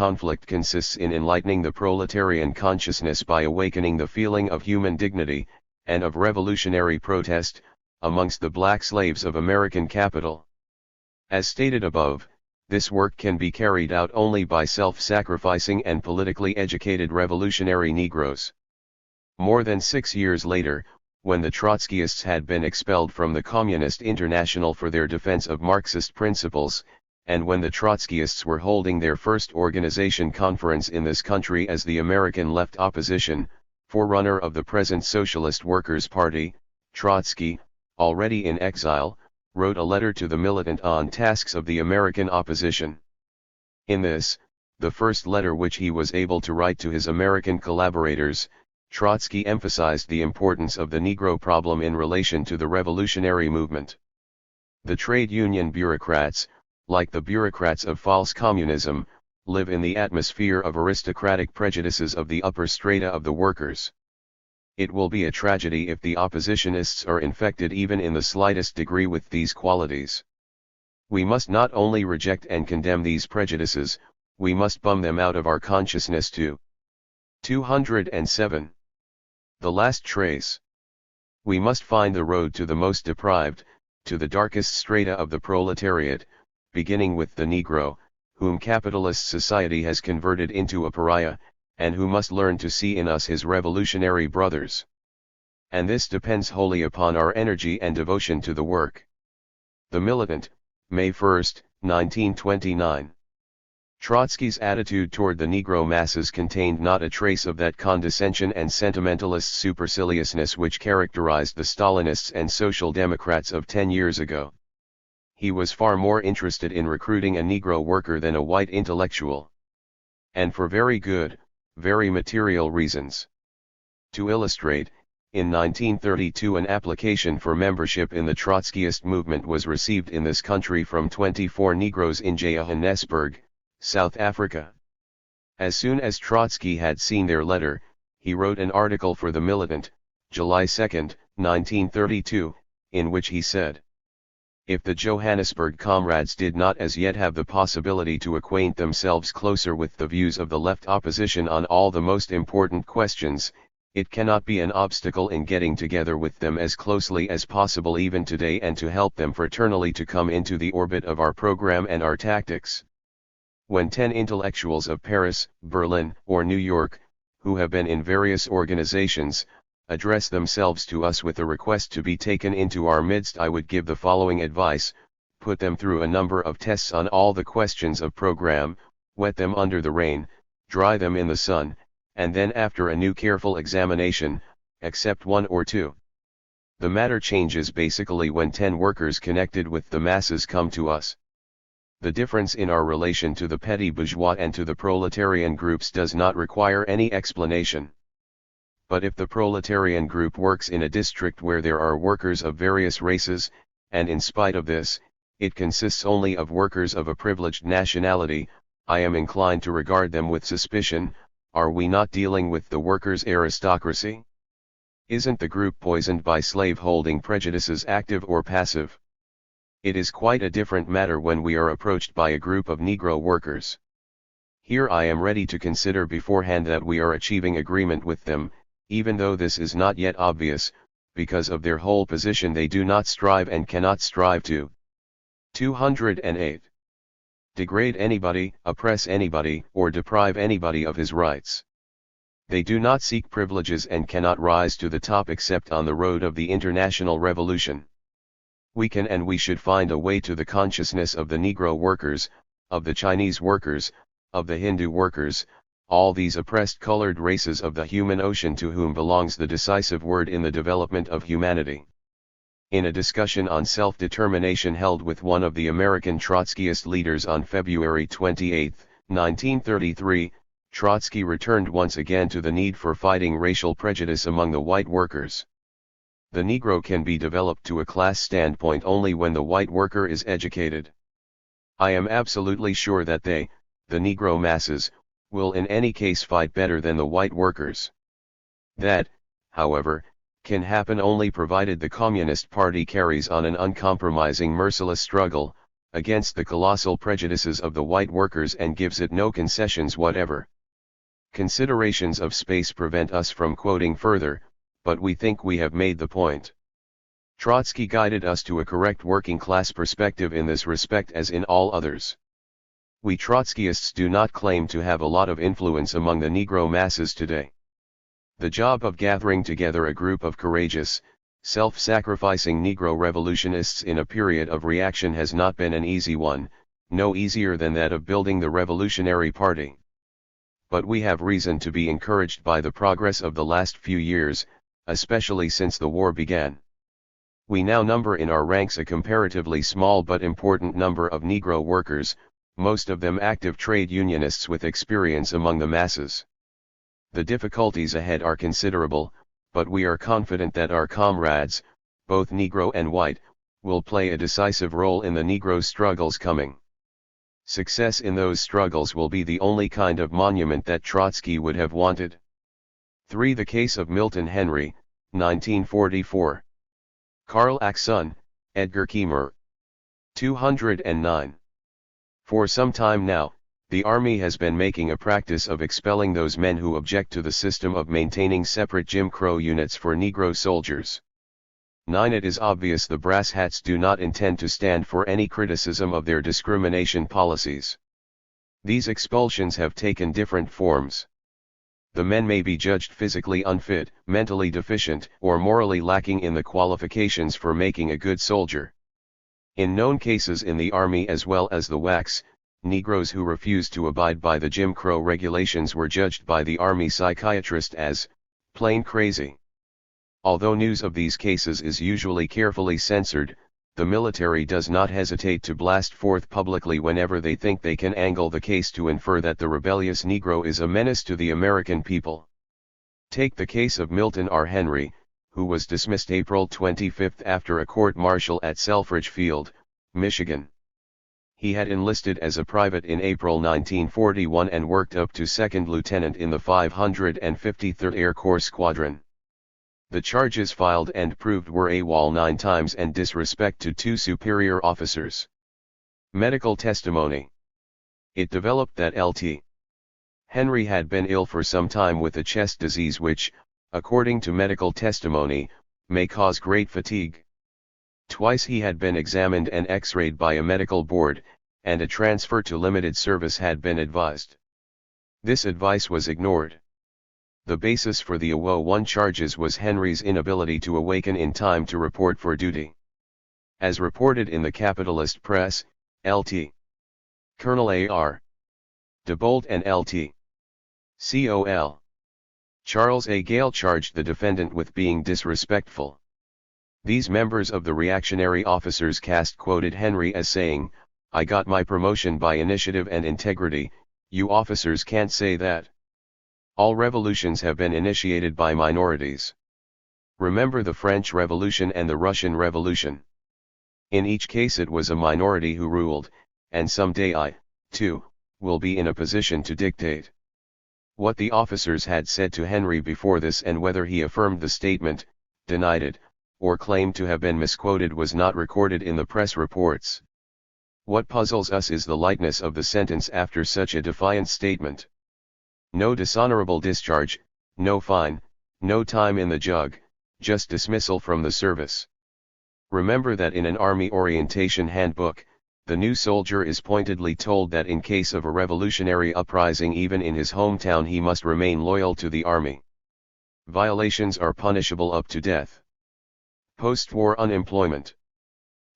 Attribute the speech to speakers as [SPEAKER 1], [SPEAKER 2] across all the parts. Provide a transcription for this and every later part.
[SPEAKER 1] conflict consists in enlightening the proletarian consciousness by awakening the feeling of human dignity, and of revolutionary protest, amongst the black slaves of American capital. As stated above, this work can be carried out only by self-sacrificing and politically educated revolutionary Negroes. More than 6 years later, when the Trotskyists had been expelled from the Communist International for their defense of Marxist principles, and when the Trotskyists were holding their first organization conference in this country as the American left opposition, forerunner of the present Socialist Workers' Party, Trotsky, already in exile, wrote a letter to the militant on tasks of the American opposition. In this, the first letter which he was able to write to his American collaborators, Trotsky emphasized the importance of the Negro problem in relation to the revolutionary movement. The trade union bureaucrats, like the bureaucrats of false communism, live in the atmosphere of aristocratic prejudices of the upper strata of the workers. It will be a tragedy if the oppositionists are infected even in the slightest degree with these qualities. We must not only reject and condemn these prejudices, we must bum them out of our consciousness too. 207. The last trace. We must find the road to the most deprived, to the darkest strata of the proletariat, beginning with the Negro, whom capitalist society has converted into a pariah, and who must learn to see in us his revolutionary brothers. And this depends wholly upon our energy and devotion to the work. The Militant, May 1, 1929. Trotsky's attitude toward the Negro masses contained not a trace of that condescension and sentimentalist superciliousness which characterized the Stalinists and Social Democrats of 10 years ago. He was far more interested in recruiting a Negro worker than a white intellectual. And for very good, very material reasons. To illustrate, in 1932 an application for membership in the Trotskyist movement was received in this country from 24 Negroes in Johannesburg, South Africa. As soon as Trotsky had seen their letter, he wrote an article for the Militant, July 2, 1932, in which he said, "If the Johannesburg comrades did not as yet have the possibility to acquaint themselves closer with the views of the left opposition on all the most important questions, it cannot be an obstacle in getting together with them as closely as possible even today and to help them fraternally to come into the orbit of our program and our tactics." When 10 intellectuals of Paris, Berlin, or New York, who have been in various organizations, address themselves to us with a request to be taken into our midst, I would give the following advice: put them through a number of tests on all the questions of program, wet them under the rain, dry them in the sun, and then after a new careful examination, accept one or two. The matter changes basically when 10 workers connected with the masses come to us. The difference in our relation to the petty bourgeois and to the proletarian groups does not require any explanation. But if the proletarian group works in a district where there are workers of various races, and in spite of this, it consists only of workers of a privileged nationality, I am inclined to regard them with suspicion. Are we not dealing with the workers' aristocracy? Isn't the group poisoned by slave-holding prejudices active or passive? It is quite a different matter when we are approached by a group of Negro workers. Here I am ready to consider beforehand that we are achieving agreement with them, even though this is not yet obvious, because of their whole position they do not strive and cannot strive to. 208. Degrade anybody, oppress anybody, or deprive anybody of his rights. They do not seek privileges and cannot rise to the top except on the road of the international revolution. We can and we should find a way to the consciousness of the Negro workers, of the Chinese workers, of the Hindu workers, all these oppressed colored races of the human ocean to whom belongs the decisive word in the development of humanity. In a discussion on self-determination held with one of the American Trotskyist leaders on February 28, 1933, Trotsky returned once again to the need for fighting racial prejudice among the white workers. The Negro can be developed to a class standpoint only when the white worker is educated. I am absolutely sure that they, the Negro masses, will in any case fight better than the white workers. That, however, can happen only provided the Communist Party carries on an uncompromising merciless struggle, against the colossal prejudices of the white workers and gives it no concessions whatever. Considerations of space prevent us from quoting further, but we think we have made the point. Trotsky guided us to a correct working class perspective in this respect as in all others. We Trotskyists do not claim to have a lot of influence among the Negro masses today. The job of gathering together a group of courageous, self-sacrificing Negro revolutionists in a period of reaction has not been an easy one, no easier than that of building the Revolutionary Party. But we have reason to be encouraged by the progress of the last few years, especially since the war began. We now number in our ranks a comparatively small but important number of Negro workers, most of them active trade unionists with experience among the masses. The difficulties ahead are considerable, but we are confident that our comrades, both Negro and white, will play a decisive role in the Negro struggles coming. Success in those struggles will be the only kind of monument that Trotsky would have wanted. 3. The case of Milton Henry, 1944. Karl Axon, Edgar Kiemer. 209. For some time now, the Army has been making a practice of expelling those men who object to the system of maintaining separate Jim Crow units for Negro soldiers. 9. It is obvious the brass hats do not intend to stand for any criticism of their discrimination policies. These expulsions have taken different forms. The men may be judged physically unfit, mentally deficient, or morally lacking in the qualifications for making a good soldier. In known cases in the Army as well as the WACs, Negroes who refused to abide by the Jim Crow regulations were judged by the Army psychiatrist as plain crazy. Although news of these cases is usually carefully censored, the military does not hesitate to blast forth publicly whenever they think they can angle the case to infer that the rebellious Negro is a menace to the American people. Take the case of Milton R. Henry, who was dismissed April 25 after a court-martial at Selfridge Field, Michigan. He had enlisted as a private in April 1941 and worked up to second lieutenant in the 553rd Air Corps Squadron. The charges filed and proved were AWOL 9 times and disrespect to 2 superior officers. Medical testimony. It developed that Lt. Henry had been ill for some time with a chest disease which, according to medical testimony, may cause great fatigue. Twice he had been examined and x-rayed by a medical board, and a transfer to limited service had been advised. This advice was ignored. The basis for the AWO 1 charges was Henry's inability to awaken in time to report for duty. As reported in the capitalist press, Lt. Colonel A.R. DeBolt and Lt. Col. Charles A. Gale charged the defendant with being disrespectful. These members of the reactionary officers' caste quoted Henry as saying, "I got my promotion by initiative and integrity, you officers can't say that. All revolutions have been initiated by minorities. Remember the French Revolution and the Russian Revolution. In each case it was a minority who ruled, and someday I, too, will be in a position to dictate." What the officers had said to Henry before this and whether he affirmed the statement, denied it, or claimed to have been misquoted was not recorded in the press reports. What puzzles us is the lightness of the sentence after such a defiant statement. No dishonorable discharge, no fine, no time in the jug, just dismissal from the service. Remember that in an Army orientation handbook, the new soldier is pointedly told that in case of a revolutionary uprising even in his hometown he must remain loyal to the Army. Violations are punishable up to death. Post-war unemployment.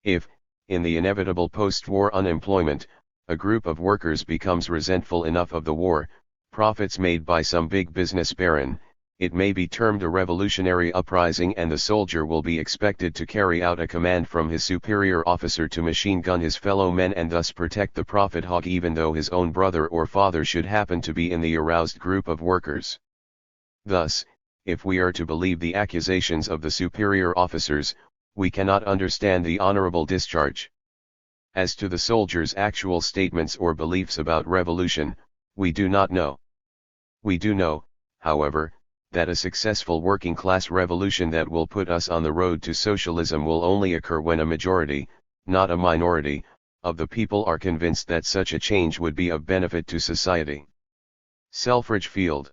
[SPEAKER 1] If, in the inevitable post-war unemployment, a group of workers becomes resentful enough of the war, profits made by some big business baron, it may be termed a revolutionary uprising and the soldier will be expected to carry out a command from his superior officer to machine gun his fellow men and thus protect the profit hog even though his own brother or father should happen to be in the aroused group of workers. Thus, if we are to believe the accusations of the superior officers, we cannot understand the honorable discharge. As to the soldiers' actual statements or beliefs about revolution, we do not know. We do know, however, that a successful working-class revolution that will put us on the road to socialism will only occur when a majority, not a minority, of the people are convinced that such a change would be of benefit to society. Selfridge Field.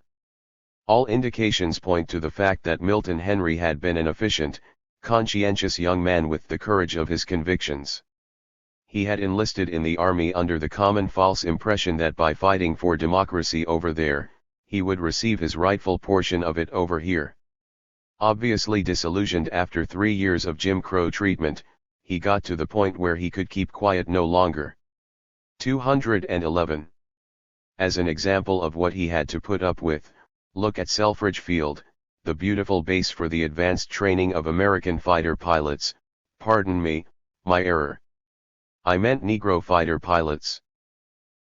[SPEAKER 1] All indications point to the fact that Milton Henry had been an efficient, conscientious young man with the courage of his convictions. He had enlisted in the army under the common false impression that by fighting for democracy over there, he would receive his rightful portion of it over here. Obviously disillusioned after 3 years of Jim Crow treatment, he got to the point where he could keep quiet no longer. 211. As an example of what he had to put up with, look at Selfridge Field, the beautiful base for the advanced training of American fighter pilots. Pardon me, my error. I meant Negro fighter pilots.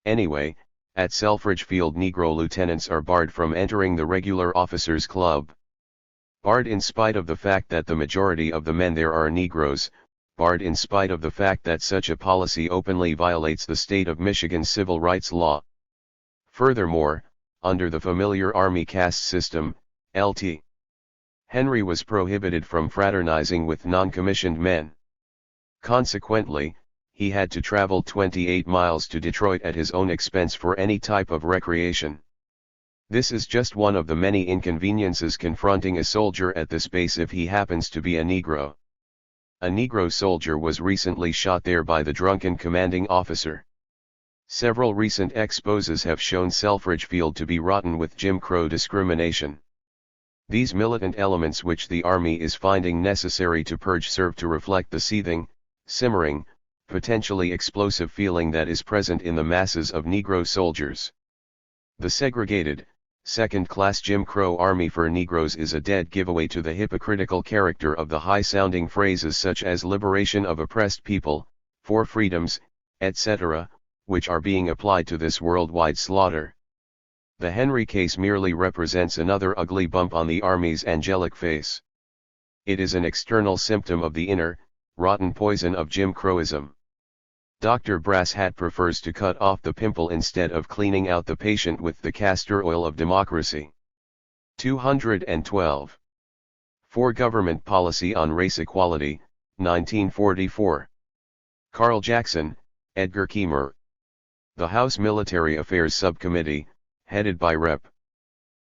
[SPEAKER 1] Anyway, at Selfridge Field Negro lieutenants are barred from entering the regular officers' club. Barred in spite of the fact that the majority of the men there are Negroes, barred in spite of the fact that such a policy openly violates the state of Michigan's civil rights law. Furthermore, under the familiar Army caste system, Lt. Henry was prohibited from fraternizing with non-commissioned men. Consequently, he had to travel 28 miles to Detroit at his own expense for any type of recreation. This is just one of the many inconveniences confronting a soldier at this base if he happens to be a Negro. A Negro soldier was recently shot there by the drunken commanding officer. Several recent exposes have shown Selfridge Field to be rotten with Jim Crow discrimination. These militant elements which the Army is finding necessary to purge serve to reflect the seething, simmering, potentially explosive feeling that is present in the masses of Negro soldiers. The segregated, second-class Jim Crow Army for Negroes is a dead giveaway to the hypocritical character of the high-sounding phrases such as liberation of oppressed people, for freedoms, etc., which are being applied to this worldwide slaughter. The Henry case merely represents another ugly bump on the Army's angelic face. It is an external symptom of the inner, rotten poison of Jim Crowism. Dr. Brasshat prefers to cut off the pimple instead of cleaning out the patient with the castor oil of democracy. 212. For Government Policy on Race Equality, 1944. Carl Jackson, Edgar Kiemer. The House Military Affairs Subcommittee, headed by Rep.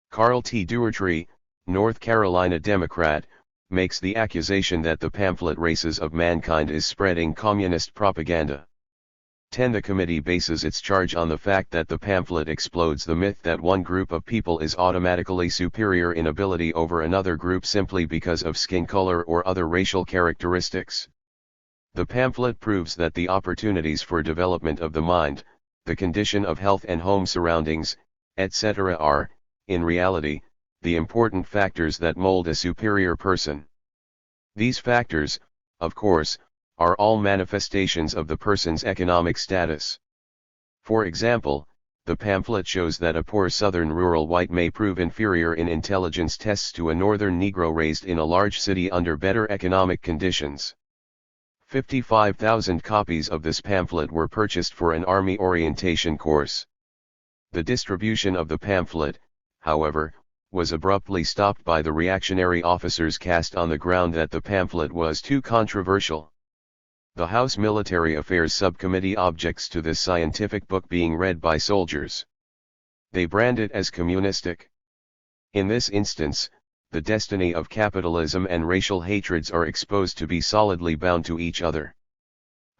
[SPEAKER 1] Carl T. Duertree, North Carolina Democrat, makes the accusation that the pamphlet Races of Mankind is spreading communist propaganda. 10. The committee bases its charge on the fact that the pamphlet explodes the myth that one group of people is automatically superior in ability over another group simply because of skin color or other racial characteristics. The pamphlet proves that the opportunities for development of the mind, the condition of health and home surroundings, etc. are, in reality, the important factors that mold a superior person. These factors, of course, are all manifestations of the person's economic status. For example, the pamphlet shows that a poor southern rural white may prove inferior in intelligence tests to a northern Negro raised in a large city under better economic conditions. 55,000 copies of this pamphlet were purchased for an Army orientation course. The distribution of the pamphlet, however, was abruptly stopped by the reactionary officers cast on the ground that the pamphlet was too controversial. The House Military Affairs Subcommittee objects to this scientific book being read by soldiers. They brand it as communistic. In this instance, the destiny of capitalism and racial hatreds are exposed to be solidly bound to each other.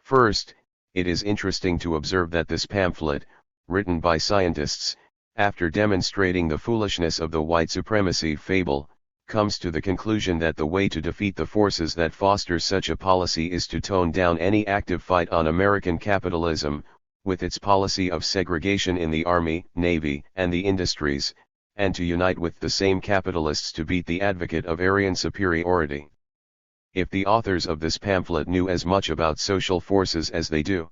[SPEAKER 1] First, it is interesting to observe that this pamphlet, written by scientists, after demonstrating the foolishness of the white supremacy fable, comes to the conclusion that the way to defeat the forces that foster such a policy is to tone down any active fight on American capitalism, with its policy of segregation in the Army, Navy, and the industries, and to unite with the same capitalists to beat the advocate of Aryan superiority. If the authors of this pamphlet knew as much about social forces as they do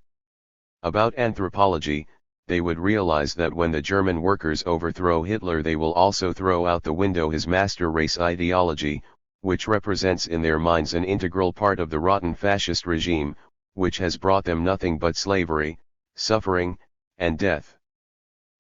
[SPEAKER 1] about anthropology, they would realize that when the German workers overthrow Hitler, they will also throw out the window his master race ideology, which represents in their minds an integral part of the rotten fascist regime, which has brought them nothing but slavery, suffering, and death.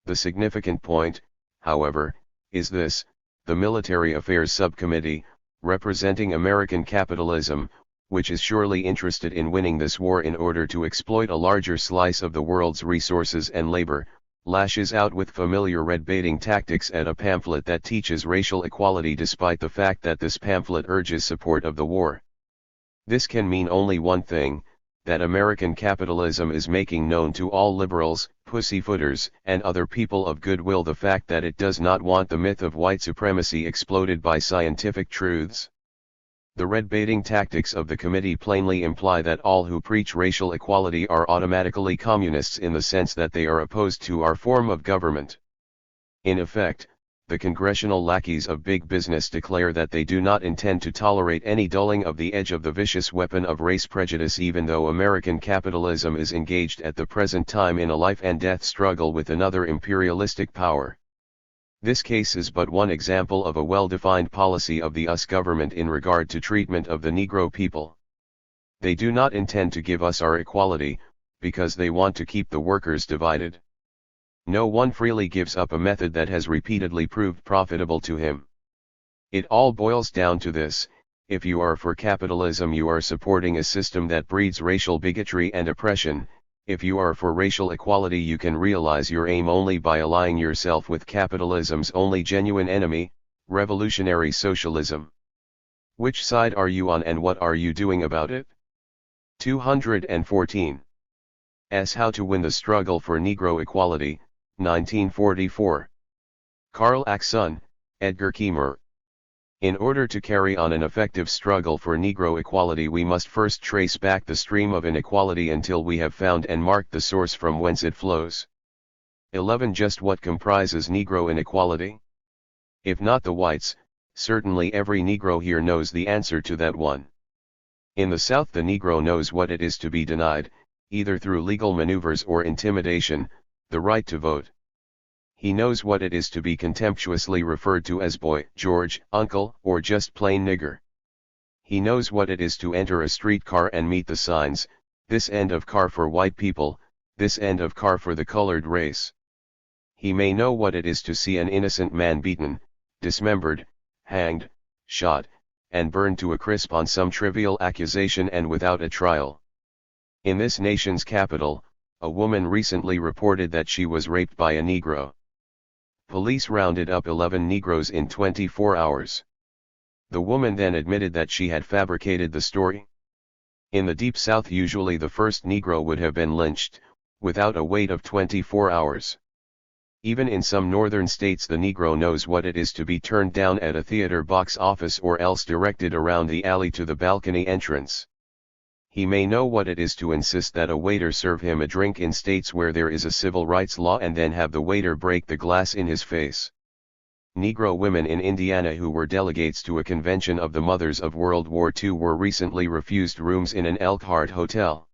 [SPEAKER 1] The significant point, however, is this: the Military Affairs Subcommittee, representing American capitalism, which is surely interested in winning this war in order to exploit a larger slice of the world's resources and labor, lashes out with familiar red-baiting tactics at a pamphlet that teaches racial equality despite the fact that this pamphlet urges support of the war. This can mean only one thing, that American capitalism is making known to all liberals, pussyfooters, and other people of goodwill the fact that it does not want the myth of white supremacy exploded by scientific truths. The red-baiting tactics of the committee plainly imply that all who preach racial equality are automatically communists in the sense that they are opposed to our form of government. In effect, the congressional lackeys of big business declare that they do not intend to tolerate any dulling of the edge of the vicious weapon of race prejudice even though American capitalism is engaged at the present time in a life-and-death struggle with another imperialistic power. This case is but one example of a well-defined policy of the US government in regard to treatment of the Negro people. They do not intend to give us our equality, because they want to keep the workers divided. No one freely gives up a method that has repeatedly proved profitable to him. It all boils down to this: if you are for capitalism, you are supporting a system that breeds racial bigotry and oppression. If you are for racial equality, you can realize your aim only by allying yourself with capitalism's only genuine enemy, revolutionary socialism. Which side are you on and what are you doing about it? 214. How to Win the Struggle for Negro Equality, 1944. Karl Axon, Edgar Kiemer. In order to carry on an effective struggle for Negro equality, we must first trace back the stream of inequality until we have found and marked the source from whence it flows. 11. Just what comprises Negro inequality? If not the whites, certainly every Negro here knows the answer to that one. In the South, the Negro knows what it is to be denied, either through legal maneuvers or intimidation, the right to vote. He knows what it is to be contemptuously referred to as boy, George, uncle, or just plain nigger. He knows what it is to enter a streetcar and meet the signs, this end of car for white people, this end of car for the colored race. He may know what it is to see an innocent man beaten, dismembered, hanged, shot, and burned to a crisp on some trivial accusation and without a trial. In this nation's capital, a woman recently reported that she was raped by a Negro. Police rounded up 11 Negroes in 24 hours. The woman then admitted that she had fabricated the story. In the Deep South, usually the first Negro would have been lynched, without a wait of 24 hours. Even in some northern states, the Negro knows what it is to be turned down at a theater box office or else directed around the alley to the balcony entrance. He may know what it is to insist that a waiter serve him a drink in states where there is a civil rights law and then have the waiter break the glass in his face. Negro women in Indiana who were delegates to a convention of the Mothers of World War II were recently refused rooms in an Elkhart hotel.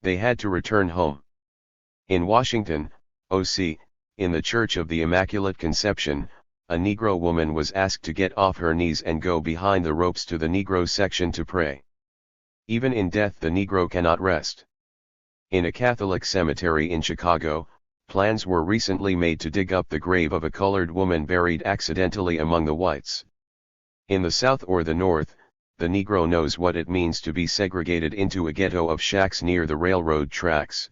[SPEAKER 1] They had to return home. In Washington, O.C., in the Church of the Immaculate Conception, a Negro woman was asked to get off her knees and go behind the ropes to the Negro section to pray. Even in death, the Negro cannot rest. In a Catholic cemetery in Chicago, plans were recently made to dig up the grave of a colored woman buried accidentally among the whites. In the South or the North, the Negro knows what it means to be segregated into a ghetto of shacks near the railroad tracks.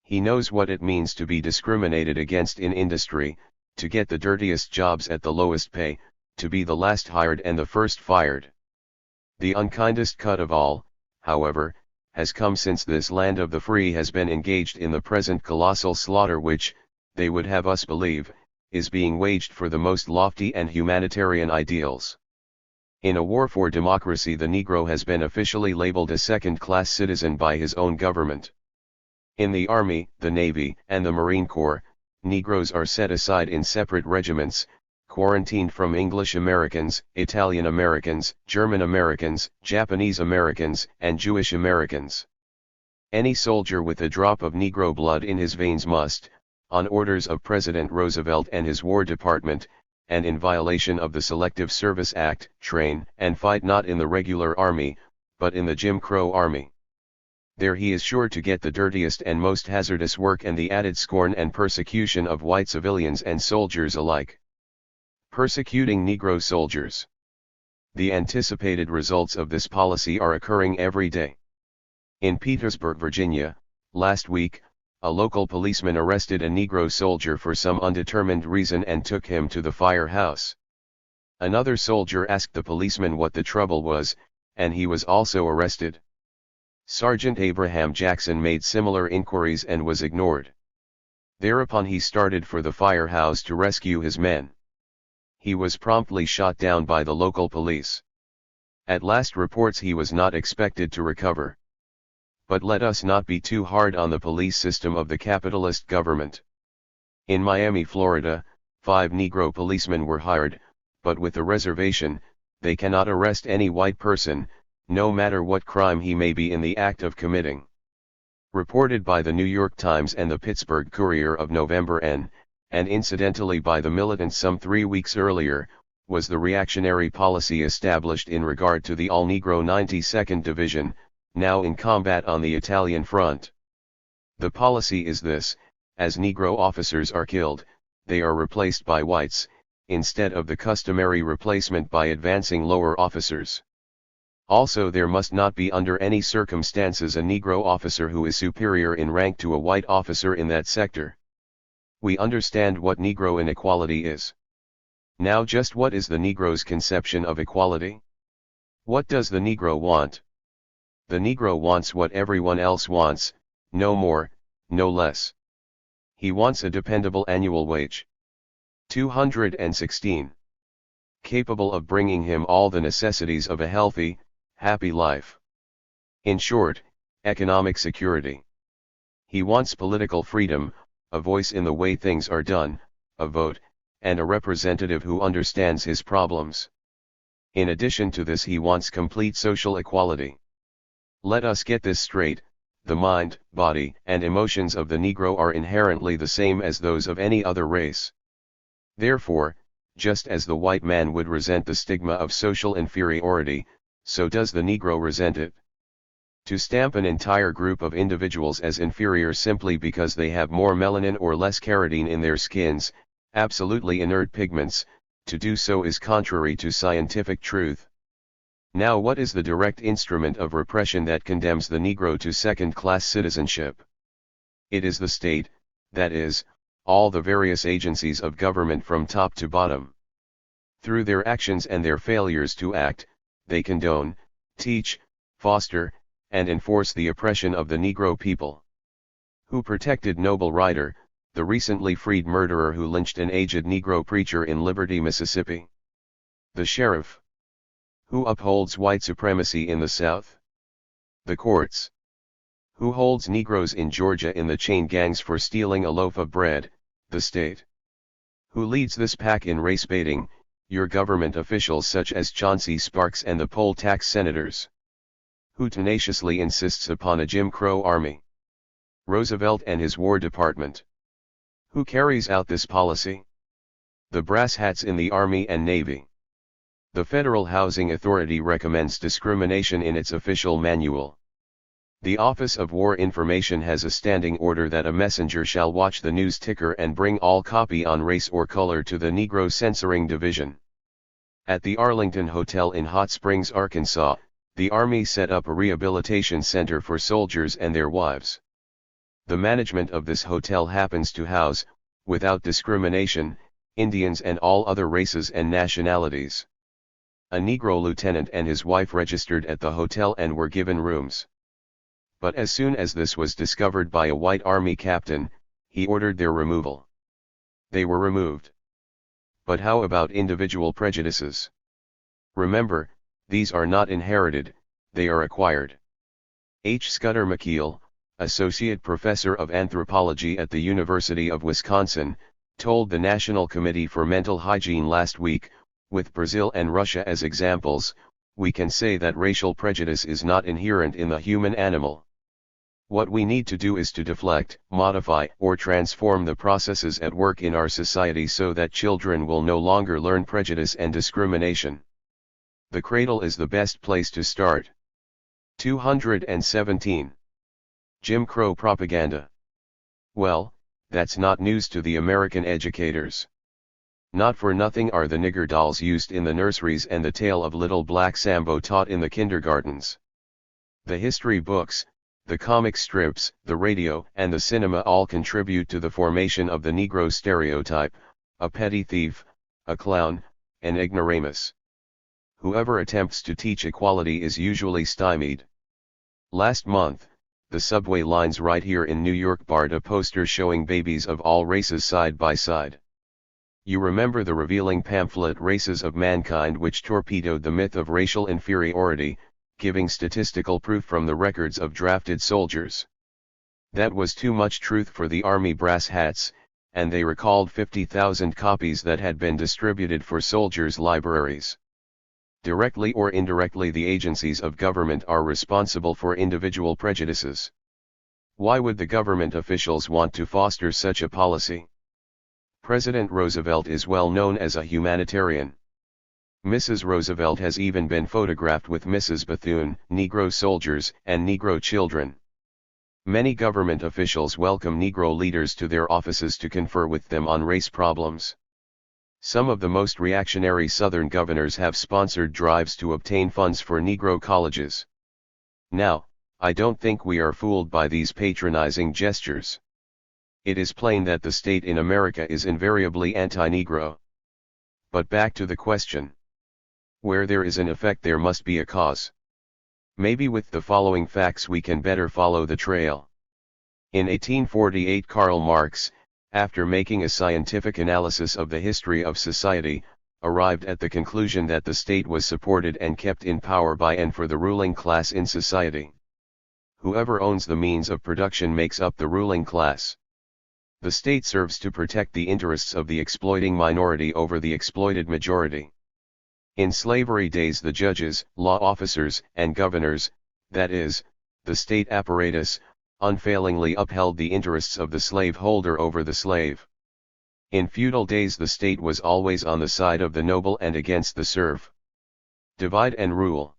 [SPEAKER 1] He knows what it means to be discriminated against in industry, to get the dirtiest jobs at the lowest pay, to be the last hired and the first fired. The unkindest cut of all, however, has come since this land of the free has been engaged in the present colossal slaughter which, they would have us believe, is being waged for the most lofty and humanitarian ideals. In a war for democracy, the Negro has been officially labeled a second-class citizen by his own government. In the Army, the Navy, and the Marine Corps, Negroes are set aside in separate regiments, quarantined from English Americans, Italian Americans, German Americans, Japanese Americans, and Jewish Americans. Any soldier with a drop of Negro blood in his veins must, on orders of President Roosevelt and his War Department, and in violation of the Selective Service Act, train and fight not in the regular army, but in the Jim Crow Army. There he is sure to get the dirtiest and most hazardous work and the added scorn and persecution of white civilians and soldiers alike. Persecuting Negro soldiers. The anticipated results of this policy are occurring every day. In Petersburg, Virginia, last week, a local policeman arrested a Negro soldier for some undetermined reason and took him to the firehouse. Another soldier asked the policeman what the trouble was, and he was also arrested. Sergeant Abraham Jackson made similar inquiries and was ignored. Thereupon he started for the firehouse to rescue his men. He was promptly shot down by the local police. At last reports he was not expected to recover. But let us not be too hard on the police system of the capitalist government. In Miami, Florida, 5 Negro policemen were hired, but with the reservation, they cannot arrest any white person, no matter what crime he may be in the act of committing. Reported by the New York Times and the Pittsburgh Courier of November and incidentally by the militants some 3 weeks earlier, was the reactionary policy established in regard to the all-Negro 92nd Division, now in combat on the Italian front. The policy is this: as Negro officers are killed, they are replaced by whites, instead of the customary replacement by advancing lower officers. Also, there must not be under any circumstances a Negro officer who is superior in rank to a white officer in that sector. We understand what Negro inequality is. Now, just what is the Negro's conception of equality? What does the Negro want? The Negro wants what everyone else wants, no more, no less. He wants a dependable annual wage. 216. Capable of bringing him all the necessities of a healthy, happy life. In short, economic security. He wants political freedom, a voice in the way things are done, a vote, and a representative who understands his problems. In addition to this, he wants complete social equality. Let us get this straight: the mind, body, and emotions of the Negro are inherently the same as those of any other race. Therefore, just as the white man would resent the stigma of social inferiority, so does the Negro resent it. To stamp an entire group of individuals as inferior simply because they have more melanin or less keratin in their skins, absolutely inert pigments, to do so is contrary to scientific truth. Now, what is the direct instrument of repression that condemns the Negro to second-class citizenship? It is the state, that is, all the various agencies of government from top to bottom. Through their actions and their failures to act, they condone, teach, foster, and enforce the oppression of the Negro people. Who protected Noble Ryder, the recently freed murderer who lynched an aged Negro preacher in Liberty, Mississippi? The sheriff. Who upholds white supremacy in the South? The courts. Who holds Negroes in Georgia in the chain gangs for stealing a loaf of bread? The state. Who leads this pack in race baiting? Your government officials such as Chauncey Sparks and the poll tax senators. Who tenaciously insists upon a Jim Crow army? Roosevelt and his War Department. Who carries out this policy? The brass hats in the Army and Navy. The Federal Housing Authority recommends discrimination in its official manual. The Office of War Information has a standing order that a messenger shall watch the news ticker and bring all copy on race or color to the Negro Censoring Division. At the Arlington Hotel in Hot Springs, Arkansas, the Army set up a rehabilitation center for soldiers and their wives. The management of this hotel happens to house, without discrimination, Indians and all other races and nationalities. A Negro lieutenant and his wife registered at the hotel and were given rooms. But as soon as this was discovered by a white Army captain, he ordered their removal. They were removed. But how about individual prejudices? Remember, these are not inherited, they are acquired. H. Scudder McKeel, associate professor of anthropology at the University of Wisconsin, told the National Committee for Mental Hygiene last week, with Brazil and Russia as examples, we can say that racial prejudice is not inherent in the human animal. What we need to do is to deflect, modify, or transform the processes at work in our society so that children will no longer learn prejudice and discrimination. The cradle is the best place to start. 217. Jim Crow propaganda. Well, that's not news to the American educators. Not for nothing are the nigger dolls used in the nurseries and the tale of little black Sambo taught in the kindergartens. The history books, the comic strips, the radio and the cinema all contribute to the formation of the Negro stereotype, a petty thief, a clown, an ignoramus. Whoever attempts to teach equality is usually stymied. Last month, the subway lines right here in New York barred a poster showing babies of all races side by side. You remember the revealing pamphlet Races of Mankind, which torpedoed the myth of racial inferiority, giving statistical proof from the records of drafted soldiers. That was too much truth for the army brass hats, and they recalled 50,000 copies that had been distributed for soldiers' libraries. Directly or indirectly, the agencies of government are responsible for individual prejudices. Why would the government officials want to foster such a policy? President Roosevelt is well known as a humanitarian. Mrs. Roosevelt has even been photographed with Mrs. Bethune, Negro soldiers, and Negro children. Many government officials welcome Negro leaders to their offices to confer with them on race problems. Some of the most reactionary Southern governors have sponsored drives to obtain funds for Negro colleges. Now, I don't think we are fooled by these patronizing gestures. It is plain that the state in America is invariably anti-Negro. But back to the question. Where there is an effect, there must be a cause. Maybe with the following facts we can better follow the trail. In 1848, Karl Marx, after making a scientific analysis of the history of society, arrived at the conclusion that the state was supported and kept in power by and for the ruling class in society. Whoever owns the means of production makes up the ruling class. The state serves to protect the interests of the exploiting minority over the exploited majority. In slavery days, the judges, law officers, and governors, that is, the state apparatus, unfailingly upheld the interests of the slaveholder over the slave. In feudal days, the state was always on the side of the noble and against the serf. Divide and rule.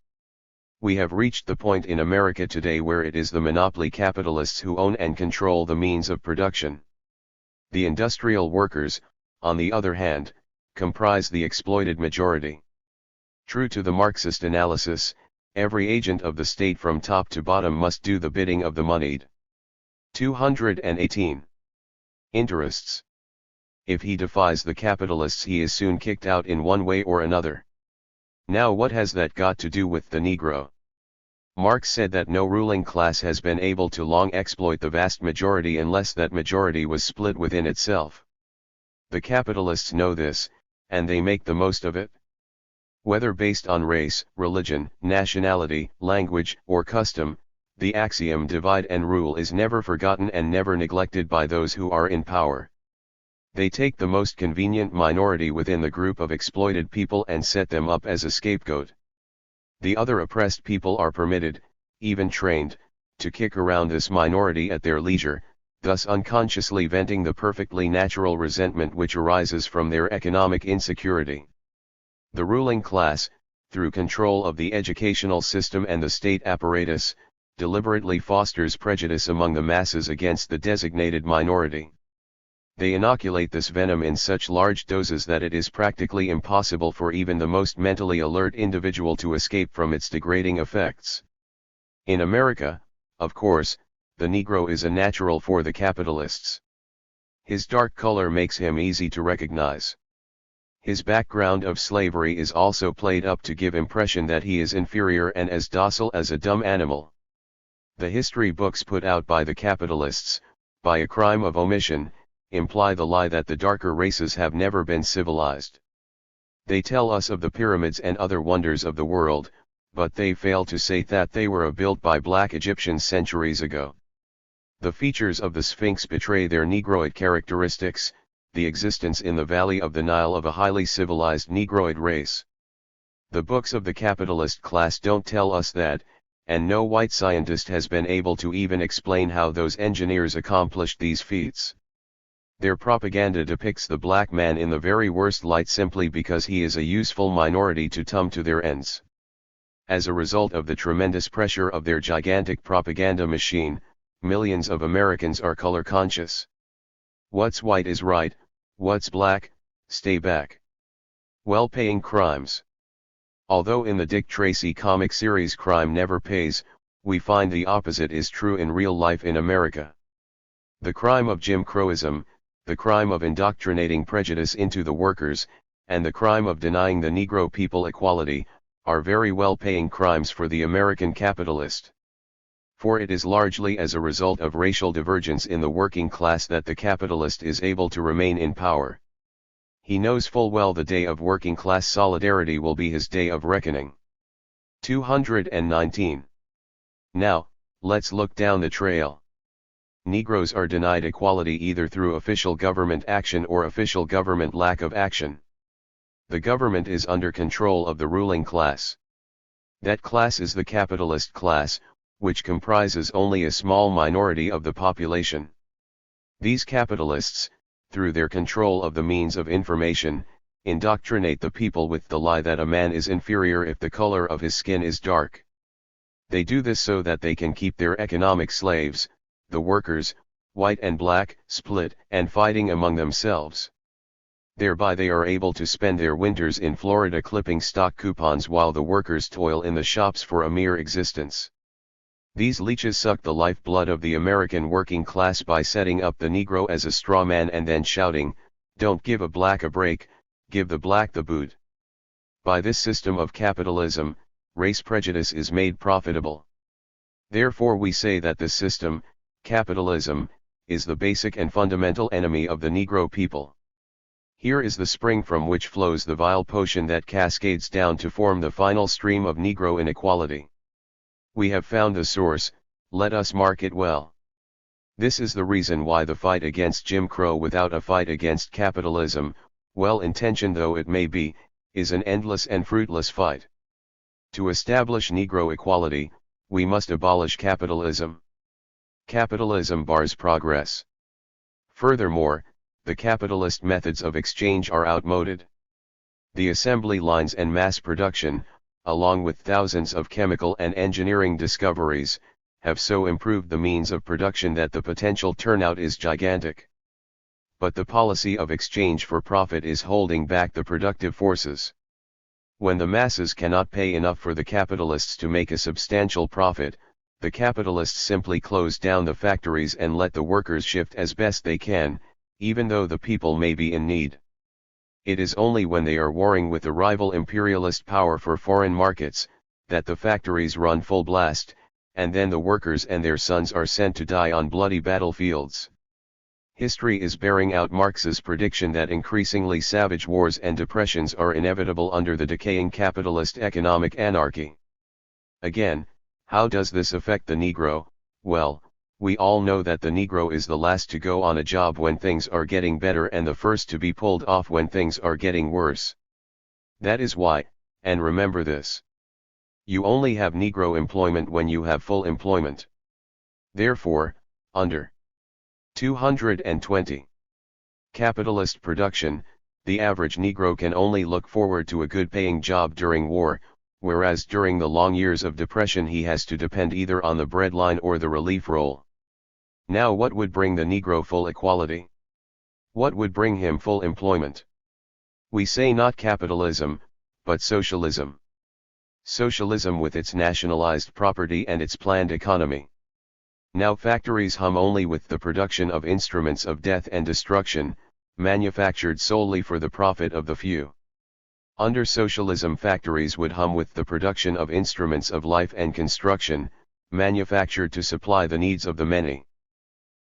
[SPEAKER 1] We have reached the point in America today where it is the monopoly capitalists who own and control the means of production. The industrial workers, on the other hand, comprise the exploited majority. True to the Marxist analysis, every agent of the state from top to bottom must do the bidding of the moneyed. 218. Interests. If he defies the capitalists, he is soon kicked out in one way or another. Now, what has that got to do with the Negro? Marx said that no ruling class has been able to long exploit the vast majority unless that majority was split within itself. The capitalists know this, and they make the most of it. Whether based on race, religion, nationality, language, or custom, the axiom divide and rule is never forgotten and never neglected by those who are in power. They take the most convenient minority within the group of exploited people and set them up as a scapegoat. The other oppressed people are permitted, even trained, to kick around this minority at their leisure, thus unconsciously venting the perfectly natural resentment which arises from their economic insecurity. The ruling class, through control of the educational system and the state apparatus, deliberately fosters prejudice among the masses against the designated minority. They inoculate this venom in such large doses that it is practically impossible for even the most mentally alert individual to escape from its degrading effects. In America, of course, the Negro is a natural for the capitalists. His dark color makes him easy to recognize. His background of slavery is also played up to give impression that he is inferior and as docile as a dumb animal. The history books put out by the capitalists, by a crime of omission, imply the lie that the darker races have never been civilized. They tell us of the pyramids and other wonders of the world, but they fail to say that they were built by black Egyptians centuries ago. The features of the Sphinx betray their Negroid characteristics, the existence in the valley of the Nile of a highly civilized Negroid race. The books of the capitalist class don't tell us that, and no white scientist has been able to even explain how those engineers accomplished these feats. Their propaganda depicts the black man in the very worst light simply because he is a useful minority to come to their ends. As a result of the tremendous pressure of their gigantic propaganda machine, millions of Americans are color conscious. What's white is right, what's black, Stay back. Well-paying crimes. Although in the Dick Tracy comic series crime never pays, we find the opposite is true in real life in America. The crime of Jim Crowism, the crime of indoctrinating prejudice into the workers, and the crime of denying the Negro people equality, are very well-paying crimes for the American capitalist. For it is largely as a result of racial divergence in the working class that the capitalist is able to remain in power. He knows full well the day of working class solidarity will be his day of reckoning. 219. Now, let's look down the trail. Negroes are denied equality either through official government action or official government lack of action. The government is under control of the ruling class. That class is the capitalist class, which comprises only a small minority of the population. These capitalists, through their control of the means of information, indoctrinate the people with the lie that a man is inferior if the color of his skin is dark. They do this so that they can keep their economic slaves, the workers, white and black, split and fighting among themselves. Thereby they are able to spend their winters in Florida clipping stock coupons while the workers toil in the shops for a mere existence. These leeches suck the lifeblood of the American working class by setting up the Negro as a straw man and then shouting, "Don't give a black a break, give the black the boot." By this system of capitalism, race prejudice is made profitable. Therefore we say that this system, capitalism, is the basic and fundamental enemy of the Negro people. Here is the spring from which flows the vile potion that cascades down to form the final stream of Negro inequality. We have found the source, let us mark it well. This is the reason why the fight against Jim Crow without a fight against capitalism, well-intentioned though it may be, is an endless and fruitless fight. To establish Negro equality, we must abolish capitalism. Capitalism bars progress. Furthermore, the capitalist methods of exchange are outmoded. The assembly lines and mass production, along with thousands of chemical and engineering discoveries, have so improved the means of production that the potential turnout is gigantic. But the policy of exchange for profit is holding back the productive forces. When the masses cannot pay enough for the capitalists to make a substantial profit, the capitalists simply close down the factories and let the workers shift as best they can, even though the people may be in need. It is only when they are warring with the rival imperialist power for foreign markets, that the factories run full blast, and then the workers and their sons are sent to die on bloody battlefields. History is bearing out Marx's prediction that increasingly savage wars and depressions are inevitable under the decaying capitalist economic anarchy. Again, how does this affect the Negro? Well, we all know that the Negro is the last to go on a job when things are getting better and the first to be pulled off when things are getting worse. That is why, and remember this. You only have Negro employment when you have full employment. Therefore, under 220. Capitalist production, the average Negro can only look forward to a good-paying job during war, whereas during the long years of depression he has to depend either on the breadline or the relief roll. Now what would bring the Negro full equality? What would bring him full employment? We say not capitalism, but socialism. Socialism with its nationalized property and its planned economy. Now factories hum only with the production of instruments of death and destruction, manufactured solely for the profit of the few. Under socialism factories would hum with the production of instruments of life and construction, manufactured to supply the needs of the many.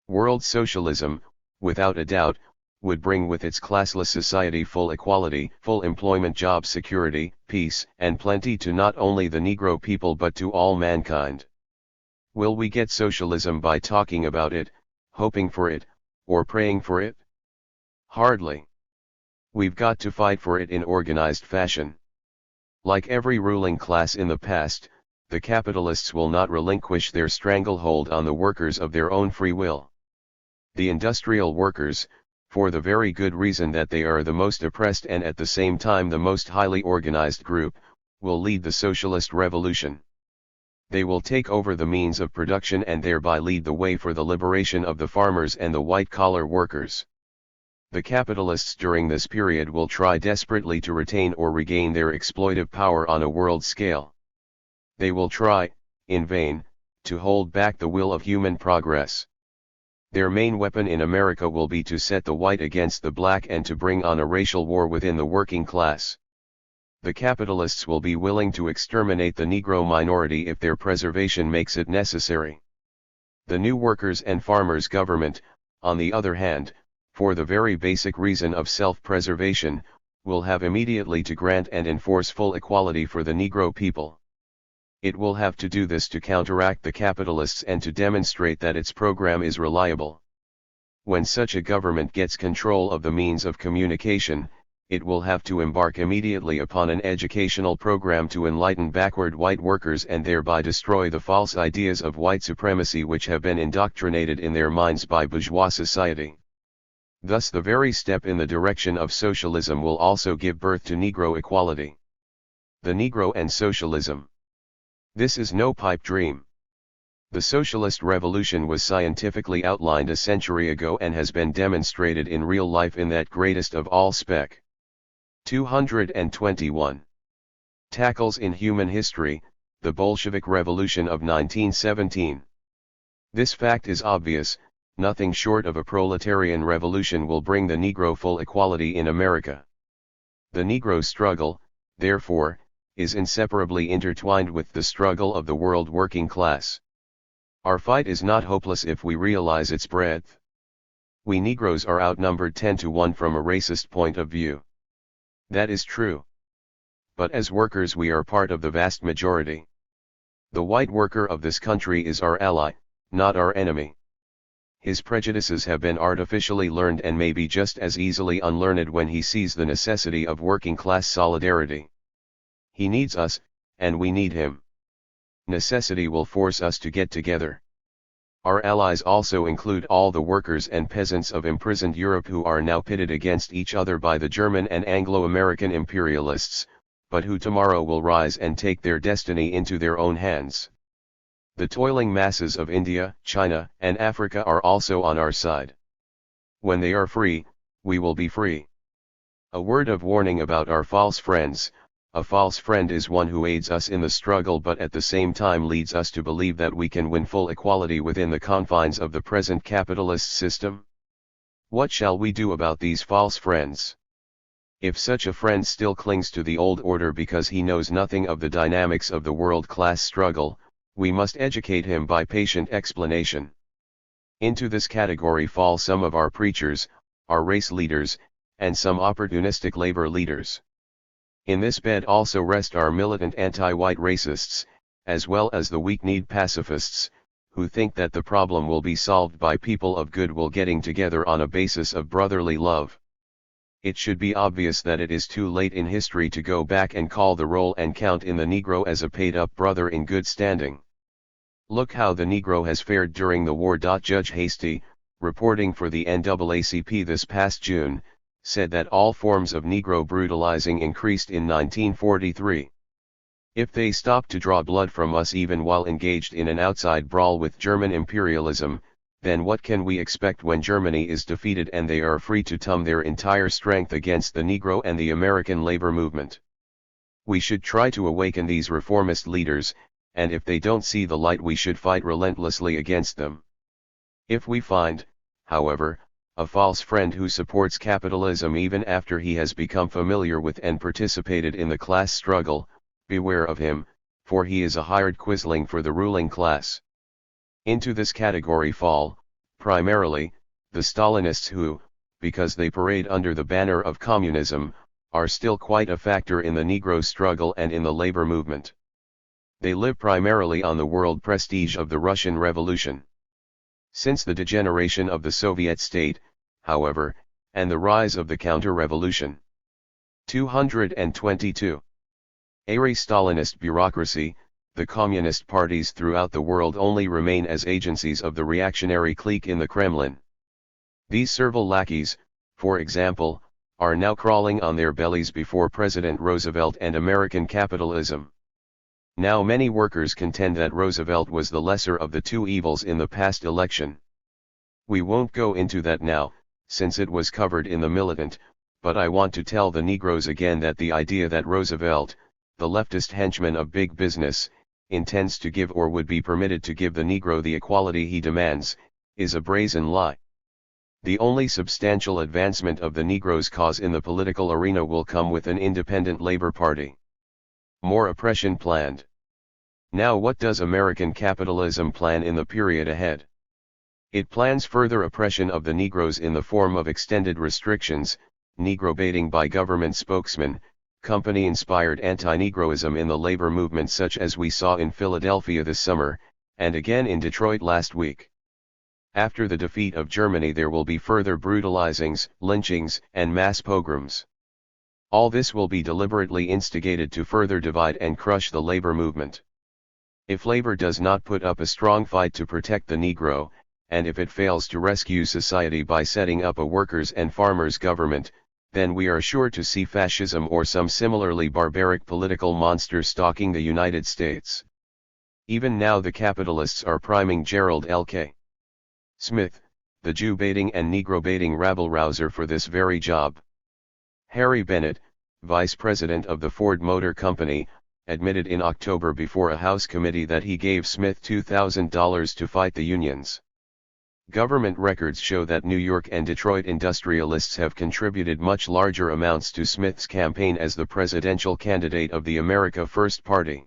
[SPEAKER 1] World socialism, without a doubt, would bring with its classless society full equality, full employment, job security, peace and plenty to not only the Negro people but to all mankind. Will we get socialism by talking about it, hoping for it, or praying for it? Hardly. We've got to fight for it in organized fashion. Like every ruling class in the past, the capitalists will not relinquish their stranglehold on the workers of their own free will. The industrial workers, for the very good reason that they are the most oppressed and at the same time the most highly organized group, will lead the socialist revolution. They will take over the means of production and thereby lead the way for the liberation of the farmers and the white-collar workers. The capitalists during this period will try desperately to retain or regain their exploitive power on a world scale. They will try, in vain, to hold back the will of human progress. Their main weapon in America will be to set the white against the black and to bring on a racial war within the working class. The capitalists will be willing to exterminate the Negro minority if their preservation makes it necessary. The new workers' and farmers' government, on the other hand, for the very basic reason of self-preservation, will have immediately to grant and enforce full equality for the Negro people. It will have to do this to counteract the capitalists and to demonstrate that its program is reliable. When such a government gets control of the means of communication, it will have to embark immediately upon an educational program to enlighten backward white workers and thereby destroy the false ideas of white supremacy which have been indoctrinated in their minds by bourgeois society. Thus the very step in the direction of socialism will also give birth to Negro equality. The Negro and socialism. This is no pipe dream. The socialist revolution was scientifically outlined a century ago and has been demonstrated in real life in that greatest of all Spec. 221. Tackles in human history, the Bolshevik Revolution of 1917. This fact is obvious, nothing short of a proletarian revolution will bring the Negro full equality in America. The Negro struggle, therefore, is inseparably intertwined with the struggle of the world working class. Our fight is not hopeless if we realize its breadth. We Negroes are outnumbered 10-1 from a racist point of view. That is true. But as workers we are part of the vast majority. The white worker of this country is our ally, not our enemy. His prejudices have been artificially learned and may be just as easily unlearned when he sees the necessity of working class solidarity. He needs us, and we need him. Necessity will force us to get together. Our allies also include all the workers and peasants of imprisoned Europe who are now pitted against each other by the German and Anglo-American imperialists, but who tomorrow will rise and take their destiny into their own hands. The toiling masses of India, China, and Africa are also on our side. When they are free, we will be free. A word of warning about our false friends. A false friend is one who aids us in the struggle but at the same time leads us to believe that we can win full equality within the confines of the present capitalist system. What shall we do about these false friends? If such a friend still clings to the old order because he knows nothing of the dynamics of the world-class struggle, we must educate him by patient explanation. Into this category fall some of our preachers, our race leaders, and some opportunistic labor leaders. In this bed also rest our militant anti-white racists, as well as the weak-kneed pacifists, who think that the problem will be solved by people of goodwill getting together on a basis of brotherly love. It should be obvious that it is too late in history to go back and call the roll and count in the Negro as a paid-up brother in good standing. Look how the Negro has fared during the war. Judge Hasty, reporting for the NAACP this past June, said that all forms of Negro brutalizing increased in 1943. If they stopped to draw blood from us even while engaged in an outside brawl with German imperialism, then what can we expect when Germany is defeated and they are free to turn their entire strength against the Negro and the American labor movement? We should try to awaken these reformist leaders, and if they don't see the light we should fight relentlessly against them. If we find, however, a false friend who supports capitalism even after he has become familiar with and participated in the class struggle, beware of him, for he is a hired quisling for the ruling class. Into this category fall, primarily, the Stalinists who, because they parade under the banner of communism, are still quite a factor in the Negro struggle and in the labor movement. They live primarily on the world prestige of the Russian Revolution. Since the degeneration of the Soviet state, however, and the rise of the counter-revolution. 222. Stalinist bureaucracy, the communist parties throughout the world only remain as agencies of the reactionary clique in the Kremlin. These servile lackeys, for example, are now crawling on their bellies before President Roosevelt and American capitalism. Now many workers contend that Roosevelt was the lesser of the two evils in the past election. We won't go into that now, since it was covered in the militant, but I want to tell the Negroes again that the idea that Roosevelt, the leftist henchman of big business, intends to give or would be permitted to give the Negro the equality he demands, is a brazen lie. The only substantial advancement of the Negro's cause in the political arena will come with an independent Labor Party. More oppression planned. Now what does American capitalism plan in the period ahead? It plans further oppression of the Negroes in the form of extended restrictions, Negro baiting by government spokesmen, company-inspired anti-Negroism in the labor movement such as we saw in Philadelphia this summer, and again in Detroit last week. After the defeat of Germany there will be further brutalizings, lynchings, and mass pogroms. All this will be deliberately instigated to further divide and crush the labor movement. If labor does not put up a strong fight to protect the Negro, and if it fails to rescue society by setting up a workers' and farmers' government, then we are sure to see fascism or some similarly barbaric political monster stalking the United States. Even now the capitalists are priming Gerald L.K. Smith, the Jew-baiting and Negro-baiting rabble-rouser for this very job. Harry Bennett, vice president of the Ford Motor Company, admitted in October before a House committee that he gave Smith $2,000 to fight the unions. Government records show that New York and Detroit industrialists have contributed much larger amounts to Smith's campaign as the presidential candidate of the America First Party.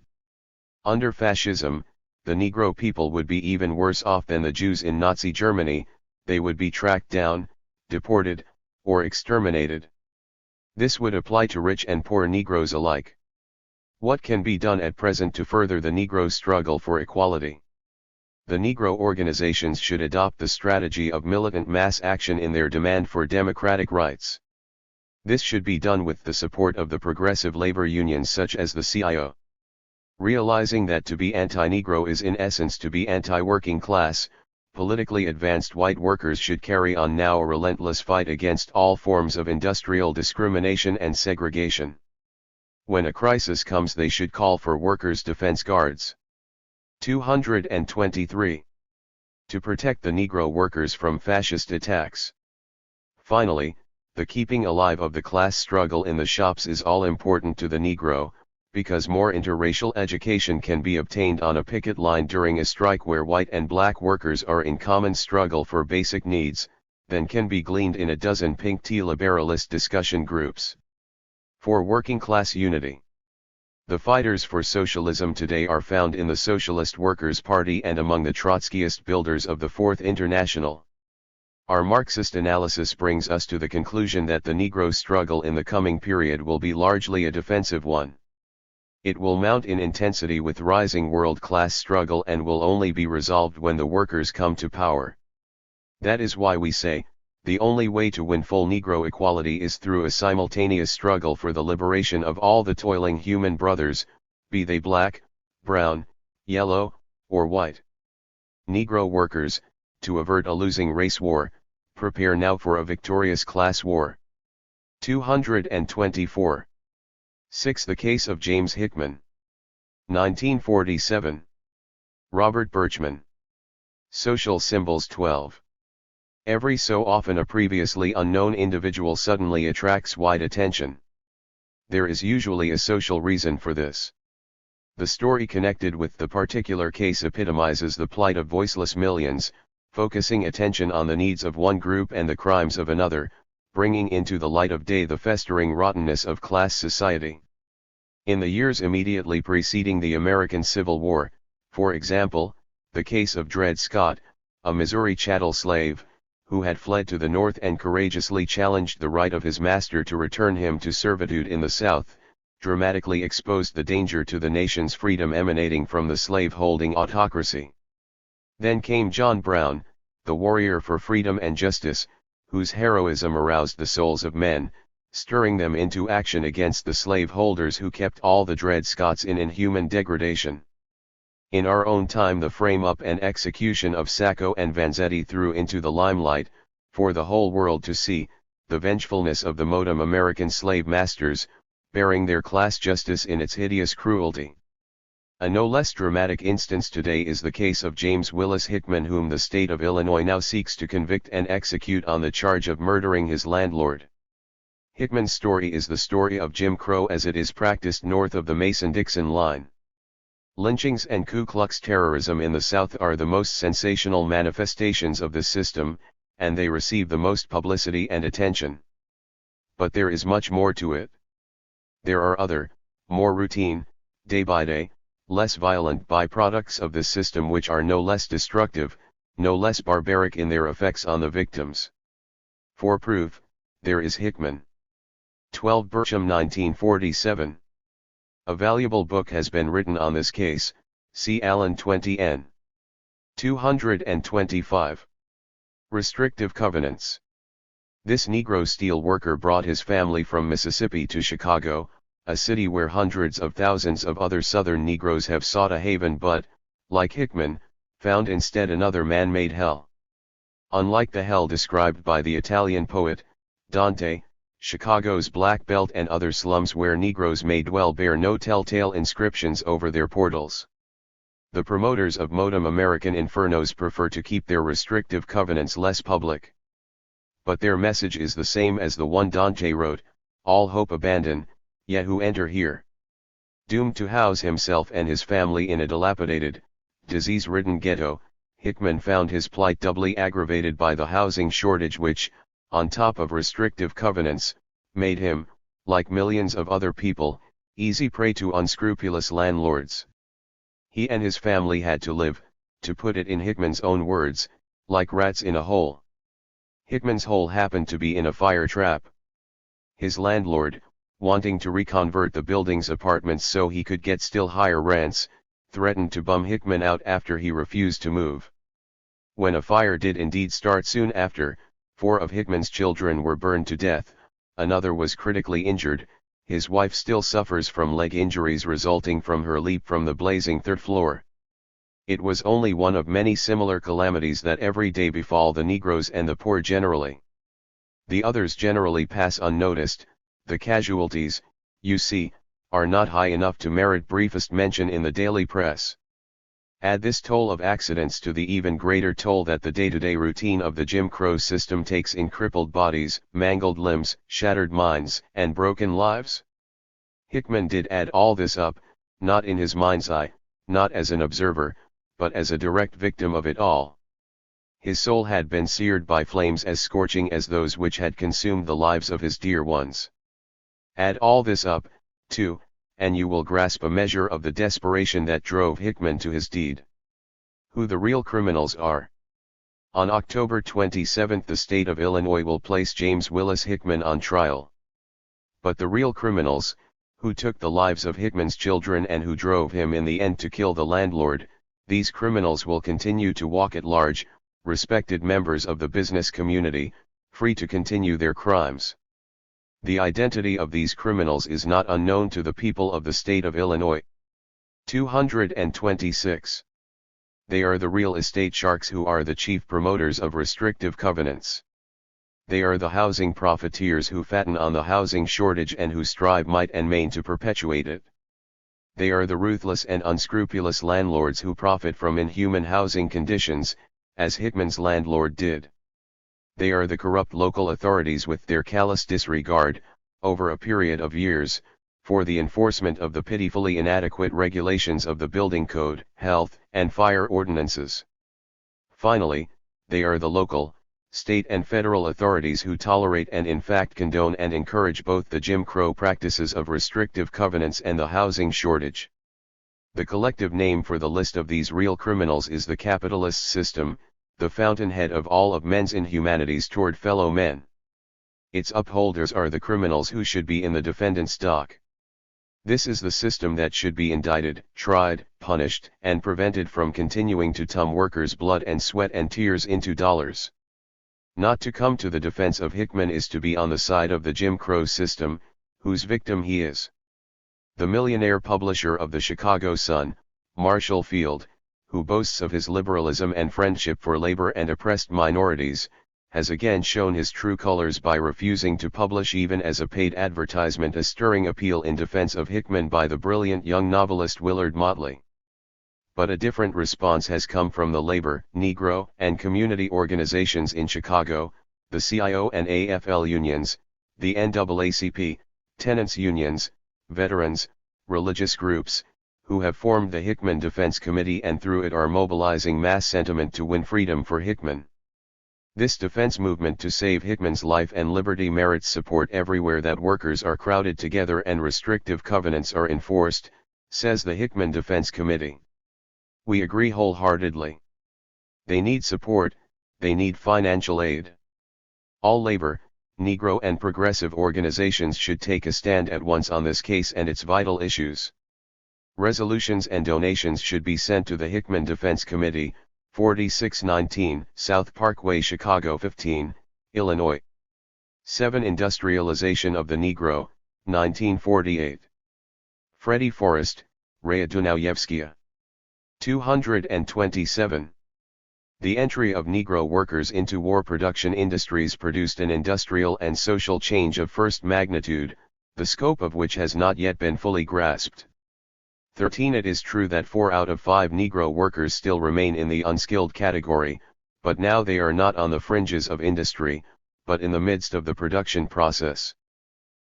[SPEAKER 1] Under fascism, the Negro people would be even worse off than the Jews in Nazi Germany, they would be tracked down, deported, or exterminated. This would apply to rich and poor Negroes alike. What can be done at present to further the Negro struggle for equality? The Negro organizations should adopt the strategy of militant mass action in their demand for democratic rights. This should be done with the support of the progressive labor unions such as the CIO. Realizing that to be anti-Negro is in essence to be anti-working class, politically advanced white workers should carry on now a relentless fight against all forms of industrial discrimination and segregation. When a crisis comes they should call for workers' defense guards. 223. To protect the Negro workers from fascist attacks. Finally, the keeping alive of the class struggle in the shops is all important to the Negro, because more interracial education can be obtained on a picket line during a strike where white and black workers are in common struggle for basic needs, than can be gleaned in a dozen pink tea liberalist discussion groups. For working class unity. The fighters for socialism today are found in the Socialist Workers' Party and among the Trotskyist builders of the Fourth International. Our Marxist analysis brings us to the conclusion that the Negro struggle in the coming period will be largely a defensive one. It will mount in intensity with rising world-class struggle and will only be resolved when the workers come to power. That is why we say, the only way to win full Negro equality is through a simultaneous struggle for the liberation of all the toiling human brothers, be they black, brown, yellow, or white. Negro workers, to avert a losing race war, prepare now for a victorious class war. 224. 6. The Case of James Hickman. 1947. Robert Birchman. Social Symbols 12. Every so often a previously unknown individual suddenly attracts wide attention. There is usually a social reason for this. The story connected with the particular case epitomizes the plight of voiceless millions, focusing attention on the needs of one group and the crimes of another, bringing into the light of day the festering rottenness of class society. In the years immediately preceding the American Civil War, for example, the case of Dred Scott, a Missouri chattel slave, who had fled to the North and courageously challenged the right of his master to return him to servitude in the South, dramatically exposed the danger to the nation's freedom emanating from the slave-holding autocracy. Then came John Brown, the warrior for freedom and justice, whose heroism aroused the souls of men, stirring them into action against the slaveholders who kept all the Dred Scotts in inhuman degradation. In our own time the frame-up and execution of Sacco and Vanzetti threw into the limelight, for the whole world to see, the vengefulness of the modem American slave masters, bearing their class justice in its hideous cruelty. A no less dramatic instance today is the case of James Willis Hickman, whom the state of Illinois now seeks to convict and execute on the charge of murdering his landlord. Hickman's story is the story of Jim Crow as it is practiced north of the Mason-Dixon line. Lynchings and Ku Klux terrorism in the South are the most sensational manifestations of this system, and they receive the most publicity and attention. But there is much more to it. There are other, more routine, day-by-day, less violent byproducts of this system which are no less destructive, no less barbaric in their effects on the victims. For proof, there is Hickman. 12 Bircham 1947. A valuable book has been written on this case, see Allen 20 n. 225. Restrictive Covenants. This Negro steel worker brought his family from Mississippi to Chicago, a city where hundreds of thousands of other Southern Negroes have sought a haven but, like Hickman, found instead another man-made hell. Unlike the hell described by the Italian poet, Dante, Chicago's Black Belt and other slums where Negroes may dwell bear no telltale inscriptions over their portals. The promoters of modem American infernos prefer to keep their restrictive covenants less public. But their message is the same as the one Dante wrote, all hope abandon, yet who enter here. Doomed to house himself and his family in a dilapidated, disease-ridden ghetto, Hickman found his plight doubly aggravated by the housing shortage which, on top of restrictive covenants, made him, like millions of other people, easy prey to unscrupulous landlords. He and his family had to live, to put it in Hickman's own words, like rats in a hole. Hickman's hole happened to be in a fire trap. His landlord, wanting to reconvert the building's apartments so he could get still higher rents, threatened to bum Hickman out after he refused to move. When a fire did indeed start soon after, 4 of Hickman's children were burned to death, another was critically injured, his wife still suffers from leg injuries resulting from her leap from the blazing 3rd floor. It was only one of many similar calamities that every day befall the Negroes and the poor generally. The others generally pass unnoticed. The casualties, you see, are not high enough to merit briefest mention in the daily press. Add this toll of accidents to the even greater toll that the day-to-day routine of the Jim Crow system takes in crippled bodies, mangled limbs, shattered minds, and broken lives. Hickman did add all this up, not in his mind's eye, not as an observer, but as a direct victim of it all. His soul had been seared by flames as scorching as those which had consumed the lives of his dear ones. Add all this up, too, and you will grasp a measure of the desperation that drove Hickman to his deed. Who the real criminals are. On October 27 the state of Illinois will place James Willis Hickman on trial. But the real criminals, who took the lives of Hickman's children and who drove him in the end to kill the landlord, these criminals will continue to walk at large, respected members of the business community, free to continue their crimes. The identity of these criminals is not unknown to the people of the state of Illinois. 226. They are the real estate sharks who are the chief promoters of restrictive covenants. They are the housing profiteers who fatten on the housing shortage and who strive might and main to perpetuate it. They are the ruthless and unscrupulous landlords who profit from inhuman housing conditions, as Hickman's landlord did. They are the corrupt local authorities with their callous disregard, over a period of years, for the enforcement of the pitifully inadequate regulations of the building code, health, and fire ordinances. Finally, they are the local, state and federal authorities who tolerate and in fact condone and encourage both the Jim Crow practices of restrictive covenants and the housing shortage. The collective name for the list of these real criminals is the capitalist system, the fountainhead of all of men's inhumanities toward fellow men. Its upholders are the criminals who should be in the defendant's dock. This is the system that should be indicted, tried, punished, and prevented from continuing to turn workers' blood and sweat and tears into dollars. Not to come to the defense of Hickman is to be on the side of the Jim Crow system, whose victim he is. The millionaire publisher of the Chicago Sun, Marshall Field, who boasts of his liberalism and friendship for labor and oppressed minorities, has again shown his true colors by refusing to publish even as a paid advertisement a stirring appeal in defense of Hickman by the brilliant young novelist Willard Motley. But a different response has come from the labor, Negro, and community organizations in Chicago, the CIO and AFL unions, the NAACP, tenants unions, veterans, religious groups, who have formed the Hickman Defense Committee and through it are mobilizing mass sentiment to win freedom for Hickman. This defense movement to save Hickman's life and liberty merits support everywhere that workers are crowded together and restrictive covenants are enforced, says the Hickman Defense Committee. We agree wholeheartedly. They need support, they need financial aid. All labor, Negro and progressive organizations should take a stand at once on this case and its vital issues. Resolutions and donations should be sent to the Hickman Defense Committee, 4619 South Parkway, Chicago 15, Illinois. 7. Industrialization of the Negro, 1948. Freddie Forrest, Raya Dunayevskia. 227. The entry of Negro workers into war production industries produced an industrial and social change of first magnitude, the scope of which has not yet been fully grasped. 13. It is true that 4 out of 5 Negro workers still remain in the unskilled category, but now they are not on the fringes of industry, but in the midst of the production process.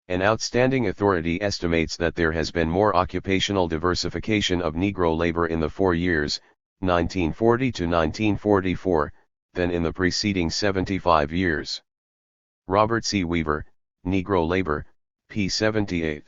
[SPEAKER 1] An outstanding authority estimates that there has been more occupational diversification of Negro labor in the 4 years, 1940 to 1944, than in the preceding 75 years. Robert C. Weaver, Negro Labor, p. 78.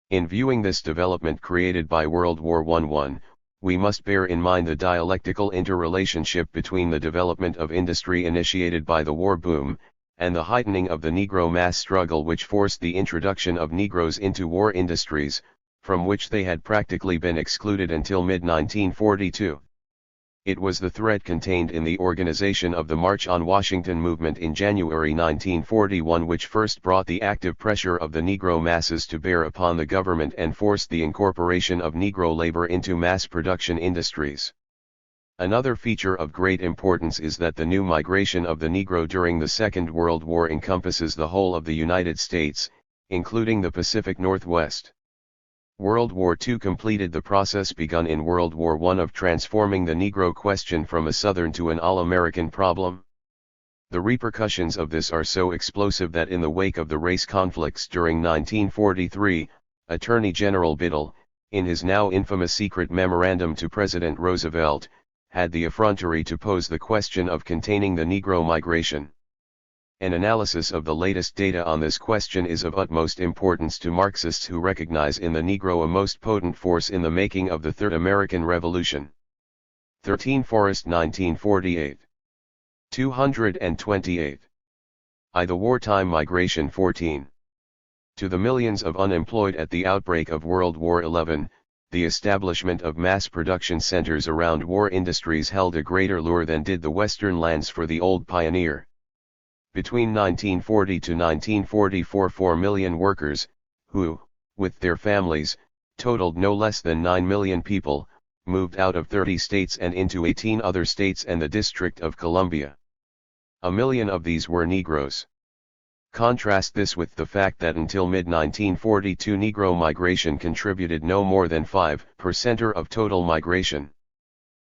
[SPEAKER 1] In viewing this development created by World War I, we must bear in mind the dialectical interrelationship between the development of industry initiated by the war boom, and the heightening of the Negro mass struggle which forced the introduction of Negroes into war industries, from which they had practically been excluded until mid-1942. It was the thread contained in the organization of the March on Washington movement in January 1941 which first brought the active pressure of the Negro masses to bear upon the government and forced the incorporation of Negro labor into mass production industries. Another feature of great importance is that the new migration of the Negro during the Second World War encompasses the whole of the United States, including the Pacific Northwest. World War II completed the process begun in World War I of transforming the Negro question from a Southern to an all-American problem. The repercussions of this are so explosive that in the wake of the race conflicts during 1943, Attorney General Biddle, in his now infamous secret memorandum to President Roosevelt, had the effrontery to pose the question of containing the Negro migration. An analysis of the latest data on this question is of utmost importance to Marxists who recognize in the Negro a most potent force in the making of the Third American Revolution. 13. Forrest 1948. 228. The wartime migration 14. To the millions of unemployed at the outbreak of World War XI, the establishment of mass production centers around war industries held a greater lure than did the western lands for the old pioneer. Between 1940 to 1944 4 million workers, who, with their families, totaled no less than 9 million people, moved out of 30 states and into 18 other states and the District of Columbia. 1 million of these were Negroes. Contrast this with the fact that until mid-1942 Negro migration contributed no more than 5% of total migration.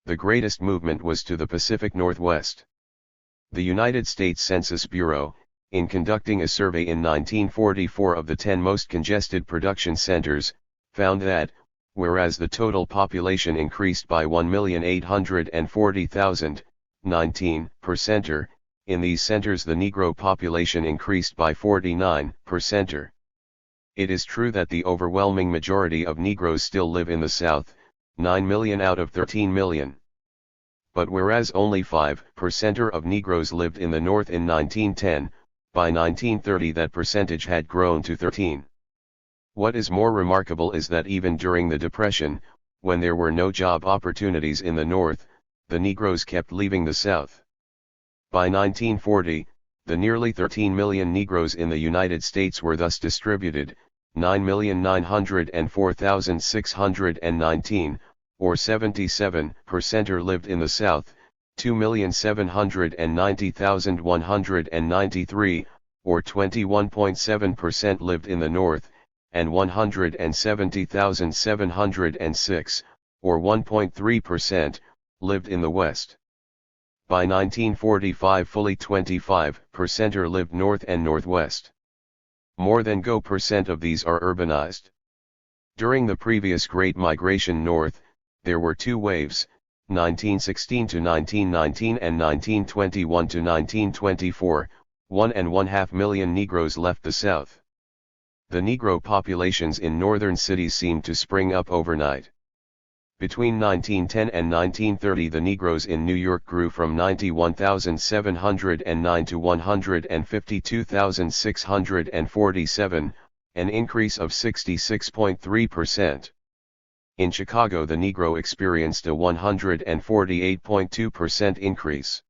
[SPEAKER 1] The greatest movement was to the Pacific Northwest. The United States Census Bureau, in conducting a survey in 1944 of the 10 most congested production centers, found that, whereas the total population increased by 1,840,000, 19%, in these centers the Negro population increased by 49%. It is true that the overwhelming majority of Negroes still live in the South, 9 million out of 13 million. But whereas only 5% of Negroes lived in the North in 1910, by 1930 that percentage had grown to 13. What is more remarkable is that even during the Depression, when there were no job opportunities in the North, the Negroes kept leaving the South. By 1940, the nearly 13 million Negroes in the United States were thus distributed, 9,904,619, or 77% lived in the South, 2,790,193, or 21.7% lived in the North, and 170,706, or 1.3%, lived in the West. By 1945 fully 25% lived north and northwest. More than % of these are urbanized. During the previous Great Migration north, there were two waves, 1916 to 1919 and 1921 to 1924, 1.5 million Negroes left the South. The Negro populations in northern cities seemed to spring up overnight. Between 1910 and 1930 the Negroes in New York grew from 91,709 to 152,647, an increase of 66.3%. In Chicago the Negro experienced a 148.2% increase.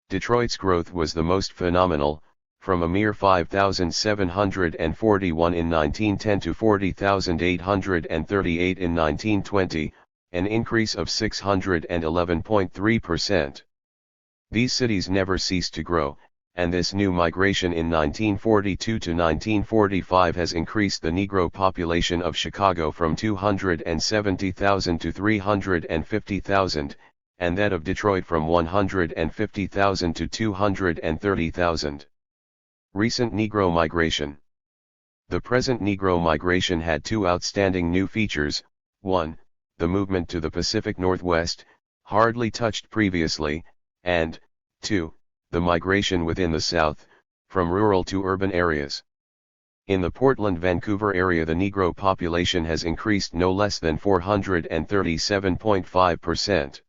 [SPEAKER 1] Detroit's growth was the most phenomenal, from a mere 5,741 in 1910 to 40,838 in 1920, an increase of 611.3%. These cities never ceased to grow, and this new migration in 1942 to 1945 has increased the Negro population of Chicago from 270,000 to 350,000, and that of Detroit from 150,000 to 230,000. Recent Negro migration. The present Negro migration had two outstanding new features: 1, the movement to the Pacific Northwest, hardly touched previously, and 2, the migration within the South, from rural to urban areas. In the Portland-Vancouver area the Negro population has increased no less than 437.5%.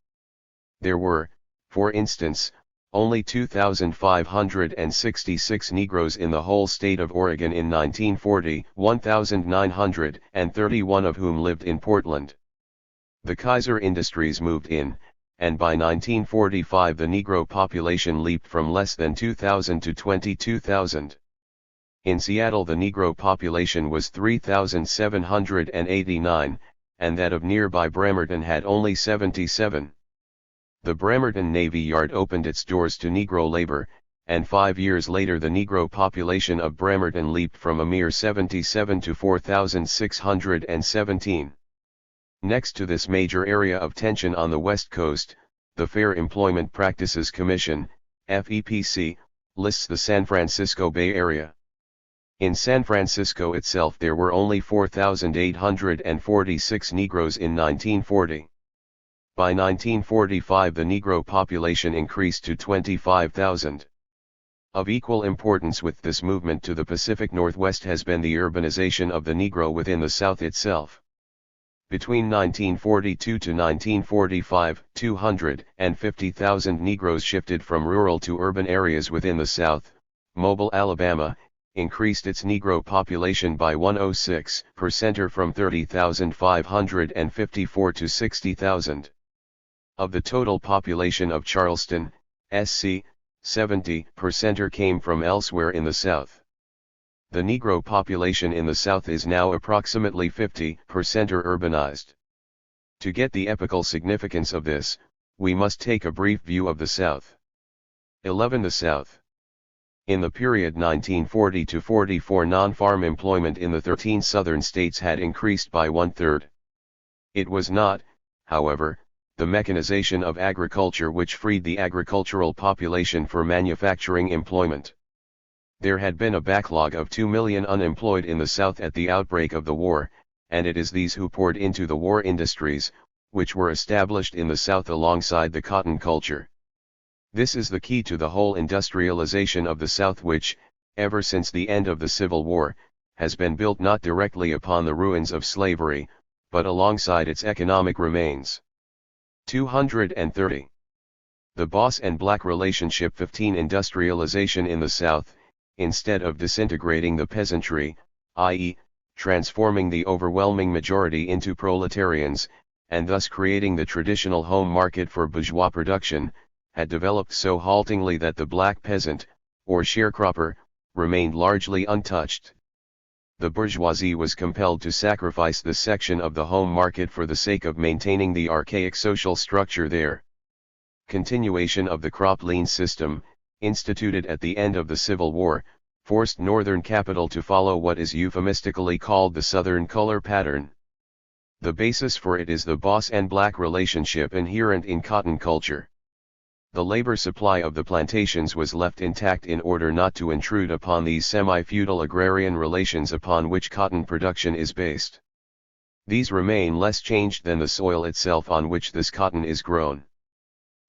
[SPEAKER 1] There were, for instance, only 2,566 Negroes in the whole state of Oregon in 1940, 1,931 of whom lived in Portland. The Kaiser Industries moved in, and by 1945 the Negro population leaped from less than 2,000 to 22,000. In Seattle the Negro population was 3,789, and that of nearby Bremerton had only 77. The Bremerton Navy Yard opened its doors to Negro labor, and 5 years later the Negro population of Bremerton leaped from a mere 77 to 4,617. Next to this major area of tension on the West Coast, the Fair Employment Practices Commission, FEPC, lists the San Francisco Bay Area. In San Francisco itself there were only 4,846 Negroes in 1940. By 1945 the Negro population increased to 25,000. Of equal importance with this movement to the Pacific Northwest has been the urbanization of the Negro within the South itself. Between 1942 to 1945, 250,000 Negroes shifted from rural to urban areas within the South. Mobile, Alabama, increased its Negro population by 106% from 30,554 to 60,000. Of the total population of Charleston, SC, 70% came from elsewhere in the South. The Negro population in the South is now approximately 50% urbanized. To get the epochal significance of this, we must take a brief view of the South. 11. The South. In the period 1940 to 44 non-farm employment in the 13 southern states had increased by 1/3. It was not, however, the mechanization of agriculture which freed the agricultural population for manufacturing employment. There had been a backlog of 2 million unemployed in the South at the outbreak of the war, and it is these who poured into the war industries, which were established in the South alongside the cotton culture. This is the key to the whole industrialization of the South which, ever since the end of the Civil War, has been built not directly upon the ruins of slavery, but alongside its economic remains. 230. The boss and black relationship. 15. Industrialization in the South, instead of disintegrating the peasantry, i.e., transforming the overwhelming majority into proletarians, and thus creating the traditional home market for bourgeois production, had developed so haltingly that the black peasant, or sharecropper, remained largely untouched. The bourgeoisie was compelled to sacrifice this section of the home market for the sake of maintaining the archaic social structure there. Continuation of the crop lien system, instituted at the end of the Civil War, forced northern capital to follow what is euphemistically called the Southern color pattern. The basis for it is the boss and black relationship inherent in cotton culture. The labor supply of the plantations was left intact in order not to intrude upon these semi-feudal agrarian relations upon which cotton production is based. These remain less changed than the soil itself on which this cotton is grown.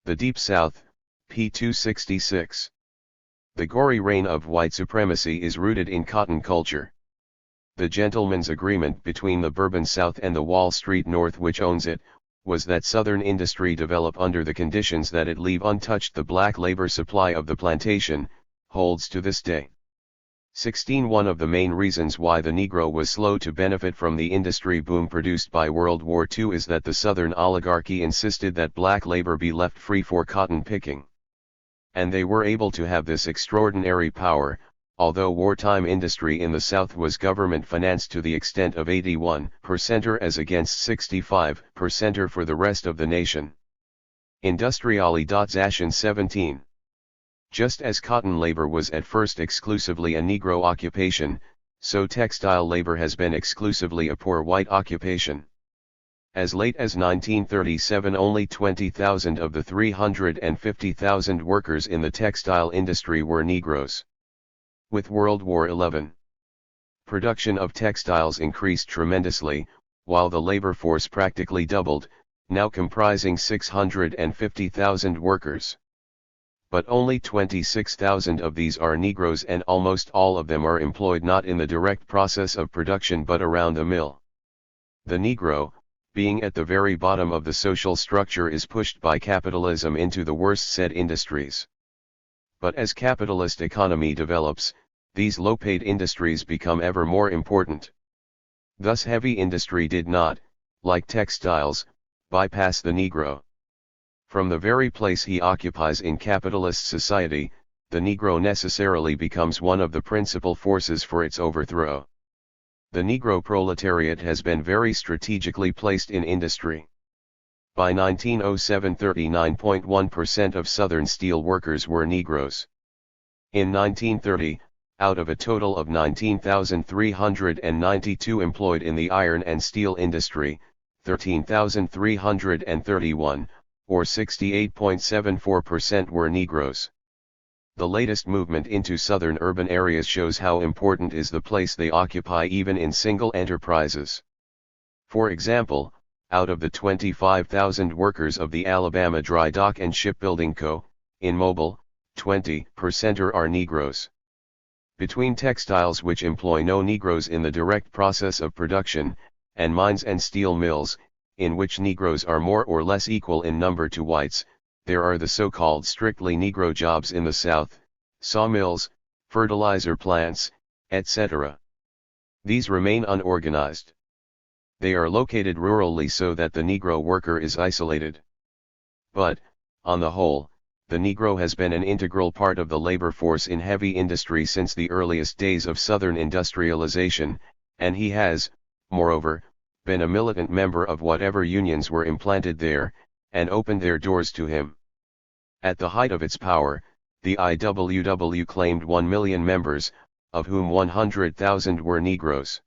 [SPEAKER 1] The Deep South, p. 266. The gory reign of white supremacy is rooted in cotton culture. The gentleman's agreement between the Bourbon South and the Wall Street North, which owns it, was that Southern industry develop under the conditions that it leave untouched the black labor supply of the plantation, holds to this day. 16. One of the main reasons why the Negro was slow to benefit from the industry boom produced by World War II is that the Southern oligarchy insisted that black labor be left free for cotton picking. And they were able to have this extraordinary power, although wartime industry in the South was government financed to the extent of 81% as against 65% for the rest of the nation. Industriali.Zashin 17. Just as cotton labor was at first exclusively a Negro occupation, so textile labor has been exclusively a poor white occupation. As late as 1937 only 20,000 of the 350,000 workers in the textile industry were Negroes. With World War XI, production of textiles increased tremendously, while the labor force practically doubled, now comprising 650,000 workers. But only 26,000 of these are Negroes, and almost all of them are employed not in the direct process of production but around the mill. The Negro, being at the very bottom of the social structure, is pushed by capitalism into the worst said industries. But as capitalist economy develops, these low-paid industries become ever more important. Thus heavy industry did not, like textiles, bypass the Negro. From the very place he occupies in capitalist society, the Negro necessarily becomes one of the principal forces for its overthrow. The Negro proletariat has been very strategically placed in industry. By 1907, 39.1% of Southern steel workers were Negroes. In 1930, out of a total of 19,392 employed in the iron and steel industry, 13,331, or 68.74%, were Negroes. The latest movement into southern urban areas shows how important is the place they occupy even in single enterprises. For example, out of the 25,000 workers of the Alabama Dry Dock and Shipbuilding Co., in Mobile, 20% are Negroes. Between textiles, which employ no Negroes in the direct process of production, and mines and steel mills, in which Negroes are more or less equal in number to whites, there are the so-called strictly Negro jobs in the South, sawmills, fertilizer plants, etc. These remain unorganized. They are located rurally so that the Negro worker is isolated. But, on the whole, the Negro has been an integral part of the labor force in heavy industry since the earliest days of Southern industrialization, and he has, moreover, been a militant member of whatever unions were implanted there, and opened their doors to him. At the height of its power, the IWW claimed 1 million members, of whom 100,000 were Negroes.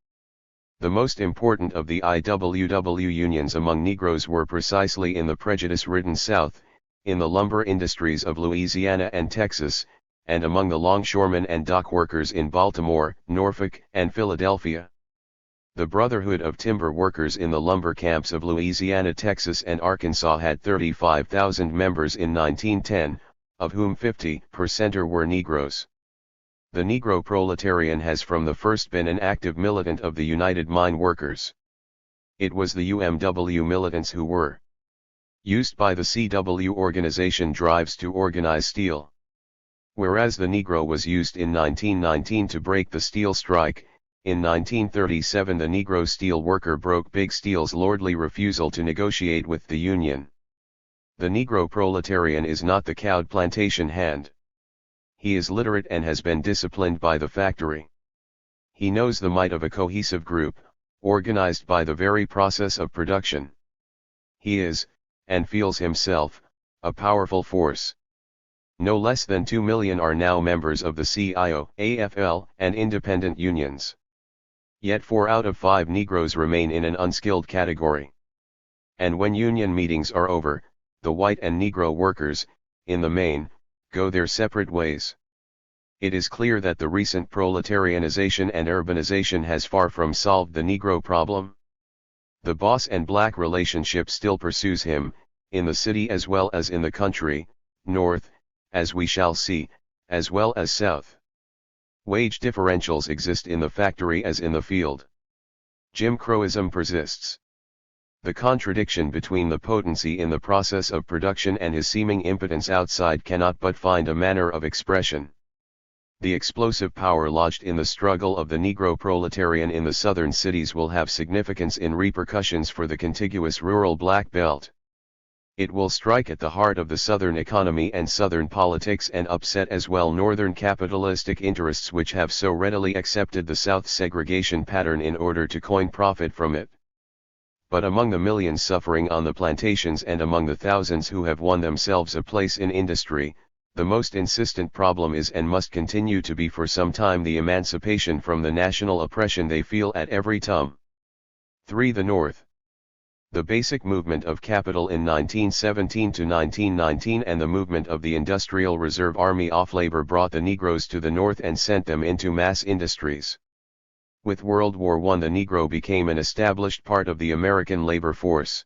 [SPEAKER 1] The most important of the IWW unions among Negroes were precisely in the prejudice-ridden South, in the lumber industries of Louisiana and Texas, and among the longshoremen and dock workers in Baltimore, Norfolk, and Philadelphia. The Brotherhood of Timber Workers in the lumber camps of Louisiana, Texas, and Arkansas had 35,000 members in 1910, of whom 50% were Negroes. The Negro proletarian has from the first been an active militant of the United Mine Workers. It was the UMW militants who were used by the CW organization drives to organize steel. Whereas the Negro was used in 1919 to break the steel strike, in 1937 the Negro steel worker broke Big Steel's lordly refusal to negotiate with the Union. The Negro proletarian is not the cowed plantation hand. He is literate and has been disciplined by the factory. He knows the might of a cohesive group, organized by the very process of production. He is, and feels himself, a powerful force. No less than 2 million are now members of the CIO, AFL, and independent unions. Yet 4 out of 5 Negroes remain in an unskilled category. And when union meetings are over, the white and Negro workers, in the main, go their separate ways. It is clear that the recent proletarianization and urbanization has far from solved the Negro problem. The boss and black relationship still pursues him, in the city as well as in the country, north, as we shall see, as well as south. Wage differentials exist in the factory as in the field. Jim Crowism persists. The contradiction between the potency in the process of production and his seeming impotence outside cannot but find a manner of expression. The explosive power lodged in the struggle of the Negro proletarian in the southern cities will have significance in repercussions for the contiguous rural Black Belt. It will strike at the heart of the Southern economy and Southern politics and upset as well Northern capitalistic interests which have so readily accepted the South segregation pattern in order to coin profit from it. But among the millions suffering on the plantations and among the thousands who have won themselves a place in industry, the most insistent problem is and must continue to be for some time the emancipation from the national oppression they feel at every turn. 3. The North. The basic movement of capital in 1917 to 1919 and the movement of the Industrial Reserve Army off labor brought the Negroes to the North and sent them into mass industries. With World War I the Negro became an established part of the American labor force.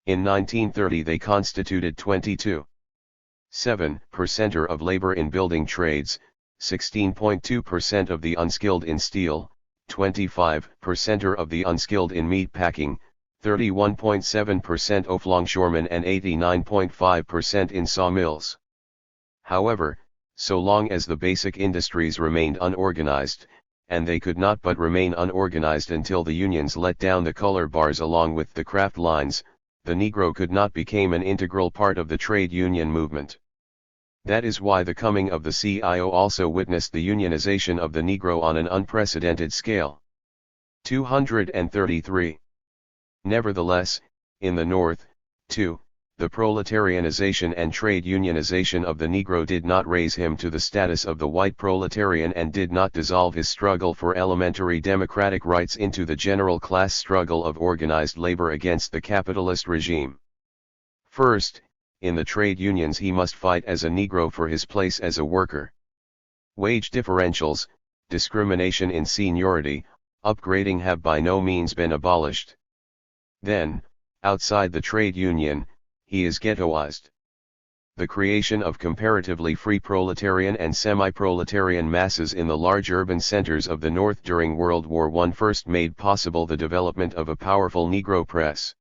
[SPEAKER 1] In 1930 they constituted 22.7% of labor in building trades, 16.2% of the unskilled in steel, 25% of the unskilled in meat packing, 31.7% of longshoremen and 89.5% in sawmills. However, so long as the basic industries remained unorganized, and they could not but remain unorganized until the unions let down the color bars along with the craft lines, the Negro could not become an integral part of the trade union movement. That is why the coming of the CIO also witnessed the unionization of the Negro on an unprecedented scale. 233. Nevertheless, in the North, too, the proletarianization and trade unionization of the Negro did not raise him to the status of the white proletarian and did not dissolve his struggle for elementary democratic rights into the general class struggle of organized labor against the capitalist regime. First, in the trade unions he must fight as a Negro for his place as a worker. Wage differentials, discrimination in seniority, upgrading have by no means been abolished. Then, outside the trade union, he is ghettoized. The creation of comparatively free proletarian and semi-proletarian masses in the large urban centers of the North during World War I first made possible the development of a powerful Negro press.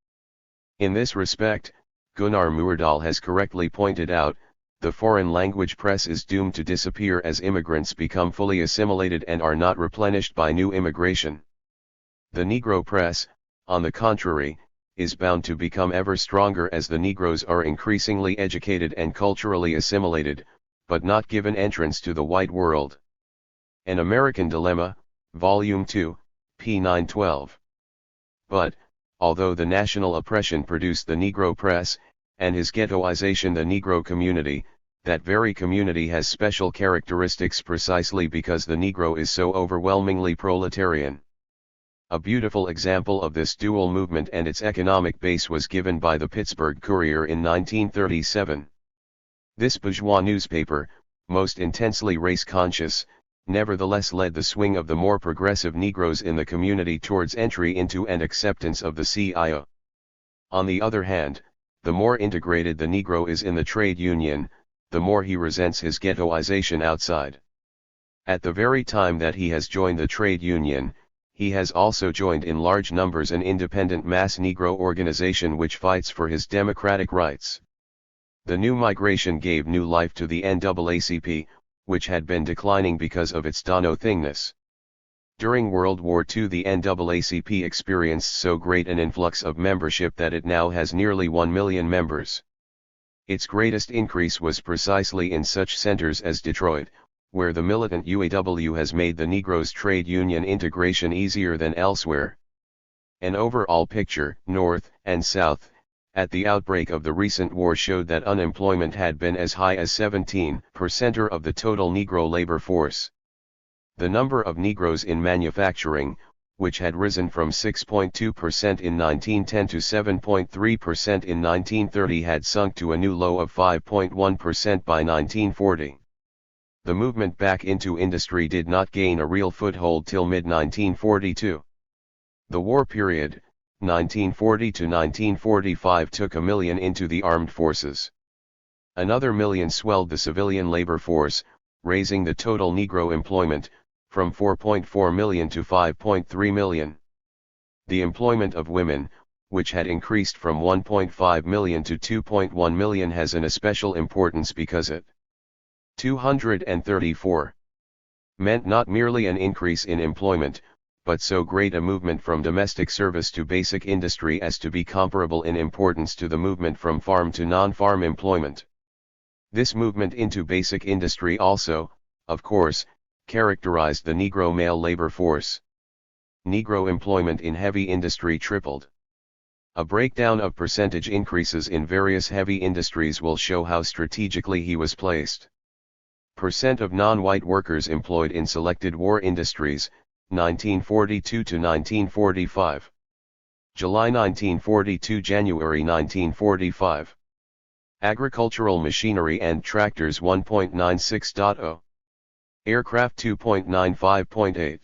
[SPEAKER 1] In this respect, Gunnar Myrdal has correctly pointed out, the foreign language press is doomed to disappear as immigrants become fully assimilated and are not replenished by new immigration. The Negro press, on the contrary, is bound to become ever stronger as the Negroes are increasingly educated and culturally assimilated, but not given entrance to the white world. An American Dilemma, Volume 2, p. 912. But, although the national oppression produced the Negro press, and his ghettoization the Negro community, that very community has special characteristics precisely because the Negro is so overwhelmingly proletarian. A beautiful example of this dual movement and its economic base was given by the Pittsburgh Courier in 1937. This bourgeois newspaper, most intensely race-conscious, nevertheless led the swing of the more progressive Negroes in the community towards entry into and acceptance of the CIO. On the other hand, the more integrated the Negro is in the trade union, the more he resents his ghettoization outside. At the very time that he has joined the trade union, he has also joined in large numbers an independent mass Negro organization which fights for his democratic rights. The new migration gave new life to the NAACP, which had been declining because of its do-nothingness. During World War II the NAACP experienced so great an influx of membership that it now has nearly 1 million members. Its greatest increase was precisely in such centers as Detroit, where the militant UAW has made the Negroes' trade union integration easier than elsewhere. An overall picture, North and South, at the outbreak of the recent war showed that unemployment had been as high as 17% of the total Negro labor force. The number of Negroes in manufacturing, which had risen from 6.2% in 1910 to 7.3% in 1930, had sunk to a new low of 5.1% by 1940. The movement back into industry did not gain a real foothold till mid-1942. The war period, 1940 to 1945, took 1 million into the armed forces. Another 1 million swelled the civilian labor force, raising the total Negro employment from 4.4 million to 5.3 million. The employment of women, which had increased from 1.5 million to 2.1 million, has an especial importance because it 234 meant not merely an increase in employment, but so great a movement from domestic service to basic industry as to be comparable in importance to the movement from farm to non-farm employment. This movement into basic industry also, of course, characterized the Negro male labor force. Negro employment in heavy industry tripled. A breakdown of percentage increases in various heavy industries will show how strategically he was placed. Percent of non-white workers employed in selected war industries, 1942 to 1945. July 1942 January 1945. Agricultural machinery and tractors 1.96.0. Aircraft 2.95.8.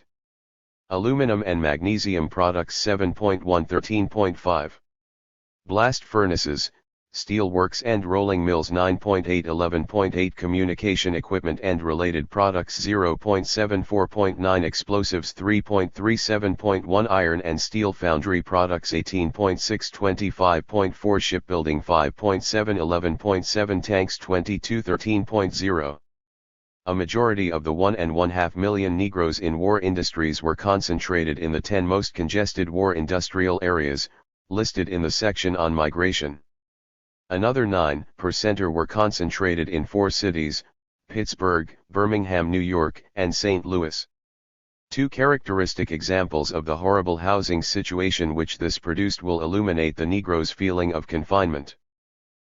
[SPEAKER 1] Aluminum and magnesium products 7.113.5. Blast furnaces, steel works and rolling mills 9.8 11.8. Communication equipment and related products 0.74.9. Explosives 3.37.1. Iron and steel foundry products 18.6 25.4. Shipbuilding 5.7 11.7. Tanks 22 13.0. A majority of the 1.5 million Negroes in war industries were concentrated in the 10 most congested war industrial areas, listed in the section on migration. Another 9% were concentrated in 4 cities, Pittsburgh, Birmingham, New York, and St. Louis. 2 characteristic examples of the horrible housing situation which this produced will illuminate the Negro's feeling of confinement.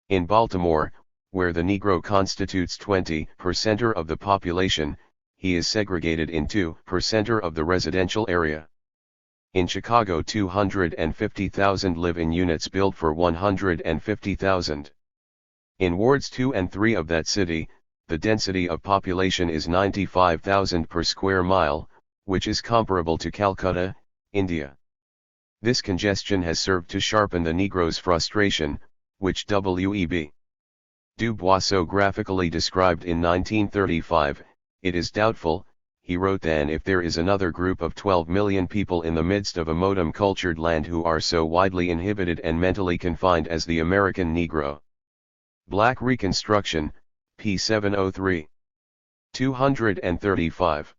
[SPEAKER 1] In Baltimore, where the Negro constitutes 20% of the population, he is segregated in 2% of the residential area. In Chicago 250,000 live in units built for 150,000. In wards 2 and 3 of that city, the density of population is 95,000 per square mile, which is comparable to Calcutta, India. This congestion has served to sharpen the Negro's frustration, which W.E.B. Du Bois so graphically described in 1935, "It is doubtful," he wrote then, "if there is another group of 12 million people in the midst of a modem-cultured land who are so widely inhibited and mentally confined as the American Negro." Black Reconstruction, p. 703. 235.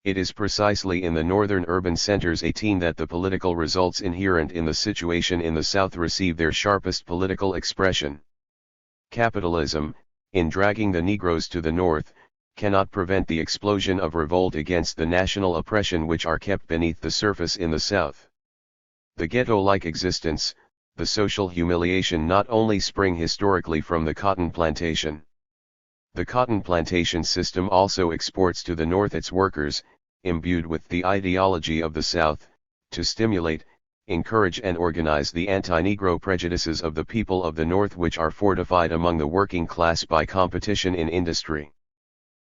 [SPEAKER 1] It is precisely in the northern urban centers 18 that the political results inherent in the situation in the South receive their sharpest political expression. Capitalism, in dragging the Negroes to the North, cannot prevent the explosion of revolt against the national oppression which are kept beneath the surface in the South. The ghetto-like existence, the social humiliation not only spring historically from the cotton plantation. The cotton plantation system also exports to the North its workers, imbued with the ideology of the South, to stimulate, encourage and organize the anti-Negro prejudices of the people of the North, which are fortified among the working class by competition in industry.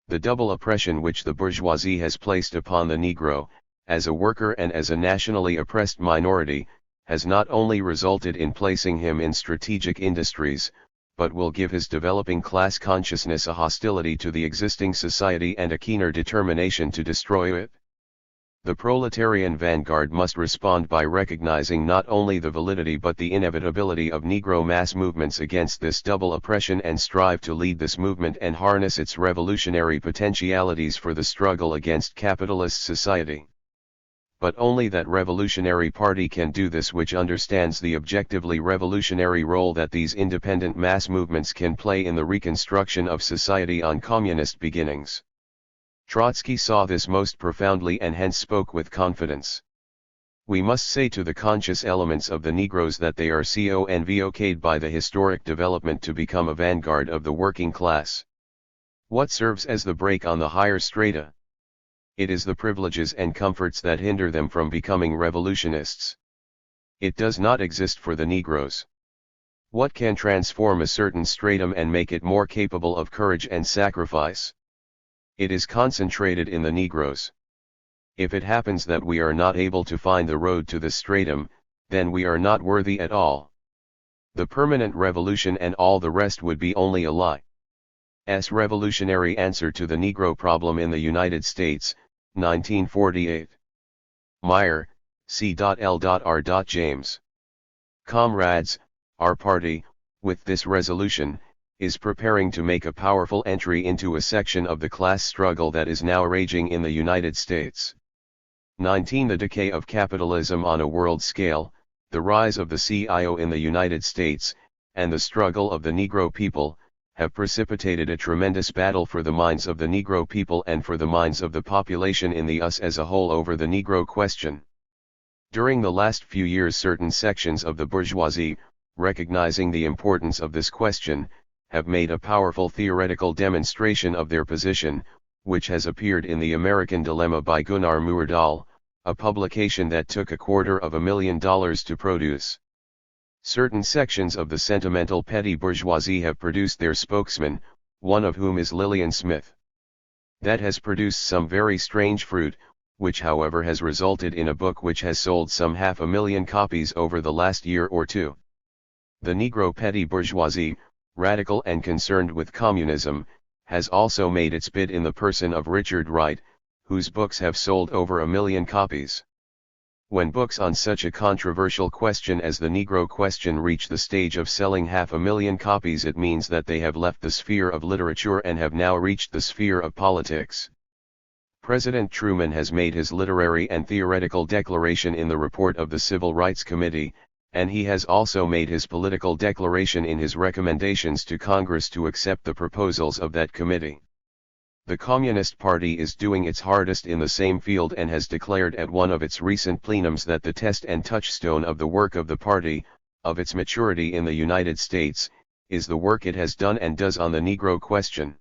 [SPEAKER 1] The double oppression which the bourgeoisie has placed upon the Negro, as a worker and as a nationally oppressed minority, has not only resulted in placing him in strategic industries, but will give his developing class consciousness a hostility to the existing society and a keener determination to destroy it. The proletarian vanguard must respond by recognizing not only the validity but the inevitability of Negro mass movements against this double oppression and strive to lead this movement and harness its revolutionary potentialities for the struggle against capitalist society. But only that revolutionary party can do this which understands the objectively revolutionary role that these independent mass movements can play in the reconstruction of society on communist beginnings. Trotsky saw this most profoundly and hence spoke with confidence. We must say to the conscious elements of the Negroes that they are convoked by the historic development to become a vanguard of the working class. What serves as the brake on the higher strata? It is the privileges and comforts that hinder them from becoming revolutionists. It does not exist for the Negroes. What can transform a certain stratum and make it more capable of courage and sacrifice? It is concentrated in the Negroes. If it happens that we are not able to find the road to the stratum, then we are not worthy at all. The permanent revolution and all the rest would be only a lie. Revolutionary Answer to the Negro Problem in the United States, 1948. Meyer, C.L.R. James. Comrades, our party, with this resolution, is preparing to make a powerful entry into a section of the class struggle that is now raging in the United States. 19. The decay of capitalism on a world scale, the rise of the CIO in the United States, and the struggle of the Negro people, have precipitated a tremendous battle for the minds of the Negro people and for the minds of the population in the US as a whole over the Negro question. During the last few years, certain sections of the bourgeoisie, recognizing the importance of this question, have made a powerful theoretical demonstration of their position, which has appeared in The American Dilemma by Gunnar Myrdal, a publication that took $250,000 to produce. Certain sections of the sentimental petty bourgeoisie have produced their spokesman, one of whom is Lillian Smith. That has produced some very strange fruit, which however has resulted in a book which has sold some 500,000 copies over the last year or two. The Negro petty bourgeoisie, radical and concerned with communism, has also made its bid in the person of Richard Wright, whose books have sold over 1 million copies. When books on such a controversial question as the Negro question reach the stage of selling 500,000 copies, it means that they have left the sphere of literature and have now reached the sphere of politics. President Truman has made his literary and theoretical declaration in the report of the Civil Rights Committee, and he has also made his political declaration in his recommendations to Congress to accept the proposals of that committee. The Communist Party is doing its hardest in the same field and has declared at one of its recent plenums that the test and touchstone of the work of the party, of its maturity in the United States, is the work it has done and does on the Negro question.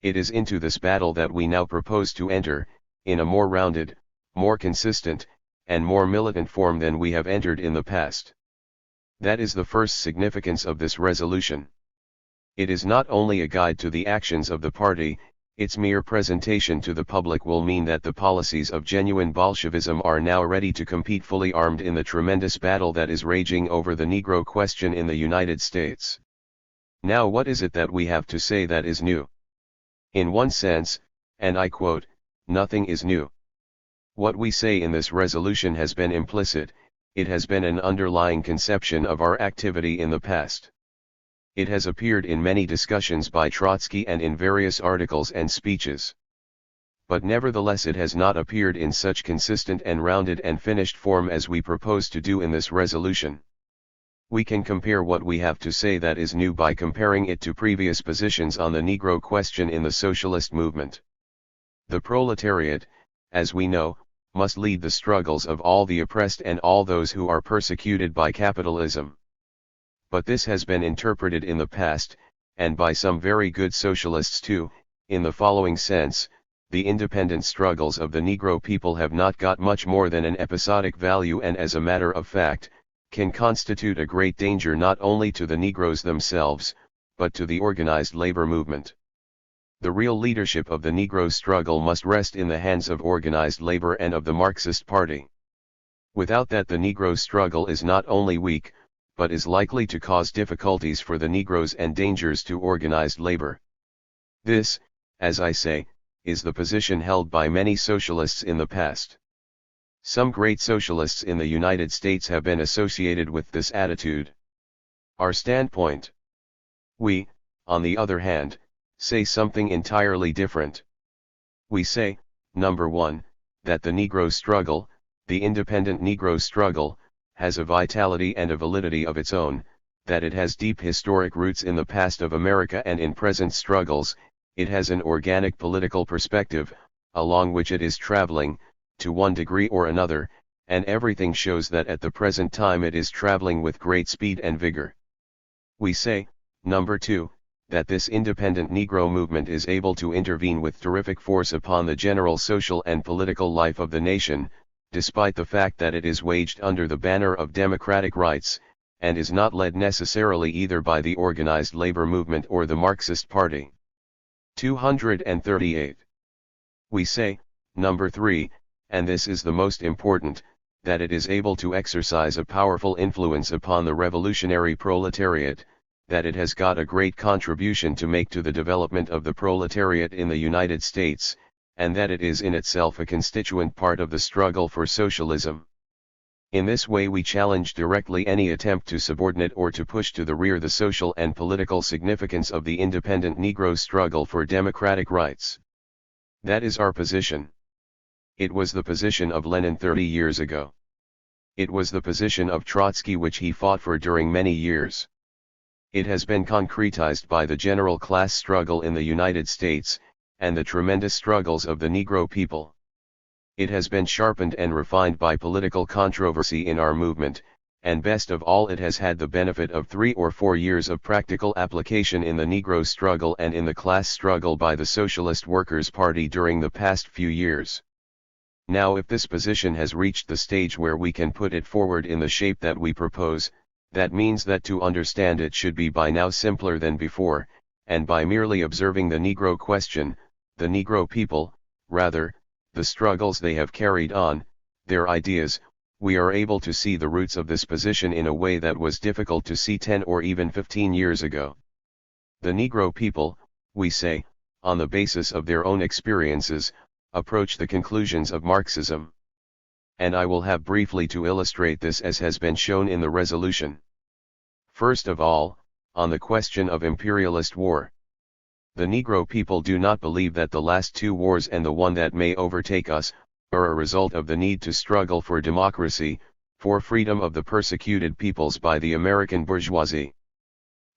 [SPEAKER 1] It is into this battle that we now propose to enter, in a more rounded, more consistent, and more militant form than we have entered in the past. That is the first significance of this resolution. It is not only a guide to the actions of the party. Its mere presentation to the public will mean that the policies of genuine Bolshevism are now ready to compete fully armed in the tremendous battle that is raging over the Negro question in the United States. Now what is it that we have to say that is new? In one sense, and I quote, nothing is new. What we say in this resolution has been implicit, it has been an underlying conception of our activity in the past. It has appeared in many discussions by Trotsky and in various articles and speeches. But nevertheless it has not appeared in such consistent and rounded and finished form as we propose to do in this resolution. We can compare what we have to say that is new by comparing it to previous positions on the Negro question in the socialist movement. The proletariat, as we know, must lead the struggles of all the oppressed and all those who are persecuted by capitalism. But this has been interpreted in the past, and by some very good socialists too, in the following sense: the independent struggles of the Negro people have not got much more than an episodic value and as a matter of fact, can constitute a great danger not only to the Negroes themselves, but to the organized labor movement. The real leadership of the Negro struggle must rest in the hands of organized labor and of the Marxist Party. Without that the Negro struggle is not only weak, but is likely to cause difficulties for the Negroes and dangers to organized labor. This, as I say, is the position held by many socialists in the past. Some great socialists in the United States have been associated with this attitude. Our standpoint. We, on the other hand, say something entirely different. We say, number one, that the Negro struggle, the independent Negro struggle, has a vitality and a validity of its own, that it has deep historic roots in the past of America and in present struggles, it has an organic political perspective, along which it is traveling, to one degree or another, and everything shows that at the present time it is traveling with great speed and vigor. We say, number two, that this independent Negro movement is able to intervene with terrific force upon the general social and political life of the nation, despite the fact that it is waged under the banner of democratic rights, and is not led necessarily either by the organized labor movement or the Marxist Party. 238. We say, number 3, and this is the most important, that it is able to exercise a powerful influence upon the revolutionary proletariat, that it has got a great contribution to make to the development of the proletariat in the United States, and that it is in itself a constituent part of the struggle for socialism. In this way we challenge directly any attempt to subordinate or to push to the rear the social and political significance of the independent Negro struggle for democratic rights. That is our position. It was the position of Lenin 30 years ago. It was the position of Trotsky which he fought for during many years. It has been concretized by the general class struggle in the United States, and the tremendous struggles of the Negro people. It has been sharpened and refined by political controversy in our movement, and best of all it has had the benefit of 3 or 4 years of practical application in the Negro struggle and in the class struggle by the Socialist Workers' Party during the past few years. Now if this position has reached the stage where we can put it forward in the shape that we propose, that means that to understand it should be by now simpler than before, and by merely observing the Negro question, the Negro people, rather, the struggles they have carried on, their ideas, we are able to see the roots of this position in a way that was difficult to see 10 or even 15 years ago. The Negro people, we say, on the basis of their own experiences, approach the conclusions of Marxism. And I will have briefly to illustrate this as has been shown in the resolution. First of all, on the question of imperialist war. The Negro people do not believe that the last 2 wars and the one that may overtake us, are a result of the need to struggle for democracy, for freedom of the persecuted peoples by the American bourgeoisie.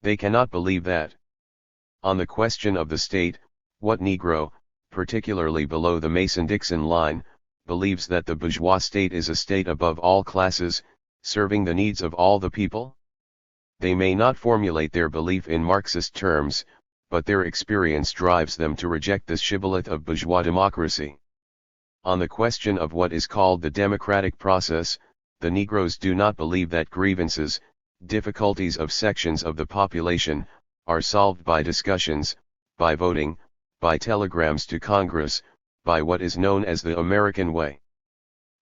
[SPEAKER 1] They cannot believe that. On the question of the state, what Negro, particularly below the Mason-Dixon line, believes that the bourgeois state is a state above all classes, serving the needs of all the people? They may not formulate their belief in Marxist terms, but their experience drives them to reject this shibboleth of bourgeois democracy. On the question of what is called the democratic process, the Negroes do not believe that grievances, difficulties of sections of the population, are solved by discussions, by voting, by telegrams to Congress, by what is known as the American way.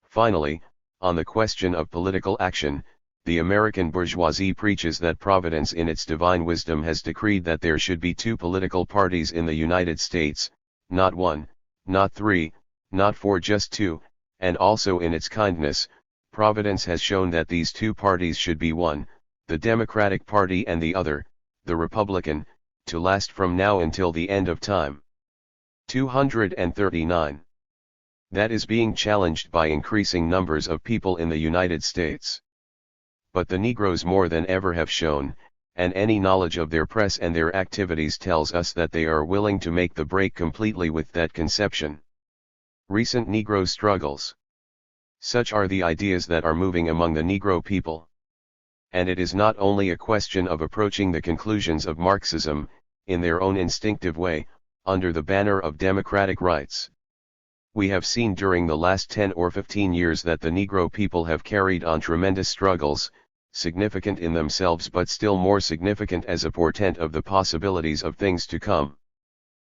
[SPEAKER 1] Finally, on the question of political action, the American bourgeoisie preaches that Providence in its divine wisdom has decreed that there should be 2 political parties in the United States, not 1, not 3, not 4, just 2, and also in its kindness, Providence has shown that these 2 parties should be one, the Democratic Party, and the other, the Republican, to last from now until the end of time. 239. That is being challenged by increasing numbers of people in the United States. But the Negroes more than ever have shown, and any knowledge of their press and their activities tells us that they are willing to make the break completely with that conception. Recent Negro struggles. Such are the ideas that are moving among the Negro people. And it is not only a question of approaching the conclusions of Marxism, in their own instinctive way, under the banner of democratic rights. We have seen during the last 10 or 15 years that the Negro people have carried on tremendous struggles, significant in themselves but still more significant as a portent of the possibilities of things to come.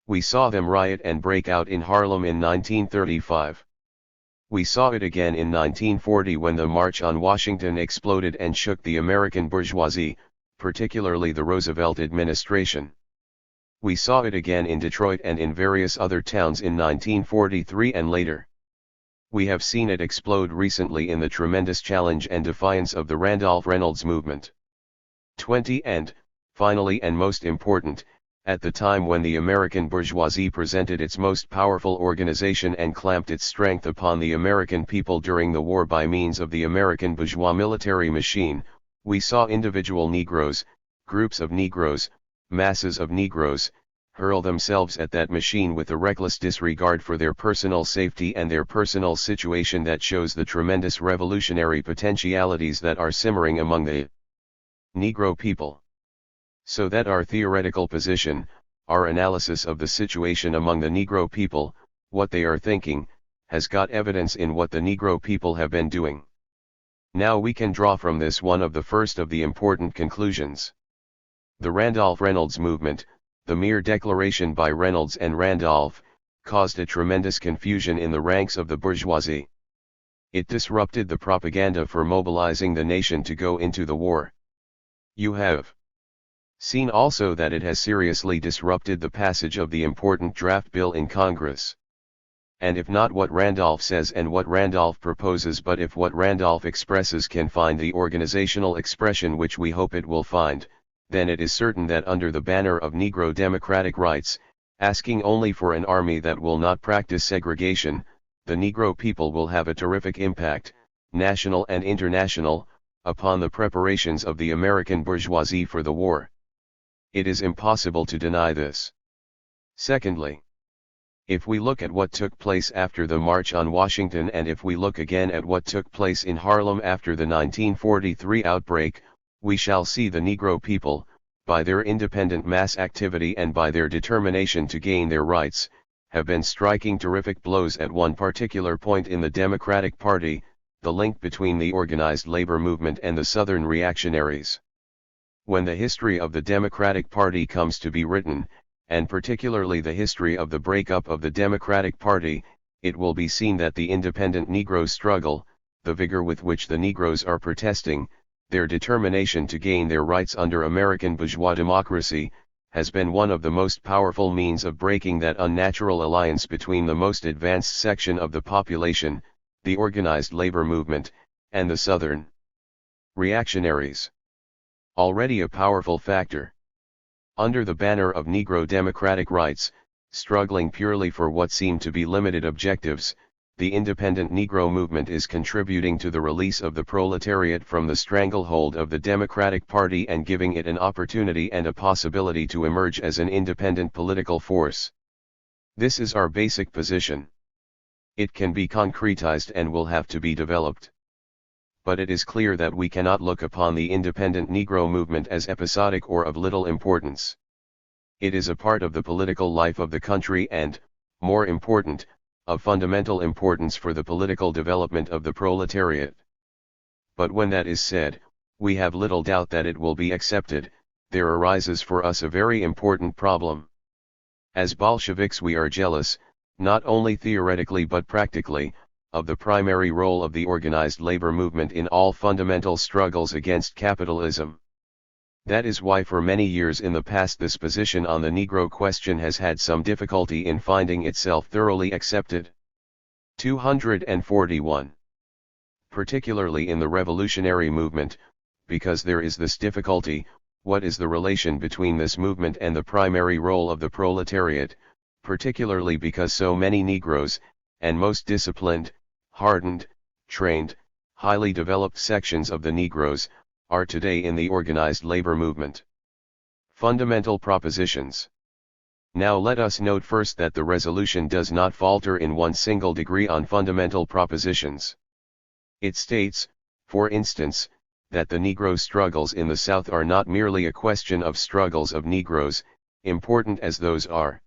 [SPEAKER 1] We saw them riot and break out in Harlem in 1935. We saw it again in 1940 when the March on Washington exploded and shook the American bourgeoisie, particularly the Roosevelt administration. We saw it again in Detroit and in various other towns in 1943 and later. We have seen it explode recently in the tremendous challenge and defiance of the Randolph Reynolds movement. 20. And, finally and most important, at the time when the American bourgeoisie presented its most powerful organization and clamped its strength upon the American people during the war by means of the American bourgeois military machine, we saw individual Negroes, groups of Negroes, masses of Negroes, hurl themselves at that machine with a reckless disregard for their personal safety and their personal situation that shows the tremendous revolutionary potentialities that are simmering among the Negro people. So that our theoretical position, our analysis of the situation among the Negro people, what they are thinking, has got evidence in what the Negro people have been doing. Now we can draw from this one of the first of the important conclusions. The Randolph Reynolds movement, the mere declaration by Reynolds and Randolph, caused a tremendous confusion in the ranks of the bourgeoisie. It disrupted the propaganda for mobilizing the nation to go into the war. You have seen also that it has seriously disrupted the passage of the important draft bill in Congress. And if not what Randolph says and what Randolph proposes, but if what Randolph expresses can find the organizational expression which we hope it will find, then it is certain that under the banner of Negro democratic rights, asking only for an army that will not practice segregation, the Negro people will have a terrific impact, national and international, upon the preparations of the American bourgeoisie for the war. It is impossible to deny this. Secondly, if we look at what took place after the March on Washington, and if we look again at what took place in Harlem after the 1943 outbreak, we shall see the Negro people, by their independent mass activity and by their determination to gain their rights, have been striking terrific blows at one particular point in the Democratic Party, the link between the organized labor movement and the Southern reactionaries. When the history of the Democratic Party comes to be written, and particularly the history of the breakup of the Democratic Party, it will be seen that the independent Negro struggle, the vigor with which the Negroes are protesting, their determination to gain their rights under American bourgeois democracy, has been one of the most powerful means of breaking that unnatural alliance between the most advanced section of the population, the organized labor movement, and the Southern reactionaries. Already a powerful factor. Under the banner of Negro democratic rights, struggling purely for what seem to be limited objectives, the independent Negro movement is contributing to the release of the proletariat from the stranglehold of the Democratic Party and giving it an opportunity and a possibility to emerge as an independent political force. This is our basic position. It can be concretized and will have to be developed. But it is clear that we cannot look upon the independent Negro movement as episodic or of little importance. It is a part of the political life of the country and, more important, of fundamental importance for the political development of the proletariat. But when that is said, we have little doubt that it will be accepted. There arises for us a very important problem. As Bolsheviks we are jealous, not only theoretically but practically, of the primary role of the organized labor movement in all fundamental struggles against capitalism. That is why for many years in the past this position on the Negro question has had some difficulty in finding itself thoroughly accepted. 241. Particularly in the revolutionary movement, because there is this difficulty, what is the relation between this movement and the primary role of the proletariat, particularly because so many Negroes, and most disciplined, hardened, trained, highly developed sections of the Negroes, are today in the organized labor movement. Fundamental propositions. Now let us note first that the resolution does not falter in one single degree on fundamental propositions. It states, for instance, that the Negro struggles in the South are not merely a question of struggles of Negroes, important as those are.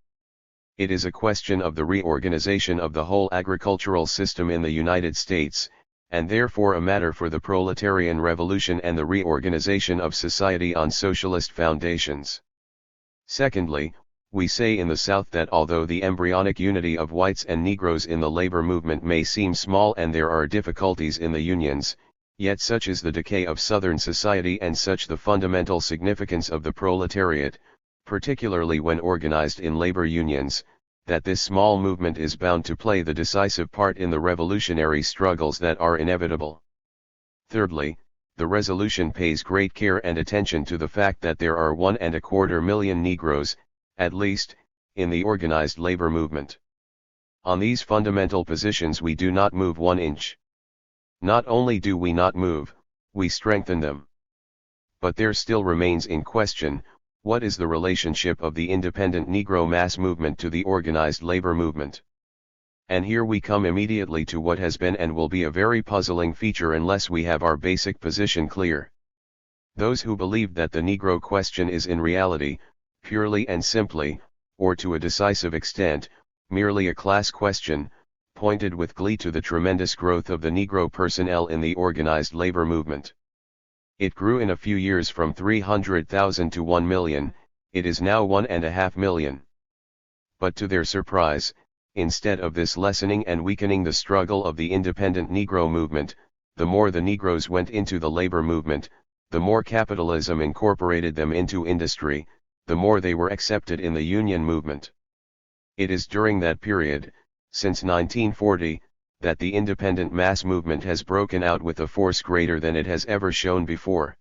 [SPEAKER 1] It is a question of the reorganization of the whole agricultural system in the United States, and therefore a matter for the proletarian revolution and the reorganization of society on socialist foundations. Secondly, we say in the South that although the embryonic unity of whites and Negroes in the labor movement may seem small and there are difficulties in the unions, yet such is the decay of Southern society and such the fundamental significance of the proletariat, particularly when organized in labor unions, that this small movement is bound to play the decisive part in the revolutionary struggles that are inevitable. Thirdly, the resolution pays great care and attention to the fact that there are 1.25 million Negroes, at least, in the organized labor movement. On these fundamental positions we do not move 1 inch. Not only do we not move, we strengthen them. But there still remains in question, what is the relationship of the independent Negro mass movement to the organized labor movement? And here we come immediately to what has been and will be a very puzzling feature unless we have our basic position clear. Those who believed that the Negro question is in reality, purely and simply, or to a decisive extent, merely a class question, pointed with glee to the tremendous growth of the Negro personnel in the organized labor movement. It grew in a few years from 300,000 to 1 million, it is now 1.5 million. But to their surprise, instead of this lessening and weakening the struggle of the independent Negro movement, the more the Negroes went into the labor movement, the more capitalism incorporated them into industry, the more they were accepted in the union movement. It is during that period, since 1940, that the independent mass movement has broken out with a force greater than it has ever shown before.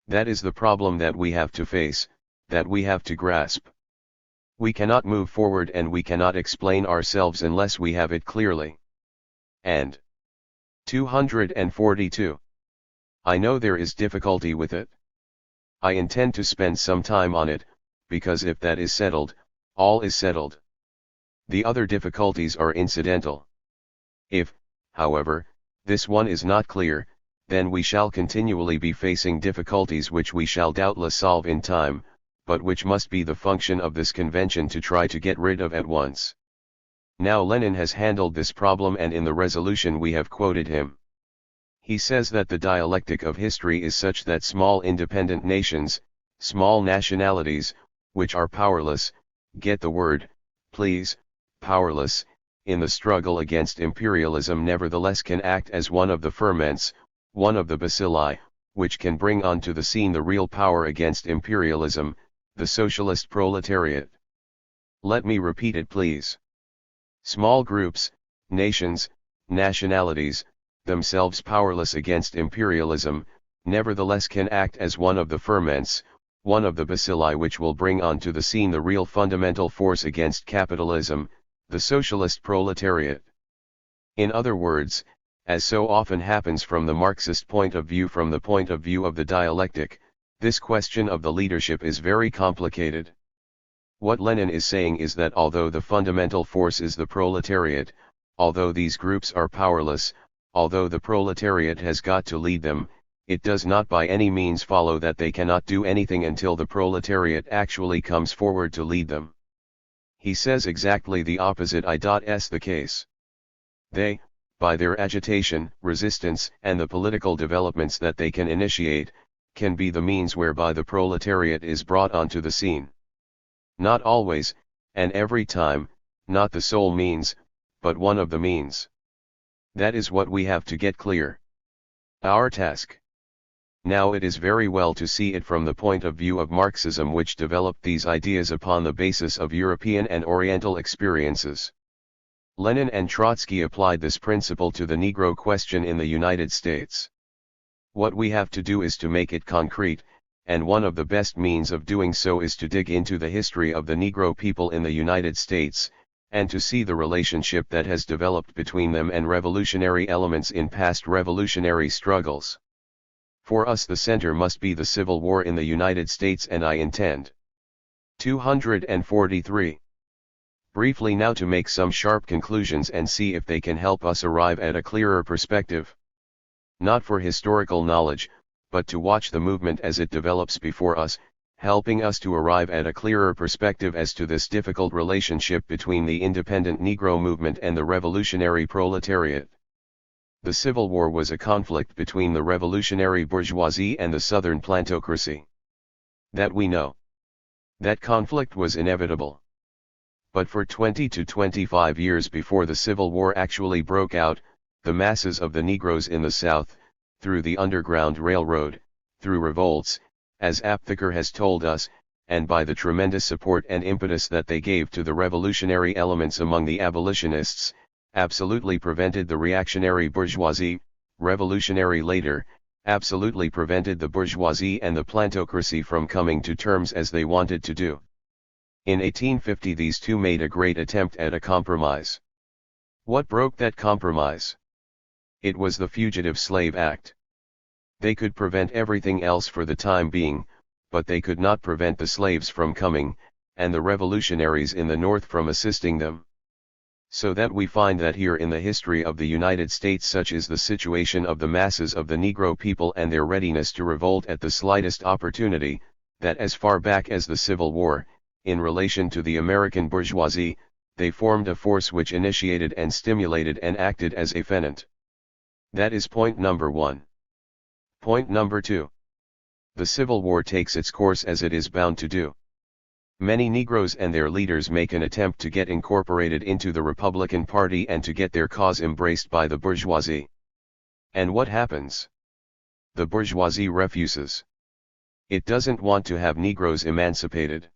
[SPEAKER 1] That is the problem that we have to face, that we have to grasp. We cannot move forward and we cannot explain ourselves unless we have it clearly. And 242. I know there is difficulty with it. I intend to spend some time on it, because if that is settled, all is settled. The other difficulties are incidental. If, however, this one is not clear, then we shall continually be facing difficulties which we shall doubtless solve in time, but which must be the function of this convention to try to get rid of at once. Now Lenin has handled this problem, and in the resolution we have quoted him. He says that the dialectic of history is such that small independent nations, small nationalities, which are powerless, get the word, please, powerless, in the struggle against imperialism nevertheless can act as one of the ferments, one of the bacilli, which can bring onto the scene the real power against imperialism, the socialist proletariat. Let me repeat it please. Small groups, nations, nationalities, themselves powerless against imperialism, nevertheless can act as one of the ferments, one of the bacilli which will bring onto the scene the real fundamental force against capitalism, the socialist proletariat. In other words, as so often happens from the Marxist point of view, from the point of view of the dialectic, this question of the leadership is very complicated. What Lenin is saying is that although the fundamental force is the proletariat, although these groups are powerless, although the proletariat has got to lead them, it does not by any means follow that they cannot do anything until the proletariat actually comes forward to lead them. He says exactly the opposite is the case. They, by their agitation, resistance, and the political developments that they can initiate, can be the means whereby the proletariat is brought onto the scene. Not always, and every time, not the sole means, but one of the means. That is what we have to get clear. Our task. Now it is very well to see it from the point of view of Marxism, which developed these ideas upon the basis of European and Oriental experiences. Lenin and Trotsky applied this principle to the Negro question in the United States. What we have to do is to make it concrete, and one of the best means of doing so is to dig into the history of the Negro people in the United States, and to see the relationship that has developed between them and revolutionary elements in past revolutionary struggles. For us the center must be the Civil War in the United States, and I intend. 243. Briefly now to make some sharp conclusions and see if they can help us arrive at a clearer perspective. Not for historical knowledge, but to watch the movement as it develops before us, helping us to arrive at a clearer perspective as to this difficult relationship between the independent Negro movement and the revolutionary proletariat. The Civil War was a conflict between the revolutionary bourgeoisie and the Southern plantocracy. That we know. That conflict was inevitable. But for 20 to 25 years before the Civil War actually broke out, the masses of the Negroes in the South, through the Underground Railroad, through revolts, as Aptheker has told us, and by the tremendous support and impetus that they gave to the revolutionary elements among the abolitionists, absolutely prevented the reactionary bourgeoisie, revolutionary later, absolutely prevented the bourgeoisie and the plantocracy from coming to terms as they wanted to do. In 1850 these two made a great attempt at a compromise. What broke that compromise? It was the Fugitive Slave Act. They could prevent everything else for the time being, but they could not prevent the slaves from coming, and the revolutionaries in the North from assisting them. So that we find that here in the history of the United States such is the situation of the masses of the Negro people and their readiness to revolt at the slightest opportunity, that as far back as the Civil War, in relation to the American bourgeoisie, they formed a force which initiated and stimulated and acted as a fenant. That is point number 1. Point number 2. The Civil War takes its course as it is bound to do. Many Negroes and their leaders make an attempt to get incorporated into the Republican Party and to get their cause embraced by the bourgeoisie. And what happens? The bourgeoisie refuses. It doesn't want to have Negroes emancipated.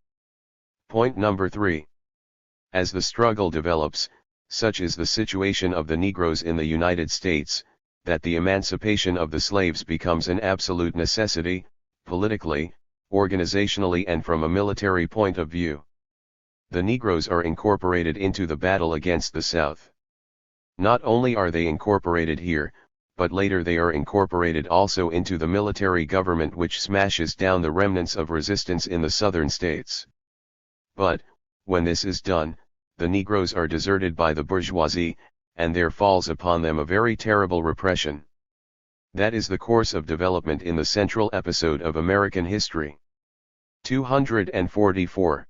[SPEAKER 1] Point number 3. As the struggle develops, such is the situation of the Negroes in the United States, that the emancipation of the slaves becomes an absolute necessity, politically, organizationally and from a military point of view. The Negroes are incorporated into the battle against the South. Not only are they incorporated here, but later they are incorporated also into the military government which smashes down the remnants of resistance in the southern states. But, when this is done, the Negroes are deserted by the bourgeoisie, and there falls upon them a very terrible repression. That is the course of development in the central episode of American history. 244.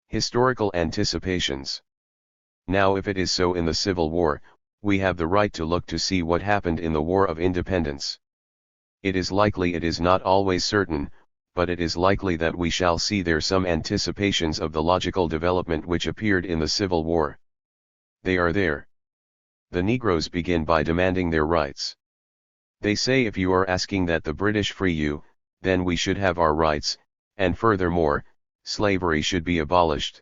[SPEAKER 1] Historical anticipations. Now if it is so in the Civil War, we have the right to look to see what happened in the War of Independence. It is likely, it is not always certain, but it is likely that we shall see there some anticipations of the logical development which appeared in the Civil War. They are there. The Negroes begin by demanding their rights. They say if you are asking that the British free you, then we should have our rights, and furthermore, slavery should be abolished.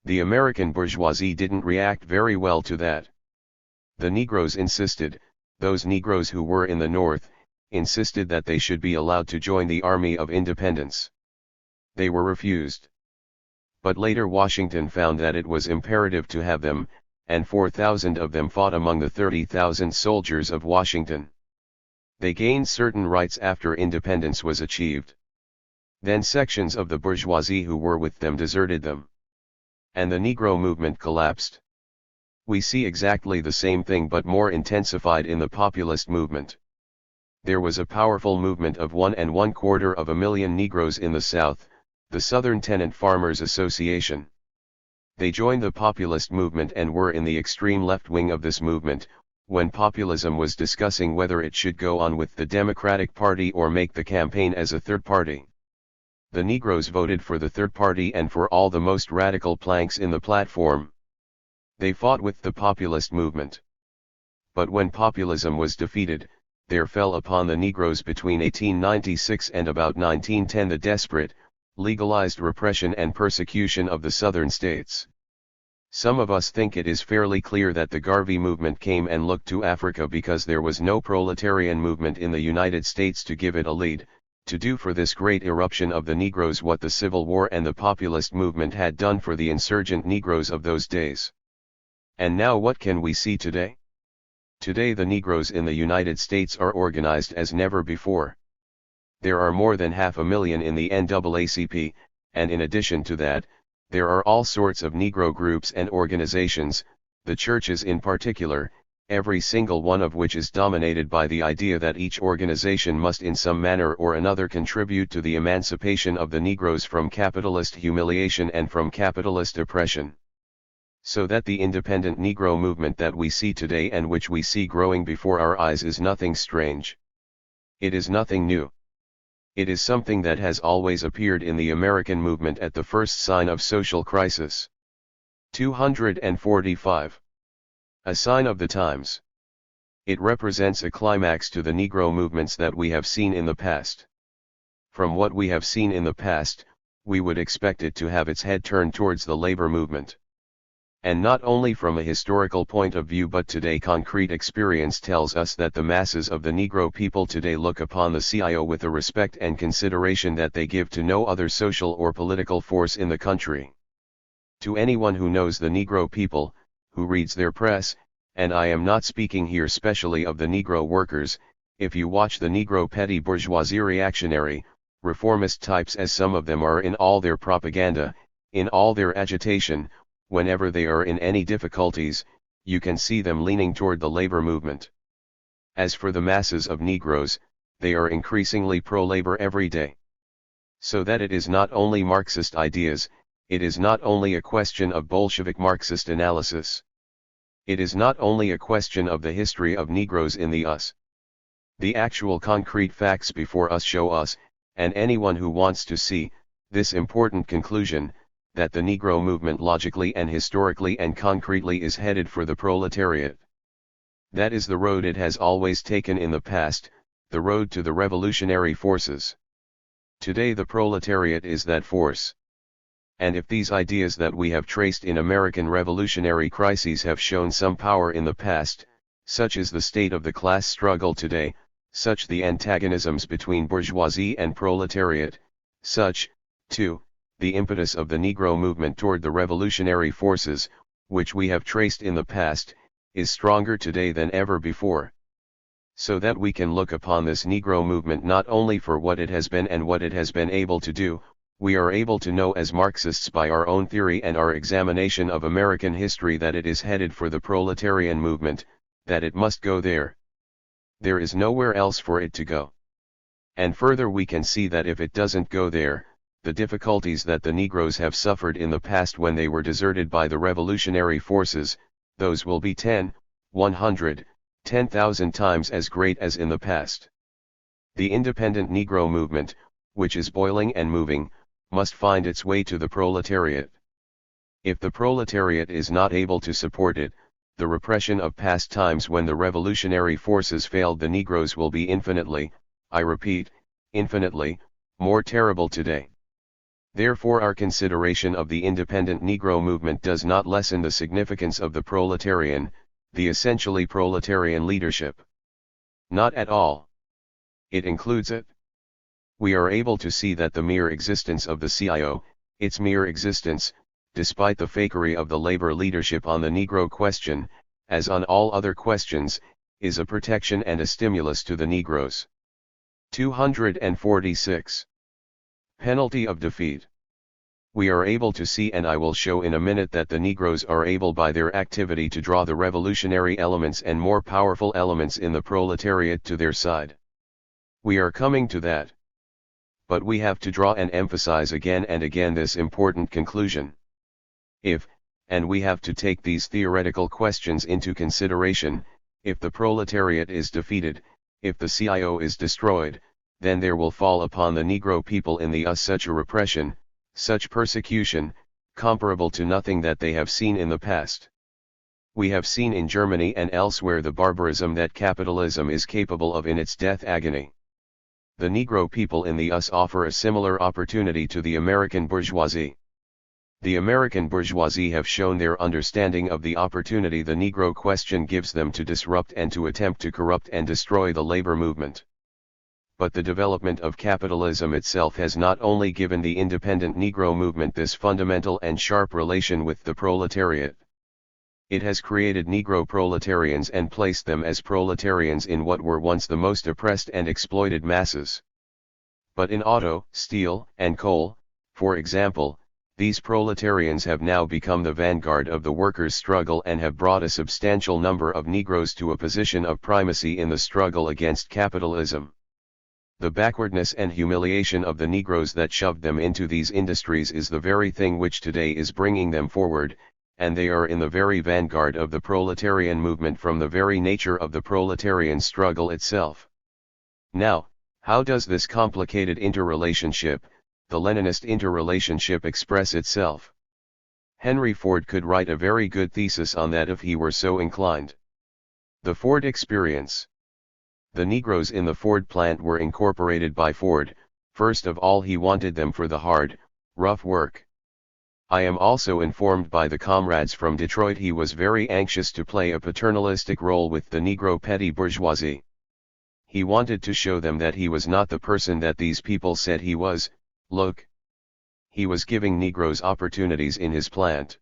[SPEAKER 1] The American bourgeoisie didn't react very well to that. The Negroes insisted, those Negroes who were in the North, insisted that they should be allowed to join the Army of Independence. They were refused. But later Washington found that it was imperative to have them, and 4,000 of them fought among the 30,000 soldiers of Washington. They gained certain rights after independence was achieved. Then sections of the bourgeoisie who were with them deserted them. And the Negro movement collapsed. We see exactly the same thing but more intensified in the populist movement. There was a powerful movement of 1.25 million Negroes in the South, the Southern Tenant Farmers Association. They joined the populist movement and were in the extreme left wing of this movement, when populism was discussing whether it should go on with the Democratic Party or make the campaign as a third party. The Negroes voted for the third party and for all the most radical planks in the platform. They fought with the populist movement. But when populism was defeated, there fell upon the Negroes between 1896 and about 1910 the desperate, legalized repression and persecution of the southern states. Some of us think it is fairly clear that the Garvey movement came and looked to Africa because there was no proletarian movement in the United States to give it a lead, to do for this great eruption of the Negroes what the Civil War and the populist movement had done for the insurgent Negroes of those days. And now what can we see today? Today the Negroes in the United States are organized as never before. There are more than 500,000 in the NAACP, and in addition to that, there are all sorts of Negro groups and organizations, the churches in particular, every single one of which is dominated by the idea that each organization must in some manner or another contribute to the emancipation of the Negroes from capitalist humiliation and from capitalist oppression. So that the independent Negro movement that we see today and which we see growing before our eyes is nothing strange. It is nothing new. It is something that has always appeared in the American movement at the first sign of social crisis. 245. A sign of the times. It represents a climax to the Negro movements that we have seen in the past. From what we have seen in the past, we would expect it to have its head turned towards the labor movement. And not only from a historical point of view but today concrete experience tells us that the masses of the Negro people today look upon the CIO with a respect and consideration that they give to no other social or political force in the country. To anyone who knows the Negro people, who reads their press, and I am not speaking here specially of the Negro workers, if you watch the Negro petty bourgeoisie reactionary, reformist types as some of them are in all their propaganda, in all their agitation, whenever they are in any difficulties, you can see them leaning toward the labor movement. As for the masses of Negroes, they are increasingly pro-labor every day. So that it is not only Marxist ideas, it is not only a question of Bolshevik Marxist analysis. It is not only a question of the history of Negroes in the US. The actual concrete facts before us show us, and anyone who wants to see, this important conclusion, that the Negro movement logically and historically and concretely is headed for the proletariat. That is the road it has always taken in the past, the road to the revolutionary forces. Today the proletariat is that force. And if these ideas that we have traced in American revolutionary crises have shown some power in the past, such is the state of the class struggle today, such the antagonisms between bourgeoisie and proletariat, such, too, the impetus of the Negro movement toward the revolutionary forces, which we have traced in the past, is stronger today than ever before. So that we can look upon this Negro movement not only for what it has been and what it has been able to do, we are able to know as Marxists by our own theory and our examination of American history that it is headed for the proletarian movement, that it must go there. There is nowhere else for it to go. And further we can see that if it doesn't go there, the difficulties that the Negroes have suffered in the past when they were deserted by the revolutionary forces, those will be 10, 100, 10,000 times as great as in the past. The independent Negro movement, which is boiling and moving, must find its way to the proletariat. If the proletariat is not able to support it, the repression of past times when the revolutionary forces failed the Negroes will be infinitely, I repeat, infinitely, more terrible today. Therefore our consideration of the independent Negro movement does not lessen the significance of the proletarian, the essentially proletarian leadership. Not at all. It includes it. We are able to see that the mere existence of the CIO, its mere existence, despite the fakery of the labor leadership on the Negro question, as on all other questions, is a protection and a stimulus to the Negroes. 246. Penalty of defeat. We are able to see, and I will show in a minute, that the Negroes are able by their activity to draw the revolutionary elements and more powerful elements in the proletariat to their side. We are coming to that. But we have to draw and emphasize again and again this important conclusion. If, and we have to take these theoretical questions into consideration, if the proletariat is defeated, if the CIO is destroyed, then there will fall upon the Negro people in the US such a repression, such persecution, comparable to nothing that they have seen in the past. We have seen in Germany and elsewhere the barbarism that capitalism is capable of in its death agony. The Negro people in the US offer a similar opportunity to the American bourgeoisie. The American bourgeoisie have shown their understanding of the opportunity the Negro question gives them to disrupt and to attempt to corrupt and destroy the labor movement. But the development of capitalism itself has not only given the independent Negro movement this fundamental and sharp relation with the proletariat. It has created Negro proletarians and placed them as proletarians in what were once the most oppressed and exploited masses. But in auto, steel, and coal, for example, these proletarians have now become the vanguard of the workers' struggle and have brought a substantial number of Negroes to a position of primacy in the struggle against capitalism. The backwardness and humiliation of the Negroes that shoved them into these industries is the very thing which today is bringing them forward, and they are in the very vanguard of the proletarian movement from the very nature of the proletarian struggle itself. Now, how does this complicated interrelationship, the Leninist interrelationship, express itself? Henry Ford could write a very good thesis on that if he were so inclined. The Ford experience. The Negroes in the Ford plant were incorporated by Ford. First of all, he wanted them for the hard, rough work. I am also informed by the comrades from Detroit he was very anxious to play a paternalistic role with the Negro petty bourgeoisie. He wanted to show them that he was not the person that these people said he was. Look. He was giving Negroes opportunities in his plant.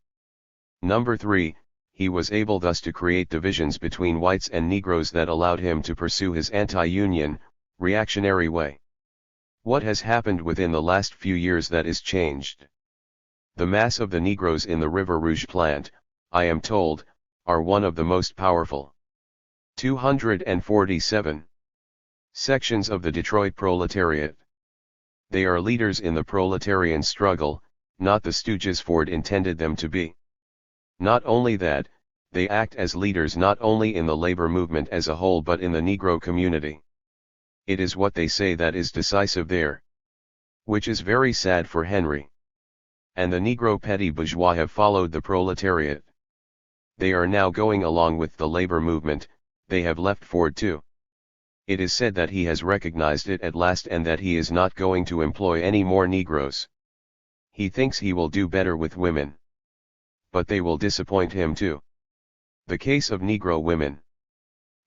[SPEAKER 1] Number 3. He was able thus to create divisions between whites and Negroes that allowed him to pursue his anti-union, reactionary way. What has happened within the last few years that is changed? The mass of the Negroes in the River Rouge plant, I am told, are one of the most powerful. 247. Sections of the Detroit proletariat. They are leaders in the proletarian struggle, not the stooges Ford intended them to be. Not only that, they act as leaders not only in the labor movement as a whole but in the Negro community. It is what they say that is decisive there. Which is very sad for Henry. And the Negro petty bourgeois have followed the proletariat. They are now going along with the labor movement, they have left Ford too. It is said that he has recognized it at last and that he is not going to employ any more Negroes. He thinks he will do better with women. But they will disappoint him too. The case of Negro women.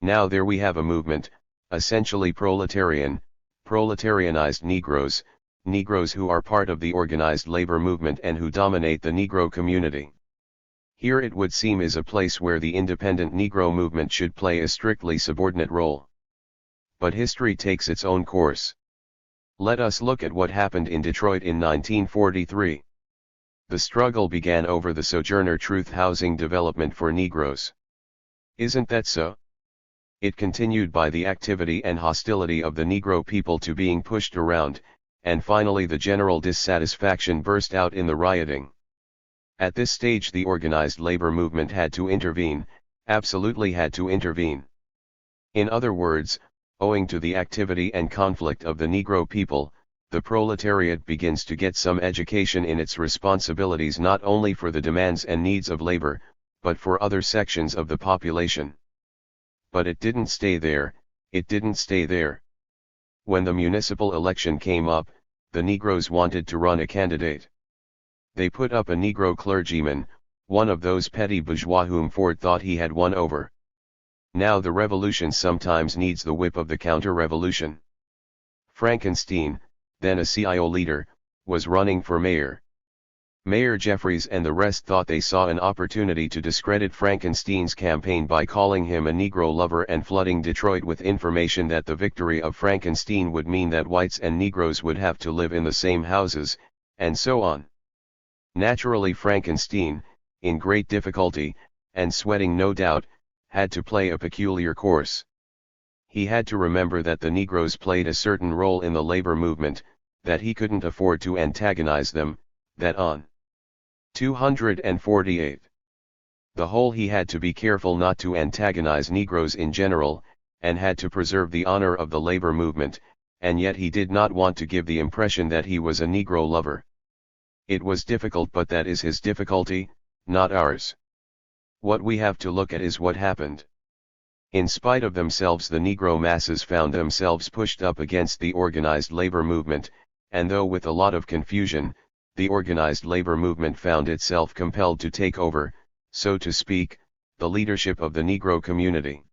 [SPEAKER 1] Now there we have a movement, essentially proletarianized Negroes, Negroes who are part of the organized labor movement and who dominate the Negro community. Here it would seem is a place where the independent Negro movement should play a strictly subordinate role. But history takes its own course. Let us look at what happened in Detroit in 1943. The struggle began over the Sojourner Truth housing development for Negroes. Isn't that so? It continued by the activity and hostility of the Negro people to being pushed around, and finally the general dissatisfaction burst out in the rioting. At this stage the organized labor movement had to intervene, absolutely had to intervene. In other words, owing to the activity and conflict of the Negro people, the proletariat begins to get some education in its responsibilities not only for the demands and needs of labor, but for other sections of the population. But it didn't stay there, it didn't stay there. When the municipal election came up, the Negroes wanted to run a candidate. They put up a Negro clergyman, one of those petty bourgeois whom Ford thought he had won over. Now the revolution sometimes needs the whip of the counter-revolution. Frankenstein, then a CIO leader, was running for mayor. Mayor Jeffries and the rest thought they saw an opportunity to discredit Frankenstein's campaign by calling him a Negro lover and flooding Detroit with information that the victory of Frankenstein would mean that whites and Negroes would have to live in the same houses, and so on. Naturally Frankenstein, in great difficulty, and sweating no doubt, had to play a peculiar course. He had to remember that the Negroes played a certain role in the labor movement, that he couldn't afford to antagonize them, that on 248. The whole he had to be careful not to antagonize Negroes in general, and had to preserve the honor of the labor movement, and yet he did not want to give the impression that he was a Negro lover. It was difficult, but that is his difficulty, not ours. What we have to look at is what happened. In spite of themselves the Negro masses found themselves pushed up against the organized labor movement, and though with a lot of confusion, the organized labor movement found itself compelled to take over, so to speak, the leadership of the Negro community.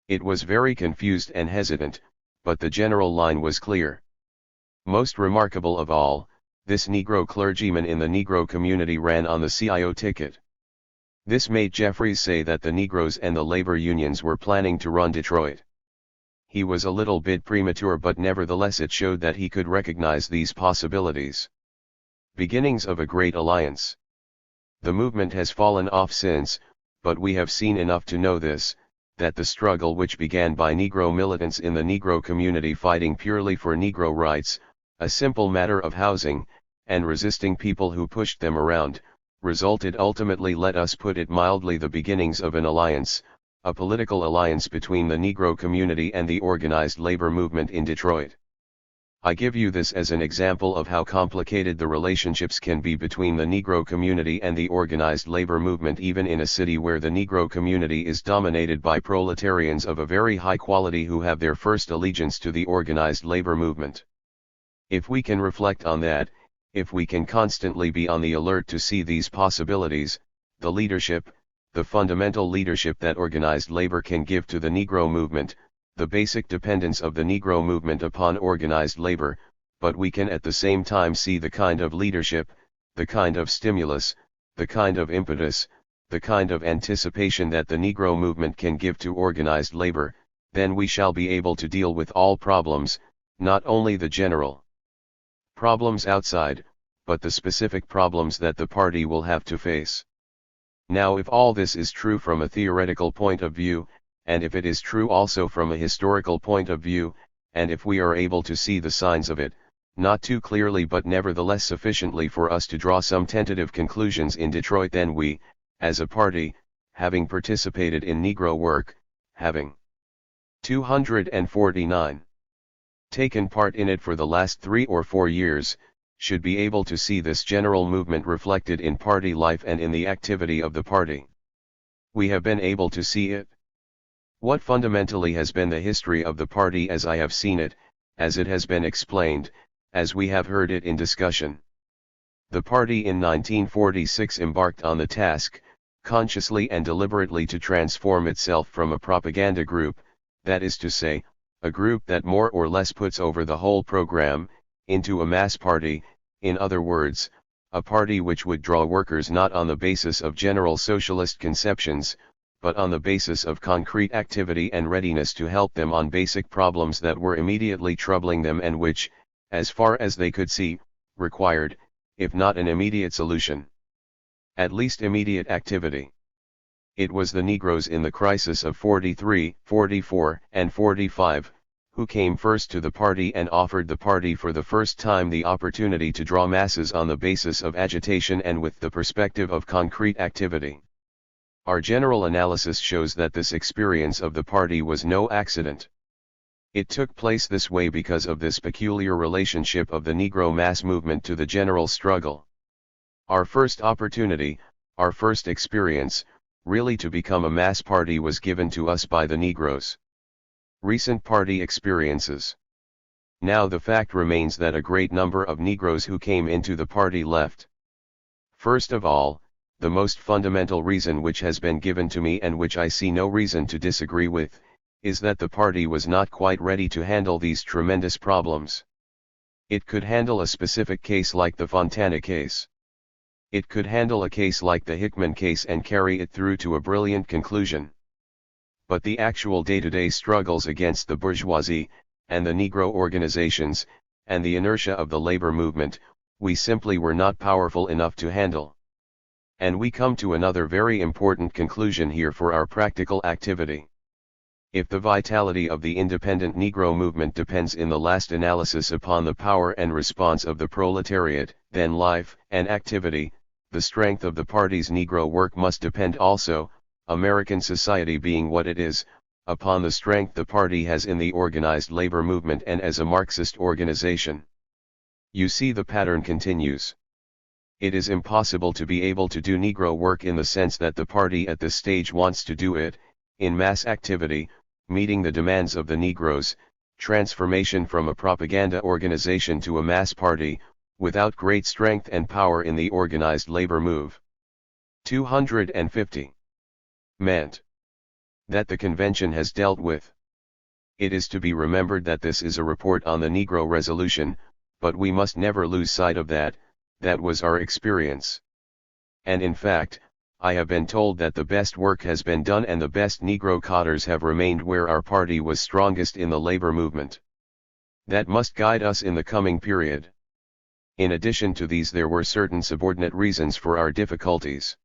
[SPEAKER 1] It was very confused and hesitant, but the general line was clear. Most remarkable of all, this Negro clergyman in the Negro community ran on the CIO ticket. This made Jeffries say that the Negroes and the labor unions were planning to run Detroit. He was a little bit premature, but nevertheless it showed that he could recognize these possibilities. Beginnings of a great alliance. The movement has fallen off since, but we have seen enough to know this, that the struggle which began by Negro militants in the Negro community fighting purely for Negro rights, a simple matter of housing, and resisting people who pushed them around, resulted ultimately, let us put it mildly, the beginnings of an alliance, a political alliance between the Negro community and the organized labor movement in Detroit. I give you this as an example of how complicated the relationships can be between the Negro community and the organized labor movement, even in a city where the Negro community is dominated by proletarians of a very high quality who have their first allegiance to the organized labor movement. If we can reflect on that, if we can constantly be on the alert to see these possibilities, the leadership, the fundamental leadership that organized labor can give to the Negro movement, the basic dependence of the Negro movement upon organized labor, but we can at the same time see the kind of leadership, the kind of stimulus, the kind of impetus, the kind of anticipation that the Negro movement can give to organized labor, then we shall be able to deal with all problems, not only the general problems outside, but the specific problems that the party will have to face. Now, if all this is true from a theoretical point of view, and if it is true also from a historical point of view, and if we are able to see the signs of it, not too clearly but nevertheless sufficiently for us to draw some tentative conclusions in Detroit, then we, as a party, having participated in Negro work, having 249 taken part in it for the last 3 or 4 years, should be able to see this general movement reflected in party life and in the activity of the party. We have been able to see it. What fundamentally has been the history of the party as I have seen it, as it has been explained, as we have heard it in discussion. The party in 1946 embarked on the task, consciously and deliberately, to transform itself from a propaganda group, that is to say, a group that more or less puts over the whole program, into a mass party, in other words, a party which would draw workers not on the basis of general socialist conceptions, but on the basis of concrete activity and readiness to help them on basic problems that were immediately troubling them and which, as far as they could see, required, if not an immediate solution, at least immediate activity. It was the Negroes in the crisis of 43, 44, and 45, who came first to the party and offered the party for the first time the opportunity to draw masses on the basis of agitation and with the perspective of concrete activity. Our general analysis shows that this experience of the party was no accident. It took place this way because of this peculiar relationship of the Negro mass movement to the general struggle. Our first opportunity, our first experience, really to become a mass party was given to us by the Negroes. Recent party experiences. Now the fact remains that a great number of Negroes who came into the party left. First of all, the most fundamental reason which has been given to me and which I see no reason to disagree with, is that the party was not quite ready to handle these tremendous problems. It could handle a specific case like the Fontana case. It could handle a case like the Hickman case and carry it through to a brilliant conclusion. But the actual day-to-day struggles against the bourgeoisie, and the Negro organizations, and the inertia of the labor movement, we simply were not powerful enough to handle. And we come to another very important conclusion here for our practical activity. If the vitality of the independent Negro movement depends in the last analysis upon the power and response of the proletariat, then life and activity, the strength of the party's Negro work must depend also, American society being what it is, upon the strength the party has in the organized labor movement and as a Marxist organization. You see, the pattern continues. It is impossible to be able to do Negro work in the sense that the party at this stage wants to do it, in mass activity, meeting the demands of the Negroes, transformation from a propaganda organization to a mass party, without great strength and power in the organized labor move. 250. Meant. That the convention has dealt with. It is to be remembered that this is a report on the Negro Resolution, but we must never lose sight of that was our experience. And in fact, I have been told that the best work has been done and the best Negro cadres have remained where our party was strongest in the labor movement. That must guide us in the coming period. In addition to these, there were certain subordinate reasons for our difficulties.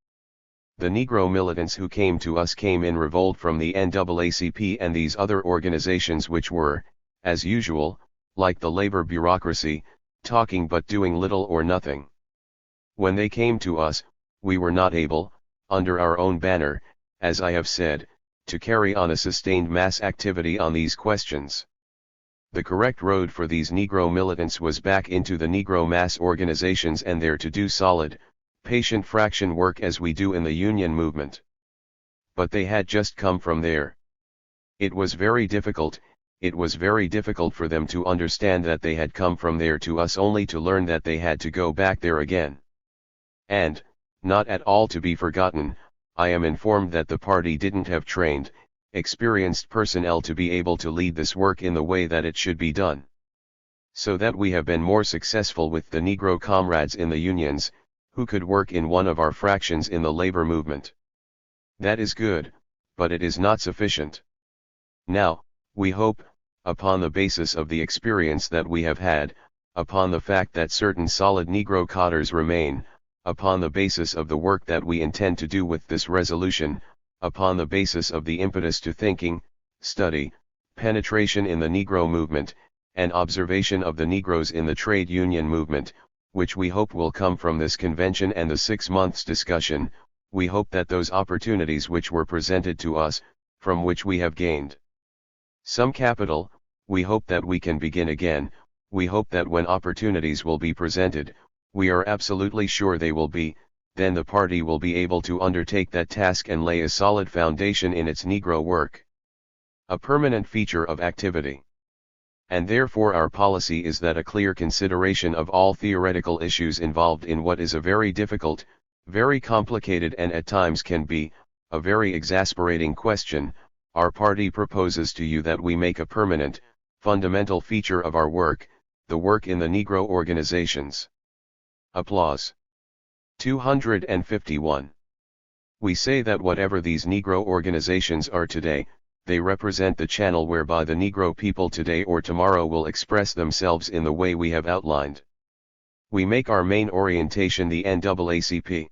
[SPEAKER 1] The Negro militants who came to us came in revolt from the NAACP and these other organizations which were, as usual, like the labor bureaucracy, talking but doing little or nothing. When they came to us, we were not able, under our own banner, as I have said, to carry on a sustained mass activity on these questions. The correct road for these Negro militants was back into the Negro mass organizations and there to do solid, patient fraction work as we do in the union movement. But they had just come from there. It was very difficult for them to understand that they had come from there to us only to learn that they had to go back there again. And, not at all to be forgotten, I am informed that the party didn't have trained, experienced personnel to be able to lead this work in the way that it should be done. So that we have been more successful with the Negro comrades in the unions, who could work in one of our fractions in the labor movement. That is good, but it is not sufficient. Now, we hope, upon the basis of the experience that we have had, upon the fact that certain solid Negro cadres remain, upon the basis of the work that we intend to do with this resolution, upon the basis of the impetus to thinking, study, penetration in the Negro movement, and observation of the Negroes in the trade union movement, which we hope will come from this convention and the 6 months discussion. We hope that those opportunities which were presented to us, from which we have gained some capital, we hope that we can begin again. We hope that when opportunities will be presented, we are absolutely sure they will be, then the party will be able to undertake that task and lay a solid foundation in its Negro work, a permanent feature of activity. And therefore our policy is that a clear consideration of all theoretical issues involved in what is a very difficult, very complicated and at times can be, a very exasperating question, our party proposes to you that we make a permanent, fundamental feature of our work, the work in the Negro organizations. Applause. 251. We say that whatever these Negro organizations are today, they represent the channel whereby the Negro people today or tomorrow will express themselves in the way we have outlined. We make our main orientation the NAACP.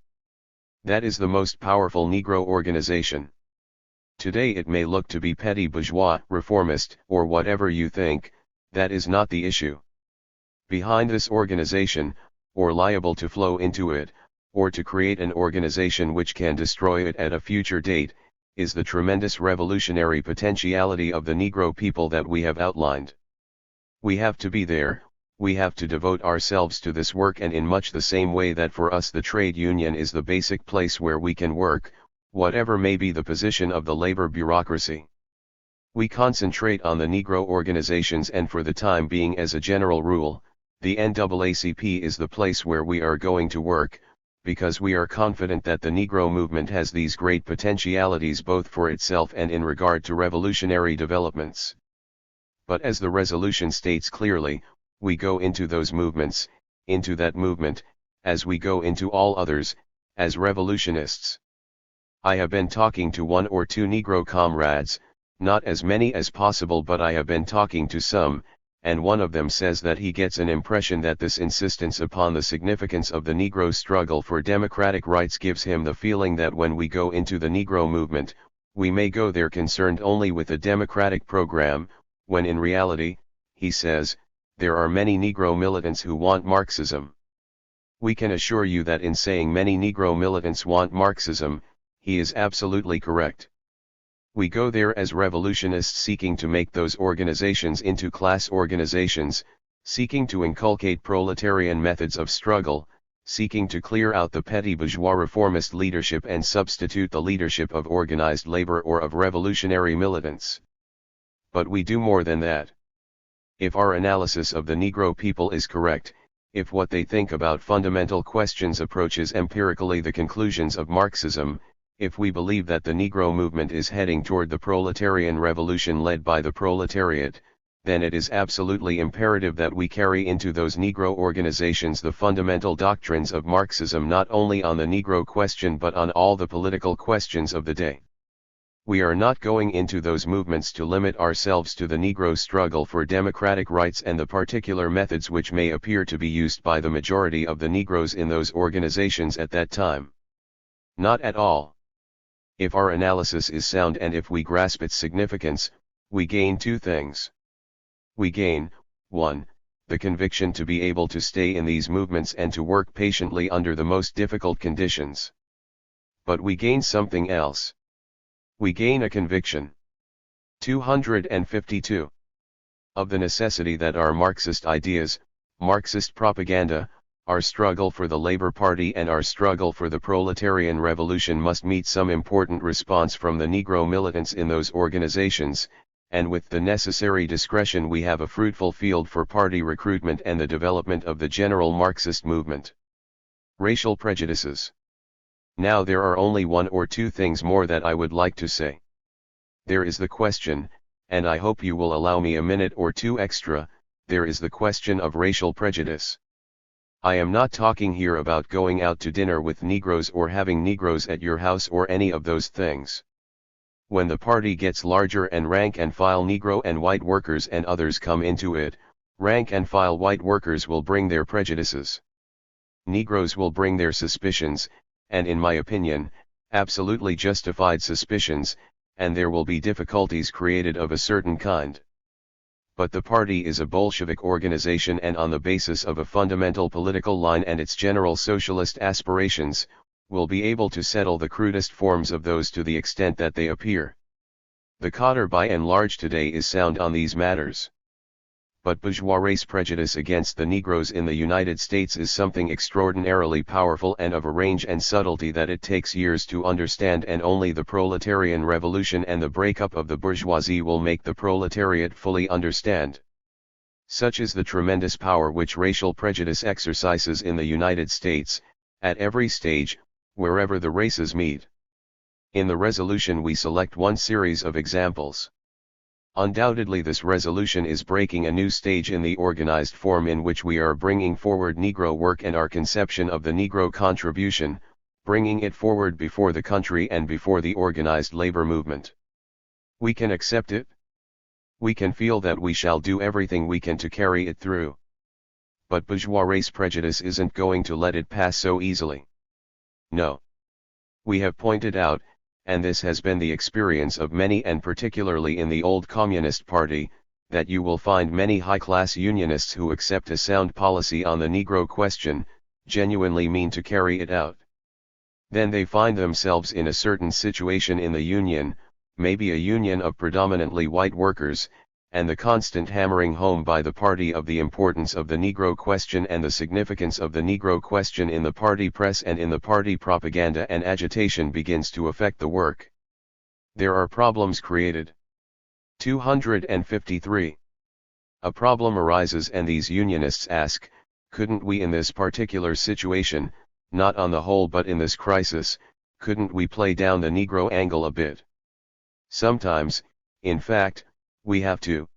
[SPEAKER 1] That is the most powerful Negro organization. Today it may look to be petty bourgeois, reformist, or whatever you think, that is not the issue. Behind this organization, or liable to flow into it, or to create an organization which can destroy it at a future date, is the tremendous revolutionary potentiality of the Negro people that we have outlined. We have to be there, we have to devote ourselves to this work, and in much the same way that for us the trade union is the basic place where we can work, whatever may be the position of the labor bureaucracy. We concentrate on the Negro organizations, and for the time being, as a general rule, the NAACP is the place where we are going to work, because we are confident that the Negro movement has these great potentialities both for itself and in regard to revolutionary developments. But as the resolution states clearly, we go into those movements, into that movement, as we go into all others, as revolutionists. I have been talking to 1 or 2 Negro comrades, not as many as possible, but I have been talking to some, and one of them says that he gets an impression that this insistence upon the significance of the Negro struggle for democratic rights gives him the feeling that when we go into the Negro movement, we may go there concerned only with a democratic program, when in reality, he says, there are many Negro militants who want Marxism. We can assure you that in saying many Negro militants want Marxism, he is absolutely correct. We go there as revolutionists seeking to make those organizations into class organizations, seeking to inculcate proletarian methods of struggle, seeking to clear out the petty bourgeois reformist leadership and substitute the leadership of organized labor or of revolutionary militants. But we do more than that. If our analysis of the Negro people is correct, if what they think about fundamental questions approaches empirically the conclusions of Marxism, if we believe that the Negro movement is heading toward the proletarian revolution led by the proletariat, then it is absolutely imperative that we carry into those Negro organizations the fundamental doctrines of Marxism, not only on the Negro question but on all the political questions of the day. We are not going into those movements to limit ourselves to the Negro struggle for democratic rights and the particular methods which may appear to be used by the majority of the Negroes in those organizations at that time. Not at all. If our analysis is sound and if we grasp its significance, we gain 2 things. We gain, 1, the conviction to be able to stay in these movements and to work patiently under the most difficult conditions. But we gain something else. We gain a conviction. 252. Of the necessity that our Marxist ideas, Marxist propaganda, our struggle for the Labor Party and our struggle for the proletarian revolution must meet some important response from the Negro militants in those organizations, and with the necessary discretion we have a fruitful field for party recruitment and the development of the general Marxist movement. Racial prejudices. Now there are only 1 or 2 things more that I would like to say. There is the question, and I hope you will allow me a minute or 2 extra, there is the question of racial prejudice. I am not talking here about going out to dinner with Negroes or having Negroes at your house or any of those things. When the party gets larger and rank and file Negro and white workers and others come into it, Rank and file white workers will bring their prejudices. Negroes will bring their suspicions, and in my opinion, absolutely justified suspicions, and there will be difficulties created of a certain kind. But the party is a Bolshevik organization, and on the basis of a fundamental political line and its general socialist aspirations, will be able to settle the crudest forms of those to the extent that they appear. The cadre by and large today is sound on these matters. But bourgeois race prejudice against the Negroes in the United States is something extraordinarily powerful and of a range and subtlety that it takes years to understand, and only the proletarian revolution and the breakup of the bourgeoisie will make the proletariat fully understand. Such is the tremendous power which racial prejudice exercises in the United States, at every stage, wherever the races meet. In the resolution we select one series of examples. Undoubtedly this resolution is breaking a new stage in the organized form in which we are bringing forward Negro work and our conception of the Negro contribution, bringing it forward before the country and before the organized labor movement. We can accept it. We can feel that we shall do everything we can to carry it through. But bourgeois race prejudice isn't going to let it pass so easily. No. We have pointed out, and this has been the experience of many and particularly in the old Communist Party, that you will find many high-class Unionists who accept a sound policy on the Negro question, genuinely mean to carry it out. Then they find themselves in a certain situation in the Union, maybe a union of predominantly white workers, and the constant hammering home by the party of the importance of the Negro question and the significance of the Negro question in the party press and in the party propaganda and agitation begins to affect the work. There are problems created. 253. A problem arises and these Unionists ask, couldn't we in this particular situation, not on the whole but in this crisis, couldn't we play down the Negro angle a bit? Sometimes, in fact, we have to.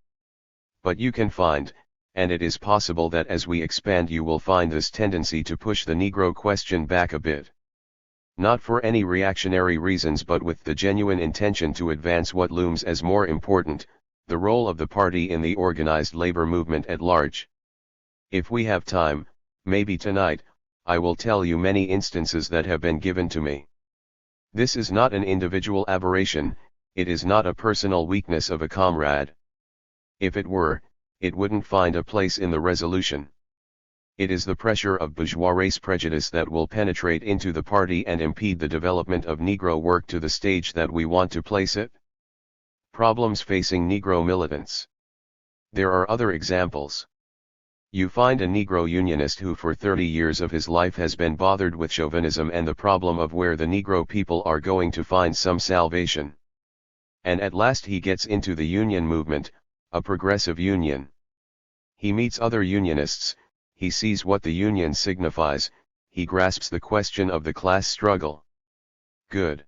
[SPEAKER 1] But you can find, and it is possible that as we expand you will find this tendency to push the Negro question back a bit. Not for any reactionary reasons but with the genuine intention to advance what looms as more important, the role of the party in the organized labor movement at large. If we have time, maybe tonight, I will tell you many instances that have been given to me. This is not an individual aberration, it is not a personal weakness of a comrade. If it were, it wouldn't find a place in the resolution. It is the pressure of bourgeois race prejudice that will penetrate into the party and impede the development of Negro work to the stage that we want to place it. Problems facing Negro militants. There are other examples. You find a Negro unionist who for 30 years of his life has been bothered with chauvinism and the problem of where the Negro people are going to find some salvation. And at last he gets into the union movement, a progressive union. He meets other unionists, he sees what the union signifies, he grasps the question of the class struggle. Good.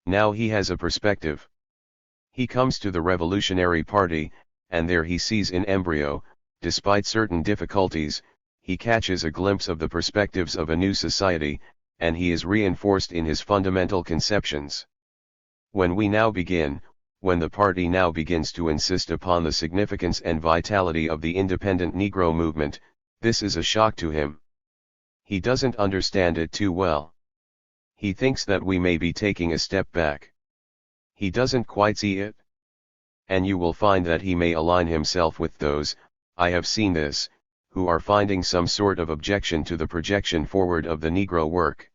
[SPEAKER 1] Now he has a perspective. He comes to the Revolutionary Party, and there he sees in embryo, despite certain difficulties, he catches a glimpse of the perspectives of a new society, and he is reinforced in his fundamental conceptions. When the party now begins to insist upon the significance and vitality of the independent Negro movement, this is a shock to him. He doesn't understand it too well. He thinks that we may be taking a step back. He doesn't quite see it. And you will find that he may align himself with those, I have seen this, who are finding some sort of objection to the projection forward of the Negro work.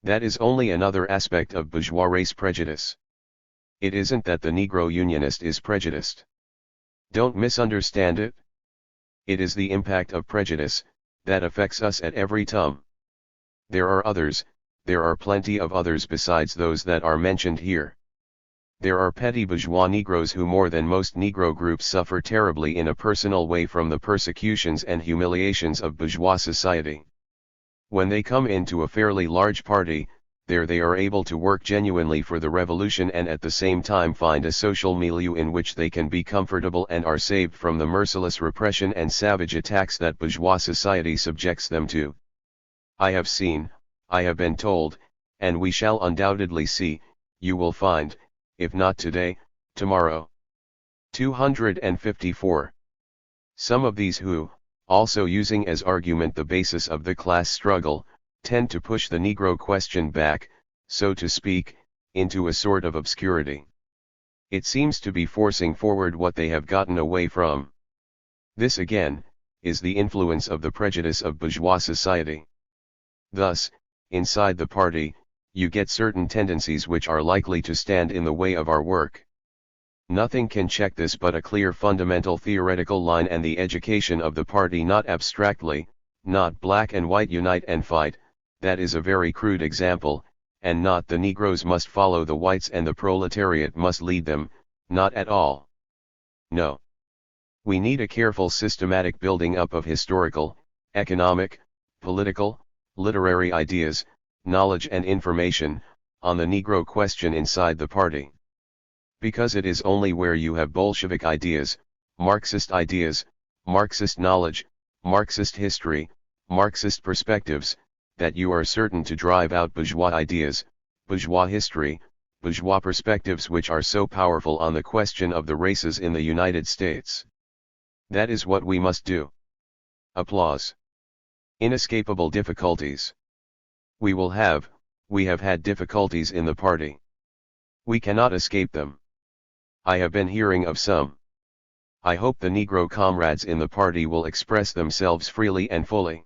[SPEAKER 1] That is only another aspect of bourgeois race prejudice. It isn't that the Negro unionist is prejudiced. Don't misunderstand it. It is the impact of prejudice, that affects us at every turn. There are others, there are plenty of others besides those that are mentioned here. There are petty bourgeois Negroes who more than most Negro groups suffer terribly in a personal way from the persecutions and humiliations of bourgeois society. When they come into a fairly large party, there they are able to work genuinely for the revolution and at the same time find a social milieu in which they can be comfortable and are saved from the merciless repression and savage attacks that bourgeois society subjects them to. I have seen, I have been told, and we shall undoubtedly see, you will find, if not today, tomorrow. 254. Some of these who, also using as argument the basis of the class struggle, tend to push the Negro question back, so to speak, into a sort of obscurity. It seems to be forcing forward what they have gotten away from. This again, is the influence of the prejudice of bourgeois society. Thus, inside the party, you get certain tendencies which are likely to stand in the way of our work. Nothing can check this but a clear fundamental theoretical line and the education of the party, not abstractly, not black and white unite and fight, that is a very crude example, and not the Negroes must follow the whites and the proletariat must lead them, not at all. No. We need a careful systematic building up of historical, economic, political, literary ideas, knowledge and information, on the Negro question inside the party. Because it is only where you have Bolshevik ideas, Marxist knowledge, Marxist history, Marxist perspectives, that you are certain to drive out bourgeois ideas, bourgeois history, bourgeois perspectives which are so powerful on the question of the races in the United States. That is what we must do. Applause. Inescapable difficulties. We have had difficulties in the party. We cannot escape them. I have been hearing of some. I hope the Negro comrades in the party will express themselves freely and fully.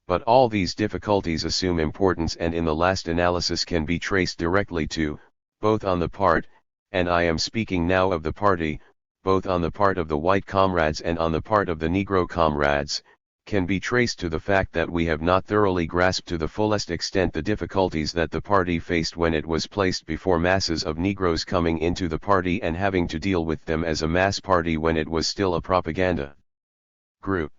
[SPEAKER 1] But all these difficulties assume importance and in the last analysis can be traced directly to, both on the part, and I am speaking now of the party, both on the part of the white comrades and on the part of the Negro comrades, can be traced to the fact that we have not thoroughly grasped to the fullest extent the difficulties that the party faced when it was placed before masses of Negroes coming into the party and having to deal with them as a mass party when it was still a propaganda group.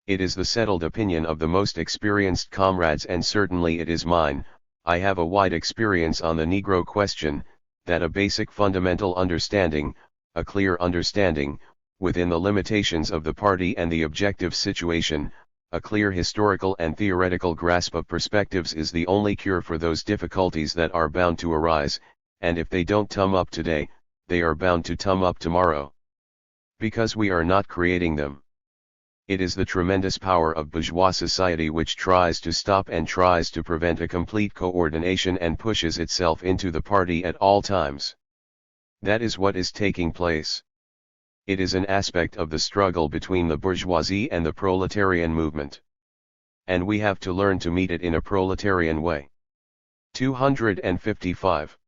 [SPEAKER 1] It is the settled opinion of the most experienced comrades, and certainly it is mine, I have a wide experience on the Negro question, that a basic fundamental understanding, a clear understanding, within the limitations of the party and the objective situation, a clear historical and theoretical grasp of perspectives is the only cure for those difficulties that are bound to arise, and if they don't come up today, they are bound to come up tomorrow. Because we are not creating them. It is the tremendous power of bourgeois society which tries to stop and tries to prevent a complete coordination and pushes itself into the party at all times. That is what is taking place. It is an aspect of the struggle between the bourgeoisie and the proletarian movement. And we have to learn to meet it in a proletarian way. 255.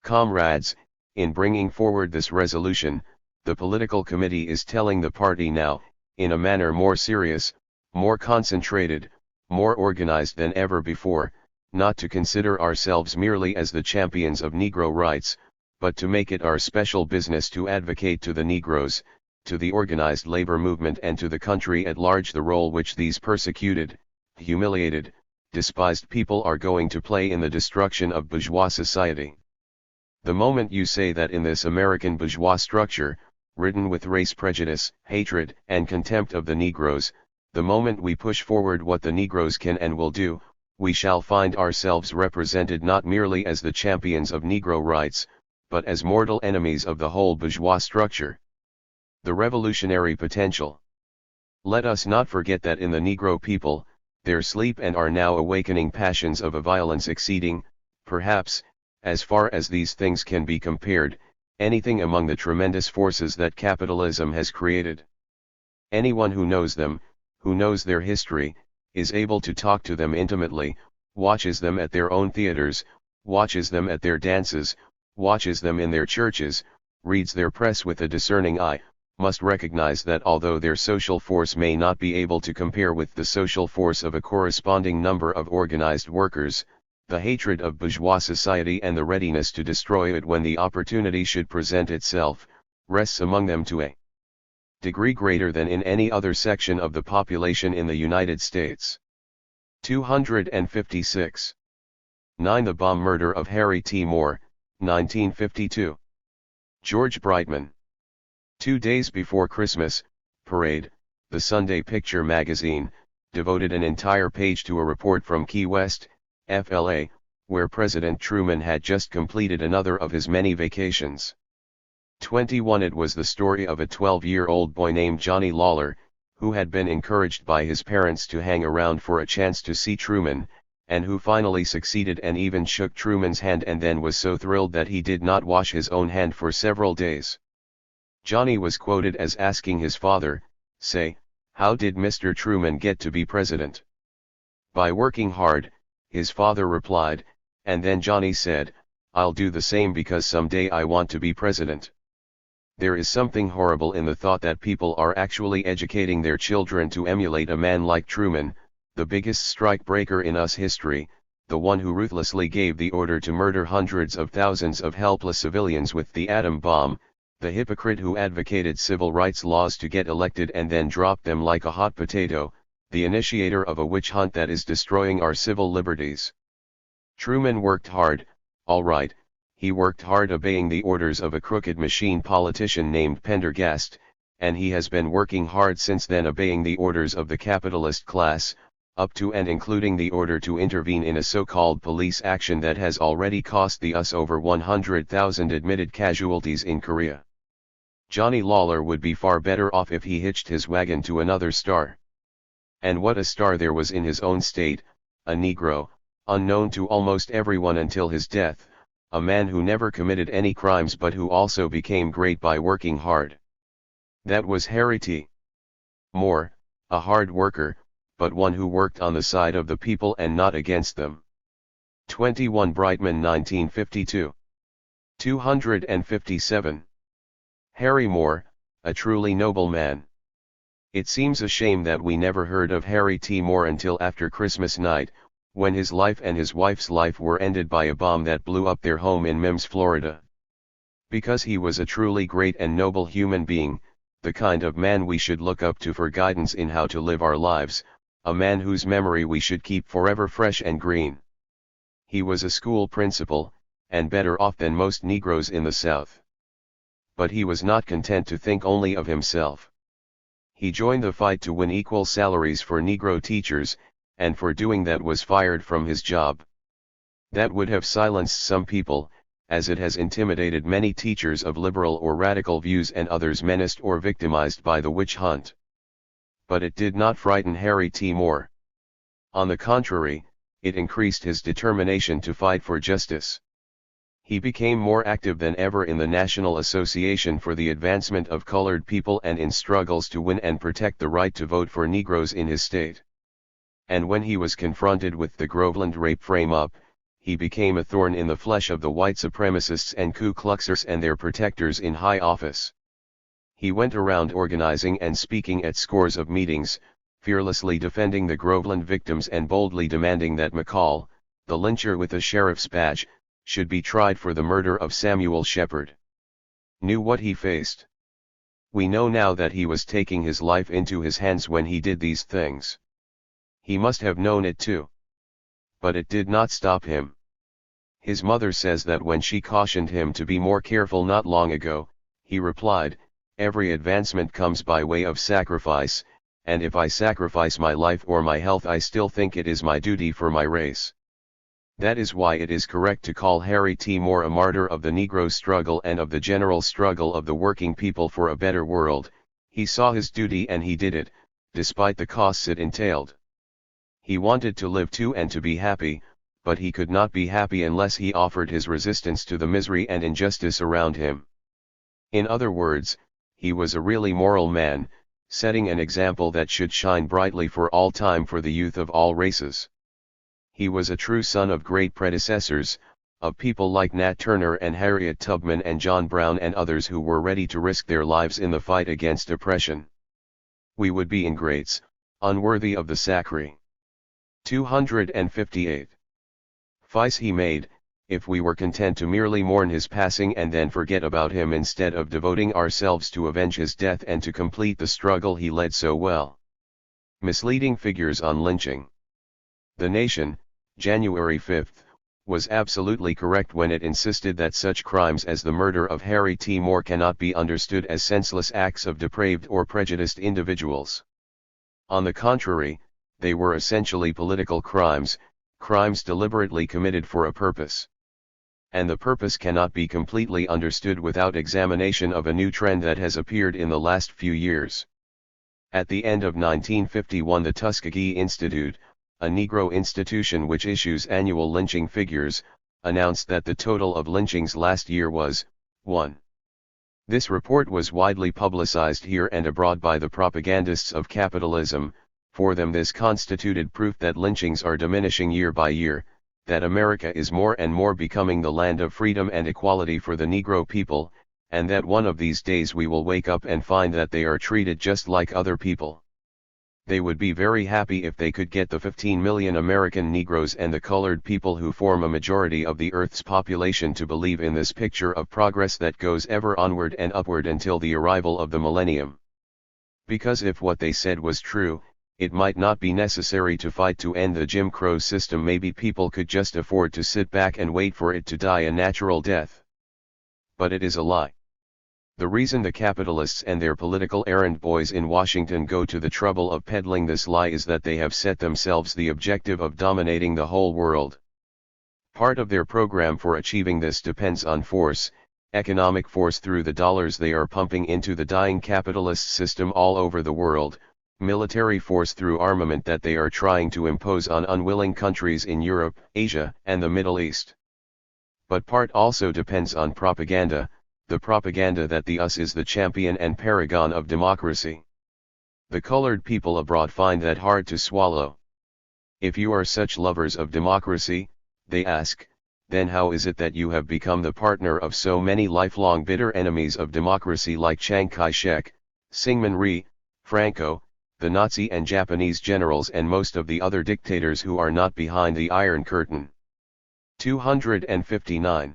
[SPEAKER 1] Comrades, in bringing forward this resolution, the political committee is telling the party now, in a manner more serious, more concentrated, more organized than ever before, not to consider ourselves merely as the champions of Negro rights, but to make it our special business to advocate to the Negroes, to the organized labor movement and to the country at large the role which these persecuted, humiliated, despised people are going to play in the destruction of bourgeois society. The moment you say that in this American bourgeois structure, written with race prejudice, hatred, and contempt of the Negroes, the moment we push forward what the Negroes can and will do, we shall find ourselves represented not merely as the champions of Negro rights, but as mortal enemies of the whole bourgeois structure. The revolutionary potential. Let us not forget that in the Negro people, there sleep and are now awakening passions of a violence exceeding, perhaps, as far as these things can be compared, anything among the tremendous forces that capitalism has created. Anyone who knows them, who knows their history, is able to talk to them intimately, watches them at their own theaters, watches them at their dances, watches them in their churches, reads their press with a discerning eye, must recognize that although their social force may not be able to compare with the social force of a corresponding number of organized workers, the hatred of bourgeois society and the readiness to destroy it when the opportunity should present itself, rests among them to a degree greater than in any other section of the population in the United States. 256. 9. The bomb murder of Harry T. Moore, 1952. George Brightman. 2 days before Christmas, Parade, the Sunday Picture magazine, devoted an entire page to a report from Key West, FLA, where President Truman had just completed another of his many vacations. 21 It was the story of a 12-year-old boy named Johnny Lawler, who had been encouraged by his parents to hang around for a chance to see Truman, and who finally succeeded and even shook Truman's hand, and then was so thrilled that he did not wash his own hand for several days. Johnny was quoted as asking his father, "Say, how did Mr. Truman get to be president?" "By working hard," his father replied, and then Johnny said, "I'll do the same because someday I want to be president." There is something horrible in the thought that people are actually educating their children to emulate a man like Truman, the biggest strike breaker in US history, the one who ruthlessly gave the order to murder hundreds of thousands of helpless civilians with the atom bomb, the hypocrite who advocated civil rights laws to get elected and then dropped them like a hot potato, the initiator of a witch hunt that is destroying our civil liberties. Truman worked hard, all right. He worked hard obeying the orders of a crooked machine politician named Pendergast, and he has been working hard since then obeying the orders of the capitalist class, up to and including the order to intervene in a so-called police action that has already cost the US over 100,000 admitted casualties in Korea. Johnny Lawler would be far better off if he hitched his wagon to another star. And what a star there was in his own state, a Negro, unknown to almost everyone until his death, a man who never committed any crimes but who also became great by working hard. That was Harry T. Moore, a hard worker, but one who worked on the side of the people and not against them. 21 Brightman 1952. 257. Harry Moore, a truly noble man. It seems a shame that we never heard of Harry T. Moore until after Christmas night, when his life and his wife's life were ended by a bomb that blew up their home in Mims, Florida. Because he was a truly great and noble human being, the kind of man we should look up to for guidance in how to live our lives, a man whose memory we should keep forever fresh and green. He was a school principal, and better off than most Negroes in the South. But he was not content to think only of himself. He joined the fight to win equal salaries for Negro teachers, and for doing that was fired from his job. That would have silenced some people, as it has intimidated many teachers of liberal or radical views and others menaced or victimized by the witch hunt. But it did not frighten Harry T. Moore. On the contrary, it increased his determination to fight for justice. He became more active than ever in the National Association for the Advancement of Colored People and in struggles to win and protect the right to vote for Negroes in his state. And when he was confronted with the Groveland rape frame-up, he became a thorn in the flesh of the white supremacists and Ku Kluxers and their protectors in high office. He went around organizing and speaking at scores of meetings, fearlessly defending the Groveland victims and boldly demanding that McCall, the lyncher with a sheriff's badge, should be tried for the murder of Samuel Shepard. Knew what he faced. We know now that he was taking his life into his hands when he did these things. He must have known it too. But it did not stop him. His mother says that when she cautioned him to be more careful not long ago, he replied, "Every advancement comes by way of sacrifice, and if I sacrifice my life or my health I still think it is my duty for my race." That is why it is correct to call Harry T. Moore a martyr of the Negro struggle and of the general struggle of the working people for a better world. He saw his duty and he did it, despite the costs it entailed. He wanted to live too and to be happy, but he could not be happy unless he offered his resistance to the misery and injustice around him. In other words, he was a really moral man, setting an example that should shine brightly for all time for the youth of all races. He was a true son of great predecessors, of people like Nat Turner and Harriet Tubman and John Brown and others who were ready to risk their lives in the fight against oppression. We would be ingrates, unworthy of the sacre. 258. Face he made, if we were content to merely mourn his passing and then forget about him instead of devoting ourselves to avenge his death and to complete the struggle he led so well. Misleading figures on lynching. The Nation, January 5, was absolutely correct when it insisted that such crimes as the murder of Harry T. Moore cannot be understood as senseless acts of depraved or prejudiced individuals. On the contrary, they were essentially political crimes, crimes deliberately committed for a purpose. and the purpose cannot be completely understood without examination of a new trend that has appeared in the last few years. At the end of 1951, the Tuskegee Institute, a Negro institution which issues annual lynching figures, announced that the total of lynchings last year was 1. This report was widely publicized here and abroad by the propagandists of capitalism. For them this constituted proof that lynchings are diminishing year by year, that America is more and more becoming the land of freedom and equality for the Negro people, and that one of these days we will wake up and find that they are treated just like other people. They would be very happy if they could get the 15 million American Negroes and the colored people who form a majority of the Earth's population to believe in this picture of progress that goes ever onward and upward until the arrival of the millennium. Because if what they said was true, it might not be necessary to fight to end the Jim Crow system. Maybe people could just afford to sit back and wait for it to die a natural death. But it is a lie. The reason the capitalists and their political errand boys in Washington go to the trouble of peddling this lie is that they have set themselves the objective of dominating the whole world. Part of their program for achieving this depends on force, economic force through the dollars they are pumping into the dying capitalist system all over the world, military force through armament that they are trying to impose on unwilling countries in Europe, Asia, and the Middle East. But part also depends on propaganda, the propaganda that the US is the champion and paragon of democracy. The colored people abroad find that hard to swallow. If you are such lovers of democracy, they ask, then how is it that you have become the partner of so many lifelong bitter enemies of democracy like Chiang Kai-shek, Syngman Rhee, Franco, the Nazi and Japanese generals and most of the other dictators who are not behind the Iron Curtain? 259.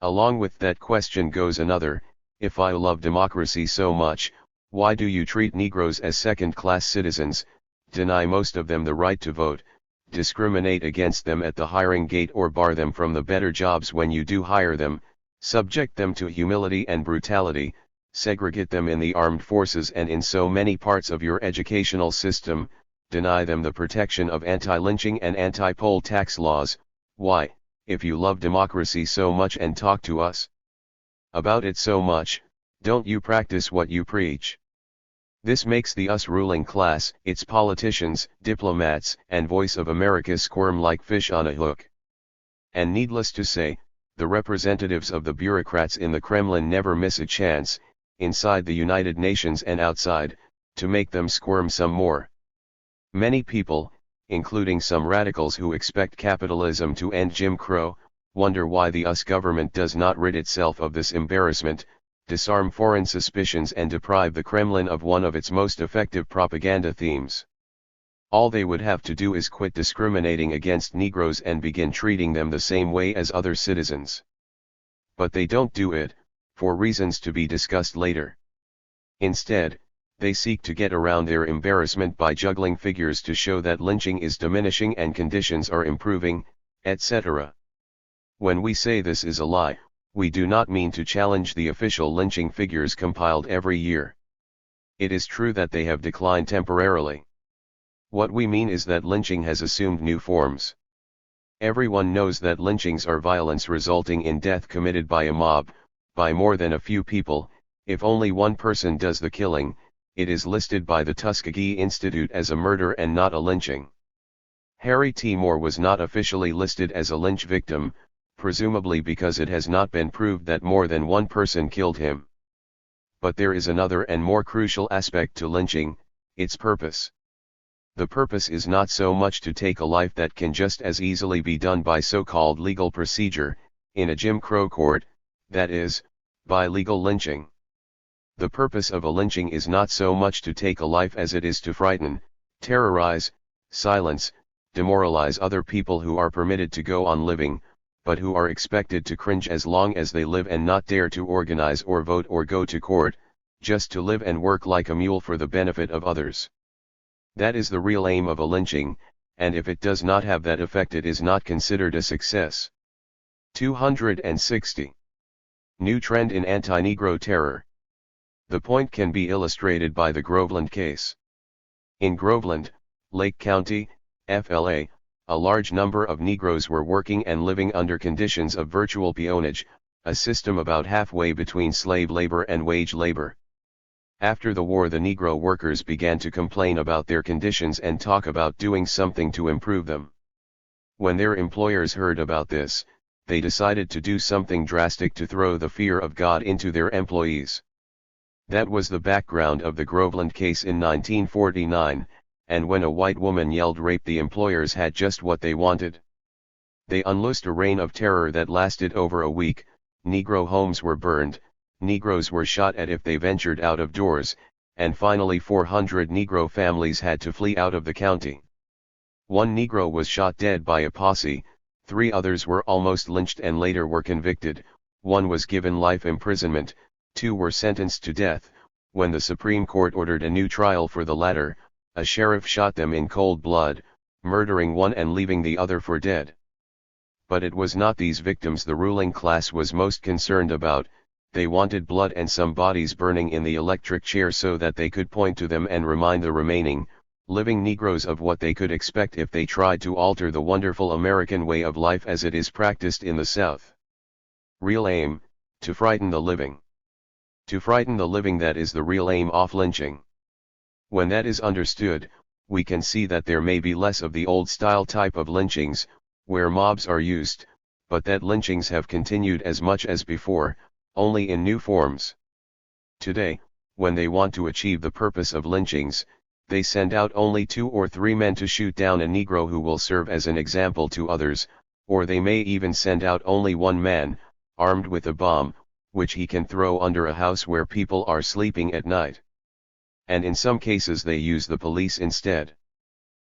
[SPEAKER 1] Along with that question goes another: if I love democracy so much, why do you treat Negroes as second-class citizens, deny most of them the right to vote, discriminate against them at the hiring gate or bar them from the better jobs when you do hire them, subject them to humility and brutality, segregate them in the armed forces and in so many parts of your educational system, deny them the protection of anti-lynching and anti-poll tax laws? Why, if you love democracy so much and talk to us about it so much, don't you practice what you preach? This makes the US ruling class, its politicians, diplomats, and voice of America squirm like fish on a hook. And needless to say, the representatives of the bureaucrats in the Kremlin never miss a chance, inside the United Nations and outside, to make them squirm some more. Many people, including some radicals who expect capitalism to end Jim Crow, wonder why the US government does not rid itself of this embarrassment, disarm foreign suspicions and deprive the Kremlin of one of its most effective propaganda themes. All they would have to do is quit discriminating against Negroes and begin treating them the same way as other citizens. But they don't do it, for reasons to be discussed later. Instead, they seek to get around their embarrassment by juggling figures to show that lynching is diminishing and conditions are improving, etc. When we say this is a lie, we do not mean to challenge the official lynching figures compiled every year. It is true that they have declined temporarily. What we mean is that lynching has assumed new forms. Everyone knows that lynchings are violence resulting in death committed by a mob, by more than a few people. If only one person does the killing, it is listed by the Tuskegee Institute as a murder and not a lynching. Harry T. Moore was not officially listed as a lynch victim, presumably because it has not been proved that more than one person killed him. But there is another and more crucial aspect to lynching: its purpose. The purpose is not so much to take a life that can just as easily be done by so-called legal procedure, in a Jim Crow court, that is, by legal lynching. The purpose of a lynching is not so much to take a life as it is to frighten, terrorize, silence, demoralize other people who are permitted to go on living, but who are expected to cringe as long as they live and not dare to organize or vote or go to court, just to live and work like a mule for the benefit of others. That is the real aim of a lynching, and if it does not have that effect, it is not considered a success. 260. New trend in anti-Negro terror. The point can be illustrated by the Groveland case. In Groveland, Lake County, FLA, a large number of Negroes were working and living under conditions of virtual peonage, a system about halfway between slave labor and wage labor. After the war, the Negro workers began to complain about their conditions and talk about doing something to improve them. When their employers heard about this, they decided to do something drastic to throw the fear of God into their employees. That was the background of the Groveland case in 1949, and when a white woman yelled rape, the employers had just what they wanted. They unloosed a reign of terror that lasted over a week. Negro homes were burned, Negroes were shot at if they ventured out of doors, and finally 400 Negro families had to flee out of the county. One Negro was shot dead by a posse, 3 others were almost lynched and later were convicted, 1 was given life imprisonment, 2 were sentenced to death. When the Supreme Court ordered a new trial for the latter, a sheriff shot them in cold blood, murdering one and leaving the other for dead. But it was not these victims the ruling class was most concerned about. They wanted blood and some bodies burning in the electric chair so that they could point to them and remind the remaining, living Negroes of what they could expect if they tried to alter the wonderful American way of life as it is practiced in the South. Real aim: to frighten the living. To frighten the living, that is the real aim of lynching. When that is understood, we can see that there may be less of the old-style type of lynchings, where mobs are used, but that lynchings have continued as much as before, only in new forms. Today, when they want to achieve the purpose of lynchings, they send out only 2 or 3 men to shoot down a Negro who will serve as an example to others, or they may even send out only 1 man, armed with a bomb, which he can throw under a house where people are sleeping at night. And in some cases they use the police instead.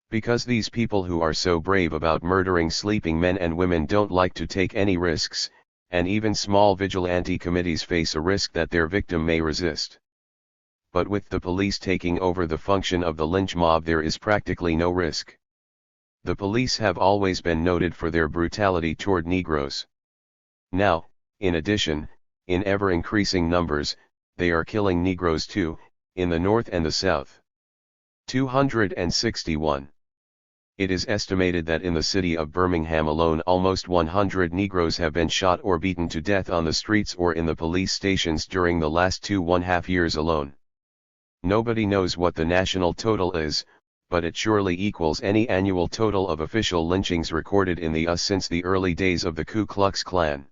[SPEAKER 1] Because these people who are so brave about murdering sleeping men and women don't like to take any risks, and even small vigilante committees face a risk that their victim may resist. But with the police taking over the function of the lynch mob, there is practically no risk. The police have always been noted for their brutality toward Negroes. Now, in addition, in ever-increasing numbers, they are killing Negroes too, in the North and the South. 261. It is estimated that in the city of Birmingham alone almost 100 Negroes have been shot or beaten to death on the streets or in the police stations during the last 2.5 years alone. Nobody knows what the national total is, but it surely equals any annual total of official lynchings recorded in the US since the early days of the Ku Klux Klan.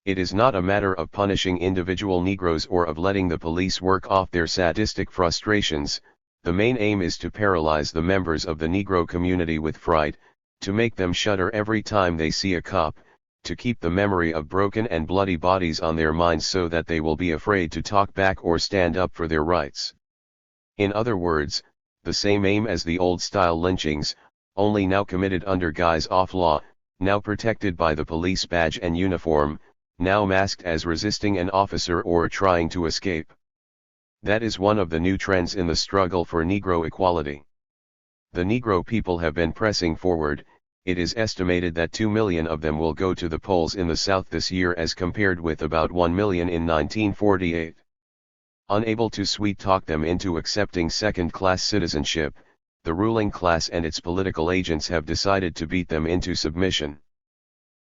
[SPEAKER 1] It is not a matter of punishing individual Negroes or of letting the police work off their sadistic frustrations. The main aim is to paralyze the members of the Negro community with fright, to make them shudder every time they see a cop, to keep the memory of broken and bloody bodies on their minds so that they will be afraid to talk back or stand up for their rights. In other words, the same aim as the old-style lynchings, only now committed under guise of law, now protected by the police badge and uniform, now masked as resisting an officer or trying to escape. That is one of the new trends in the struggle for Negro equality. The Negro people have been pressing forward. It is estimated that 2 million of them will go to the polls in the South this year as compared with about 1 million in 1948. Unable to sweet-talk them into accepting second-class citizenship, the ruling class and its political agents have decided to beat them into submission.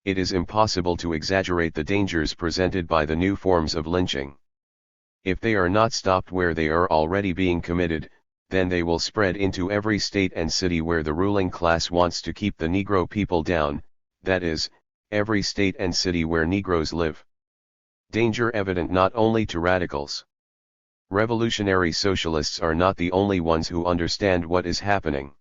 [SPEAKER 1] It is impossible to exaggerate the dangers presented by the new forms of lynching. If they are not stopped where they are already being committed, then they will spread into every state and city where the ruling class wants to keep the Negro people down, that is, every state and city where Negroes live. Danger evident not only to radicals. Revolutionary socialists are not the only ones who understand what is happening.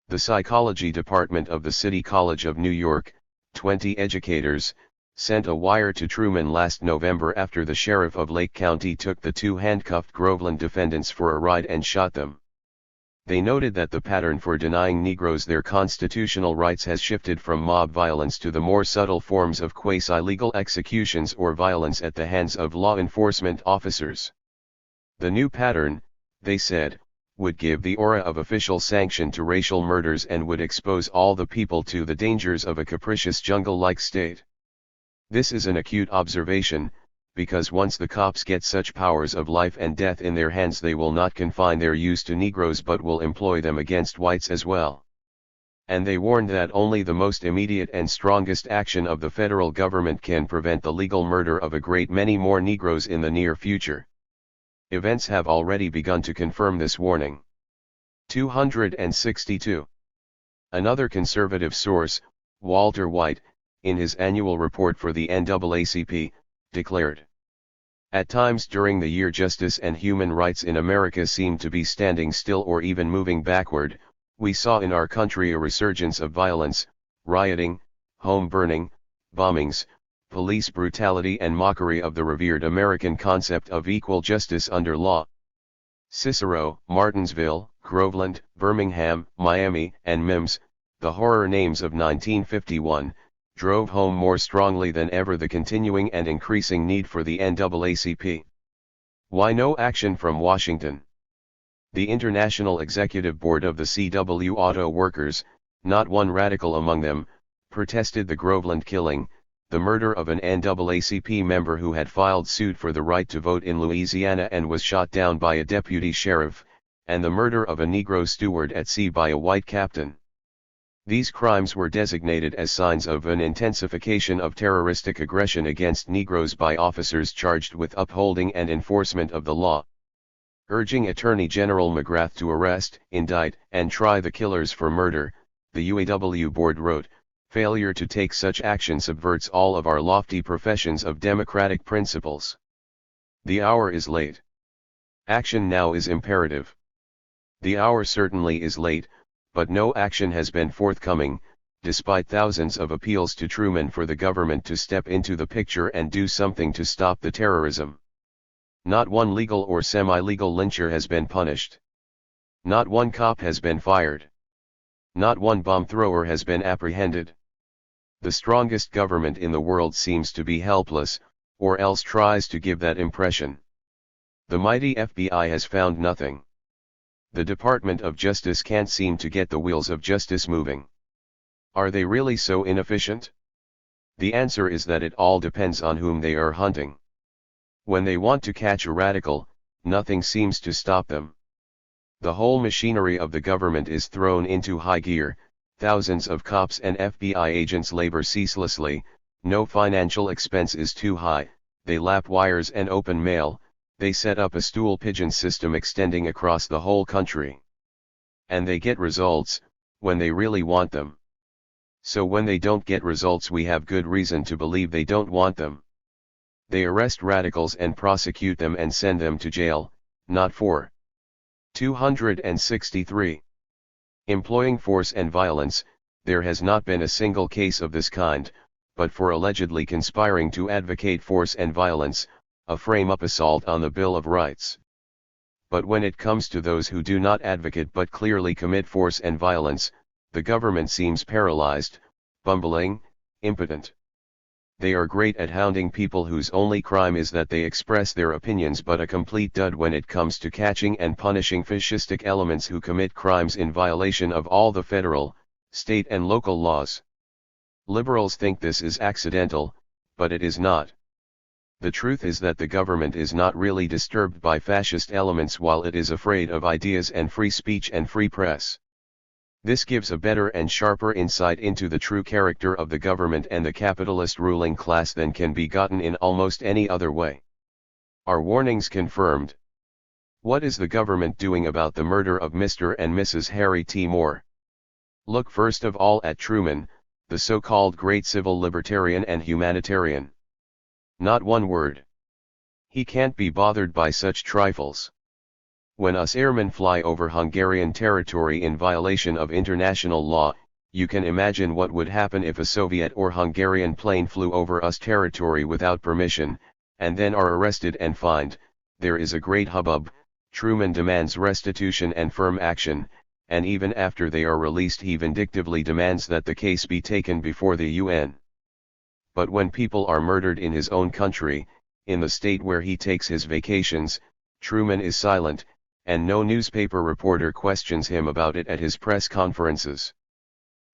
[SPEAKER 1] The psychology department of the City College of New York, 20 educators, sent a wire to Truman last November after the sheriff of Lake County took the 2 handcuffed Groveland defendants for a ride and shot them. They noted that the pattern for denying Negroes their constitutional rights has shifted from mob violence to the more subtle forms of quasi-legal executions or violence at the hands of law enforcement officers. The new pattern, they said, would give the aura of official sanction to racial murders and would expose all the people to the dangers of a capricious jungle-like state. This is an acute observation, because once the cops get such powers of life and death in their hands, they will not confine their use to Negroes but will employ them against whites as well. and they warned that only the most immediate and strongest action of the federal government can prevent the legal murder of a great many more Negroes in the near future. Events have already begun to confirm this warning. 262. Another conservative source, Walter White, in his annual report for the NAACP, declared, "At times during the year justice and human rights in America seemed to be standing still or even moving backward. We saw in our country a resurgence of violence, rioting, home burning, bombings, police brutality and mockery of the revered American concept of equal justice under law." Cicero, Martinsville, Groveland, Birmingham, Miami, and Mims, the horror names of 1951, drove home more strongly than ever the continuing and increasing need for the NAACP. Why no action from Washington? The International Executive Board of the CW Auto Workers, not one radical among them, protested the Groveland killing, the murder of an NAACP member who had filed suit for the right to vote in Louisiana and was shot down by a deputy sheriff, and the murder of a Negro steward at sea by a white captain. These crimes were designated as signs of an intensification of terroristic aggression against Negroes by officers charged with upholding and enforcement of the law. Urging Attorney General McGrath to arrest, indict, and try the killers for murder, the UAW board wrote, "Failure to take such action subverts all of our lofty professions of democratic principles. The hour is late. Action now is imperative." The hour certainly is late, but no action has been forthcoming, despite thousands of appeals to Truman for the government to step into the picture and do something to stop the terrorism. Not one legal or semi-legal lyncher has been punished. Not one cop has been fired. Not one bomb thrower has been apprehended. The strongest government in the world seems to be helpless, or else tries to give that impression. The mighty FBI has found nothing. The Department of Justice can't seem to get the wheels of justice moving. Are they really so inefficient? The answer is that it all depends on whom they are hunting. When they want to catch a radical, nothing seems to stop them. The whole machinery of the government is thrown into high gear, thousands of cops and FBI agents labor ceaselessly, no financial expense is too high, they lap wires and open mail, they set up a stool pigeon system extending across the whole country. And they get results, when they really want them. So when they don't get results, we have good reason to believe they don't want them. They arrest radicals and prosecute them and send them to jail, not for 263. Employing force and violence, there has not been a single case of this kind, but for allegedly conspiring to advocate force and violence, a frame-up assault on the Bill of Rights. But when it comes to those who do not advocate but clearly commit force and violence, the government seems paralyzed, bumbling, impotent. They are great at hounding people whose only crime is that they express their opinions, but a complete dud when it comes to catching and punishing fascistic elements who commit crimes in violation of all the federal, state and local laws. Liberals think this is accidental, but it is not. The truth is that the government is not really disturbed by fascist elements while it is afraid of ideas and free speech and free press. This gives a better and sharper insight into the true character of the government and the capitalist ruling class than can be gotten in almost any other way. Are warnings confirmed? What is the government doing about the murder of Mr. and Mrs. Harry T. Moore? Look first of all at Truman, the so-called great civil libertarian and humanitarian. Not one word. He can't be bothered by such trifles. When us airmen fly over Hungarian territory in violation of international law, you can imagine what would happen if a Soviet or Hungarian plane flew over us territory without permission, and then are arrested and fined. There is a great hubbub. Truman demands restitution and firm action, and even after they are released he vindictively demands that the case be taken before the UN. But when people are murdered in his own country, in the state where he takes his vacations, Truman is silent, and no newspaper reporter questions him about it at his press conferences.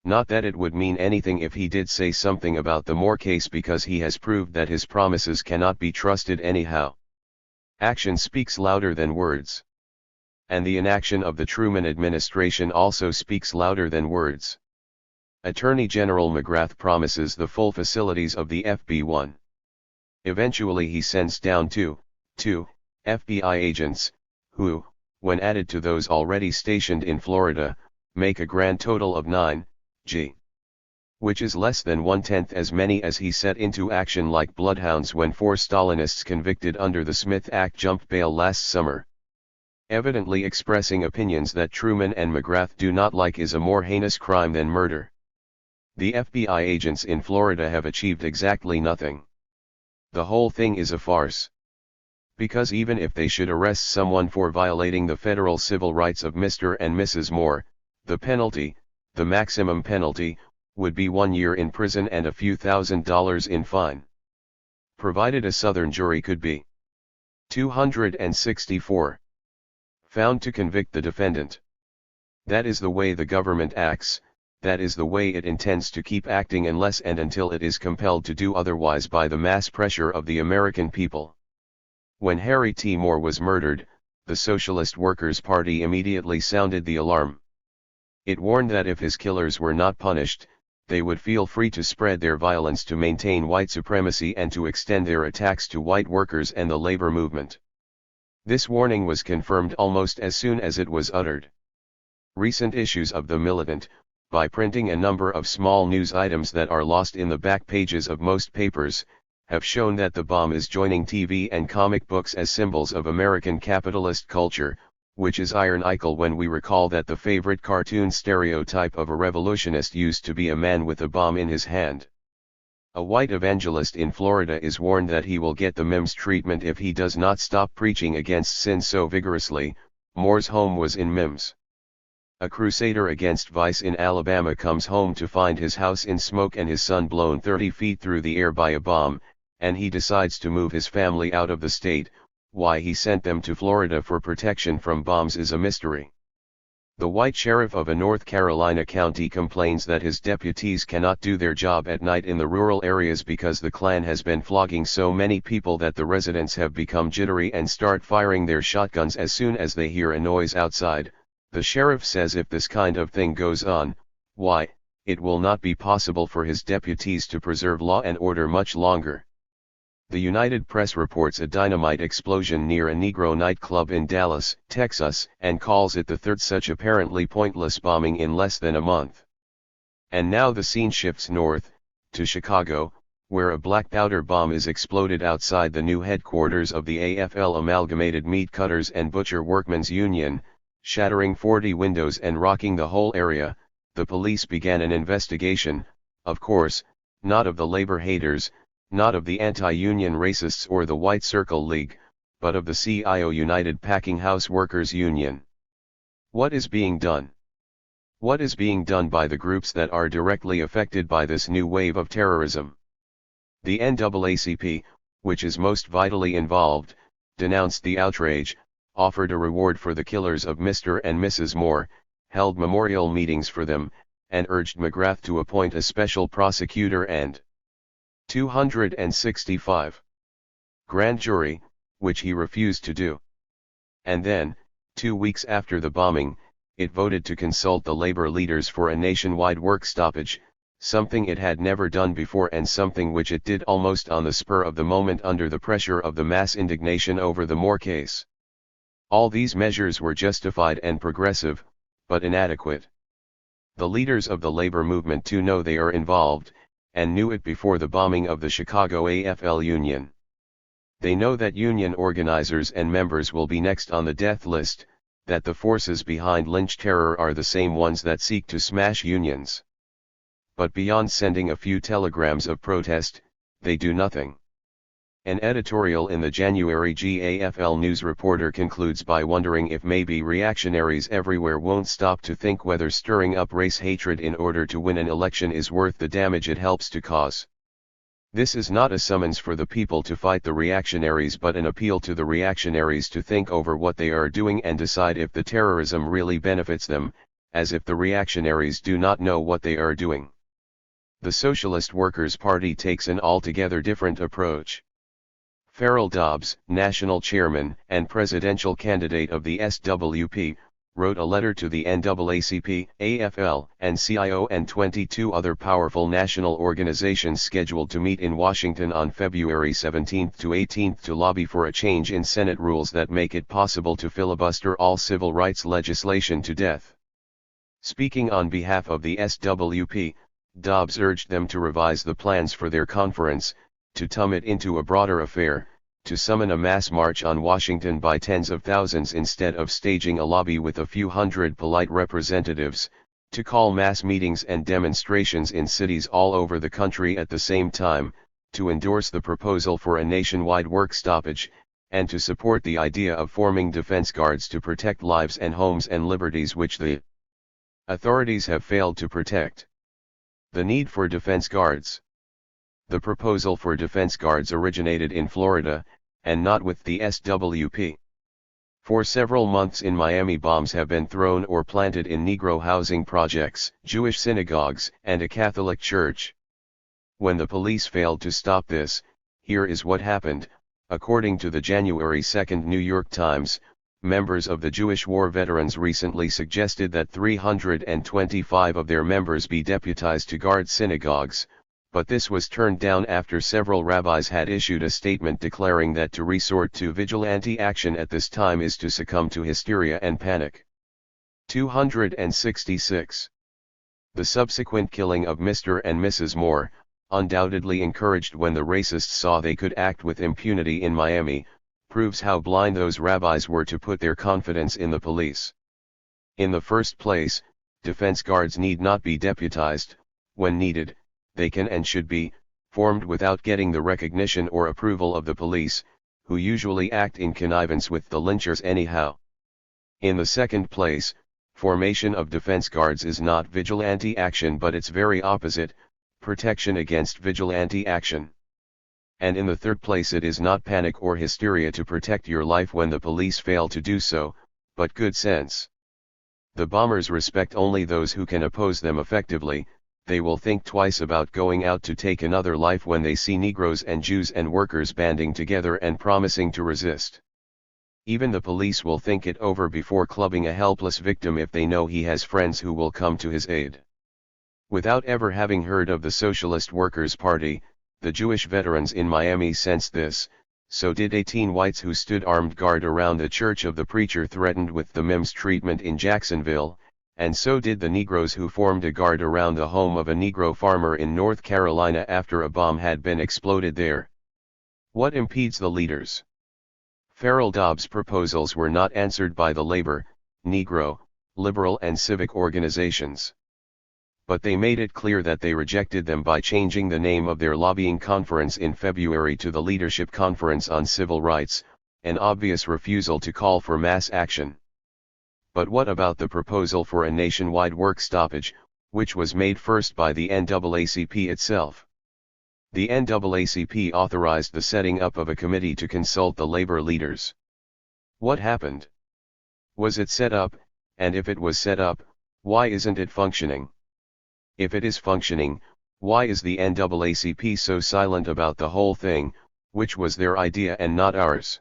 [SPEAKER 1] Not that it would mean anything if he did say something about the Moore case, because he has proved that his promises cannot be trusted anyhow. Action speaks louder than words. And the inaction of the Truman administration also speaks louder than words. Attorney General McGrath promises the full facilities of the FB1. Eventually he sends down two FBI agents, who, when added to those already stationed in Florida, make a grand total of 9, which is less than 1/10 as many as he set into action like bloodhounds when 4 Stalinists convicted under the Smith Act jumped bail last summer. Evidently expressing opinions that Truman and McGrath do not like is a more heinous crime than murder. The FBI agents in Florida have achieved exactly nothing. The whole thing is a farce. Because even if they should arrest someone for violating the federal civil rights of Mr. and Mrs. Moore, the penalty, the maximum penalty, would be 1 year in prison and a few $1,000s in fine. Provided a Southern jury could be 264 found to convict the defendant. That is the way the government acts, that is the way it intends to keep acting unless and until it is compelled to do otherwise by the mass pressure of the American people. When Harry T. Moore was murdered, the Socialist Workers' Party immediately sounded the alarm. It warned that if his killers were not punished, they would feel free to spread their violence to maintain white supremacy and to extend their attacks to white workers and the labor movement. This warning was confirmed almost as soon as it was uttered. Recent issues of The Militant, by printing a number of small news items that are lost in the back pages of most papers, have shown that the bomb is joining TV and comic books as symbols of American capitalist culture, which is ironical when we recall that the favorite cartoon stereotype of a revolutionist used to be a man with a bomb in his hand. A white evangelist in Florida is warned that he will get the MIMS treatment if he does not stop preaching against sin so vigorously. Moore's home was in MIMS. A crusader against vice in Alabama comes home to find his house in smoke and his son blown 30 feet through the air by a bomb, and he decides to move his family out of the state. Why he sent them to Florida for protection from bombs is a mystery. The white sheriff of a North Carolina county complains that his deputies cannot do their job at night in the rural areas because the Klan has been flogging so many people that the residents have become jittery and start firing their shotguns as soon as they hear a noise outside. The sheriff says if this kind of thing goes on, why, it will not be possible for his deputies to preserve law and order much longer. The United Press reports a dynamite explosion near a Negro nightclub in Dallas, Texas, and calls it the third such apparently pointless bombing in less than a month. And now the scene shifts north, to Chicago, where a black powder bomb is exploded outside the new headquarters of the AFL Amalgamated Meat Cutters and Butcher Workmen's Union, shattering 40 windows and rocking the whole area. The police began an investigation, of course, not of the labor haters, not of the anti-union racists or the White Circle League, but of the CIO United Packing House Workers Union. What is being done? What is being done by the groups that are directly affected by this new wave of terrorism? The NAACP, which is most vitally involved, denounced the outrage, offered a reward for the killers of Mr. and Mrs. Moore, held memorial meetings for them, and urged McGrath to appoint a special prosecutor and 265 grand jury, which he refused to do. And then, 2 weeks after the bombing, it voted to consult the labor leaders for a nationwide work stoppage, something it had never done before and something which it did almost on the spur of the moment under the pressure of the mass indignation over the Moore case. All these measures were justified and progressive, but inadequate. The leaders of the labor movement too know they are involved, and knew it before the bombing of the Chicago AFL Union. They know that union organizers and members will be next on the death list, that the forces behind lynch terror are the same ones that seek to smash unions. But beyond sending a few telegrams of protest, they do nothing. An editorial in the January GAFL News Reporter concludes by wondering if maybe reactionaries everywhere won't stop to think whether stirring up race hatred in order to win an election is worth the damage it helps to cause. This is not a summons for the people to fight the reactionaries but an appeal to the reactionaries to think over what they are doing and decide if the terrorism really benefits them, as if the reactionaries do not know what they are doing. The Socialist Workers' Party takes an altogether different approach. Farrell Dobbs, national chairman and presidential candidate of the SWP, wrote a letter to the NAACP, AFL, and CIO and 22 other powerful national organizations scheduled to meet in Washington on February 17 to 18 to lobby for a change in Senate rules that make it possible to filibuster all civil rights legislation to death. Speaking on behalf of the SWP, Dobbs urged them to revise the plans for their conference, to turn it into a broader affair, to summon a mass march on Washington by tens of thousands instead of staging a lobby with a few hundred polite representatives, to call mass meetings and demonstrations in cities all over the country at the same time, to endorse the proposal for a nationwide work stoppage, and to support the idea of forming defense guards to protect lives and homes and liberties which the authorities have failed to protect. The need for defense guards. The proposal for defense guards originated in Florida, and not with the SWP. For several months in Miami, bombs have been thrown or planted in Negro housing projects, Jewish synagogues, and a Catholic church. When the police failed to stop this, here is what happened. According to the January 2 New York Times, members of the Jewish War Veterans recently suggested that 325 of their members be deputized to guard synagogues, but this was turned down after several rabbis had issued a statement declaring that to resort to vigilante action at this time is to succumb to hysteria and panic. 266. The subsequent killing of Mr. and Mrs. Moore, undoubtedly encouraged when the racists saw they could act with impunity in Miami, proves how blind those rabbis were to put their confidence in the police. In the first place, defense guards need not be deputized. When needed, they can and should be formed without getting the recognition or approval of the police, who usually act in connivance with the lynchers anyhow. In the second place, formation of defense guards is not vigilante action but its very opposite, protection against vigilante action. And in the third place, it is not panic or hysteria to protect your life when the police fail to do so, but good sense. The bombers respect only those who can oppose them effectively. They will think twice about going out to take another life when they see Negroes and Jews and workers banding together and promising to resist. Even the police will think it over before clubbing a helpless victim if they know he has friends who will come to his aid. Without ever having heard of the Socialist Workers' Party, the Jewish veterans in Miami sensed this. So did 18 whites who stood armed guard around the church of the preacher threatened with the MEMS treatment in Jacksonville, and so did the Negroes who formed a guard around the home of a Negro farmer in North Carolina after a bomb had been exploded there. What impedes the leaders? Farrell Dobbs' proposals were not answered by the labor, Negro, liberal and civic organizations. But they made it clear that they rejected them by changing the name of their lobbying conference in February to the Leadership Conference on Civil Rights, an obvious refusal to call for mass action. But what about the proposal for a nationwide work stoppage, which was made first by the NAACP itself? The NAACP authorized the setting up of a committee to consult the labor leaders. What happened? Was it set up, and if it was set up, why isn't it functioning? If it is functioning, why is the NAACP so silent about the whole thing, which was their idea and not ours?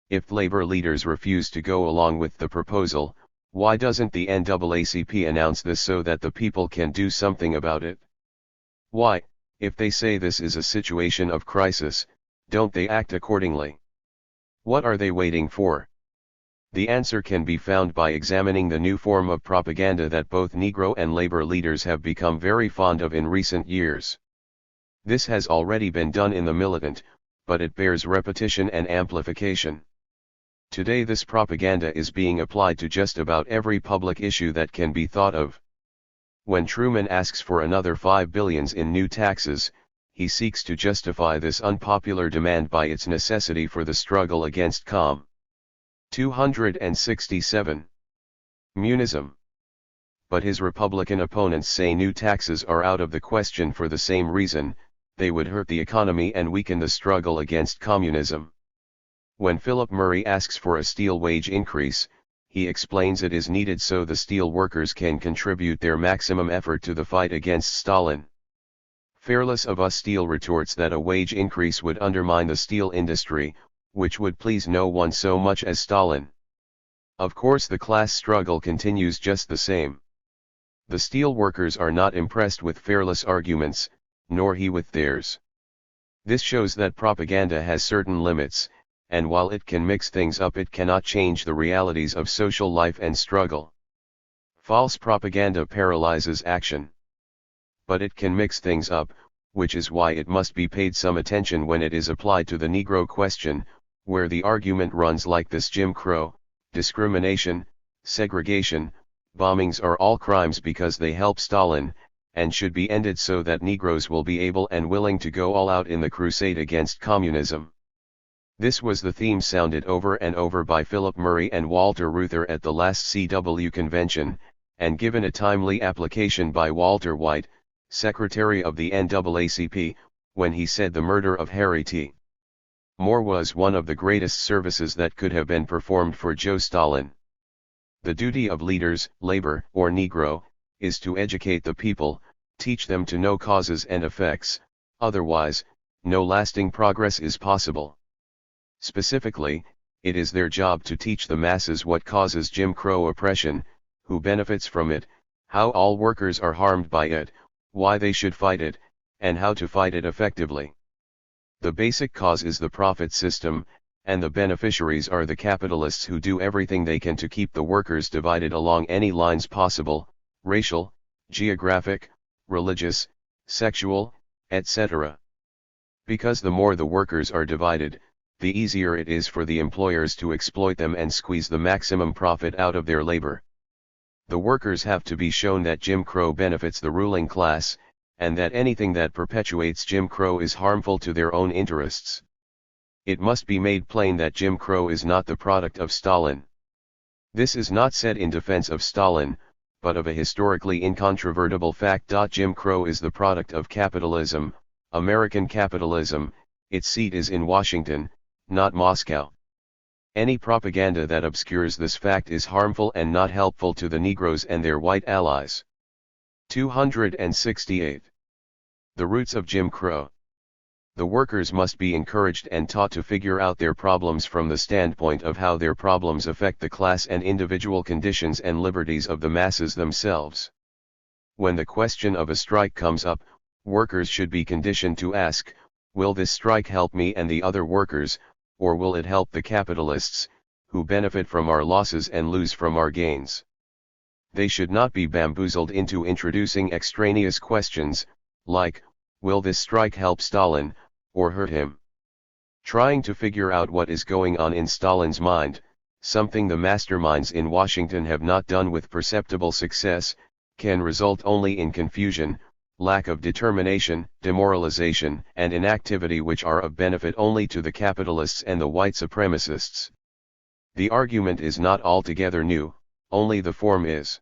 [SPEAKER 1] If labor leaders refuse to go along with the proposal, why doesn't the NAACP announce this so that the people can do something about it? Why, if they say this is a situation of crisis, don't they act accordingly? What are they waiting for? The answer can be found by examining the new form of propaganda that both Negro and labor leaders have become very fond of in recent years. This has already been done in the militant, but it bears repetition and amplification. Today this propaganda is being applied to just about every public issue that can be thought of. When Truman asks for another $5 billion in new taxes, he seeks to justify this unpopular demand by its necessity for the struggle against Com. 267. Munism. But his Republican opponents say new taxes are out of the question for the same reason: they would hurt the economy and weaken the struggle against communism. When Philip Murray asks for a steel wage increase, he explains it is needed so the steel workers can contribute their maximum effort to the fight against Stalin. Fearless of Us Steel retorts that a wage increase would undermine the steel industry, which would please no one so much as Stalin. Of course the class struggle continues just the same. The steel workers are not impressed with Fairless arguments, nor he with theirs. This shows that propaganda has certain limits, and while it can mix things up, it cannot change the realities of social life and struggle. False propaganda paralyzes action. But it can mix things up, which is why it must be paid some attention when it is applied to the Negro question, where the argument runs like this: Jim Crow, discrimination, segregation, bombings are all crimes because they help Stalin, and should be ended so that Negroes will be able and willing to go all out in the crusade against communism. This was the theme sounded over and over by Philip Murray and Walter Reuther at the last CW convention, and given a timely application by Walter White, secretary of the NAACP, when he said the murder of Harry T. Moore was one of the greatest services that could have been performed for Joe Stalin. The duty of leaders, labor or Negro, is to educate the people, teach them to know causes and effects, otherwise, no lasting progress is possible. Specifically, it is their job to teach the masses what causes Jim Crow oppression, who benefits from it, how all workers are harmed by it, why they should fight it, and how to fight it effectively. The basic cause is the profit system, and the beneficiaries are the capitalists who do everything they can to keep the workers divided along any lines possible: racial, geographic, religious, sexual, etc. Because the more the workers are divided, the easier it is for the employers to exploit them and squeeze the maximum profit out of their labor. The workers have to be shown that Jim Crow benefits the ruling class, and that anything that perpetuates Jim Crow is harmful to their own interests. It must be made plain that Jim Crow is not the product of Stalin. This is not said in defense of Stalin, but of a historically incontrovertible fact. Jim Crow is the product of capitalism, American capitalism. Its seat is in Washington, not Moscow. Any propaganda that obscures this fact is harmful and not helpful to the Negroes and their white allies. 268. The roots of Jim Crow. The workers must be encouraged and taught to figure out their problems from the standpoint of how their problems affect the class and individual conditions and liberties of the masses themselves. When the question of a strike comes up, workers should be conditioned to ask, will this strike help me and the other workers, or will it help the capitalists, who benefit from our losses and lose from our gains? They should not be bamboozled into introducing extraneous questions, like, will this strike help Stalin, or hurt him? Trying to figure out what is going on in Stalin's mind, something the masterminds in Washington have not done with perceptible success, can result only in confusion, lack of determination, demoralization, and inactivity, which are of benefit only to the capitalists and the white supremacists. The argument is not altogether new, only the form is.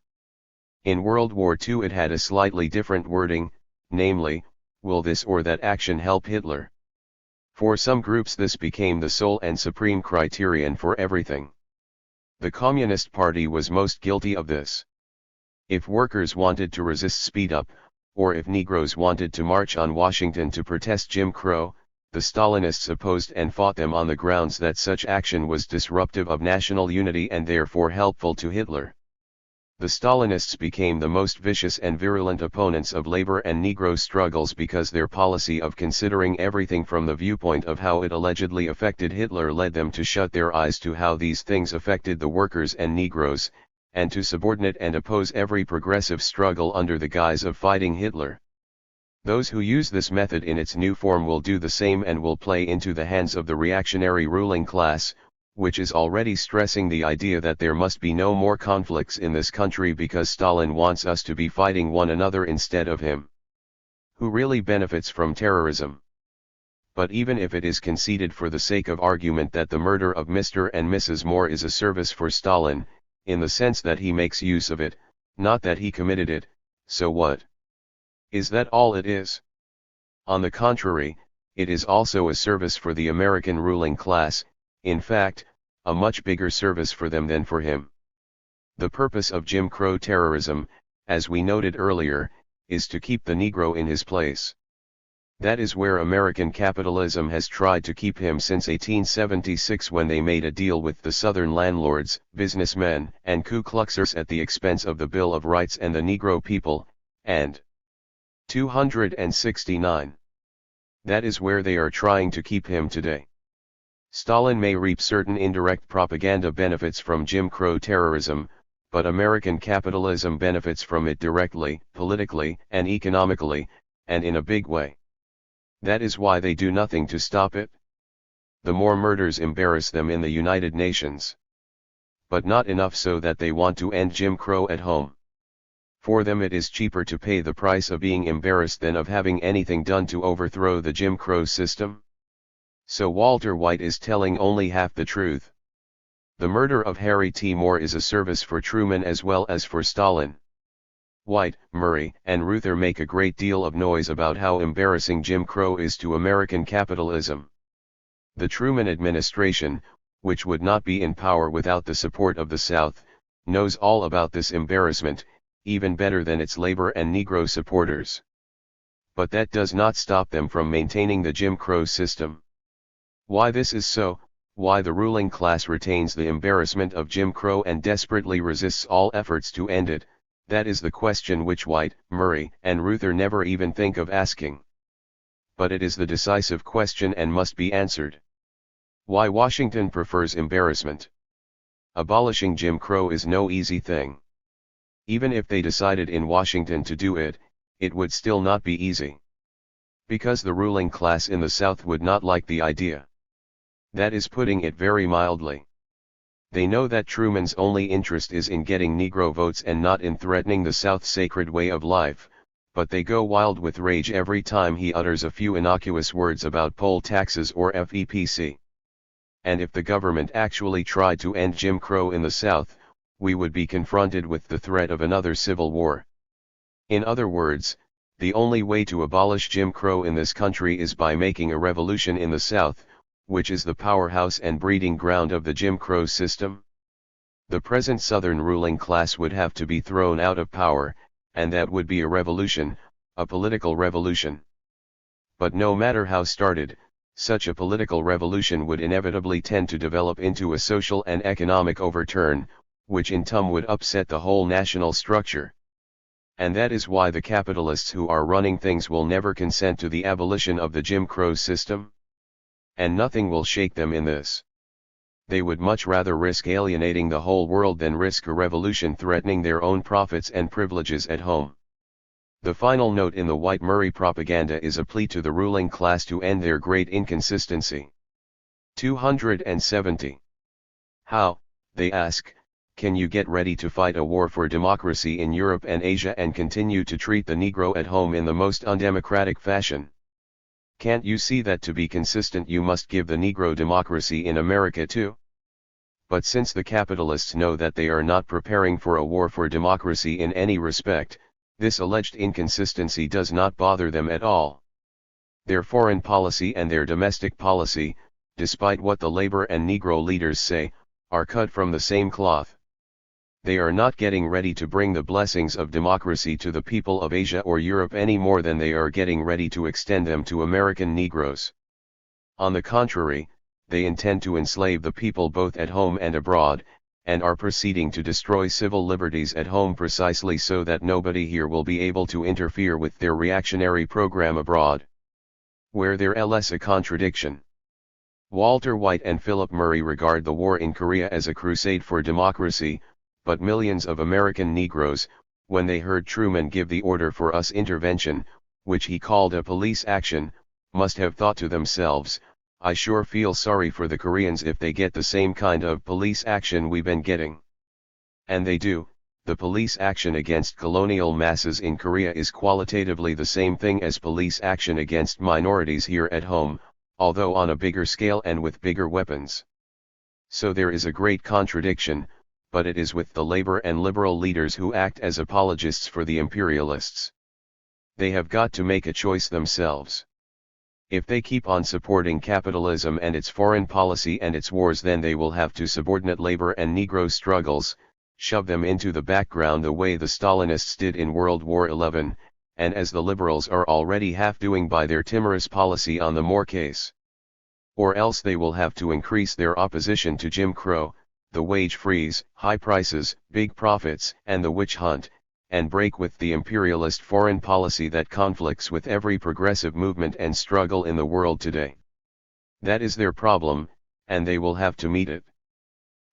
[SPEAKER 1] In World War II it had a slightly different wording, namely, will this or that action help Hitler? For some groups this became the sole and supreme criterion for everything. The Communist Party was most guilty of this. If workers wanted to resist speed up, or if Negroes wanted to march on Washington to protest Jim Crow, the Stalinists opposed and fought them on the grounds that such action was disruptive of national unity and therefore helpful to Hitler. The Stalinists became the most vicious and virulent opponents of labor and Negro struggles because their policy of considering everything from the viewpoint of how it allegedly affected Hitler led them to shut their eyes to how these things affected the workers and Negroes, and to subordinate and oppose every progressive struggle under the guise of fighting Hitler. Those who use this method in its new form will do the same and will play into the hands of the reactionary ruling class, which is already stressing the idea that there must be no more conflicts in this country because Stalin wants us to be fighting one another instead of him. Who really benefits from terrorism? But even if it is conceded for the sake of argument that the murder of Mr. and Mrs. Moore is a service for Stalin, in the sense that he makes use of it, not that he committed it, so what? Is that all it is? On the contrary, it is also a service for the American ruling class, in fact, a much bigger service for them than for him. The purpose of Jim Crow terrorism, as we noted earlier, is to keep the Negro in his place. That is where American capitalism has tried to keep him since 1876, when they made a deal with the Southern landlords, businessmen, and Ku Kluxers at the expense of the Bill of Rights and the Negro people, and 269. That is where they are trying to keep him today. Stalin may reap certain indirect propaganda benefits from Jim Crow terrorism, but American capitalism benefits from it directly, politically, and economically, and in a big way. That is why they do nothing to stop it. The more murders embarrass them in the United Nations. But not enough so that they want to end Jim Crow at home. For them it is cheaper to pay the price of being embarrassed than of having anything done to overthrow the Jim Crow system. So Walter White is telling only half the truth. The murder of Harry T. Moore is a service for Truman as well as for Stalin. White, Murray, and Ruther make a great deal of noise about how embarrassing Jim Crow is to American capitalism. The Truman administration, which would not be in power without the support of the South, knows all about this embarrassment, even better than its labor and Negro supporters. But that does not stop them from maintaining the Jim Crow system. Why this is so, why the ruling class retains the embarrassment of Jim Crow and desperately resists all efforts to end it, that is the question which White, Murray, and Ruther never even think of asking. But it is the decisive question and must be answered. Why Washington prefers embarrassment. Abolishing Jim Crow is no easy thing. Even if they decided in Washington to do it, it would still not be easy. Because the ruling class in the South would not like the idea. That is putting it very mildly. They know that Truman's only interest is in getting Negro votes and not in threatening the South's sacred way of life, but they go wild with rage every time he utters a few innocuous words about poll taxes or FEPC. And if the government actually tried to end Jim Crow in the South, we would be confronted with the threat of another civil war. In other words, the only way to abolish Jim Crow in this country is by making a revolution in the South, which is the powerhouse and breeding ground of the Jim Crow system. The present Southern ruling class would have to be thrown out of power, and that would be a revolution, a political revolution. But no matter how started, such a political revolution would inevitably tend to develop into a social and economic overturn, which in turn would upset the whole national structure. And that is why the capitalists who are running things will never consent to the abolition of the Jim Crow system. And nothing will shake them in this. They would much rather risk alienating the whole world than risk a revolution threatening their own profits and privileges at home. The final note in the White Murray propaganda is a plea to the ruling class to end their great inconsistency. 270. How, they ask, can you get ready to fight a war for democracy in Europe and Asia and continue to treat the Negro at home in the most undemocratic fashion? Can't you see that to be consistent you must give the Negro democracy in America too? But since the capitalists know that they are not preparing for a war for democracy in any respect, this alleged inconsistency does not bother them at all. Their foreign policy and their domestic policy, despite what the labor and Negro leaders say, are cut from the same cloth. They are not getting ready to bring the blessings of democracy to the people of Asia or Europe any more than they are getting ready to extend them to American Negroes. On the contrary, they intend to enslave the people both at home and abroad, and are proceeding to destroy civil liberties at home precisely so that nobody here will be able to interfere with their reactionary program abroad. Where there is a contradiction. Walter White and Philip Murray regard the war in Korea as a crusade for democracy, but millions of American Negroes, when they heard Truman give the order for US intervention, which he called a police action, must have thought to themselves, I sure feel sorry for the Koreans if they get the same kind of police action we've been getting. And they do. The police action against colonial masses in Korea is qualitatively the same thing as police action against minorities here at home, although on a bigger scale and with bigger weapons. So there is a great contradiction, but it is with the labor and liberal leaders who act as apologists for the imperialists. They have got to make a choice themselves. If they keep on supporting capitalism and its foreign policy and its wars, then they will have to subordinate labor and Negro struggles, shove them into the background the way the Stalinists did in World War XI, and as the liberals are already half doing by their timorous policy on the Moore case. Or else they will have to increase their opposition to Jim Crow, the wage freeze, high prices, big profits, and the witch hunt, and break with the imperialist foreign policy that conflicts with every progressive movement and struggle in the world today. That is their problem, and they will have to meet it.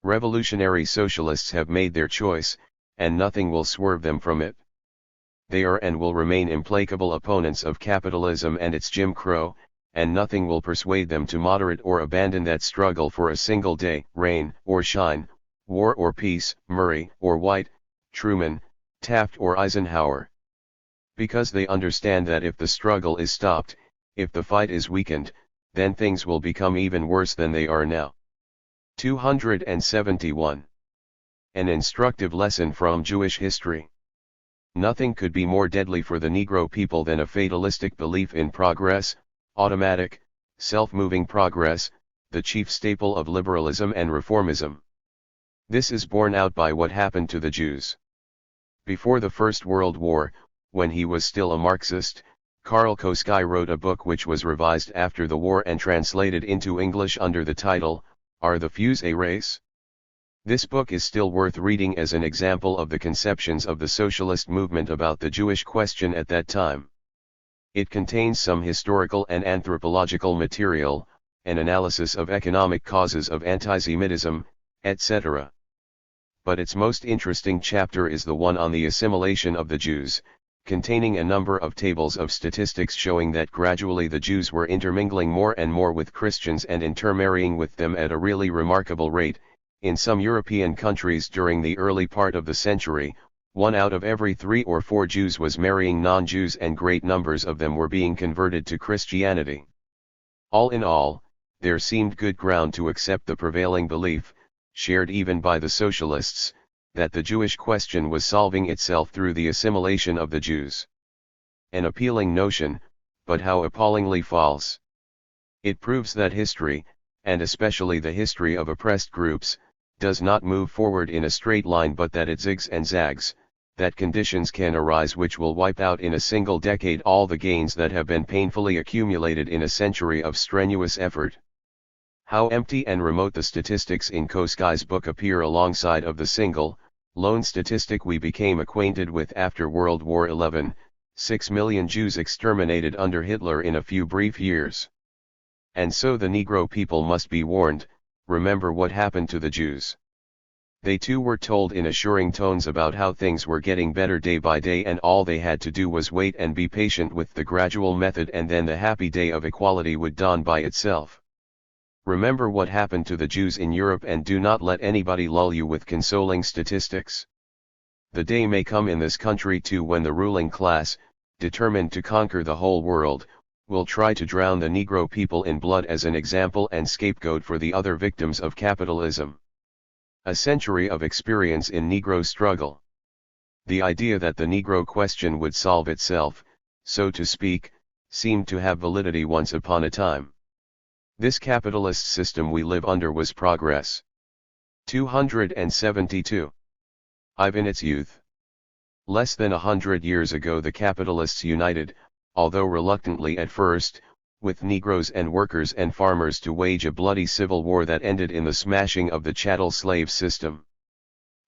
[SPEAKER 1] Revolutionary socialists have made their choice, and nothing will swerve them from it. They are and will remain implacable opponents of capitalism and its Jim Crow, and nothing will persuade them to moderate or abandon that struggle for a single day, rain or shine, war or peace, Murray or White, Truman, Taft or Eisenhower. Because they understand that if the struggle is stopped, if the fight is weakened, then things will become even worse than they are now. 271. An instructive lesson from Jewish history. Nothing could be more deadly for the Negro people than a fatalistic belief in progress, automatic, self-moving progress, the chief staple of liberalism and reformism. This is borne out by what happened to the Jews. Before the First World War, when he was still a Marxist, Karl Trotsky wrote a book which was revised after the war and translated into English under the title, Are the Jews a Race? This book is still worth reading as an example of the conceptions of the socialist movement about the Jewish question at that time. It contains some historical and anthropological material, an analysis of economic causes of antisemitism, etc. But its most interesting chapter is the one on the assimilation of the Jews, containing a number of tables of statistics showing that gradually the Jews were intermingling more and more with Christians and intermarrying with them at a really remarkable rate. In some European countries during the early part of the century, 1 out of every 3 or 4 Jews was marrying non-Jews and great numbers of them were being converted to Christianity. All in all, there seemed good ground to accept the prevailing belief, shared even by the socialists, that the Jewish question was solving itself through the assimilation of the Jews. An appealing notion, but how appallingly false. It proves that history, and especially the history of oppressed groups, does not move forward in a straight line but that it zigs and zags, that conditions can arise which will wipe out in a single decade all the gains that have been painfully accumulated in a century of strenuous effort. How empty and remote the statistics in Trotsky's book appear alongside of the single, lone statistic we became acquainted with after World War XI, 6 million Jews exterminated under Hitler in a few brief years. And so the Negro people must be warned, remember what happened to the Jews. They too were told in assuring tones about how things were getting better day by day and all they had to do was wait and be patient with the gradual method and then the happy day of equality would dawn by itself. Remember what happened to the Jews in Europe and do not let anybody lull you with consoling statistics. The day may come in this country too when the ruling class, determined to conquer the whole world, will try to drown the Negro people in blood as an example and scapegoat for the other victims of capitalism. A century of experience in Negro struggle. The idea that the Negro question would solve itself, so to speak, seemed to have validity once upon a time. This capitalist system we live under was progress. 272. In its youth. Less than 100 years ago the capitalists united, although reluctantly at first, with Negroes and workers and farmers to wage a bloody civil war that ended in the smashing of the chattel slave system.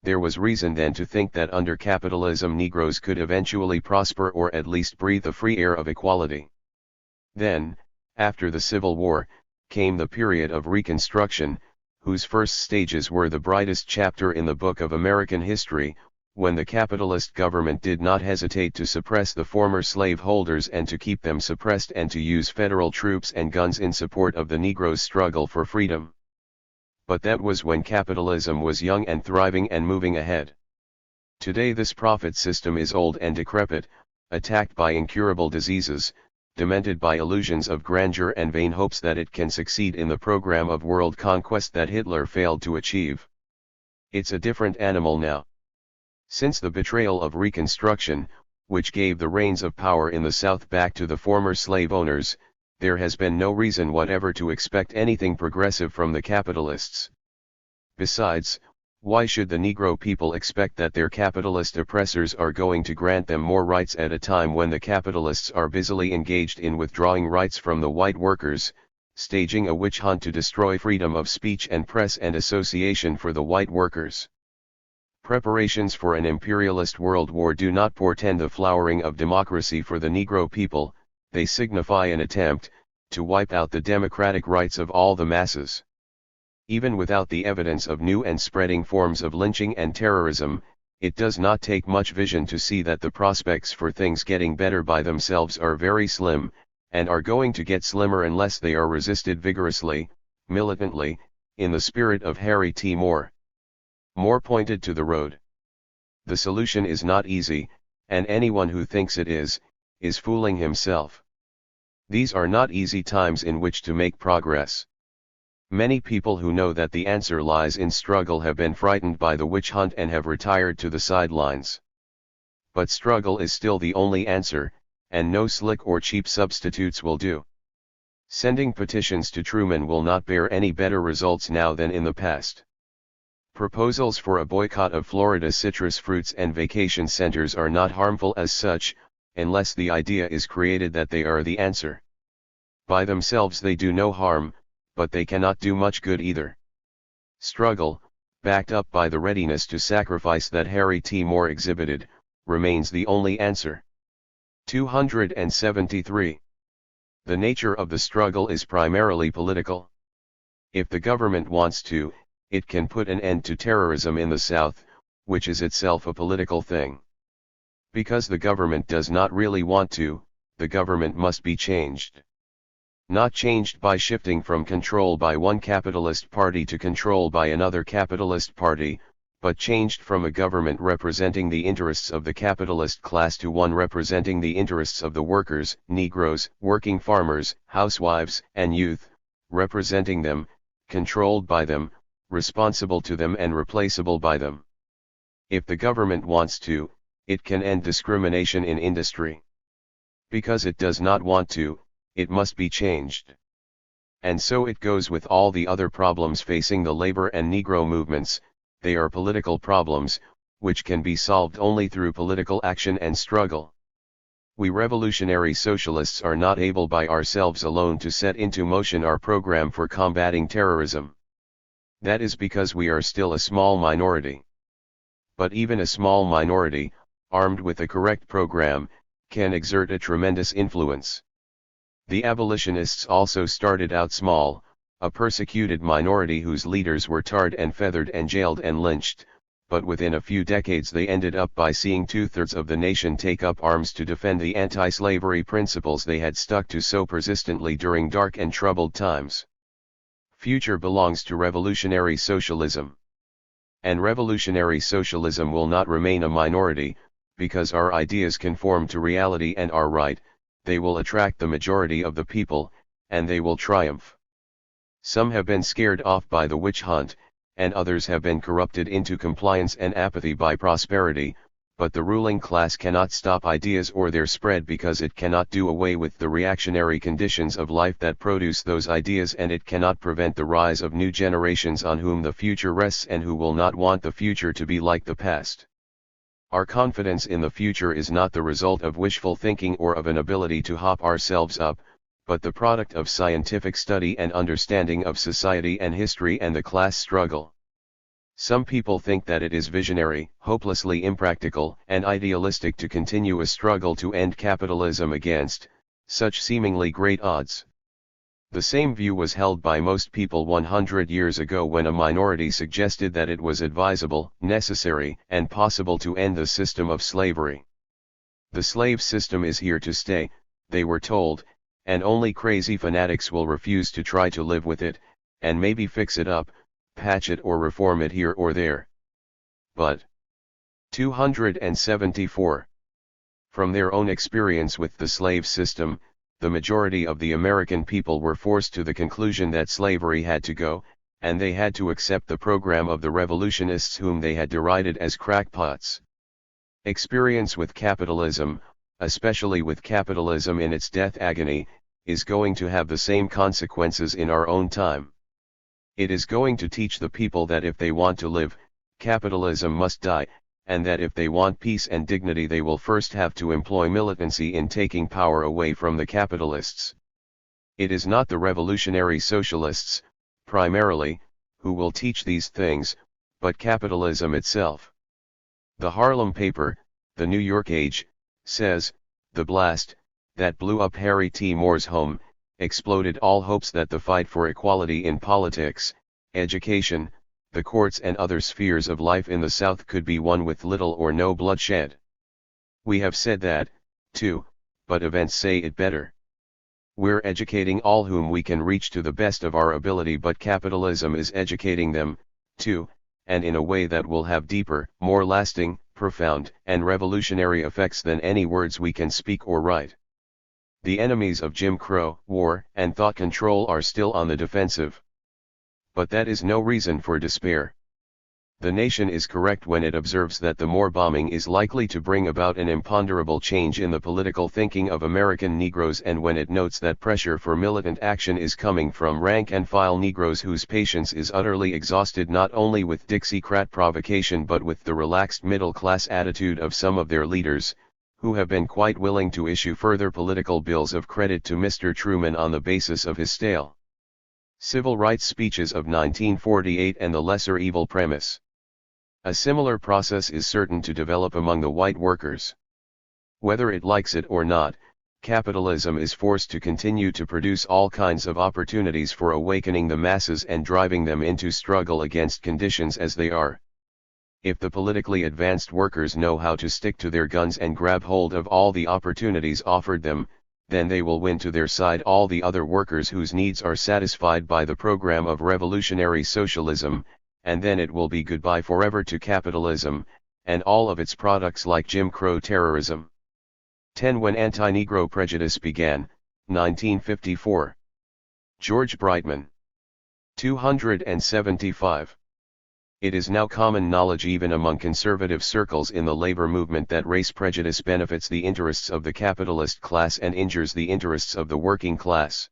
[SPEAKER 1] There was reason then to think that under capitalism Negroes could eventually prosper or at least breathe the free air of equality. Then, after the Civil War, came the period of Reconstruction, whose first stages were the brightest chapter in the book of American history, when the capitalist government did not hesitate to suppress the former slaveholders and to keep them suppressed and to use federal troops and guns in support of the Negro's struggle for freedom. But that was when capitalism was young and thriving and moving ahead. Today this profit system is old and decrepit, attacked by incurable diseases, demented by illusions of grandeur and vain hopes that it can succeed in the program of world conquest that Hitler failed to achieve. It's a different animal now. Since the betrayal of Reconstruction, which gave the reins of power in the South back to the former slave owners, there has been no reason whatever to expect anything progressive from the capitalists. Besides, Why should the Negro people expect that their capitalist oppressors are going to grant them more rights at a time when the capitalists are busily engaged in withdrawing rights from the white workers, staging a witch hunt to destroy freedom of speech and press and association for the white workers? Preparations for an imperialist world war do not portend the flowering of democracy for the Negro people, they signify an attempt to wipe out the democratic rights of all the masses. Even without the evidence of new and spreading forms of lynching and terrorism, it does not take much vision to see that the prospects for things getting better by themselves are very slim, and are going to get slimmer unless they are resisted vigorously, militantly, in the spirit of Harry T. Moore. Moore pointed to the road. The solution is not easy, and anyone who thinks it is fooling himself. These are not easy times in which to make progress. Many people who know that the answer lies in struggle have been frightened by the witch hunt and have retired to the sidelines. But struggle is still the only answer, and no slick or cheap substitutes will do. Sending petitions to Truman will not bear any better results now than in the past. Proposals for a boycott of Florida's citrus fruits and vacation centers are not harmful as such, unless the idea is created that they are the answer. By themselves they do no harm, but they cannot do much good either. Struggle, backed up by the readiness to sacrifice that Harry T. Moore exhibited, remains the only answer. 273. The nature of the struggle is primarily political. If the government wants to, it can put an end to terrorism in the South, which is itself a political thing. Because the government does not really want to, the government must be changed. Not changed by shifting from control by one capitalist party to control by another capitalist party, but changed from a government representing the interests of the capitalist class to one representing the interests of the workers, Negroes, working farmers, housewives, and youth, representing them, controlled by them, responsible to them and replaceable by them. If the government wants to, it can end discrimination in industry. Because it does not want to, it must be changed. And so it goes with all the other problems facing the labor and Negro movements. They are political problems, which can be solved only through political action and struggle. We revolutionary socialists are not able by ourselves alone to set into motion our program for combating terrorism. That is because we are still a small minority. But even a small minority, armed with a correct program, can exert a tremendous influence. The abolitionists also started out small, a persecuted minority whose leaders were tarred and feathered and jailed and lynched, but within a few decades they ended up by seeing 2/3 of the nation take up arms to defend the anti-slavery principles they had stuck to so persistently during dark and troubled times. Future belongs to revolutionary socialism. And revolutionary socialism will not remain a minority, because our ideas conform to reality and are right. They will attract the majority of the people, and they will triumph. Some have been scared off by the witch hunt, and others have been corrupted into compliance and apathy by prosperity, but the ruling class cannot stop ideas or their spread because it cannot do away with the reactionary conditions of life that produce those ideas, and it cannot prevent the rise of new generations on whom the future rests and who will not want the future to be like the past. Our confidence in the future is not the result of wishful thinking or of an ability to hop ourselves up, but the product of scientific study and understanding of society and history and the class struggle. Some people think that it is visionary, hopelessly impractical, and idealistic to continue a struggle to end capitalism against such seemingly great odds. The same view was held by most people 100 years ago when a minority suggested that it was advisable, necessary, and possible to end the system of slavery. The slave system is here to stay, they were told, and only crazy fanatics will refuse to try to live with it, and maybe fix it up, patch it or reform it here or there. But 274. From their own experience with the slave system, the majority of the American people were forced to the conclusion that slavery had to go, and they had to accept the program of the revolutionists whom they had derided as crackpots. Experience with capitalism, especially with capitalism in its death agony, is going to have the same consequences in our own time. It is going to teach the people that if they want to live, capitalism must die, and that if they want peace and dignity they will first have to employ militancy in taking power away from the capitalists. It is not the revolutionary socialists, primarily, who will teach these things, but capitalism itself. The Harlem paper, the New York Age, says, the blast, that blew up Harry T. Moore's home, exploded all hopes that the fight for equality in politics, education, the courts and other spheres of life in the South could be won with little or no bloodshed. We have said that, too, but events say it better. We're educating all whom we can reach to the best of our ability, but capitalism is educating them, too, and in a way that will have deeper, more lasting, profound, and revolutionary effects than any words we can speak or write. The enemies of Jim Crow, war, and thought control are still on the defensive. But that is no reason for despair. The nation is correct when it observes that the more bombing is likely to bring about an imponderable change in the political thinking of American Negroes, and when it notes that pressure for militant action is coming from rank-and-file Negroes whose patience is utterly exhausted not only with Dixiecrat provocation but with the relaxed middle-class attitude of some of their leaders, who have been quite willing to issue further political bills of credit to Mr. Truman on the basis of his stale civil rights speeches of 1948 and the lesser evil premise. A similar process is certain to develop among the white workers. Whether it likes it or not, capitalism is forced to continue to produce all kinds of opportunities for awakening the masses and driving them into struggle against conditions as they are. If the politically advanced workers know how to stick to their guns and grab hold of all the opportunities offered them, then they will win to their side all the other workers whose needs are satisfied by the program of revolutionary socialism, and then it will be goodbye forever to capitalism, and all of its products like Jim Crow terrorism. 10. When Anti-Negro Prejudice Began, 1954. George Brightman. 275. It is now common knowledge even among conservative circles in the labor movement that race prejudice benefits the interests of the capitalist class and injures the interests of the working class.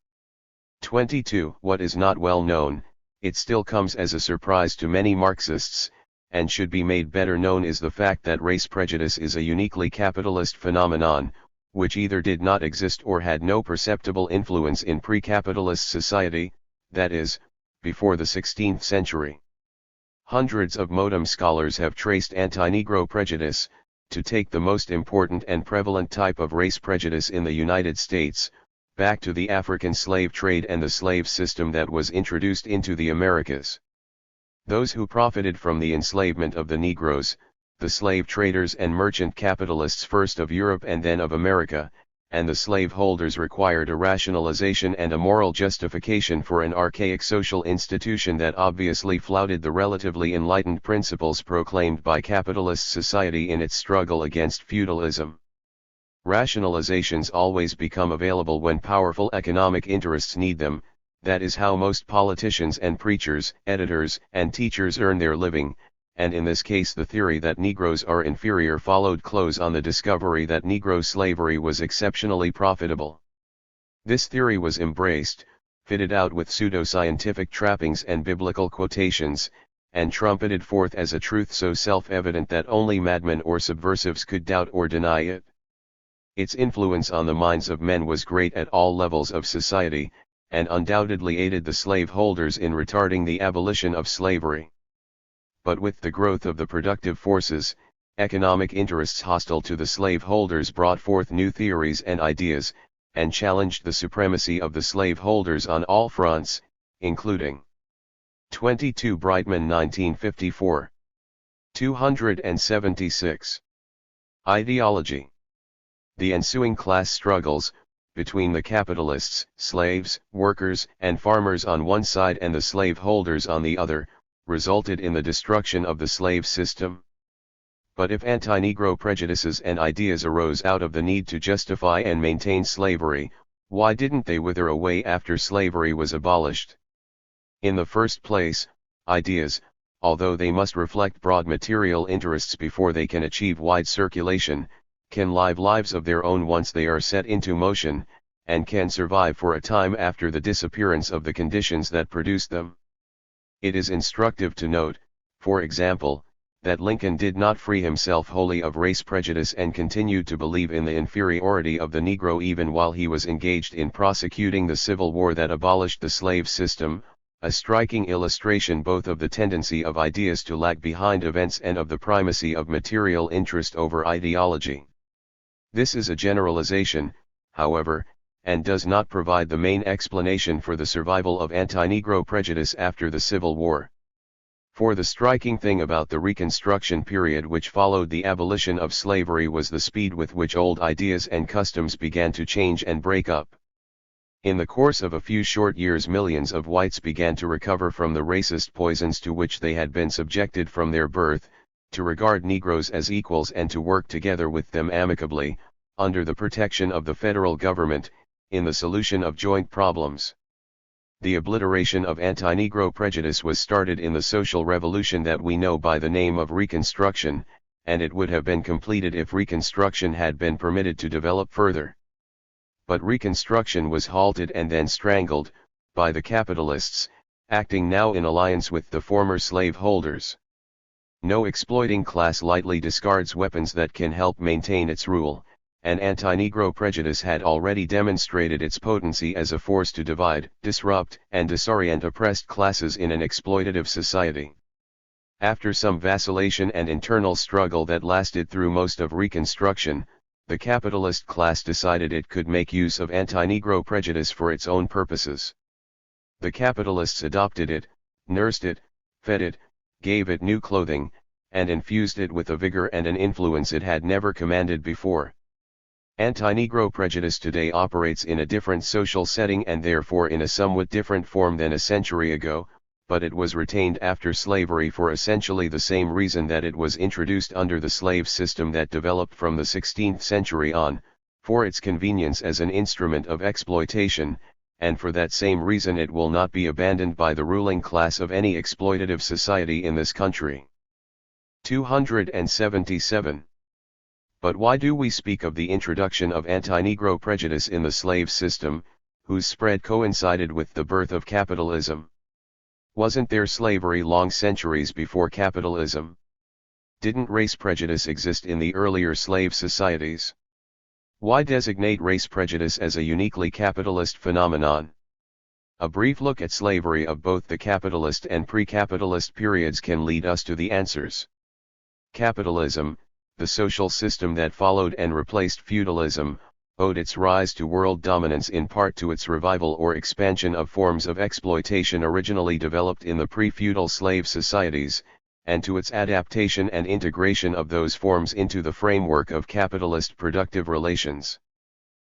[SPEAKER 1] 22. What is not well known, it still comes as a surprise to many Marxists, and should be made better known, is the fact that race prejudice is a uniquely capitalist phenomenon, which either did not exist or had no perceptible influence in pre-capitalist society, that is, before the 16th century. Hundreds of modern scholars have traced anti-Negro prejudice, to take the most important and prevalent type of race prejudice in the United States, back to the African slave trade and the slave system that was introduced into the Americas. Those who profited from the enslavement of the Negroes, the slave traders and merchant capitalists first of Europe and then of America, and the slaveholders required a rationalization and a moral justification for an archaic social institution that obviously flouted the relatively enlightened principles proclaimed by capitalist society in its struggle against feudalism. Rationalizations always become available when powerful economic interests need them. That is how most politicians and preachers, editors, and teachers earn their living, and in this case the theory that Negroes are inferior followed close on the discovery that Negro slavery was exceptionally profitable. This theory was embraced, fitted out with pseudo-scientific trappings and biblical quotations, and trumpeted forth as a truth so self-evident that only madmen or subversives could doubt or deny it. Its influence on the minds of men was great at all levels of society, and undoubtedly aided the slaveholders in retarding the abolition of slavery. But with the growth of the productive forces, economic interests hostile to the slaveholders brought forth new theories and ideas, and challenged the supremacy of the slaveholders on all fronts, including 22 Brightman 1954. 276. Ideology. The ensuing class struggles, between the capitalists, slaves, workers, and farmers on one side and the slaveholders on the other, resulted in the destruction of the slave system. But if anti-Negro prejudices and ideas arose out of the need to justify and maintain slavery, why didn't they wither away after slavery was abolished? In the first place, ideas, although they must reflect broad material interests before they can achieve wide circulation, can live lives of their own once they are set into motion, and can survive for a time after the disappearance of the conditions that produce them. It is instructive to note, for example, that Lincoln did not free himself wholly of race prejudice and continued to believe in the inferiority of the Negro even while he was engaged in prosecuting the Civil War that abolished the slave system, a striking illustration both of the tendency of ideas to lag behind events and of the primacy of material interest over ideology. This is a generalization, however, and does not provide the main explanation for the survival of anti-Negro prejudice after the Civil War. For the striking thing about the Reconstruction period which followed the abolition of slavery was the speed with which old ideas and customs began to change and break up. In the course of a few short years millions of whites began to recover from the racist poisons to which they had been subjected from their birth, to regard Negroes as equals and to work together with them amicably, under the protection of the federal government, in the solution of joint problems. The obliteration of anti-Negro prejudice was started in the social revolution that we know by the name of Reconstruction, and it would have been completed if Reconstruction had been permitted to develop further. But Reconstruction was halted and then strangled, by the capitalists, acting now in alliance with the former slaveholders. No exploiting class lightly discards weapons that can help maintain its rule, and anti-Negro prejudice had already demonstrated its potency as a force to divide, disrupt, and disorient oppressed classes in an exploitative society. After some vacillation and internal struggle that lasted through most of Reconstruction, the capitalist class decided it could make use of anti-Negro prejudice for its own purposes. The capitalists adopted it, nursed it, fed it, gave it new clothing, and infused it with a vigor and an influence it had never commanded before. Anti-Negro prejudice today operates in a different social setting and therefore in a somewhat different form than a century ago, but it was retained after slavery for essentially the same reason that it was introduced under the slave system that developed from the 16th century on, for its convenience as an instrument of exploitation, and for that same reason it will not be abandoned by the ruling class of any exploitative society in this country. 277. But why do we speak of the introduction of anti-Negro prejudice in the slave system, whose spread coincided with the birth of capitalism? Wasn't there slavery long centuries before capitalism? Didn't race prejudice exist in the earlier slave societies? Why designate race prejudice as a uniquely capitalist phenomenon? A brief look at slavery of both the capitalist and pre-capitalist periods can lead us to the answers. Capitalism, the social system that followed and replaced feudalism, owed its rise to world dominance in part to its revival or expansion of forms of exploitation originally developed in the pre-feudal slave societies, and to its adaptation and integration of those forms into the framework of capitalist productive relations.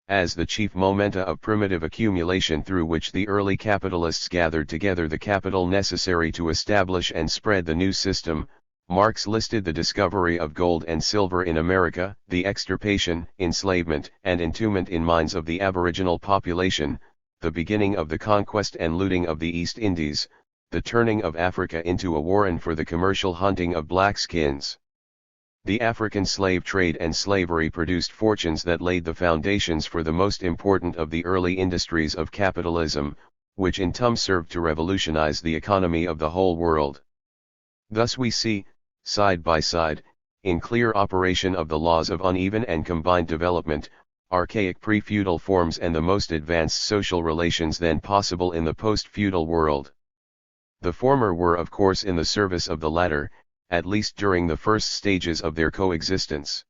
[SPEAKER 1] As the chief momenta of primitive accumulation through which the early capitalists gathered together the capital necessary to establish and spread the new system, Marx listed the discovery of gold and silver in America, the extirpation, enslavement, and entombment in mines of the aboriginal population, the beginning of the conquest and looting of the East Indies, the turning of Africa into a warren for the commercial hunting of black skins. The African slave trade and slavery produced fortunes that laid the foundations for the most important of the early industries of capitalism, which in turn served to revolutionize the economy of the whole world. Thus we see, side by side, in clear operation of the laws of uneven and combined development, archaic pre-feudal forms and the most advanced social relations then possible in the post-feudal world. The former were of course in the service of the latter, at least during the first stages of their coexistence.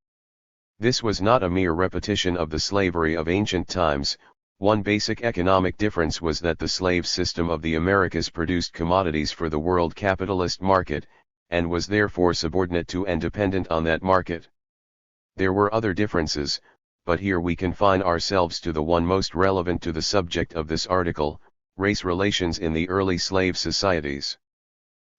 [SPEAKER 1] This was not a mere repetition of the slavery of ancient times. One basic economic difference was that the slave system of the Americas produced commodities for the world capitalist market, and was therefore subordinate to and dependent on that market. There were other differences, but here we confine ourselves to the one most relevant to the subject of this article, race relations in the early slave societies.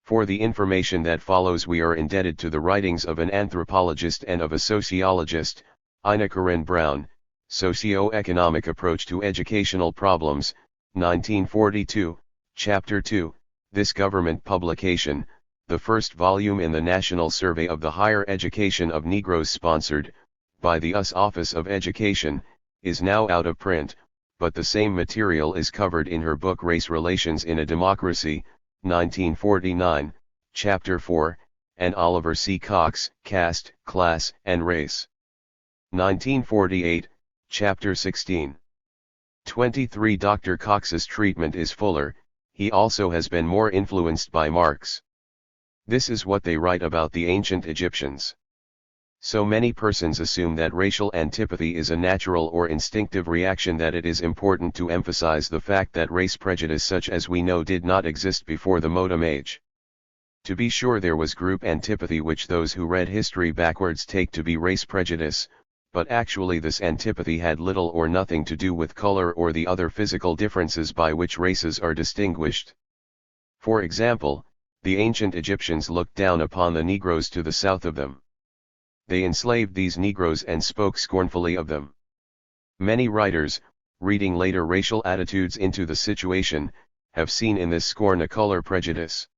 [SPEAKER 1] For the information that follows we are indebted to the writings of an anthropologist and of a sociologist, Ina Corinne Brown, Socio-Economic Approach to Educational Problems, 1942, Chapter 2, this government publication, the first volume in the National Survey of the Higher Education of Negroes sponsored, by the US Office of Education, is now out of print, but the same material is covered in her book Race Relations in a Democracy, 1949, Chapter 4, and Oliver C. Cox, Caste, Class, and Race. 1948, Chapter 16. 23. Dr. Cox's treatment is fuller, he also has been more influenced by Marx. This is what they write about the ancient Egyptians. So many persons assume that racial antipathy is a natural or instinctive reaction that it is important to emphasize the fact that race prejudice such as we know did not exist before the modern age. To be sure, there was group antipathy which those who read history backwards take to be race prejudice, but actually this antipathy had little or nothing to do with color or the other physical differences by which races are distinguished. For example, the ancient Egyptians looked down upon the Negroes to the south of them. They enslaved these Negroes and spoke scornfully of them. Many writers, reading later racial attitudes into the situation, have seen in this scorn a color prejudice.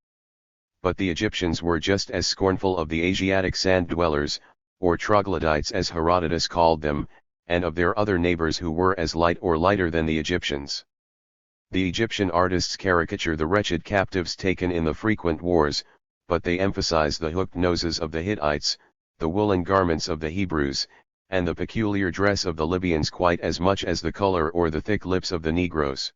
[SPEAKER 1] But the Egyptians were just as scornful of the Asiatic sand dwellers, or troglodytes as Herodotus called them, and of their other neighbors who were as light or lighter than the Egyptians. The Egyptian artists caricature the wretched captives taken in the frequent wars, but they emphasize the hooked noses of the Hittites, the woolen garments of the Hebrews, and the peculiar dress of the Libyans quite as much as the color or the thick lips of the Negroes.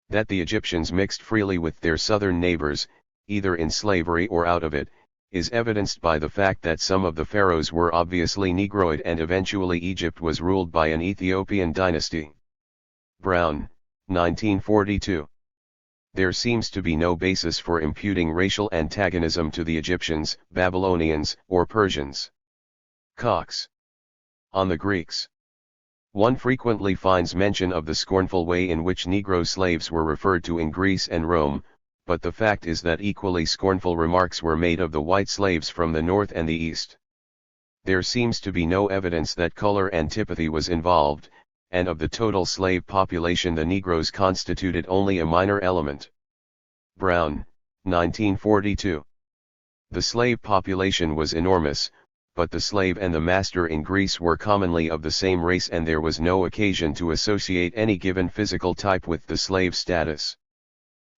[SPEAKER 1] That the Egyptians mixed freely with their southern neighbors, either in slavery or out of it, is evidenced by the fact that some of the pharaohs were obviously Negroid and eventually Egypt was ruled by an Ethiopian dynasty. Brown, 1942. There seems to be no basis for imputing racial antagonism to the Egyptians, Babylonians, or Persians. Cox. On the Greeks. One frequently finds mention of the scornful way in which Negro slaves were referred to in Greece and Rome, but the fact is that equally scornful remarks were made of the white slaves from the north and the east. There seems to be no evidence that color antipathy was involved, and of the total slave population the Negroes constituted only a minor element. Brown, 1942. The slave population was enormous, but the slave and the master in Greece were commonly of the same race and there was no occasion to associate any given physical type with the slave status.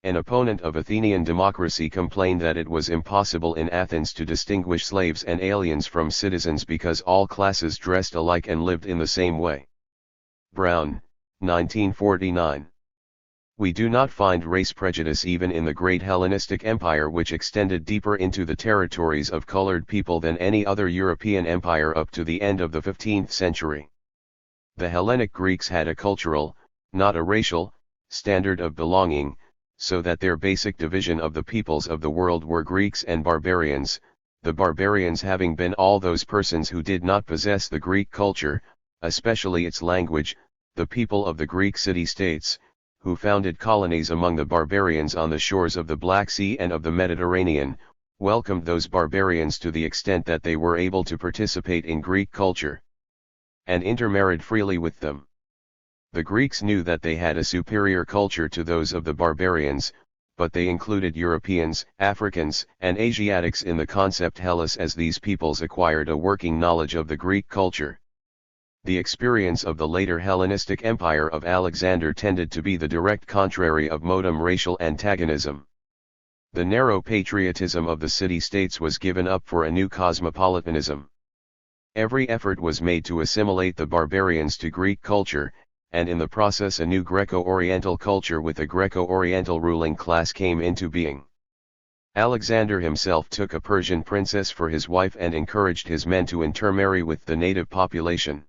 [SPEAKER 1] An opponent of Athenian democracy complained that it was impossible in Athens to distinguish slaves and aliens from citizens because all classes dressed alike and lived in the same way. Brown, 1949. We do not find race prejudice even in the great Hellenistic Empire, which extended deeper into the territories of colored people than any other European empire up to the end of the 15th century. The Hellenic Greeks had a cultural, not a racial, standard of belonging, so that their basic division of the peoples of the world were Greeks and barbarians, the barbarians having been all those persons who did not possess the Greek culture, especially its language, the people of the Greek city-states, who founded colonies among the barbarians on the shores of the Black Sea and of the Mediterranean, welcomed those barbarians to the extent that they were able to participate in Greek culture, and intermarried freely with them. The Greeks knew that they had a superior culture to those of the barbarians, but they included Europeans, Africans, and Asiatics in the concept Hellas as these peoples acquired a working knowledge of the Greek culture. The experience of the later Hellenistic Empire of Alexander tended to be the direct contrary of modern racial antagonism. The narrow patriotism of the city-states was given up for a new cosmopolitanism. Every effort was made to assimilate the barbarians to Greek culture, and in the process a new Greco-Oriental culture with a Greco-Oriental ruling class came into being. Alexander himself took a Persian princess for his wife and encouraged his men to intermarry with the native population.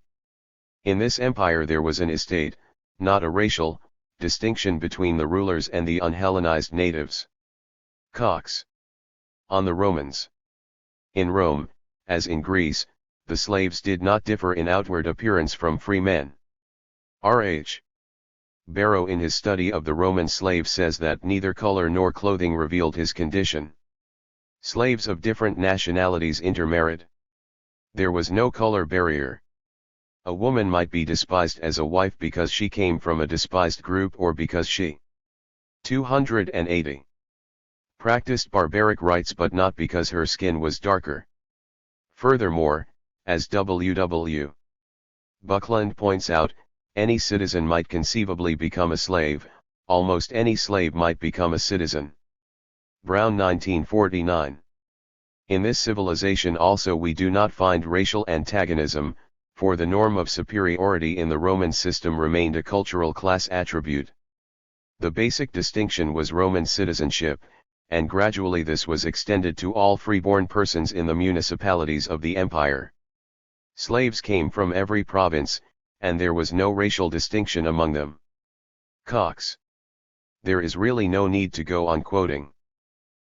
[SPEAKER 1] In this empire there was an estate, not a racial, distinction between the rulers and the unhellenized natives. Cox. On the Romans. In Rome, as in Greece, the slaves did not differ in outward appearance from free men. R.H. Barrow in his study of the Roman slave says that neither color nor clothing revealed his condition. Slaves of different nationalities intermarried. There was no color barrier. A woman might be despised as a wife because she came from a despised group or because she 280 practiced barbaric rites but not because her skin was darker. Furthermore, as W.W. Buckland points out, any citizen might conceivably become a slave, almost any slave might become a citizen. Brown 1949. In this civilization also we do not find racial antagonism, for the norm of superiority in the Roman system remained a cultural class attribute. The basic distinction was Roman citizenship, and gradually this was extended to all freeborn persons in the municipalities of the empire. Slaves came from every province, and there was no racial distinction among them. Cox. There is really no need to go on quoting.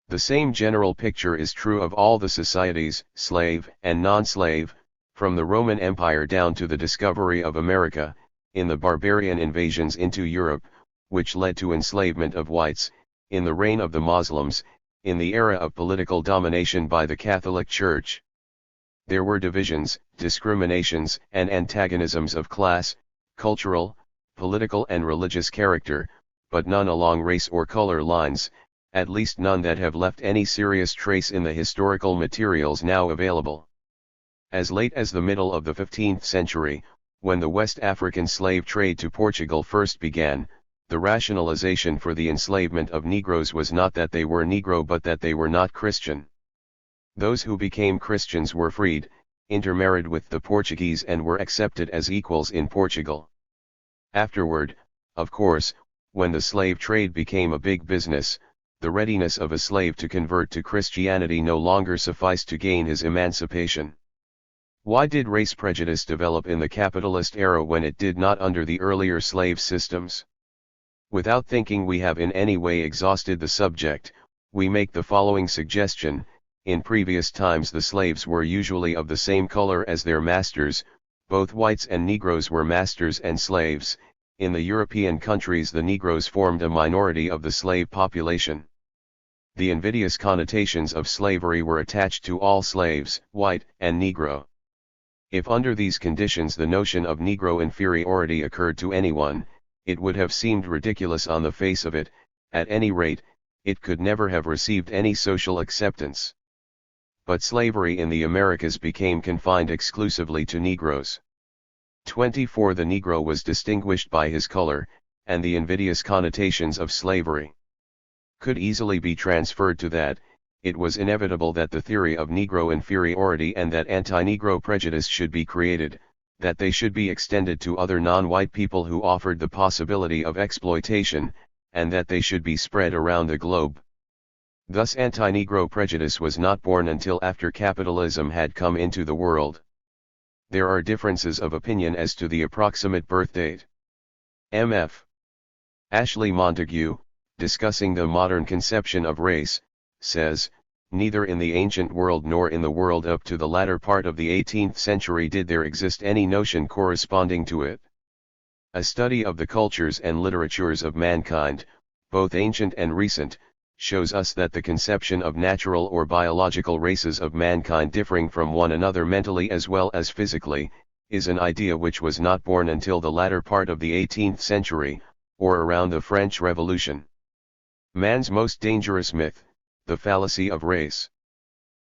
[SPEAKER 1] The same general picture is true of all the societies, slave and non-slave, from the Roman Empire down to the discovery of America, in the barbarian invasions into Europe, which led to enslavement of whites, in the reign of the Muslims, in the era of political domination by the Catholic Church. There were divisions, discriminations, and antagonisms of class, cultural, political and religious character, but none along race or color lines, at least none that have left any serious trace in the historical materials now available. As late as the middle of the 15th century, when the West African slave trade to Portugal first began, the rationalization for the enslavement of Negroes was not that they were Negro but that they were not Christian. Those who became Christians were freed, intermarried with the Portuguese and were accepted as equals in Portugal. Afterward, of course, when the slave trade became a big business, the readiness of a slave to convert to Christianity no longer sufficed to gain his emancipation. Why did race prejudice develop in the capitalist era when it did not under the earlier slave systems? Without thinking we have in any way exhausted the subject, we make the following suggestion. In previous times the slaves were usually of the same color as their masters, both whites and Negroes were masters and slaves. In the European countries the Negroes formed a minority of the slave population. The invidious connotations of slavery were attached to all slaves, white and Negro. If under these conditions the notion of Negro inferiority occurred to anyone, it would have seemed ridiculous on the face of it. At any rate, it could never have received any social acceptance. But slavery in the Americas became confined exclusively to Negroes. 24 The Negro was distinguished by his color, and the invidious connotations of slavery could easily be transferred to that. It was inevitable that the theory of Negro inferiority and that anti-Negro prejudice should be created, that they should be extended to other non-white people who offered the possibility of exploitation, and that they should be spread around the globe. Thus anti-Negro prejudice was not born until after capitalism had come into the world. There are differences of opinion as to the approximate birth date. M.F. Ashley Montague, discussing the modern conception of race, says, neither in the ancient world nor in the world up to the latter part of the 18th century did there exist any notion corresponding to it. A study of the cultures and literatures of mankind, both ancient and recent, shows us that the conception of natural or biological races of mankind differing from one another mentally as well as physically, is an idea which was not born until the latter part of the 18th century, or around the French Revolution. Man's most dangerous myth, the fallacy of race.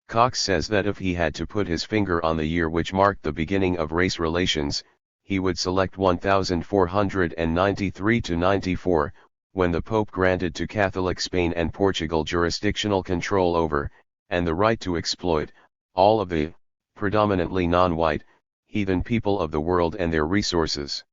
[SPEAKER 1] Cox says that if he had to put his finger on the year which marked the beginning of race relations, he would select 1493 to 94, when the Pope granted to Catholic Spain and Portugal jurisdictional control over, and the right to exploit, all of the, predominantly non-white, heathen people of the world and their resources.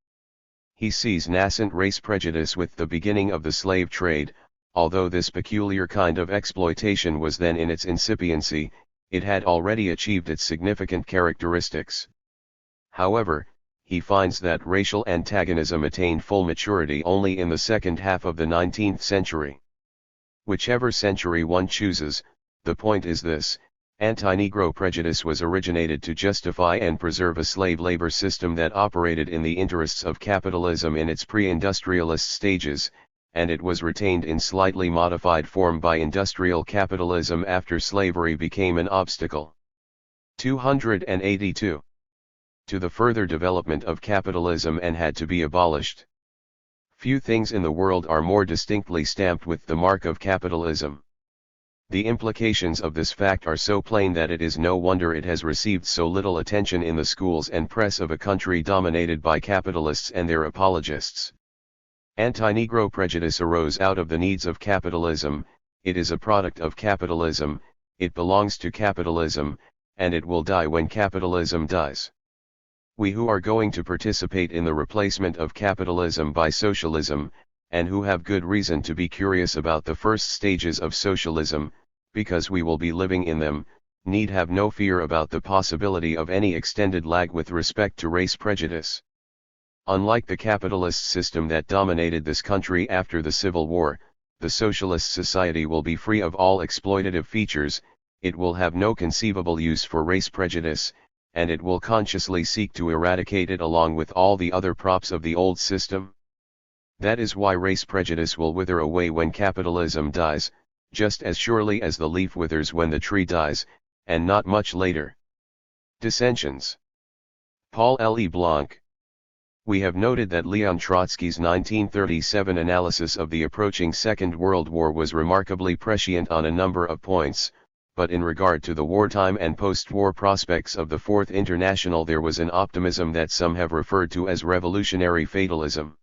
[SPEAKER 1] He sees nascent race prejudice with the beginning of the slave trade. Although this peculiar kind of exploitation was then in its incipiency, it had already achieved its significant characteristics. However, he finds that racial antagonism attained full maturity only in the second half of the 19th century. Whichever century one chooses, the point is this: anti-Negro prejudice was originated to justify and preserve a slave labor system that operated in the interests of capitalism in its pre-industrialist stages, and it was retained in slightly modified form by industrial capitalism after slavery became an obstacle. 282. To the further development of capitalism and had to be abolished. Few things in the world are more distinctly stamped with the mark of capitalism. The implications of this fact are so plain that it is no wonder it has received so little attention in the schools and press of a country dominated by capitalists and their apologists. Anti-Negro prejudice arose out of the needs of capitalism, it is a product of capitalism, it belongs to capitalism, and it will die when capitalism dies. We who are going to participate in the replacement of capitalism by socialism, and who have good reason to be curious about the first stages of socialism, because we will be living in them, need have no fear about the possibility of any extended lag with respect to race prejudice. Unlike the capitalist system that dominated this country after the Civil War, the socialist society will be free of all exploitative features, it will have no conceivable use for race prejudice, and it will consciously seek to eradicate it along with all the other props of the old system. That is why race prejudice will wither away when capitalism dies, just as surely as the leaf withers when the tree dies, and not much later. Dissensions. Paul L. E. Blanc. We have noted that Leon Trotsky's 1937 analysis of the approaching Second World War was remarkably prescient on a number of points, but in regard to the wartime and post-war prospects of the Fourth International there was an optimism that some have referred to as revolutionary fatalism.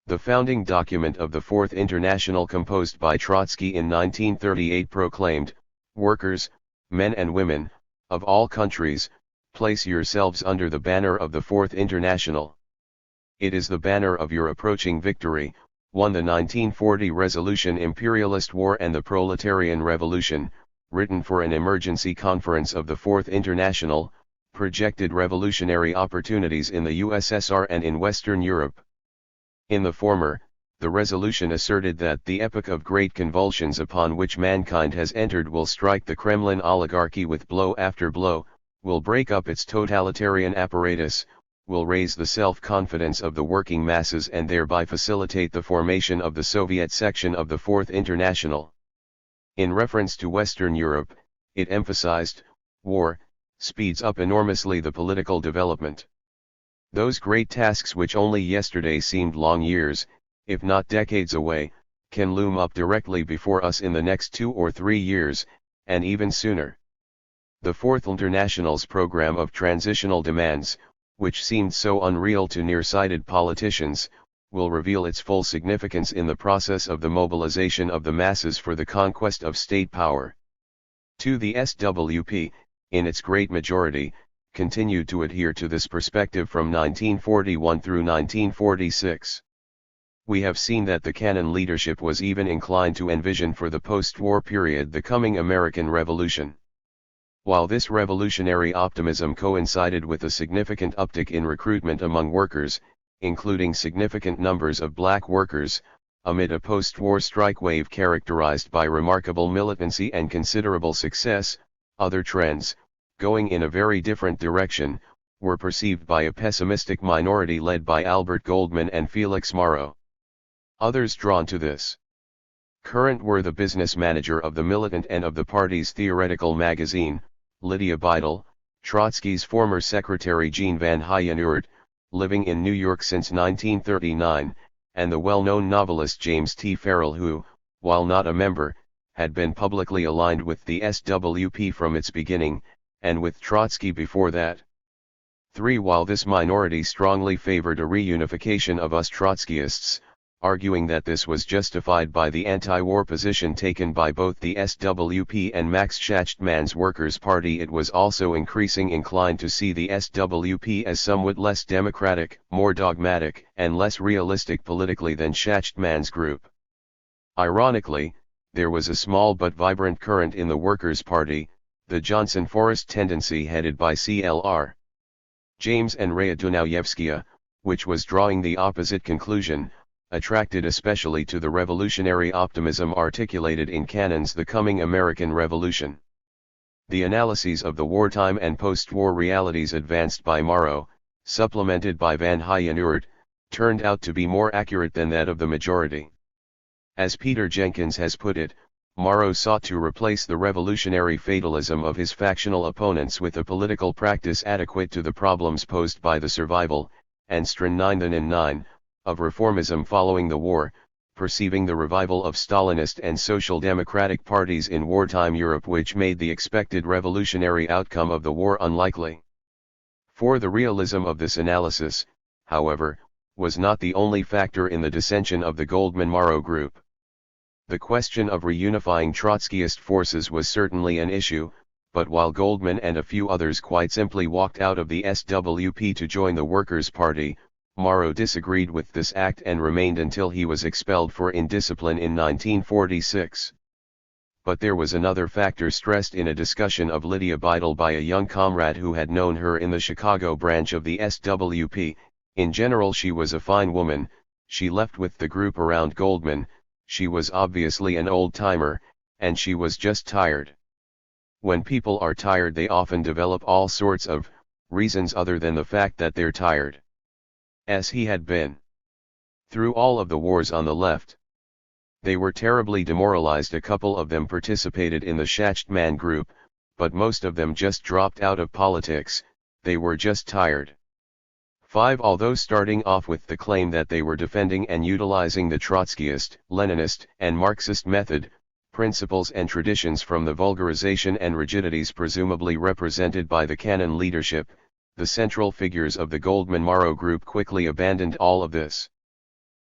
[SPEAKER 1] The founding document of the Fourth International, composed by Trotsky in 1938, proclaimed, "Workers, men and women, of all countries, place yourselves under the banner of the Fourth International. It is the banner of your approaching victory, won the 1940 resolution Imperialist War and the Proletarian Revolution, written for an emergency conference of the Fourth International, projected revolutionary opportunities in the USSR and in Western Europe." In the former, the resolution asserted that the epoch of great convulsions upon which mankind has entered will strike the Kremlin oligarchy with blow after blow, will break up its totalitarian apparatus, will raise the self-confidence of the working masses and thereby facilitate the formation of the Soviet section of the Fourth International. In reference to Western Europe, it emphasized, war speeds up enormously the political development. Those great tasks which only yesterday seemed long years, if not decades away, can loom up directly before us in the next 2 or 3 years, and even sooner. The Fourth International's program of transitional demands, which seemed so unreal to nearsighted politicians, will reveal its full significance in the process of the mobilization of the masses for the conquest of state power. The SWP, in its great majority, continued to adhere to this perspective from 1941 through 1946. We have seen that the Cannon leadership was even inclined to envision for the post-war period the coming American Revolution. While this revolutionary optimism coincided with a significant uptick in recruitment among workers, including significant numbers of black workers, amid a post-war strike wave characterized by remarkable militancy and considerable success, other trends, going in a very different direction, were perceived by a pessimistic minority led by Albert Goldman and Felix Morrow. Others drawn to this current were the business manager of the Militant and of the party's theoretical magazine, Lydia Beidel, Trotsky's former secretary Jean Van Hyenurt, living in New York since 1939, and the well-known novelist James T. Farrell who, while not a member, had been publicly aligned with the SWP from its beginning, and with Trotsky before that. While this minority strongly favored a reunification of us Trotskyists, arguing that this was justified by the anti-war position taken by both the SWP and Max Schachtmann's Workers' Party, it was also increasingly inclined to see the SWP as somewhat less democratic, more dogmatic, and less realistic politically than Schachtmann's group. Ironically, there was a small but vibrant current in the Workers' Party, the Johnson Forest tendency headed by C.L.R. James and Raya Dunayevskaya, which was drawing the opposite conclusion, attracted especially to the revolutionary optimism articulated in Cannon's The Coming American Revolution. The analyses of the wartime and post-war realities advanced by Morrow, supplemented by Van Hyenurt, turned out to be more accurate than that of the majority. As Peter Jenkins has put it, Morrow sought to replace the revolutionary fatalism of his factional opponents with a political practice adequate to the problems posed by the survival, and Stran of reformism following the war, perceiving the revival of Stalinist and Social Democratic parties in wartime Europe which made the expected revolutionary outcome of the war unlikely. For the realism of this analysis, however, was not the only factor in the dissension of the Goldman-Morrow group. The question of reunifying Trotskyist forces was certainly an issue, but while Goldman and a few others quite simply walked out of the SWP to join the Workers' Party, Morrow disagreed with this act and remained until he was expelled for indiscipline in 1946. But there was another factor stressed in a discussion of Lydia Beidel by a young comrade who had known her in the Chicago branch of the SWP. In general, she was a fine woman. She left with the group around Goldman. She was obviously an old-timer, and she was just tired. When people are tired, they often develop all sorts of reasons other than the fact that they're tired. As he had been through all of the wars on the left. They were terribly demoralized. A couple of them participated in the Schachtman group, but most of them just dropped out of politics. They were just tired. 5. Although starting off with the claim that they were defending and utilizing the Trotskyist, Leninist, and Marxist method, principles and traditions from the vulgarization and rigidities presumably represented by the canon leadership, the central figures of the Goldman-Morrow group quickly abandoned all of this.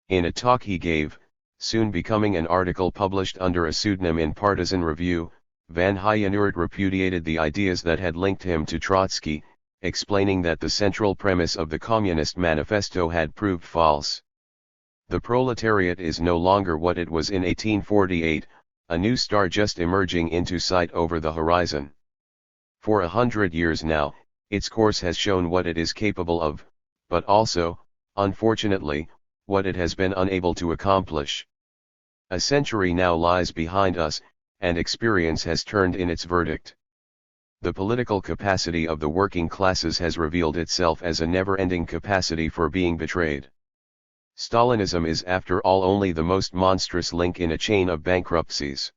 [SPEAKER 1] In a talk he gave, soon becoming an article published under a pseudonym in Partisan Review, Van Hyenhoert repudiated the ideas that had linked him to Trotsky, explaining that the central premise of the Communist Manifesto had proved false. The proletariat is no longer what it was in 1848, a new star just emerging into sight over the horizon. For 100 years now, its course has shown what it is capable of, but also, unfortunately, what it has been unable to accomplish. A century now lies behind us, and experience has turned in its verdict. The political capacity of the working classes has revealed itself as a never-ending capacity for being betrayed. Stalinism is after all only the most monstrous link in a chain of bankruptcies.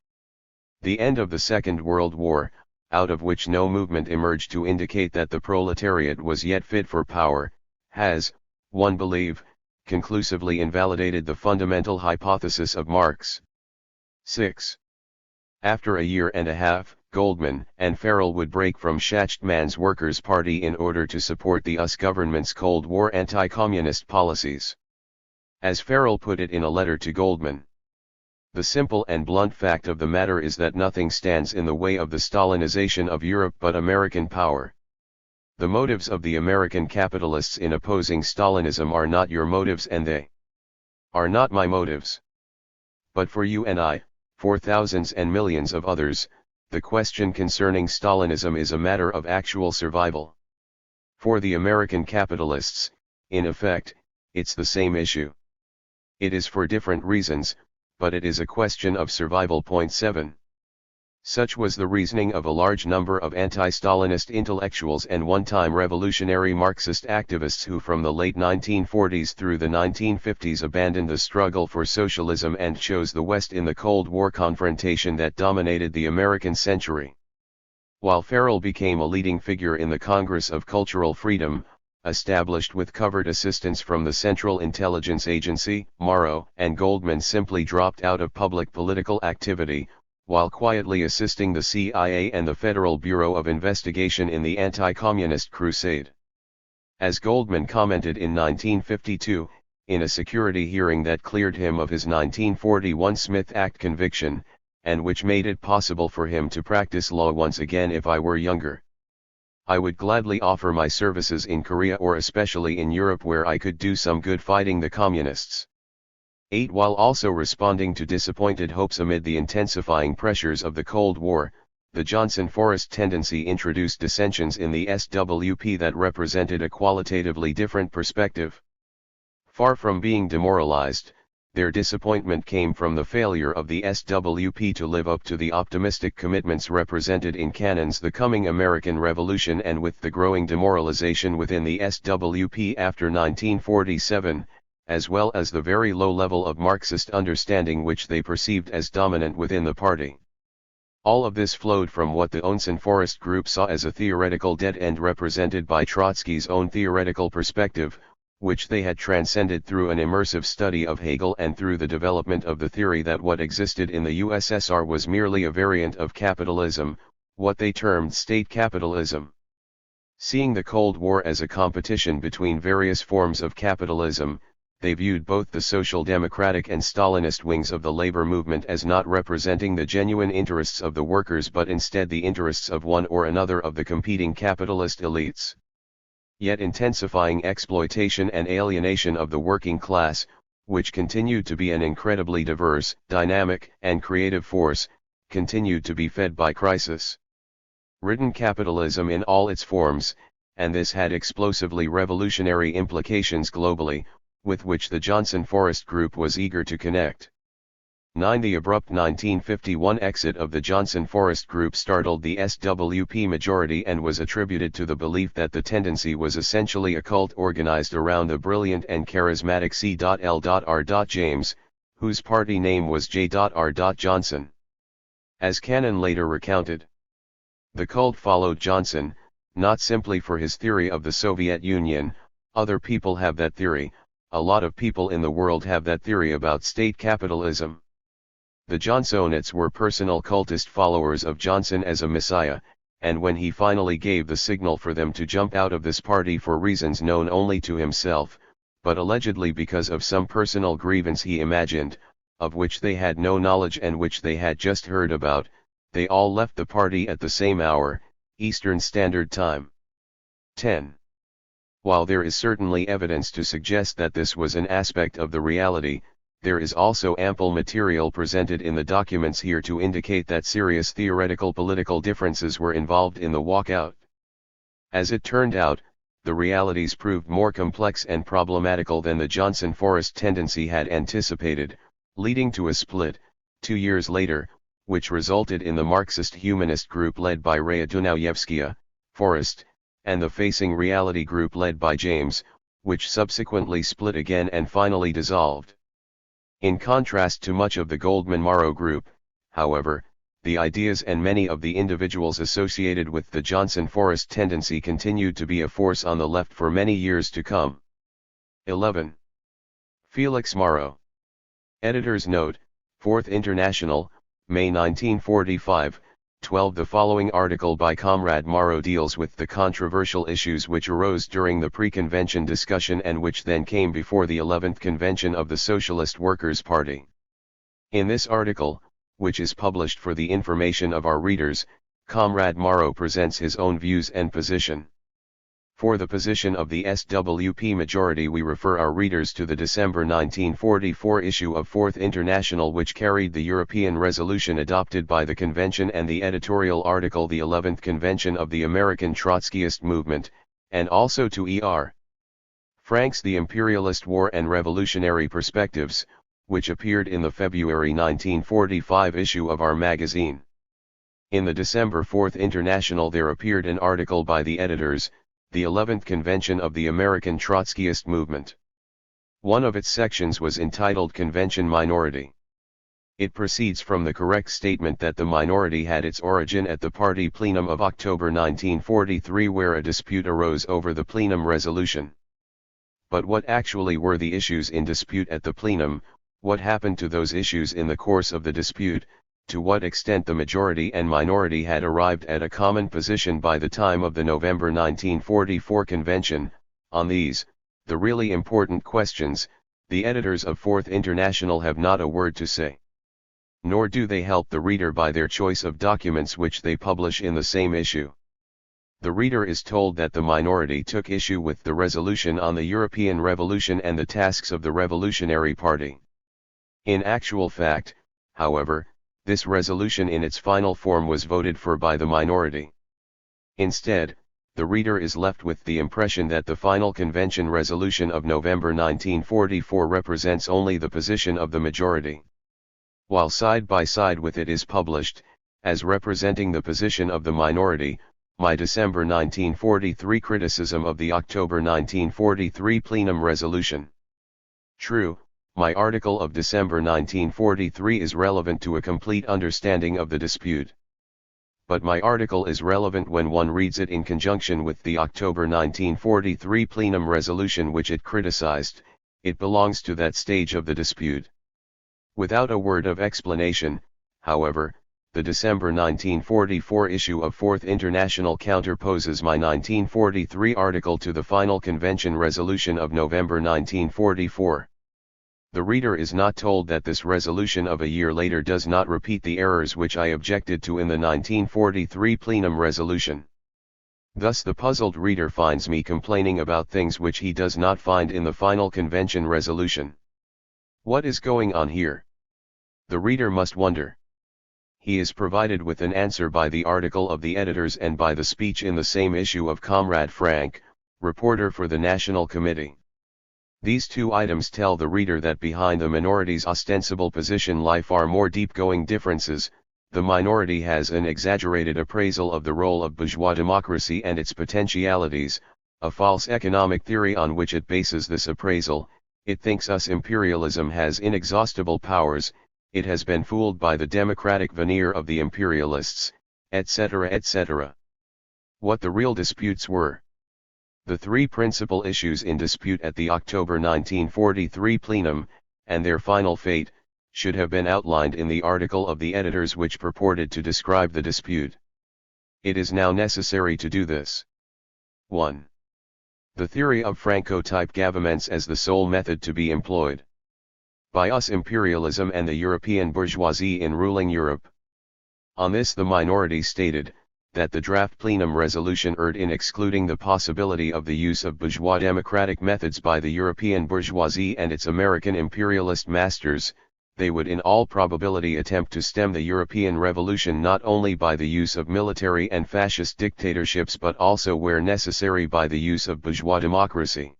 [SPEAKER 1] The end of the Second World War, out of which no movement emerged to indicate that the proletariat was yet fit for power, has, one believe, conclusively invalidated the fundamental hypothesis of Marx. 6. After a year and a half, Goldman and Farrell would break from Schachtman's Workers' Party in order to support the US government's Cold War anti-communist policies. As Farrell put it in a letter to Goldman, the simple and blunt fact of the matter is that nothing stands in the way of the Stalinization of Europe but American power. The motives of the American capitalists in opposing Stalinism are not your motives, and they are not my motives. But for you and I, for thousands and millions of others, the question concerning Stalinism is a matter of actual survival. For the American capitalists, in effect, it's the same issue. It is for different reasons, but it is a question of survival. 7. Such was the reasoning of a large number of anti-Stalinist intellectuals and one-time revolutionary Marxist activists who from the late 1940s through the 1950s abandoned the struggle for socialism and chose the West in the Cold War confrontation that dominated the American century. While Farrell became a leading figure in the Congress of Cultural Freedom, established with covert assistance from the Central Intelligence Agency, Morrow and Goldman simply dropped out of public political activity, while quietly assisting the CIA and the Federal Bureau of Investigation in the anti-communist crusade. As Goldman commented in 1952, in a security hearing that cleared him of his 1941 Smith Act conviction, and which made it possible for him to practice law once again if I were younger. I would gladly offer my services in Korea or especially in Europe where I could do some good fighting the communists. 8. While also responding to disappointed hopes amid the intensifying pressures of the Cold War, the Johnson-Forrest tendency introduced dissensions in the SWP that represented a qualitatively different perspective. Far from being demoralized, their disappointment came from the failure of the SWP to live up to the optimistic commitments represented in Cannon's The Coming American Revolution and with the growing demoralization within the SWP after 1947, as well as the very low level of Marxist understanding which they perceived as dominant within the party. All of this flowed from what the Johnson-Forrest group saw as a theoretical dead end represented by Trotsky's own theoretical perspective, which they had transcended through an immersive study of Hegel and through the development of the theory that what existed in the USSR was merely a variant of capitalism, what they termed state capitalism. Seeing the Cold War as a competition between various forms of capitalism, they viewed both the Social Democratic and Stalinist wings of the labor movement as not representing the genuine interests of the workers but instead the interests of one or another of the competing capitalist elites. Yet intensifying exploitation and alienation of the working class, which continued to be an incredibly diverse, dynamic, and creative force, continued to be fed by crisis-ridden capitalism in all its forms, and this had explosively revolutionary implications globally, with which the Johnson Forest Group was eager to connect. 9. The abrupt 1951 exit of the Johnson Forest Group startled the SWP majority and was attributed to the belief that the tendency was essentially a cult organized around the brilliant and charismatic C.L.R. James, whose party name was J.R. Johnson. As Cannon later recounted, the cult followed Johnson, not simply for his theory of the Soviet Union. Other people have that theory, a lot of people in the world have that theory about state capitalism. The Johnsonites were personal cultist followers of Johnson as a messiah, and when he finally gave the signal for them to jump out of this party for reasons known only to himself, but allegedly because of some personal grievance he imagined, of which they had no knowledge and which they had just heard about, they all left the party at the same hour, Eastern Standard Time. 10. While there is certainly evidence to suggest that this was an aspect of the reality, there is also ample material presented in the documents here to indicate that serious theoretical political differences were involved in the walkout. As it turned out, the realities proved more complex and problematical than the Johnson Forest tendency had anticipated, leading to a split, 2 years later, which resulted in the Marxist humanist group led by Raya Dunayevskaya, Forest, and the Facing Reality group led by James, which subsequently split again and finally dissolved. In contrast to much of the Goldman-Morrow group, however, the ideas and many of the individuals associated with the Johnson Forest tendency continued to be a force on the left for many years to come. 11. Felix Morrow. Editor's note, Fourth International, May 1945, 12. The following article by Comrade Morrow deals with the controversial issues which arose during the pre-convention discussion and which then came before the 11th Convention of the Socialist Workers' Party. In this article, which is published for the information of our readers, Comrade Morrow presents his own views and position. For the position of the SWP majority we refer our readers to the December 1944 issue of Fourth International, which carried the European resolution adopted by the convention and the editorial article The 11th Convention of the American Trotskyist Movement, and also to E.R. Frank's The Imperialist War and Revolutionary Perspectives, which appeared in the February 1945 issue of our magazine. In the December Fourth International there appeared an article by the editors, The 11th Convention of the American Trotskyist Movement. One of its sections was entitled Convention Minority. It proceeds from the correct statement that the minority had its origin at the party plenum of October 1943, where a dispute arose over the plenum resolution. But what actually were the issues in dispute at the plenum? What happened to those issues in the course of the dispute? To what extent the majority and minority had arrived at a common position by the time of the November 1944 convention? On these, the really important questions, the editors of Fourth International have not a word to say. Nor do they help the reader by their choice of documents which they publish in the same issue. The reader is told that the minority took issue with the resolution on the European Revolution and the tasks of the Revolutionary Party. In actual fact, however, this resolution in its final form was voted for by the minority. Instead, the reader is left with the impression that the final convention resolution of November 1944 represents only the position of the majority, while side by side with it is published, as representing the position of the minority, my December 1943 criticism of the October 1943 plenum resolution. True, my article of December 1943 is relevant to a complete understanding of the dispute. But my article is relevant when one reads it in conjunction with the October 1943 plenum resolution which it criticized. It belongs to that stage of the dispute. Without a word of explanation, however, the December 1944 issue of Fourth International counterposes my 1943 article to the final convention resolution of November 1944. The reader is not told that this resolution of a year later does not repeat the errors which I objected to in the 1943 plenum resolution. Thus the puzzled reader finds me complaining about things which he does not find in the final convention resolution. What is going on here? The reader must wonder. He is provided with an answer by the article of the editors and by the speech in the same issue of Comrade Frank, reporter for the National Committee. These two items tell the reader that behind the minority's ostensible position lie far more deep-going differences. The minority has an exaggerated appraisal of the role of bourgeois democracy and its potentialities, a false economic theory on which it bases this appraisal. It thinks us imperialism has inexhaustible powers, it has been fooled by the democratic veneer of the imperialists, etc. etc. What the real disputes were. The three principal issues in dispute at the October 1943 plenum, and their final fate, should have been outlined in the article of the editors which purported to describe the dispute. It is now necessary to do this. 1. The theory of Franco-type governments as the sole method to be employed by us imperialism and the European bourgeoisie in ruling Europe. On this the minority stated, that the draft plenum resolution erred in excluding the possibility of the use of bourgeois democratic methods by the European bourgeoisie and its American imperialist masters. They would in all probability attempt to stem the European Revolution not only by the use of military and fascist dictatorships but also where necessary by the use of bourgeois democracy.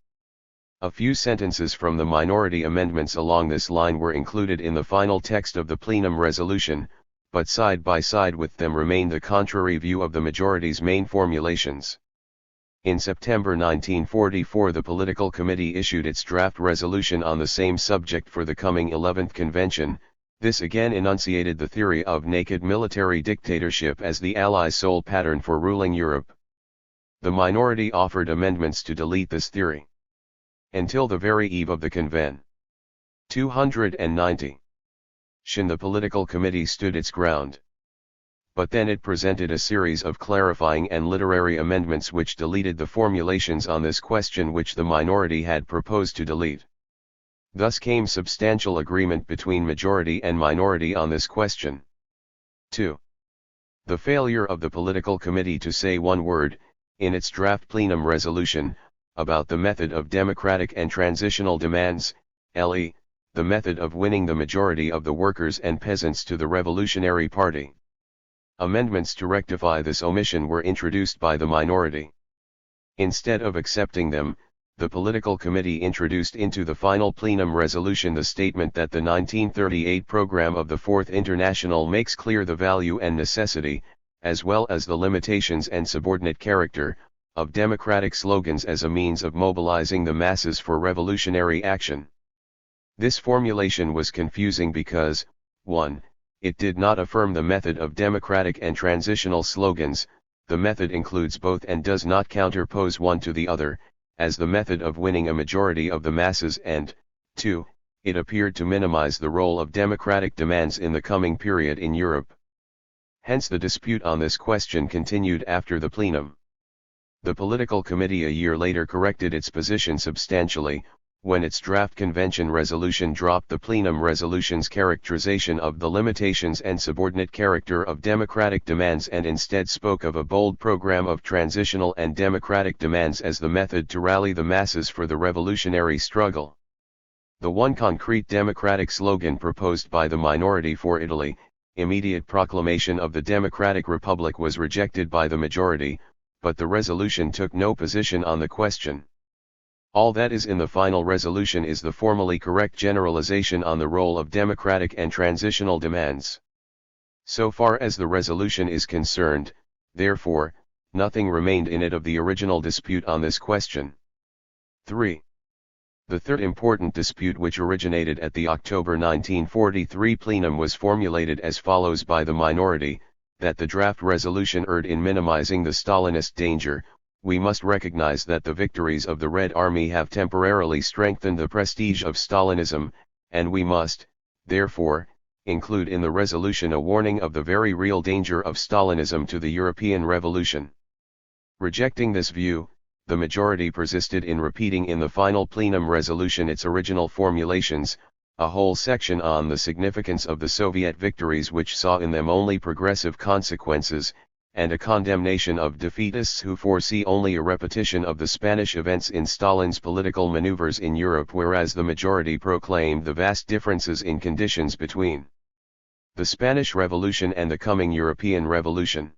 [SPEAKER 1] A few sentences from the minority amendments along this line were included in the final text of the plenum resolution, but side by side with them remained the contrary view of the majority's main formulations. In September 1944 the Political Committee issued its draft resolution on the same subject for the coming 11th Convention. This again enunciated the theory of naked military dictatorship as the Allies' sole pattern for ruling Europe. The minority offered amendments to delete this theory. Until the very eve of the Conven. 290. The Political Committee stood its ground. But then it presented a series of clarifying and literary amendments which deleted the formulations on this question which the minority had proposed to delete. Thus came substantial agreement between majority and minority on this question. 2. The failure of the Political Committee to say one word, in its draft plenum resolution, about the method of democratic and transitional demands, le, the method of winning the majority of the workers and peasants to the Revolutionary Party. Amendments to rectify this omission were introduced by the minority. Instead of accepting them, the Political Committee introduced into the final plenum resolution the statement that the 1938 program of the Fourth International makes clear the value and necessity, as well as the limitations and subordinate character, of democratic slogans as a means of mobilizing the masses for revolutionary action. This formulation was confusing because, 1. It did not affirm the method of democratic and transitional slogans. The method includes both and does not counterpose one to the other, as the method of winning a majority of the masses, and 2. It appeared to minimize the role of democratic demands in the coming period in Europe. Hence the dispute on this question continued after the plenum. The Political Committee a year later corrected its position substantially, when its draft convention resolution dropped the plenum resolution's characterization of the limitations and subordinate character of democratic demands and instead spoke of a bold program of transitional and democratic demands as the method to rally the masses for the revolutionary struggle. The one concrete democratic slogan proposed by the minority for Italy, immediate proclamation of the Democratic Republic, was rejected by the majority, but the resolution took no position on the question. All that is in the final resolution is the formally correct generalization on the role of democratic and transitional demands. So far as the resolution is concerned, therefore, nothing remained in it of the original dispute on this question. 3. The third important dispute which originated at the October 1943 plenum was formulated as follows by the minority, that the draft resolution erred in minimizing the Stalinist danger. We must recognize that the victories of the Red Army have temporarily strengthened the prestige of Stalinism, and we must, therefore, include in the resolution a warning of the very real danger of Stalinism to the European Revolution. Rejecting this view, the majority persisted in repeating in the final plenum resolution its original formulations, a whole section on the significance of the Soviet victories which saw in them only progressive consequences, and a condemnation of defeatists who foresee only a repetition of the Spanish events in Stalin's political maneuvers in Europe, whereas the majority proclaimed the vast differences in conditions between the Spanish Revolution and the coming European Revolution.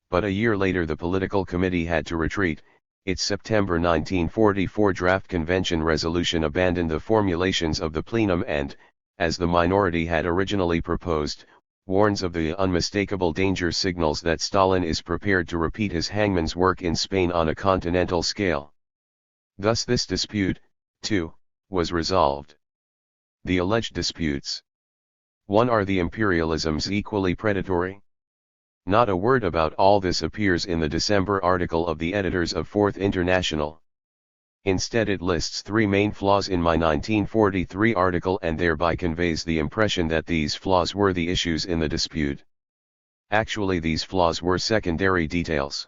[SPEAKER 1] But a year later the political committee had to retreat. Its September 1944 draft convention resolution abandoned the formulations of the plenum and, as the minority had originally proposed, warns of the unmistakable danger signals that Stalin is prepared to repeat his hangman's work in Spain on a continental scale. Thus this dispute, too, was resolved. The alleged disputes. 1. Are the imperialisms equally predatory? Not a word about all this appears in the December article of the editors of Fourth International. Instead it lists 3 main flaws in my 1943 article and thereby conveys the impression that these flaws were the issues in the dispute. Actually these flaws were secondary details.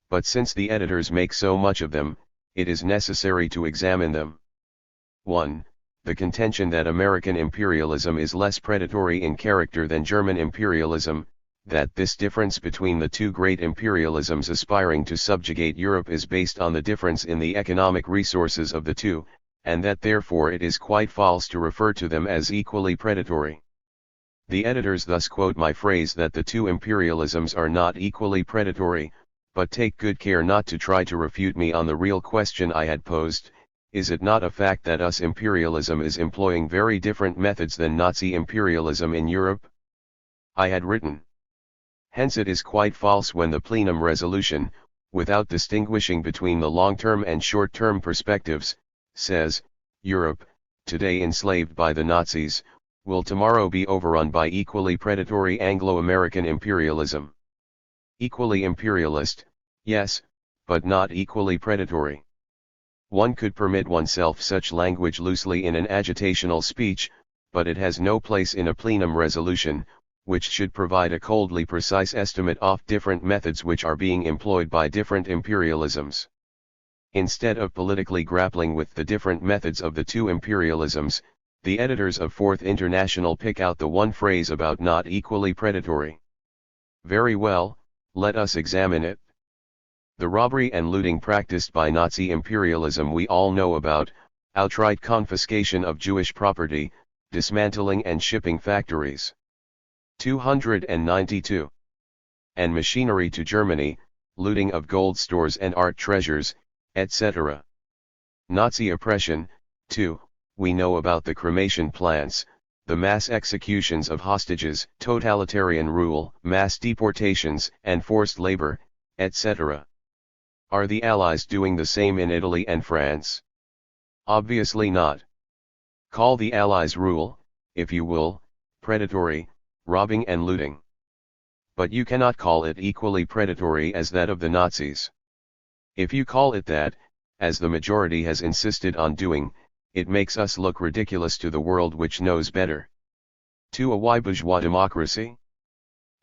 [SPEAKER 1] But since the editors make so much of them, it is necessary to examine them. 1. The contention that American imperialism is less predatory in character than German imperialism, that this difference between the two great imperialisms aspiring to subjugate Europe is based on the difference in the economic resources of the two, and that therefore it is quite false to refer to them as equally predatory. The editors thus quote my phrase that the two imperialisms are not equally predatory, but take good care not to try to refute me on the real question I had posed: is it not a fact that US imperialism is employing very different methods than Nazi imperialism in Europe? I had written. Hence it is quite false when the plenum resolution, without distinguishing between the long-term and short-term perspectives, says, Europe, today enslaved by the Nazis, will tomorrow be overrun by equally predatory Anglo-American imperialism. Equally imperialist, yes, but not equally predatory. One could permit oneself such language loosely in an agitational speech, but it has no place in a plenum resolution, which should provide a coldly precise estimate of different methods which are being employed by different imperialisms. Instead of politically grappling with the different methods of the two imperialisms, the editors of Fourth International pick out the one phrase about not equally predatory. Very well, let us examine it. The robbery and looting practiced by Nazi imperialism we all know about, outright confiscation of Jewish property, dismantling and shipping factories. 292. And machinery to Germany, looting of gold stores and art treasures, etc. Nazi oppression, too, we know about the cremation plants, the mass executions of hostages, totalitarian rule, mass deportations, and forced labor, etc. Are the Allies doing the same in Italy and France? Obviously not. Call the Allies' rule, if you will, predatory, robbing and looting. But you cannot call it equally predatory as that of the Nazis. If you call it that, as the majority has insisted on doing, it makes us look ridiculous to the world which knows better. 2. Why bourgeois democracy?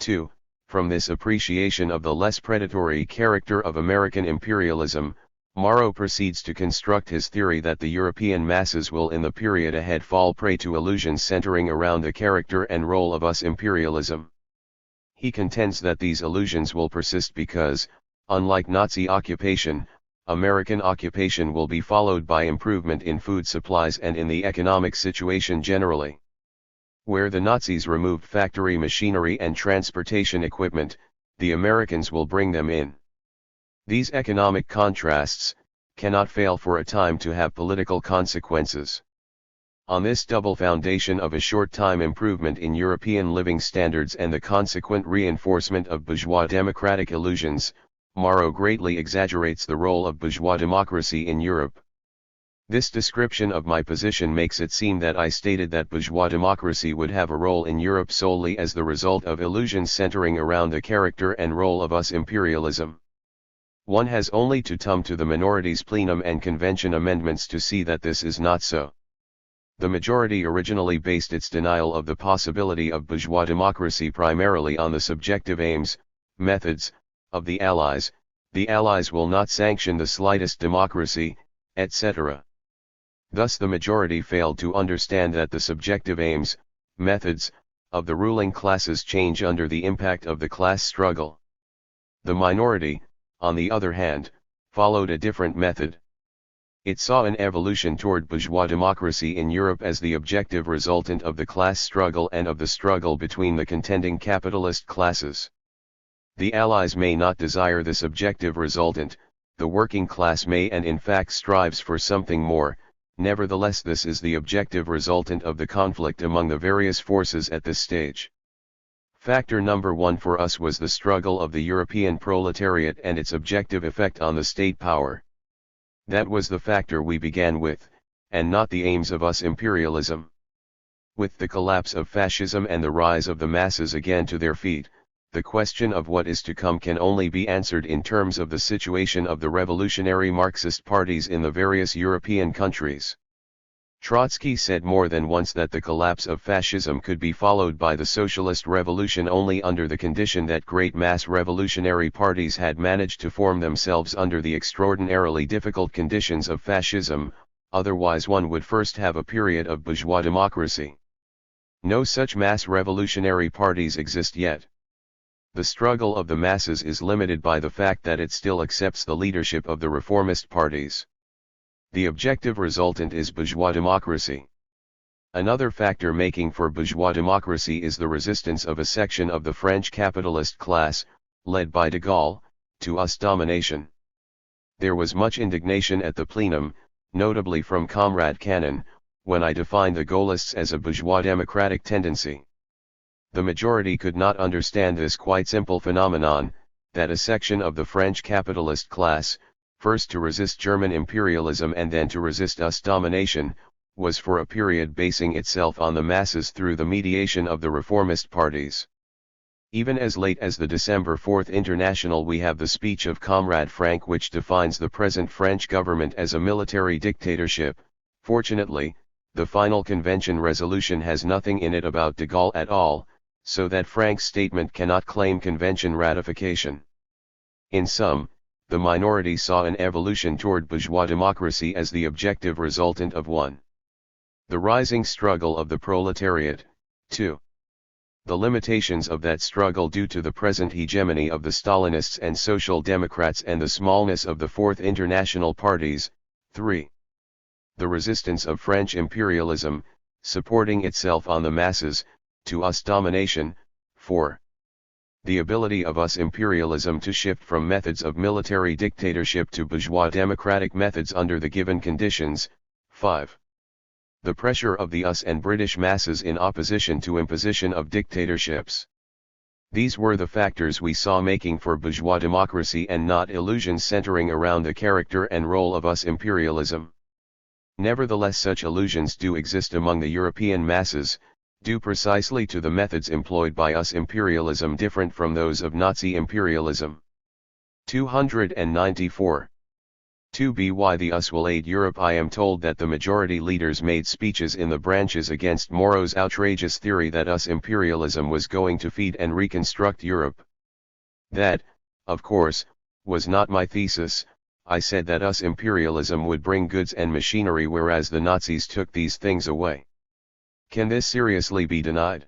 [SPEAKER 1] 2. From this appreciation of the less predatory character of American imperialism, Morrow proceeds to construct his theory that the European masses will in the period ahead fall prey to illusions centering around the character and role of US imperialism. He contends that these illusions will persist because, unlike Nazi occupation, American occupation will be followed by improvement in food supplies and in the economic situation generally. Where the Nazis removed factory machinery and transportation equipment, the Americans will bring them in. These economic contrasts cannot fail for a time to have political consequences. On this double foundation of a short-time improvement in European living standards and the consequent reinforcement of bourgeois democratic illusions, Morrow greatly exaggerates the role of bourgeois democracy in Europe. This description of my position makes it seem that I stated that bourgeois democracy would have a role in Europe solely as the result of illusions centering around the character and role of US imperialism. One has only to come to the minority's plenum and convention amendments to see that this is not so. The majority originally based its denial of the possibility of bourgeois democracy primarily on the subjective aims, methods, of the Allies. The Allies will not sanction the slightest democracy, etc. Thus the majority failed to understand that the subjective aims, methods, of the ruling classes change under the impact of the class struggle. The minority, on the other hand, followed a different method. It saw an evolution toward bourgeois democracy in Europe as the objective resultant of the class struggle and of the struggle between the contending capitalist classes. The Allies may not desire this objective resultant, the working class may and in fact strives for something more, nevertheless this is the objective resultant of the conflict among the various forces at this stage. Factor number 1 for us was the struggle of the European proletariat and its objective effect on the state power. That was the factor we began with, and not the aims of us imperialism. With the collapse of fascism and the rise of the masses again to their feet, the question of what is to come can only be answered in terms of the situation of the revolutionary Marxist parties in the various European countries. Trotsky said more than once that the collapse of fascism could be followed by the socialist revolution only under the condition that great mass revolutionary parties had managed to form themselves under the extraordinarily difficult conditions of fascism, otherwise one would first have a period of bourgeois democracy. No such mass revolutionary parties exist yet. The struggle of the masses is limited by the fact that it still accepts the leadership of the reformist parties. The objective resultant is bourgeois democracy. Another factor making for bourgeois democracy is the resistance of a section of the French capitalist class, led by de Gaulle, to us domination. There was much indignation at the plenum, notably from Comrade Cannon, when I defined the Gaullists as a bourgeois democratic tendency. The majority could not understand this quite simple phenomenon, that a section of the French capitalist class, first to resist German imperialism and then to resist us domination, was for a period basing itself on the masses through the mediation of the reformist parties. Even as late as the December 4th International we have the speech of Comrade Frank which defines the present French government as a military dictatorship. Fortunately, the final convention resolution has nothing in it about de Gaulle at all, so that Frank's statement cannot claim convention ratification. In sum, the minority saw an evolution toward bourgeois democracy as the objective resultant of 1. The rising struggle of the proletariat, 2. The limitations of that struggle due to the present hegemony of the Stalinists and Social Democrats and the smallness of the Fourth International parties, 3. The resistance of French imperialism, supporting itself on the masses, to us domination, 4. The ability of us imperialism to shift from methods of military dictatorship to bourgeois democratic methods under the given conditions, 5. The pressure of the us and British masses in opposition to imposition of dictatorships. These were the factors we saw making for bourgeois democracy and not illusions centering around the character and role of us imperialism. Nevertheless such illusions do exist among the European masses, due precisely to the methods employed by us imperialism different from those of Nazi imperialism. 294. 2b Why the US will aid Europe. I am told that the majority leaders made speeches in the branches against Moro's outrageous theory that US imperialism was going to feed and reconstruct Europe. That, of course, was not my thesis. I said that US imperialism would bring goods and machinery whereas the Nazis took these things away. Can this seriously be denied?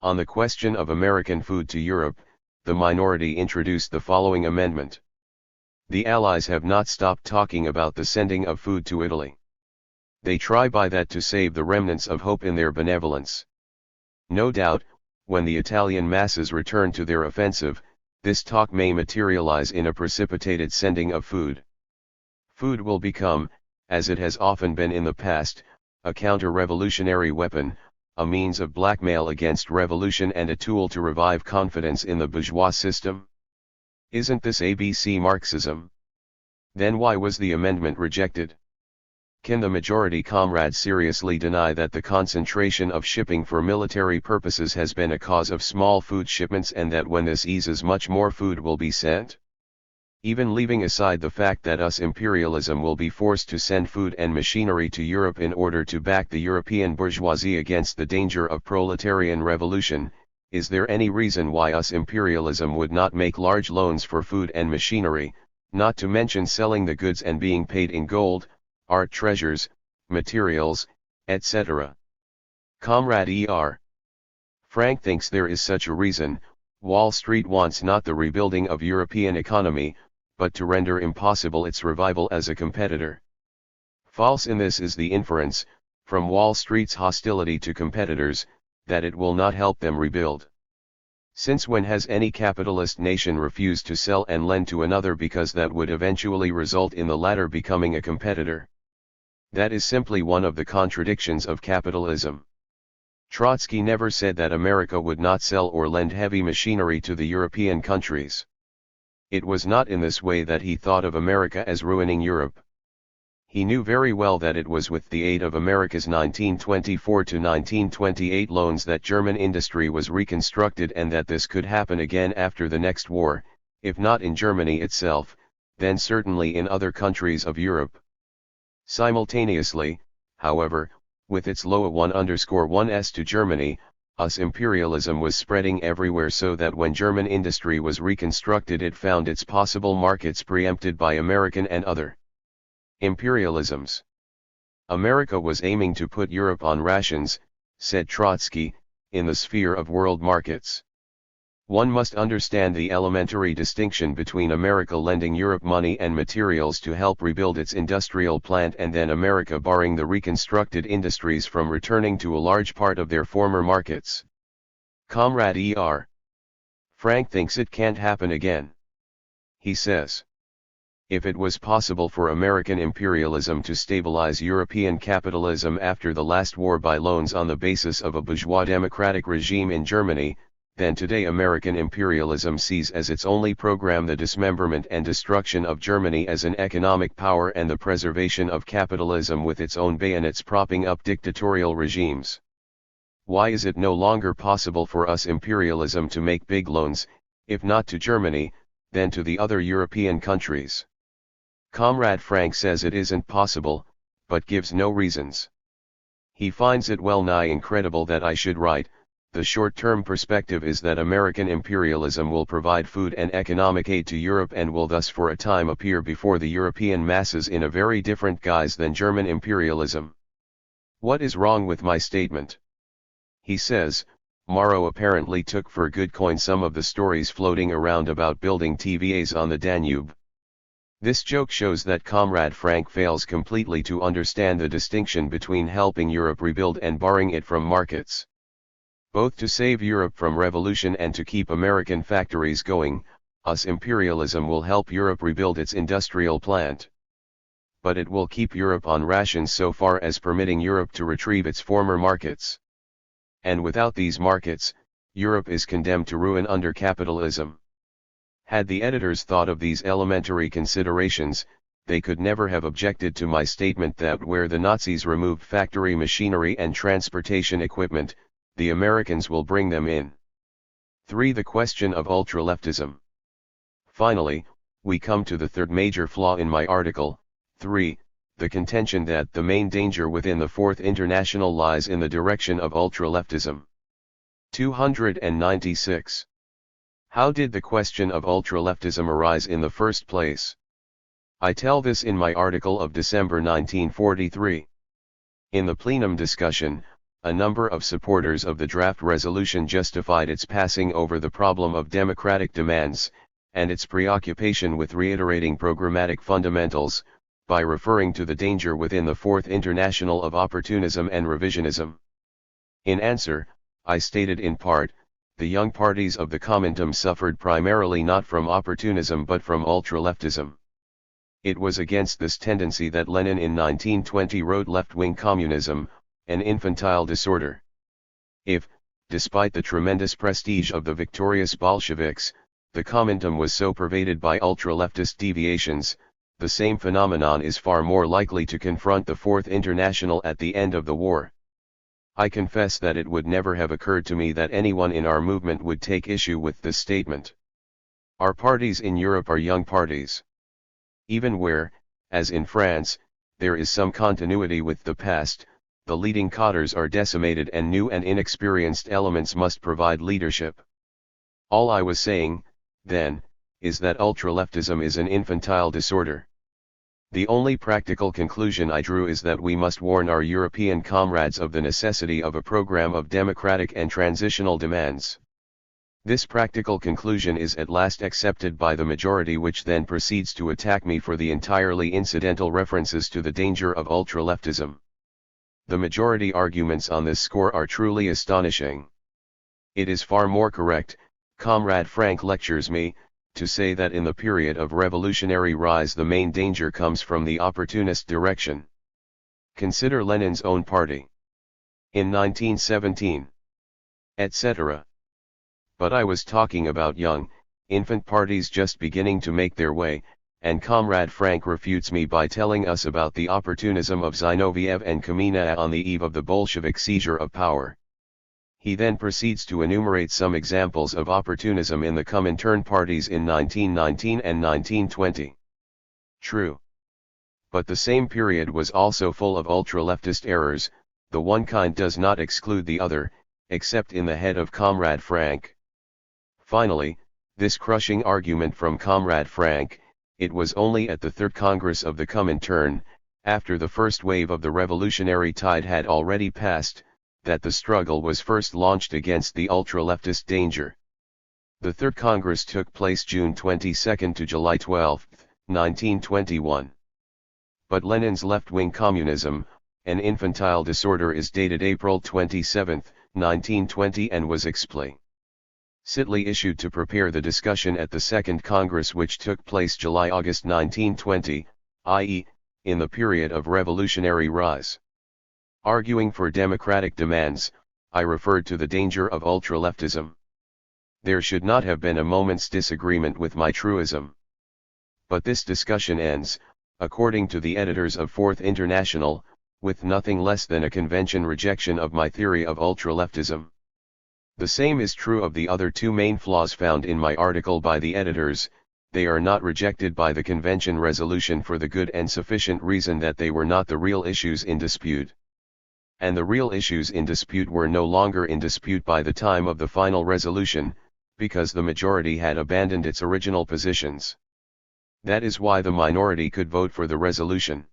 [SPEAKER 1] On the question of American food to Europe, the minority introduced the following amendment. The Allies have not stopped talking about the sending of food to Italy. They try by that to save the remnants of hope in their benevolence. No doubt, when the Italian masses return to their offensive, this talk may materialize in a precipitated sending of food. Food will become, as it has often been in the past, a counter-revolutionary weapon, a means of blackmail against revolution and a tool to revive confidence in the bourgeois system. Isn't this ABC Marxism? Then why was the amendment rejected? Can the majority comrades seriously deny that the concentration of shipping for military purposes has been a cause of small food shipments and that when this eases much more food will be sent? Even leaving aside the fact that US imperialism will be forced to send food and machinery to Europe in order to back the European bourgeoisie against the danger of proletarian revolution, is there any reason why US imperialism would not make large loans for food and machinery, not to mention selling the goods and being paid in gold, art treasures, materials, etc. Comrade E.R. Frank thinks there is such a reason. Wall Street wants not the rebuilding of European economy, but to render impossible its revival as a competitor. False in this is the inference, from Wall Street's hostility to competitors, that it will not help them rebuild. Since when has any capitalist nation refused to sell and lend to another because that would eventually result in the latter becoming a competitor? That is simply one of the contradictions of capitalism. Trotsky never said that America would not sell or lend heavy machinery to the European countries. It was not in this way that he thought of America as ruining Europe. He knew very well that it was with the aid of America's 1924 to 1928 loans that German industry was reconstructed, and that this could happen again after the next war, if not in Germany itself, then certainly in other countries of Europe. Simultaneously, however, with its loa 1_1s to Germany, US imperialism was spreading everywhere, so that when German industry was reconstructed it found its possible markets preempted by American and other imperialisms. America was aiming to put Europe on rations, said Trotsky, in the sphere of world markets. One must understand the elementary distinction between America lending Europe money and materials to help rebuild its industrial plant, and then America barring the reconstructed industries from returning to a large part of their former markets. Comrade E.R. Frank thinks it can't happen again. He says, if it was possible for American imperialism to stabilize European capitalism after the last war by loans on the basis of a bourgeois democratic regime in Germany, then today American imperialism sees as its only program the dismemberment and destruction of Germany as an economic power and the preservation of capitalism with its own bayonets propping up dictatorial regimes. Why is it no longer possible for us imperialism to make big loans, if not to Germany, then to the other European countries? Comrade Frank says it isn't possible, but gives no reasons. He finds it well nigh incredible that I should write, the short-term perspective is that American imperialism will provide food and economic aid to Europe and will thus for a time appear before the European masses in a very different guise than German imperialism. What is wrong with my statement? He says, Morrow apparently took for good coin some of the stories floating around about building TVAs on the Danube. This joke shows that Comrade Frank fails completely to understand the distinction between helping Europe rebuild and barring it from markets. Both to save Europe from revolution and to keep American factories going, US imperialism will help Europe rebuild its industrial plant. But it will keep Europe on rations so far as permitting Europe to retrieve its former markets. And without these markets, Europe is condemned to ruin under capitalism. Had the editors thought of these elementary considerations, they could never have objected to my statement that where the Nazis removed factory machinery and transportation equipment, the Americans will bring them in. 3. The question of ultraleftism. Finally, we come to the third major flaw in my article. 3. The contention that the main danger within the Fourth International lies in the direction of ultraleftism. 296. How did the question of ultraleftism arise in the first place? I tell this in my article of December 1943. In the plenum discussion, a number of supporters of the draft resolution justified its passing over the problem of democratic demands, and its preoccupation with reiterating programmatic fundamentals, by referring to the danger within the Fourth International of opportunism and revisionism. In answer, I stated in part, the young parties of the Comintern suffered primarily not from opportunism but from ultraleftism. It was against this tendency that Lenin in 1920 wrote left-wing communism, an infantile disorder. If, despite the tremendous prestige of the victorious Bolsheviks, the Comintern was so pervaded by ultra-leftist deviations, the same phenomenon is far more likely to confront the Fourth International at the end of the war. I confess that it would never have occurred to me that anyone in our movement would take issue with this statement. Our parties in Europe are young parties. Even where, as in France, there is some continuity with the past, the leading cadres are decimated and new and inexperienced elements must provide leadership. All I was saying, then, is that ultraleftism is an infantile disorder. The only practical conclusion I drew is that we must warn our European comrades of the necessity of a program of democratic and transitional demands. This practical conclusion is at last accepted by the majority, which then proceeds to attack me for the entirely incidental references to the danger of ultra-leftism. The majority arguments on this score are truly astonishing. It is far more correct, Comrade Frank lectures me, to say that in the period of revolutionary rise the main danger comes from the opportunist direction. Consider Lenin's own party. In 1917. Etc. But I was talking about young, infant parties just beginning to make their way, and Comrade Frank refutes me by telling us about the opportunism of Zinoviev and Kamina on the eve of the Bolshevik seizure of power. He then proceeds to enumerate some examples of opportunism in the Comintern parties in 1919 and 1920. True. But the same period was also full of ultra-leftist errors. The one kind does not exclude the other, except in the head of Comrade Frank. Finally, this crushing argument from Comrade Frank: it was only at the Third Congress of the Comintern, after the first wave of the revolutionary tide had already passed, that the struggle was first launched against the ultra-leftist danger. The Third Congress took place June 22 to July 12, 1921. But Lenin's left-wing communism, an infantile disorder, is dated April 27, 1920, and was explicitly issued to prepare the discussion at the Second Congress, which took place July-August 1920, i.e., in the period of revolutionary rise. Arguing for democratic demands, I referred to the danger of ultra-leftism. There should not have been a moment's disagreement with my truism. But this discussion ends, according to the editors of Fourth International, with nothing less than a convention rejection of my theory of ultra-leftism. The same is true of the other two main flaws found in my article by the editors. They are not rejected by the convention resolution for the good and sufficient reason that they were not the real issues in dispute. And the real issues in dispute were no longer in dispute by the time of the final resolution, because the majority had abandoned its original positions. That is why the minority could vote for the resolution.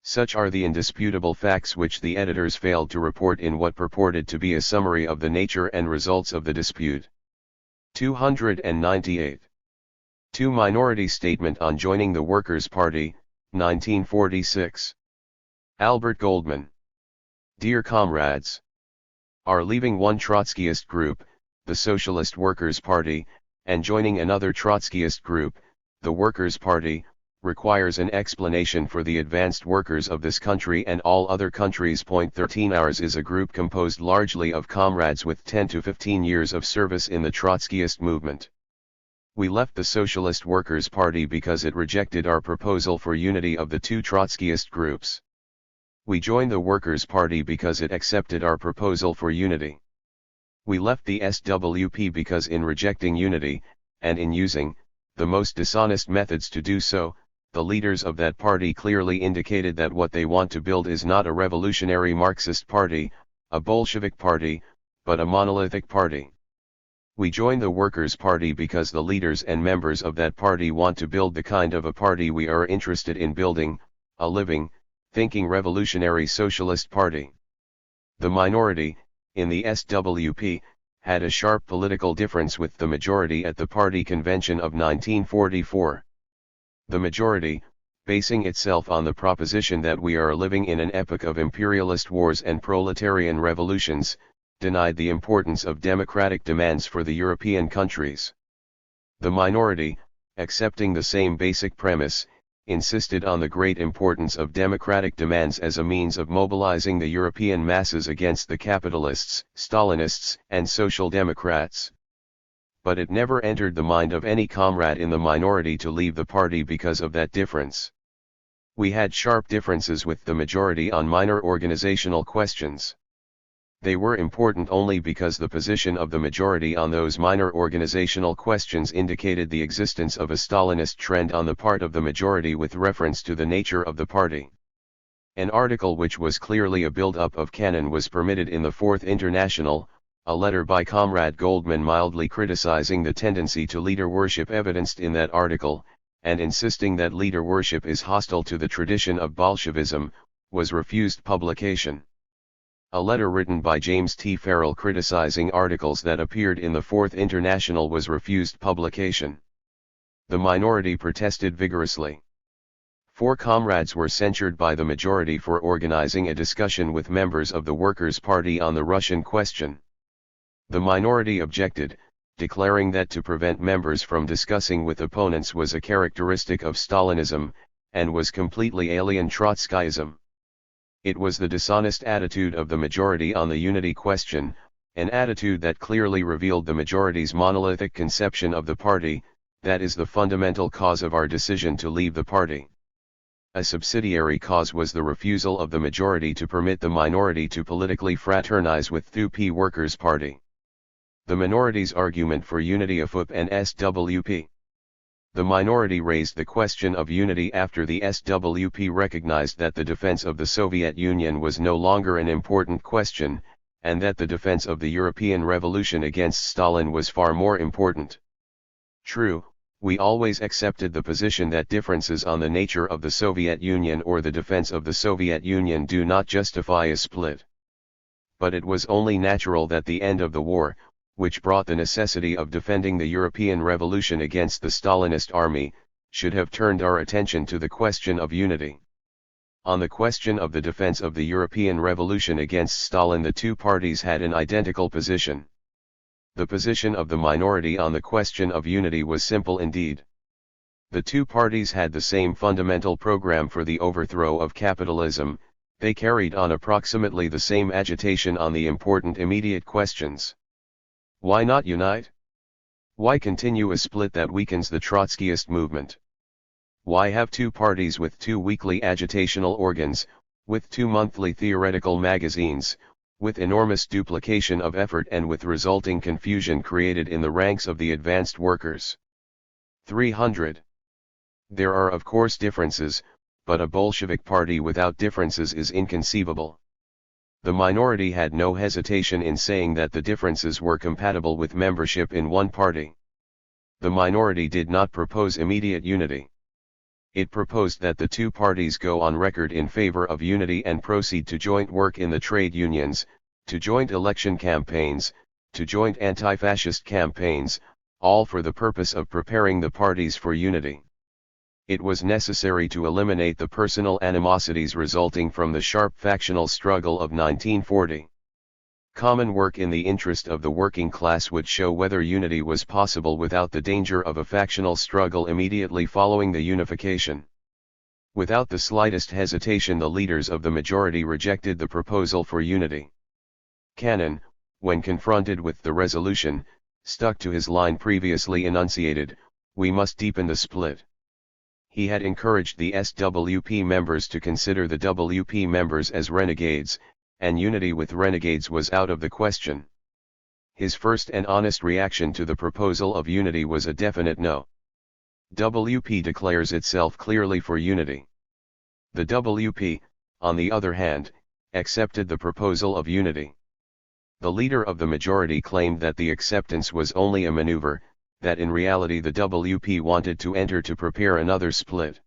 [SPEAKER 1] Such are the indisputable facts which the editors failed to report in what purported to be a summary of the nature and results of the dispute. 298. 2. Minority Statement on Joining the Workers' Party, 1946. Albert Goldman. Dear comrades, are leaving one Trotskyist group, the Socialist Workers' Party, and joining another Trotskyist group, the Workers' Party, requires an explanation for the advanced workers of this country and all other countries. 13. Ours is a group composed largely of comrades with 10 to 15 years of service in the Trotskyist movement. We left the Socialist Workers' Party because it rejected our proposal for unity of the two Trotskyist groups. We joined the Workers' Party because it accepted our proposal for unity. We left the SWP because in rejecting unity, and in using the most dishonest methods to do so, the leaders of that party clearly indicated that what they want to build is not a revolutionary Marxist party, a Bolshevik party, but a monolithic party. We joined the Workers' Party because the leaders and members of that party want to build the kind of a party we are interested in building, a living, thinking revolutionary socialist party. The minority, in the SWP, had a sharp political difference with the majority at the party convention of 1944. The majority, basing itself on the proposition that we are living in an epoch of imperialist wars and proletarian revolutions, denied the importance of democratic demands for the European countries. The minority, accepting the same basic premise, insisted on the great importance of democratic demands as a means of mobilizing the European masses against the capitalists, Stalinists, and Social Democrats. But it never entered the mind of any comrade in the minority to leave the party because of that difference. We had sharp differences with the majority on minor organizational questions. They were important only because the position of the majority on those minor organizational questions indicated the existence of a Stalinist trend on the part of the majority with reference to the nature of the party. An article which was clearly a build-up of canon was permitted in the Fourth International, a letter by Comrade Goldman mildly criticizing the tendency to leader worship evidenced in that article, and insisting that leader worship is hostile to the tradition of Bolshevism, was refused publication. A letter written by James T. Farrell criticizing articles that appeared in the Fourth International was refused publication. The minority protested vigorously. 4 comrades were censured by the majority for organizing a discussion with members of the Workers' Party on the Russian question. The minority objected, declaring that to prevent members from discussing with opponents was a characteristic of Stalinism, and was completely alien Trotskyism. It was the dishonest attitude of the majority on the unity question, an attitude that clearly revealed the majority's monolithic conception of the party, that is the fundamental cause of our decision to leave the party. A subsidiary cause was the refusal of the majority to permit the minority to politically fraternize with the UP Workers' Party. The minority's argument for unity of UP and SWP. The minority raised the question of unity after the SWP recognized that the defense of the Soviet Union was no longer an important question, and that the defense of the European Revolution against Stalin was far more important. True, we always accepted the position that differences on the nature of the Soviet Union or the defense of the Soviet Union do not justify a split. But it was only natural that the end of the war, which brought the necessity of defending the European Revolution against the Stalinist army, should have turned our attention to the question of unity. On the question of the defense of the European Revolution against Stalin, the two parties had an identical position. The position of the minority on the question of unity was simple indeed. The two parties had the same fundamental program for the overthrow of capitalism, they carried on approximately the same agitation on the important immediate questions. Why not unite? Why continue a split that weakens the Trotskyist movement? Why have two parties with 2 weekly agitational organs, with 2 monthly theoretical magazines, with enormous duplication of effort and with resulting confusion created in the ranks of the advanced workers? 300. There are of course differences, but a Bolshevik party without differences is inconceivable. The minority had no hesitation in saying that the differences were compatible with membership in one party. The minority did not propose immediate unity. It proposed that the two parties go on record in favor of unity and proceed to joint work in the trade unions, to joint election campaigns, to joint anti-fascist campaigns, all for the purpose of preparing the parties for unity. It was necessary to eliminate the personal animosities resulting from the sharp factional struggle of 1940. Common work in the interest of the working class would show whether unity was possible without the danger of a factional struggle immediately following the unification. Without the slightest hesitation, the leaders of the majority rejected the proposal for unity. Cannon, when confronted with the resolution, stuck to his line previously enunciated: we must deepen the split. He had encouraged the SWP members to consider the WP members as renegades, and unity with renegades was out of the question. His first and honest reaction to the proposal of unity was a definite no. WP declares itself clearly for unity. The WP, on the other hand, accepted the proposal of unity. The leader of the majority claimed that the acceptance was only a maneuver, that in reality the WP wanted to enter to prepare another split.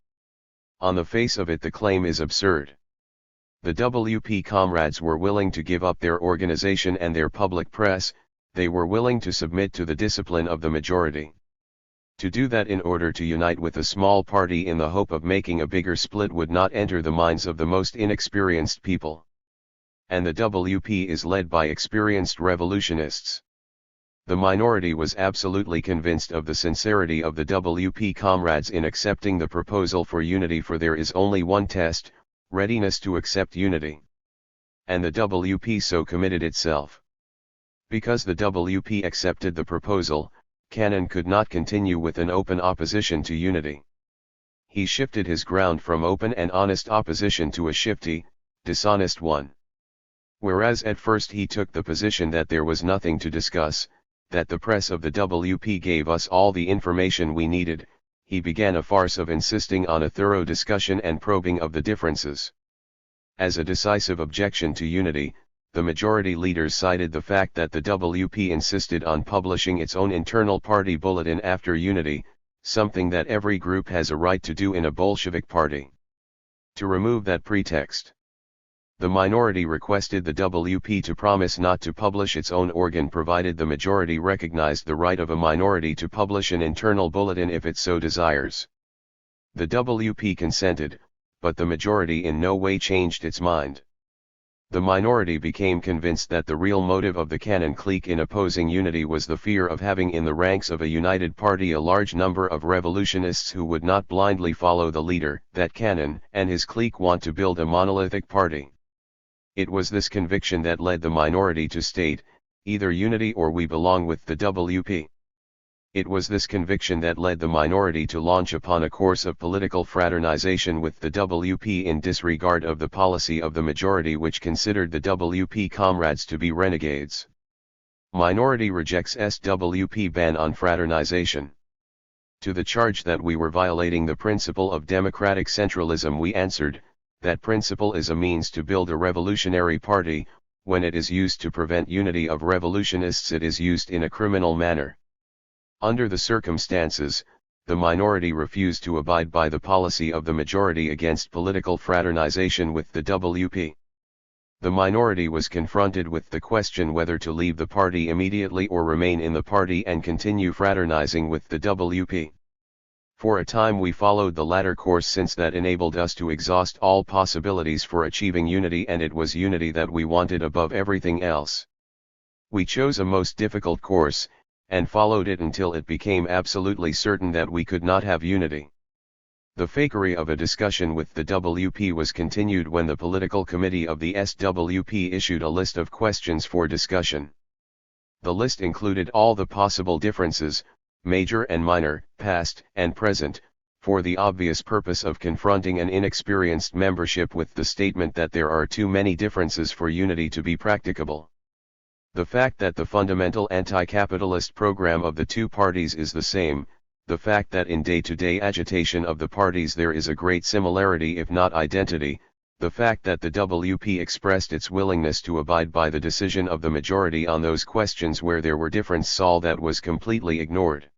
[SPEAKER 1] On the face of it, the claim is absurd. The WP comrades were willing to give up their organization and their public press, they were willing to submit to the discipline of the majority. To do that in order to unite with a small party in the hope of making a bigger split would not enter the minds of the most inexperienced people. And the WP is led by experienced revolutionists. The minority was absolutely convinced of the sincerity of the WP comrades in accepting the proposal for unity, for there is only one test: readiness to accept unity. And the WP so committed itself. Because the WP accepted the proposal, Cannon could not continue with an open opposition to unity. He shifted his ground from open and honest opposition to a shifty, dishonest one. Whereas at first he took the position that there was nothing to discuss, that the press of the WP gave us all the information we needed, he began a farce of insisting on a thorough discussion and probing of the differences. As a decisive objection to unity, the majority leaders cited the fact that the WP insisted on publishing its own internal party bulletin after unity, something that every group has a right to do in a Bolshevik party. To remove that pretext, the minority requested the WP to promise not to publish its own organ provided the majority recognized the right of a minority to publish an internal bulletin if it so desires. The WP consented, but the majority in no way changed its mind. The minority became convinced that the real motive of the Cannon clique in opposing unity was the fear of having in the ranks of a united party a large number of revolutionists who would not blindly follow the leader, that Cannon and his clique want to build a monolithic party. It was this conviction that led the minority to state, either unity or we belong with the WP. It was this conviction that led the minority to launch upon a course of political fraternization with the WP in disregard of the policy of the majority, which considered the WP comrades to be renegades. Minority rejects SWP ban on fraternization. To the charge that we were violating the principle of democratic centralism, we answered, that principle is a means to build a revolutionary party. When it is used to prevent unity of revolutionists, it is used in a criminal manner. Under the circumstances, the minority refused to abide by the policy of the majority against political fraternization with the WP. The minority was confronted with the question whether to leave the party immediately or remain in the party and continue fraternizing with the WP. For a time we followed the latter course, since that enabled us to exhaust all possibilities for achieving unity, and it was unity that we wanted above everything else. We chose a most difficult course, and followed it until it became absolutely certain that we could not have unity. The fakery of a discussion with the WP was continued when the political committee of the SWP issued a list of questions for discussion. The list included all the possible differences, major and minor, past and present, for the obvious purpose of confronting an inexperienced membership with the statement that there are too many differences for unity to be practicable. The fact that the fundamental anti-capitalist program of the two parties is the same, the fact that in day-to-day agitation of the parties there is a great similarity if not identity, the fact that the WP expressed its willingness to abide by the decision of the majority on those questions where there were differences, all that was completely ignored.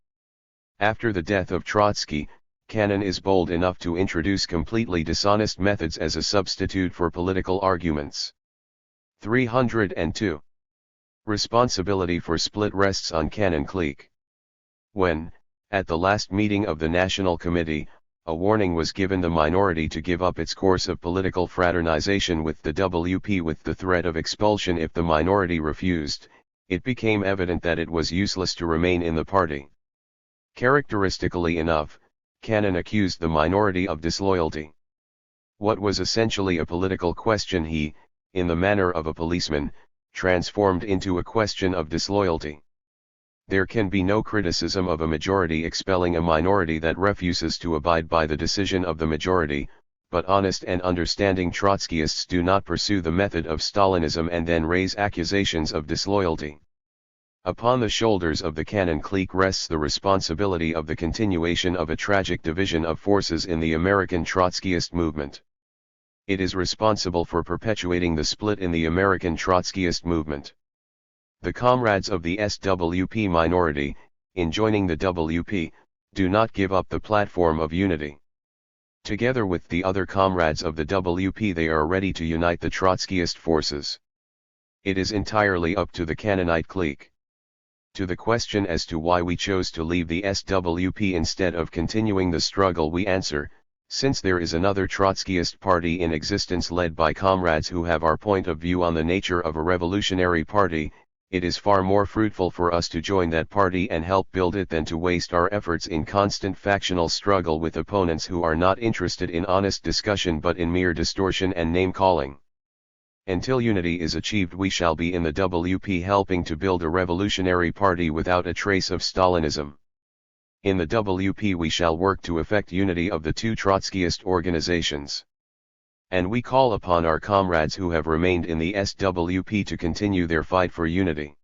[SPEAKER 1] After the death of Trotsky, Cannon is bold enough to introduce completely dishonest methods as a substitute for political arguments. 302. Responsibility for split rests on Cannon clique. When, at the last meeting of the National Committee, a warning was given the minority to give up its course of political fraternization with the WP with the threat of expulsion if the minority refused, it became evident that it was useless to remain in the party. Characteristically enough, Cannon accused the minority of disloyalty. What was essentially a political question he, in the manner of a policeman, transformed into a question of disloyalty. There can be no criticism of a majority expelling a minority that refuses to abide by the decision of the majority, but honest and understanding Trotskyists do not pursue the method of Stalinism and then raise accusations of disloyalty. Upon the shoulders of the Cannon clique rests the responsibility of the continuation of a tragic division of forces in the American Trotskyist movement. It is responsible for perpetuating the split in the American Trotskyist movement. The comrades of the SWP minority, in joining the WP, do not give up the platform of unity. Together with the other comrades of the WP they are ready to unite the Trotskyist forces. It is entirely up to the Cannonite clique. To the question as to why we chose to leave the SWP instead of continuing the struggle, we answer, since there is another Trotskyist party in existence led by comrades who have our point of view on the nature of a revolutionary party, it is far more fruitful for us to join that party and help build it than to waste our efforts in constant factional struggle with opponents who are not interested in honest discussion but in mere distortion and name-calling. Until unity is achieved we shall be in the WP helping to build a revolutionary party without a trace of Stalinism. In the WP we shall work to effect unity of the two Trotskyist organizations. And we call upon our comrades who have remained in the SWP to continue their fight for unity.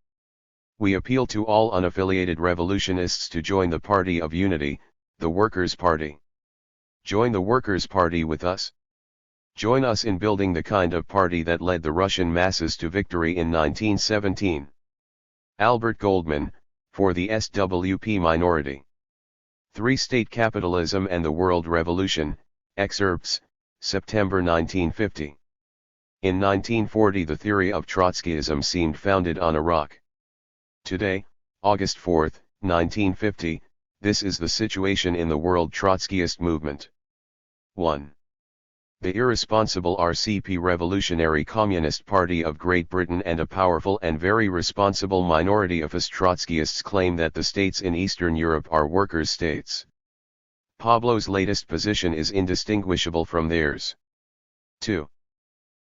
[SPEAKER 1] We appeal to all unaffiliated revolutionists to join the Party of Unity, the Workers' Party. Join the Workers' Party with us. Join us in building the kind of party that led the Russian masses to victory in 1917. Albert Goldman, for the SWP minority. Three-State Capitalism and the World Revolution, excerpts, September 1950. In 1940 the theory of Trotskyism seemed founded on a rock. Today, August 4, 1950, this is the situation in the world Trotskyist movement. 1. The irresponsible RCP Revolutionary Communist Party of Great Britain and a powerful and very responsible minority of us Trotskyists claim that the states in Eastern Europe are workers' states. Pablo's latest position is indistinguishable from theirs. 2.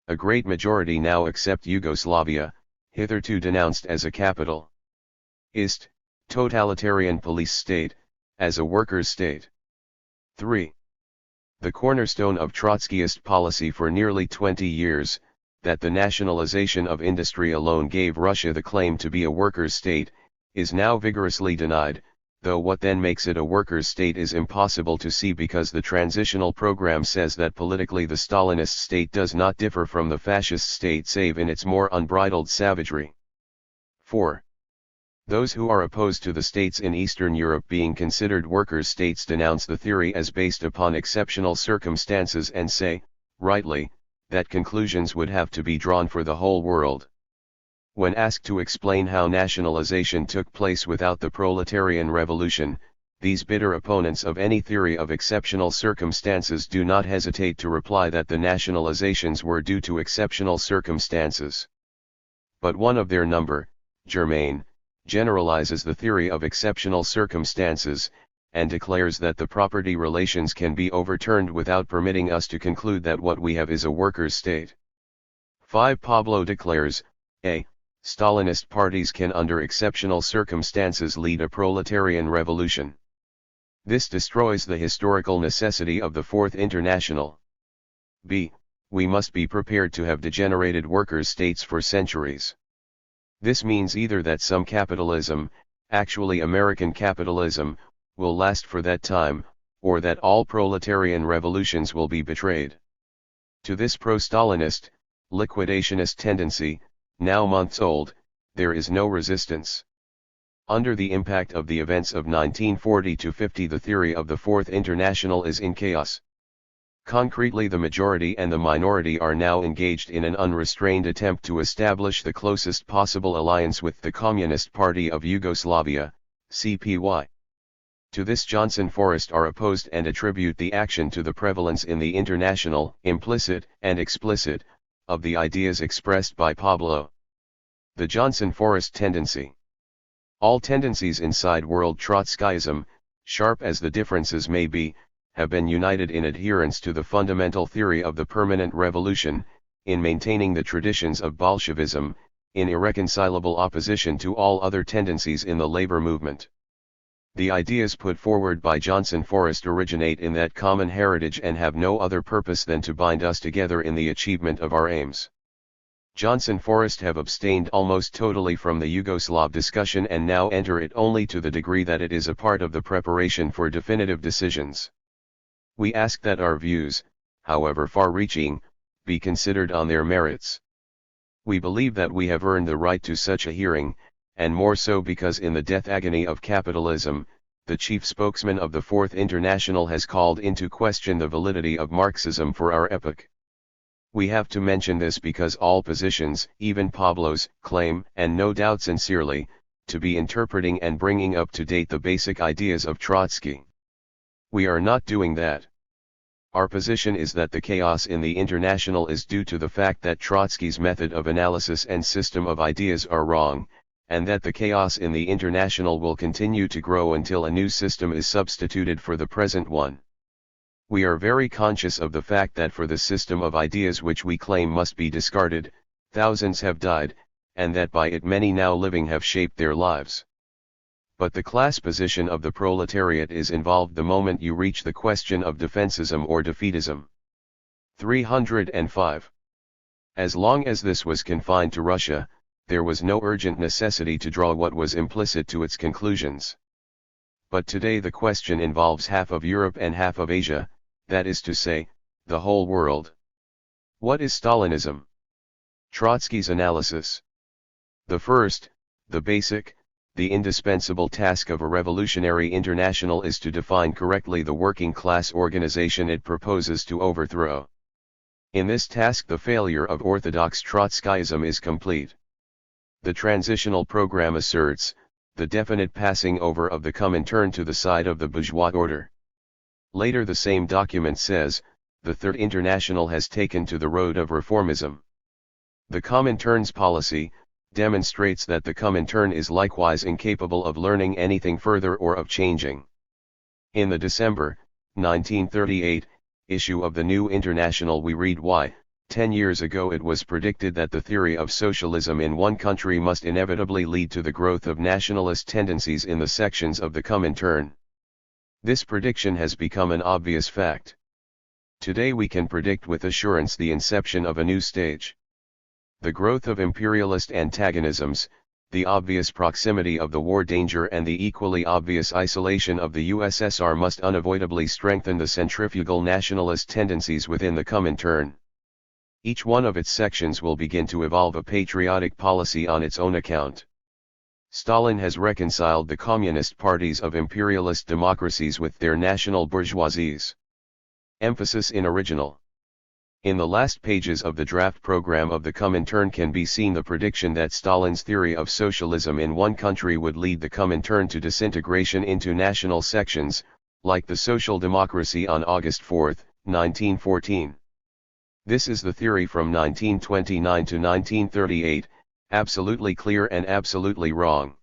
[SPEAKER 1] A great majority now accept Yugoslavia, hitherto denounced as a capitalist, totalitarian police state, as a workers' state. 3. The cornerstone of Trotskyist policy for nearly 20 years, that the nationalization of industry alone gave Russia the claim to be a workers' state, is now vigorously denied, though what then makes it a workers' state is impossible to see because the transitional program says that politically the Stalinist state does not differ from the fascist state save in its more unbridled savagery. 4. Those who are opposed to the states in Eastern Europe being considered workers' states denounce the theory as based upon exceptional circumstances and say, rightly, that conclusions would have to be drawn for the whole world. When asked to explain how nationalization took place without the proletarian revolution, these bitter opponents of any theory of exceptional circumstances do not hesitate to reply that the nationalizations were due to exceptional circumstances. But one of their number, Germain, generalizes the theory of exceptional circumstances, and declares that the property relations can be overturned without permitting us to conclude that what we have is a workers' state. 5. Pablo declares, a. Stalinist parties can under exceptional circumstances lead a proletarian revolution. This destroys the historical necessity of the Fourth International. b. We must be prepared to have degenerated workers' states for centuries. This means either that some capitalism, actually American capitalism, will last for that time, or that all proletarian revolutions will be betrayed. To this pro-Stalinist, liquidationist tendency, now months old, there is no resistance. Under the impact of the events of 1940–50 the theory of the Fourth International is in chaos. Concretely the majority and the minority are now engaged in an unrestrained attempt to establish the closest possible alliance with the Communist Party of Yugoslavia, CPY. To this Johnson Forrest are opposed and attribute the action to the prevalence in the international, implicit and explicit, of the ideas expressed by Pablo. The Johnson Forrest tendency. All tendencies inside world Trotskyism, sharp as the differences may be, have been united in adherence to the fundamental theory of the permanent revolution, in maintaining the traditions of Bolshevism, in irreconcilable opposition to all other tendencies in the labor movement. The ideas put forward by Johnson Forrest originate in that common heritage and have no other purpose than to bind us together in the achievement of our aims. Johnson Forrest have abstained almost totally from the Yugoslav discussion and now enter it only to the degree that it is a part of the preparation for definitive decisions. We ask that our views, however far-reaching, be considered on their merits. We believe that we have earned the right to such a hearing, and more so because in the death agony of capitalism, the chief spokesman of the Fourth International has called into question the validity of Marxism for our epoch. We have to mention this because all positions, even Pablo's, claim, and no doubt sincerely, to be interpreting and bringing up to date the basic ideas of Trotsky. We are not doing that. Our position is that the chaos in the International is due to the fact that Trotsky's method of analysis and system of ideas are wrong, and that the chaos in the International will continue to grow until a new system is substituted for the present one. We are very conscious of the fact that for the system of ideas which we claim must be discarded, thousands have died, and that by it many now living have shaped their lives. But the class position of the proletariat is involved the moment you reach the question of defensism or defeatism. 305. As long as this was confined to Russia, there was no urgent necessity to draw what was implicit to its conclusions. But today the question involves half of Europe and half of Asia, that is to say, the whole world. What is Stalinism? Trotsky's analysis. The first, the basic, the indispensable task of a revolutionary international is to define correctly the working class organization it proposes to overthrow. In this task the failure of orthodox Trotskyism is complete. The transitional program asserts the definite passing over of the Comintern to the side of the bourgeois order. Later the same document says, the Third International has taken to the road of reformism. The Comintern's policy demonstrates that the Comintern is likewise incapable of learning anything further or of changing. In the December 1938 issue of the New International we read why, 10 years ago it was predicted that the theory of socialism in one country must inevitably lead to the growth of nationalist tendencies in the sections of the Comintern. This prediction has become an obvious fact. Today we can predict with assurance the inception of a new stage. The growth of imperialist antagonisms, the obvious proximity of the war danger and the equally obvious isolation of the USSR must unavoidably strengthen the centrifugal nationalist tendencies within the Comintern. Each one of its sections will begin to evolve a patriotic policy on its own account. Stalin has reconciled the communist parties of imperialist democracies with their national bourgeoisies. Emphasis in original. In the last pages of the draft program of the Comintern can be seen the prediction that Stalin's theory of socialism in one country would lead the Comintern to disintegration into national sections, like the social democracy on August 4, 1914. This is the theory from 1929 to 1938, absolutely clear and absolutely wrong.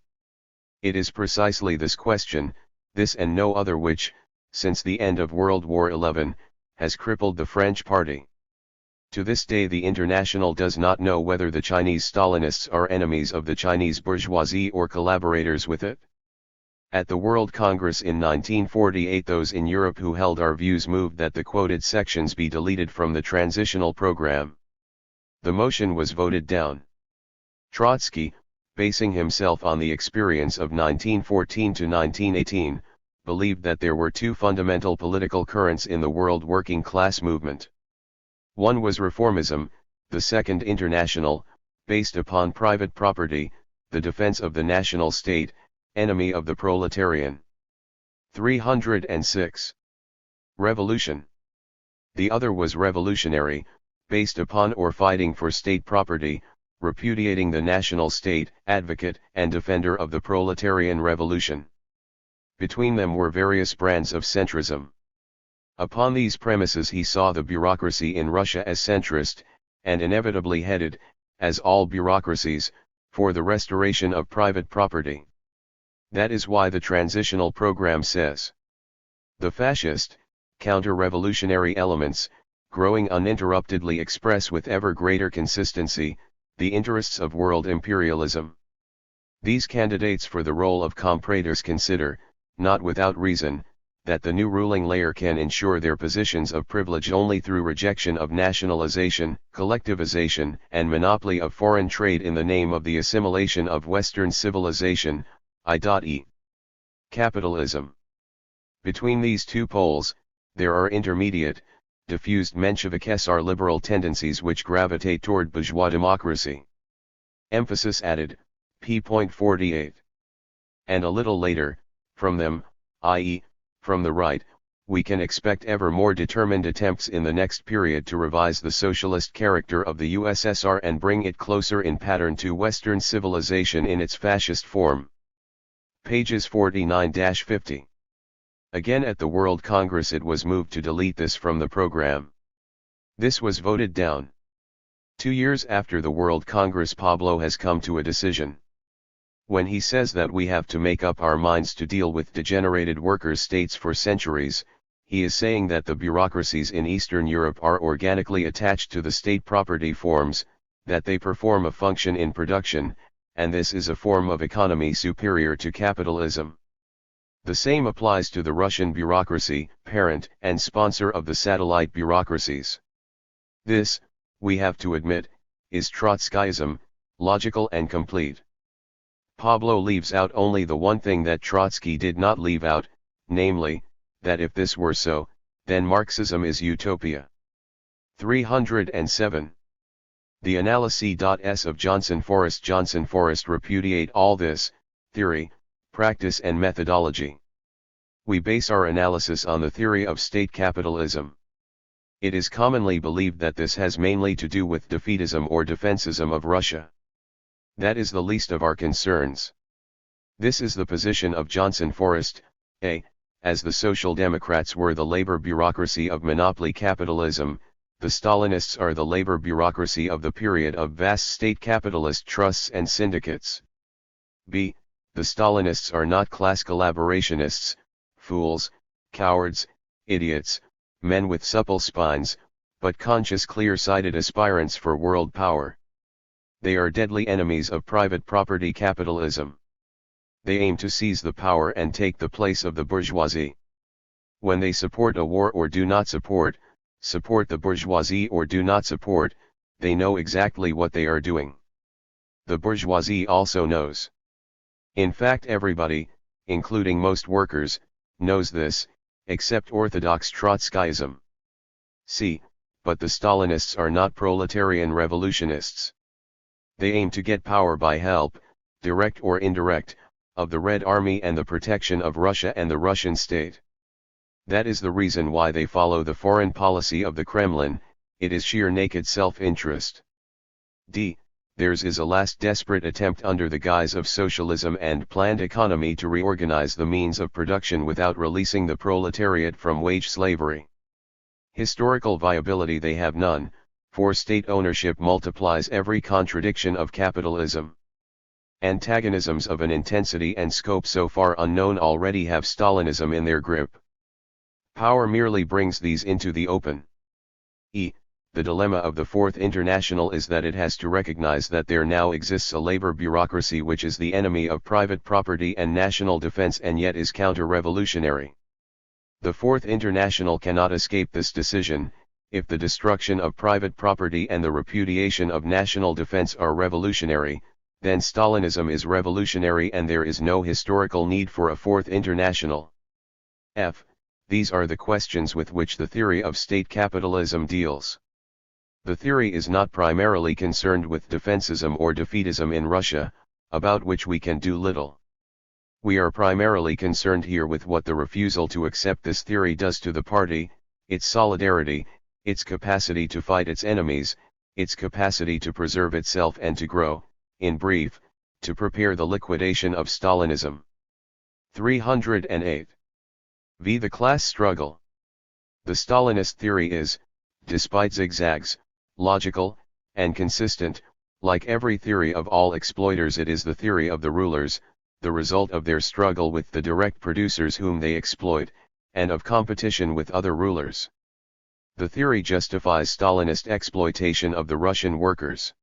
[SPEAKER 1] It is precisely this question, this and no other which, since the end of World War XI, has crippled the French party. To this day the International does not know whether the Chinese Stalinists are enemies of the Chinese bourgeoisie or collaborators with it. At the World Congress in 1948 those in Europe who held our views moved that the quoted sections be deleted from the transitional program. The motion was voted down. Trotsky, basing himself on the experience of 1914 to 1918, believed that there were two fundamental political currents in the world working class movement. One was reformism, the second international, based upon private property, the defense of the national state, enemy of the proletarian. 306. Revolution. The other was revolutionary, based upon or fighting for state property, repudiating the national state, advocate and defender of the proletarian revolution. Between them were various brands of centrism. Upon these premises he saw the bureaucracy in Russia as centrist, and inevitably headed, as all bureaucracies, for the restoration of private property. That is why the transitional program says, the fascist, counter-revolutionary elements, growing uninterruptedly express with ever greater consistency, the interests of world imperialism. These candidates for the role of compradors consider, not without reason, that the new ruling layer can ensure their positions of privilege only through rejection of nationalization, collectivization, and monopoly of foreign trade in the name of the assimilation of Western civilization, i.e. capitalism. Between these two poles, there are intermediate, diffused Menshevik-SR liberal tendencies which gravitate toward bourgeois democracy. Emphasis added, p.48. And a little later, from them, i.e., from the right, we can expect ever more determined attempts in the next period to revise the socialist character of the USSR and bring it closer in pattern to Western civilization in its fascist form. Pages 49-50. Again at the World Congress it was moved to delete this from the program. This was voted down. 2 years after the World Congress Pablo has come to a decision. When he says that we have to make up our minds to deal with degenerated workers' states for centuries, he is saying that the bureaucracies in Eastern Europe are organically attached to the state property forms, that they perform a function in production, and this is a form of economy superior to capitalism. The same applies to the Russian bureaucracy, parent and sponsor of the satellite bureaucracies. This, we have to admit, is Trotskyism, logical and complete. Pablo leaves out only the one thing that Trotsky did not leave out, namely, that if this were so, then Marxism is utopia. 307. The analyses of Johnson Forrest repudiate all this. theory, practice and methodology. We base our analysis on the theory of state capitalism. It is commonly believed that this has mainly to do with defeatism or defensism of Russia. That is the least of our concerns. This is the position of Johnson Forrest, as the Social Democrats were the labor bureaucracy of monopoly capitalism, the Stalinists are the labor bureaucracy of the period of vast state capitalist trusts and syndicates. B. The Stalinists are not class collaborationists, fools, cowards, idiots, men with supple spines, but conscious clear-sighted aspirants for world power. They are deadly enemies of private property capitalism. They aim to seize the power and take the place of the bourgeoisie. When they support a war or do not support the bourgeoisie or do not support, they know exactly what they are doing. The bourgeoisie also knows. In fact, everybody, including most workers, knows this, except orthodox Trotskyism. See, but the Stalinists are not proletarian revolutionists. They aim to get power by help, direct or indirect, of the Red Army and the protection of Russia and the Russian state. That is the reason why they follow the foreign policy of the Kremlin. It is sheer naked self-interest. D. Theirs is a last desperate attempt under the guise of socialism and planned economy to reorganize the means of production without releasing the proletariat from wage slavery. Historical viability they have none, for state ownership multiplies every contradiction of capitalism. Antagonisms of an intensity and scope so far unknown already have Stalinism in their grip. Power merely brings these into the open. The dilemma of the Fourth International is that it has to recognize that there now exists a labor bureaucracy which is the enemy of private property and national defense and yet is counter-revolutionary. The Fourth International cannot escape this decision. If the destruction of private property and the repudiation of national defense are revolutionary, then Stalinism is revolutionary and there is no historical need for a Fourth International. These are the questions with which the theory of state capitalism deals. The theory is not primarily concerned with defensism or defeatism in Russia, about which we can do little. We are primarily concerned here with what the refusal to accept this theory does to the party, its solidarity, its capacity to fight its enemies, its capacity to preserve itself and to grow, in brief, to prepare the liquidation of Stalinism. 308. V. The class struggle. The Stalinist theory is, despite zigzags, logical, and consistent. Like every theory of all exploiters, it is the theory of the rulers, the result of their struggle with the direct producers whom they exploit, and of competition with other rulers. The theory justifies Stalinist exploitation of the Russian workers.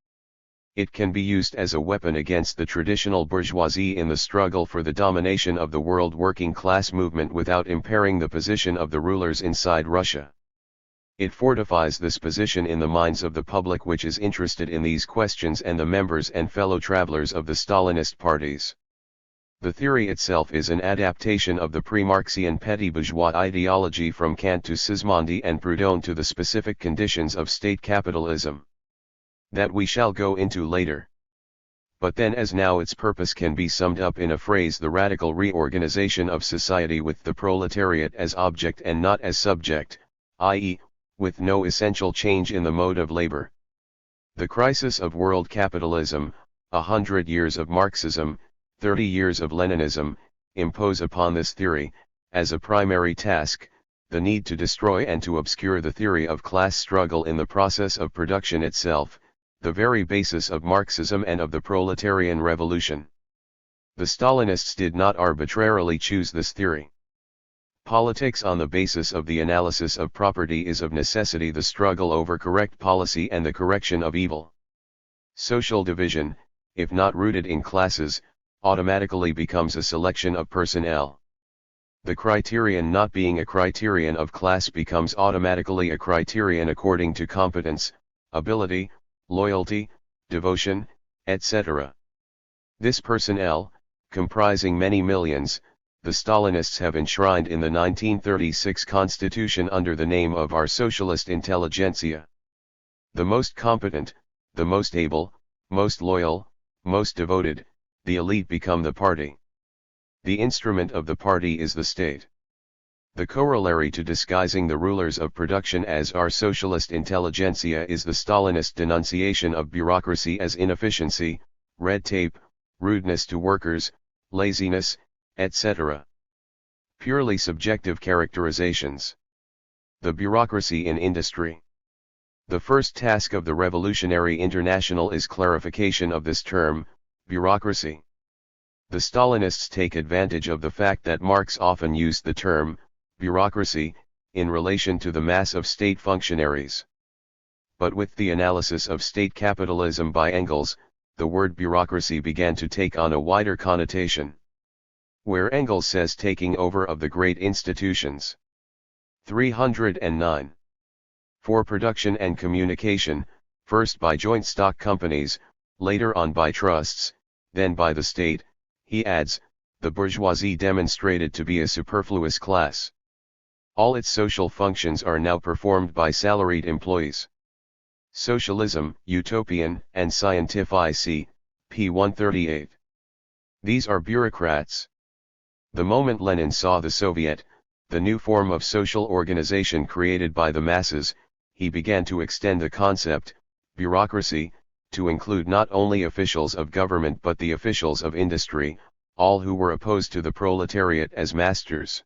[SPEAKER 1] It can be used as a weapon against the traditional bourgeoisie in the struggle for the domination of the world working class movement without impairing the position of the rulers inside Russia. It fortifies this position in the minds of the public which is interested in these questions and the members and fellow travelers of the Stalinist parties. The theory itself is an adaptation of the pre-Marxian petty bourgeois ideology from Kant to Sismondi and Proudhon to the specific conditions of state capitalism. That we shall go into later. But then as now its purpose can be summed up in a phrase: the radical reorganization of society with the proletariat as object and not as subject, i.e., with no essential change in the mode of labor. The crisis of world capitalism, 100 years of Marxism, 30 years of Leninism, impose upon this theory, as a primary task, the need to destroy and to obscure the theory of class struggle in the process of production itself, the very basis of Marxism and of the proletarian revolution. The Stalinists did not arbitrarily choose this theory. Politics on the basis of the analysis of property is of necessity the struggle over correct policy and the correction of evil. Social division, if not rooted in classes, automatically becomes a selection of personnel. The criterion not being a criterion of class becomes automatically a criterion according to competence, ability, loyalty, devotion, etc. This personnel, comprising many millions, the Stalinists have enshrined in the 1936 Constitution under the name of our socialist intelligentsia. The most competent, the most able, most loyal, most devoted, the elite become the party. The instrument of the party is the state. The corollary to disguising the rulers of production as our socialist intelligentsia is the Stalinist denunciation of bureaucracy as inefficiency, red tape, rudeness to workers, laziness, etc. Purely subjective characterizations. The bureaucracy in industry. The first task of the Revolutionary International is clarification of this term, bureaucracy. The Stalinists take advantage of the fact that Marx often used the term, bureaucracy, in relation to the mass of state functionaries. But with the analysis of state capitalism by Engels, the word bureaucracy began to take on a wider connotation. Where Engels says taking over of the great institutions. 309. For production and communication, first by joint stock companies, later on by trusts, then by the state, he adds, the bourgeoisie demonstrated to be a superfluous class. All its social functions are now performed by salaried employees. Socialism, Utopian, and Scientific, p. 138. These are bureaucrats. The moment Lenin saw the Soviet, the new form of social organization created by the masses, he began to extend the concept, bureaucracy, to include not only officials of government but the officials of industry, all who were opposed to the proletariat as masters.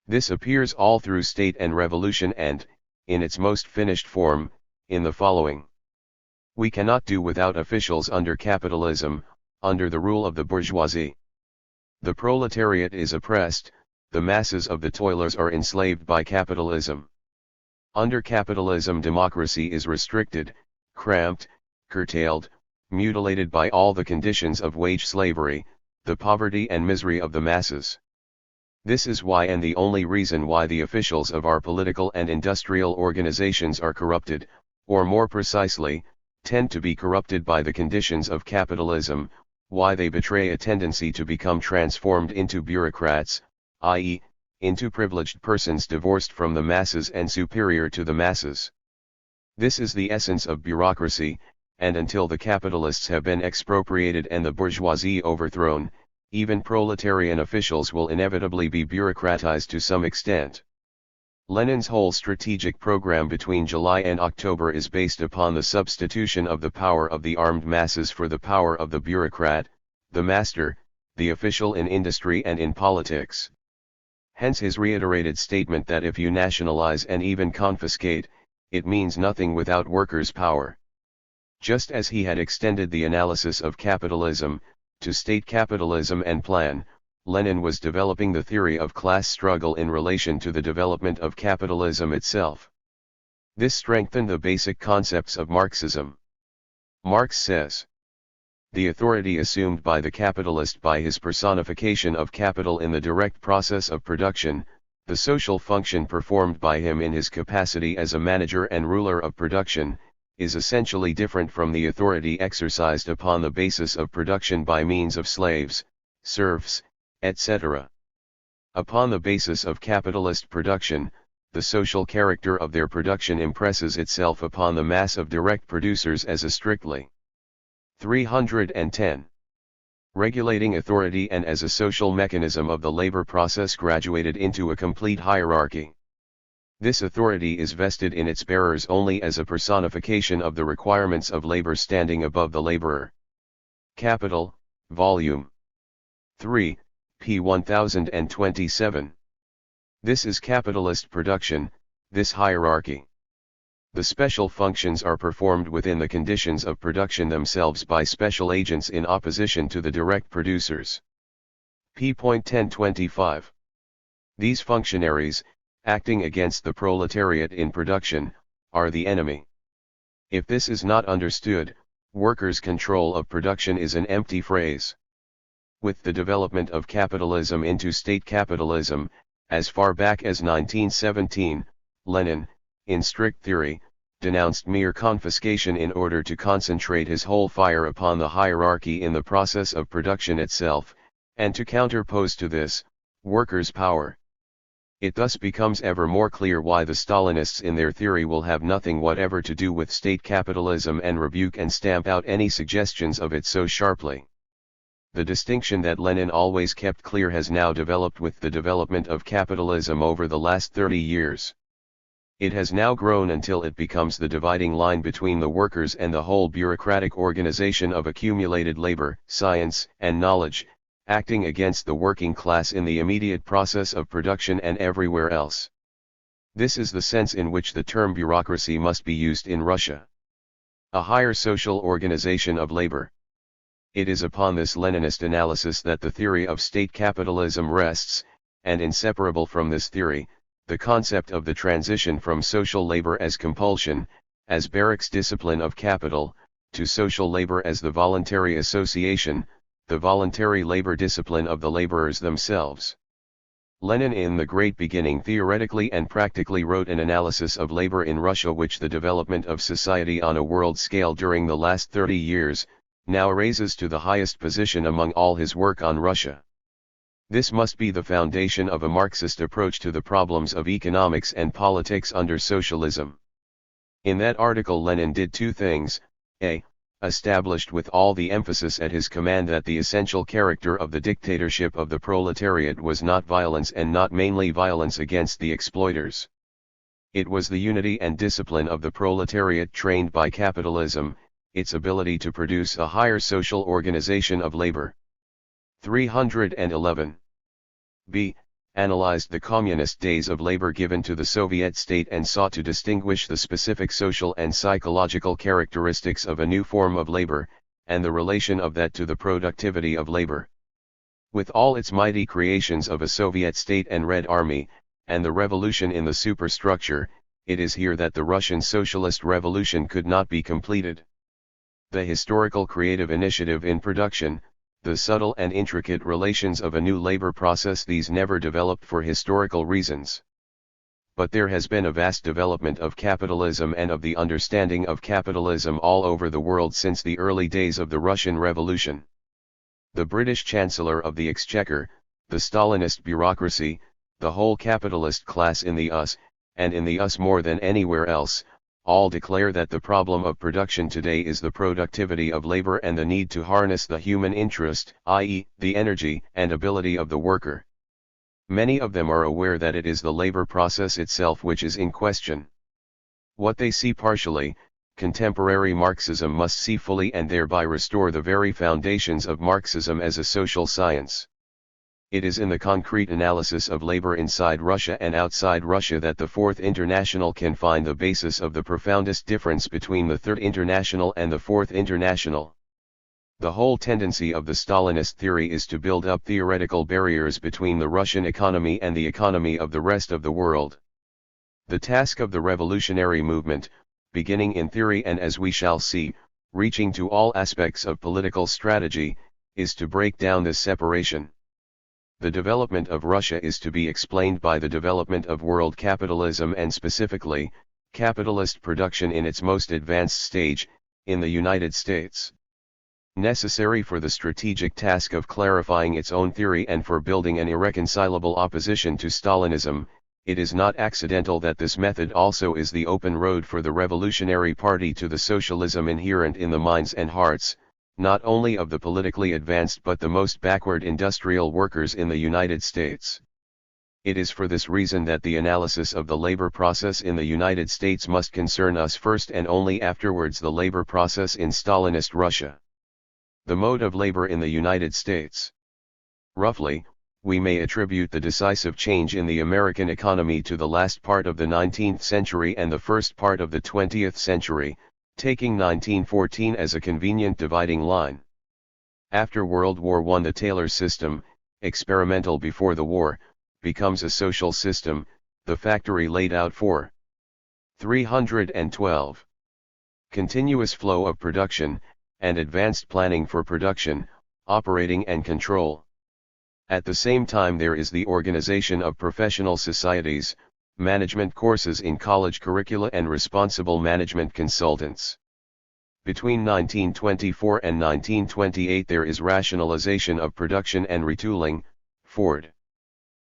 [SPEAKER 1] This appears all through State and Revolution and, in its most finished form, in the following. We cannot do without officials under capitalism, under the rule of the bourgeoisie. The proletariat is oppressed, the masses of the toilers are enslaved by capitalism. Under capitalism democracy is restricted, cramped, curtailed, mutilated by all the conditions of wage slavery, the poverty and misery of the masses. This is why and the only reason why the officials of our political and industrial organizations are corrupted, or more precisely, tend to be corrupted by the conditions of capitalism, why they betray a tendency to become transformed into bureaucrats, i.e., into privileged persons divorced from the masses and superior to the masses. This is the essence of bureaucracy, and until the capitalists have been expropriated and the bourgeoisie overthrown, even proletarian officials will inevitably be bureaucratized to some extent. Lenin's whole strategic program between July and October is based upon the substitution of the power of the armed masses for the power of the bureaucrat, the master, the official in industry and in politics. Hence his reiterated statement that if you nationalize and even confiscate, it means nothing without workers' power. Just as he had extended the analysis of capitalism, to state capitalism and plan, Lenin was developing the theory of class struggle in relation to the development of capitalism itself. This strengthened the basic concepts of Marxism. Marx says, the authority assumed by the capitalist by his personification of capital in the direct process of production, the social function performed by him in his capacity as a manager and ruler of production, is essentially different from the authority exercised upon the basis of production by means of slaves, serfs, etc. Upon the basis of capitalist production, the social character of their production impresses itself upon the mass of direct producers as a strictly 310. Regulating authority and as a social mechanism of the labor process graduated into a complete hierarchy. This authority is vested in its bearers only as a personification of the requirements of labor standing above the laborer. Capital, Volume 3, p. 1027. This is capitalist production, this hierarchy. The special functions are performed within the conditions of production themselves by special agents in opposition to the direct producers. p. 1025. These functionaries, acting against the proletariat in production, are the enemy. If this is not understood, workers' control of production is an empty phrase. With the development of capitalism into state capitalism, as far back as 1917, Lenin, in strict theory, denounced mere confiscation in order to concentrate his whole fire upon the hierarchy in the process of production itself, and to counterpose to this, workers' power. It thus becomes ever more clear why the Stalinists in their theory will have nothing whatever to do with state capitalism and rebuke and stamp out any suggestions of it so sharply. The distinction that Lenin always kept clear has now developed with the development of capitalism over the last 30 years. It has now grown until it becomes the dividing line between the workers and the whole bureaucratic organization of accumulated labor, science, and knowledge, acting against the working class in the immediate process of production and everywhere else. This is the sense in which the term bureaucracy must be used in Russia. A higher social organization of labor. It is upon this Leninist analysis that the theory of state capitalism rests, and inseparable from this theory, the concept of the transition from social labor as compulsion, as barracks discipline of capital, to social labor as the voluntary association, the voluntary labor discipline of the laborers themselves. Lenin in the great beginning theoretically and practically wrote an analysis of labor in Russia which the development of society on a world scale during the last 30 years, now raises to the highest position among all his work on Russia. This must be the foundation of a Marxist approach to the problems of economics and politics under socialism. In that article Lenin did two things: a. Established with all the emphasis at his command that the essential character of the dictatorship of the proletariat was not violence and not mainly violence against the exploiters. It was the unity and discipline of the proletariat trained by capitalism, its ability to produce a higher social organization of labor. 311. B. Analyzed the communist days of labor given to the Soviet state and sought to distinguish the specific social and psychological characteristics of a new form of labor, and the relation of that to the productivity of labor. With all its mighty creations of a Soviet state and Red Army, and the revolution in the superstructure, it is here that the Russian Socialist Revolution could not be completed. The historical creative initiative in production, the subtle and intricate relations of a new labor process, these never developed for historical reasons. But there has been a vast development of capitalism and of the understanding of capitalism all over the world since the early days of the Russian Revolution. The British Chancellor of the Exchequer, the Stalinist bureaucracy, the whole capitalist class in the US, and in the US more than anywhere else, all declare that the problem of production today is the productivity of labor and the need to harness the human interest, i.e., the energy and ability of the worker. Many of them are aware that it is the labor process itself which is in question. What they see partially, contemporary Marxism must see fully and thereby restore the very foundations of Marxism as a social science. It is in the concrete analysis of labor inside Russia and outside Russia that the Fourth International can find the basis of the profoundest difference between the Third International and the Fourth International. The whole tendency of the Stalinist theory is to build up theoretical barriers between the Russian economy and the economy of the rest of the world. The task of the revolutionary movement, beginning in theory and as we shall see, reaching to all aspects of political strategy, is to break down this separation. The development of Russia is to be explained by the development of world capitalism and specifically, capitalist production in its most advanced stage, in the United States. Necessary for the strategic task of clarifying its own theory and for building an irreconcilable opposition to Stalinism, it is not accidental that this method also is the open road for the Revolutionary Party to the socialism inherent in the minds and hearts, not only of the politically advanced but the most backward industrial workers in the United States. It is for this reason that the analysis of the labor process in the United States must concern us first and only afterwards the labor process in Stalinist Russia. The mode of labor in the United States. Roughly, we may attribute the decisive change in the American economy to the last part of the 19th century and the first part of the 20th century, taking 1914 as a convenient dividing line. After World War I, the Taylor system, experimental before the war, becomes a social system, the factory laid out for 312. Continuous flow of production, and advanced planning for production, operating and control. At the same time there is the organization of professional societies, management courses in college curricula and responsible management consultants. Between 1924 and 1928 there is rationalization of production and retooling, Ford.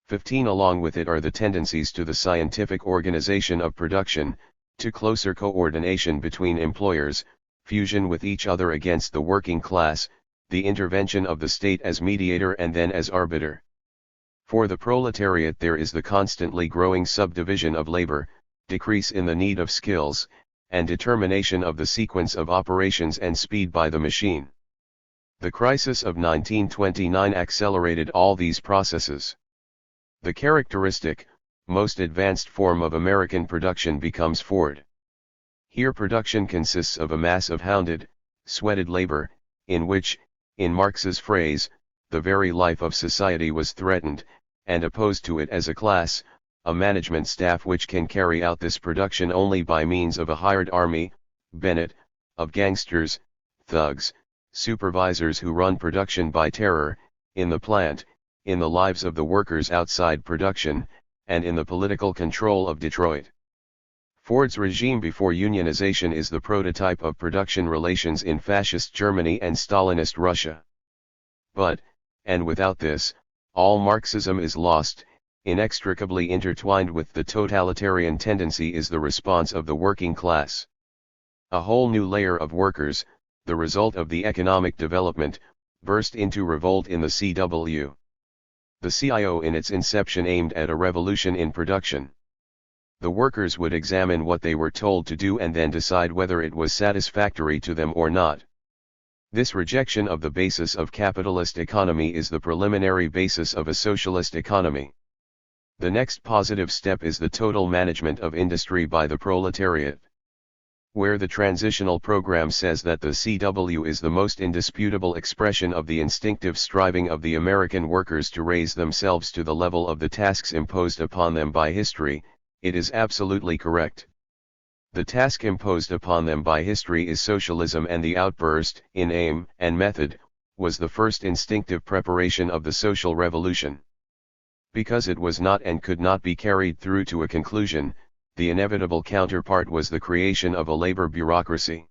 [SPEAKER 1] 15. Along with it are the tendencies to the scientific organization of production, to closer coordination between employers, fusion with each other against the working class, the intervention of the state as mediator and then as arbiter. For the proletariat there is the constantly growing subdivision of labor, decrease in the need of skills, and determination of the sequence of operations and speed by the machine. The crisis of 1929 accelerated all these processes. The characteristic, most advanced form of American production becomes Ford. Here production consists of a mass of hounded, sweated labor, in which, in Marx's phrase, the very life of society was threatened, and opposed to it as a class, a management staff which can carry out this production only by means of a hired army, Bennett, of gangsters, thugs, supervisors who run production by terror, in the plant, in the lives of the workers outside production, and in the political control of Detroit. Ford's regime before unionization is the prototype of production relations in fascist Germany and Stalinist Russia. But, and without this, all Marxism is lost. Inextricably intertwined with the totalitarian tendency is the response of the working class. A whole new layer of workers, the result of the economic development, burst into revolt in the CW. The CIO in its inception aimed at a revolution in production. The workers would examine what they were told to do and then decide whether it was satisfactory to them or not. This rejection of the basis of capitalist economy is the preliminary basis of a socialist economy. The next positive step is the total management of industry by the proletariat. Where the transitional program says that the CW is the most indisputable expression of the instinctive striving of the American workers to raise themselves to the level of the tasks imposed upon them by history, it is absolutely correct. The task imposed upon them by history is socialism, and the outburst, in aim and method, was the first instinctive preparation of the social revolution. Because it was not and could not be carried through to a conclusion, the inevitable counterpart was the creation of a labor bureaucracy.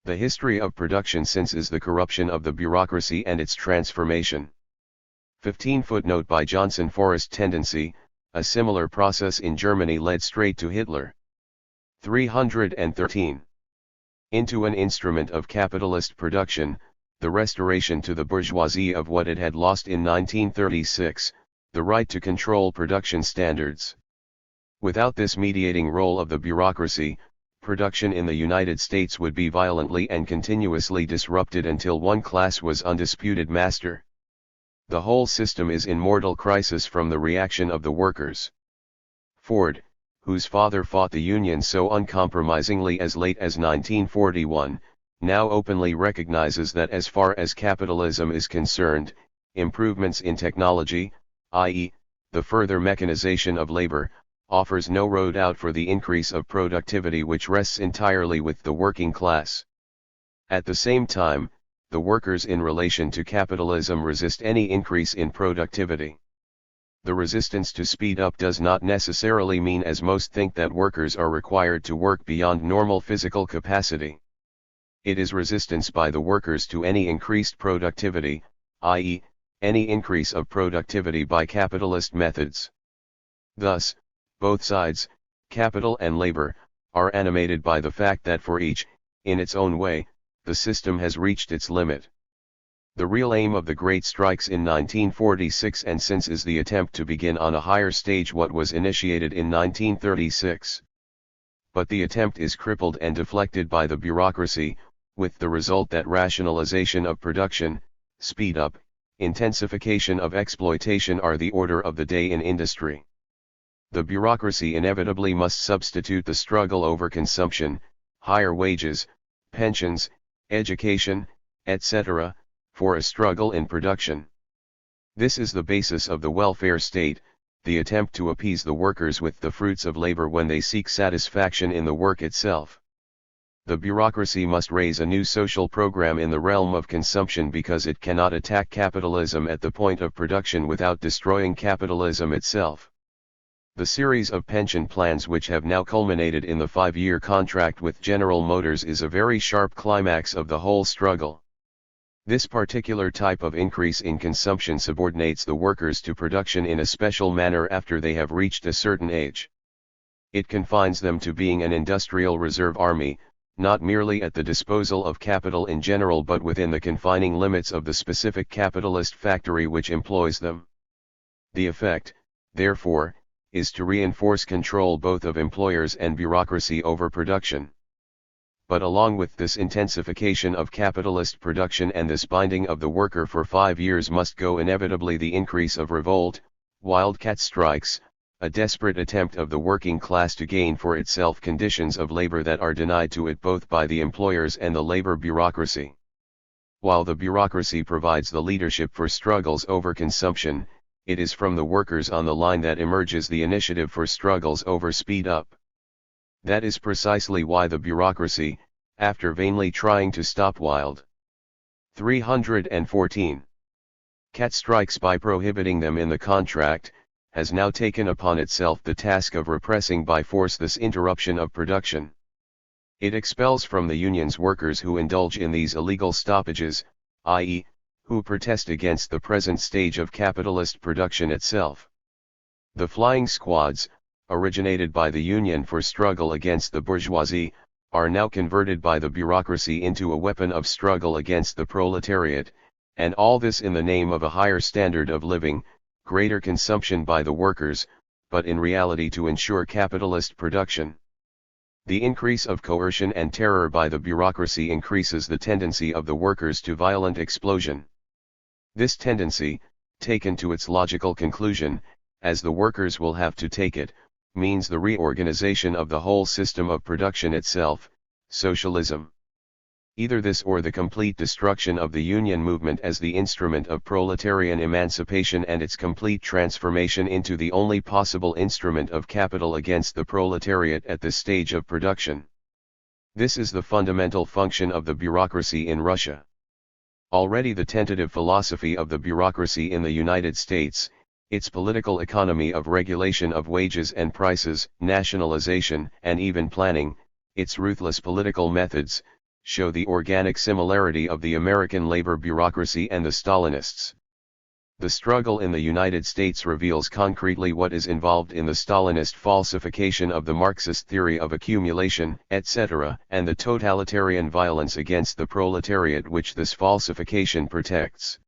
[SPEAKER 1] The history of production since is the corruption of the bureaucracy and its transformation. 15 Footnote by Johnson Forrest Tendency, a similar process in Germany led straight to Hitler. 313. Into an instrument of capitalist production, the restoration to the bourgeoisie of what it had lost in 1936, the right to control production standards. Without this mediating role of the bureaucracy, production in the United States would be violently and continuously disrupted until one class was undisputed master. The whole system is in mortal crisis from the reaction of the workers. Ford, whose father fought the Union so uncompromisingly as late as 1941, now openly recognizes that as far as capitalism is concerned, improvements in technology, i.e., the further mechanization of labor, offers no road out for the increase of productivity which rests entirely with the working class. At the same time, the workers in relation to capitalism resist any increase in productivity. The resistance to speed up does not necessarily mean, as most think, that workers are required to work beyond normal physical capacity. It is resistance by the workers to any increased productivity, i.e., any increase of productivity by capitalist methods. Thus, both sides, capital and labor, are animated by the fact that for each, in its own way, the system has reached its limit. The real aim of the great strikes in 1946 and since is the attempt to begin on a higher stage what was initiated in 1936. But the attempt is crippled and deflected by the bureaucracy, with the result that rationalization of production, speed up, intensification of exploitation are the order of the day in industry. The bureaucracy inevitably must substitute the struggle over consumption, higher wages, pensions, education, etc., for a struggle in production. This is the basis of the welfare state, the attempt to appease the workers with the fruits of labor when they seek satisfaction in the work itself. The bureaucracy must raise a new social program in the realm of consumption because it cannot attack capitalism at the point of production without destroying capitalism itself. The series of pension plans which have now culminated in the 5-year contract with General Motors is a very sharp climax of the whole struggle. This particular type of increase in consumption subordinates the workers to production in a special manner after they have reached a certain age. It confines them to being an industrial reserve army, not merely at the disposal of capital in general but within the confining limits of the specific capitalist factory which employs them. The effect, therefore, is to reinforce control both of employers and bureaucracy over production. But along with this intensification of capitalist production and this binding of the worker for 5 years must go inevitably the increase of revolt, wildcat strikes, a desperate attempt of the working class to gain for itself conditions of labor that are denied to it both by the employers and the labor bureaucracy. While the bureaucracy provides the leadership for struggles over consumption, it is from the workers on the line that emerges the initiative for struggles over speed up. That is precisely why the bureaucracy, after vainly trying to stop wild 314 cat strikes by prohibiting them in the contract, has now taken upon itself the task of repressing by force this interruption of production. It expels from the unions workers who indulge in these illegal stoppages, i.e., who protest against the present stage of capitalist production itself. The flying squads, originated by the union for struggle against the bourgeoisie, are now converted by the bureaucracy into a weapon of struggle against the proletariat, and all this in the name of a higher standard of living, greater consumption by the workers, but in reality to ensure capitalist production. The increase of coercion and terror by the bureaucracy increases the tendency of the workers to violent explosion. This tendency, taken to its logical conclusion, as the workers will have to take it, means the reorganization of the whole system of production itself, socialism. Either this or the complete destruction of the union movement as the instrument of proletarian emancipation and its complete transformation into the only possible instrument of capital against the proletariat at this stage of production. This is the fundamental function of the bureaucracy in Russia. Already the tentative philosophy of the bureaucracy in the United States, its political economy of regulation of wages and prices, nationalization and even planning, its ruthless political methods, show the organic similarity of the American labor bureaucracy and the Stalinists. The struggle in the United States reveals concretely what is involved in the Stalinist falsification of the Marxist theory of accumulation, etc., and the totalitarian violence against the proletariat which this falsification protects.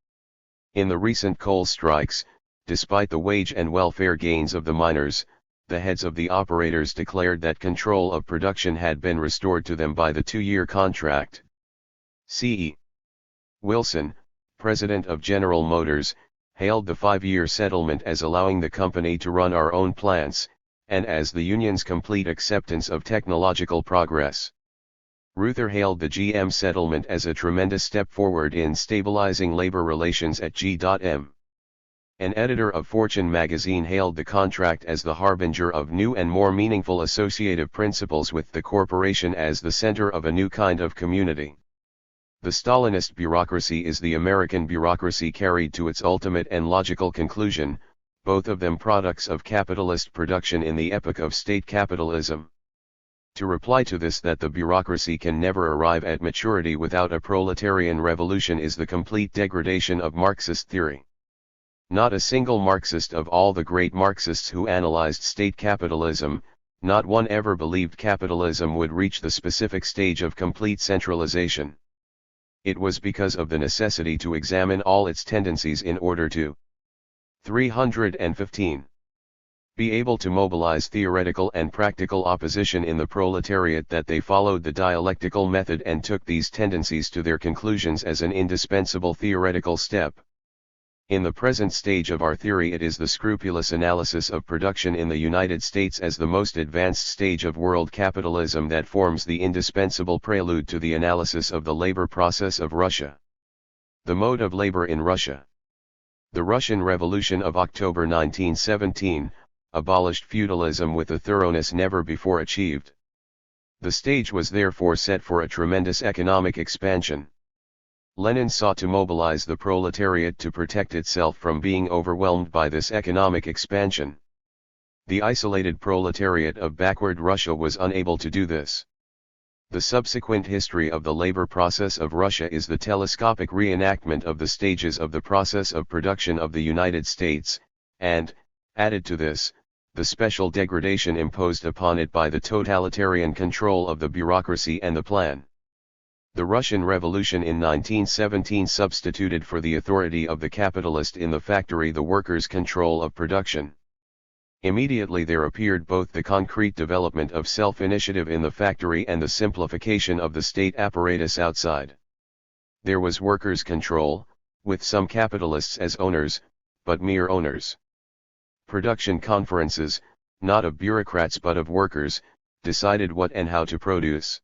[SPEAKER 1] In the recent coal strikes, despite the wage and welfare gains of the miners, the heads of the operators declared that control of production had been restored to them by the 2-year contract. C.E. Wilson, president of General Motors, hailed the 5-year settlement as allowing the company to run our own plants, and as the union's complete acceptance of technological progress. Reuther hailed the GM settlement as a tremendous step forward in stabilizing labor relations at G.M. An editor of Fortune magazine hailed the contract as the harbinger of new and more meaningful associative principles with the corporation as the center of a new kind of community. The Stalinist bureaucracy is the American bureaucracy carried to its ultimate and logical conclusion, both of them products of capitalist production in the epoch of state capitalism. To reply to this that the bureaucracy can never arrive at maturity without a proletarian revolution is the complete degradation of Marxist theory. Not a single Marxist of all the great Marxists who analyzed state capitalism, not one ever believed capitalism would reach the specific stage of complete centralization. It was because of the necessity to examine all its tendencies in order to 315. Be able to mobilize theoretical and practical opposition in the proletariat that they followed the dialectical method and took these tendencies to their conclusions as an indispensable theoretical step. In the present stage of our theory it is the scrupulous analysis of production in the United States as the most advanced stage of world capitalism that forms the indispensable prelude to the analysis of the labor process of Russia. The mode of labor in Russia. The Russian Revolution of October 1917, abolished feudalism with a thoroughness never before achieved. The stage was therefore set for a tremendous economic expansion. Lenin sought to mobilize the proletariat to protect itself from being overwhelmed by this economic expansion. The isolated proletariat of backward Russia was unable to do this. The subsequent history of the labor process of Russia is the telescopic reenactment of the stages of the process of production of the United States, and, added to this, the special degradation imposed upon it by the totalitarian control of the bureaucracy and the plan. The Russian Revolution in 1917 substituted for the authority of the capitalist in the factory the workers' control of production. Immediately there appeared both the concrete development of self-initiative in the factory and the simplification of the state apparatus outside. There was workers' control, with some capitalists as owners, but mere owners. Production conferences, not of bureaucrats but of workers, decided what and how to produce.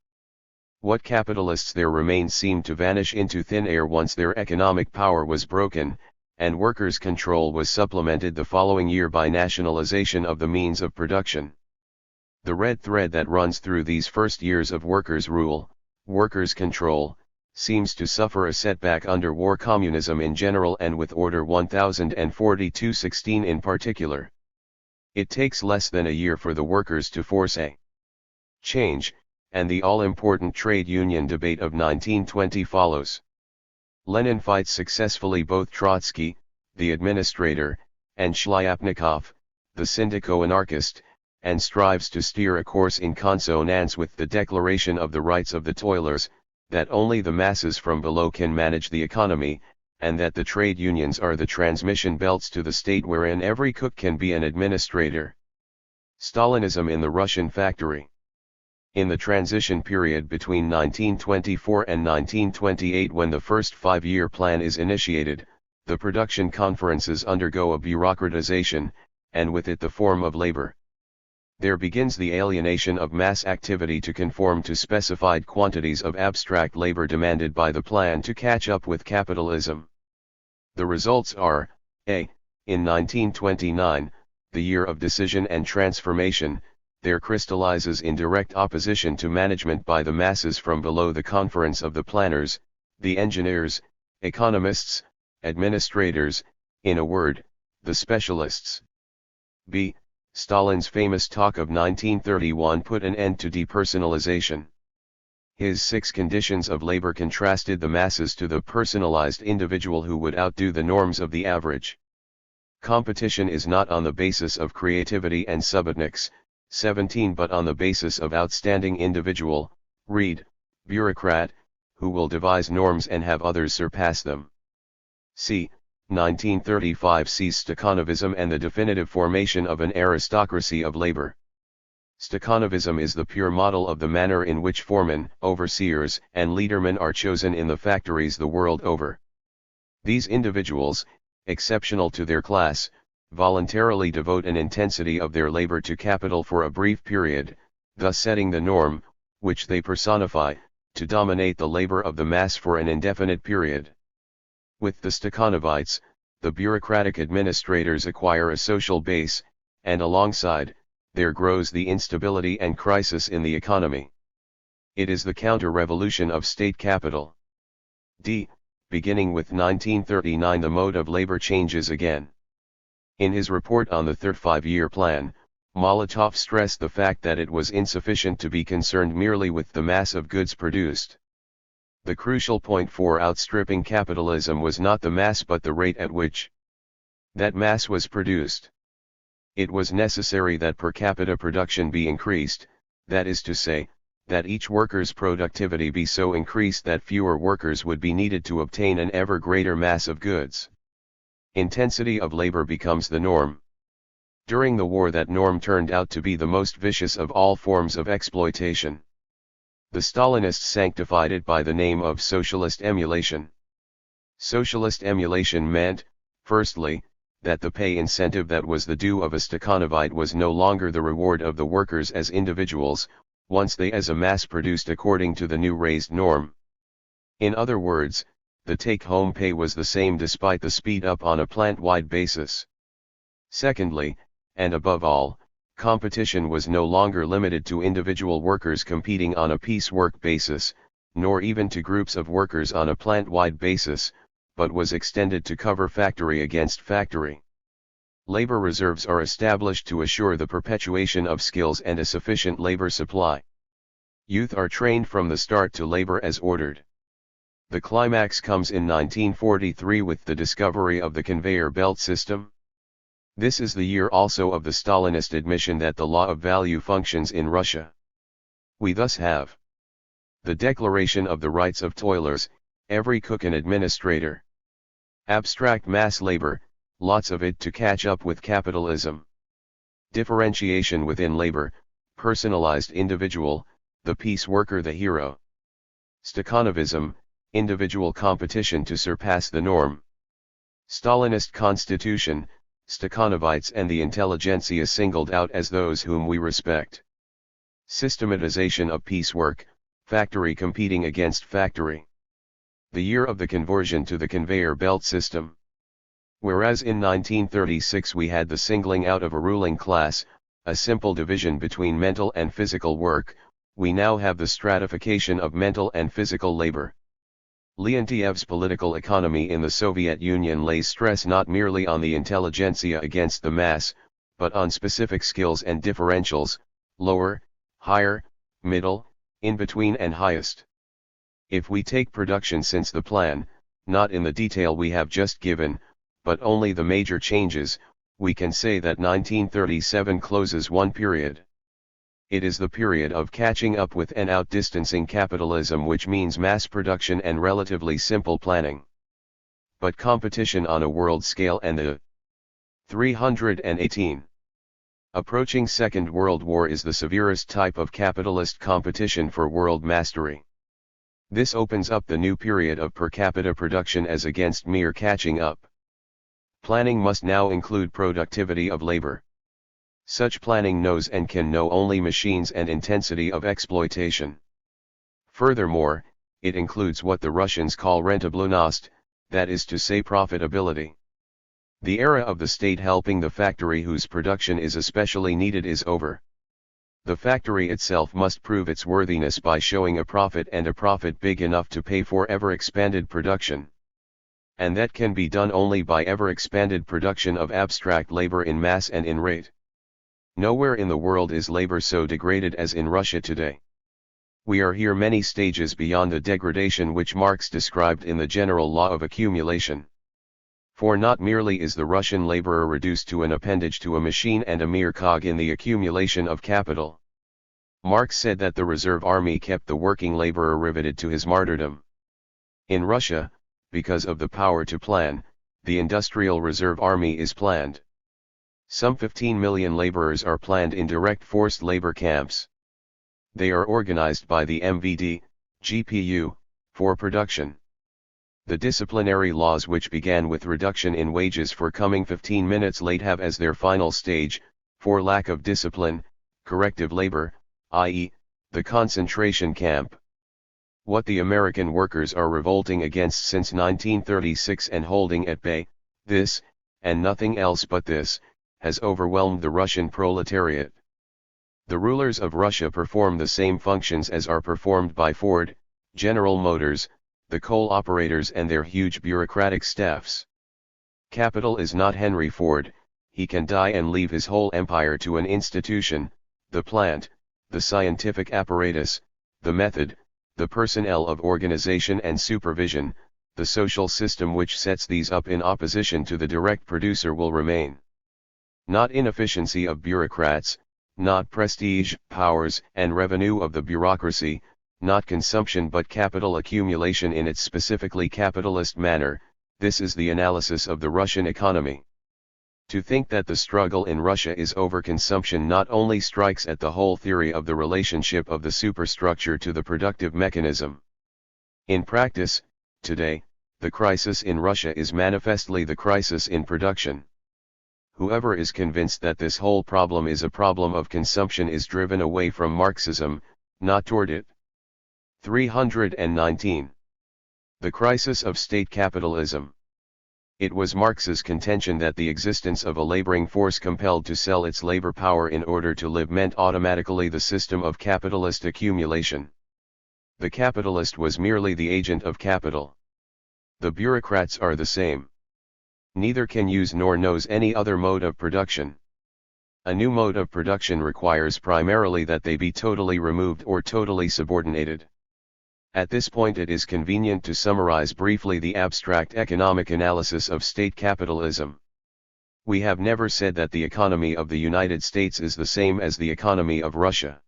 [SPEAKER 1] What capitalists there remained seemed to vanish into thin air once their economic power was broken, and workers' control was supplemented the following year by nationalization of the means of production. The red thread that runs through these first years of workers' rule, workers' control, seems to suffer a setback under war communism in general and with Order 1042-16 in particular. It takes less than a year for the workers to force a change, and the all-important trade union debate of 1920 follows. Lenin fights successfully both Trotsky, the administrator, and Shlyapnikov, the syndico-anarchist, and strives to steer a course in consonance with the Declaration of the Rights of the Toilers, that only the masses from below can manage the economy, and that the trade unions are the transmission belts to the state wherein every cook can be an administrator. Stalinism in the Russian factory. In the transition period between 1924 and 1928, when the first five-year plan is initiated, the production conferences undergo a bureaucratization, and with it the form of labor. There begins the alienation of mass activity to conform to specified quantities of abstract labor demanded by the plan to catch up with capitalism. The results are, a. In 1929, the year of decision and transformation, there crystallizes in direct opposition to management by the masses from below the conference of the planners, the engineers, economists, administrators, in a word, the specialists. B. Stalin's famous talk of 1931 put an end to depersonalization. His 6 conditions of labor contrasted the masses to the personalized individual who would outdo the norms of the average. Competition is not on the basis of creativity and subordinates, 17, but on the basis of outstanding individual, read, bureaucrat, who will devise norms and have others surpass them. C. 1935 sees Stakhanovism and the definitive formation of an aristocracy of labor. Stakhanovism is the pure model of the manner in which foremen, overseers, and leadermen are chosen in the factories the world over. These individuals, exceptional to their class, voluntarily devote an intensity of their labor to capital for a brief period, thus setting the norm, which they personify, to dominate the labor of the mass for an indefinite period. With the Stakhanovites, the bureaucratic administrators acquire a social base, and alongside, there grows the instability and crisis in the economy. It is the counter-revolution of state capital. D. Beginning with 1939, the mode of labor changes again. In his report on the Third Five-Year Plan, Molotov stressed the fact that it was insufficient to be concerned merely with the mass of goods produced. The crucial point for outstripping capitalism was not the mass but the rate at which that mass was produced. It was necessary that per capita production be increased, that is to say, that each worker's productivity be so increased that fewer workers would be needed to obtain an ever greater mass of goods. Intensity of labor becomes the norm. During the war, that norm turned out to be the most vicious of all forms of exploitation. The Stalinists sanctified it by the name of socialist emulation. Socialist emulation meant, firstly, that the pay incentive that was the due of a Stakhanovite was no longer the reward of the workers as individuals, once they as a mass produced according to the new raised norm. In other words, the take-home pay was the same despite the speed up on a plant-wide basis. Secondly, and above all, competition was no longer limited to individual workers competing on a piecework basis, nor even to groups of workers on a plant-wide basis, but was extended to cover factory against factory. Labor reserves are established to assure the perpetuation of skills and a sufficient labor supply. Youth are trained from the start to labor as ordered. The climax comes in 1943 with the discovery of the conveyor belt system. This is the year also of the Stalinist admission that the law of value functions in Russia. We thus have the Declaration of the Rights of Toilers, every cook an administrator. Abstract mass labor, lots of it to catch up with capitalism. Differentiation within labor, personalized individual, the peace worker the hero. Stakhanovism, individual competition to surpass the norm. Stalinist constitution, Stakhanovites and the intelligentsia singled out as those whom we respect. Systematization of piecework, factory competing against factory. The year of the conversion to the conveyor belt system. Whereas in 1936 we had the singling out of a ruling class, a simple division between mental and physical work, we now have the stratification of mental and physical labor. Leontiev's political economy in the Soviet Union lays stress not merely on the intelligentsia against the mass, but on specific skills and differentials, lower, higher, middle, in between and highest. If we take production since the plan, not in the detail we have just given, but only the major changes, we can say that 1937 closes one period. It is the period of catching up with and outdistancing capitalism, which means mass production and relatively simple planning. But competition on a world scale and the 318. Approaching Second World War is the severest type of capitalist competition for world mastery. This opens up the new period of per capita production as against mere catching up. Planning must now include productivity of labor. Such planning knows and can know only machines and intensity of exploitation. Furthermore, it includes what the Russians call rentability, that is to say profitability. The era of the state helping the factory whose production is especially needed is over. The factory itself must prove its worthiness by showing a profit, and a profit big enough to pay for ever-expanded production. And that can be done only by ever-expanded production of abstract labor in mass and in rate. Nowhere in the world is labor so degraded as in Russia today. We are here many stages beyond the degradation which Marx described in the general law of accumulation. For not merely is the Russian laborer reduced to an appendage to a machine and a mere cog in the accumulation of capital. Marx said that the reserve army kept the working laborer riveted to his martyrdom. In Russia, because of the power to plan, the industrial reserve army is planned. Some 15 million laborers are planned in direct forced labor camps. They are organized by the MVD, GPU, for production. The disciplinary laws which began with reduction in wages for coming 15 minutes late have as their final stage, for lack of discipline, corrective labor, i.e., the concentration camp. What the American workers are revolting against since 1936 and holding at bay, this, and nothing else but this, has overwhelmed the Russian proletariat. The rulers of Russia perform the same functions as are performed by Ford, General Motors, the coal operators and their huge bureaucratic staffs. Capital is not Henry Ford, he can die and leave his whole empire to an institution, the plant, the scientific apparatus, the method, the personnel of organization and supervision, the social system which sets these up in opposition to the direct producer will remain. Not inefficiency of bureaucrats, not prestige, powers, and revenue of the bureaucracy, not consumption but capital accumulation in its specifically capitalist manner, this is the analysis of the Russian economy. To think that the struggle in Russia is over consumption not only strikes at the whole theory of the relationship of the superstructure to the productive mechanism. In practice, today, the crisis in Russia is manifestly the crisis in production. Whoever is convinced that this whole problem is a problem of consumption is driven away from Marxism, not toward it. 319. The crisis of state capitalism. It was Marx's contention that the existence of a laboring force compelled to sell its labor power in order to live meant automatically the system of capitalist accumulation. The capitalist was merely the agent of capital. The bureaucrats are the same. Neither can use nor knows any other mode of production. A new mode of production requires primarily that they be totally removed or totally subordinated. At this point it is convenient to summarize briefly the abstract economic analysis of state capitalism. We have never said that the economy of the United States is the same as the economy of Russia.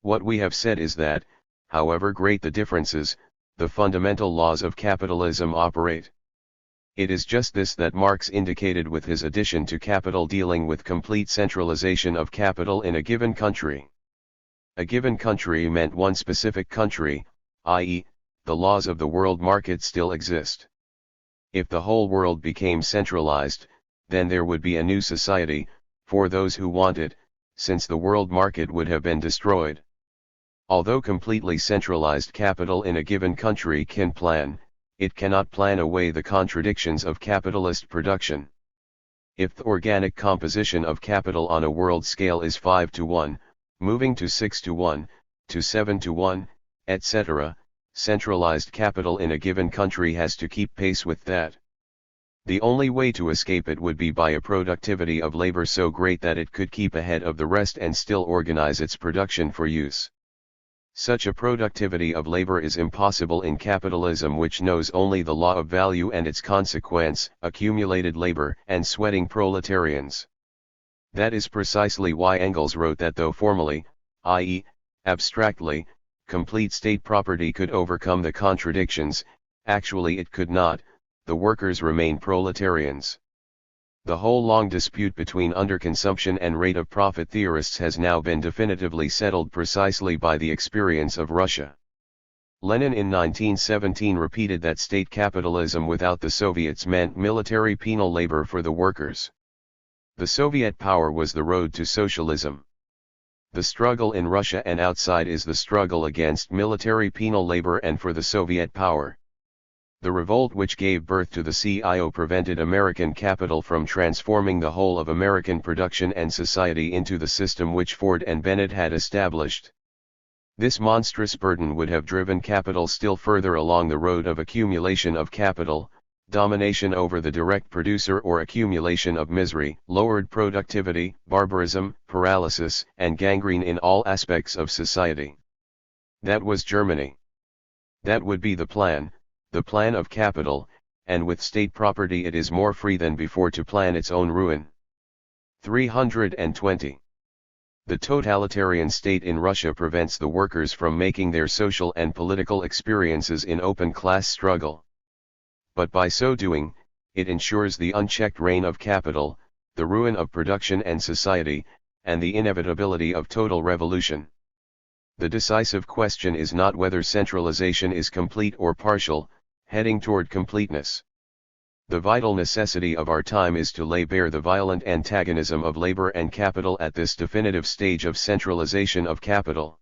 [SPEAKER 1] What we have said is that, however great the differences, the fundamental laws of capitalism operate. It is just this that Marx indicated with his addition to capital dealing with complete centralization of capital in a given country. A given country meant one specific country, i.e., the laws of the world market still exist. If the whole world became centralized, then there would be a new society, for those who want it, since the world market would have been destroyed. Although completely centralized capital in a given country can plan, it cannot plan away the contradictions of capitalist production. If the organic composition of capital on a world scale is 5:1, moving to 6:1, to 7:1, etc., centralized capital in a given country has to keep pace with that. The only way to escape it would be by a productivity of labor so great that it could keep ahead of the rest and still organize its production for use. Such a productivity of labor is impossible in capitalism, which knows only the law of value and its consequence, accumulated labor and sweating proletarians. That is precisely why Engels wrote that though formally, i.e., abstractly, complete state property could overcome the contradictions, actually it could not, the workers remain proletarians. The whole long dispute between underconsumption and rate of profit theorists has now been definitively settled precisely by the experience of Russia. Lenin in 1917 repeated that state capitalism without the Soviets meant military penal labor for the workers. The Soviet power was the road to socialism. The struggle in Russia and outside is the struggle against military penal labor and for the Soviet power. The revolt which gave birth to the CIO prevented American capital from transforming the whole of American production and society into the system which Ford and Bennett had established. This monstrous burden would have driven capital still further along the road of accumulation of capital, domination over the direct producer or accumulation of misery, lowered productivity, barbarism, paralysis, and gangrene in all aspects of society. That was Germany. That would be the plan of capital, and with state property it is more free than before to plan its own ruin. 320. The totalitarian state in Russia prevents the workers from making their social and political experiences in open class struggle. But by so doing, it ensures the unchecked reign of capital, the ruin of production and society, and the inevitability of total revolution. The decisive question is not whether centralization is complete or partial, heading toward completeness. The vital necessity of our time is to lay bare the violent antagonism of labor and capital at this definitive stage of centralization of capital.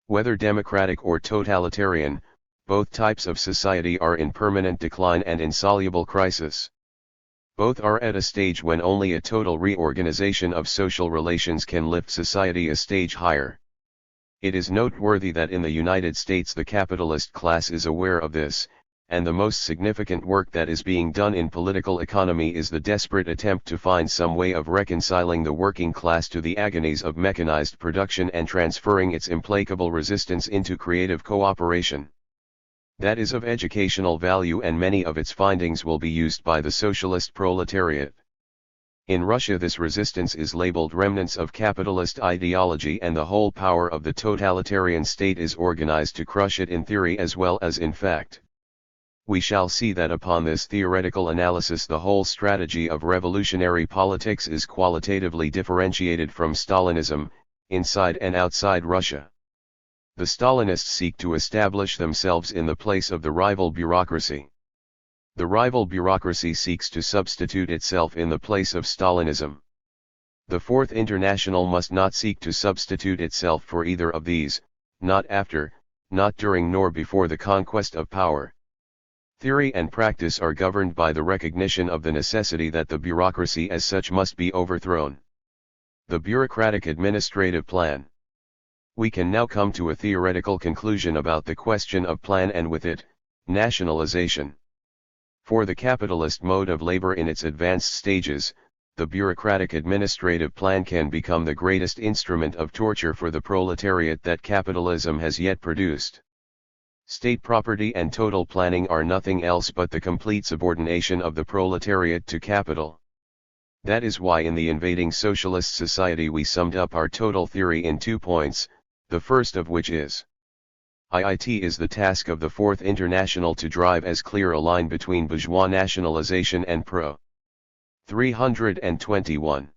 [SPEAKER 1] Whether democratic or totalitarian, both types of society are in permanent decline and insoluble crisis. Both are at a stage when only a total reorganization of social relations can lift society a stage higher. It is noteworthy that in the United States the capitalist class is aware of this, and the most significant work that is being done in political economy is the desperate attempt to find some way of reconciling the working class to the agonies of mechanized production and transferring its implacable resistance into creative cooperation. That is of educational value, and many of its findings will be used by the socialist proletariat. In Russia this resistance is labeled remnants of capitalist ideology, and the whole power of the totalitarian state is organized to crush it in theory as well as in fact. We shall see that upon this theoretical analysis the whole strategy of revolutionary politics is qualitatively differentiated from Stalinism, inside and outside Russia. The Stalinists seek to establish themselves in the place of the rival bureaucracy. The rival bureaucracy seeks to substitute itself in the place of Stalinism. The Fourth International must not seek to substitute itself for either of these, not after, not during nor before the conquest of power. Theory and practice are governed by the recognition of the necessity that the bureaucracy as such must be overthrown. The bureaucratic administrative plan. We can now come to a theoretical conclusion about the question of plan and with it, nationalization. For the capitalist mode of labor in its advanced stages, the bureaucratic administrative plan can become the greatest instrument of torture for the proletariat that capitalism has yet produced. State property and total planning are nothing else but the complete subordination of the proletariat to capital. That is why in the invading socialist society we summed up our total theory in 2 points, the first of which is: It is the task of the Fourth International to drive as clear a line between bourgeois nationalization and pro. 321.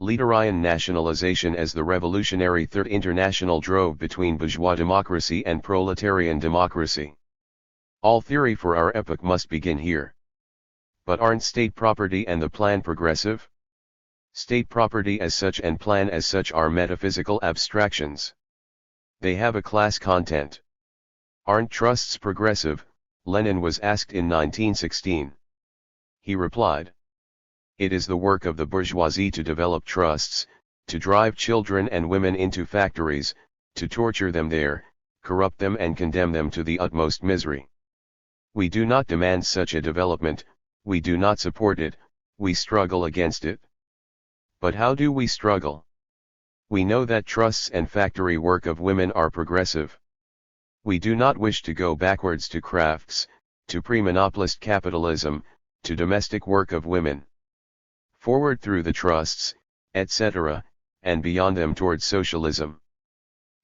[SPEAKER 1] Leaderian nationalization as the revolutionary Third International drove between bourgeois democracy and proletarian democracy. All theory for our epoch must begin here. But aren't state property and the plan progressive? State property as such and plan as such are metaphysical abstractions. They have a class content. Aren't trusts progressive? Lenin was asked in 1916. He replied, "It is the work of the bourgeoisie to develop trusts, to drive children and women into factories, to torture them there, corrupt them and condemn them to the utmost misery. We do not demand such a development, we do not support it, we struggle against it." But how do we struggle? We know that trusts and factory work of women are progressive. We do not wish to go backwards to crafts, to pre-monopolist capitalism, to domestic work of women. Forward through the trusts, etc., and beyond them towards socialism.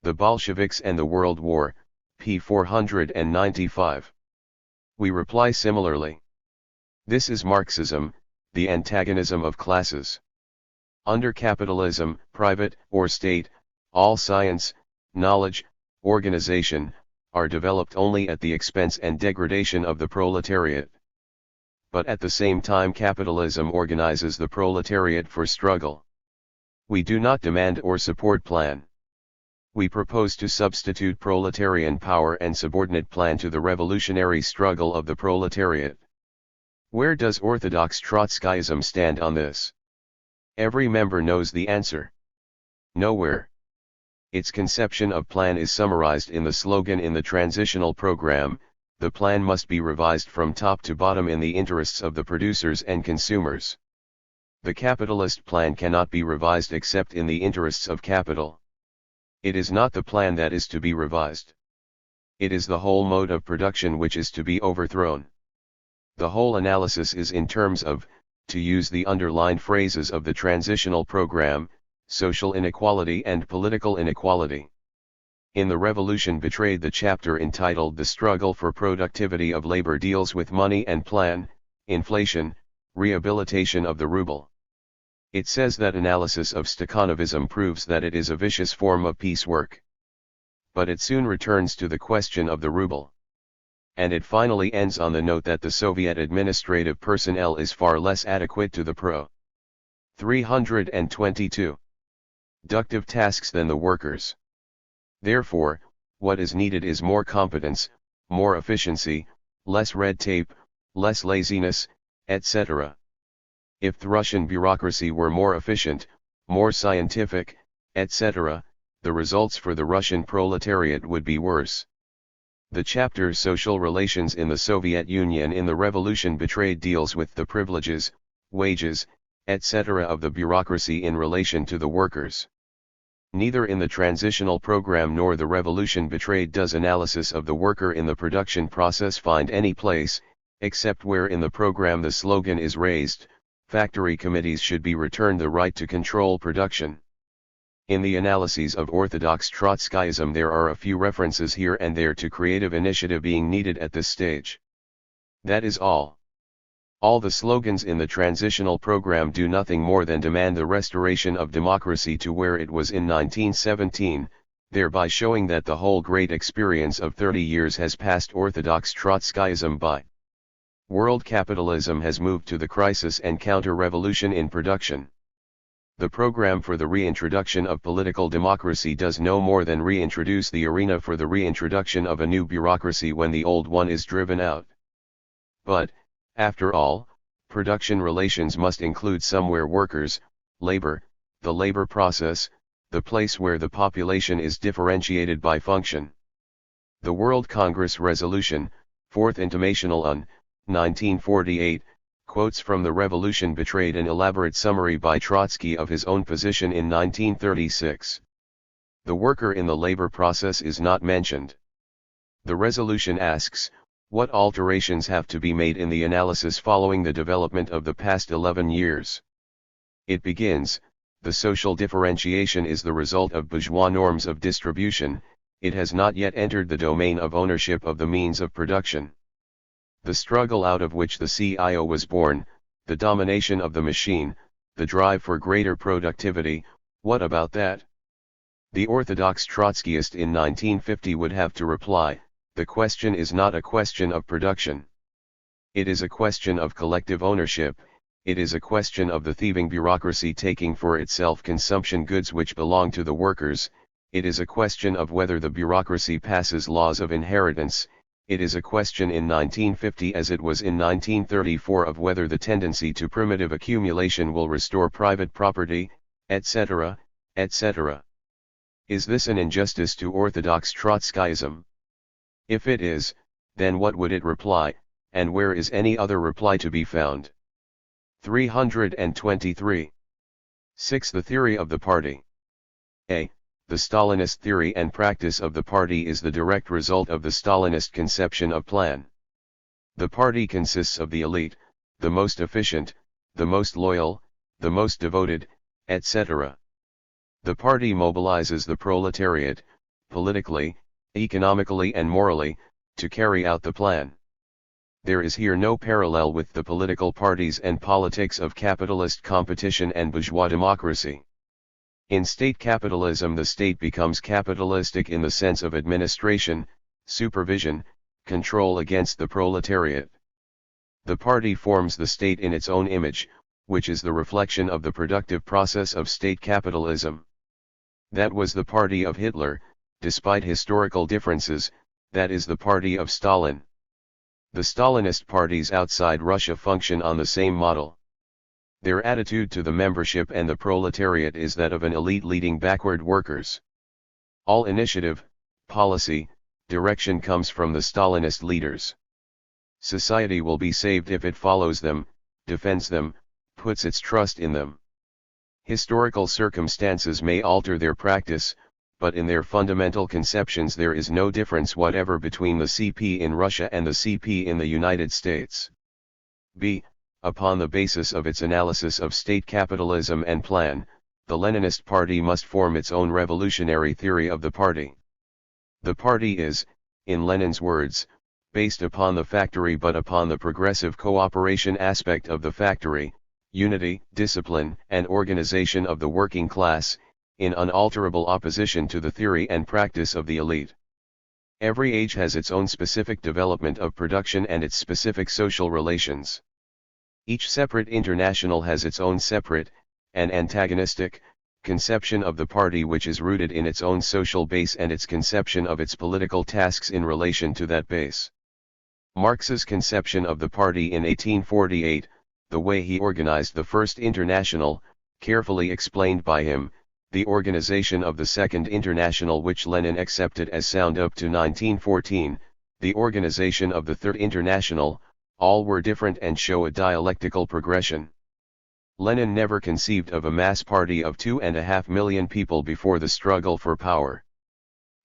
[SPEAKER 1] The Bolsheviks and the World War, p. 495. We reply similarly. This is Marxism, the antagonism of classes. Under capitalism, private or state, all science, knowledge, organization, are developed only at the expense and degradation of the proletariat. But at the same time capitalism organizes the proletariat for struggle. We do not demand or support plan. We propose to substitute proletarian power and subordinate plan to the revolutionary struggle of the proletariat. Where does orthodox Trotskyism stand on this? Every member knows the answer. Nowhere. Its conception of plan is summarized in the slogan in the transitional program: the plan must be revised from top to bottom in the interests of the producers and consumers. The capitalist plan cannot be revised except in the interests of capital. It is not the plan that is to be revised. It is the whole mode of production which is to be overthrown. The whole analysis is in terms of, to use the underlined phrases of the transitional program, social inequality and political inequality. In The Revolution Betrayed, the chapter entitled The Struggle for Productivity of Labor deals with money and plan, inflation, rehabilitation of the ruble. It says that analysis of Stakhanovism proves that it is a vicious form of piecework. But it soon returns to the question of the ruble. And it finally ends on the note that the Soviet administrative personnel is far less adequate to the pro. 322. Productive tasks than the workers. Therefore, what is needed is more competence, more efficiency, less red tape, less laziness, etc. If the Russian bureaucracy were more efficient, more scientific, etc., the results for the Russian proletariat would be worse. The chapter Social Relations in the Soviet Union in The Revolution Betrayed deals with the privileges, wages, etc. of the bureaucracy in relation to the workers. Neither in the transitional program nor The Revolution Betrayed does analysis of the worker in the production process find any place, except where in the program the slogan is raised: factory committees should be returned the right to control production. In the analyses of orthodox Trotskyism there are a few references here and there to creative initiative being needed at this stage. That is all. All the slogans in the transitional program do nothing more than demand the restoration of democracy to where it was in 1917, thereby showing that the whole great experience of 30 years has passed orthodox Trotskyism by. World capitalism has moved to the crisis and counter-revolution in production. The program for the reintroduction of political democracy does no more than reintroduce the arena for the reintroduction of a new bureaucracy when the old one is driven out. But, after all, production relations must include somewhere workers, labor, the labor process, the place where the population is differentiated by function. The World Congress Resolution, 4th Intimational UN, 1948, quotes from The Revolution Betrayed an elaborate summary by Trotsky of his own position in 1936. The worker in the labor process is not mentioned. The resolution asks, what alterations have to be made in the analysis following the development of the past 11 years? It begins, the social differentiation is the result of bourgeois norms of distribution, it has not yet entered the domain of ownership of the means of production. The struggle out of which the CIO was born, the domination of the machine, the drive for greater productivity, what about that? The orthodox Trotskyist in 1950 would have to reply, the question is not a question of production. It is a question of collective ownership, it is a question of the thieving bureaucracy taking for itself consumption goods which belong to the workers, it is a question of whether the bureaucracy passes laws of inheritance, it is a question in 1950 as it was in 1934 of whether the tendency to primitive accumulation will restore private property, etc., etc. Is this an injustice to orthodox Trotskyism? If it is, then what would it reply, and where is any other reply to be found? 323. 6. The theory of the party. A. The Stalinist theory and practice of the party is the direct result of the Stalinist conception of plan. The party consists of the elite, the most efficient, the most loyal, the most devoted, etc. The party mobilizes the proletariat, politically, economically and morally, to carry out the plan. There is here no parallel with the political parties and politics of capitalist competition and bourgeois democracy. In state capitalism, the state becomes capitalistic in the sense of administration, supervision, control against the proletariat. The party forms the state in its own image, which is the reflection of the productive process of state capitalism. That was the party of Hitler, despite historical differences, that is the party of Stalin. The Stalinist parties outside Russia function on the same model. Their attitude to the membership and the proletariat is that of an elite leading backward workers. All initiative, policy, direction comes from the Stalinist leaders. Society will be saved if it follows them, defends them, puts its trust in them. Historical circumstances may alter their practice, but in their fundamental conceptions there is no difference whatever between the CP in Russia and the CP in the United States. B. Upon the basis of its analysis of state capitalism and plan, the Leninist party must form its own revolutionary theory of the party. The party is, in Lenin's words, based upon the factory but upon the progressive cooperation aspect of the factory, unity, discipline, and organization of the working class, in unalterable opposition to the theory and practice of the elite. Every age has its own specific development of production and its specific social relations. Each separate international has its own separate, and antagonistic, conception of the party which is rooted in its own social base and its conception of its political tasks in relation to that base. Marx's conception of the party in 1848, the way he organized the First International, carefully explained by him, the organization of the Second International which Lenin accepted as sound up to 1914, the organization of the Third International, all were different and show a dialectical progression. Lenin never conceived of a mass party of 2.5 million people before the struggle for power.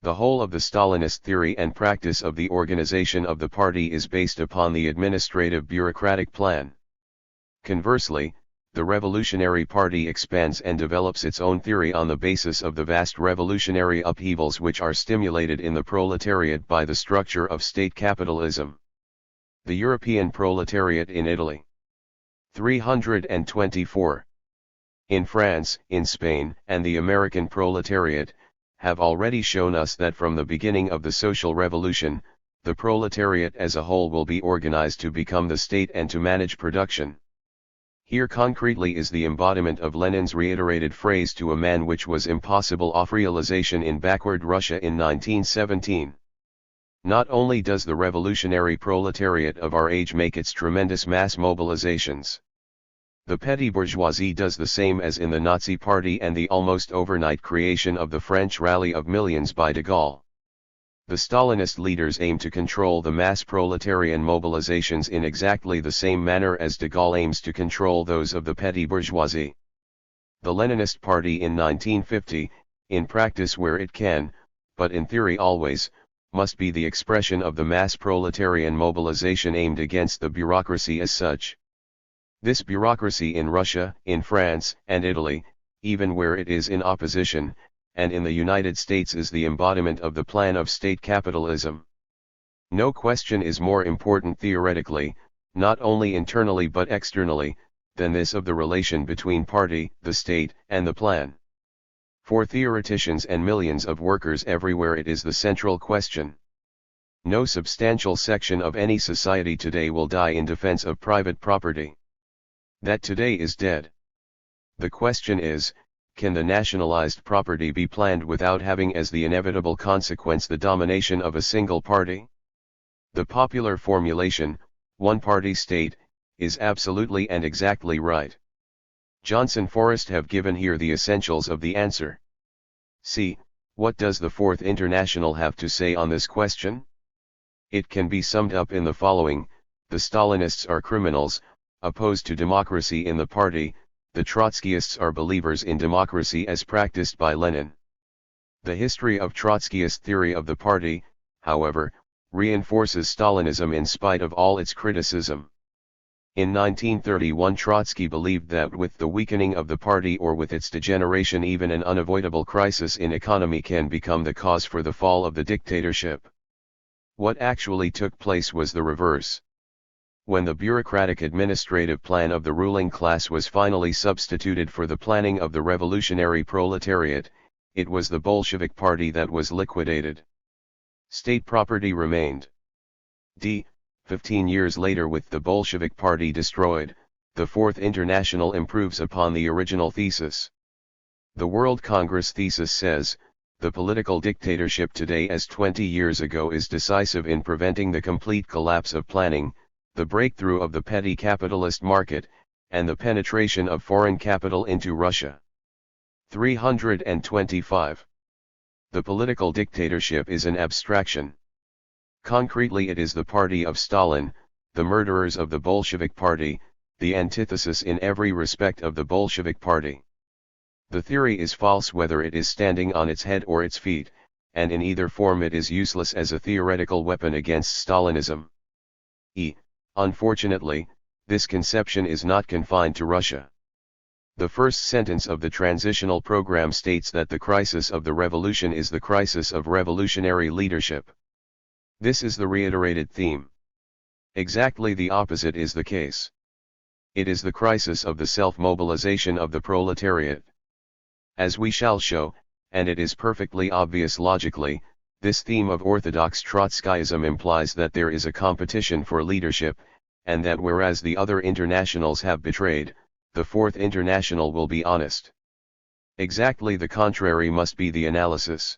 [SPEAKER 1] The whole of the Stalinist theory and practice of the organization of the party is based upon the administrative bureaucratic plan. Conversely, the Revolutionary Party expands and develops its own theory on the basis of the vast revolutionary upheavals which are stimulated in the proletariat by the structure of state capitalism. The European proletariat in Italy. 324. In France, in Spain, and the American proletariat, have already shown us that from the beginning of the social revolution, the proletariat as a whole will be organized to become the state and to manage production. Here concretely is the embodiment of Lenin's reiterated phrase to a man which was impossible of realization in backward Russia in 1917. Not only does the revolutionary proletariat of our age make its tremendous mass mobilizations. The petty bourgeoisie does the same as in the Nazi Party and the almost overnight creation of the French rally of millions by de Gaulle. The Stalinist leaders aim to control the mass proletarian mobilizations in exactly the same manner as de Gaulle aims to control those of the petty bourgeoisie. The Leninist Party in 1950, in practice where it can, but in theory always, must be the expression of the mass proletarian mobilization aimed against the bureaucracy as such. This bureaucracy in Russia, in France, and Italy, even where it is in opposition, and in the United States is the embodiment of the plan of state capitalism. No question is more important theoretically, not only internally but externally, than this of the relation between party, the state, and the plan. For theoreticians and millions of workers everywhere it is the central question. No substantial section of any society today will die in defense of private property. That today is dead. The question is, can the nationalized property be planned without having as the inevitable consequence the domination of a single party? The popular formulation, one-party state, is absolutely and exactly right. Johnson Forrest have given here the essentials of the answer. See, what does the Fourth International have to say on this question? It can be summed up in the following: the Stalinists are criminals, opposed to democracy in the party, the Trotskyists are believers in democracy as practiced by Lenin. The history of Trotskyist theory of the party, however, reinforces Stalinism in spite of all its criticism. In 1931 Trotsky believed that with the weakening of the party or with its degeneration even an unavoidable crisis in economy can become the cause for the fall of the dictatorship. What actually took place was the reverse. When the bureaucratic administrative plan of the ruling class was finally substituted for the planning of the revolutionary proletariat, it was the Bolshevik party that was liquidated. State property remained. 15 years later, with the Bolshevik party destroyed, the Fourth International improves upon the original thesis. The World Congress thesis says, the political dictatorship today as 20 years ago is decisive in preventing the complete collapse of planning, the breakthrough of the petty capitalist market, and the penetration of foreign capital into Russia. 325. The political dictatorship is an abstraction. Concretely it is the party of Stalin, the murderers of the Bolshevik party, the antithesis in every respect of the Bolshevik party. The theory is false whether it is standing on its head or its feet, and in either form it is useless as a theoretical weapon against Stalinism. Unfortunately, this conception is not confined to Russia. The first sentence of the transitional program states that the crisis of the revolution is the crisis of revolutionary leadership. This is the reiterated theme. Exactly the opposite is the case. It is the crisis of the self-mobilization of the proletariat. As we shall show, and it is perfectly obvious logically, this theme of orthodox Trotskyism implies that there is a competition for leadership, and that whereas the other internationals have betrayed, the Fourth International will be honest. Exactly the contrary must be the analysis.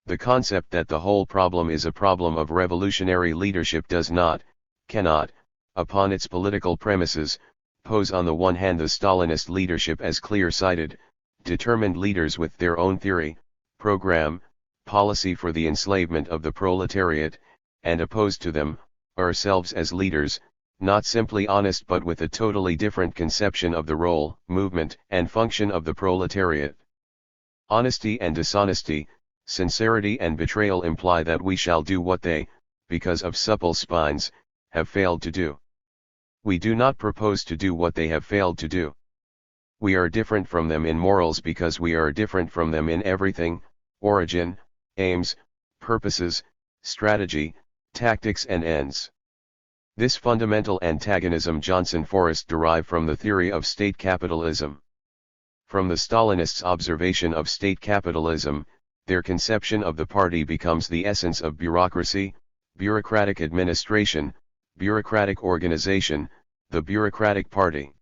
[SPEAKER 1] The concept that the whole problem is a problem of revolutionary leadership does not, cannot, upon its political premises, pose on the one hand the Stalinist leadership as clear-sighted, determined leaders with their own theory, program, policy for the enslavement of the proletariat, and opposed to them, ourselves as leaders, not simply honest but with a totally different conception of the role, movement, and function of the proletariat. Honesty and dishonesty, sincerity and betrayal imply that we shall do what they, because of supple spines, have failed to do. We do not propose to do what they have failed to do. We are different from them in morals because we are different from them in everything: origin, aims, purposes, strategy, tactics and ends. This fundamental antagonism Johnson Forrest derived from the theory of state capitalism. From the Stalinists' observation of state capitalism, their conception of the party becomes the essence of bureaucracy, bureaucratic administration, bureaucratic organization, the bureaucratic party.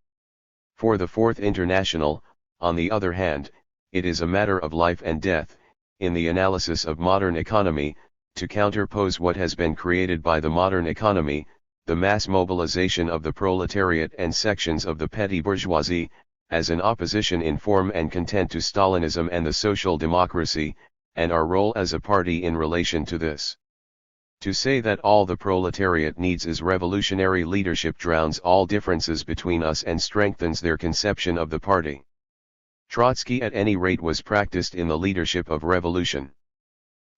[SPEAKER 1] For the Fourth International, on the other hand, it is a matter of life and death, in the analysis of modern economy, to counterpose what has been created by the modern economy, the mass mobilization of the proletariat and sections of the petty bourgeoisie, as an opposition in form and content to Stalinism and the social democracy, and our role as a party in relation to this. To say that all the proletariat needs is revolutionary leadership drowns all differences between us and strengthens their conception of the party. Trotsky at any rate was practiced in the leadership of revolution.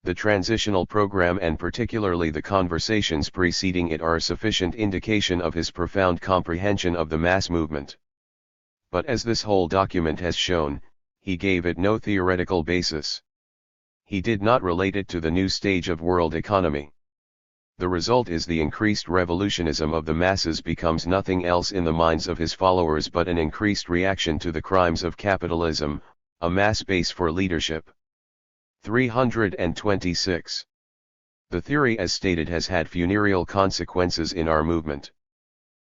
[SPEAKER 1] The transitional program and particularly the conversations preceding it are a sufficient indication of his profound comprehension of the mass movement. But as this whole document has shown, he gave it no theoretical basis. He did not relate it to the new stage of world economy. The result is the increased revolutionism of the masses becomes nothing else in the minds of his followers but an increased reaction to the crimes of capitalism, a mass base for leadership. 326. The theory as stated has had funereal consequences in our movement.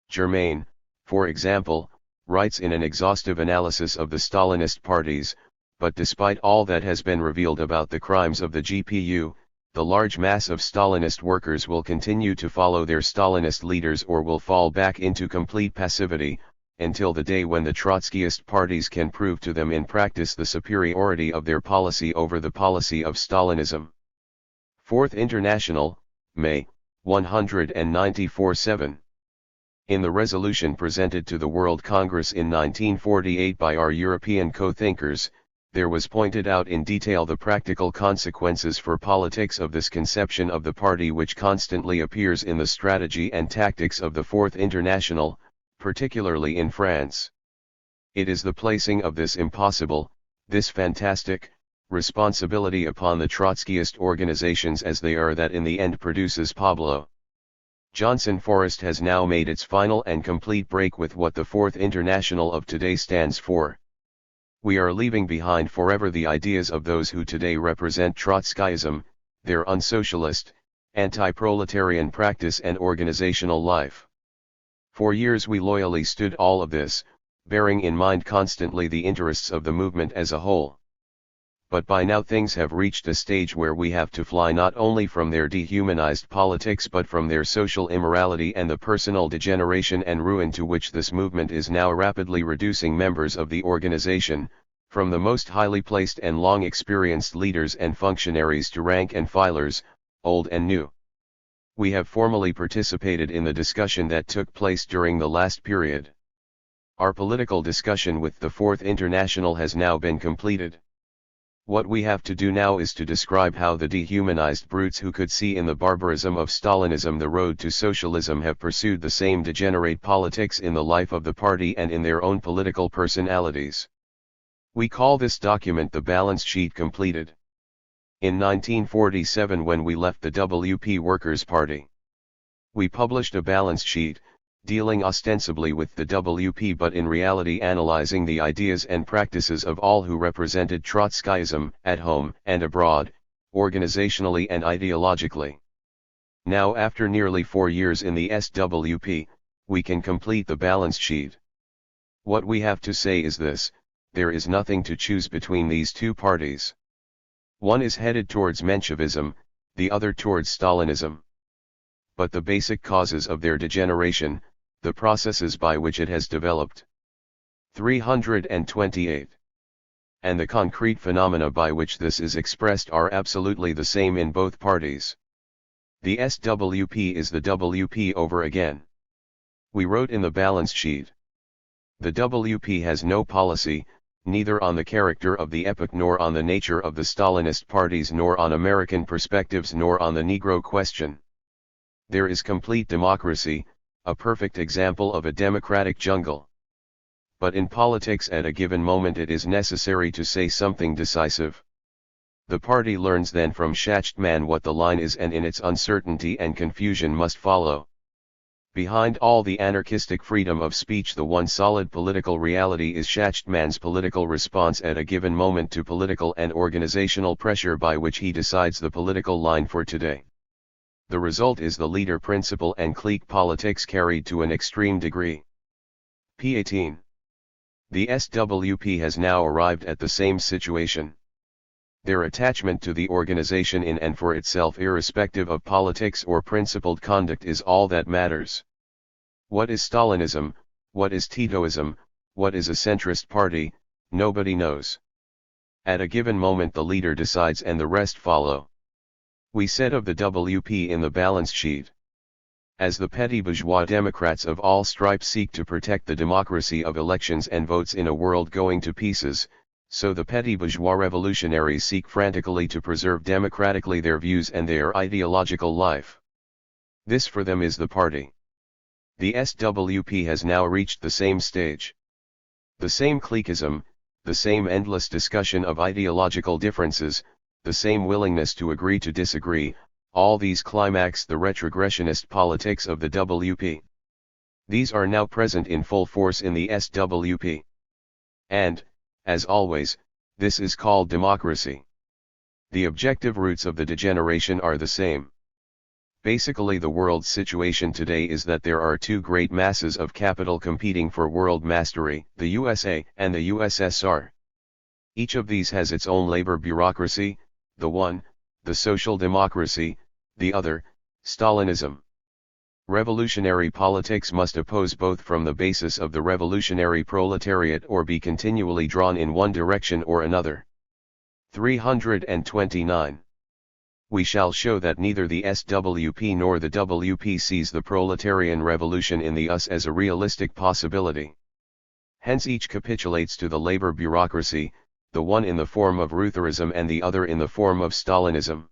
[SPEAKER 1] Germain, for example, writes in an exhaustive analysis of the Stalinist parties, but despite all that has been revealed about the crimes of the GPU, the large mass of Stalinist workers will continue to follow their Stalinist leaders or will fall back into complete passivity, until the day when the Trotskyist parties can prove to them in practice the superiority of their policy over the policy of Stalinism. Fourth International, May, 194-7. In the resolution presented to the World Congress in 1948 by our European co-thinkers, there was pointed out in detail the practical consequences for politics of this conception of the party which constantly appears in the strategy and tactics of the Fourth International, particularly in France. It is the placing of this impossible, this fantastic, responsibility upon the Trotskyist organizations as they are that in the end produces Pablo Johnson Forrest has now made its final and complete break with what the Fourth International of today stands for. We are leaving behind forever the ideas of those who today represent Trotskyism, their unsocialist, anti-proletarian practice and organizational life. For years we loyally stood all of this, bearing in mind constantly the interests of the movement as a whole. But by now things have reached a stage where we have to fly not only from their dehumanized politics but from their social immorality and the personal degeneration and ruin to which this movement is now rapidly reducing members of the organization, from the most highly placed and long experienced leaders and functionaries to rank and filers, old and new. We have formally participated in the discussion that took place during the last period. Our political discussion with the Fourth International has now been completed. What we have to do now is to describe how the dehumanized brutes who could see in the barbarism of Stalinism the road to socialism have pursued the same degenerate politics in the life of the party and in their own political personalities. We call this document the balance sheet completed. In 1947, when we left the WP Workers' Party, we published a balance sheet, dealing ostensibly with the WP but in reality analyzing the ideas and practices of all who represented Trotskyism, at home and abroad, organizationally and ideologically. Now, after nearly 4 years in the SWP, we can complete the balance sheet. What we have to say is this: there is nothing to choose between these two parties. One is headed towards Menshevism, the other towards Stalinism. But the basic causes of their degeneration, the processes by which it has developed. 328. And the concrete phenomena by which this is expressed are absolutely the same in both parties. The SWP is the WP over again. We wrote in the balance sheet: the WP has no policy, neither on the character of the epoch nor on the nature of the Stalinist parties nor on American perspectives nor on the Negro question. There is complete democracy, a perfect example of a democratic jungle. But in politics at a given moment it is necessary to say something decisive. The party learns then from Schachtman what the line is, and in its uncertainty and confusion must follow. Behind all the anarchistic freedom of speech, the one solid political reality is Schachtman's political response at a given moment to political and organizational pressure by which he decides the political line for today. The result is the leader principle and clique politics carried to an extreme degree. p18. The SWP has now arrived at the same situation. Their attachment to the organization in and for itself, irrespective of politics or principled conduct, is all that matters. What is Stalinism, what is Titoism, what is a centrist party, nobody knows. At a given moment the leader decides and the rest follow. We said of the WP in the balance sheet: as the petty bourgeois Democrats of all stripes seek to protect the democracy of elections and votes in a world going to pieces, So the petty bourgeois revolutionaries seek frantically to preserve democratically their views and their ideological life. This for them is the party. The SWP has now reached the same stage. The same cliquism, the same endless discussion of ideological differences, the same willingness to agree to disagree, all these climax the retrogressionist politics of the WP. These are now present in full force in the SWP. And, as always, this is called democracy. The objective roots of the degeneration are the same. Basically, the world's situation today is that there are two great masses of capital competing for world mastery, the USA and the USSR. Each of these has its own labor bureaucracy, the one, the social democracy, the other, Stalinism. Revolutionary politics must oppose both from the basis of the revolutionary proletariat or be continually drawn in one direction or another. 329. We shall show that neither the SWP nor the WP sees the proletarian revolution in the US as a realistic possibility. Hence each capitulates to the labor bureaucracy, the one in the form of Rutherism and the other in the form of Stalinism.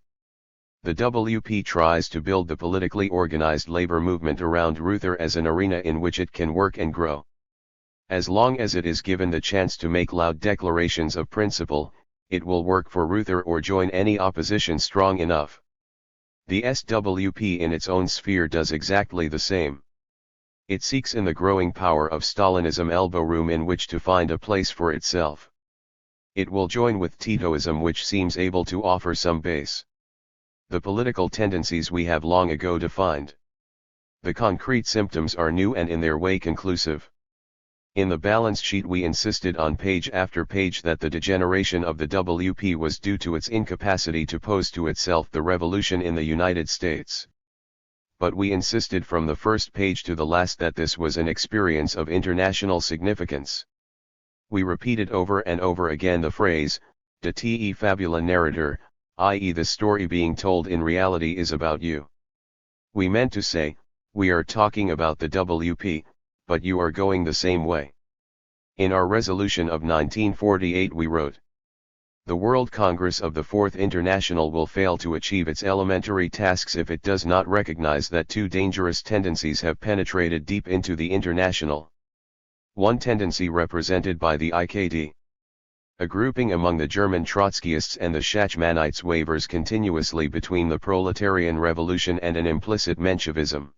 [SPEAKER 1] The WP tries to build the politically organized labor movement around Ruther as an arena in which it can work and grow. As long as it is given the chance to make loud declarations of principle, it will work for Ruther or join any opposition strong enough. The SWP in its own sphere does exactly the same. It seeks in the growing power of Stalinism elbow room in which to find a place for itself. It will join with Titoism, which seems able to offer some base. The political tendencies we have long ago defined. The concrete symptoms are new and in their way conclusive. In the balance sheet we insisted on page after page that the degeneration of the WP was due to its incapacity to pose to itself the revolution in the United States. But we insisted from the first page to the last that this was an experience of international significance. We repeated over and over again the phrase, de te fabula narrator, i.e. the story being told in reality is about you. We meant to say, we are talking about the WP, but you are going the same way. In our resolution of 1948 we wrote, the World Congress of the Fourth International will fail to achieve its elementary tasks if it does not recognize that two dangerous tendencies have penetrated deep into the international. One tendency represented by the IKD. A grouping among the German Trotskyists and the Shachmanites wavers continuously between the proletarian revolution and an implicit Menshevism.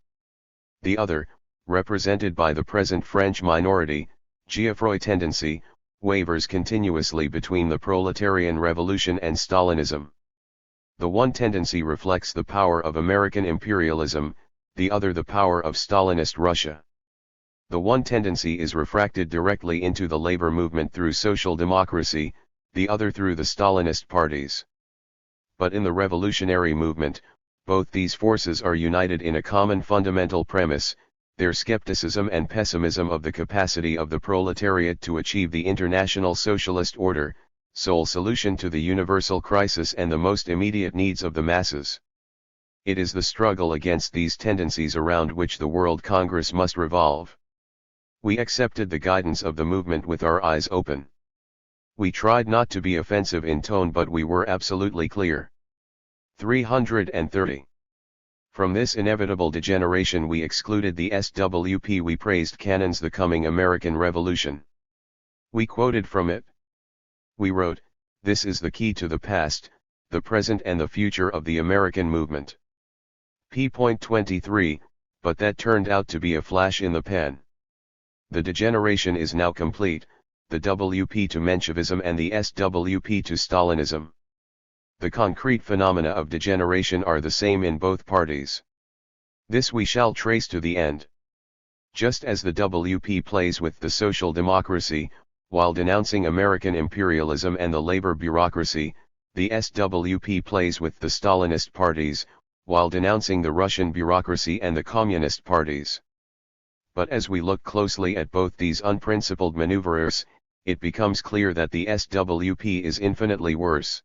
[SPEAKER 1] The other, represented by the present French minority, Geoffroy tendency, wavers continuously between the proletarian revolution and Stalinism. The one tendency reflects the power of American imperialism, the other the power of Stalinist Russia. The one tendency is refracted directly into the labor movement through social democracy, the other through the Stalinist parties. But in the revolutionary movement, both these forces are united in a common fundamental premise, their skepticism and pessimism of the capacity of the proletariat to achieve the international socialist order, sole solution to the universal crisis and the most immediate needs of the masses. It is the struggle against these tendencies around which the World Congress must revolve. We accepted the guidance of the movement with our eyes open. We tried not to be offensive in tone, but we were absolutely clear. 330. From this inevitable degeneration we excluded the SWP. We praised Cannon's The Coming American Revolution. We quoted from it. We wrote, this is the key to the past, the present and the future of the American movement. p.23, but that turned out to be a flash in the pan. The degeneration is now complete, the WP to Menshevism and the SWP to Stalinism. The concrete phenomena of degeneration are the same in both parties. This we shall trace to the end. Just as the WP plays with the social democracy, while denouncing American imperialism and the labor bureaucracy, the SWP plays with the Stalinist parties, while denouncing the Russian bureaucracy and the communist parties. But as we look closely at both these unprincipled maneuverers, it becomes clear that the SWP is infinitely worse.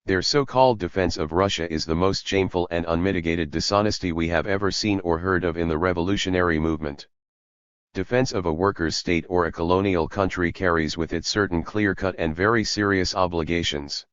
[SPEAKER 1] Their so-called defense of Russia is the most shameful and unmitigated dishonesty we have ever seen or heard of in the revolutionary movement. Defense of a workers' state or a colonial country carries with it certain clear-cut and very serious obligations.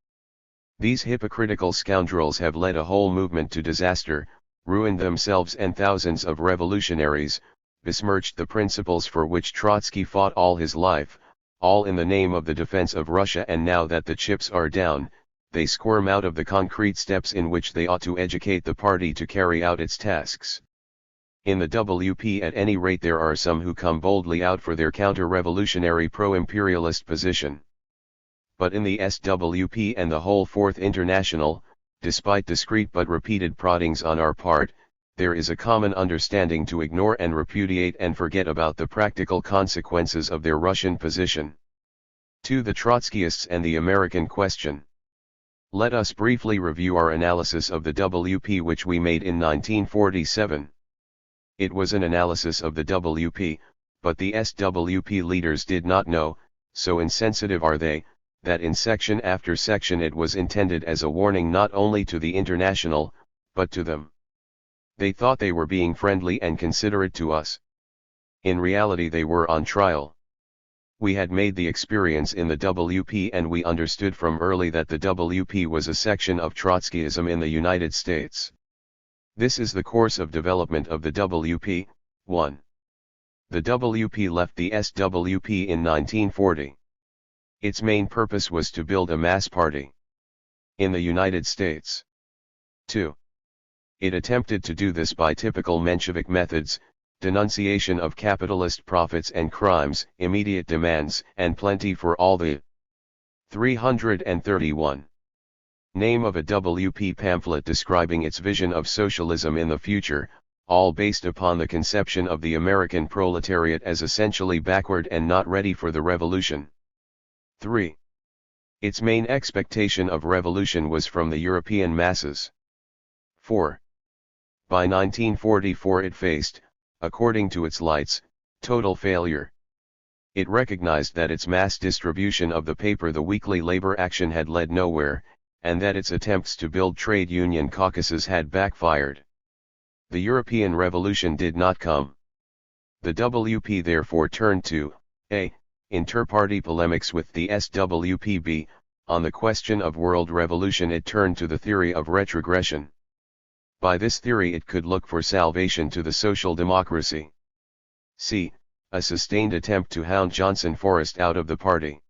[SPEAKER 1] These hypocritical scoundrels have led a whole movement to disaster, ruined themselves and thousands of revolutionaries, besmirched the principles for which Trotsky fought all his life, all in the name of the defense of Russia, and now that the chips are down, they squirm out of the concrete steps in which they ought to educate the party to carry out its tasks. In the WP at any rate there are some who come boldly out for their counter-revolutionary pro-imperialist position. But in the SWP and the whole Fourth International, despite discreet but repeated proddings on our part, there is a common understanding to ignore and repudiate and forget about the practical consequences of their Russian position. To the Trotskyists and the American question. Let us briefly review our analysis of the WP which we made in 1947. It was an analysis of the WP, but the SWP leaders did not know, so insensitive are they, that in section after section it was intended as a warning not only to the International, but to them. They thought they were being friendly and considerate to us. In reality they were on trial. We had made the experience in the WP and we understood from early that the WP was a section of Trotskyism in the United States. This is the course of development of the WP. 1. The WP left the SWP in 1940. Its main purpose was to build a mass party in the United States. 2. It attempted to do this by typical Menshevik methods: denunciation of capitalist profits and crimes, immediate demands, and plenty for all. The 331. Name of a WP pamphlet describing its vision of socialism in the future, all based upon the conception of the American proletariat as essentially backward and not ready for the revolution. 3. Its main expectation of revolution was from the European masses. 4. By 1944 it faced, according to its lights, total failure. It recognized that its mass distribution of the paper The Weekly Labor Action had led nowhere, and that its attempts to build trade union caucuses had backfired. The European Revolution did not come. The WP therefore turned to a. Inter-party polemics with the SWPB. On the question of world revolution it turned to the theory of retrogression. By this theory it could look for salvation to the social democracy. c. A sustained attempt to hound Johnson Forrest out of the party.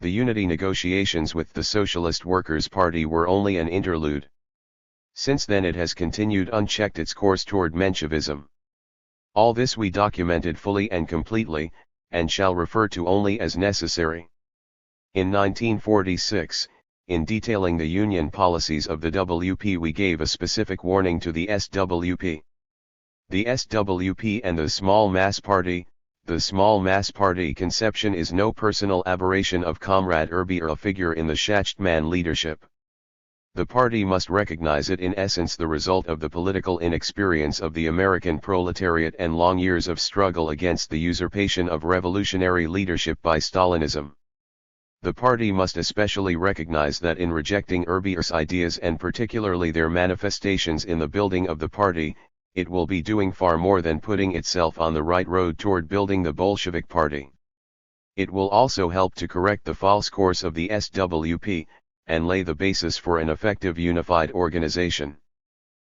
[SPEAKER 1] The unity negotiations with the Socialist Workers' Party were only an interlude. Since then it has continued unchecked its course toward Menshevism. All this we documented fully and completely, and shall refer to only as necessary. In 1946, in detailing the Union policies of the WP we gave a specific warning to the SWP. The SWP and the small mass party. The small mass party conception is no personal aberration of Comrade Irby or a figure in the Schachtman leadership. The party must recognize it in essence the result of the political inexperience of the American proletariat and long years of struggle against the usurpation of revolutionary leadership by Stalinism. The party must especially recognize that in rejecting Irby's ideas and particularly their manifestations in the building of the party, it will be doing far more than putting itself on the right road toward building the Bolshevik Party. It will also help to correct the false course of the SWP, and lay the basis for an effective unified organization.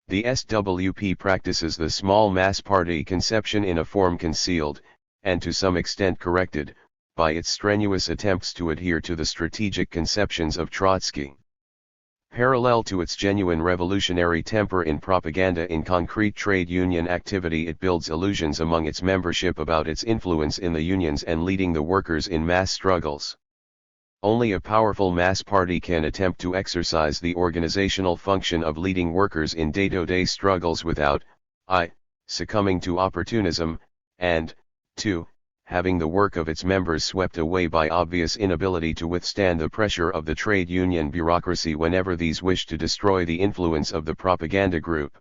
[SPEAKER 1] The SWP practices the small mass party conception in a form concealed, and to some extent corrected, by its strenuous attempts to adhere to the strategic conceptions of Trotsky. Parallel to its genuine revolutionary temper in propaganda in concrete trade union activity, it builds illusions among its membership about its influence in the unions and leading the workers in mass struggles. Only a powerful mass party can attempt to exercise the organizational function of leading workers in day-to-day struggles without I. Succumbing to opportunism, and 2. Having the work of its members swept away by obvious inability to withstand the pressure of the trade union bureaucracy whenever these wish to destroy the influence of the propaganda group.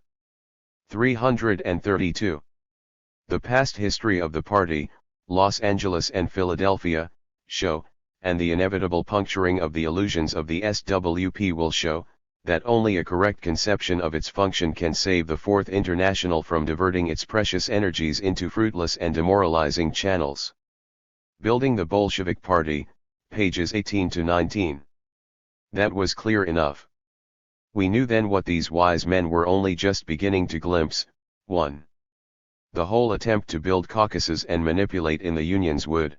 [SPEAKER 1] 332. The past history of the party, Los Angeles and Philadelphia, show, and the inevitable puncturing of the illusions of the SWP will show, that only a correct conception of its function can save the Fourth International from diverting its precious energies into fruitless and demoralizing channels. Building the Bolshevik Party, pages 18 to 19. That was clear enough. We knew then what these wise men were only just beginning to glimpse. 1. The whole attempt to build caucuses and manipulate in the unions would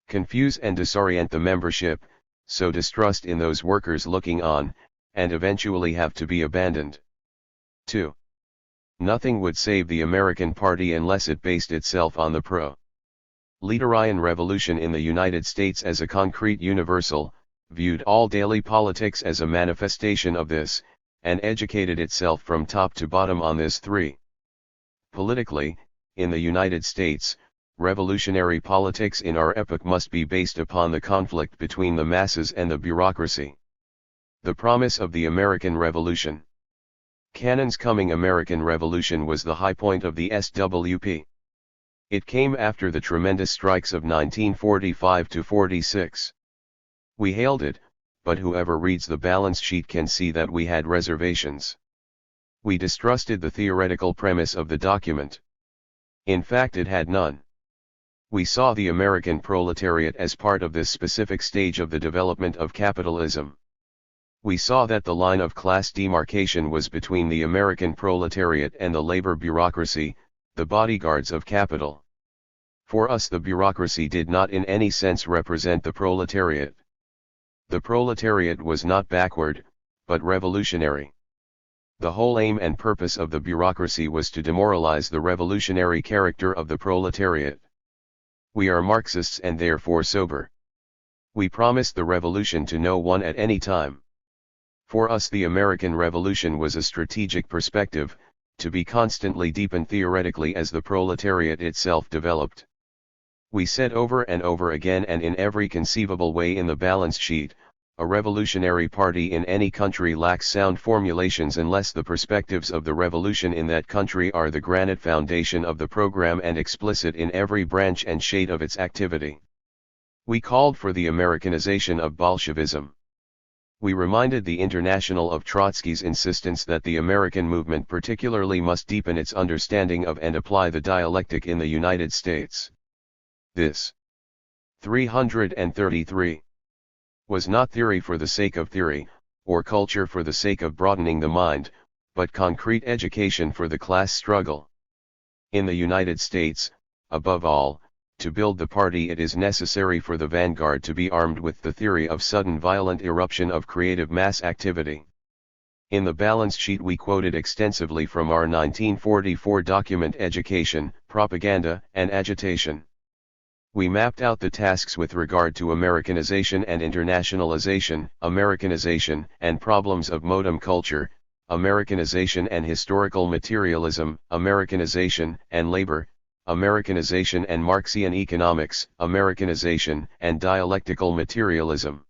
[SPEAKER 1] confuse and disorient the membership, sow distrust in those workers looking on, and eventually have to be abandoned. 2. Nothing would save the American Party unless it based itself on the pro-Leaderian revolution in the United States as a concrete universal, viewed all daily politics as a manifestation of this, and educated itself from top to bottom on this. 3. Politically, in the United States, revolutionary politics in our epoch must be based upon the conflict between the masses and the bureaucracy. The promise of the American Revolution. Cannon's coming American Revolution was the high point of the SWP. It came after the tremendous strikes of 1945 to 46. We hailed it, but whoever reads the balance sheet can see that we had reservations. We distrusted the theoretical premise of the document. In fact, it had none. We saw the American proletariat as part of this specific stage of the development of capitalism. We saw that the line of class demarcation was between the American proletariat and the labor bureaucracy, the bodyguards of capital. For us, the bureaucracy did not in any sense represent the proletariat. The proletariat was not backward, but revolutionary. The whole aim and purpose of the bureaucracy was to demoralize the revolutionary character of the proletariat. We are Marxists and therefore sober. We promised the revolution to no one at any time. For us, the American Revolution was a strategic perspective, to be constantly deepened theoretically as the proletariat itself developed. We said over and over again and in every conceivable way in the balance sheet, a revolutionary party in any country lacks sound formulations unless the perspectives of the revolution in that country are the granite foundation of the program and explicit in every branch and shade of its activity. We called for the Americanization of Bolshevism. We reminded the International of Trotsky's insistence that the American movement particularly must deepen its understanding of and apply the dialectic in the United States. This 333 was not theory for the sake of theory, or culture for the sake of broadening the mind, but concrete education for the class struggle. In the United States, above all, to build the party it is necessary for the vanguard to be armed with the theory of sudden violent eruption of creative mass activity. In the balance sheet we quoted extensively from our 1944 document Education, Propaganda, and Agitation. We mapped out the tasks with regard to Americanization and internationalization, Americanization and problems of modem culture, Americanization and historical materialism, Americanization and labor, Americanization and Marxian economics, Americanization and dialectical materialism.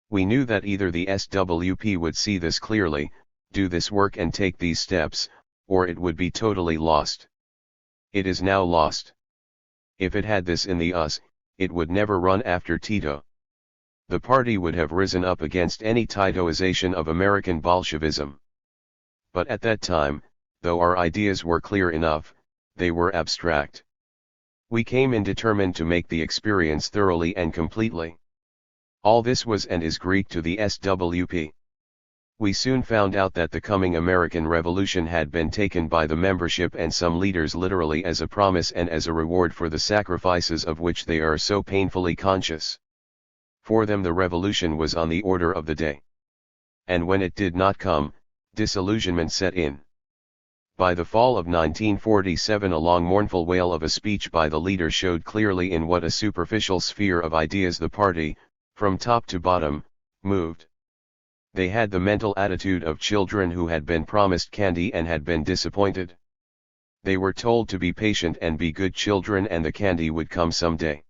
[SPEAKER 1] We knew that either the SWP would see this clearly, do this work and take these steps, or it would be totally lost. It is now lost. If it had this in the us, it would never run after Tito. The party would have risen up against any Titoization of American Bolshevism. But at that time, though our ideas were clear enough, they were abstract. We came in determined to make the experience thoroughly and completely. All this was and is Greek to the SWP. We soon found out that the coming American Revolution had been taken by the membership and some leaders literally as a promise and as a reward for the sacrifices of which they are so painfully conscious. For them the revolution was on the order of the day. And when it did not come, disillusionment set in. By the fall of 1947 a long mournful wail of a speech by the leader showed clearly in what a superficial sphere of ideas the party, from top to bottom, moved. They had the mental attitude of children who had been promised candy and had been disappointed. They were told to be patient and be good children and the candy would come someday.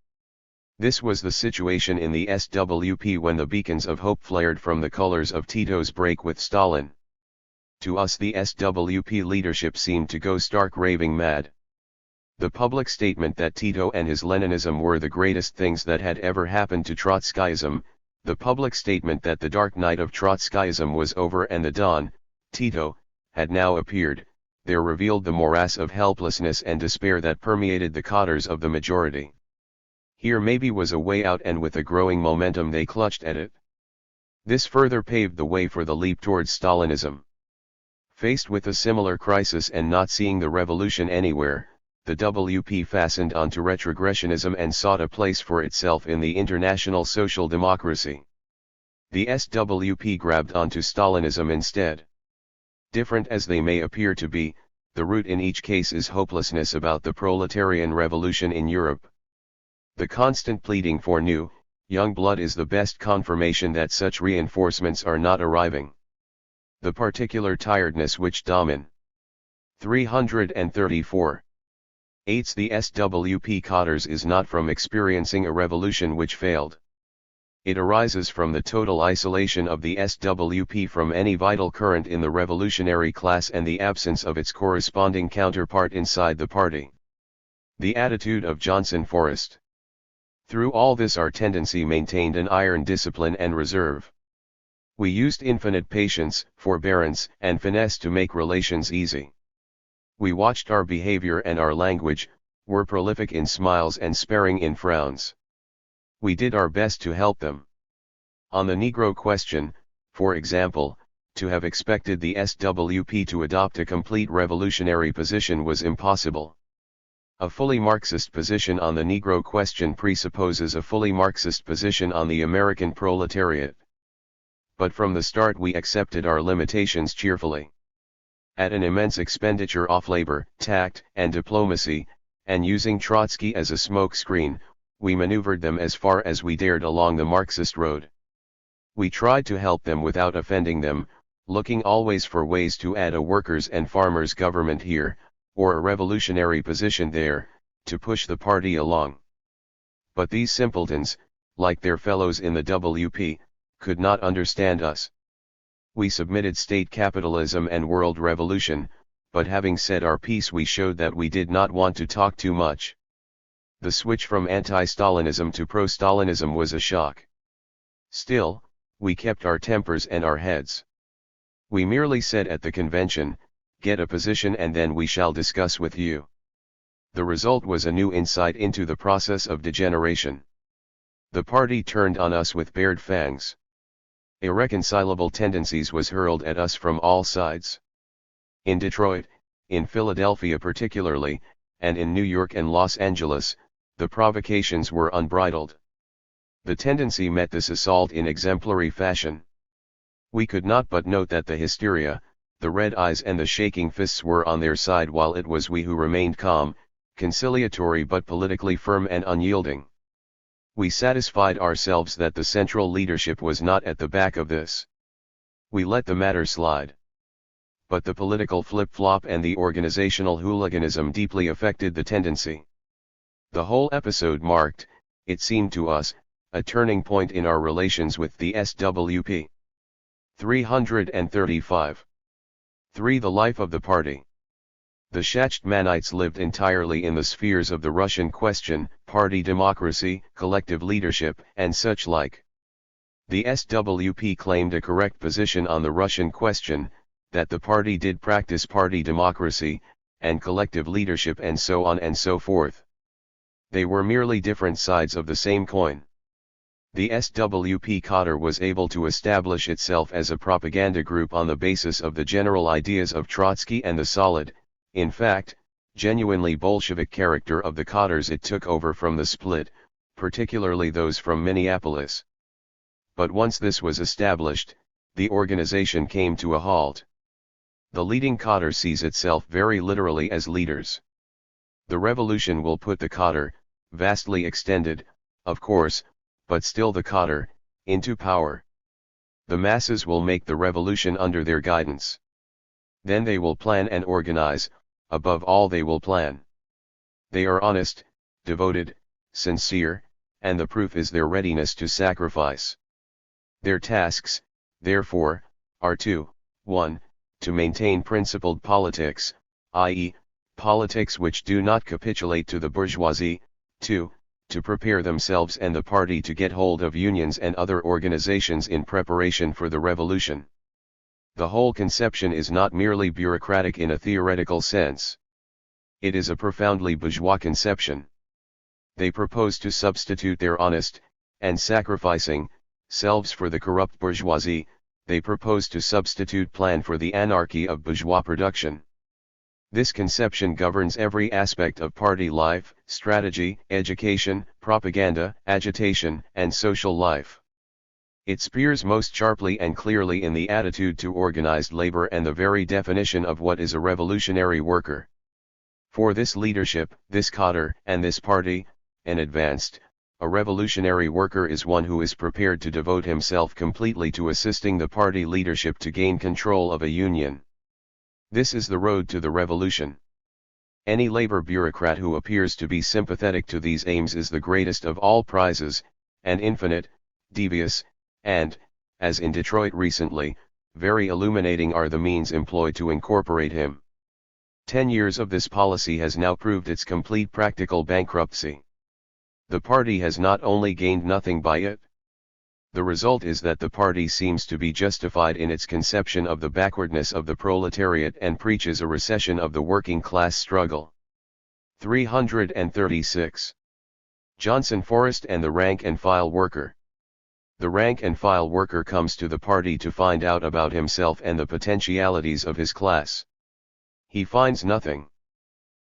[SPEAKER 1] This was the situation in the SWP when the beacons of hope flared from the colors of Tito's break with Stalin. To us the SWP leadership seemed to go stark raving mad. The public statement that Tito and his Leninism were the greatest things that had ever happened to Trotskyism, The public statement that the dark night of Trotskyism was over and the dawn, Tito, had now appeared, there revealed the morass of helplessness and despair that permeated the cotters of the majority. Here maybe was a way out, and with a growing momentum they clutched at it. This further paved the way for the leap towards Stalinism. Faced with a similar crisis and not seeing the revolution anywhere, the WP fastened onto retrogressionism and sought a place for itself in the international social democracy. The SWP grabbed onto Stalinism instead. Different as they may appear to be, the root in each case is hopelessness about the proletarian revolution in Europe. The constant pleading for new, young blood is the best confirmation that such reinforcements are not arriving. The particular tiredness which Damen 334 aids the SWP cotters is not from experiencing a revolution which failed. It arises from the total isolation of the SWP from any vital current in the revolutionary class and the absence of its corresponding counterpart inside the party. The attitude of Johnson Forrest. Through all this our tendency maintained an iron discipline and reserve. We used infinite patience, forbearance, and finesse to make relations easy. We watched our behavior and our language, were prolific in smiles and sparing in frowns. We did our best to help them. On the Negro question, for example, to have expected the SWP to adopt a complete revolutionary position was impossible. A fully Marxist position on the Negro question presupposes a fully Marxist position on the American proletariat. But from the start we accepted our limitations cheerfully. At an immense expenditure of labor, tact, and diplomacy, and using Trotsky as a smokescreen, we maneuvered them as far as we dared along the Marxist road. We tried to help them without offending them, looking always for ways to add a workers' and farmers' government here, or a revolutionary position there, to push the party along. But these simpletons, like their fellows in the WP, could not understand us. We submitted state capitalism and world revolution, but having said our piece we showed that we did not want to talk too much. The switch from anti-Stalinism to pro-Stalinism was a shock. Still, we kept our tempers and our heads. We merely said at the convention, "Get a position and then we shall discuss with you." The result was a new insight into the process of degeneration. The party turned on us with bared fangs. Irreconcilable tendencies was hurled at us from all sides. In Detroit, in Philadelphia particularly, and in New York and Los Angeles, the provocations were unbridled. The tendency met this assault in exemplary fashion. We could not but note that the hysteria, the red eyes and the shaking fists were on their side while it was we who remained calm, conciliatory but politically firm and unyielding. We satisfied ourselves that the central leadership was not at the back of this. We let the matter slide. But the political flip-flop and the organizational hooliganism deeply affected the tendency. The whole episode marked, it seemed to us, a turning point in our relations with the SWP. 335. 3. The life of the party. The Shachtmanites lived entirely in the spheres of the Russian question, party democracy, collective leadership, and such like. The SWP claimed a correct position on the Russian question, that the party did practice party democracy, and collective leadership and so on and so forth. They were merely different sides of the same coin. The SWP cotter was able to establish itself as a propaganda group on the basis of the general ideas of Trotsky and the solid, in fact, genuinely Bolshevik character of the cotters it took over from the split, particularly those from Minneapolis. But once this was established, the organization came to a halt. The leading cotter sees itself very literally as leaders. The revolution will put the cotter, vastly extended, of course, but still the cotter, into power. The masses will make the revolution under their guidance. Then they will plan and organize, above all they will plan. They are honest, devoted, sincere, and the proof is their readiness to sacrifice. Their tasks, therefore, are 1. To maintain principled politics, i.e., politics which do not capitulate to the bourgeoisie, 2. to prepare themselves and the party to get hold of unions and other organizations in preparation for the revolution. The whole conception is not merely bureaucratic in a theoretical sense. It is a profoundly bourgeois conception. They propose to substitute their honest, and sacrificing, selves for the corrupt bourgeoisie. They propose to substitute plan for the anarchy of bourgeois production. This conception governs every aspect of party life, strategy, education, propaganda, agitation, and social life. It spears most sharply and clearly in the attitude to organized labor and the very definition of what is a revolutionary worker. For this leadership, this cadre, and this party, an advanced, a revolutionary worker is one who is prepared to devote himself completely to assisting the party leadership to gain control of a union. This is the road to the revolution. Any labor bureaucrat who appears to be sympathetic to these aims is the greatest of all prizes, and infinite, devious, and, as in Detroit recently, very illuminating are the means employed to incorporate him. 10 years of this policy has now proved its complete practical bankruptcy. The party has not only gained nothing by it. The result is that the party seems to be justified in its conception of the backwardness of the proletariat and preaches a recession of the working class struggle. 336. Johnson Forrest and the rank-and-file worker. The rank-and-file worker comes to the party to find out about himself and the potentialities of his class. He finds nothing.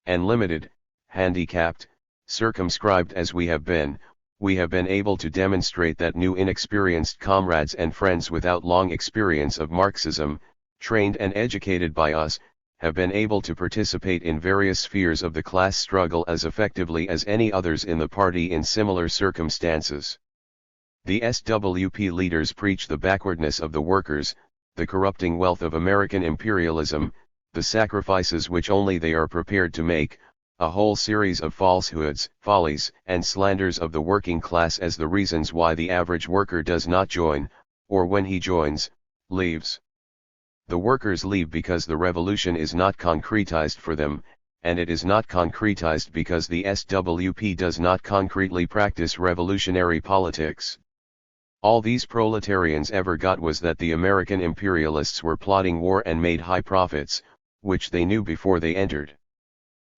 [SPEAKER 1] And limited, handicapped, circumscribed as we have been able to demonstrate that new inexperienced comrades and friends without long experience of Marxism, trained and educated by us, have been able to participate in various spheres of the class struggle as effectively as any others in the party in similar circumstances. The SWP leaders preach the backwardness of the workers, the corrupting wealth of American imperialism, the sacrifices which only they are prepared to make, a whole series of falsehoods, follies, and slanders of the working class as the reasons why the average worker does not join, or when he joins, leaves. The workers leave because the revolution is not concretized for them, and it is not concretized because the SWP does not concretely practice revolutionary politics. All these proletarians ever got was that the American imperialists were plotting war and made high profits, which they knew before they entered.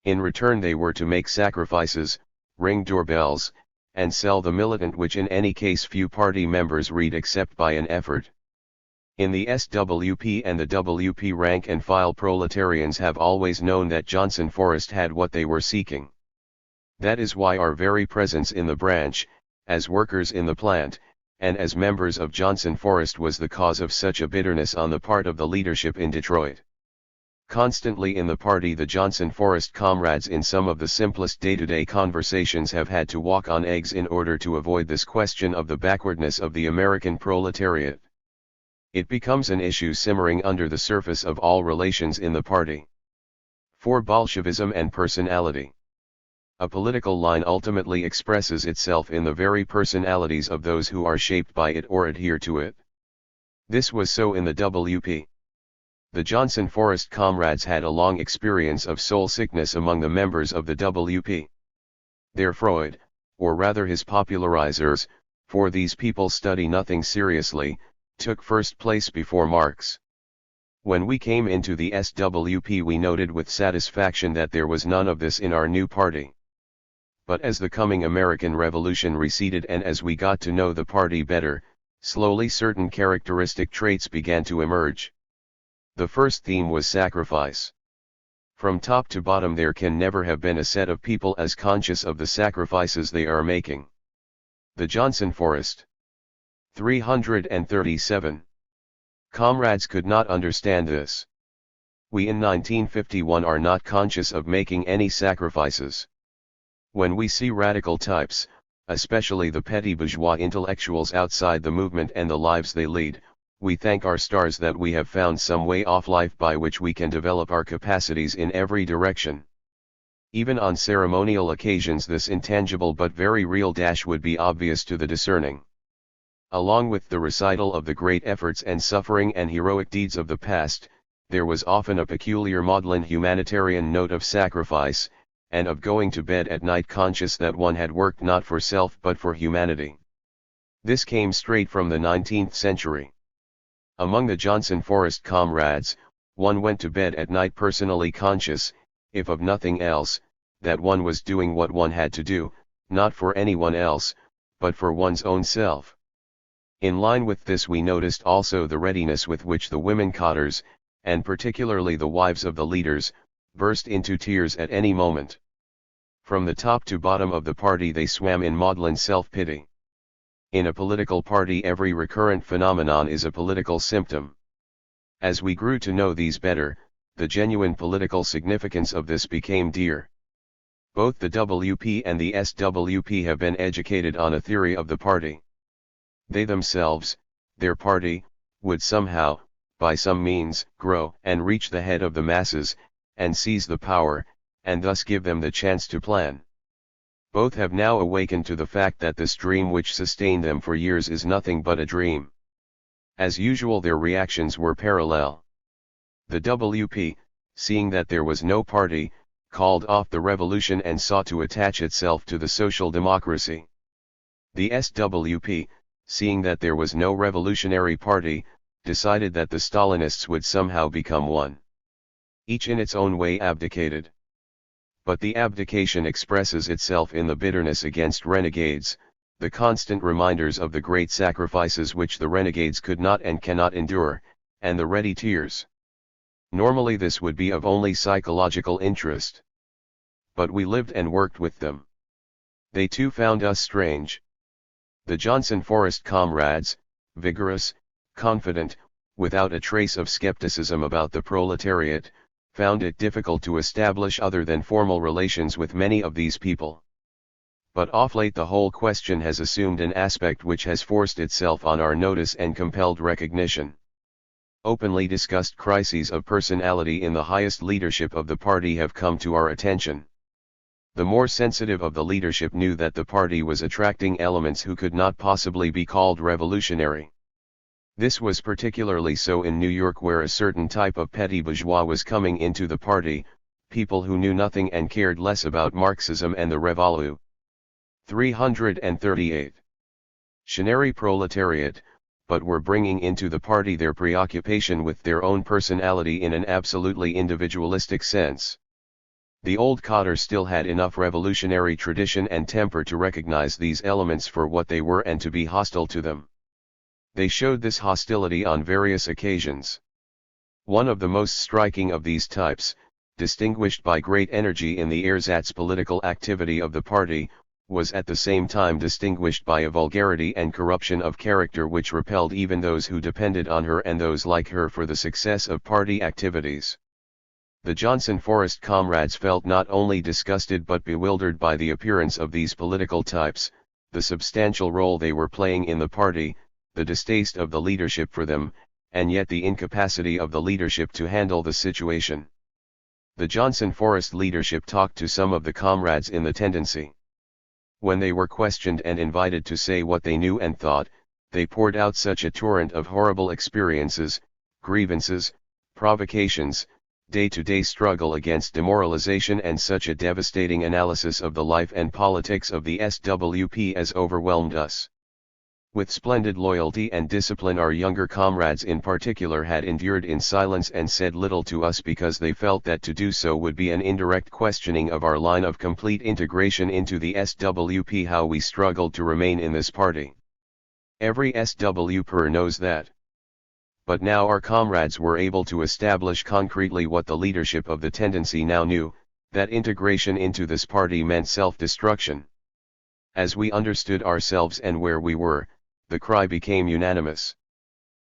[SPEAKER 1] In return they were to make sacrifices, ring doorbells, and sell the militant, which in any case few party members read except by an effort. In the SWP and the WP rank and file proletarians have always known that Johnson Forrest had what they were seeking. That is why our very presence in the branch, as workers in the plant, and as members of Johnson Forrest was the cause of such a bitterness on the part of the leadership in Detroit. Constantly in the party the Johnson Forrest comrades in some of the simplest day-to-day conversations have had to walk on eggs in order to avoid this question of the backwardness of the American proletariat. It becomes an issue simmering under the surface of all relations in the party. For Bolshevism and personality. A political line ultimately expresses itself in the very personalities of those who are shaped by it or adhere to it. This was so in the WP. The Johnson Forrest comrades had a long experience of soul sickness among the members of the WP. Their Freud, or rather his popularizers, for these people study nothing seriously, took first place before Marx. When we came into the SWP we noted with satisfaction that there was none of this in our new party. But as the coming American Revolution receded and as we got to know the party better, slowly certain characteristic traits began to emerge. The first theme was sacrifice. From top to bottom there can never have been a set of people as conscious of the sacrifices they are making. The Johnson Forrest. 337. Comrades could not understand this. We in 1951 are not conscious of making any sacrifices. When we see radical types, especially the petty bourgeois intellectuals outside the movement and the lives they lead, we thank our stars that we have found some way off life by which we can develop our capacities in every direction. Even on ceremonial occasions this intangible but very real dash would be obvious to the discerning. Along with the recital of the great efforts and suffering and heroic deeds of the past, there was often a peculiar maudlin humanitarian note of sacrifice, and of going to bed at night conscious that one had worked not for self but for humanity. This came straight from the 19th century. Among the Johnson Forest comrades, one went to bed at night personally conscious, if of nothing else, that one was doing what one had to do, not for anyone else, but for one's own self. In line with this we noticed also the readiness with which the women cotters, and particularly the wives of the leaders, burst into tears at any moment. From the top to bottom of the party they swam in maudlin self-pity. In a political party every recurrent phenomenon is a political symptom. As we grew to know these better, the genuine political significance of this became dear. Both the WP and the SWP have been educated on a theory of the party. They themselves, their party, would somehow, by some means, grow and reach the head of the masses, and seize the power, and thus give them the chance to plan. Both have now awakened to the fact that this dream which sustained them for years is nothing but a dream. As usual their reactions were parallel. The WP, seeing that there was no party, called off the revolution and sought to attach itself to the social democracy. The SWP, seeing that there was no revolutionary party, decided that the Stalinists would somehow become one. Each in its own way abdicated. But the abdication expresses itself in the bitterness against renegades, the constant reminders of the great sacrifices which the renegades could not and cannot endure, and the ready tears. Normally this would be of only psychological interest. But we lived and worked with them. They too found us strange. The Johnson Forest comrades, vigorous, confident, without a trace of skepticism about the proletariat, found it difficult to establish other than formal relations with many of these people. But off late the whole question has assumed an aspect which has forced itself on our notice and compelled recognition. Openly discussed crises of personality in the highest leadership of the party have come to our attention. The more sensitive of the leadership knew that the party was attracting elements who could not possibly be called revolutionary. This was particularly so in New York, where a certain type of petty bourgeois was coming into the party, people who knew nothing and cared less about Marxism and the Revolu. 338. Shinary proletariat, but were bringing into the party their preoccupation with their own personality in an absolutely individualistic sense. The old cadre still had enough revolutionary tradition and temper to recognize these elements for what they were and to be hostile to them. They showed this hostility on various occasions. One of the most striking of these types, distinguished by great energy in the ersatz political activity of the party, was at the same time distinguished by a vulgarity and corruption of character which repelled even those who depended on her and those like her for the success of party activities. The Johnson Forest comrades felt not only disgusted but bewildered by the appearance of these political types, the substantial role they were playing in the party, the distaste of the leadership for them, and yet the incapacity of the leadership to handle the situation. The Johnson Forest leadership talked to some of the comrades in the tendency. When they were questioned and invited to say what they knew and thought, they poured out such a torrent of horrible experiences, grievances, provocations, day-to-day struggle against demoralization and such a devastating analysis of the life and politics of the SWP as overwhelmed us. With splendid loyalty and discipline our younger comrades in particular had endured in silence and said little to us because they felt that to do so would be an indirect questioning of our line of complete integration into the SWP. How we struggled to remain in this party. Every SWPer knows that. But now our comrades were able to establish concretely what the leadership of the tendency now knew, that integration into this party meant self-destruction. As we understood ourselves and where we were, the cry became unanimous.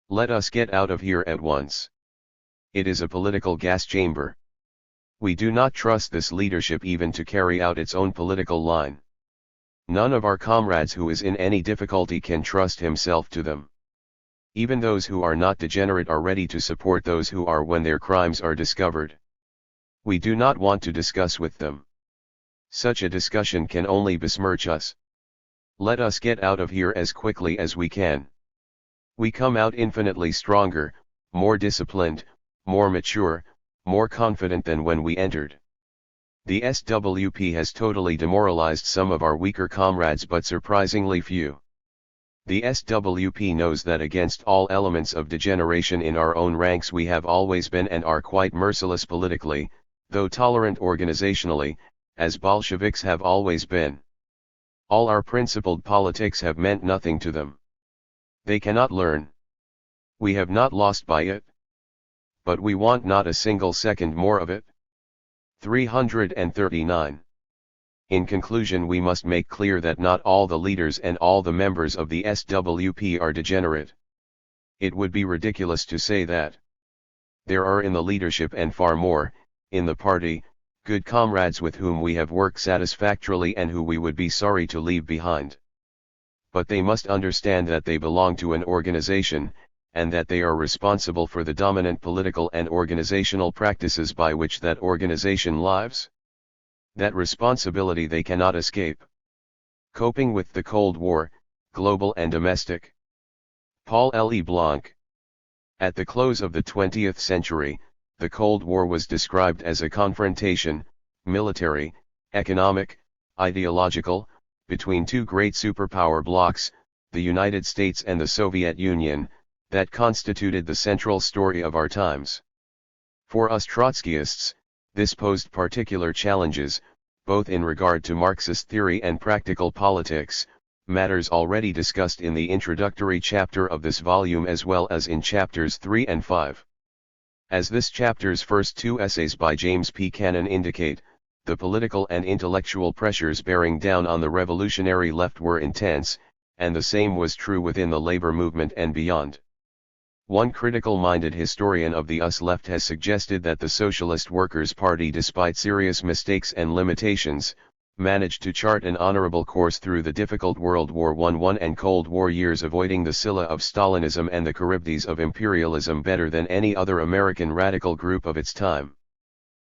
[SPEAKER 1] Let us get out of here at once. It is a political gas chamber. We do not trust this leadership even to carry out its own political line. None of our comrades who is in any difficulty can trust himself to them. Even those who are not degenerate are ready to support those who are when their crimes are discovered. We do not want to discuss with them. Such a discussion can only besmirch us. Let us get out of here as quickly as we can. We come out infinitely stronger, more disciplined, more mature, more confident than when we entered. The SWP has totally demoralized some of our weaker comrades but surprisingly few. The SWP knows that against all elements of degeneration in our own ranks we have always been and are quite merciless politically, though tolerant organizationally, as Bolsheviks have always been. All our principled politics have meant nothing to them. They cannot learn. We have not lost by it. But we want not a single second more of it. 339. In conclusion, we must make clear that not all the leaders and all the members of the SWP are degenerate. It would be ridiculous to say that. There are in the leadership and far more, in the party, good comrades with whom we have worked satisfactorily and who we would be sorry to leave behind. But they must understand that they belong to an organization, and that they are responsible for the dominant political and organizational practices by which that organization lives. That responsibility they cannot escape. Coping with the Cold War, global and domestic. Paul L. E. Blanc. At the close of the 20th century, the Cold War was described as a confrontation, military, economic, ideological, between two great superpower blocs, the United States and the Soviet Union, that constituted the central story of our times. For us Trotskyists, this posed particular challenges, both in regard to Marxist theory and practical politics, matters already discussed in the introductory chapter of this volume as well as in chapters 3 and 5. As this chapter's first two essays by James P. Cannon indicate, the political and intellectual pressures bearing down on the revolutionary left were intense, and the same was true within the labor movement and beyond. One critical-minded historian of the US left has suggested that the Socialist Workers' Party, despite serious mistakes and limitations, managed to chart an honorable course through the difficult World War I and Cold War years, avoiding the Scylla of Stalinism and the Charybdis of imperialism better than any other American radical group of its time.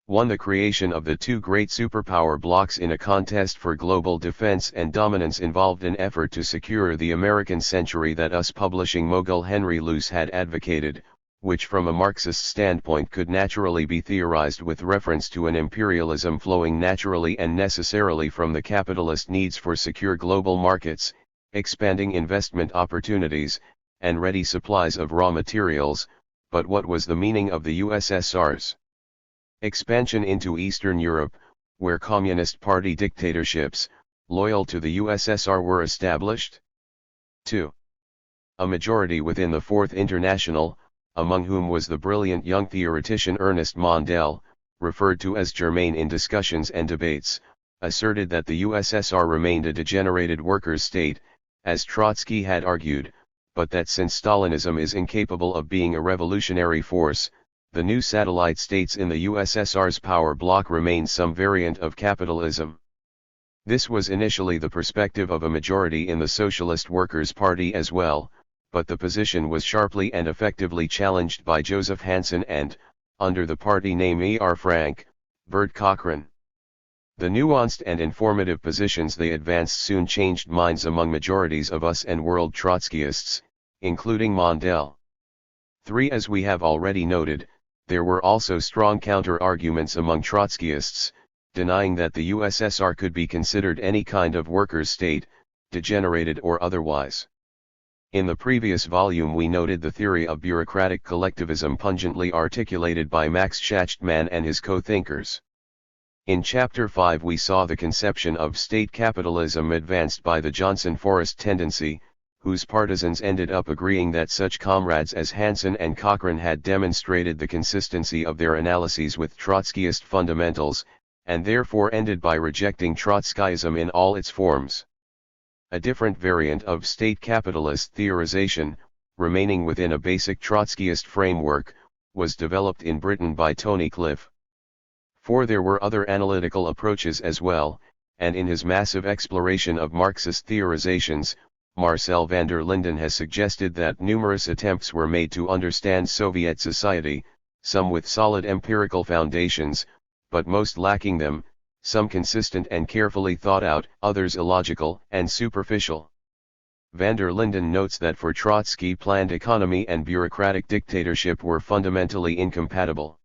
[SPEAKER 1] 1. The creation of the two great superpower blocs in a contest for global defense and dominance involved an effort to secure the American century that US publishing mogul Henry Luce had advocated, which from a Marxist standpoint could naturally be theorized with reference to an imperialism flowing naturally and necessarily from the capitalist needs for secure global markets, expanding investment opportunities, and ready supplies of raw materials. But what was the meaning of the USSR's expansion into Eastern Europe, where Communist Party dictatorships, loyal to the USSR, were established? 2. A majority within the Fourth International, among whom was the brilliant young theoretician Ernest Mondale, referred to as Germain in discussions and debates, asserted that the USSR remained a degenerated workers' state, as Trotsky had argued, but that since Stalinism is incapable of being a revolutionary force, the new satellite states in the USSR's power bloc remain some variant of capitalism. This was initially the perspective of a majority in the Socialist Workers' Party as well, but the position was sharply and effectively challenged by Joseph Hansen and, under the party name E.R. Frank, Bert Cochran. The nuanced and informative positions they advanced soon changed minds among majorities of US and world Trotskyists, including Mondale. 3. As we have already noted, there were also strong counter-arguments among Trotskyists, denying that the USSR could be considered any kind of workers' state, degenerated or otherwise. In the previous volume we noted the theory of bureaucratic collectivism pungently articulated by Max Schachtman and his co-thinkers. In Chapter 5 we saw the conception of state capitalism advanced by the Johnson-Forrest tendency, whose partisans ended up agreeing that such comrades as Hansen and Cochran had demonstrated the consistency of their analyses with Trotskyist fundamentals, and therefore ended by rejecting Trotskyism in all its forms. A different variant of state capitalist theorization, remaining within a basic Trotskyist framework, was developed in Britain by Tony Cliff. 4. There were other analytical approaches as well, and in his massive exploration of Marxist theorizations, Marcel van der Linden has suggested that numerous attempts were made to understand Soviet society, some with solid empirical foundations, but most lacking them, some consistent and carefully thought out, others illogical and superficial. Van der Linden notes that for Trotsky planned economy and bureaucratic dictatorship were fundamentally incompatible.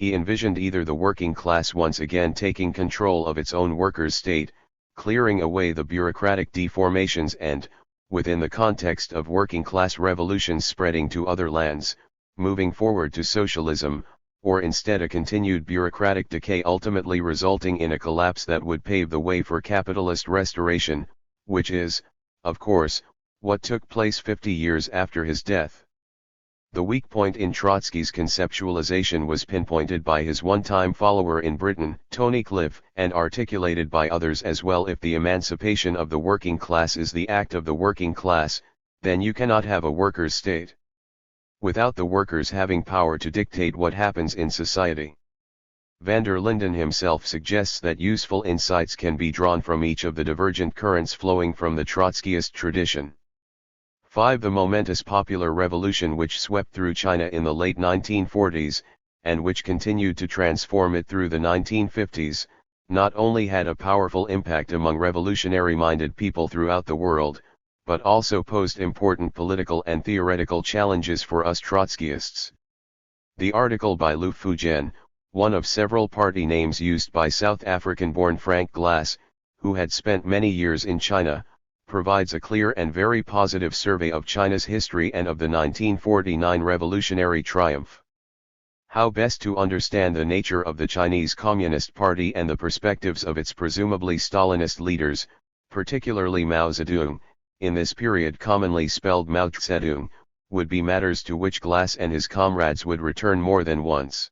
[SPEAKER 1] he envisioned either the working class once again taking control of its own workers' state, clearing away the bureaucratic deformations and, within the context of working class revolutions spreading to other lands, moving forward to socialism, or instead a continued bureaucratic decay ultimately resulting in a collapse that would pave the way for capitalist restoration, which is, of course, what took place 50 years after his death. The weak point in Trotsky's conceptualization was pinpointed by his one-time follower in Britain, Tony Cliff, and articulated by others as well. If the emancipation of the working class is the act of the working class, then you cannot have a workers' state without the workers having power to dictate what happens in society. Van der Linden himself suggests that useful insights can be drawn from each of the divergent currents flowing from the Trotskyist tradition. 5. The momentous popular revolution which swept through China in the late 1940s, and which continued to transform it through the 1950s, not only had a powerful impact among revolutionary-minded people throughout the world, but also posed important political and theoretical challenges for us Trotskyists. The article by Liu Fujian, one of several party names used by South African-born Frank Glass, who had spent many years in China, provides a clear and very positive survey of China's history and of the 1949 revolutionary triumph. How best to understand the nature of the Chinese Communist Party and the perspectives of its presumably Stalinist leaders, particularly Mao Zedong, in this period commonly spelled Mao Zedong, would be matters to which Glass and his comrades would return more than once.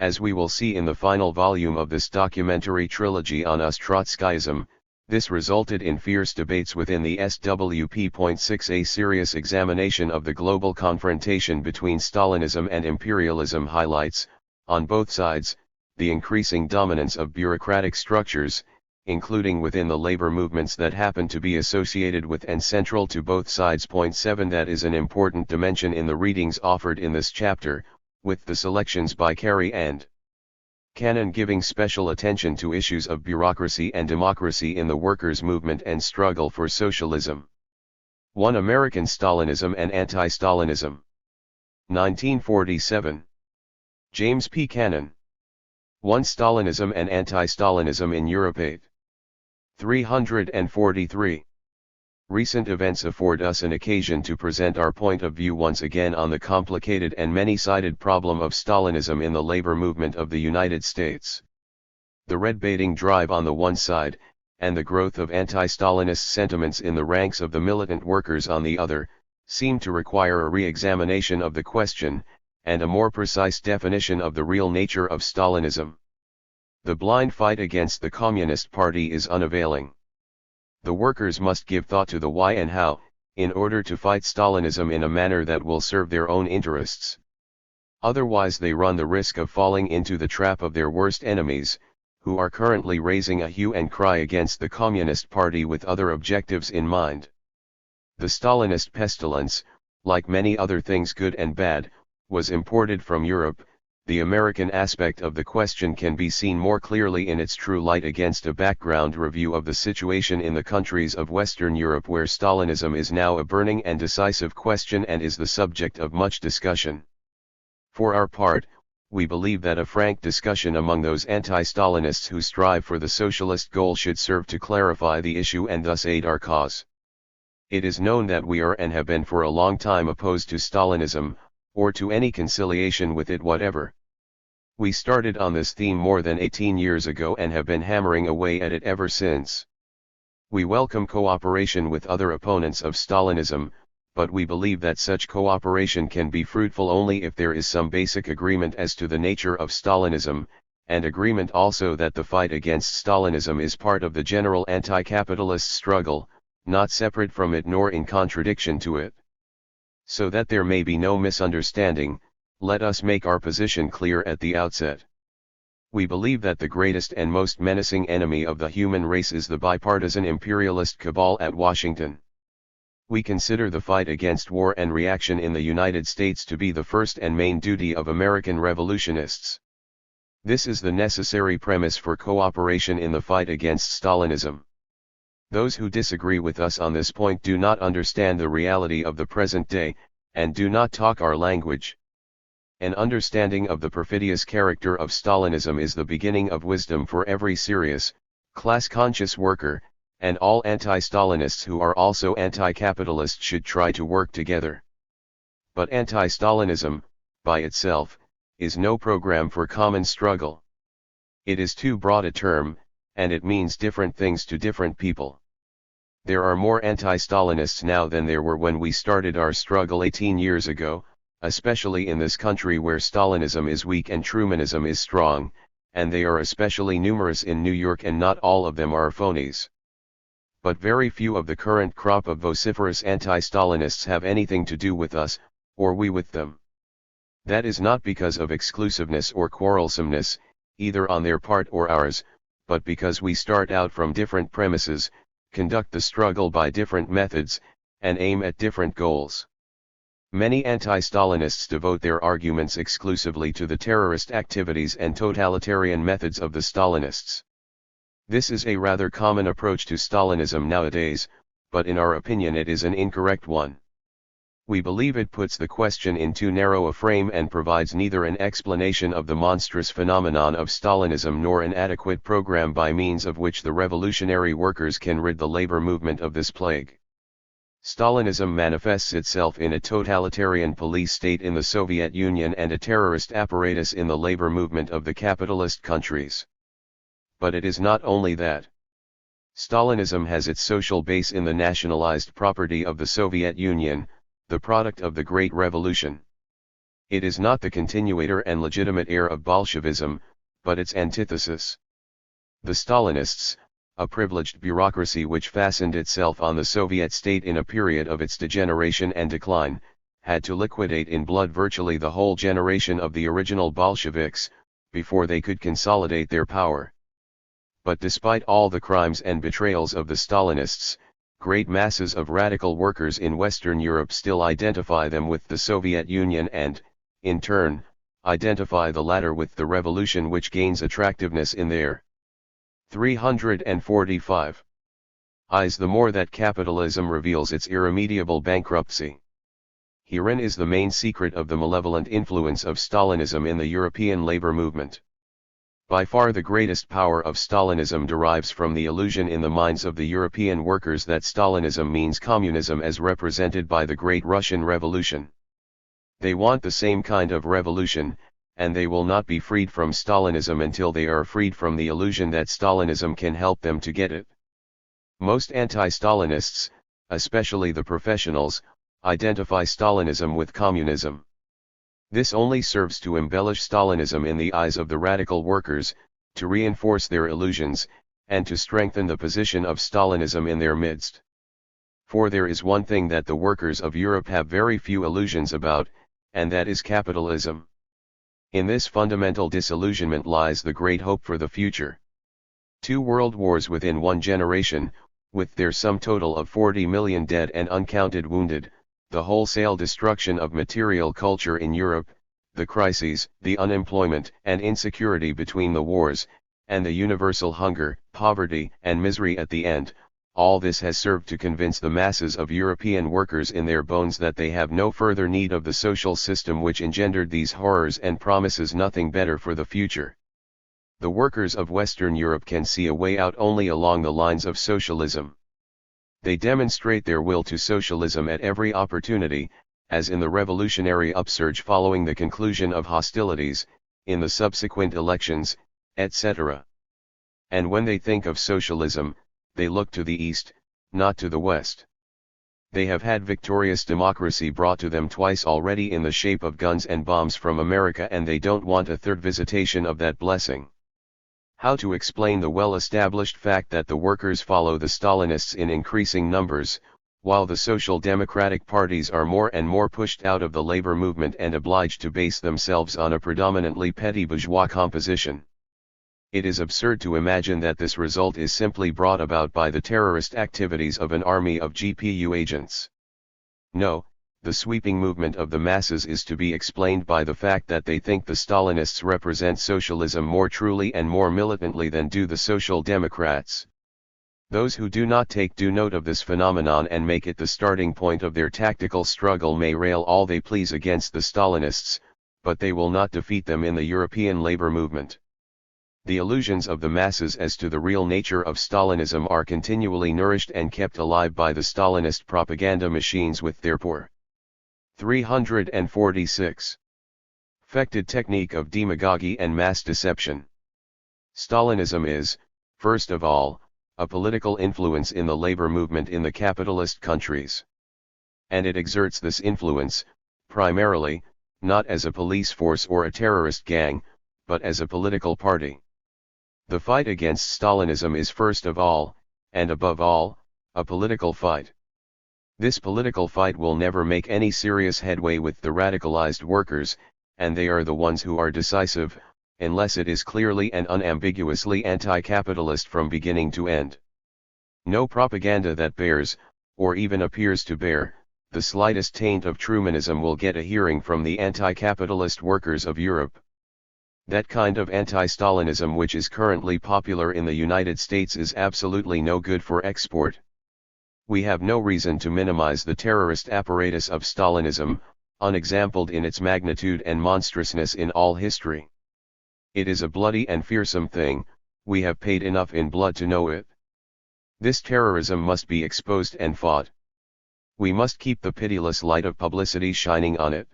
[SPEAKER 1] As we will see in the final volume of this documentary trilogy on Us Trotskyism, this resulted in fierce debates within the SWP.6. A serious examination of the global confrontation between Stalinism and imperialism highlights, on both sides, the increasing dominance of bureaucratic structures, including within the labor movements that happen to be associated with and central to both sides. 7. That is an important dimension in the readings offered in this chapter, with the selections by Carey and Cannon giving special attention to issues of bureaucracy and democracy in the workers' movement and struggle for socialism. 1. American Stalinism and Anti-Stalinism. 1947. James P. Cannon. 1. Stalinism and Anti-Stalinism in Europe. 8. 343. Recent events afford us an occasion to present our point of view once again on the complicated and many-sided problem of Stalinism in the labor movement of the United States. The red-baiting drive on the one side, and the growth of anti-Stalinist sentiments in the ranks of the militant workers on the other, seem to require a re-examination of the question, and a more precise definition of the real nature of Stalinism. The blind fight against the Communist Party is unavailing. The workers must give thought to the why and how, in order to fight Stalinism in a manner that will serve their own interests. Otherwise they run the risk of falling into the trap of their worst enemies, who are currently raising a hue and cry against the Communist Party with other objectives in mind. The Stalinist pestilence, like many other things good and bad, was imported from Europe. The American aspect of the question can be seen more clearly in its true light against a background review of the situation in the countries of Western Europe, where Stalinism is now a burning and decisive question and is the subject of much discussion. For our part, we believe that a frank discussion among those anti-Stalinists who strive for the socialist goal should serve to clarify the issue and thus aid our cause. It is known that we are and have been for a long time opposed to Stalinism, or to any conciliation with it whatever. We started on this theme more than 18 years ago and have been hammering away at it ever since. We welcome cooperation with other opponents of Stalinism, but we believe that such cooperation can be fruitful only if there is some basic agreement as to the nature of Stalinism, and agreement also that the fight against Stalinism is part of the general anti-capitalist struggle, not separate from it nor in contradiction to it. So that there may be no misunderstanding, let us make our position clear at the outset. We believe that the greatest and most menacing enemy of the human race is the bipartisan imperialist cabal at Washington. We consider the fight against war and reaction in the United States to be the first and main duty of American revolutionists. This is the necessary premise for cooperation in the fight against Stalinism. Those who disagree with us on this point do not understand the reality of the present day, and do not talk our language. An understanding of the perfidious character of Stalinism is the beginning of wisdom for every serious, class-conscious worker, and all anti-Stalinists who are also anti-capitalist should try to work together. But anti-Stalinism, by itself, is no program for common struggle. It is too broad a term, and it means different things to different people. There are more anti-Stalinists now than there were when we started our struggle 18 years ago, especially in this country where Stalinism is weak and Trumanism is strong, and they are especially numerous in New York, and not all of them are phonies. But very few of the current crop of vociferous anti-Stalinists have anything to do with us, or we with them. That is not because of exclusiveness or quarrelsomeness, either on their part or ours, but because we start out from different premises, conduct the struggle by different methods, and aim at different goals. Many anti-Stalinists devote their arguments exclusively to the terrorist activities and totalitarian methods of the Stalinists. This is a rather common approach to Stalinism nowadays, but in our opinion it is an incorrect one. We believe it puts the question in too narrow a frame and provides neither an explanation of the monstrous phenomenon of Stalinism nor an adequate program by means of which the revolutionary workers can rid the labor movement of this plague. Stalinism manifests itself in a totalitarian police state in the Soviet Union and a terrorist apparatus in the labor movement of the capitalist countries. But it is not only that. Stalinism has its social base in the nationalized property of the Soviet Union, the product of the Great Revolution. It is not the continuator and legitimate heir of Bolshevism, but its antithesis. The Stalinists, a privileged bureaucracy which fastened itself on the Soviet state in a period of its degeneration and decline, had to liquidate in blood virtually the whole generation of the original Bolsheviks, before they could consolidate their power. But despite all the crimes and betrayals of the Stalinists, great masses of radical workers in Western Europe still identify them with the Soviet Union and, in turn, identify the latter with the revolution which gains attractiveness in their 345 eyes the more that capitalism reveals its irremediable bankruptcy. Herein is the main secret of the malevolent influence of Stalinism in the European labor movement. By far the greatest power of Stalinism derives from the illusion in the minds of the European workers that Stalinism means communism as represented by the Great Russian Revolution. They want the same kind of revolution, and they will not be freed from Stalinism until they are freed from the illusion that Stalinism can help them to get it. Most anti-Stalinists, especially the professionals, identify Stalinism with communism. This only serves to embellish Stalinism in the eyes of the radical workers, to reinforce their illusions, and to strengthen the position of Stalinism in their midst. For there is one thing that the workers of Europe have very few illusions about, and that is capitalism. In this fundamental disillusionment lies the great hope for the future. 2 world wars within one generation, with their sum total of 40 million dead and uncounted wounded, the wholesale destruction of material culture in Europe, the crises, the unemployment and insecurity between the wars, and the universal hunger, poverty and misery at the end, all this has served to convince the masses of European workers in their bones that they have no further need of the social system which engendered these horrors and promises nothing better for the future. The workers of Western Europe can see a way out only along the lines of socialism. They demonstrate their will to socialism at every opportunity, as in the revolutionary upsurge following the conclusion of hostilities, in the subsequent elections, etc. And when they think of socialism, they look to the East, not to the West. They have had victorious democracy brought to them twice already in the shape of guns and bombs from America, and they don't want a third visitation of that blessing. How to explain the well-established fact that the workers follow the Stalinists in increasing numbers, while the social democratic parties are more and more pushed out of the labor movement and obliged to base themselves on a predominantly petty bourgeois composition? It is absurd to imagine that this result is simply brought about by the terrorist activities of an army of GPU agents. No, the sweeping movement of the masses is to be explained by the fact that they think the Stalinists represent socialism more truly and more militantly than do the Social Democrats. Those who do not take due note of this phenomenon and make it the starting point of their tactical struggle may rail all they please against the Stalinists, but they will not defeat them in the European labor movement. The illusions of the masses as to the real nature of Stalinism are continually nourished and kept alive by the Stalinist propaganda machines with their poor. 346. Affected technique of demagogy and mass deception. Stalinism is, first of all, a political influence in the labor movement in the capitalist countries. And it exerts this influence, primarily, not as a police force or a terrorist gang, but as a political party. The fight against Stalinism is first of all, and above all, a political fight. This political fight will never make any serious headway with the radicalized workers, and they are the ones who are decisive, unless it is clearly and unambiguously anti-capitalist from beginning to end. No propaganda that bears, or even appears to bear, the slightest taint of Trumanism will get a hearing from the anti-capitalist workers of Europe. That kind of anti-Stalinism which is currently popular in the United States is absolutely no good for export. We have no reason to minimize the terrorist apparatus of Stalinism, unexampled in its magnitude and monstrousness in all history. It is a bloody and fearsome thing, we have paid enough in blood to know it. This terrorism must be exposed and fought. We must keep the pitiless light of publicity shining on it.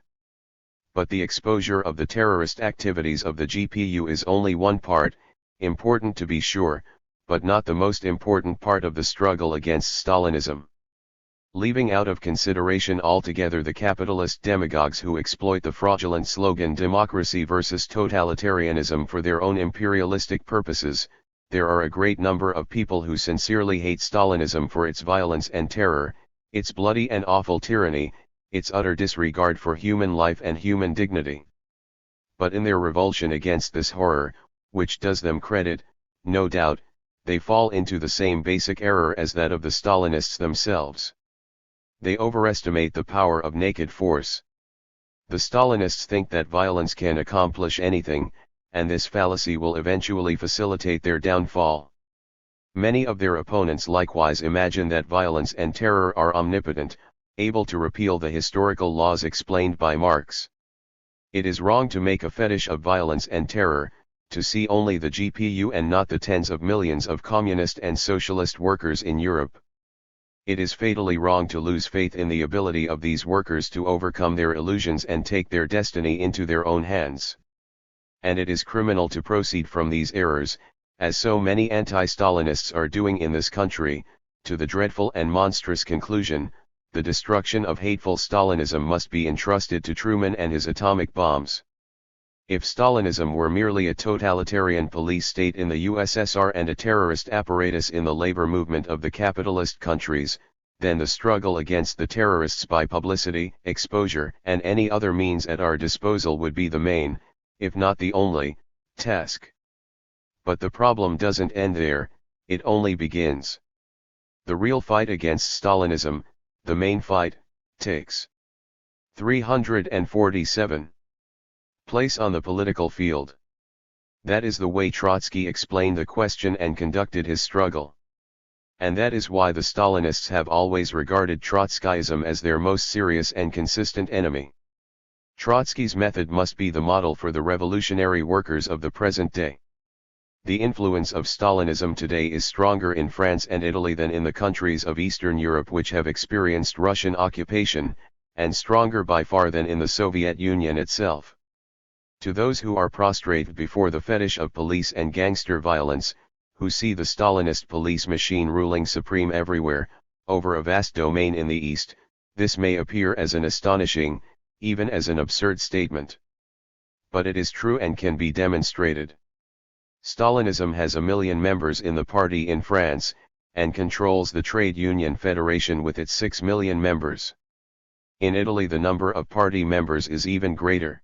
[SPEAKER 1] But the exposure of the terrorist activities of the GPU is only one part, important to be sure, but not the most important part of the struggle against Stalinism. Leaving out of consideration altogether the capitalist demagogues who exploit the fraudulent slogan democracy versus totalitarianism for their own imperialistic purposes, there are a great number of people who sincerely hate Stalinism for its violence and terror, its bloody and awful tyranny, its utter disregard for human life and human dignity. But in their revulsion against this horror, which does them credit, no doubt, they fall into the same basic error as that of the Stalinists themselves. They overestimate the power of naked force. The Stalinists think that violence can accomplish anything, and this fallacy will eventually facilitate their downfall. Many of their opponents likewise imagine that violence and terror are omnipotent, able to repeal the historical laws explained by Marx. It is wrong to make a fetish of violence and terror, to see only the GPU and not the tens of millions of communist and socialist workers in Europe. It is fatally wrong to lose faith in the ability of these workers to overcome their illusions and take their destiny into their own hands. And it is criminal to proceed from these errors, as so many anti-Stalinists are doing in this country, to the dreadful and monstrous conclusion: the destruction of hateful Stalinism must be entrusted to Truman and his atomic bombs. If Stalinism were merely a totalitarian police state in the USSR and a terrorist apparatus in the labor movement of the capitalist countries, then the struggle against the terrorists by publicity, exposure, and any other means at our disposal would be the main, if not the only, task. But the problem doesn't end there, it only begins. The real fight against Stalinism, the main fight, takes 347. Place on the political field. That is the way Trotsky explained the question and conducted his struggle. And that is why the Stalinists have always regarded Trotskyism as their most serious and consistent enemy. Trotsky's method must be the model for the revolutionary workers of the present day. The influence of Stalinism today is stronger in France and Italy than in the countries of Eastern Europe which have experienced Russian occupation, and stronger by far than in the Soviet Union itself. To those who are prostrate before the fetish of police and gangster violence, who see the Stalinist police machine ruling supreme everywhere, over a vast domain in the East, this may appear as an astonishing, even as an absurd statement. But it is true and can be demonstrated. Stalinism has 1 million members in the party in France, and controls the trade union federation with its 6 million members. In Italy the number of party members is even greater.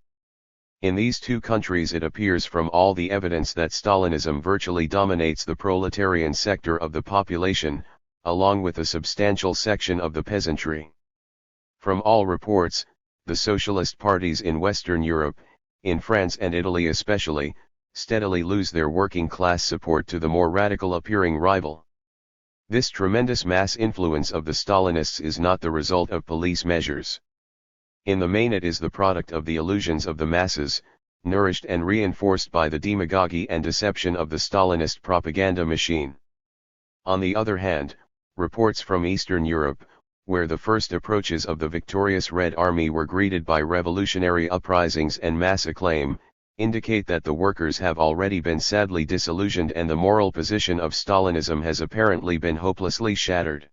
[SPEAKER 1] In these two countries it appears from all the evidence that Stalinism virtually dominates the proletarian sector of the population, along with a substantial section of the peasantry. From all reports, the socialist parties in Western Europe, in France and Italy especially, steadily lose their working class support to the more radical appearing rival. This tremendous mass influence of the Stalinists is not the result of police measures. In the main it is the product of the illusions of the masses, nourished and reinforced by the demagogy and deception of the Stalinist propaganda machine. On the other hand, reports from Eastern Europe, where the first approaches of the victorious Red Army were greeted by revolutionary uprisings and mass acclaim, indicate that the workers have already been sadly disillusioned and the moral position of Stalinism has apparently been hopelessly shattered.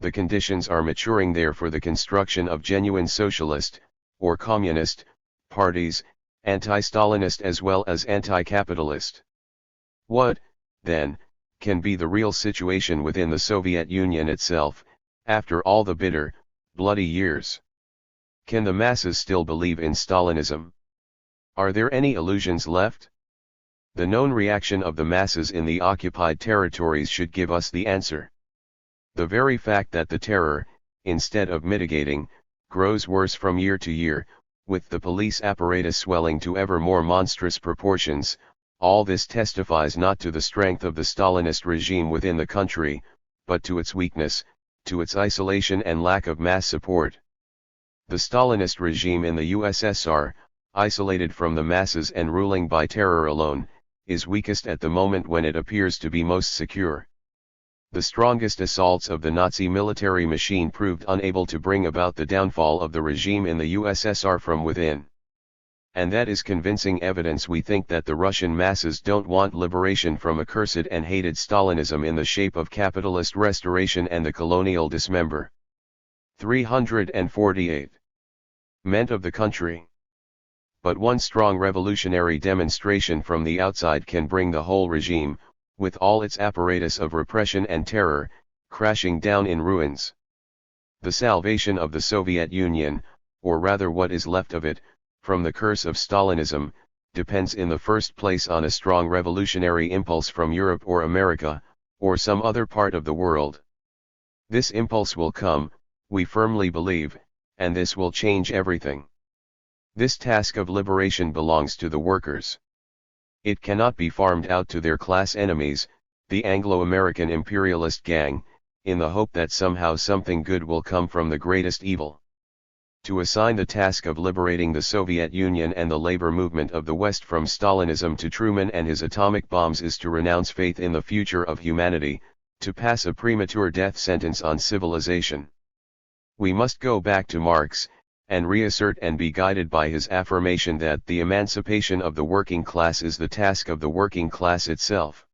[SPEAKER 1] The conditions are maturing there for the construction of genuine socialist, or communist, parties, anti-Stalinist as well as anti-capitalist. What, then, can be the real situation within the Soviet Union itself, after all the bitter, bloody years? Can the masses still believe in Stalinism? Are there any illusions left? The known reaction of the masses in the occupied territories should give us the answer. The very fact that the terror, instead of mitigating, grows worse from year to year, with the police apparatus swelling to ever more monstrous proportions, all this testifies not to the strength of the Stalinist regime within the country, but to its weakness, to its isolation and lack of mass support. The Stalinist regime in the USSR, isolated from the masses and ruling by terror alone, is weakest at the moment when it appears to be most secure. The strongest assaults of the Nazi military machine proved unable to bring about the downfall of the regime in the USSR from within. And that is convincing evidence we think that the Russian masses don't want liberation from accursed and hated Stalinism in the shape of capitalist restoration and the colonial dismember. 348. Meant of the country. But one strong revolutionary demonstration from the outside can bring the whole regime, with all its apparatus of repression and terror, crashing down in ruins. The salvation of the Soviet Union, or rather what is left of it, from the curse of Stalinism, depends in the first place on a strong revolutionary impulse from Europe or America, or some other part of the world. This impulse will come, we firmly believe, and this will change everything. This task of liberation belongs to the workers. It cannot be farmed out to their class enemies, the Anglo-American imperialist gang, in the hope that somehow something good will come from the greatest evil. To assign the task of liberating the Soviet Union and the labor movement of the West from Stalinism to Truman and his atomic bombs is to renounce faith in the future of humanity, to pass a premature death sentence on civilization. We must go back to Marx, and reassert and be guided by his affirmation that the emancipation of the working class is the task of the working class itself.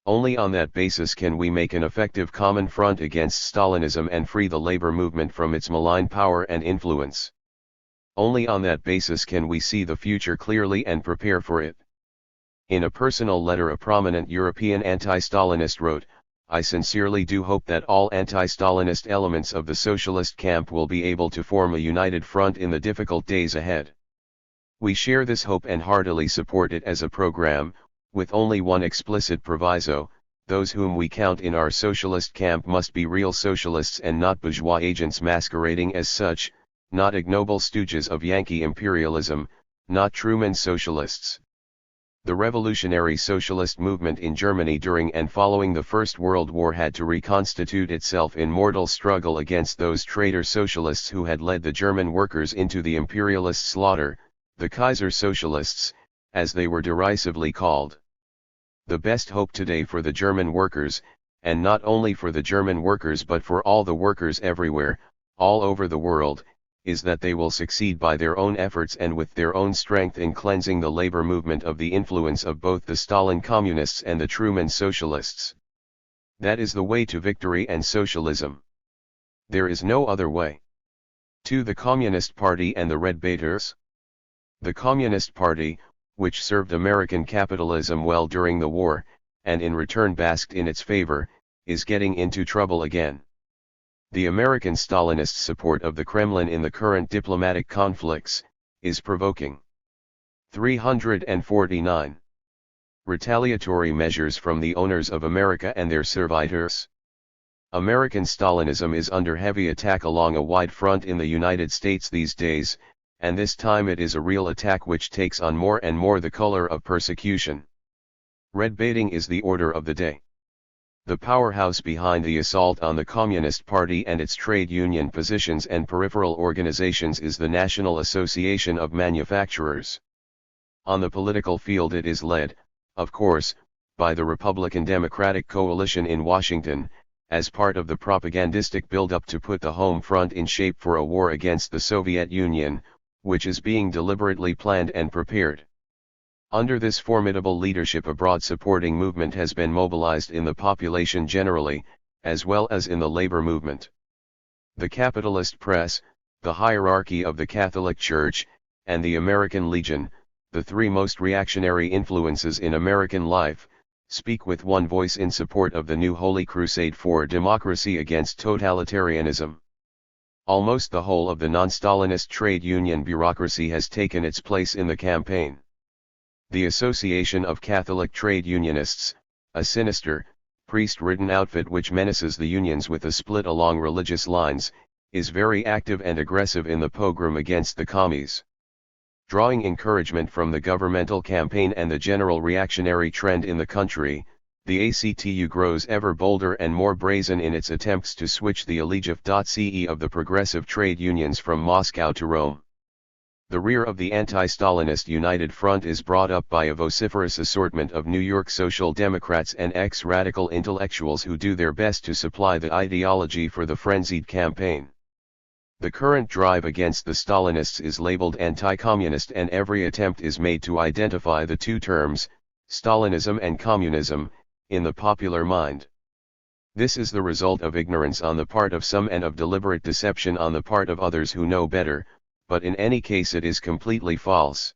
[SPEAKER 1] Only on that basis can we make an effective common front against Stalinism and free the labor movement from its malign power and influence. Only on that basis can we see the future clearly and prepare for it. In a personal letter a prominent European anti-Stalinist wrote, "I sincerely do hope that all anti-Stalinist elements of the socialist camp will be able to form a united front in the difficult days ahead. We share this hope and heartily support it as a program, with only one explicit proviso: those whom we count in our socialist camp must be real socialists and not bourgeois agents masquerading as such, not ignoble stooges of Yankee imperialism, not Truman socialists." The revolutionary socialist movement in Germany during and following the First World War had to reconstitute itself in mortal struggle against those traitor socialists who had led the German workers into the imperialist slaughter, the Kaiser socialists, as they were derisively called. The best hope today for the German workers, and not only for the German workers but for all the workers everywhere, all over the world, is that they will succeed by their own efforts and with their own strength in cleansing the labor movement of the influence of both the Stalin communists and the Truman socialists. That is the way to victory and socialism. There is no other way. To the Communist Party and the Red Baiters. The Communist Party, which served American capitalism well during the war, and in return basked in its favor, is getting into trouble again. The American Stalinist support of the Kremlin in the current diplomatic conflicts is provoking. 349. Retaliatory measures from the owners of America and their servitors. American Stalinism is under heavy attack along a wide front in the United States these days, and this time it is a real attack which takes on more and more the color of persecution. Red baiting is the order of the day. The powerhouse behind the assault on the Communist Party and its trade union positions and peripheral organizations is the National Association of Manufacturers. On the political field it is led, of course, by the Republican-Democratic coalition in Washington, as part of the propagandistic build-up to put the home front in shape for a war against the Soviet Union, which is being deliberately planned and prepared. Under this formidable leadership, a broad supporting movement has been mobilized in the population generally, as well as in the labor movement. The capitalist press, the hierarchy of the Catholic Church, and the American Legion, the three most reactionary influences in American life, speak with one voice in support of the new Holy Crusade for democracy against totalitarianism. Almost the whole of the non-Stalinist trade union bureaucracy has taken its place in the campaign. The Association of Catholic Trade Unionists, a sinister, priest-ridden outfit which menaces the unions with a split along religious lines, is very active and aggressive in the pogrom against the commies. Drawing encouragement from the governmental campaign and the general reactionary trend in the country, the ACTU grows ever bolder and more brazen in its attempts to switch the Allegiance.ce of the progressive trade unions from Moscow to Rome. The rear of the anti-Stalinist United Front is brought up by a vociferous assortment of New York Social Democrats and ex-radical intellectuals who do their best to supply the ideology for the frenzied campaign. The current drive against the Stalinists is labeled anti-communist, and every attempt is made to identify the two terms, Stalinism and communism, in the popular mind. This is the result of ignorance on the part of some and of deliberate deception on the part of others who know better, but in any case it is completely false.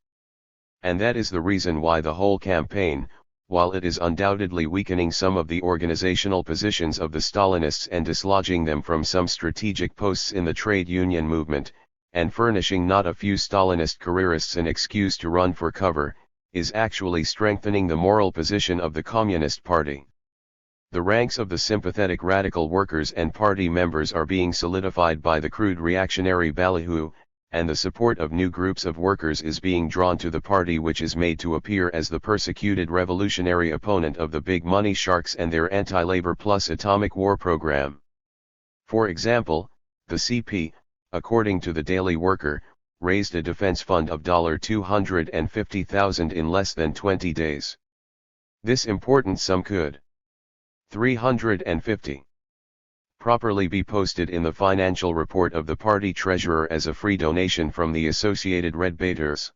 [SPEAKER 1] And that is the reason why the whole campaign, while it is undoubtedly weakening some of the organizational positions of the Stalinists and dislodging them from some strategic posts in the trade union movement, and furnishing not a few Stalinist careerists an excuse to run for cover, is actually strengthening the moral position of the Communist Party. The ranks of the sympathetic radical workers and party members are being solidified by the crude reactionary ballyhoo, and the support of new groups of workers is being drawn to the party, which is made to appear as the persecuted revolutionary opponent of the big money sharks and their anti-labor plus atomic war program. For example, the CP, according to the Daily Worker, raised a defense fund of $250,000 in less than 20 days. This important sum could 350 properly be posted in the financial report of the party treasurer as a free donation from the Associated Red Baiters.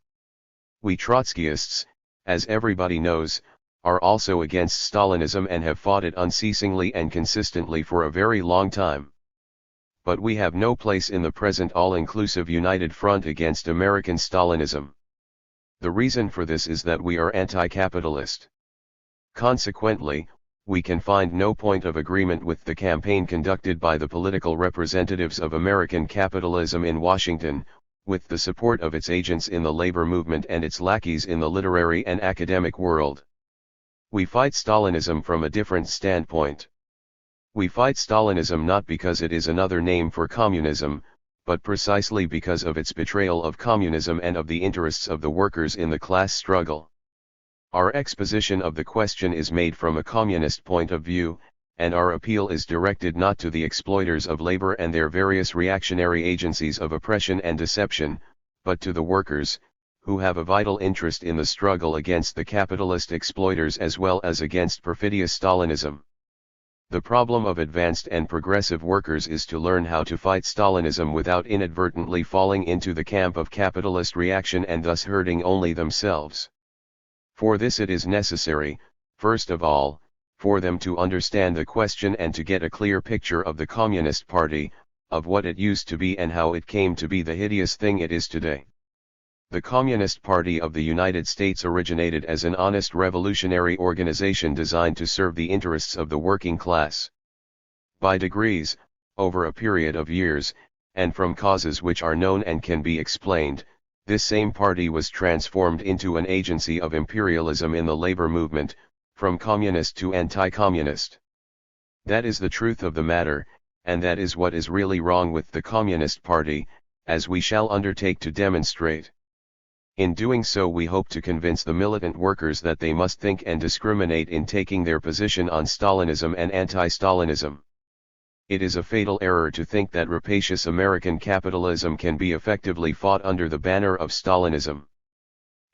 [SPEAKER 1] We Trotskyists, as everybody knows, are also against Stalinism and have fought it unceasingly and consistently for a very long time. But we have no place in the present all-inclusive united front against American Stalinism. The reason for this is that we are anti-capitalist. Consequently, we can find no point of agreement with the campaign conducted by the political representatives of American capitalism in Washington, with the support of its agents in the labor movement and its lackeys in the literary and academic world. We fight Stalinism from a different standpoint. We fight Stalinism not because it is another name for communism, but precisely because of its betrayal of communism and of the interests of the workers in the class struggle. Our exposition of the question is made from a communist point of view, and our appeal is directed not to the exploiters of labor and their various reactionary agencies of oppression and deception, but to the workers, who have a vital interest in the struggle against the capitalist exploiters as well as against perfidious Stalinism. The problem of advanced and progressive workers is to learn how to fight Stalinism without inadvertently falling into the camp of capitalist reaction and thus hurting only themselves. For this it is necessary, first of all, for them to understand the question and to get a clear picture of the Communist Party, of what it used to be and how it came to be the hideous thing it is today. The Communist Party of the United States originated as an honest revolutionary organization designed to serve the interests of the working class. By degrees, over a period of years, and from causes which are known and can be explained, this same party was transformed into an agency of imperialism in the labor movement, from communist to anti-communist. That is the truth of the matter, and that is what is really wrong with the Communist Party, as we shall undertake to demonstrate. In doing so we hope to convince the militant workers that they must think and discriminate in taking their position on Stalinism and anti-Stalinism. It is a fatal error to think that rapacious American capitalism can be effectively fought under the banner of Stalinism.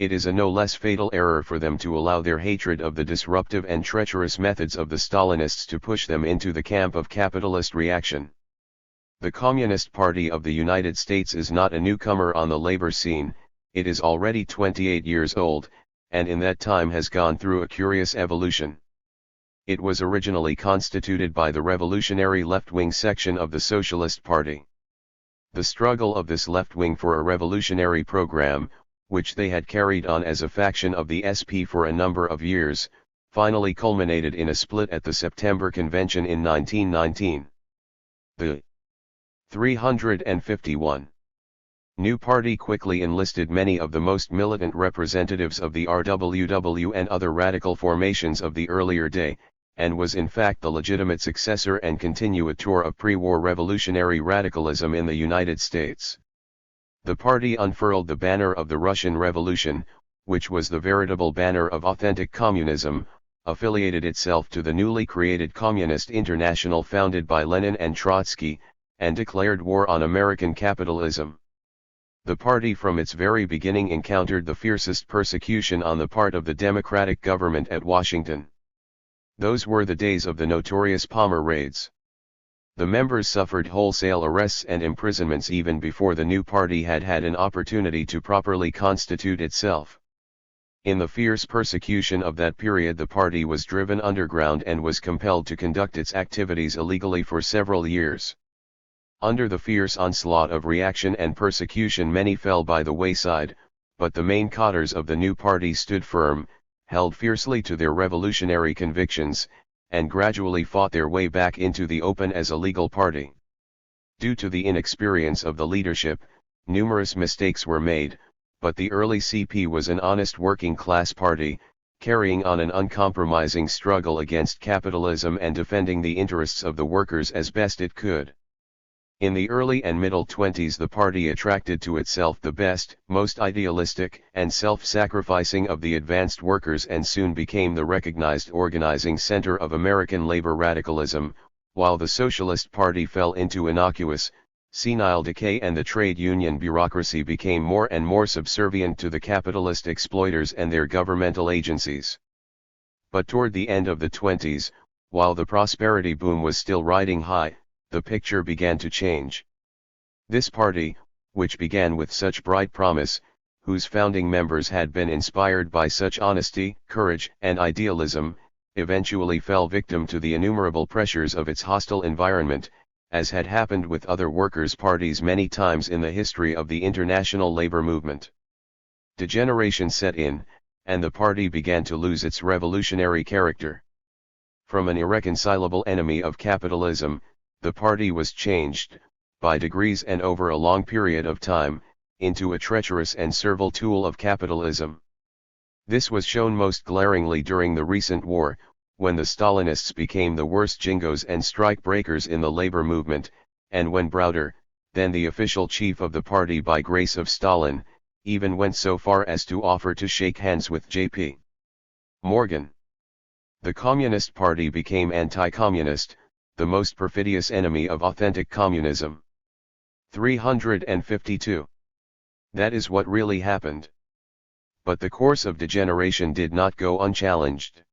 [SPEAKER 1] It is a no less fatal error for them to allow their hatred of the disruptive and treacherous methods of the Stalinists to push them into the camp of capitalist reaction. The Communist Party of the United States is not a newcomer on the labor scene, it is already 28 years old, and in that time has gone through a curious evolution. It was originally constituted by the revolutionary left-wing section of the Socialist Party. The struggle of this left wing for a revolutionary program, which they had carried on as a faction of the SP for a number of years, finally culminated in a split at the September Convention in 1919. The 351 new party quickly enlisted many of the most militant representatives of the RWW and other radical formations of the earlier day, and was in fact the legitimate successor and continuator of pre-war revolutionary radicalism in the United States. The party unfurled the banner of the Russian Revolution, which was the veritable banner of authentic communism, affiliated itself to the newly created Communist International founded by Lenin and Trotsky, and declared war on American capitalism. The party from its very beginning encountered the fiercest persecution on the part of the Democratic government at Washington. Those were the days of the notorious Palmer raids. The members suffered wholesale arrests and imprisonments even before the new party had had an opportunity to properly constitute itself. In the fierce persecution of that period the party was driven underground and was compelled to conduct its activities illegally for several years. Under the fierce onslaught of reaction and persecution many fell by the wayside, but the main cadres of the new party stood firm, held fiercely to their revolutionary convictions, and gradually fought their way back into the open as a legal party. Due to the inexperience of the leadership, numerous mistakes were made, but the early CP was an honest working-class party, carrying on an uncompromising struggle against capitalism and defending the interests of the workers as best it could. In the early and middle 20s the party attracted to itself the best, most idealistic and self-sacrificing of the advanced workers and soon became the recognized organizing center of American labor radicalism, while the Socialist Party fell into innocuous, senile decay and the trade union bureaucracy became more and more subservient to the capitalist exploiters and their governmental agencies. But toward the end of the 20s, while the prosperity boom was still riding high, the picture began to change. This party, which began with such bright promise, whose founding members had been inspired by such honesty, courage, and idealism, eventually fell victim to the innumerable pressures of its hostile environment, as had happened with other workers' parties many times in the history of the international labor movement. Degeneration set in, and the party began to lose its revolutionary character. From an irreconcilable enemy of capitalism, the party was changed, by degrees and over a long period of time, into a treacherous and servile tool of capitalism. This was shown most glaringly during the recent war, when the Stalinists became the worst jingoes and strike breakers in the labor movement, and when Browder, then the official chief of the party by grace of Stalin, even went so far as to offer to shake hands with J.P. Morgan. The Communist Party became anti-communist, the most perfidious enemy of authentic communism. 352. That is what really happened. But the course of degeneration did not go unchallenged.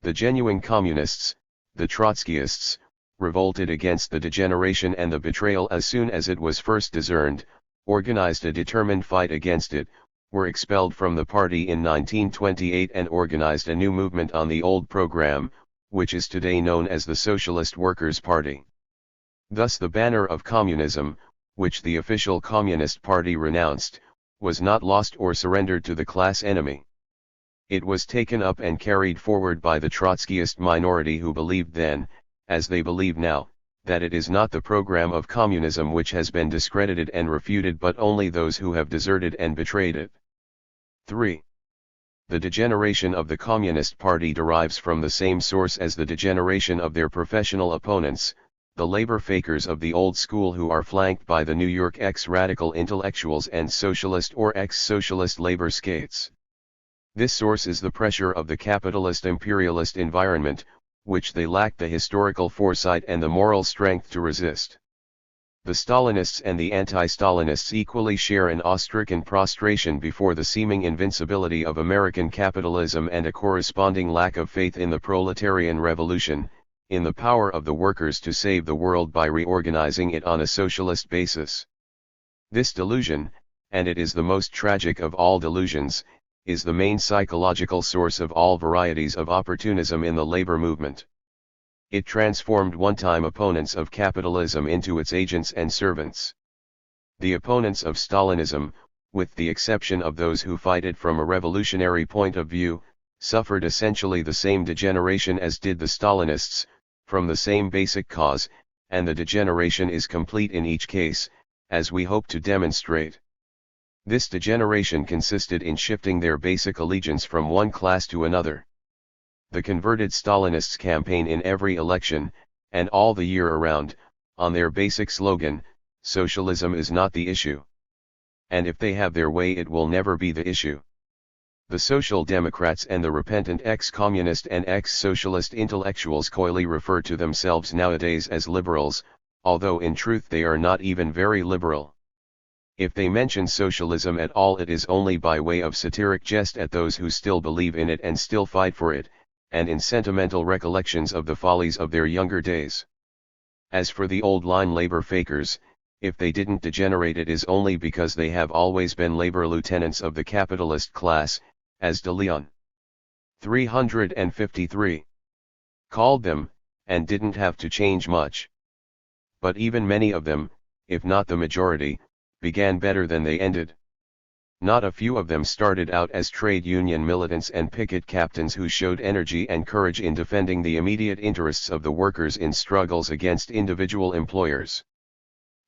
[SPEAKER 1] The genuine communists, the Trotskyists, revolted against the degeneration and the betrayal as soon as it was first discerned, organized a determined fight against it, were expelled from the party in 1928 and organized a new movement on the old program, which is today known as the Socialist Workers' Party. Thus the banner of communism, which the official Communist Party renounced, was not lost or surrendered to the class enemy. It was taken up and carried forward by the Trotskyist minority who believed then, as they believe now, that it is not the program of communism which has been discredited and refuted but only those who have deserted and betrayed it. 3. The degeneration of the Communist Party derives from the same source as the degeneration of their professional opponents, the labor fakers of the old school who are flanked by the New York ex-radical intellectuals and socialist or ex-socialist labor skates. This source is the pressure of the capitalist imperialist environment, which they lack the historical foresight and the moral strength to resist. The Stalinists and the anti-Stalinists equally share an awe-stricken prostration before the seeming invincibility of American capitalism and a corresponding lack of faith in the proletarian revolution, in the power of the workers to save the world by reorganizing it on a socialist basis. This delusion, and it is the most tragic of all delusions, is the main psychological source of all varieties of opportunism in the labor movement. It transformed one-time opponents of capitalism into its agents and servants. The opponents of Stalinism, with the exception of those who fight it from a revolutionary point of view, suffered essentially the same degeneration as did the Stalinists, from the same basic cause, and the degeneration is complete in each case, as we hope to demonstrate. This degeneration consisted in shifting their basic allegiance from one class to another. The converted Stalinists campaign in every election, and all the year around, on their basic slogan, "Socialism is not the issue." And if they have their way, it will never be the issue. The Social Democrats and the repentant ex-communist and ex-socialist intellectuals coyly refer to themselves nowadays as liberals, although in truth they are not even very liberal. If they mention socialism at all, it is only by way of satiric jest at those who still believe in it and still fight for it, and in sentimental recollections of the follies of their younger days. As for the old line labor fakers, if they didn't degenerate, it is only because they have always been labor lieutenants of the capitalist class, as de Leon 353 called them, and didn't have to change much. But even many of them, if not the majority, began better than they ended. Not a few of them started out as trade union militants and picket captains who showed energy and courage in defending the immediate interests of the workers in struggles against individual employers.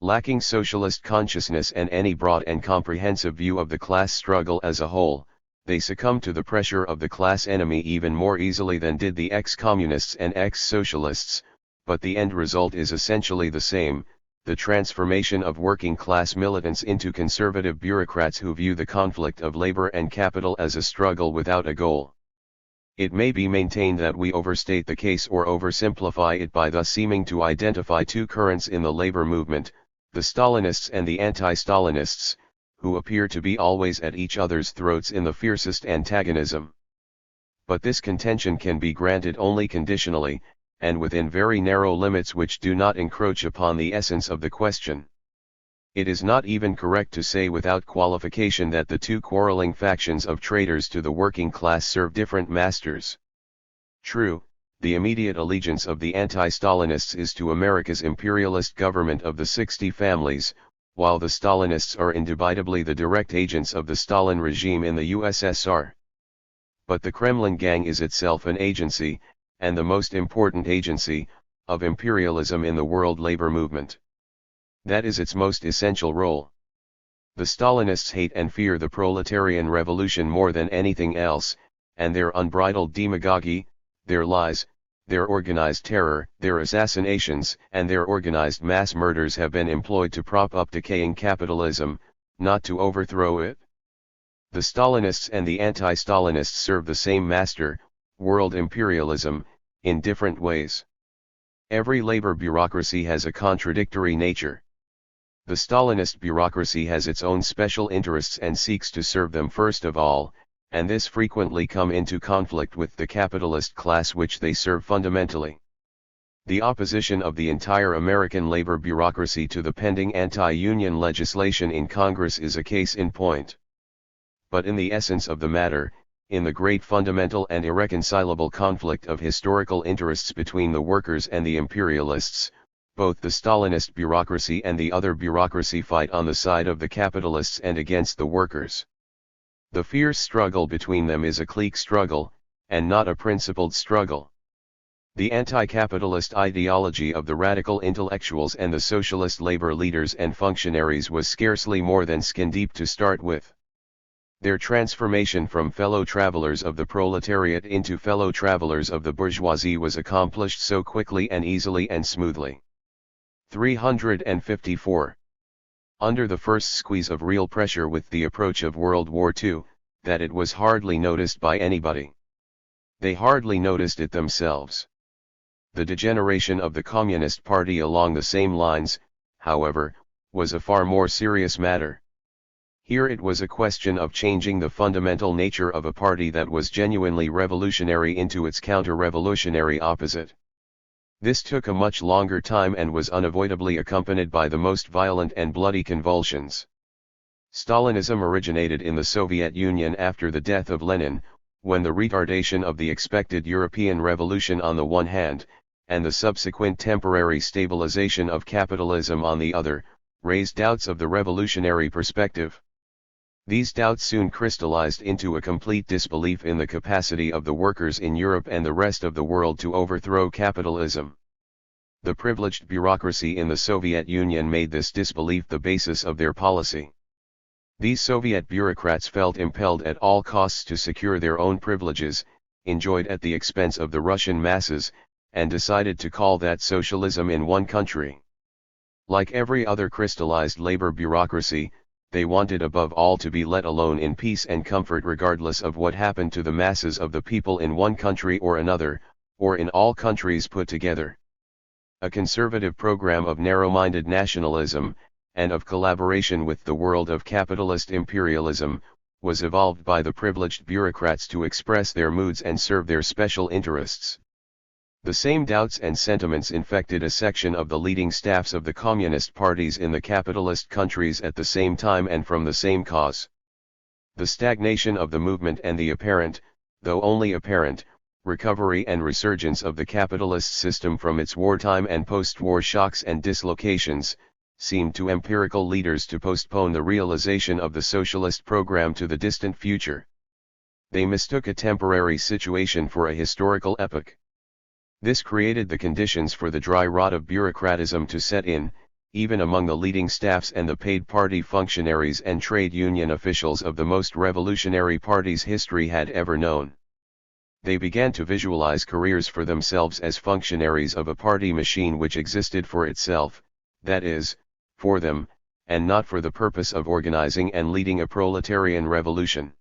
[SPEAKER 1] Lacking socialist consciousness and any broad and comprehensive view of the class struggle as a whole, they succumbed to the pressure of the class enemy even more easily than did the ex-communists and ex-socialists, but the end result is essentially the same: the transformation of working-class militants into conservative bureaucrats who view the conflict of labor and capital as a struggle without a goal. It may be maintained that we overstate the case or oversimplify it by thus seeming to identify two currents in the labor movement, the Stalinists and the anti-Stalinists, who appear to be always at each other's throats in the fiercest antagonism. But this contention can be granted only conditionally, and within very narrow limits which do not encroach upon the essence of the question. It is not even correct to say without qualification that the two quarreling factions of traitors to the working class serve different masters. True, the immediate allegiance of the anti-Stalinists is to America's imperialist government of the 60 families, while the Stalinists are indubitably the direct agents of the Stalin regime in the USSR. But the Kremlin gang is itself an agency, and the most important agency, of imperialism in the world labor movement. That is its most essential role. The Stalinists hate and fear the proletarian revolution more than anything else, and their unbridled demagogy, their lies, their organized terror, their assassinations, and their organized mass murders have been employed to prop up decaying capitalism, not to overthrow it. The Stalinists and the anti-Stalinists serve the same master, world imperialism, in different ways. Every labor bureaucracy has a contradictory nature. The Stalinist bureaucracy has its own special interests and seeks to serve them first of all, and this frequently come into conflict with the capitalist class which they serve fundamentally. The opposition of the entire American labor bureaucracy to the pending anti-union legislation in Congress is a case in point. But in the essence of the matter, in the great fundamental and irreconcilable conflict of historical interests between the workers and the imperialists, both the Stalinist bureaucracy and the other bureaucracy fight on the side of the capitalists and against the workers. The fierce struggle between them is a clique struggle, and not a principled struggle. The anti-capitalist ideology of the radical intellectuals and the socialist labor leaders and functionaries was scarcely more than skin-deep to start with. Their transformation from fellow travelers of the proletariat into fellow travelers of the bourgeoisie was accomplished so quickly and easily and smoothly. 354. Under the first squeeze of real pressure with the approach of World War II, that it was hardly noticed by anybody. They hardly noticed it themselves. The degeneration of the Communist Party along the same lines, however, was a far more serious matter. Here it was a question of changing the fundamental nature of a party that was genuinely revolutionary into its counter-revolutionary opposite. This took a much longer time and was unavoidably accompanied by the most violent and bloody convulsions. Stalinism originated in the Soviet Union after the death of Lenin, when the retardation of the expected European revolution on the one hand, and the subsequent temporary stabilization of capitalism on the other, raised doubts of the revolutionary perspective. These doubts soon crystallized into a complete disbelief in the capacity of the workers in Europe and the rest of the world to overthrow capitalism. The privileged bureaucracy in the Soviet Union made this disbelief the basis of their policy. These Soviet bureaucrats felt impelled at all costs to secure their own privileges, enjoyed at the expense of the Russian masses, and decided to call that socialism in one country. Like every other crystallized labor bureaucracy, they wanted above all to be let alone in peace and comfort regardless of what happened to the masses of the people in one country or another, or in all countries put together. A conservative program of narrow-minded nationalism, and of collaboration with the world of capitalist imperialism, was evolved by the privileged bureaucrats to express their moods and serve their special interests. The same doubts and sentiments infected a section of the leading staffs of the communist parties in the capitalist countries at the same time and from the same cause. The stagnation of the movement and the apparent, though only apparent, recovery and resurgence of the capitalist system from its wartime and post-war shocks and dislocations, seemed to empirical leaders to postpone the realization of the socialist program to the distant future. They mistook a temporary situation for a historical epoch. This created the conditions for the dry rot of bureaucratism to set in, even among the leading staffs and the paid party functionaries and trade union officials of the most revolutionary parties history had ever known. They began to visualize careers for themselves as functionaries of a party machine which existed for itself, that is, for them, and not for the purpose of organizing and leading a proletarian revolution.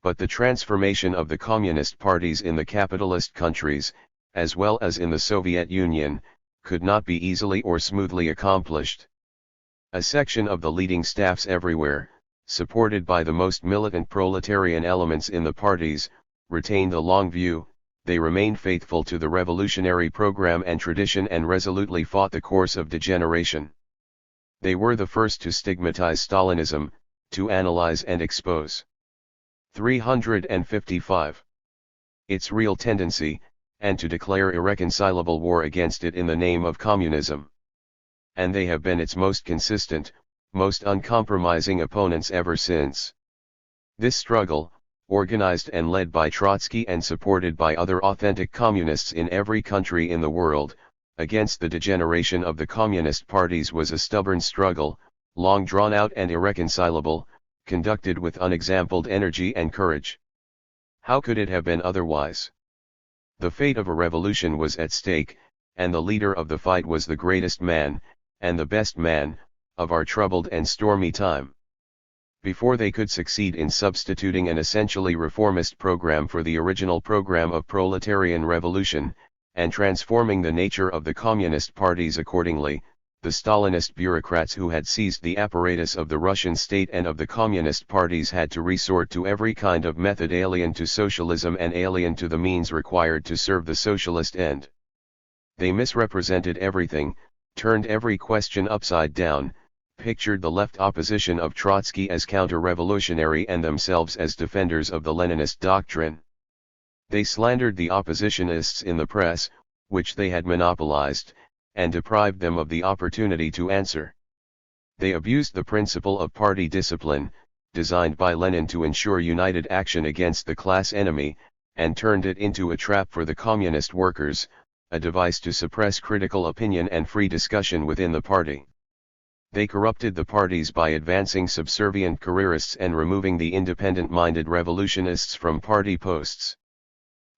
[SPEAKER 1] But the transformation of the communist parties in the capitalist countries, as well as in the Soviet Union, could not be easily or smoothly accomplished. A section of the leading staffs everywhere, supported by the most militant proletarian elements in the parties, retained the long view. They remained faithful to the revolutionary program and tradition and resolutely fought the course of degeneration. They were the first to stigmatize Stalinism, to analyze and expose 355. its real tendency, and to declare irreconcilable war against it in the name of communism. And they have been its most consistent, most uncompromising opponents ever since. This struggle, organized and led by Trotsky and supported by other authentic communists in every country in the world, against the degeneration of the communist parties was a stubborn struggle, long drawn out and irreconcilable, conducted with unexampled energy and courage. How could it have been otherwise? The fate of a revolution was at stake, and the leader of the fight was the greatest man, and the best man, of our troubled and stormy time. Before they could succeed in substituting an essentially reformist program for the original program of proletarian revolution, and transforming the nature of the communist parties accordingly, the Stalinist bureaucrats who had seized the apparatus of the Russian state and of the communist parties had to resort to every kind of method alien to socialism and alien to the means required to serve the socialist end. They misrepresented everything, turned every question upside down, pictured the left opposition of Trotsky as counter-revolutionary and themselves as defenders of the Leninist doctrine. They slandered the oppositionists in the press, which they had monopolized, and deprived them of the opportunity to answer. They abused the principle of party discipline, designed by Lenin to ensure united action against the class enemy, and turned it into a trap for the communist workers, a device to suppress critical opinion and free discussion within the party. They corrupted the parties by advancing subservient careerists and removing the independent-minded revolutionists from party posts.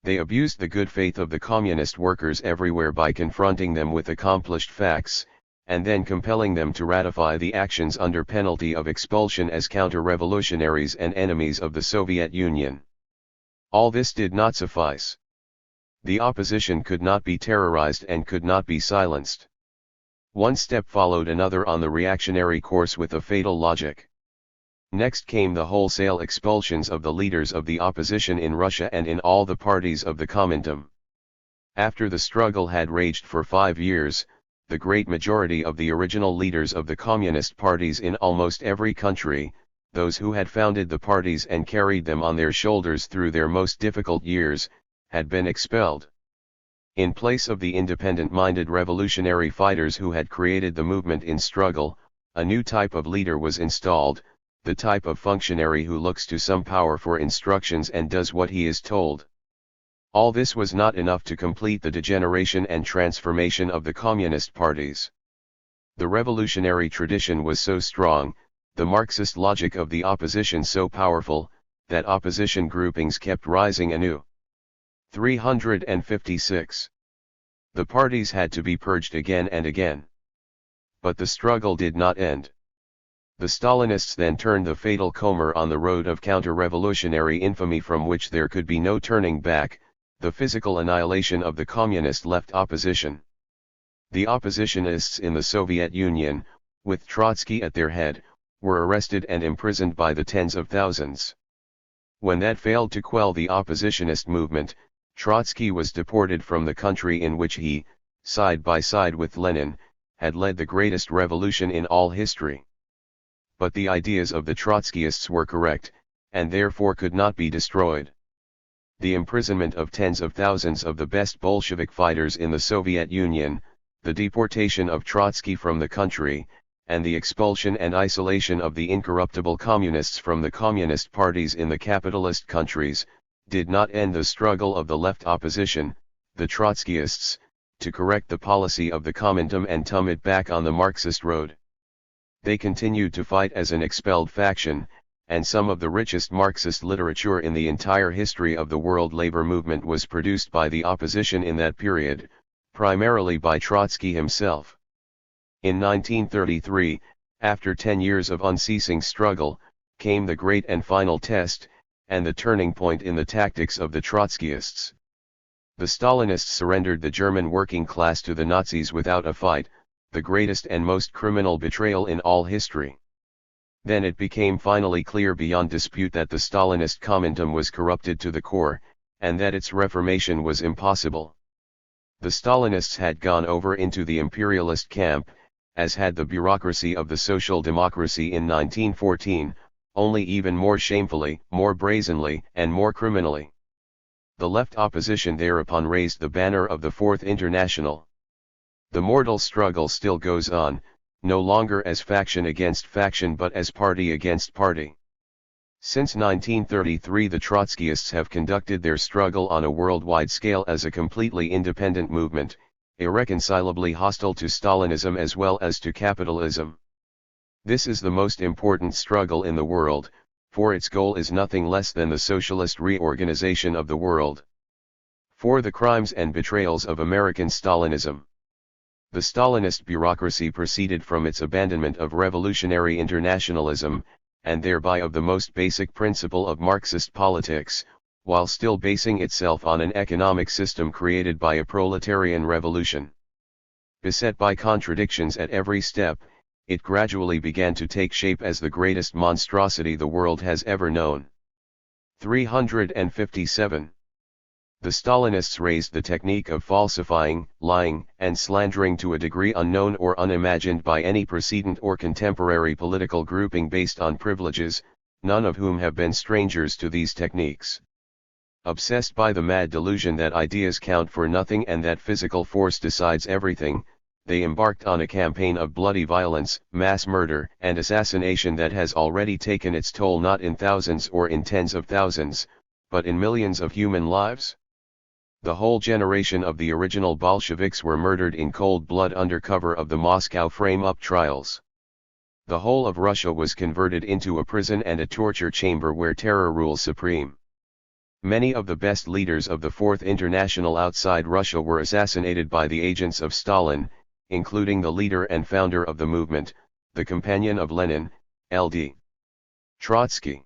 [SPEAKER 1] They abused the good faith of the communist workers everywhere by confronting them with accomplished facts, and then compelling them to ratify the actions under penalty of expulsion as counter-revolutionaries and enemies of the Soviet Union. All this did not suffice. The opposition could not be terrorized and could not be silenced. One step followed another on the reactionary course with a fatal logic. Next came the wholesale expulsions of the leaders of the opposition in Russia and in all the parties of the Comintern. After the struggle had raged for 5 years, the great majority of the original leaders of the communist parties in almost every country, those who had founded the parties and carried them on their shoulders through their most difficult years, had been expelled. In place of the independent-minded revolutionary fighters who had created the movement in struggle, a new type of leader was installed, the type of functionary who looks to some power for instructions and does what he is told. All this was not enough to complete the degeneration and transformation of the communist parties. The revolutionary tradition was so strong, the Marxist logic of the opposition so powerful, that opposition groupings kept rising anew. 356. The parties had to be purged again and again. But the struggle did not end. The Stalinists then turned the fatal comber on the road of counter-revolutionary infamy from which there could be no turning back, the physical annihilation of the communist left opposition. The oppositionists in the Soviet Union, with Trotsky at their head, were arrested and imprisoned by the tens of thousands. When that failed to quell the oppositionist movement, Trotsky was deported from the country in which he, side by side with Lenin, had led the greatest revolution in all history. But the ideas of the Trotskyists were correct, and therefore could not be destroyed. The imprisonment of tens of thousands of the best Bolshevik fighters in the Soviet Union, the deportation of Trotsky from the country, and the expulsion and isolation of the incorruptible communists from the communist parties in the capitalist countries, did not end the struggle of the left opposition, the Trotskyists, to correct the policy of the Comintern and turn it back on the Marxist road. They continued to fight as an expelled faction, and some of the richest Marxist literature in the entire history of the world labor movement was produced by the opposition in that period, primarily by Trotsky himself. In 1933, after 10 years of unceasing struggle, came the great and final test, and the turning point in the tactics of the Trotskyists. The Stalinists surrendered the German working class to the Nazis without a fight, the greatest and most criminal betrayal in all history. Then it became finally clear beyond dispute that the Stalinist Comintern was corrupted to the core, and that its reformation was impossible. The Stalinists had gone over into the imperialist camp, as had the bureaucracy of the social democracy in 1914, only even more shamefully, more brazenly, and more criminally. The left opposition thereupon raised the banner of the Fourth International. The mortal struggle still goes on, no longer as faction against faction but as party against party. Since 1933 the Trotskyists have conducted their struggle on a worldwide scale as a completely independent movement, irreconcilably hostile to Stalinism as well as to capitalism. This is the most important struggle in the world, for its goal is nothing less than the socialist reorganization of the world. For the crimes and betrayals of American Stalinism. The Stalinist bureaucracy proceeded from its abandonment of revolutionary internationalism, and thereby of the most basic principle of Marxist politics, while still basing itself on an economic system created by a proletarian revolution. Beset by contradictions at every step, it gradually began to take shape as the greatest monstrosity the world has ever known. 357. The Stalinists raised the technique of falsifying, lying, and slandering to a degree unknown or unimagined by any precedent or contemporary political grouping based on privileges, none of whom have been strangers to these techniques. Obsessed by the mad delusion that ideas count for nothing and that physical force decides everything, they embarked on a campaign of bloody violence, mass murder, and assassination that has already taken its toll not in thousands or in tens of thousands, but in millions of human lives. The whole generation of the original Bolsheviks were murdered in cold blood under cover of the Moscow frame-up trials. The whole of Russia was converted into a prison and a torture chamber where terror rules supreme. Many of the best leaders of the Fourth International outside Russia were assassinated by the agents of Stalin, including the leader and founder of the movement, the companion of Lenin, L.D. Trotsky.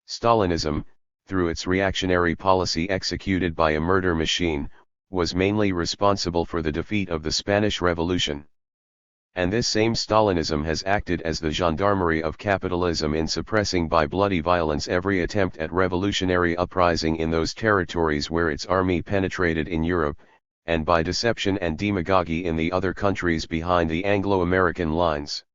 [SPEAKER 1] Stalinism, through its reactionary policy executed by a murder machine, was mainly responsible for the defeat of the Spanish Revolution. And this same Stalinism has acted as the gendarmerie of capitalism in suppressing by bloody violence every attempt at revolutionary uprising in those territories where its army penetrated in Europe, and by deception and demagoguery in the other countries behind the Anglo-American lines.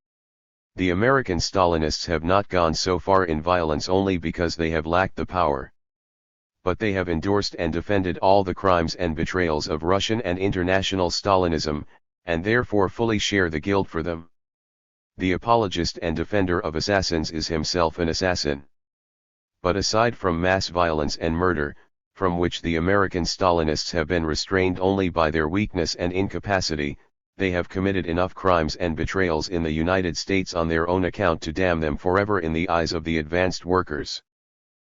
[SPEAKER 1] The American Stalinists have not gone so far in violence only because they have lacked the power. But they have endorsed and defended all the crimes and betrayals of Russian and international Stalinism, and therefore fully share the guilt for them. The apologist and defender of assassins is himself an assassin. But aside from mass violence and murder, from which the American Stalinists have been restrained only by their weakness and incapacity, they have committed enough crimes and betrayals in the United States on their own account to damn them forever in the eyes of the advanced workers.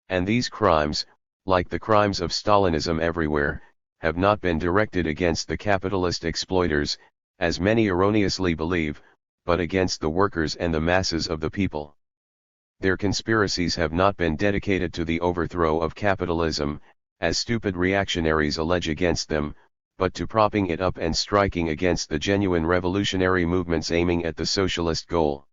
[SPEAKER 1] And these crimes, like the crimes of Stalinism everywhere, have not been directed against the capitalist exploiters, as many erroneously believe, but against the workers and the masses of the people. Their conspiracies have not been dedicated to the overthrow of capitalism, as stupid reactionaries allege against them, but to propping it up and striking against the genuine revolutionary movements aiming at the socialist goal.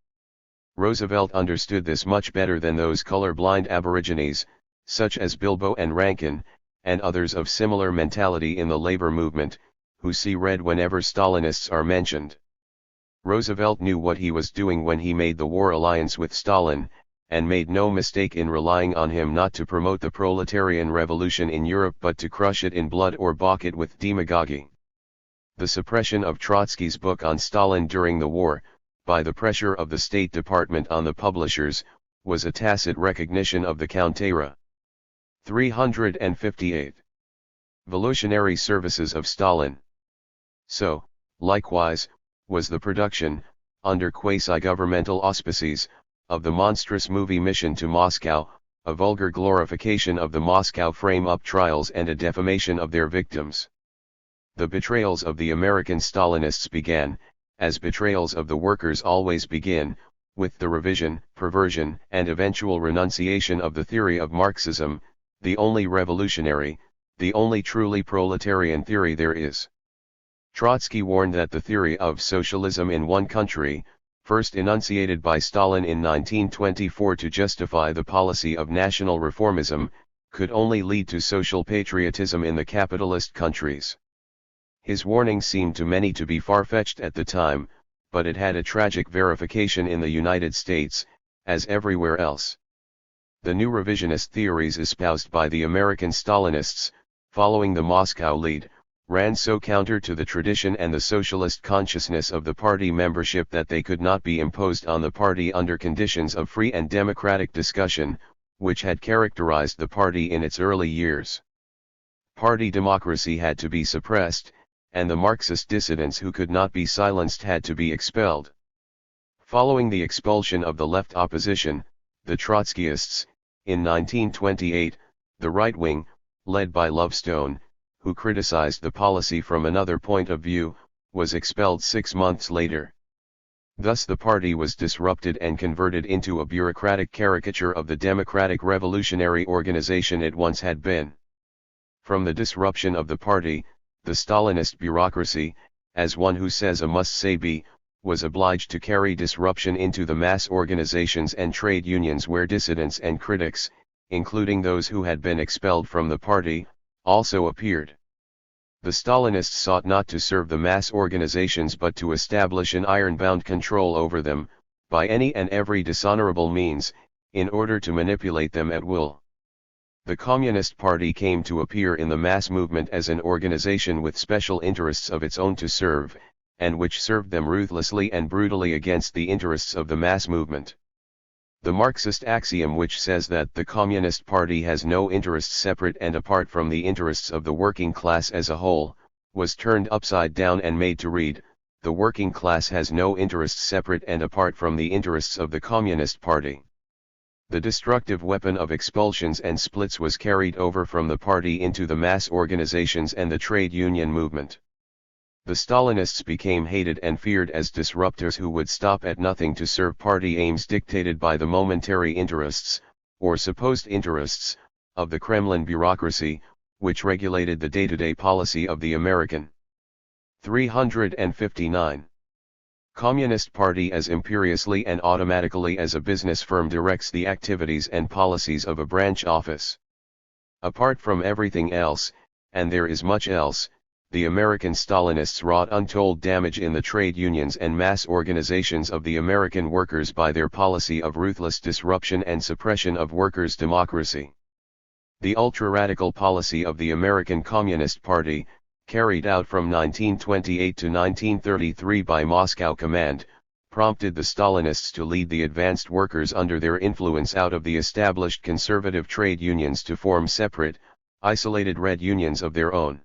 [SPEAKER 1] Roosevelt understood this much better than those color-blind aborigines, such as Bilbo and Rankin, and others of similar mentality in the labor movement, who see red whenever Stalinists are mentioned. Roosevelt knew what he was doing when he made the war alliance with Stalin, and made no mistake in relying on him not to promote the proletarian revolution in Europe but to crush it in blood or balk it with demagoguery. The suppression of Trotsky's book on Stalin during the war, by the pressure of the State Department on the publishers, was a tacit recognition of the counterera. 358. Revolutionary services of Stalin. So, likewise, was the production, under quasi-governmental auspices, of the monstrous movie Mission to Moscow, a vulgar glorification of the Moscow frame-up trials and a defamation of their victims. The betrayals of the American Stalinists began, as betrayals of the workers always begin, with the revision, perversion, and eventual renunciation of the theory of Marxism, the only revolutionary, the only truly proletarian theory there is. Trotsky warned that the theory of socialism in one country, first enunciated by Stalin in 1924 to justify the policy of national reformism, could only lead to social patriotism in the capitalist countries. His warning seemed to many to be far-fetched at the time, but it had a tragic verification in the United States, as everywhere else. The new revisionist theories espoused by the American Stalinists, following the Moscow lead, ran so counter to the tradition and the socialist consciousness of the party membership that they could not be imposed on the party under conditions of free and democratic discussion, which had characterized the party in its early years. Party democracy had to be suppressed, and the Marxist dissidents who could not be silenced had to be expelled. Following the expulsion of the left opposition, the Trotskyists, in 1928, the right wing, led by Lovestone, who criticized the policy from another point of view, was expelled 6 months later. Thus the party was disrupted and converted into a bureaucratic caricature of the democratic revolutionary organization it once had been. From the disruption of the party, the Stalinist bureaucracy, as one who says A must say B, was obliged to carry disruption into the mass organizations and trade unions where dissidents and critics, including those who had been expelled from the party, also appeared. The Stalinists sought not to serve the mass organizations but to establish an iron-bound control over them, by any and every dishonorable means, in order to manipulate them at will. The Communist Party came to appear in the mass movement as an organization with special interests of its own to serve, and which served them ruthlessly and brutally against the interests of the mass movement. The Marxist axiom which says that the Communist Party has no interests separate and apart from the interests of the working class as a whole, was turned upside down and made to read, the working class has no interests separate and apart from the interests of the Communist Party. The destructive weapon of expulsions and splits was carried over from the party into the mass organizations and the trade union movement. The Stalinists became hated and feared as disruptors who would stop at nothing to serve party aims dictated by the momentary interests, or supposed interests, of the Kremlin bureaucracy, which regulated the day-to-day policy of the American. 359. Communist Party as imperiously and automatically as a business firm directs the activities and policies of a branch office. Apart from everything else, and there is much else, the American Stalinists wrought untold damage in the trade unions and mass organizations of the American workers by their policy of ruthless disruption and suppression of workers' democracy. The ultra-radical policy of the American Communist Party, carried out from 1928 to 1933 by Moscow Command, prompted the Stalinists to lead the advanced workers under their influence out of the established conservative trade unions to form separate, isolated red unions of their own.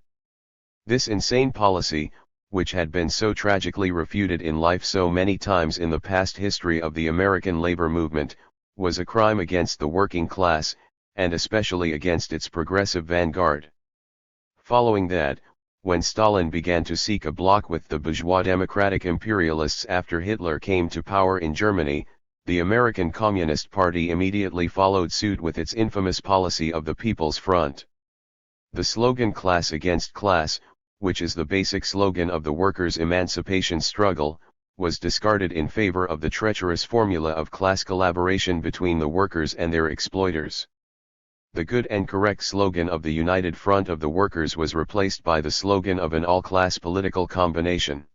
[SPEAKER 1] This insane policy, which had been so tragically refuted in life so many times in the past history of the American labor movement, was a crime against the working class, and especially against its progressive vanguard. Following that, when Stalin began to seek a bloc with the bourgeois democratic imperialists after Hitler came to power in Germany, the American Communist Party immediately followed suit with its infamous policy of the People's Front. The slogan "Class Against Class," which is the basic slogan of the workers' emancipation struggle, was discarded in favor of the treacherous formula of class collaboration between the workers and their exploiters. The good and correct slogan of the United Front of the Workers was replaced by the slogan of an all-class political combination.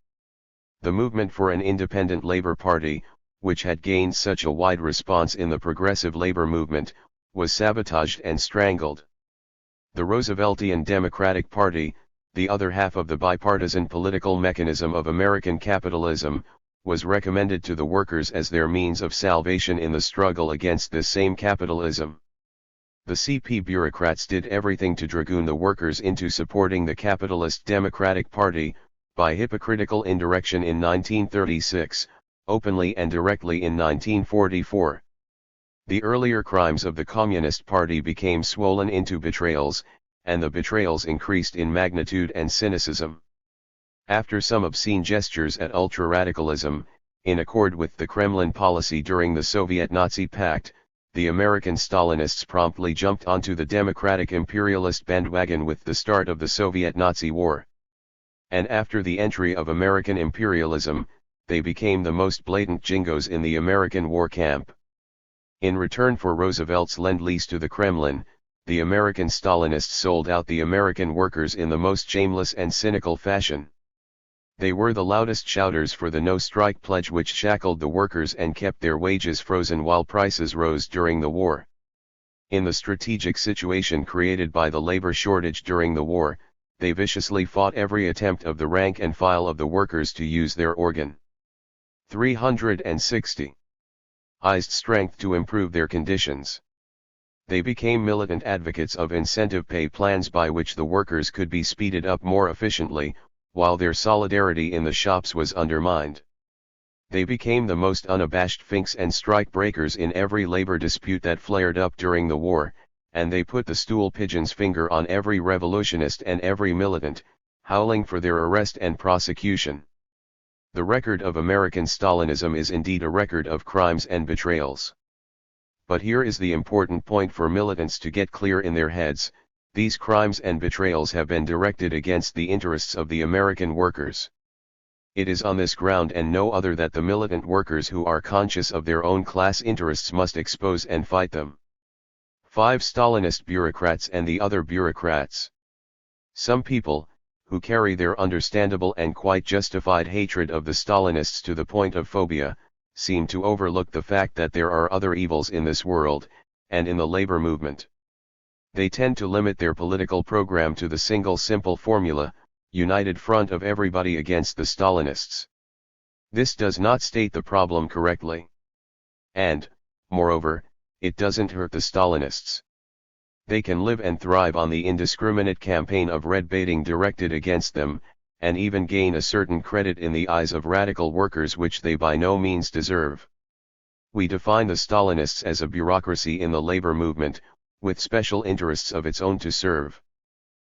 [SPEAKER 1] The movement for an independent labor party, which had gained such a wide response in the progressive labor movement, was sabotaged and strangled. The Rooseveltian Democratic Party, the other half of the bipartisan political mechanism of American capitalism, was recommended to the workers as their means of salvation in the struggle against this same capitalism. The CP bureaucrats did everything to dragoon the workers into supporting the capitalist Democratic Party, by hypocritical indirection in 1936, openly and directly in 1944. The earlier crimes of the Communist Party became swollen into betrayals, and the betrayals increased in magnitude and cynicism. After some obscene gestures at ultra-radicalism, in accord with the Kremlin policy during the Soviet-Nazi pact, the American Stalinists promptly jumped onto the democratic imperialist bandwagon with the start of the Soviet-Nazi War. And after the entry of American imperialism, they became the most blatant jingoes in the American war camp. In return for Roosevelt's lend-lease to the Kremlin, the American Stalinists sold out the American workers in the most shameless and cynical fashion. They were the loudest shouters for the no-strike pledge, which shackled the workers and kept their wages frozen while prices rose during the war. In the strategic situation created by the labor shortage during the war, they viciously fought every attempt of the rank and file of the workers to use their organ. 360. Ized strength to improve their conditions. They became militant advocates of incentive pay plans by which the workers could be speeded up more efficiently, while their solidarity in the shops was undermined. They became the most unabashed finks and strike breakers in every labor dispute that flared up during the war, and they put the stool pigeon's finger on every revolutionist and every militant, howling for their arrest and prosecution. The record of American Stalinism is indeed a record of crimes and betrayals. But here is the important point for militants to get clear in their heads: these crimes and betrayals have been directed against the interests of the American workers. It is on this ground and no other that the militant workers who are conscious of their own class interests must expose and fight them. 5. Stalinist bureaucrats and the other bureaucrats. Some people, who carry their understandable and quite justified hatred of the Stalinists to the point of phobia, seem to overlook the fact that there are other evils in this world, and in the labor movement. They tend to limit their political program to the single simple formula, united front of everybody against the Stalinists. This does not state the problem correctly. And, moreover, it doesn't hurt the Stalinists. They can live and thrive on the indiscriminate campaign of red baiting directed against them, and even gain a certain credit in the eyes of radical workers which they by no means deserve. We define the Stalinists as a bureaucracy in the labor movement, with special interests of its own to serve.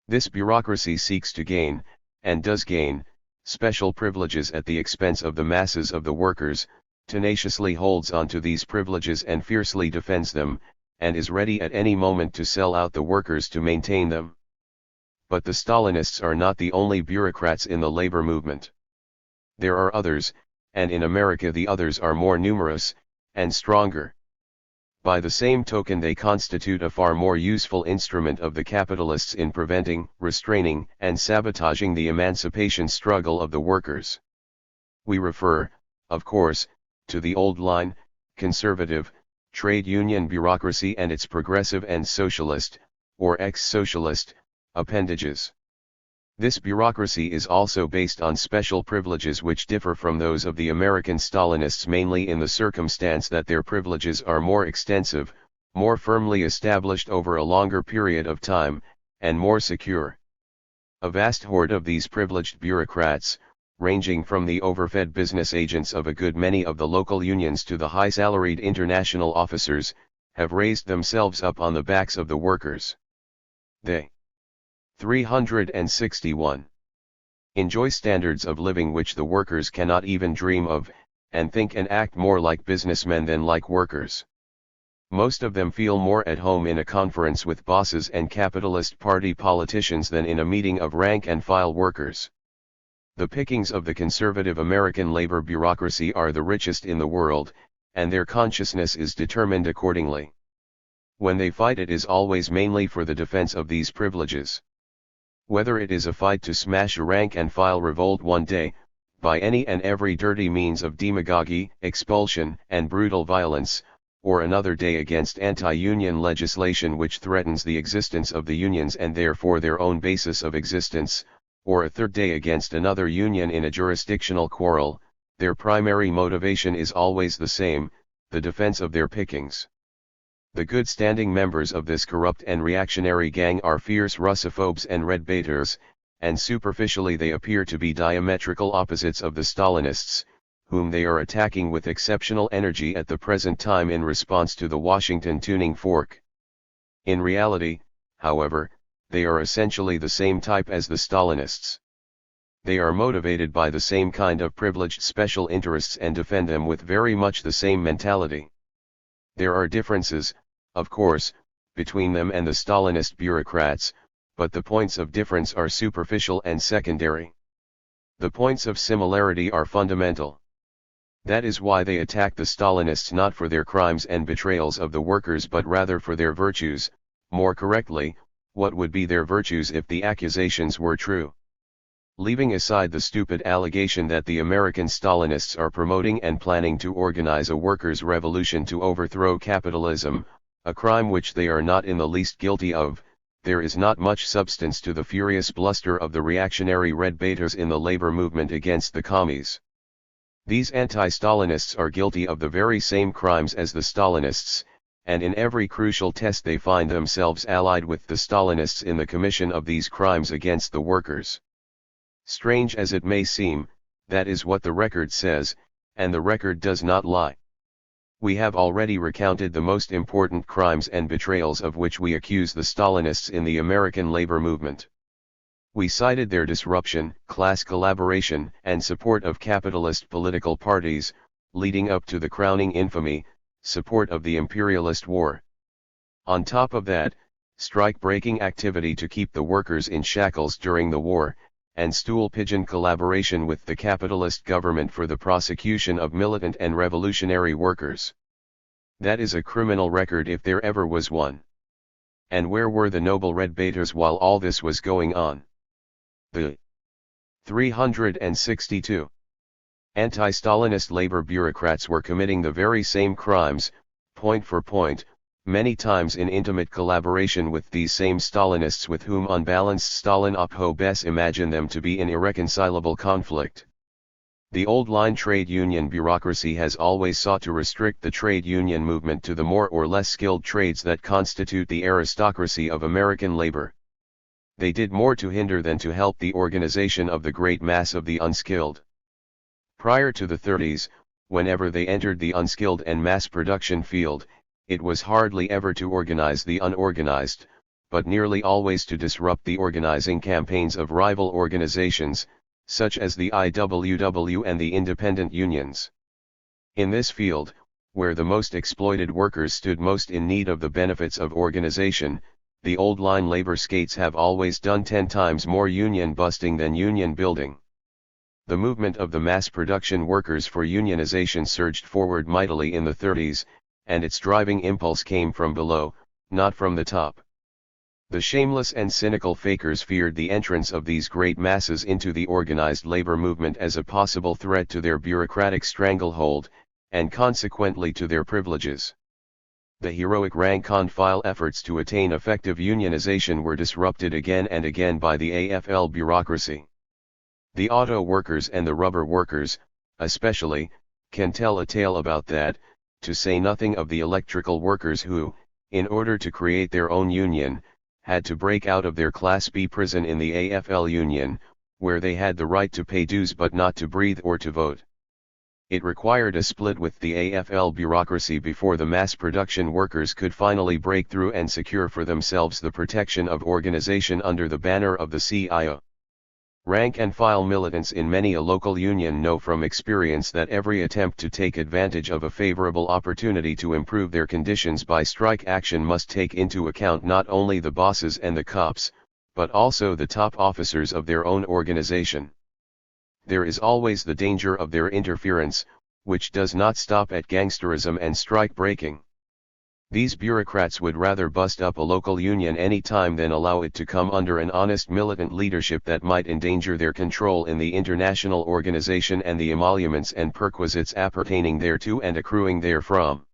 [SPEAKER 1] This bureaucracy seeks to gain, and does gain, special privileges at the expense of the masses of the workers, tenaciously holds on to these privileges and fiercely defends them, and is ready at any moment to sell out the workers to maintain them. But the Stalinists are not the only bureaucrats in the labor movement. There are others, and in America the others are more numerous, and stronger. By the same token they constitute a far more useful instrument of the capitalists in preventing, restraining, and sabotaging the emancipation struggle of the workers. We refer, of course, to the old line, conservative, trade union bureaucracy and its progressive and socialist, or ex-socialist, appendages. This bureaucracy is also based on special privileges which differ from those of the American Stalinists mainly in the circumstance that their privileges are more extensive, more firmly established over a longer period of time, and more secure. A vast horde of these privileged bureaucrats, ranging from the overfed business agents of a good many of the local unions to the high-salaried international officers, have raised themselves up on the backs of the workers. They 361. Enjoy standards of living which the workers cannot even dream of, and think and act more like businessmen than like workers. Most of them feel more at home in a conference with bosses and capitalist party politicians than in a meeting of rank-and-file workers. The pickings of the conservative American labor bureaucracy are the richest in the world, and their consciousness is determined accordingly. When they fight it is always mainly for the defense of these privileges. Whether it is a fight to smash a rank-and-file revolt one day, by any and every dirty means of demagogy, expulsion, and brutal violence, or another day against anti-union legislation which threatens the existence of the unions and therefore their own basis of existence, or a third day against another union in a jurisdictional quarrel, their primary motivation is always the same, the defense of their pickings. The good-standing members of this corrupt and reactionary gang are fierce Russophobes and red baiters, and superficially they appear to be diametrical opposites of the Stalinists, whom they are attacking with exceptional energy at the present time in response to the Washington tuning fork. In reality, however, they are essentially the same type as the Stalinists. They are motivated by the same kind of privileged special interests and defend them with very much the same mentality. There are differences, of course, between them and the Stalinist bureaucrats, but the points of difference are superficial and secondary. The points of similarity are fundamental. That is why they attack the Stalinists not for their crimes and betrayals of the workers but rather for their virtues, more correctly, what would be their virtues if the accusations were true. Leaving aside the stupid allegation that the American Stalinists are promoting and planning to organize a workers' revolution to overthrow capitalism, a crime which they are not in the least guilty of, there is not much substance to the furious bluster of the reactionary red baiters in the labor movement against the commies. These anti-Stalinists are guilty of the very same crimes as the Stalinists, and in every crucial test they find themselves allied with the Stalinists in the commission of these crimes against the workers. Strange as it may seem, that is what the record says, and the record does not lie. We have already recounted the most important crimes and betrayals of which we accuse the Stalinists in the American labor movement. We cited their disruption, class collaboration, and support of capitalist political parties, leading up to the crowning infamy, support of the imperialist war. On top of that, strike-breaking activity to keep the workers in shackles during the war, and stool-pigeon collaboration with the capitalist government for the prosecution of militant and revolutionary workers. That is a criminal record if there ever was one. And where were the noble red baiters while all this was going on? The 362. Anti-Stalinist labor bureaucrats were committing the very same crimes, point for point, many times in intimate collaboration with these same Stalinists with whom unbalanced Stalin-ophobes imagine them to be in irreconcilable conflict. The old-line trade union bureaucracy has always sought to restrict the trade union movement to the more or less skilled trades that constitute the aristocracy of American labor. They did more to hinder than to help the organization of the great mass of the unskilled. Prior to the 30s, whenever they entered the unskilled and mass production field, it was hardly ever to organize the unorganized, but nearly always to disrupt the organizing campaigns of rival organizations, such as the IWW and the independent unions. In this field, where the most exploited workers stood most in need of the benefits of organization, the old line labor skates have always done 10 times more union busting than union building. The movement of the mass production workers for unionization surged forward mightily in the 30s, and its driving impulse came from below, not from the top. The shameless and cynical fakers feared the entrance of these great masses into the organized labor movement as a possible threat to their bureaucratic stranglehold, and consequently to their privileges. The heroic rank-and-file efforts to attain effective unionization were disrupted again and again by the AFL bureaucracy. The auto workers and the rubber workers, especially, can tell a tale about that, to say nothing of the electrical workers who, in order to create their own union, had to break out of their Class B prison in the AFL union, where they had the right to pay dues but not to breathe or to vote. It required a split with the AFL bureaucracy before the mass production workers could finally break through and secure for themselves the protection of organization under the banner of the CIO. Rank-and-file militants in many a local union know from experience that every attempt to take advantage of a favorable opportunity to improve their conditions by strike action must take into account not only the bosses and the cops, but also the top officers of their own organization. There is always the danger of their interference, which does not stop at gangsterism and strike breaking. These bureaucrats would rather bust up a local union any time than allow it to come under an honest militant leadership that might endanger their control in the international organization and the emoluments and perquisites appertaining thereto and accruing therefrom.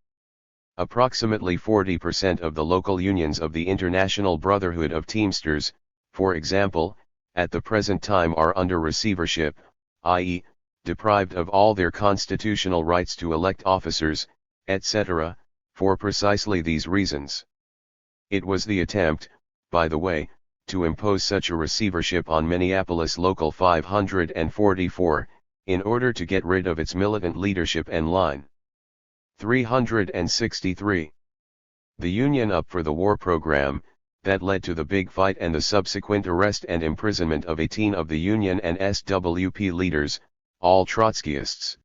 [SPEAKER 1] Approximately 40% of the local unions of the International Brotherhood of Teamsters, for example, at the present time are under receivership, i.e., deprived of all their constitutional rights to elect officers, etc., for precisely these reasons. It was the attempt, by the way, to impose such a receivership on Minneapolis Local 544, in order to get rid of its militant leadership and line. 363. The Union Up for the War program, that led to the big fight and the subsequent arrest and imprisonment of 18 of the Union and SWP leaders, all Trotskyists.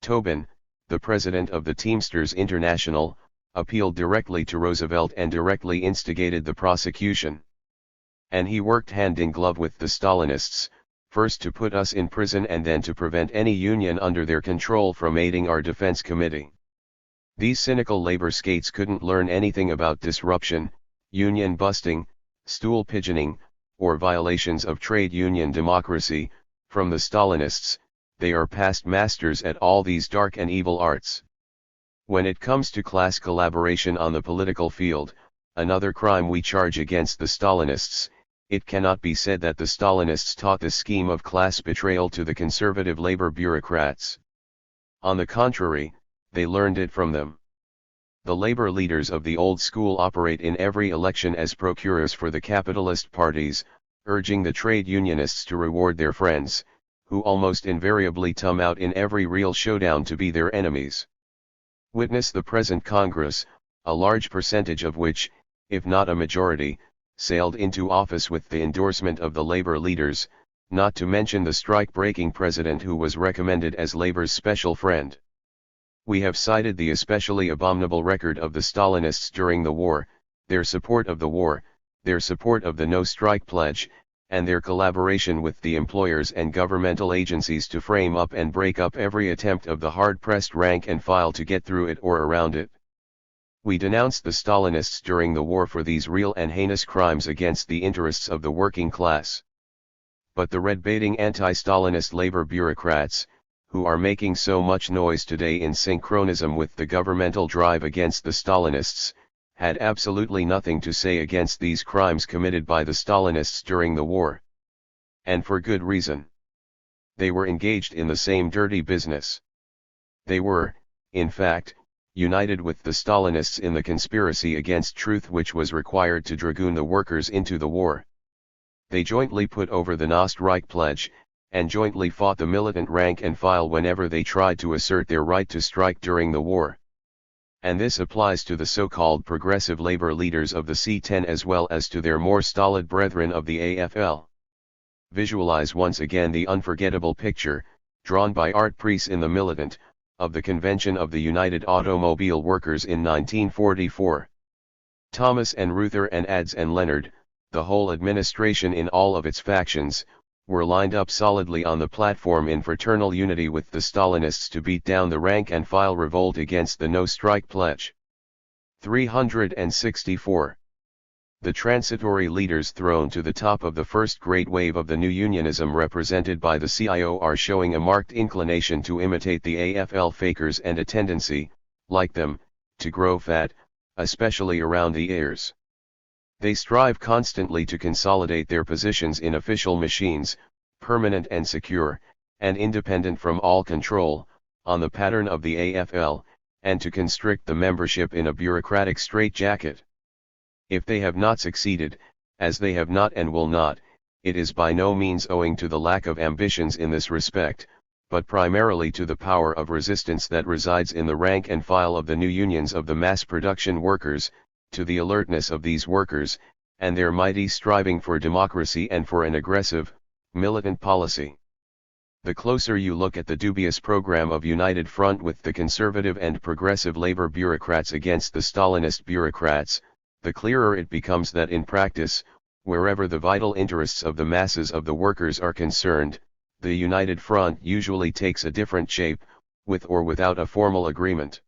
[SPEAKER 1] Tobin, the president of the Teamsters International, appealed directly to Roosevelt and directly instigated the prosecution. And he worked hand in glove with the Stalinists, first to put us in prison and then to prevent any union under their control from aiding our defense committee. These cynical labor skates couldn't learn anything about disruption, union busting, stool pigeoning, or violations of trade union democracy, from the Stalinists. They are past masters at all these dark and evil arts. When it comes to class collaboration on the political field, another crime we charge against the Stalinists, it cannot be said that the Stalinists taught the scheme of class betrayal to the conservative labor bureaucrats. On the contrary, they learned it from them. The labor leaders of the old school operate in every election as procurers for the capitalist parties, urging the trade unionists to reward their friends, who almost invariably come out in every real showdown to be their enemies. Witness the present Congress, a large percentage of which, if not a majority, sailed into office with the endorsement of the labor leaders, not to mention the strike-breaking president who was recommended as labor's special friend. We have cited the especially abominable record of the Stalinists during the war, their support of the war, their support of the no-strike pledge, and their collaboration with the employers and governmental agencies to frame up and break up every attempt of the hard-pressed rank and file to get through it or around it. We denounced the Stalinists during the war for these real and heinous crimes against the interests of the working class. But the red-baiting anti-Stalinist labor bureaucrats, who are making so much noise today in synchronism with the governmental drive against the Stalinists, had absolutely nothing to say against these crimes committed by the Stalinists during the war. And for good reason. They were engaged in the same dirty business. They were, in fact, united with the Stalinists in the conspiracy against truth which was required to dragoon the workers into the war. They jointly put over the No-strike pledge, and jointly fought the militant rank and file whenever they tried to assert their right to strike during the war. And this applies to the so-called progressive labor leaders of the C-10 as well as to their more stolid brethren of the AFL. visualize once again the unforgettable picture, drawn by Art Preece in The Militant, of the Convention of the United Automobile Workers in 1944. Thomas and Reuther and Adz and Leonard, the whole administration in all of its factions, were lined up solidly on the platform in fraternal unity with the Stalinists to beat down the rank-and-file revolt against the no-strike pledge. 364. The transitory leaders thrown to the top of the first great wave of the new unionism represented by the CIO are showing a marked inclination to imitate the AFL fakers and a tendency, like them, to grow fat, especially around the ears. They strive constantly to consolidate their positions in official machines, permanent and secure, and independent from all control, on the pattern of the AFL, and to constrict the membership in a bureaucratic straitjacket. If they have not succeeded, as they have not and will not, it is by no means owing to the lack of ambitions in this respect, but primarily to the power of resistance that resides in the rank and file of the new unions of the mass production workers, to the alertness of these workers, and their mighty striving for democracy and for an aggressive, militant policy. The closer you look at the dubious program of United Front with the conservative and progressive labor bureaucrats against the Stalinist bureaucrats, the clearer it becomes that in practice, wherever the vital interests of the masses of the workers are concerned, the United Front usually takes a different shape, with or without a formal agreement.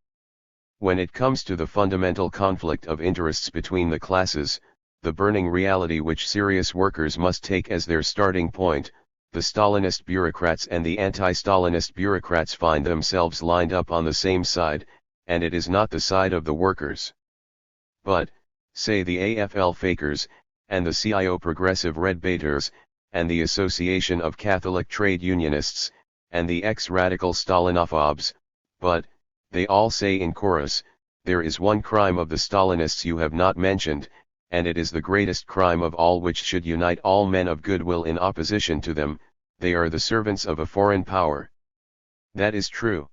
[SPEAKER 1] When it comes to the fundamental conflict of interests between the classes, the burning reality which serious workers must take as their starting point, the Stalinist bureaucrats and the anti-Stalinist bureaucrats find themselves lined up on the same side, and it is not the side of the workers. But, say the AFL fakers, and the CIO progressive red baiters, and the Association of Catholic Trade Unionists, and the ex-radical Stalinophobes, but, they all say in chorus, there is one crime of the Stalinists you have not mentioned, and it is the greatest crime of all which should unite all men of goodwill in opposition to them, they are the servants of a foreign power. That is true.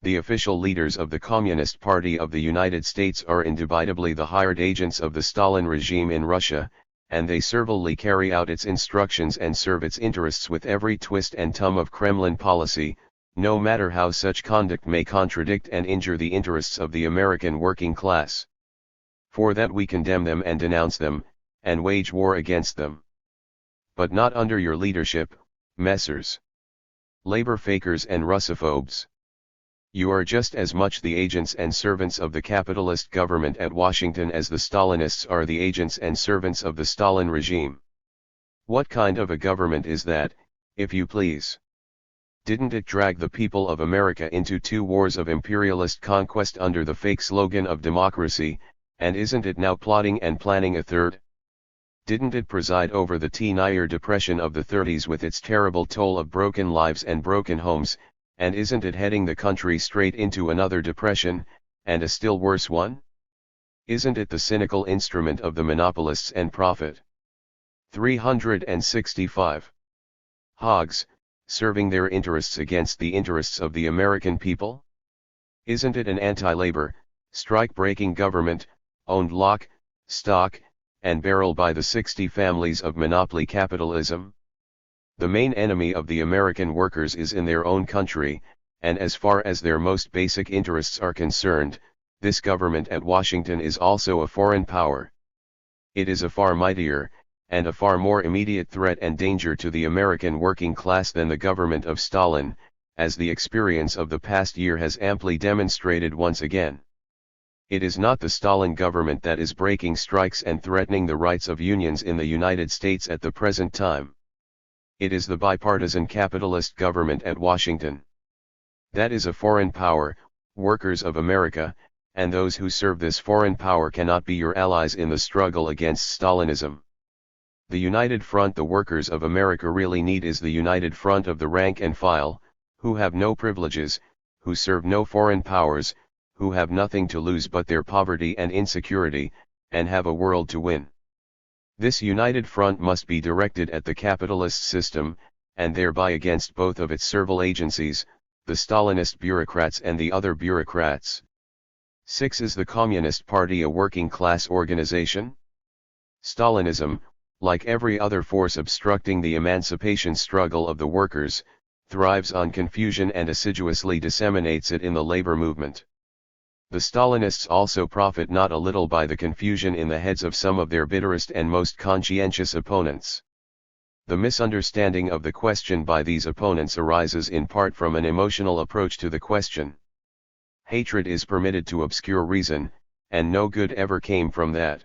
[SPEAKER 1] The official leaders of the Communist Party of the United States are indubitably the hired agents of the Stalin regime in Russia, and they servilely carry out its instructions and serve its interests with every twist and turn of Kremlin policy, no matter how such conduct may contradict and injure the interests of the American working class. For that we condemn them and denounce them, and wage war against them. But not under your leadership, Messrs. Labor fakers and Russophobes. You are just as much the agents and servants of the capitalist government at Washington as the Stalinists are the agents and servants of the Stalin regime. What kind of a government is that, if you please? Didn't it drag the people of America into 2 wars of imperialist conquest under the fake slogan of democracy, and isn't it now plotting and planning a 3rd? Didn't it preside over the teenage depression of the 30s with its terrible toll of broken lives and broken homes, and isn't it heading the country straight into another depression, and a still worse one? Isn't it the cynical instrument of the monopolists and profit? 365. Hogs, serving their interests against the interests of the American people? Isn't it an anti-labor, strike-breaking government, owned lock, stock, and barrel by the 60 families of monopoly capitalism? The main enemy of the American workers is in their own country, and as far as their most basic interests are concerned, this government at Washington is also a foreign power. It is a far mightier, and a far more immediate threat and danger to the American working class than the government of Stalin, as the experience of the past year has amply demonstrated once again. It is not the Stalin government that is breaking strikes and threatening the rights of unions in the United States at the present time. It is the bipartisan capitalist government at Washington. That is a foreign power, workers of America, and those who serve this foreign power cannot be your allies in the struggle against Stalinism. The united front the workers of America really need is the united front of the rank and file, who have no privileges, who serve no foreign powers, who have nothing to lose but their poverty and insecurity, and have a world to win. This united front must be directed at the capitalist system, and thereby against both of its servile agencies, the Stalinist bureaucrats and the other bureaucrats. 6. Is the Communist Party a working class organization? Stalinism, like every other force obstructing the emancipation struggle of the workers, thrives on confusion and assiduously disseminates it in the labor movement. The Stalinists also profit not a little by the confusion in the heads of some of their bitterest and most conscientious opponents. The misunderstanding of the question by these opponents arises in part from an emotional approach to the question. Hatred is permitted to obscure reason, and no good ever came from that.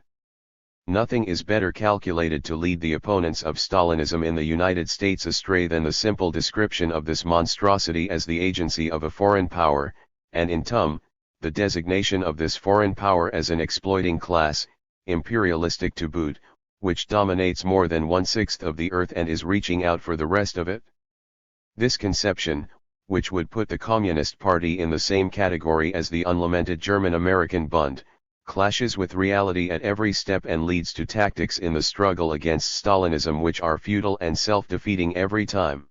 [SPEAKER 1] Nothing is better calculated to lead the opponents of Stalinism in the United States astray than the simple description of this monstrosity as the agency of a foreign power, and in turn, the designation of this foreign power as an exploiting class, imperialistic to boot, which dominates more than 1/6 of the earth and is reaching out for the rest of it. This conception, which would put the Communist Party in the same category as the unlamented German-American Bund, clashes with reality at every step and leads to tactics in the struggle against Stalinism which are futile and self-defeating every time.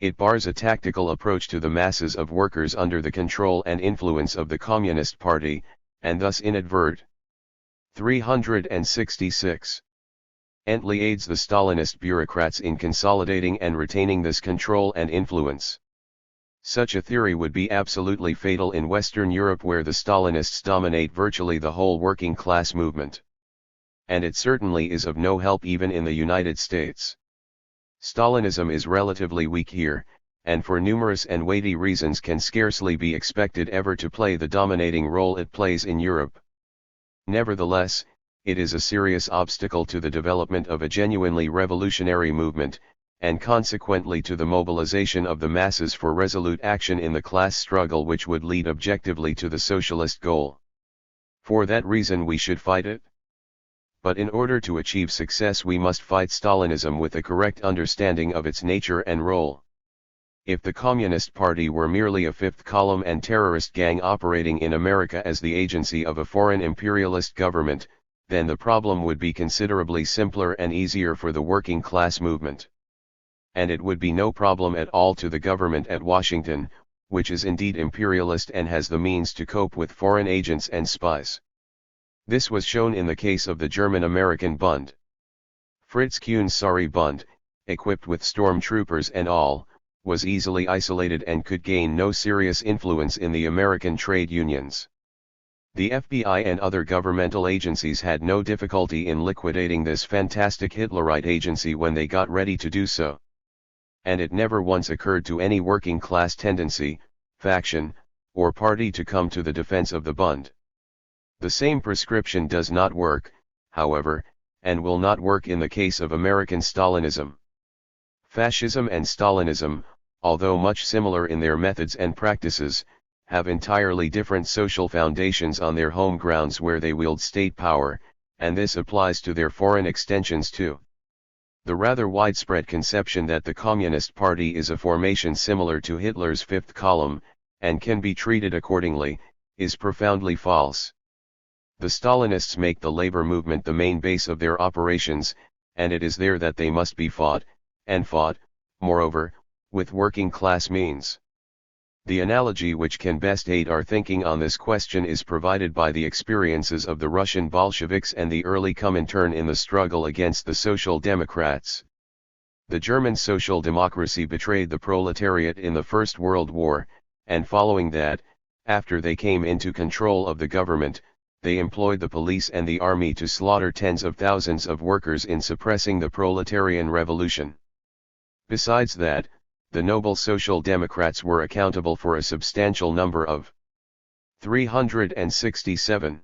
[SPEAKER 1] It bars a tactical approach to the masses of workers under the control and influence of the Communist Party, and thus inadvert. 366. Ently aids the Stalinist bureaucrats in consolidating and retaining this control and influence. Such a theory would be absolutely fatal in Western Europe where the Stalinists dominate virtually the whole working class movement. And it certainly is of no help even in the United States. Stalinism is relatively weak here, and for numerous and weighty reasons can scarcely be expected ever to play the dominating role it plays in Europe. Nevertheless, it is a serious obstacle to the development of a genuinely revolutionary movement, and consequently to the mobilization of the masses for resolute action in the class struggle which would lead objectively to the socialist goal. For that reason we should fight it. But in order to achieve success we must fight Stalinism with a correct understanding of its nature and role. If the Communist Party were merely a fifth column and terrorist gang operating in America as the agency of a foreign imperialist government, then the problem would be considerably simpler and easier for the working class movement. And it would be no problem at all to the government at Washington, which is indeed imperialist and has the means to cope with foreign agents and spies. This was shown in the case of the German-American Bund. Fritz Kuhn's sorry Bund, equipped with stormtroopers and all, was easily isolated and could gain no serious influence in the American trade unions. The FBI and other governmental agencies had no difficulty in liquidating this fantastic Hitlerite agency when they got ready to do so. And it never once occurred to any working class tendency, faction, or party to come to the defense of the Bund. The same prescription does not work, however, and will not work in the case of American Stalinism. Fascism and Stalinism, although much similar in their methods and practices, have entirely different social foundations on their home grounds where they wield state power, and this applies to their foreign extensions too. The rather widespread conception that the Communist Party is a formation similar to Hitler's Fifth Column, and can be treated accordingly, is profoundly false. The Stalinists make the labor movement the main base of their operations, and it is there that they must be fought, and fought, moreover, with working class means. The analogy which can best aid our thinking on this question is provided by the experiences of the Russian Bolsheviks and the early Comintern in the struggle against the Social Democrats. The German Social Democracy betrayed the proletariat in the First World War, and following that, after they came into control of the government, they employed the police and the army to slaughter tens of thousands of workers in suppressing the proletarian revolution. Besides that, the noble Social Democrats were accountable for a substantial number of 367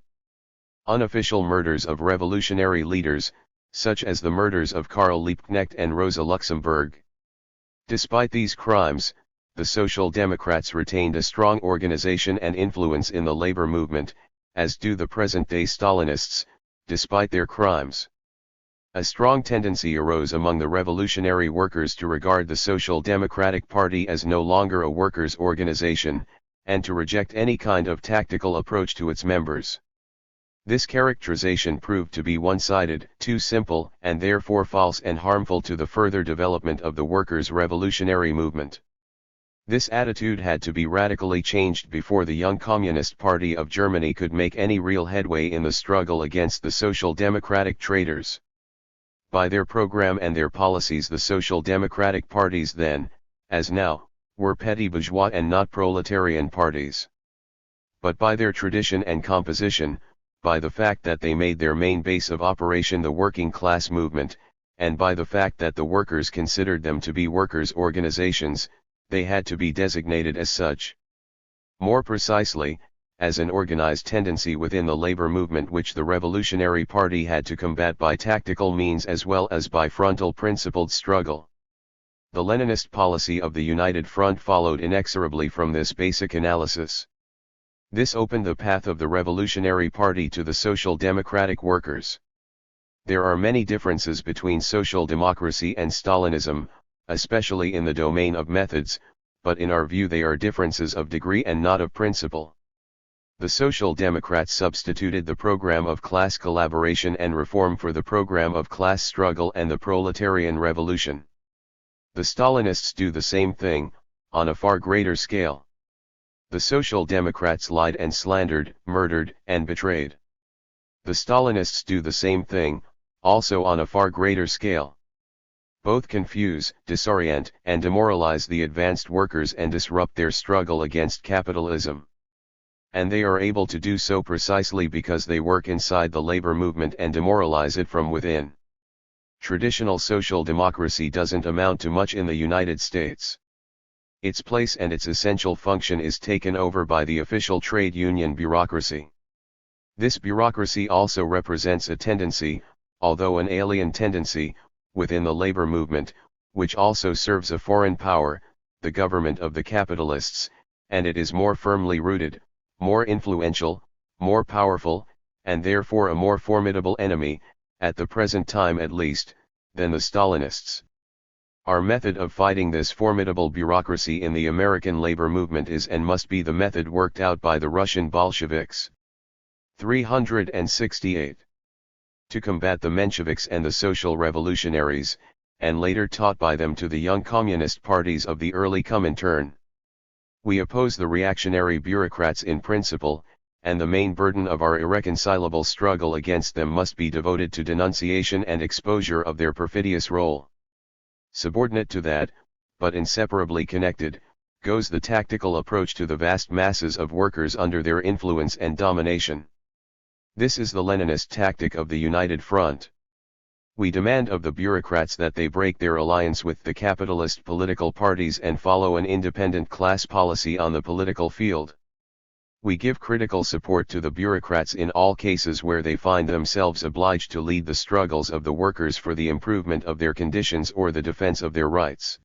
[SPEAKER 1] unofficial murders of revolutionary leaders, such as the murders of Karl Liebknecht and Rosa Luxemburg. Despite these crimes, the Social Democrats retained a strong organization and influence in the labor movement, as do the present-day Stalinists, despite their crimes. A strong tendency arose among the revolutionary workers to regard the Social Democratic Party as no longer a workers' organization, and to reject any kind of tactical approach to its members. This characterization proved to be one-sided, too simple, and therefore false and harmful to the further development of the workers' revolutionary movement. This attitude had to be radically changed before the young Communist Party of Germany could make any real headway in the struggle against the Social Democratic traitors. By their program and their policies, the social democratic parties then, as now, were petty bourgeois and not proletarian parties. But by their tradition and composition, by the fact that they made their main base of operation the working class movement, and by the fact that the workers considered them to be workers' organizations, they had to be designated as such. More precisely, as an organized tendency within the labor movement which the Revolutionary Party had to combat by tactical means as well as by frontal principled struggle. The Leninist policy of the United Front followed inexorably from this basic analysis. This opened the path of the Revolutionary Party to the social democratic workers. There are many differences between social democracy and Stalinism, especially in the domain of methods, but in our view they are differences of degree and not of principle. The Social Democrats substituted the program of class collaboration and reform for the program of class struggle and the proletarian revolution. The Stalinists do the same thing, on a far greater scale. The Social Democrats lied and slandered, murdered, and betrayed. The Stalinists do the same thing, also on a far greater scale. Both confuse, disorient, and demoralize the advanced workers and disrupt their struggle against capitalism. And they are able to do so precisely because they work inside the labor movement and demoralize it from within. Traditional social democracy doesn't amount to much in the United States. Its place and its essential function is taken over by the official trade union bureaucracy. This bureaucracy also represents a tendency, although an alien tendency, within the labor movement, which also serves a foreign power, the government of the capitalists, and it is more firmly rooted, more influential, more powerful, and therefore a more formidable enemy, at the present time at least, than the Stalinists. Our method of fighting this formidable bureaucracy in the American labor movement is and must be the method worked out by the Russian Bolsheviks. 368. To combat the Mensheviks and the social revolutionaries, and later taught by them to the young communist parties of the early Comintern. We oppose the reactionary bureaucrats in principle, and the main burden of our irreconcilable struggle against them must be devoted to denunciation and exposure of their perfidious role. Subordinate to that, but inseparably connected, goes the tactical approach to the vast masses of workers under their influence and domination. This is the Leninist tactic of the United Front. We demand of the bureaucrats that they break their alliance with the capitalist political parties and follow an independent class policy on the political field. We give critical support to the bureaucrats in all cases where they find themselves obliged to lead the struggles of the workers for the improvement of their conditions or the defense of their rights.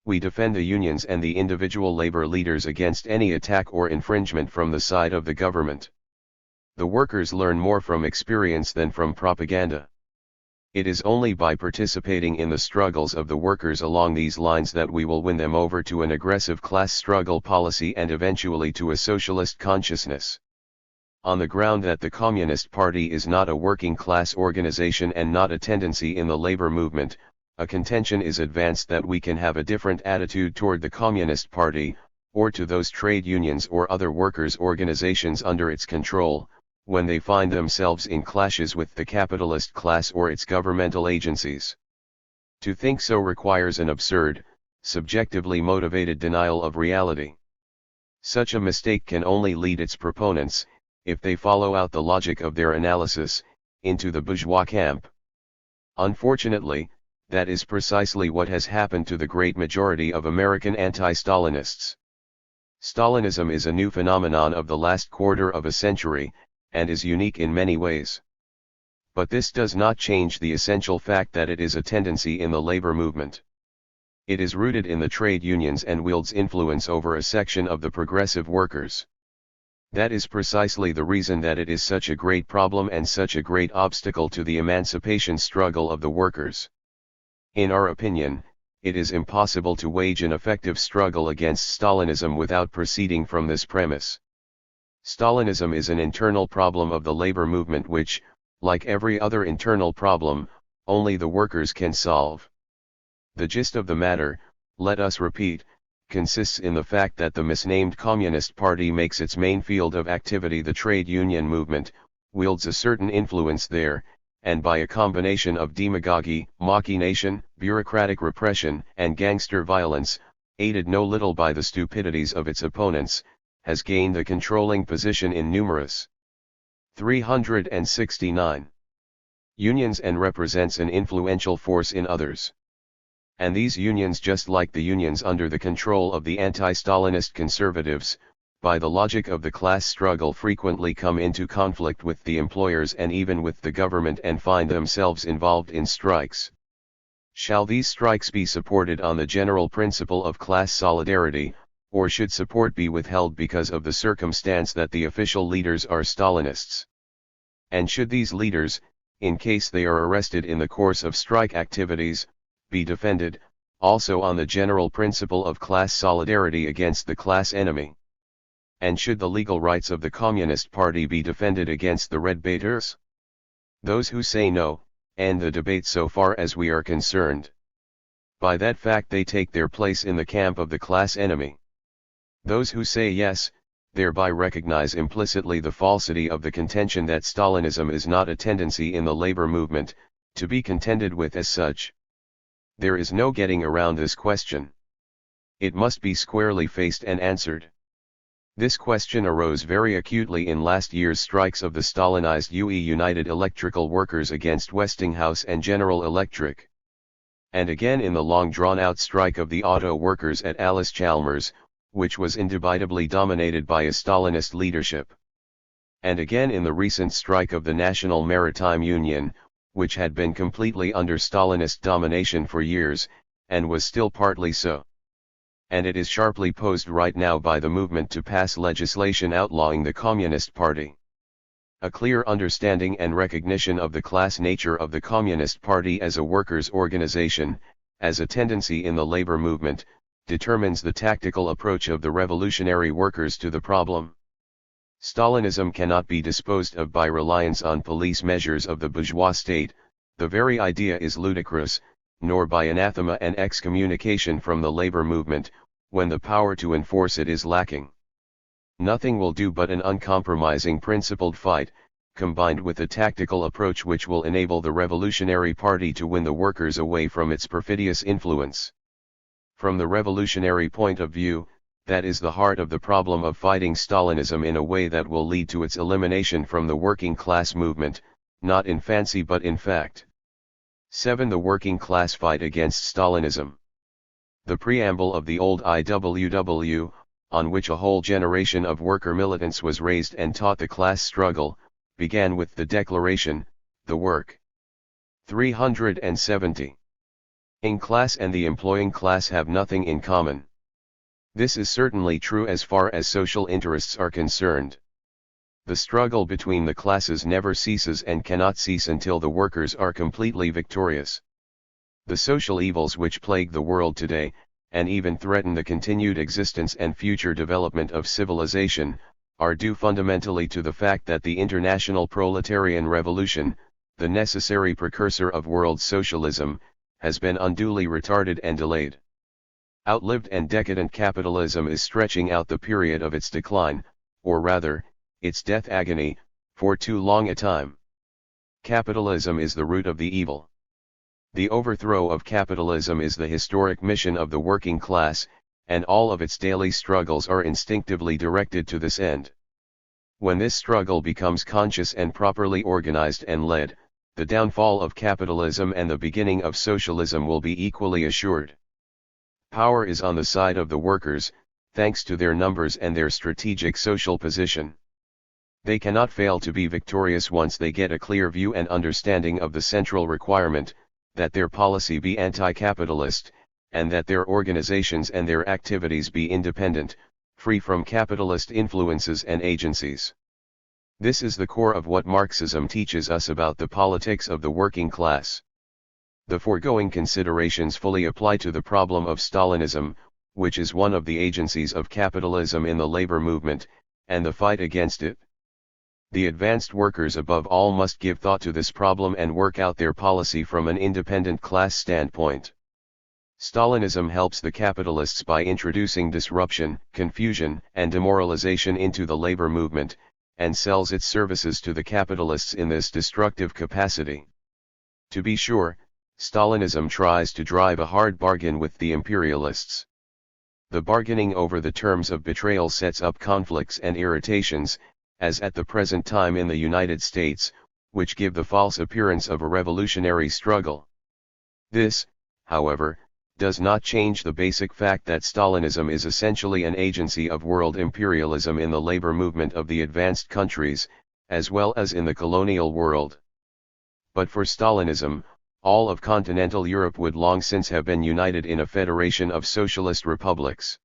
[SPEAKER 1] We defend the unions and the individual labor leaders against any attack or infringement from the side of the government. The workers learn more from experience than from propaganda. It is only by participating in the struggles of the workers along these lines that we will win them over to an aggressive class struggle policy and eventually to a socialist consciousness. On the ground that the Communist Party is not a working class organization and not a tendency in the labor movement, a contention is advanced that we can have a different attitude toward the Communist Party, or to those trade unions or other workers' organizations under its control, when they find themselves in clashes with the capitalist class or its governmental agencies. To think so requires an absurd, subjectively motivated denial of reality. Such a mistake can only lead its proponents, if they follow out the logic of their analysis, into the bourgeois camp. Unfortunately, that is precisely what has happened to the great majority of American anti-Stalinists. Stalinism is a new phenomenon of the last quarter of a century, and is unique in many ways. But this does not change the essential fact that it is a tendency in the labor movement. It is rooted in the trade unions and wields influence over a section of the progressive workers. That is precisely the reason that it is such a great problem and such a great obstacle to the emancipation struggle of the workers. In our opinion, it is impossible to wage an effective struggle against Stalinism without proceeding from this premise. Stalinism is an internal problem of the labor movement which, like every other internal problem, only the workers can solve. The gist of the matter, let us repeat, consists in the fact that the misnamed Communist Party makes its main field of activity the trade union movement, wields a certain influence there, and by a combination of demagogy, machination, bureaucratic repression, and gangster violence, aided no little by the stupidities of its opponents, has gained a controlling position in numerous 369 unions and represents an influential force in others. And these unions, just like the unions under the control of the anti-Stalinist conservatives, by the logic of the class struggle frequently come into conflict with the employers and even with the government and find themselves involved in strikes. Shall these strikes be supported on the general principle of class solidarity, or should support be withheld because of the circumstance that the official leaders are Stalinists? And should these leaders, in case they are arrested in the course of strike activities, be defended, also on the general principle of class solidarity against the class enemy? And should the legal rights of the Communist Party be defended against the Red Baiters? Those who say no, end the debate so far as we are concerned. By that fact they take their place in the camp of the class enemy. Those who say yes, thereby recognize implicitly the falsity of the contention that Stalinism is not a tendency in the labor movement, to be contended with as such. There is no getting around this question. It must be squarely faced and answered. This question arose very acutely in last year's strikes of the Stalinized United Electrical Workers against Westinghouse and General Electric. And again in the long drawn-out strike of the auto workers at Alice Chalmers, which was indubitably dominated by a Stalinist leadership. And again in the recent strike of the National Maritime Union, which had been completely under Stalinist domination for years, and was still partly so. And it is sharply posed right now by the movement to pass legislation outlawing the Communist Party. A clear understanding and recognition of the class nature of the Communist Party as a workers' organization, as a tendency in the labor movement, determines the tactical approach of the revolutionary workers to the problem. Stalinism cannot be disposed of by reliance on police measures of the bourgeois state, the very idea is ludicrous, nor by anathema and excommunication from the labor movement, when the power to enforce it is lacking. Nothing will do but an uncompromising principled fight, combined with a tactical approach which will enable the revolutionary party to win the workers away from its perfidious influence. From the revolutionary point of view, that is the heart of the problem of fighting Stalinism in a way that will lead to its elimination from the working class movement, not in fancy but in fact. 7. The working class fight against Stalinism. The preamble of the old IWW, on which a whole generation of worker militants was raised and taught the class struggle, began with the declaration, "The work." 370. In class and the employing class have nothing in common. This is certainly true as far as social interests are concerned. The struggle between the classes never ceases and cannot cease until the workers are completely victorious. The social evils which plague the world today, and even threaten the continued existence and future development of civilization, are due fundamentally to the fact that the international proletarian revolution, the necessary precursor of world socialism, has been unduly retarded and delayed. Outlived and decadent capitalism is stretching out the period of its decline, or rather, its death agony, for too long a time. Capitalism is the root of the evil. The overthrow of capitalism is the historic mission of the working class, and all of its daily struggles are instinctively directed to this end. When this struggle becomes conscious and properly organized and led, the downfall of capitalism and the beginning of socialism will be equally assured. Power is on the side of the workers, thanks to their numbers and their strategic social position. They cannot fail to be victorious once they get a clear view and understanding of the central requirement, that their policy be anti-capitalist, and that their organizations and their activities be independent, free from capitalist influences and agencies. This is the core of what Marxism teaches us about the politics of the working class. The foregoing considerations fully apply to the problem of Stalinism, which is one of the agencies of capitalism in the labor movement, and the fight against it. The advanced workers above all must give thought to this problem and work out their policy from an independent class standpoint. Stalinism helps the capitalists by introducing disruption, confusion, and demoralization into the labor movement, and sells its services to the capitalists in this destructive capacity. To be sure, Stalinism tries to drive a hard bargain with the imperialists. The bargaining over the terms of betrayal sets up conflicts and irritations, as at the present time in the United States, which give the false appearance of a revolutionary struggle. This, however, does not change the basic fact that Stalinism is essentially an agency of world imperialism in the labor movement of the advanced countries, as well as in the colonial world. But for Stalinism, all of continental Europe would long since have been united in a federation of socialist republics.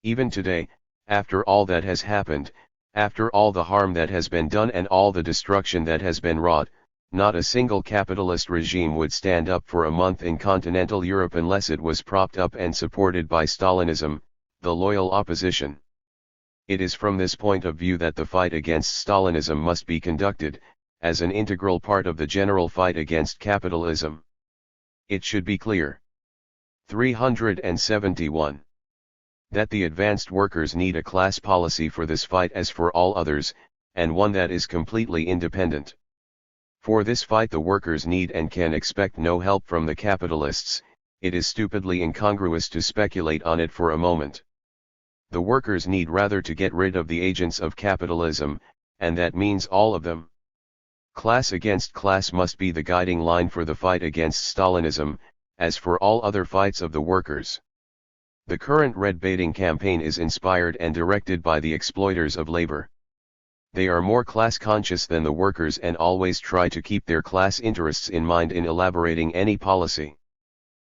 [SPEAKER 1] Even today, after all that has happened, after all the harm that has been done and all the destruction that has been wrought, not a single capitalist regime would stand up for a month in continental Europe unless it was propped up and supported by Stalinism, the loyal opposition. It is from this point of view that the fight against Stalinism must be conducted, as an integral part of the general fight against capitalism. It should be clear. 371. That the advanced workers need a class policy for this fight as for all others, and one that is completely independent. For this fight the workers need and can expect no help from the capitalists. It is stupidly incongruous to speculate on it for a moment. The workers need rather to get rid of the agents of capitalism, and that means all of them. Class against class must be the guiding line for the fight against Stalinism, as for all other fights of the workers. The current red baiting campaign is inspired and directed by the exploiters of labor. They are more class conscious than the workers and always try to keep their class interests in mind in elaborating any policy.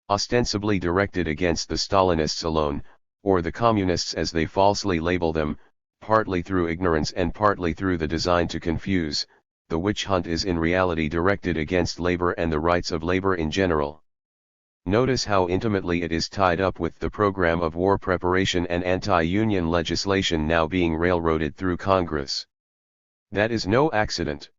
[SPEAKER 1] Ostensibly directed against the Stalinists alone, or the communists as they falsely label them, partly through ignorance and partly through the design to confuse, the witch hunt is in reality directed against labor and the rights of labor in general. Notice how intimately it is tied up with the program of war preparation and anti-union legislation now being railroaded through Congress. That is no accident.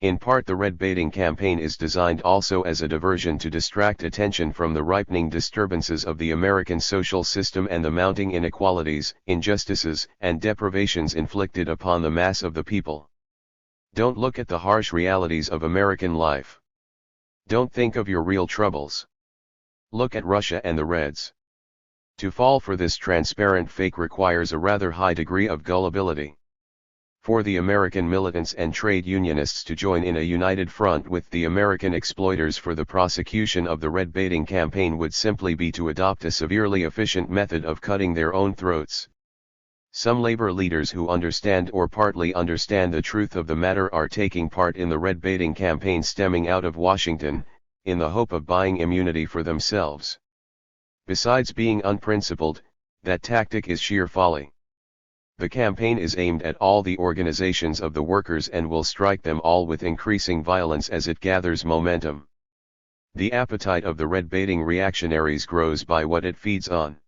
[SPEAKER 1] In part the red baiting campaign is designed also as a diversion to distract attention from the ripening disturbances of the American social system and the mounting inequalities, injustices, and deprivations inflicted upon the mass of the people. Don't look at the harsh realities of American life. Don't think of your real troubles. Look at Russia and the Reds. To fall for this transparent fake requires a rather high degree of gullibility. For the American militants and trade unionists to join in a united front with the American exploiters for the prosecution of the red baiting campaign would simply be to adopt a severely efficient method of cutting their own throats. Some labor leaders who understand or partly understand the truth of the matter are taking part in the red baiting campaign stemming out of Washington, in the hope of buying immunity for themselves. Besides being unprincipled, that tactic is sheer folly. The campaign is aimed at all the organizations of the workers and will strike them all with increasing violence as it gathers momentum. The appetite of the red baiting reactionaries grows by what it feeds on.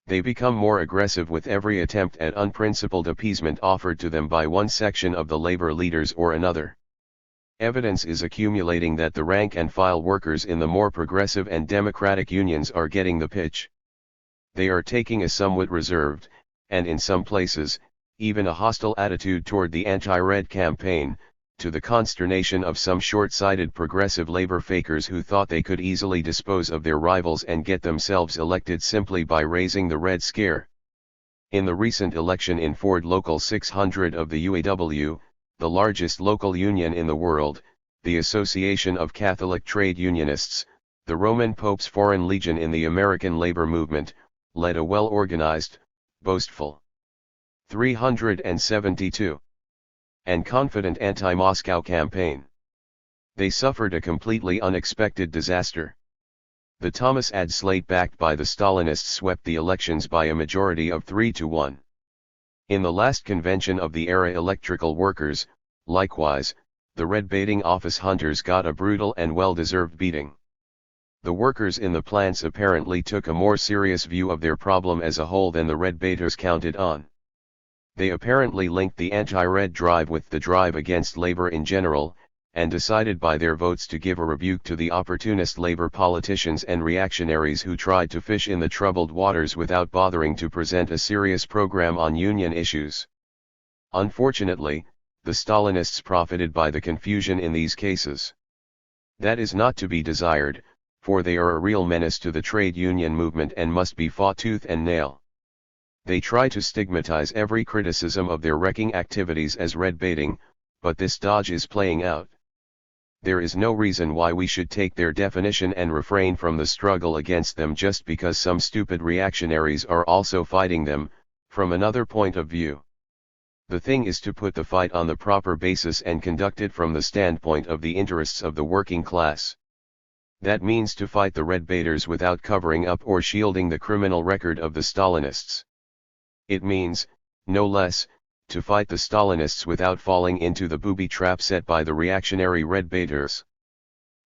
[SPEAKER 1] They become more aggressive with every attempt at unprincipled appeasement offered to them by one section of the labor leaders or another. Evidence is accumulating that the rank-and-file workers in the more progressive and democratic unions are getting the pitch. They are taking a somewhat reserved, and in some places, even a hostile attitude toward the anti-red campaign, to the consternation of some short-sighted progressive labor fakers who thought they could easily dispose of their rivals and get themselves elected simply by raising the red scare. In the recent election in Ford Local 600 of the UAW, the largest local union in the world, the Association of Catholic Trade Unionists, the Roman Pope's Foreign Legion in the American labor movement, led a well-organized, boastful 372 and confident anti-Moscow campaign. They suffered a completely unexpected disaster. The Thomas Ad slate backed by the Stalinists swept the elections by a majority of 3-1. In the last convention of the era electrical workers, likewise, the red baiting office hunters got a brutal and well-deserved beating. The workers in the plants apparently took a more serious view of their problem as a whole than the red baiters counted on. They apparently linked the anti-red drive with the drive against labor in general, and decided by their votes to give a rebuke to the opportunist labor politicians and reactionaries who tried to fish in the troubled waters without bothering to present a serious program on union issues. Unfortunately, the Stalinists profited by the confusion in these cases. That is not to be desired, for they are a real menace to the trade union movement and must be fought tooth and nail. They try to stigmatize every criticism of their wrecking activities as red baiting, but this dodge is playing out. There is no reason why we should take their definition and refrain from the struggle against them just because some stupid reactionaries are also fighting them, from another point of view. The thing is to put the fight on the proper basis and conduct it from the standpoint of the interests of the working class. That means to fight the red baiters without covering up or shielding the criminal record of the Stalinists. It means, no less, to fight the Stalinists without falling into the booby trap set by the reactionary red baiters.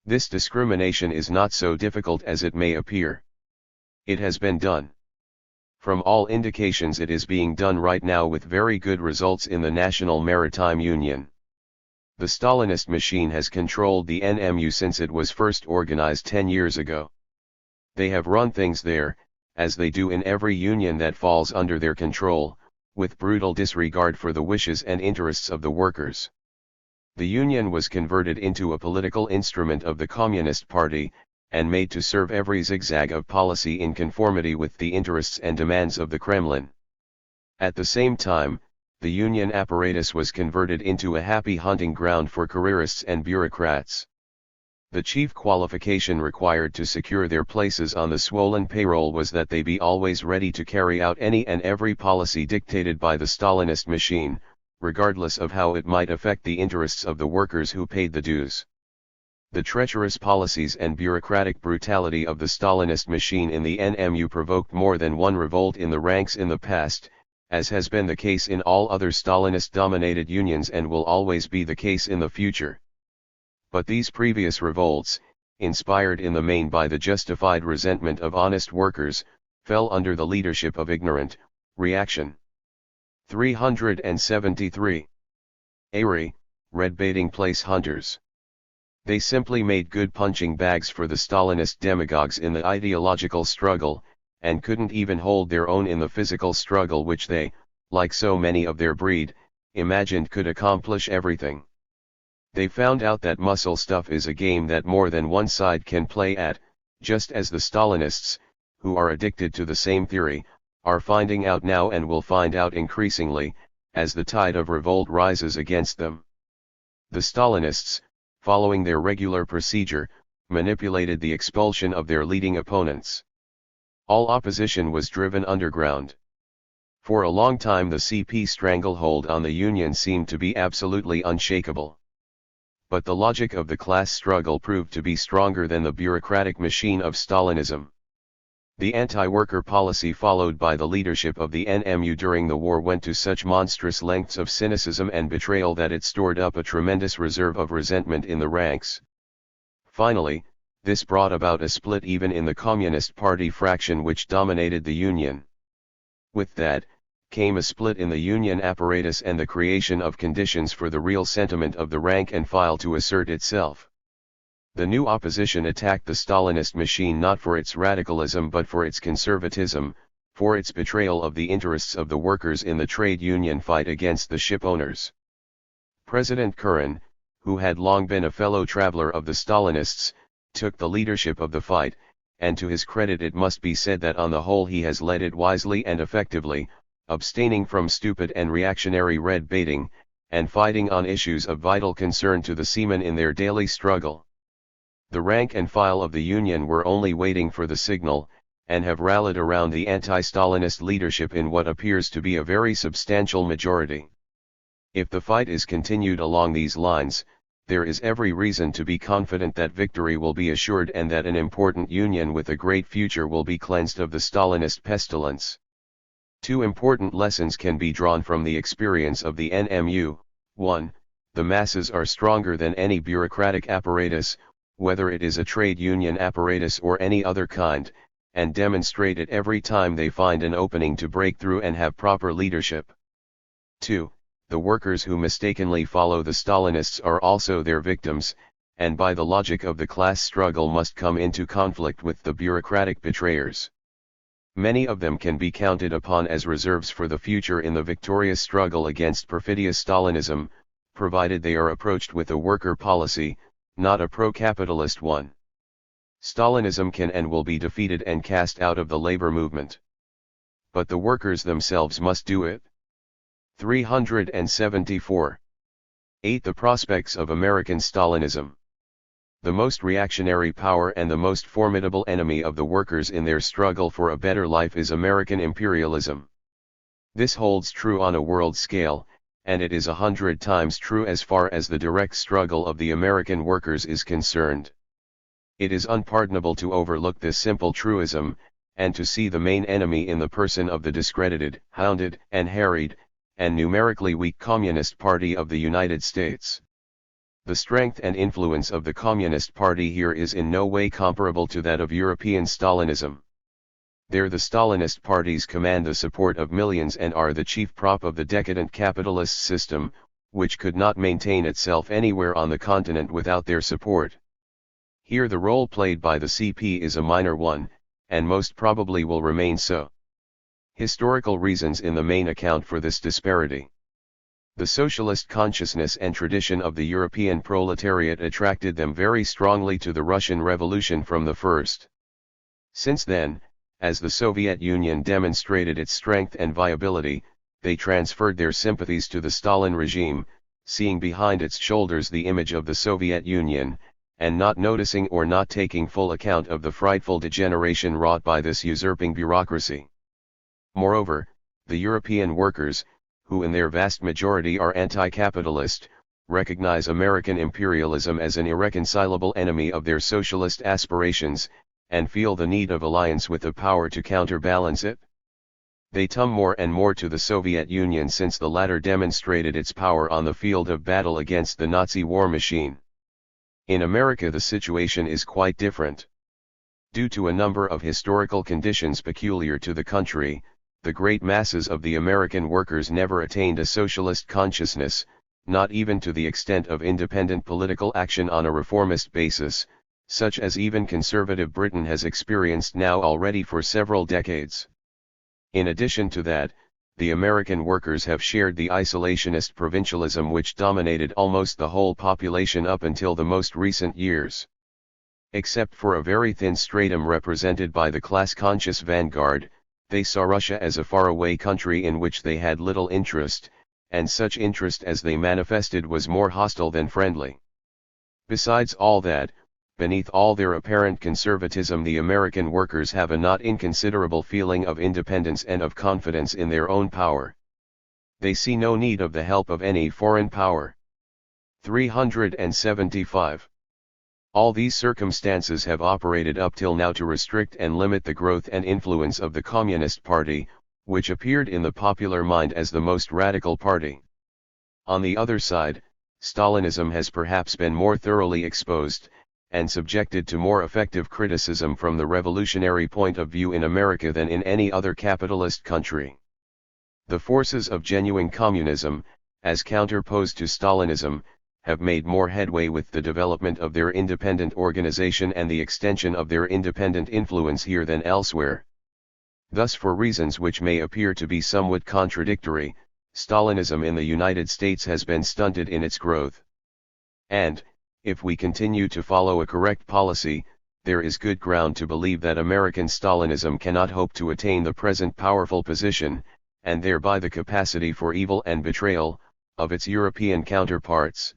[SPEAKER 1] This discrimination is not so difficult as it may appear. It has been done. From all indications it is being done right now with very good results in the National Maritime Union. The Stalinist machine has controlled the NMU since it was first organized 10 years ago. They have run things there, as they do in every union that falls under their control, with brutal disregard for the wishes and interests of the workers. The union was converted into a political instrument of the Communist Party, and made to serve every zigzag of policy in conformity with the interests and demands of the Kremlin. At the same time, the union apparatus was converted into a happy hunting ground for careerists and bureaucrats. The chief qualification required to secure their places on the swollen payroll was that they be always ready to carry out any and every policy dictated by the Stalinist machine, regardless of how it might affect the interests of the workers who paid the dues. The treacherous policies and bureaucratic brutality of the Stalinist machine in the NMU provoked more than one revolt in the ranks in the past, as has been the case in all other Stalinist-dominated unions and will always be the case in the future. But these previous revolts, inspired in the main by the justified resentment of honest workers, fell under the leadership of ignorant reaction. 373. Ari, red baiting place hunters. They simply made good punching bags for the Stalinist demagogues in the ideological struggle, and couldn't even hold their own in the physical struggle which they, like so many of their breed, imagined could accomplish everything. They found out that muscle stuff is a game that more than one side can play at, just as the Stalinists, who are addicted to the same theory, are finding out now and will find out increasingly, as the tide of revolt rises against them. The Stalinists, following their regular procedure, manipulated the expulsion of their leading opponents. All opposition was driven underground. For a long time the CP stranglehold on the Union seemed to be absolutely unshakable. But the logic of the class struggle proved to be stronger than the bureaucratic machine of Stalinism. The anti-worker policy followed by the leadership of the NMU during the war went to such monstrous lengths of cynicism and betrayal that it stored up a tremendous reserve of resentment in the ranks. Finally, this brought about a split even in the Communist Party fraction which dominated the Union. With that, came a split in the Union apparatus and the creation of conditions for the real sentiment of the rank and file to assert itself. The new opposition attacked the Stalinist machine not for its radicalism but for its conservatism, for its betrayal of the interests of the workers in the trade union fight against the ship owners. President Kurin, who had long been a fellow traveler of the Stalinists, took the leadership of the fight, and to his credit it must be said that on the whole he has led it wisely and effectively, abstaining from stupid and reactionary red baiting, and fighting on issues of vital concern to the seamen in their daily struggle. The rank and file of the Union were only waiting for the signal, and have rallied around the anti-Stalinist leadership in what appears to be a very substantial majority. If the fight is continued along these lines, there is every reason to be confident that victory will be assured and that an important union with a great future will be cleansed of the Stalinist pestilence. Two important lessons can be drawn from the experience of the NMU. 1. The masses are stronger than any bureaucratic apparatus, whether it is a trade union apparatus or any other kind, and demonstrate it every time they find an opening to break through and have proper leadership. 2. The workers who mistakenly follow the Stalinists are also their victims, and by the logic of the class struggle must come into conflict with the bureaucratic betrayers. Many of them can be counted upon as reserves for the future in the victorious struggle against perfidious Stalinism, provided they are approached with a worker policy, not a pro-capitalist one. Stalinism can and will be defeated and cast out of the labor movement. But the workers themselves must do it. 374. 8. The prospects of American Stalinism. The most reactionary power and the most formidable enemy of the workers in their struggle for a better life is American imperialism. This holds true on a world scale, and it is 100 times true as far as the direct struggle of the American workers is concerned. It is unpardonable to overlook this simple truism, and to see the main enemy in the person of the discredited, hounded, and harried, and numerically weak Communist Party of the United States. The strength and influence of the Communist Party here is in no way comparable to that of European Stalinism. There the Stalinist parties command the support of millions and are the chief prop of the decadent capitalist system, which could not maintain itself anywhere on the continent without their support. Here the role played by the CP is a minor one, and most probably will remain so. Historical reasons in the main account for this disparity. The socialist consciousness and tradition of the European proletariat attracted them very strongly to the Russian Revolution from the first. Since then, as the Soviet Union demonstrated its strength and viability, they transferred their sympathies to the Stalin regime, seeing behind its shoulders the image of the Soviet Union, and not noticing or not taking full account of the frightful degeneration wrought by this usurping bureaucracy. Moreover, the European workers, who in their vast majority are anti-capitalist, recognize American imperialism as an irreconcilable enemy of their socialist aspirations, and feel the need of alliance with the power to counterbalance it. They turn more and more to the Soviet Union since the latter demonstrated its power on the field of battle against the Nazi war machine. In America the situation is quite different. Due to a number of historical conditions peculiar to the country, the great masses of the American workers never attained a socialist consciousness, not even to the extent of independent political action on a reformist basis, such as even conservative Britain has experienced now already for several decades. In addition to that, the American workers have shared the isolationist provincialism which dominated almost the whole population up until the most recent years. Except for a very thin stratum represented by the class-conscious vanguard, they saw Russia as a faraway country in which they had little interest, and such interest as they manifested was more hostile than friendly. Besides all that, beneath all their apparent conservatism the American workers have a not inconsiderable feeling of independence and of confidence in their own power. They see no need of the help of any foreign power. 375. All these circumstances have operated up till now to restrict and limit the growth and influence of the Communist Party, which appeared in the popular mind as the most radical party. On the other side, Stalinism has perhaps been more thoroughly exposed, and subjected to more effective criticism from the revolutionary point of view in America than in any other capitalist country. The forces of genuine communism, as counterposed to Stalinism, have made more headway with the development of their independent organization and the extension of their independent influence here than elsewhere. Thus, for reasons which may appear to be somewhat contradictory, Stalinism in the United States has been stunted in its growth. And, if we continue to follow a correct policy, there is good ground to believe that American Stalinism cannot hope to attain the present powerful position, and thereby the capacity for evil and betrayal, of its European counterparts.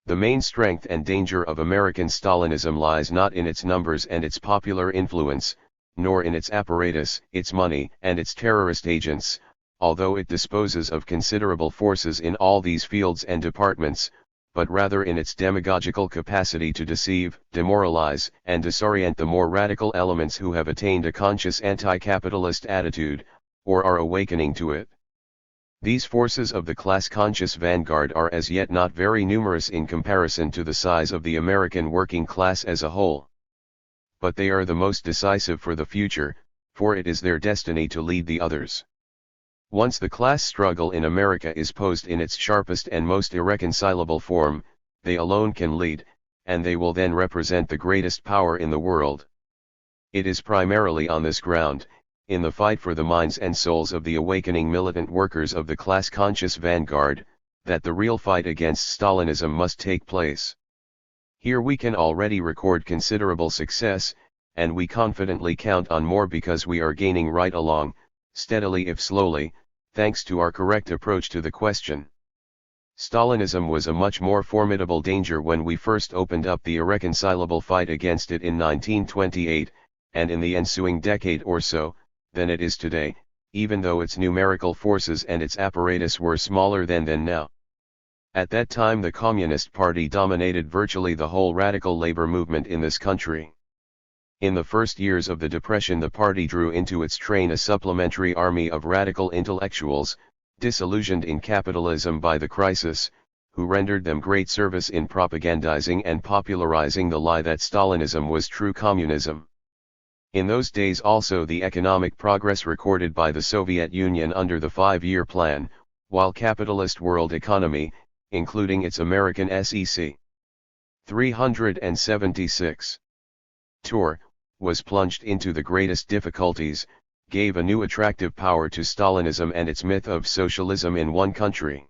[SPEAKER 1] The main strength and danger of American Stalinism lies not in its numbers and its popular influence, nor in its apparatus, its money, and its terrorist agents, although it disposes of considerable forces in all these fields and departments, but rather in its demagogical capacity to deceive, demoralize, and disorient the more radical elements who have attained a conscious anti-capitalist attitude, or are awakening to it. These forces of the class-conscious vanguard are as yet not very numerous in comparison to the size of the American working class as a whole. But they are the most decisive for the future, for it is their destiny to lead the others. Once the class struggle in America is posed in its sharpest and most irreconcilable form, they alone can lead, and they will then represent the greatest power in the world. It is primarily on this ground, in the fight for the minds and souls of the awakening militant workers of the class-conscious vanguard, that the real fight against Stalinism must take place. Here we can already record considerable success, and we confidently count on more because we are gaining right along, steadily if slowly, thanks to our correct approach to the question. Stalinism was a much more formidable danger when we first opened up the irreconcilable fight against it in 1928, and in the ensuing decade or so, than it is today, even though its numerical forces and its apparatus were smaller then than now. At that time the Communist Party dominated virtually the whole radical labor movement in this country. In the first years of the Depression the party drew into its train a supplementary army of radical intellectuals, disillusioned in capitalism by the crisis, who rendered them great service in propagandizing and popularizing the lie that Stalinism was true communism. In those days also the economic progress recorded by the Soviet Union under the five-year plan, while capitalist world economy, including its American SEC 376 tour, was plunged into the greatest difficulties, gave a new attractive power to Stalinism and its myth of socialism in one country.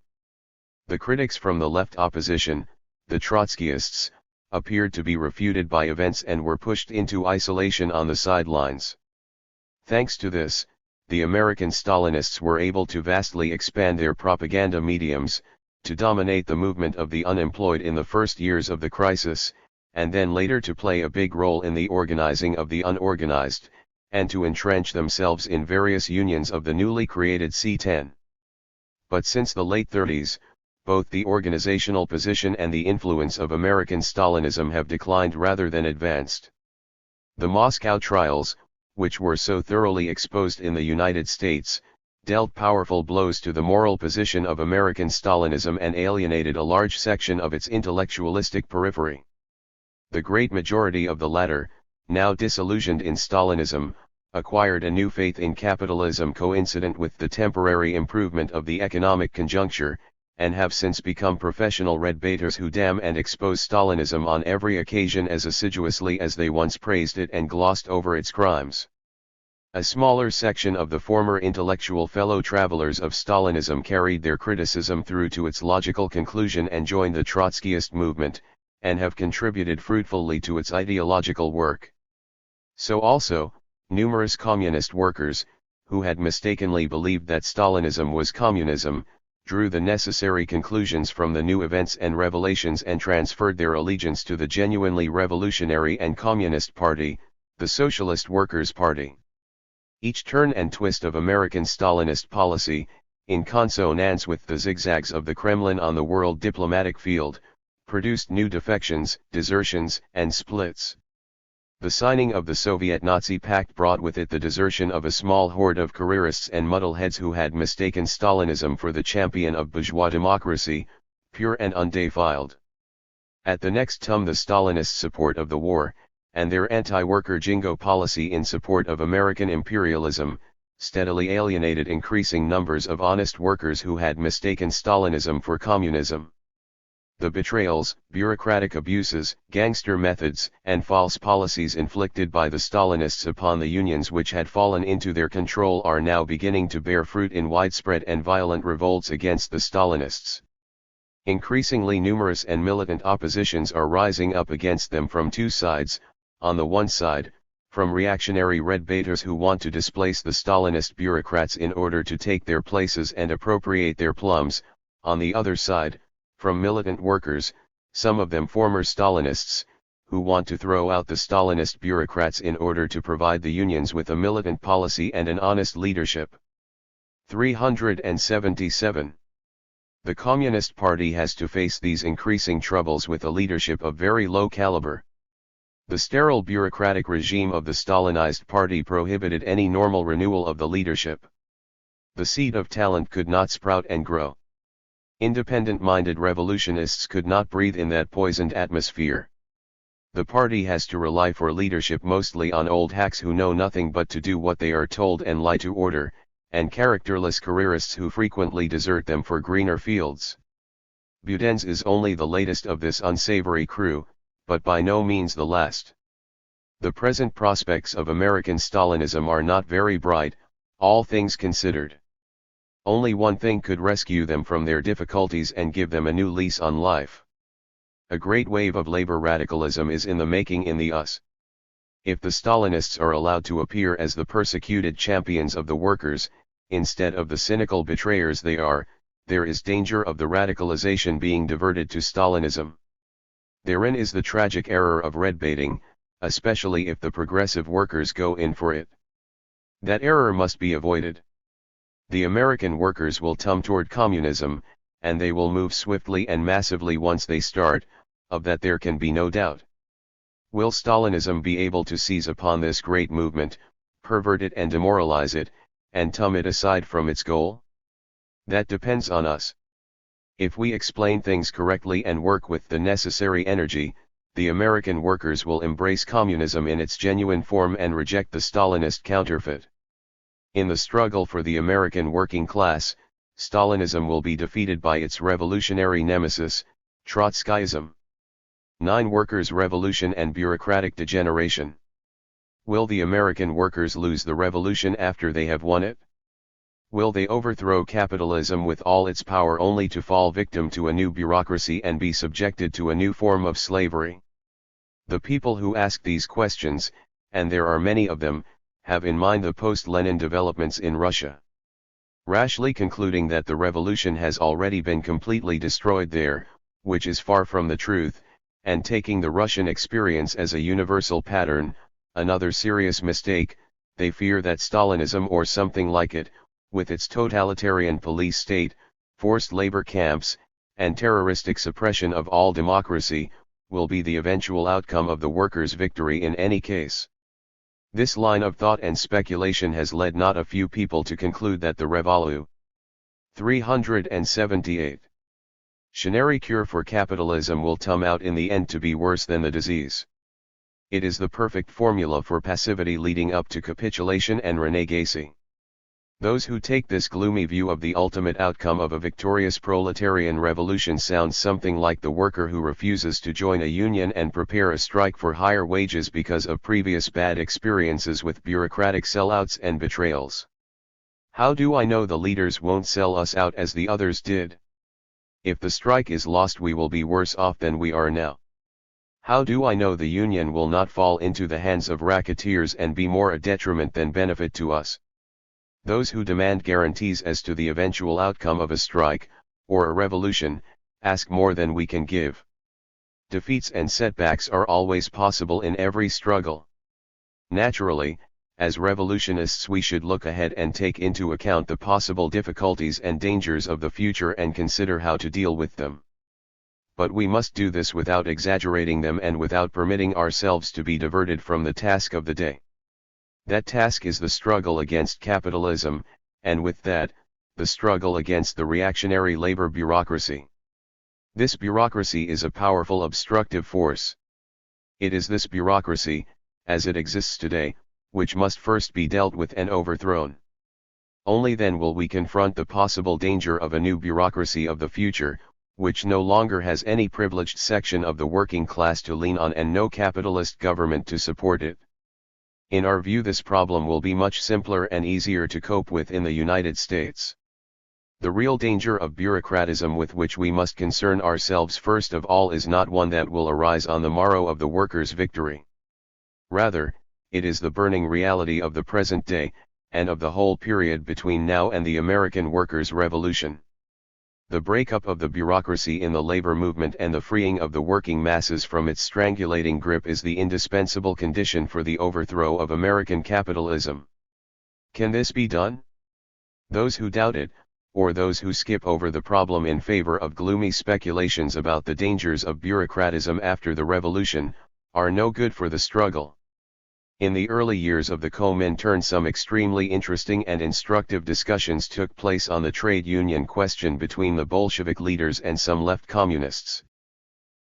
[SPEAKER 1] The critics from the left opposition, the Trotskyists, appeared to be refuted by events and were pushed into isolation on the sidelines. Thanks to this, the American Stalinists were able to vastly expand their propaganda mediums, to dominate the movement of the unemployed in the first years of the crisis, and then later to play a big role in the organizing of the unorganized, and to entrench themselves in various unions of the newly created C10. But since the late 30s, both the organizational position and the influence of American Stalinism have declined rather than advanced. The Moscow trials, which were so thoroughly exposed in the United States, dealt powerful blows to the moral position of American Stalinism and alienated a large section of its intellectualistic periphery. The great majority of the latter, now disillusioned in Stalinism, acquired a new faith in capitalism coincident with the temporary improvement of the economic conjuncture, and have since become professional red baiters who damn and expose Stalinism on every occasion as assiduously as they once praised it and glossed over its crimes. A smaller section of the former intellectual fellow travelers of Stalinism carried their criticism through to its logical conclusion and joined the Trotskyist movement, and have contributed fruitfully to its ideological work. So also, numerous communist workers, who had mistakenly believed that Stalinism was communism, drew the necessary conclusions from the new events and revelations and transferred their allegiance to the genuinely revolutionary and communist party, the Socialist Workers' Party. Each turn and twist of American Stalinist policy, in consonance with the zigzags of the Kremlin on the world diplomatic field, produced new defections, desertions, and splits. The signing of the Soviet-Nazi pact brought with it the desertion of a small horde of careerists and muddleheads who had mistaken Stalinism for the champion of bourgeois democracy, pure and undefiled. At the next come the Stalinist support of the war, and their anti-worker jingo policy in support of American imperialism, steadily alienated increasing numbers of honest workers who had mistaken Stalinism for communism. The betrayals, bureaucratic abuses, gangster methods, and false policies inflicted by the Stalinists upon the unions which had fallen into their control are now beginning to bear fruit in widespread and violent revolts against the Stalinists. Increasingly numerous and militant oppositions are rising up against them from two sides. On the one side, from reactionary red baiters who want to displace the Stalinist bureaucrats in order to take their places and appropriate their plums, on the other side, from militant workers, some of them former Stalinists, who want to throw out the Stalinist bureaucrats in order to provide the unions with a militant policy and an honest leadership. 377. The Communist Party has to face these increasing troubles with a leadership of very low caliber. The sterile bureaucratic regime of the Stalinized party prohibited any normal renewal of the leadership. The seed of talent could not sprout and grow. Independent-minded revolutionists could not breathe in that poisoned atmosphere. The party has to rely for leadership mostly on old hacks who know nothing but to do what they are told and lie to order, and characterless careerists who frequently desert them for greener fields. Budens is only the latest of this unsavory crew, but by no means the last. The present prospects of American Stalinism are not very bright, all things considered. Only one thing could rescue them from their difficulties and give them a new lease on life. A great wave of labor radicalism is in the making in the US. If the Stalinists are allowed to appear as the persecuted champions of the workers, instead of the cynical betrayers they are, there is danger of the radicalization being diverted to Stalinism. Therein is the tragic error of red baiting, especially if the progressive workers go in for it. That error must be avoided. The American workers will tum toward communism, and they will move swiftly and massively once they start, of that there can be no doubt. Will Stalinism be able to seize upon this great movement, pervert it and demoralize it, and tum it aside from its goal? That depends on us. If we explain things correctly and work with the necessary energy, the American workers will embrace communism in its genuine form and reject the Stalinist counterfeit. In the struggle for the American working class, Stalinism will be defeated by its revolutionary nemesis, Trotskyism. 9. Workers' revolution and bureaucratic degeneration. Will the American workers lose the revolution after they have won it? Will they overthrow capitalism with all its power only to fall victim to a new bureaucracy and be subjected to a new form of slavery? The people who ask these questions, and there are many of them, have in mind the post-Lenin developments in Russia. Rashly concluding that the revolution has already been completely destroyed there, which is far from the truth, and taking the Russian experience as a universal pattern, another serious mistake, they fear that Stalinism or something like it, with its totalitarian police state, forced labor camps, and terroristic suppression of all democracy, will be the eventual outcome of the workers' victory in any case. This line of thought and speculation has led not a few people to conclude that the Revolu. 378. Shonary cure for capitalism will come out in the end to be worse than the disease. It is the perfect formula for passivity leading up to capitulation and renegacy. Those who take this gloomy view of the ultimate outcome of a victorious proletarian revolution sounds something like the worker who refuses to join a union and prepare a strike for higher wages because of previous bad experiences with bureaucratic sellouts and betrayals. How do I know the leaders won't sell us out as the others did? If the strike is lost, we will be worse off than we are now. How do I know the union will not fall into the hands of racketeers and be more a detriment than benefit to us? Those who demand guarantees as to the eventual outcome of a strike, or a revolution, ask more than we can give. Defeats and setbacks are always possible in every struggle. Naturally, as revolutionists we should look ahead and take into account the possible difficulties and dangers of the future and consider how to deal with them. But we must do this without exaggerating them and without permitting ourselves to be diverted from the task of the day. That task is the struggle against capitalism, and with that, the struggle against the reactionary labor bureaucracy. This bureaucracy is a powerful obstructive force. It is this bureaucracy, as it exists today, which must first be dealt with and overthrown. Only then will we confront the possible danger of a new bureaucracy of the future, which no longer has any privileged section of the working class to lean on and no capitalist government to support it. In our view, this problem will be much simpler and easier to cope with in the United States. The real danger of bureaucratism with which we must concern ourselves first of all is not one that will arise on the morrow of the workers' victory. Rather, it is the burning reality of the present day, and of the whole period between now and the American workers' revolution. The breakup of the bureaucracy in the labor movement and the freeing of the working masses from its strangulating grip is the indispensable condition for the overthrow of American capitalism. Can this be done? Those who doubt it, or those who skip over the problem in favor of gloomy speculations about the dangers of bureaucratism after the revolution, are no good for the struggle. In the early years of the Comintern, some extremely interesting and instructive discussions took place on the trade union question between the Bolshevik leaders and some left communists.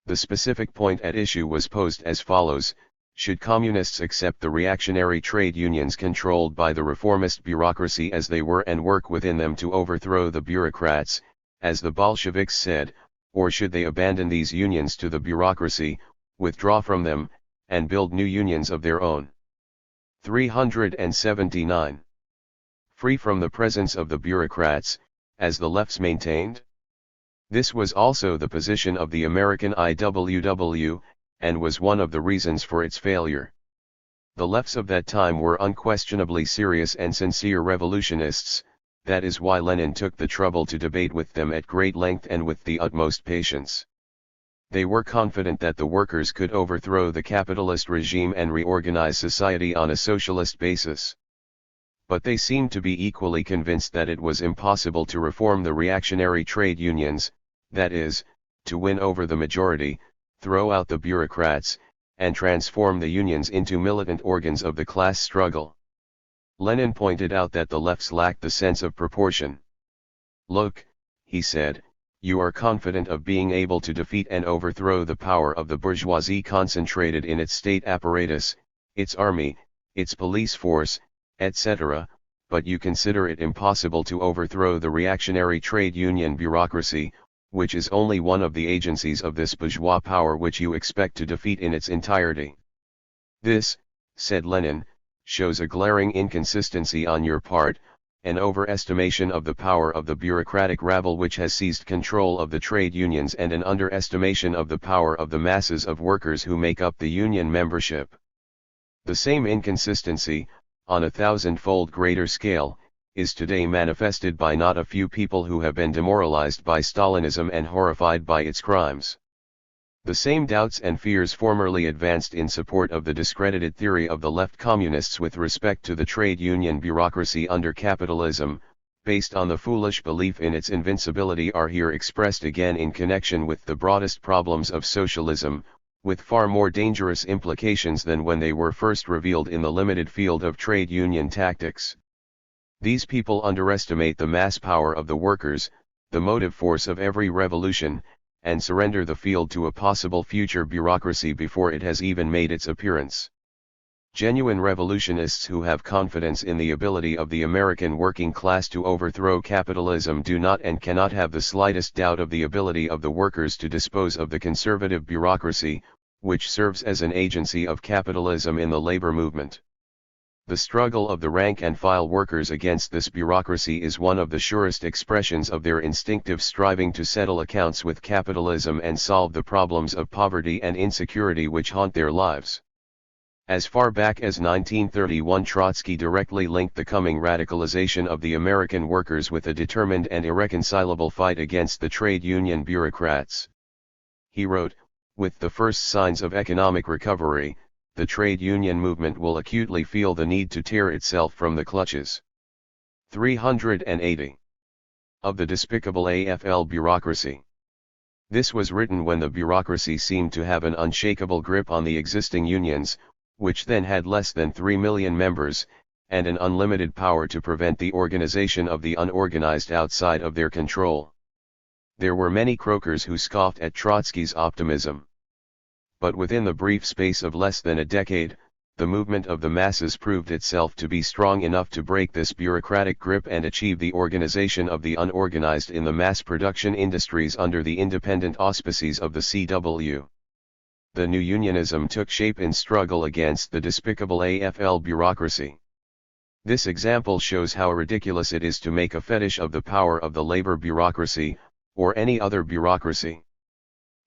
[SPEAKER 1] The specific point at issue was posed as follows: should communists accept the reactionary trade unions controlled by the reformist bureaucracy as they were and work within them to overthrow the bureaucrats, as the Bolsheviks said, or should they abandon these unions to the bureaucracy, withdraw from them, and build new unions of their own? 379. Free from the presence of the bureaucrats, as the lefts maintained? This was also the position of the American IWW, and was one of the reasons for its failure. The lefts of that time were unquestionably serious and sincere revolutionists. That is why Lenin took the trouble to debate with them at great length and with the utmost patience. They were confident that the workers could overthrow the capitalist regime and reorganize society on a socialist basis. But they seemed to be equally convinced that it was impossible to reform the reactionary trade unions, that is, to win over the majority, throw out the bureaucrats, and transform the unions into militant organs of the class struggle. Lenin pointed out that the lefts lacked the sense of proportion. "Look," he said, "you are confident of being able to defeat and overthrow the power of the bourgeoisie concentrated in its state apparatus, its army, its police force, etc., but you consider it impossible to overthrow the reactionary trade union bureaucracy, which is only one of the agencies of this bourgeois power which you expect to defeat in its entirety. This," said Lenin, "shows a glaring inconsistency on your part, an overestimation of the power of the bureaucratic rabble which has seized control of the trade unions and an underestimation of the power of the masses of workers who make up the union membership. The same inconsistency, on a thousand-fold greater scale, is today manifested by not a few people who have been demoralized by Stalinism and horrified by its crimes. The same doubts and fears formerly advanced in support of the discredited theory of the left communists with respect to the trade union bureaucracy under capitalism, based on the foolish belief in its invincibility, are here expressed again in connection with the broadest problems of socialism, with far more dangerous implications than when they were first revealed in the limited field of trade union tactics. These people underestimate the mass power of the workers, the motive force of every revolution, and surrender the field to a possible future bureaucracy before it has even made its appearance. Genuine revolutionists who have confidence in the ability of the American working class to overthrow capitalism do not and cannot have the slightest doubt of the ability of the workers to dispose of the conservative bureaucracy, which serves as an agency of capitalism in the labor movement. The struggle of the rank-and-file workers against this bureaucracy is one of the surest expressions of their instinctive striving to settle accounts with capitalism and solve the problems of poverty and insecurity which haunt their lives. As far back as 1931, Trotsky directly linked the coming radicalization of the American workers with a determined and irreconcilable fight against the trade union bureaucrats. He wrote, "With the first signs of economic recovery, the trade union movement will acutely feel the need to tear itself from the clutches." 380. Of the despicable AFL bureaucracy. This was written when the bureaucracy seemed to have an unshakable grip on the existing unions, which then had less than 3 million members, and an unlimited power to prevent the organization of the unorganized outside of their control. There were many croakers who scoffed at Trotsky's optimism. But within the brief space of less than a decade, the movement of the masses proved itself to be strong enough to break this bureaucratic grip and achieve the organization of the unorganized in the mass production industries under the independent auspices of the CW. The new unionism took shape in struggle against the despicable AFL bureaucracy. This example shows how ridiculous it is to make a fetish of the power of the labor bureaucracy, or any other bureaucracy.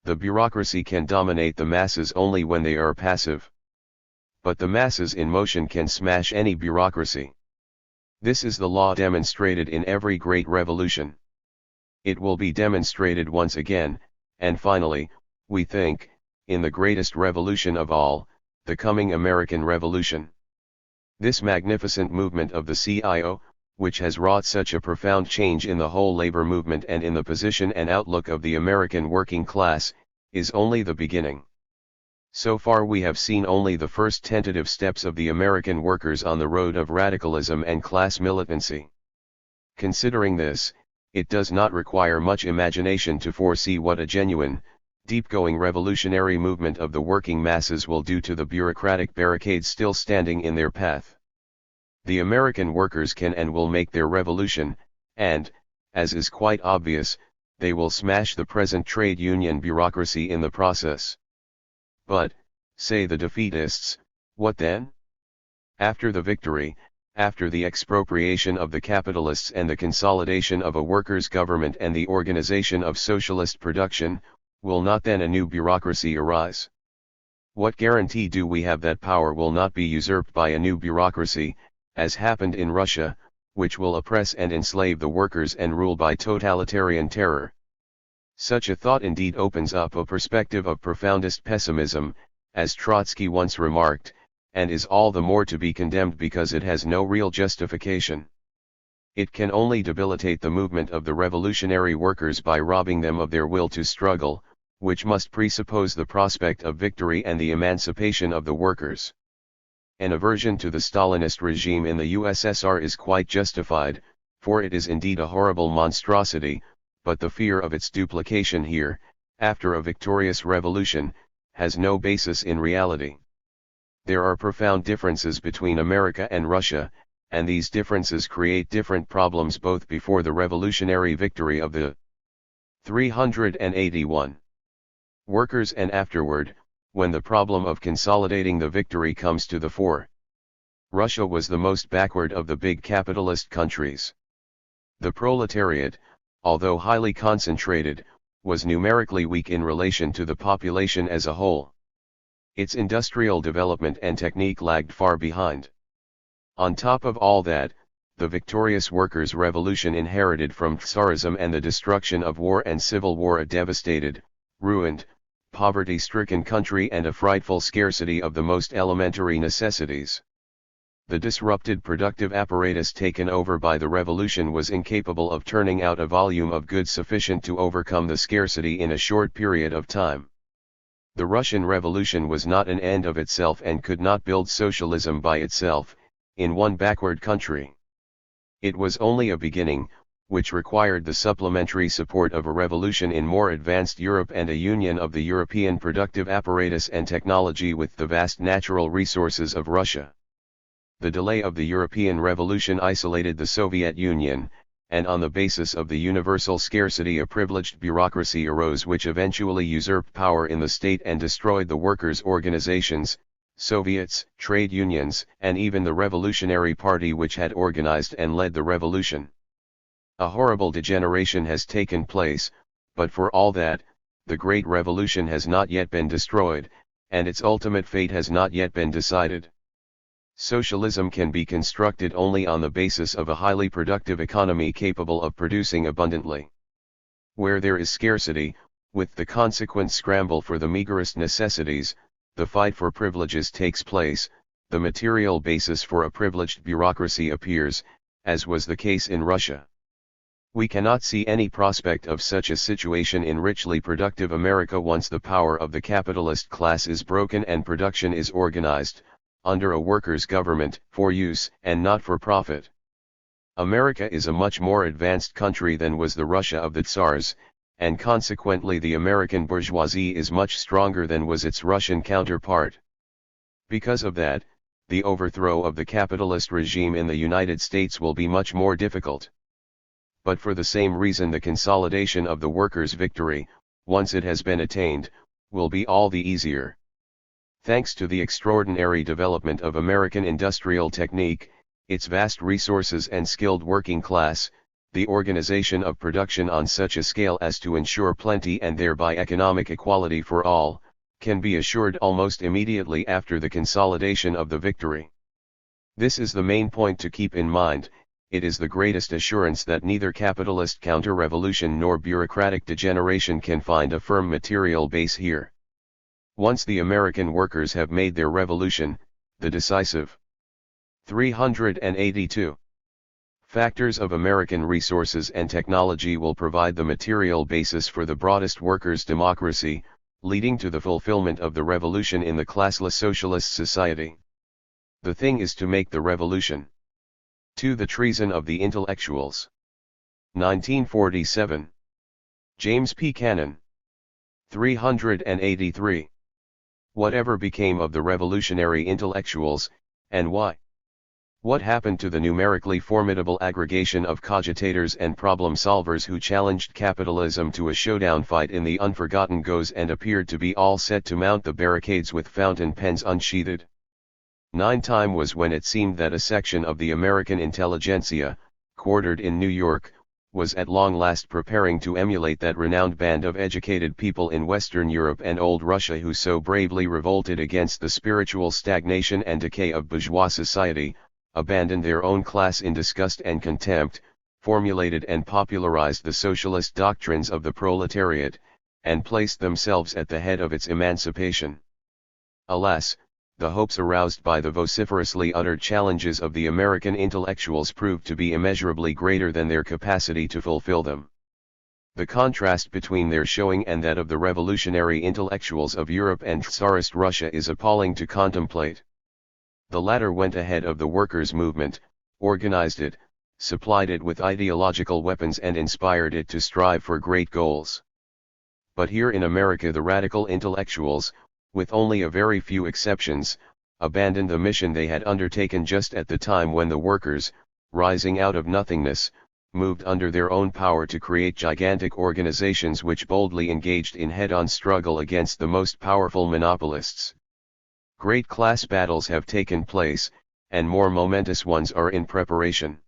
[SPEAKER 1] The bureaucracy can dominate the masses only when they are passive. But the masses in motion can smash any bureaucracy. This is the law demonstrated in every great revolution. It will be demonstrated once again, and finally, we think, in the greatest revolution of all, the coming American Revolution. This magnificent movement of the CIO, which has wrought such a profound change in the whole labor movement and in the position and outlook of the American working class, is only the beginning. So far we have seen only the first tentative steps of the American workers on the road of radicalism and class militancy. Considering this, it does not require much imagination to foresee what a genuine, deep-going revolutionary movement of the working masses will do to the bureaucratic barricades still standing in their path. The American workers can and will make their revolution, and, as is quite obvious, they will smash the present trade union bureaucracy in the process. But, say the defeatists, what then? After the victory, after the expropriation of the capitalists and the consolidation of a workers' government and the organization of socialist production, will not then a new bureaucracy arise? What guarantee do we have that power will not be usurped by a new bureaucracy, as happened in Russia, which will oppress and enslave the workers and rule by totalitarian terror? Such a thought indeed opens up a perspective of profoundest pessimism, as Trotsky once remarked, and is all the more to be condemned because it has no real justification. It can only debilitate the movement of the revolutionary workers by robbing them of their will to struggle, which must presuppose the prospect of victory and the emancipation of the workers. An aversion to the Stalinist regime in the USSR is quite justified, for it is indeed a horrible monstrosity, but the fear of its duplication here, after a victorious revolution, has no basis in reality. There are profound differences between America and Russia, and these differences create different problems both before the revolutionary victory of the 381 workers and afterward, when the problem of consolidating the victory comes to the fore. Russia was the most backward of the big capitalist countries. The proletariat, although highly concentrated, was numerically weak in relation to the population as a whole. Its industrial development and technique lagged far behind. On top of all that, the victorious workers' revolution inherited from Tsarism and the destruction of war and civil war a devastated, ruined, poverty-stricken country and a frightful scarcity of the most elementary necessities. The disrupted productive apparatus taken over by the revolution was incapable of turning out a volume of goods sufficient to overcome the scarcity in a short period of time. The Russian Revolution was not an end of itself and could not build socialism by itself, in one backward country. It was only a beginning, which required the supplementary support of a revolution in more advanced Europe and a union of the European productive apparatus and technology with the vast natural resources of Russia. The delay of the European Revolution isolated the Soviet Union, and on the basis of the universal scarcity a privileged bureaucracy arose which eventually usurped power in the state and destroyed the workers' organizations, Soviets, trade unions, and even the Revolutionary Party which had organized and led the revolution. A horrible degeneration has taken place, but for all that, the Great Revolution has not yet been destroyed, and its ultimate fate has not yet been decided. Socialism can be constructed only on the basis of a highly productive economy capable of producing abundantly. Where there is scarcity, with the consequent scramble for the meagerest necessities, the fight for privileges takes place, the material basis for a privileged bureaucracy appears, as was the case in Russia. We cannot see any prospect of such a situation in richly productive America once the power of the capitalist class is broken and production is organized, under a workers' government, for use and not for profit. America is a much more advanced country than was the Russia of the Tsars, and consequently the American bourgeoisie is much stronger than was its Russian counterpart. Because of that, the overthrow of the capitalist regime in the United States will be much more difficult. But for the same reason the consolidation of the workers' victory, once it has been attained, will be all the easier. Thanks to the extraordinary development of American industrial technique, its vast resources and skilled working class, the organization of production on such a scale as to ensure plenty and thereby economic equality for all, can be assured almost immediately after the consolidation of the victory. This is the main point to keep in mind. It is the greatest assurance that neither capitalist counter-revolution nor bureaucratic degeneration can find a firm material base here. Once the American workers have made their revolution, the decisive 382 factors of American resources and technology will provide the material basis for the broadest workers' democracy, leading to the fulfillment of the revolution in the classless socialist society. The thing is to make the revolution. To the treason of the intellectuals. 1947. James P. Cannon. 383. Whatever became of the revolutionary intellectuals, and why? What happened to the numerically formidable aggregation of cogitators and problem solvers who challenged capitalism to a showdown fight in the unforgotten goes and appeared to be all set to mount the barricades with fountain pens unsheathed? Time was when it seemed that a section of the American intelligentsia, quartered in New York, was at long last preparing to emulate that renowned band of educated people in Western Europe and Old Russia who so bravely revolted against the spiritual stagnation and decay of bourgeois society, abandoned their own class in disgust and contempt, formulated and popularized the socialist doctrines of the proletariat, and placed themselves at the head of its emancipation. Alas, the hopes aroused by the vociferously uttered challenges of the American intellectuals proved to be immeasurably greater than their capacity to fulfill them. The contrast between their showing and that of the revolutionary intellectuals of Europe and Tsarist Russia is appalling to contemplate. The latter went ahead of the workers' movement, organized it, supplied it with ideological weapons and inspired it to strive for great goals. But here in America the radical intellectuals, with only a very few exceptions, abandoned the mission they had undertaken just at the time when the workers, rising out of nothingness, moved under their own power to create gigantic organizations which boldly engaged in head-on struggle against the most powerful monopolists. Great class battles have taken place, and more momentous ones are in preparation.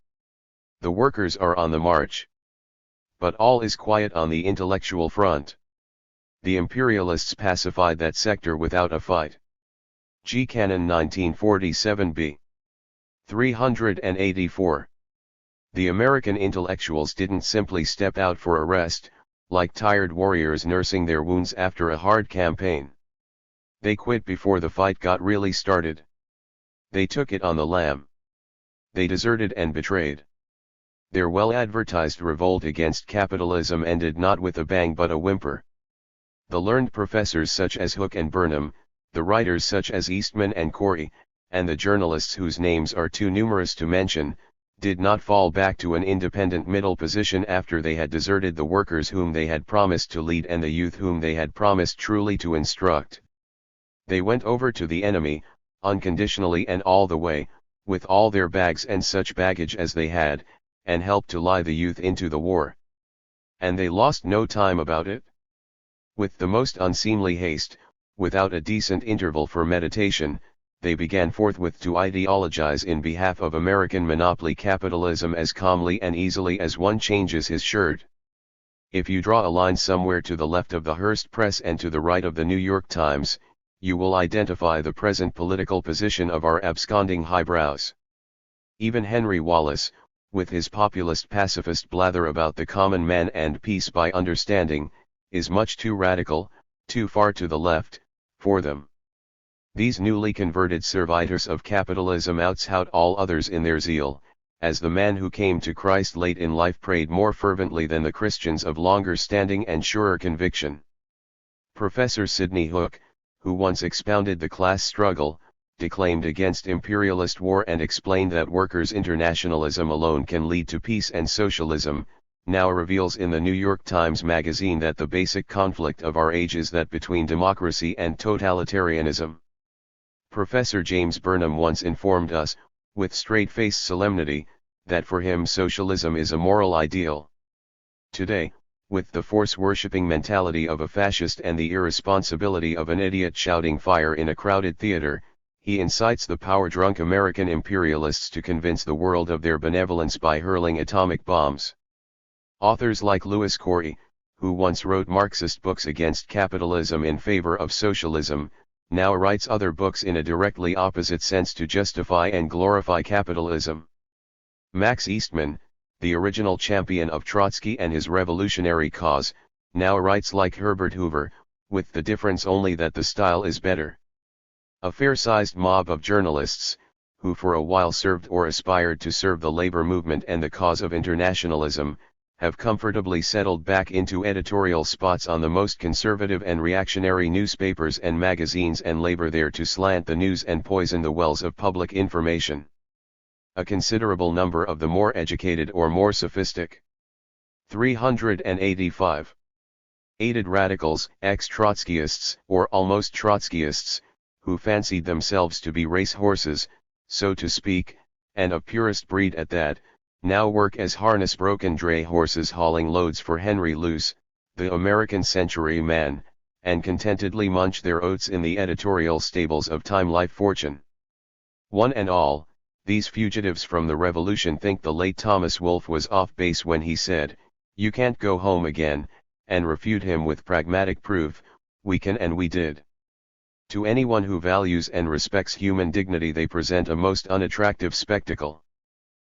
[SPEAKER 1] The workers are on the march. But all is quiet on the intellectual front. The imperialists pacified that sector without a fight. G. Cannon 1947b. 384. The American intellectuals didn't simply step out for a rest, like tired warriors nursing their wounds after a hard campaign. They quit before the fight got really started. They took it on the lam. They deserted and betrayed. Their well-advertised revolt against capitalism ended not with a bang but a whimper. The learned professors such as Hooke and Burnham, the writers such as Eastman and Corey, and the journalists whose names are too numerous to mention, did not fall back to an independent middle position after they had deserted the workers whom they had promised to lead and the youth whom they had promised truly to instruct. They went over to the enemy, unconditionally and all the way, with all their bags and such baggage as they had, and helped to lie the youth into the war. And they lost no time about it. With the most unseemly haste, without a decent interval for meditation, they began forthwith to ideologize in behalf of American monopoly capitalism as calmly and easily as one changes his shirt. If you draw a line somewhere to the left of the Hearst Press and to the right of the New York Times, you will identify the present political position of our absconding highbrows. Even Henry Wallace, with his populist pacifist blather about the common man and peace by understanding, is much too radical, too far to the left, for them. These newly converted servitors of capitalism outshout all others in their zeal, as the man who came to Christ late in life prayed more fervently than the Christians of longer standing and surer conviction. Professor Sidney Hooke, who once expounded the class struggle, declaimed against imperialist war and explained that workers' internationalism alone can lead to peace and socialism, now reveals in the New York Times Magazine that the basic conflict of our age is that between democracy and totalitarianism. Professor James Burnham once informed us, with straight-faced solemnity, that for him socialism is a moral ideal. Today, with the force-worshipping mentality of a fascist and the irresponsibility of an idiot shouting fire in a crowded theater, he incites the power-drunk American imperialists to convince the world of their benevolence by hurling atomic bombs. Authors like Louis Corey, who once wrote Marxist books against capitalism in favor of socialism, now writes other books in a directly opposite sense to justify and glorify capitalism. Max Eastman, the original champion of Trotsky and his revolutionary cause, now writes like Herbert Hoover, with the difference only that the style is better. A fair-sized mob of journalists, who for a while served or aspired to serve the labor movement and the cause of internationalism, have comfortably settled back into editorial spots on the most conservative and reactionary newspapers and magazines and labor there to slant the news and poison the wells of public information. A considerable number of the more educated or more sophistic 385 aided radicals, ex-Trotskyists or almost Trotskyists, who fancied themselves to be race horses, so to speak, and of purest breed at that, now work as harness-broken dray horses hauling loads for Henry Luce, the American Century Man, and contentedly munch their oats in the editorial stables of Time Life Fortune. One and all, these fugitives from the revolution think the late Thomas Wolfe was off base when he said, "You can't go home again," and refute him with pragmatic proof, "We can and we did." To anyone who values and respects human dignity they present a most unattractive spectacle.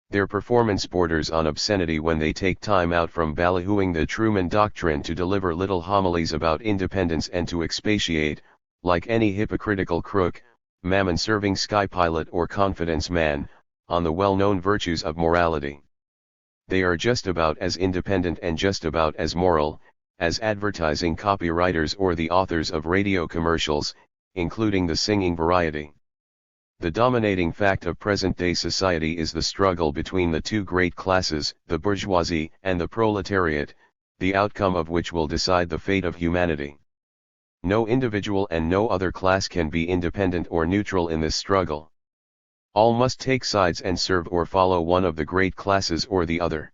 [SPEAKER 1] Their performance borders on obscenity when they take time out from ballyhooing the Truman Doctrine to deliver little homilies about independence and to expatiate, like any hypocritical crook, mammon-serving sky pilot or confidence man, on the well-known virtues of morality. They are just about as independent and just about as moral, as advertising copywriters or the authors of radio commercials, including the singing variety. The dominating fact of present-day society is the struggle between the two great classes, the bourgeoisie and the proletariat, the outcome of which will decide the fate of humanity. No individual and no other class can be independent or neutral in this struggle. All must take sides and serve or follow one of the great classes or the other.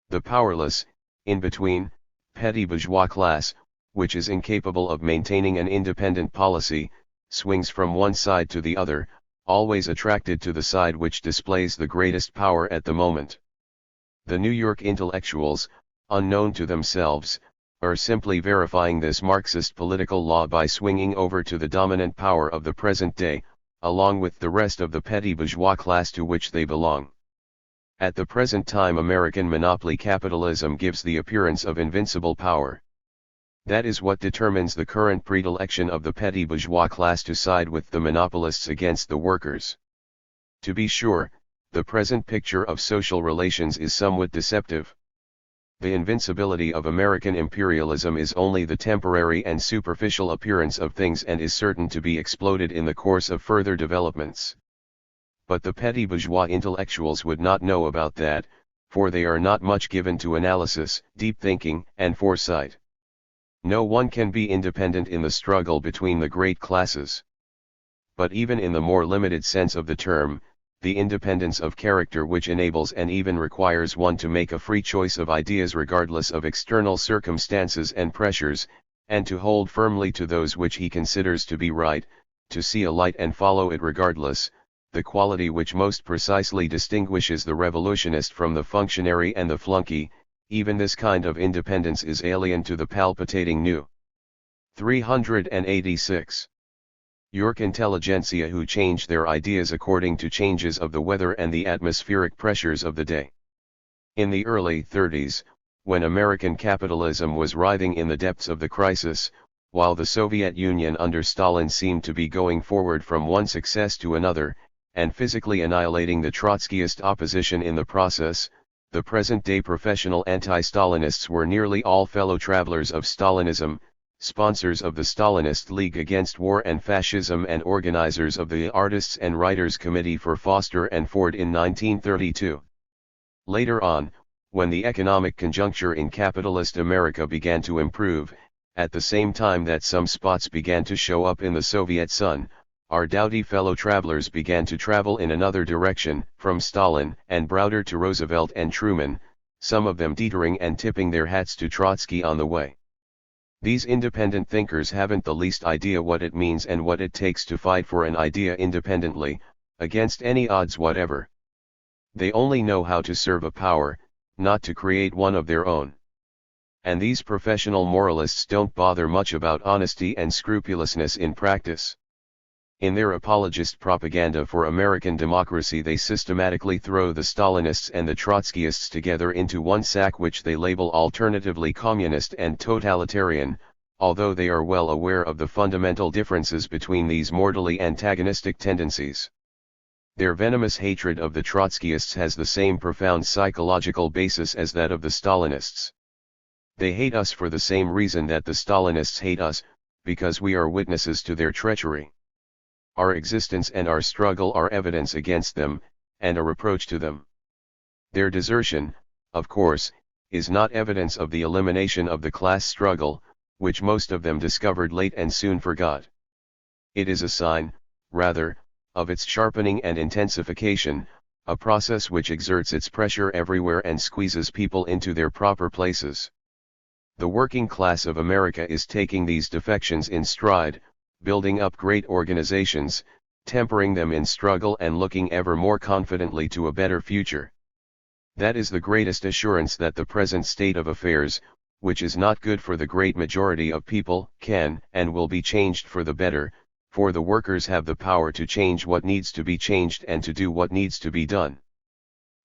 [SPEAKER 1] The powerless, in between, petty bourgeois class, which is incapable of maintaining an independent policy, swings from one side to the other, always attracted to the side which displays the greatest power at the moment. The New York intellectuals, unknown to themselves, are simply verifying this Marxist political law by swinging over to the dominant power of the present day, along with the rest of the petty bourgeois class to which they belong. At the present time American monopoly capitalism gives the appearance of invincible power. That is what determines the current predilection of the petty bourgeois class to side with the monopolists against the workers. To be sure, the present picture of social relations is somewhat deceptive. The invincibility of American imperialism is only the temporary and superficial appearance of things and is certain to be exploded in the course of further developments. But the petty bourgeois intellectuals would not know about that, for they are not much given to analysis, deep thinking, and foresight. No one can be independent in the struggle between the great classes. But even in the more limited sense of the term, the independence of character which enables and even requires one to make a free choice of ideas regardless of external circumstances and pressures, and to hold firmly to those which he considers to be right, to see a light and follow it regardless, the quality which most precisely distinguishes the revolutionist from the functionary and the flunky, even this kind of independence is alien to the palpitating new. 386. York intelligentsia who change their ideas according to changes of the weather and the atmospheric pressures of the day. In the early 30s, when American capitalism was writhing in the depths of the crisis, while the Soviet Union under Stalin seemed to be going forward from one success to another, and physically annihilating the Trotskyist opposition in the process, the present-day professional anti-Stalinists were nearly all fellow travelers of Stalinism, sponsors of the Stalinist League Against War and Fascism and organizers of the Artists and Writers Committee for Foster and Ford in 1932. Later on, when the economic conjuncture in capitalist America began to improve, at the same time that some spots began to show up in the Soviet sun, our doughty fellow travelers began to travel in another direction, from Stalin and Browder to Roosevelt and Truman, some of them teetering and tipping their hats to Trotsky on the way. These independent thinkers haven't the least idea what it means and what it takes to fight for an idea independently, against any odds whatever. They only know how to serve a power, not to create one of their own. And these professional moralists don't bother much about honesty and scrupulousness in practice. In their apologist propaganda for American democracy they systematically throw the Stalinists and the Trotskyists together into one sack which they label alternatively communist and totalitarian, although they are well aware of the fundamental differences between these mortally antagonistic tendencies. Their venomous hatred of the Trotskyists has the same profound psychological basis as that of the Stalinists. They hate us for the same reason that the Stalinists hate us, because we are witnesses to their treachery. Our existence and our struggle are evidence against them, and a reproach to them. Their desertion, of course, is not evidence of the elimination of the class struggle, which most of them discovered late and soon forgot. It is a sign, rather, of its sharpening and intensification, a process which exerts its pressure everywhere and squeezes people into their proper places. The working class of America is taking these defections in stride, building up great organizations, tempering them in struggle and looking ever more confidently to a better future. That is the greatest assurance that the present state of affairs, which is not good for the great majority of people, can and will be changed for the better, for the workers have the power to change what needs to be changed and to do what needs to be done.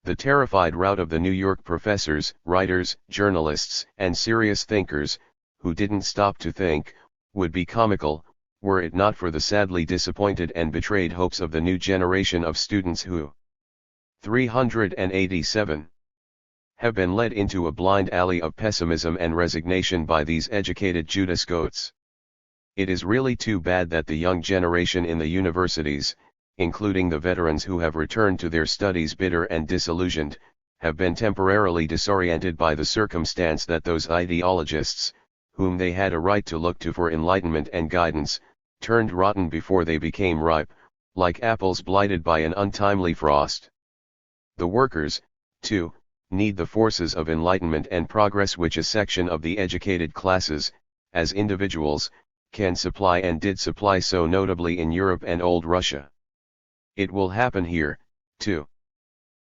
[SPEAKER 1] The terrified rout of the New York professors, writers, journalists, and serious thinkers, who didn't stop to think, would be comical, were it not for the sadly disappointed and betrayed hopes of the new generation of students who, 387, have been led into a blind alley of pessimism and resignation by these educated Judas goats. It is really too bad that the young generation in the universities, including the veterans who have returned to their studies bitter and disillusioned, have been temporarily disoriented by the circumstance that those ideologists, whom they had a right to look to for enlightenment and guidance, turned rotten before they became ripe, like apples blighted by an untimely frost. The workers, too, need the forces of enlightenment and progress which a section of the educated classes, as individuals, can supply and did supply so notably in Europe and old Russia. It will happen here, too.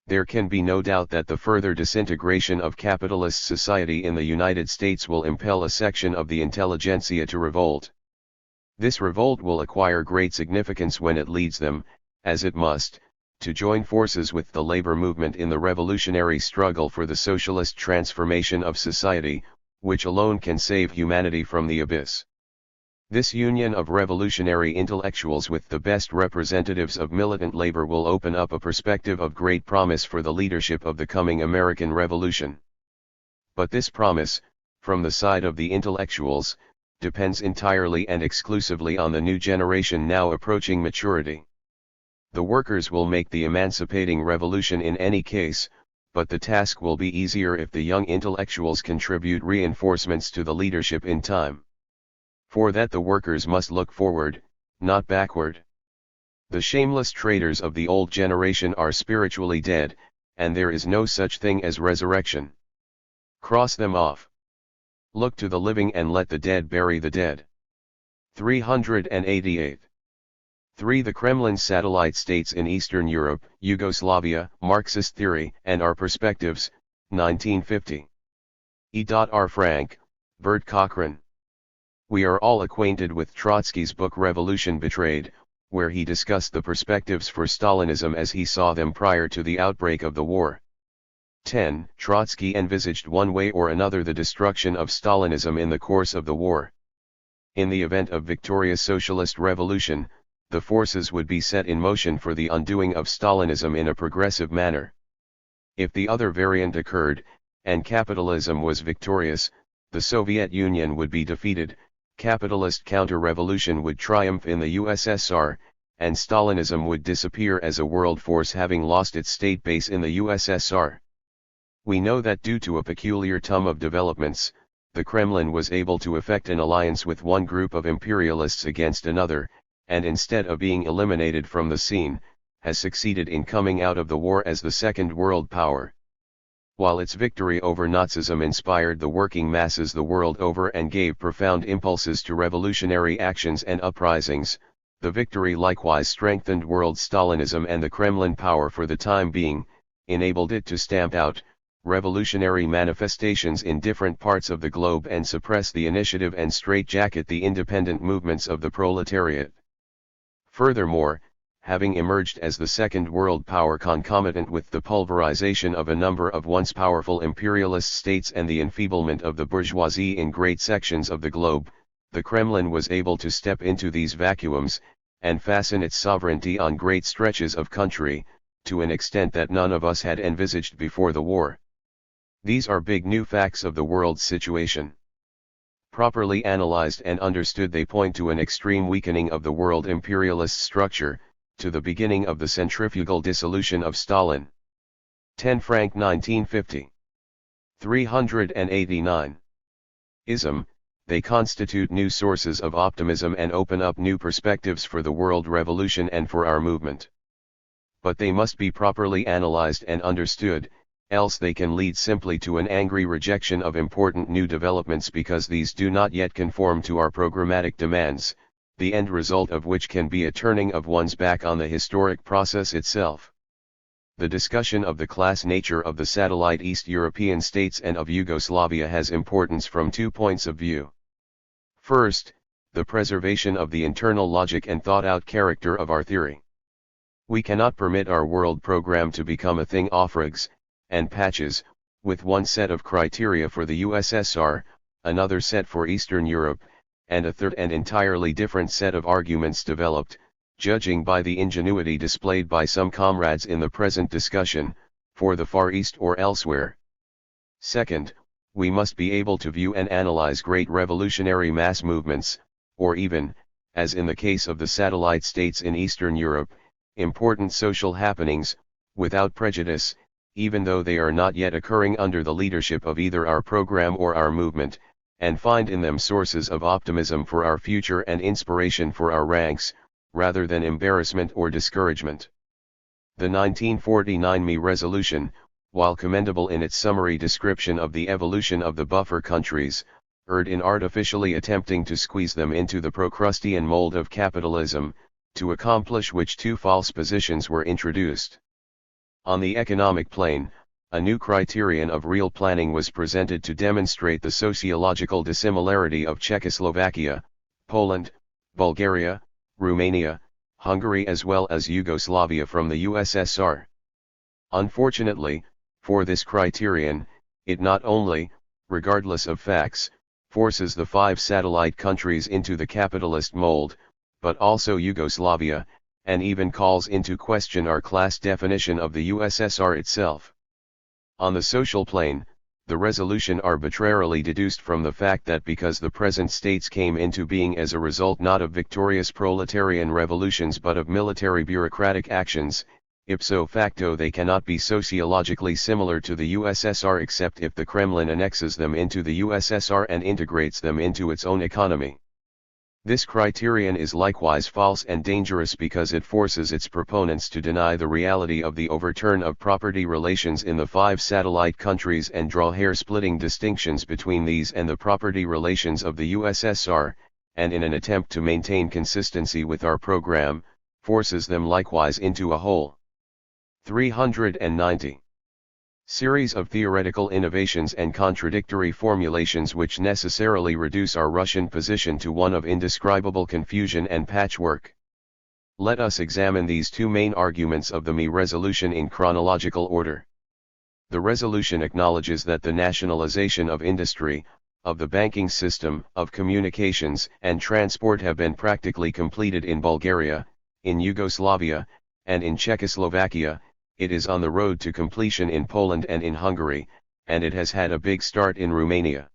[SPEAKER 1] There can be no doubt that the further disintegration of capitalist society in the United States will impel a section of the intelligentsia to revolt. This revolt will acquire great significance when it leads them, as it must, to join forces with the labor movement in the revolutionary struggle for the socialist transformation of society, which alone can save humanity from the abyss. This union of revolutionary intellectuals with the best representatives of militant labor will open up a perspective of great promise for the leadership of the coming American Revolution. But this promise, from the side of the intellectuals, depends entirely and exclusively on the new generation now approaching maturity. The workers will make the emancipating revolution in any case, but the task will be easier if the young intellectuals contribute reinforcements to the leadership in time. For that the workers must look forward, not backward. The shameless traitors of the old generation are spiritually dead, and there is no such thing as resurrection. Cross them off. Look to the living and let the dead bury the dead. 388. 3. The Kremlin's satellite states in Eastern Europe, Yugoslavia, Marxist Theory and Our Perspectives, 1950. E.R. Frank, Bert Cochran. We are all acquainted with Trotsky's book Revolution Betrayed, where he discussed the perspectives for Stalinism as he saw them prior to the outbreak of the war. 10. Trotsky envisaged one way or another the destruction of Stalinism in the course of the war. In the event of victorious socialist revolution, the forces would be set in motion for the undoing of Stalinism in a progressive manner. If the other variant occurred, and capitalism was victorious, the Soviet Union would be defeated, capitalist counter-revolution would triumph in the USSR, and Stalinism would disappear as a world force having lost its state base in the USSR. We know that due to a peculiar turn of developments, the Kremlin was able to effect an alliance with one group of imperialists against another, and instead of being eliminated from the scene, has succeeded in coming out of the war as the second world power. While its victory over Nazism inspired the working masses the world over and gave profound impulses to revolutionary actions and uprisings, the victory likewise strengthened world Stalinism, and the Kremlin power for the time being, enabled it to stamp out revolutionary manifestations in different parts of the globe and suppress the initiative and straitjacket the independent movements of the proletariat. Furthermore, having emerged as the second world power concomitant with the pulverization of a number of once powerful imperialist states and the enfeeblement of the bourgeoisie in great sections of the globe, the Kremlin was able to step into these vacuums, and fasten its sovereignty on great stretches of country, to an extent that none of us had envisaged before the war. These are big new facts of the world's situation. Properly analyzed and understood, they point to an extreme weakening of the world imperialist structure, to the beginning of the centrifugal dissolution of Stalin. 10 Frank 1950. 389. Ism, they constitute new sources of optimism and open up new perspectives for the world revolution and for our movement. But they must be properly analyzed and understood, else they can lead simply to an angry rejection of important new developments because these do not yet conform to our programmatic demands, the end result of which can be a turning of one's back on the historic process itself. The discussion of the class nature of the satellite East European states and of Yugoslavia has importance from 2 points of view. First, the preservation of the internal logic and thought-out character of our theory. We cannot permit our world program to become a thing of rugs and patches, with one set of criteria for the USSR, another set for Eastern Europe, and a third and entirely different set of arguments developed, judging by the ingenuity displayed by some comrades in the present discussion, for the Far East or elsewhere. Second, we must be able to view and analyze great revolutionary mass movements, or even, as in the case of the satellite states in Eastern Europe, important social happenings, without prejudice, even though they are not yet occurring under the leadership of either our program or our movement, and find in them sources of optimism for our future and inspiration for our ranks, rather than embarrassment or discouragement. The 1949 ME resolution, while commendable in its summary description of the evolution of the buffer countries, erred in artificially attempting to squeeze them into the Procrustean mold of capitalism, to accomplish which two false positions were introduced. On the economic plane, a new criterion of real planning was presented to demonstrate the sociological dissimilarity of Czechoslovakia, Poland, Bulgaria, Romania, Hungary as well as Yugoslavia from the USSR. Unfortunately, for this criterion, it not only, regardless of facts, forces the 5 satellite countries into the capitalist mold, but also Yugoslavia, and even calls into question our class definition of the USSR itself. On the social plane, the resolution arbitrarily deduced from the fact that because the present states came into being as a result not of victorious proletarian revolutions but of military bureaucratic actions, ipso facto they cannot be sociologically similar to the USSR except if the Kremlin annexes them into the USSR and integrates them into its own economy. This criterion is likewise false and dangerous because it forces its proponents to deny the reality of the overturn of property relations in the 5 satellite countries and draw hair-splitting distinctions between these and the property relations of the USSR, and in an attempt to maintain consistency with our program, forces them likewise into a hole. 390. Series of theoretical innovations and contradictory formulations which necessarily reduce our Russian position to one of indescribable confusion and patchwork. Let us examine these 2 main arguments of the ME resolution in chronological order. The resolution acknowledges that the nationalization of industry, of the banking system, of communications and transport have been practically completed in Bulgaria, in Yugoslavia, and in Czechoslovakia. It is on the road to completion in Poland and in Hungary, and it has had a big start in Romania.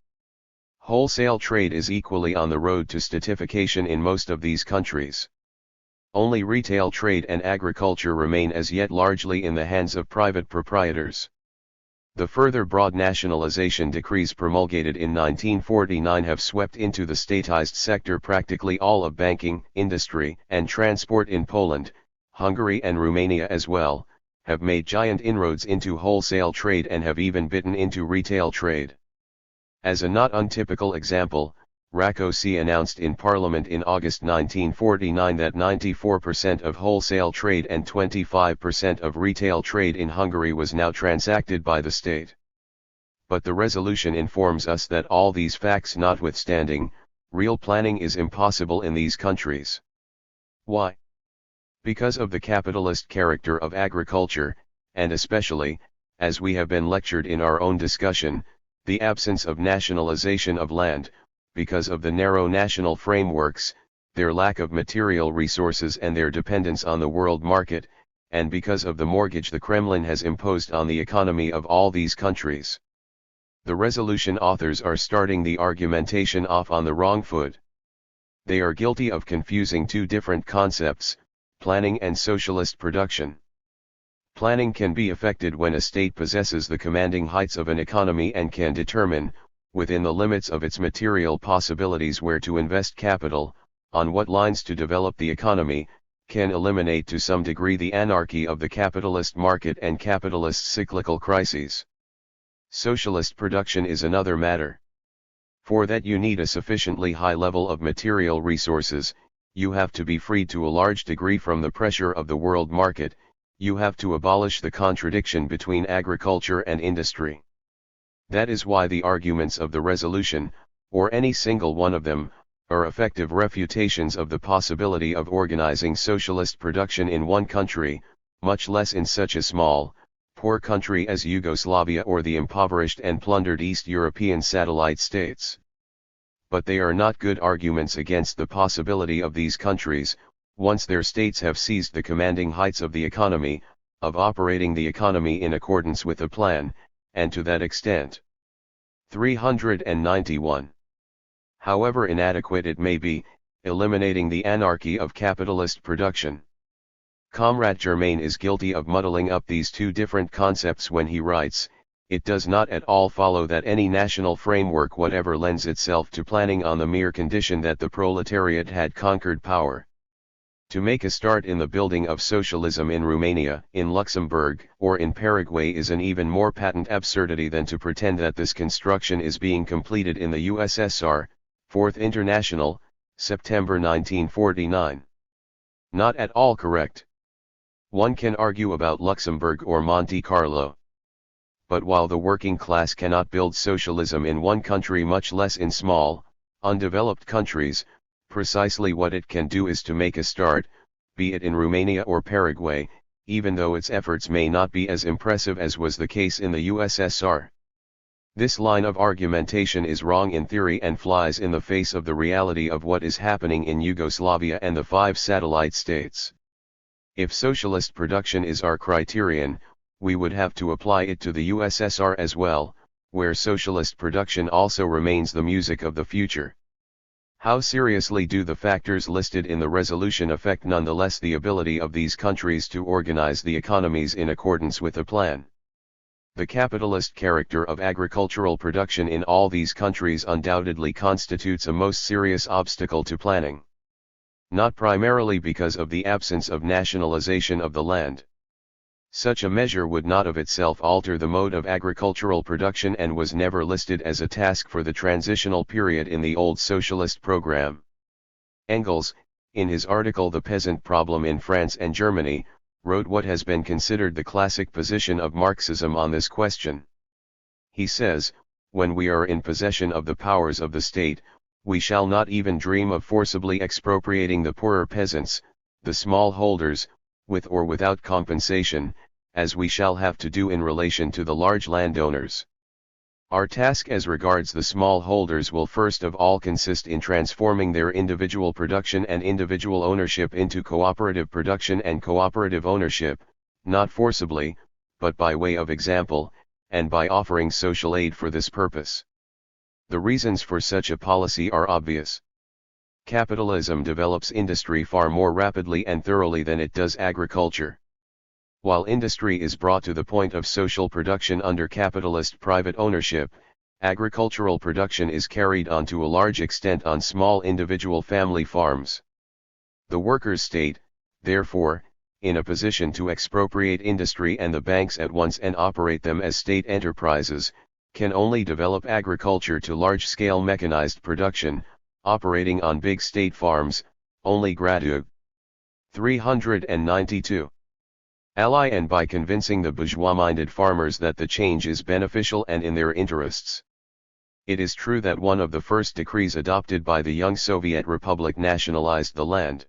[SPEAKER 1] Wholesale trade is equally on the road to statification in most of these countries. Only retail trade and agriculture remain as yet largely in the hands of private proprietors. The further broad nationalization decrees promulgated in 1949 have swept into the statized sector practically all of banking, industry, and transport in Poland, Hungary and Romania as well, have made giant inroads into wholesale trade and have even bitten into retail trade. As a not untypical example, Rákosi announced in Parliament in August 1949 that 94% of wholesale trade and 25% of retail trade in Hungary was now transacted by the state. But the resolution informs us that all these facts notwithstanding, real planning is impossible in these countries. Why? Because of the capitalist character of agriculture, and especially, as we have been lectured in our own discussion, the absence of nationalization of land, because of the narrow national frameworks, their lack of material resources and their dependence on the world market, and because of the mortgage the Kremlin has imposed on the economy of all these countries. The resolution authors are starting the argumentation off on the wrong foot. They are guilty of confusing 2 different concepts, planning and socialist production. Planning can be effected when a state possesses the commanding heights of an economy and can determine, within the limits of its material possibilities, where to invest capital, on what lines to develop the economy, can eliminate to some degree the anarchy of the capitalist market and capitalist cyclical crises. Socialist production is another matter. For that you need a sufficiently high level of material resources, you have to be freed to a large degree from the pressure of the world market, you have to abolish the contradiction between agriculture and industry. That is why the arguments of the resolution, or any single one of them, are effective refutations of the possibility of organizing socialist production in one country, much less in such a small, poor country as Yugoslavia or the impoverished and plundered East European satellite states. But they are not good arguments against the possibility of these countries, once their states have seized the commanding heights of the economy, of operating the economy in accordance with a plan, and to that extent. 391. However inadequate it may be, eliminating the anarchy of capitalist production. Comrade Germain is guilty of muddling up these two different concepts when he writes, "It does not at all follow that any national framework whatever lends itself to planning on the mere condition that the proletariat had conquered power. To make a start in the building of socialism in Romania, in Luxembourg, or in Paraguay is an even more patent absurdity than to pretend that this construction is being completed in the USSR, 4th International, September 1949. Not at all correct. One can argue about Luxembourg or Monte Carlo. But while the working class cannot build socialism in one country, much less in small, undeveloped countries, precisely what it can do is to make a start, be it in Romania or Paraguay, even though its efforts may not be as impressive as was the case in the USSR. This line of argumentation is wrong in theory and flies in the face of the reality of what is happening in Yugoslavia and the 5 satellite states. If socialist production is our criterion, we would have to apply it to the USSR as well, where socialist production also remains the music of the future. How seriously do the factors listed in the resolution affect nonetheless the ability of these countries to organize the economies in accordance with a plan? The capitalist character of agricultural production in all these countries undoubtedly constitutes a most serious obstacle to planning. Not primarily because of the absence of nationalization of the land. Such a measure would not of itself alter the mode of agricultural production and was never listed as a task for the transitional period in the old socialist program. Engels, in his article The Peasant Problem in France and Germany, wrote what has been considered the classic position of Marxism on this question. He says, "When we are in possession of the powers of the state, we shall not even dream of forcibly expropriating the poorer peasants, the small holders, with or without compensation, as we shall have to do in relation to the large landowners. Our task as regards the small holders will first of all consist in transforming their individual production and individual ownership into cooperative production and cooperative ownership, not forcibly, but by way of example, and by offering social aid for this purpose. The reasons for such a policy are obvious. Capitalism develops industry far more rapidly and thoroughly than it does agriculture. While industry is brought to the point of social production under capitalist private ownership, agricultural production is carried on to a large extent on small individual family farms. The workers' state, therefore, in a position to expropriate industry and the banks at once and operate them as state enterprises, can only develop agriculture to large-scale mechanized production, operating on big state farms, only gradually. 392. Ally and by convincing the bourgeois-minded farmers that the change is beneficial and in their interests. It is true that one of the first decrees adopted by the young Soviet Republic nationalized the land.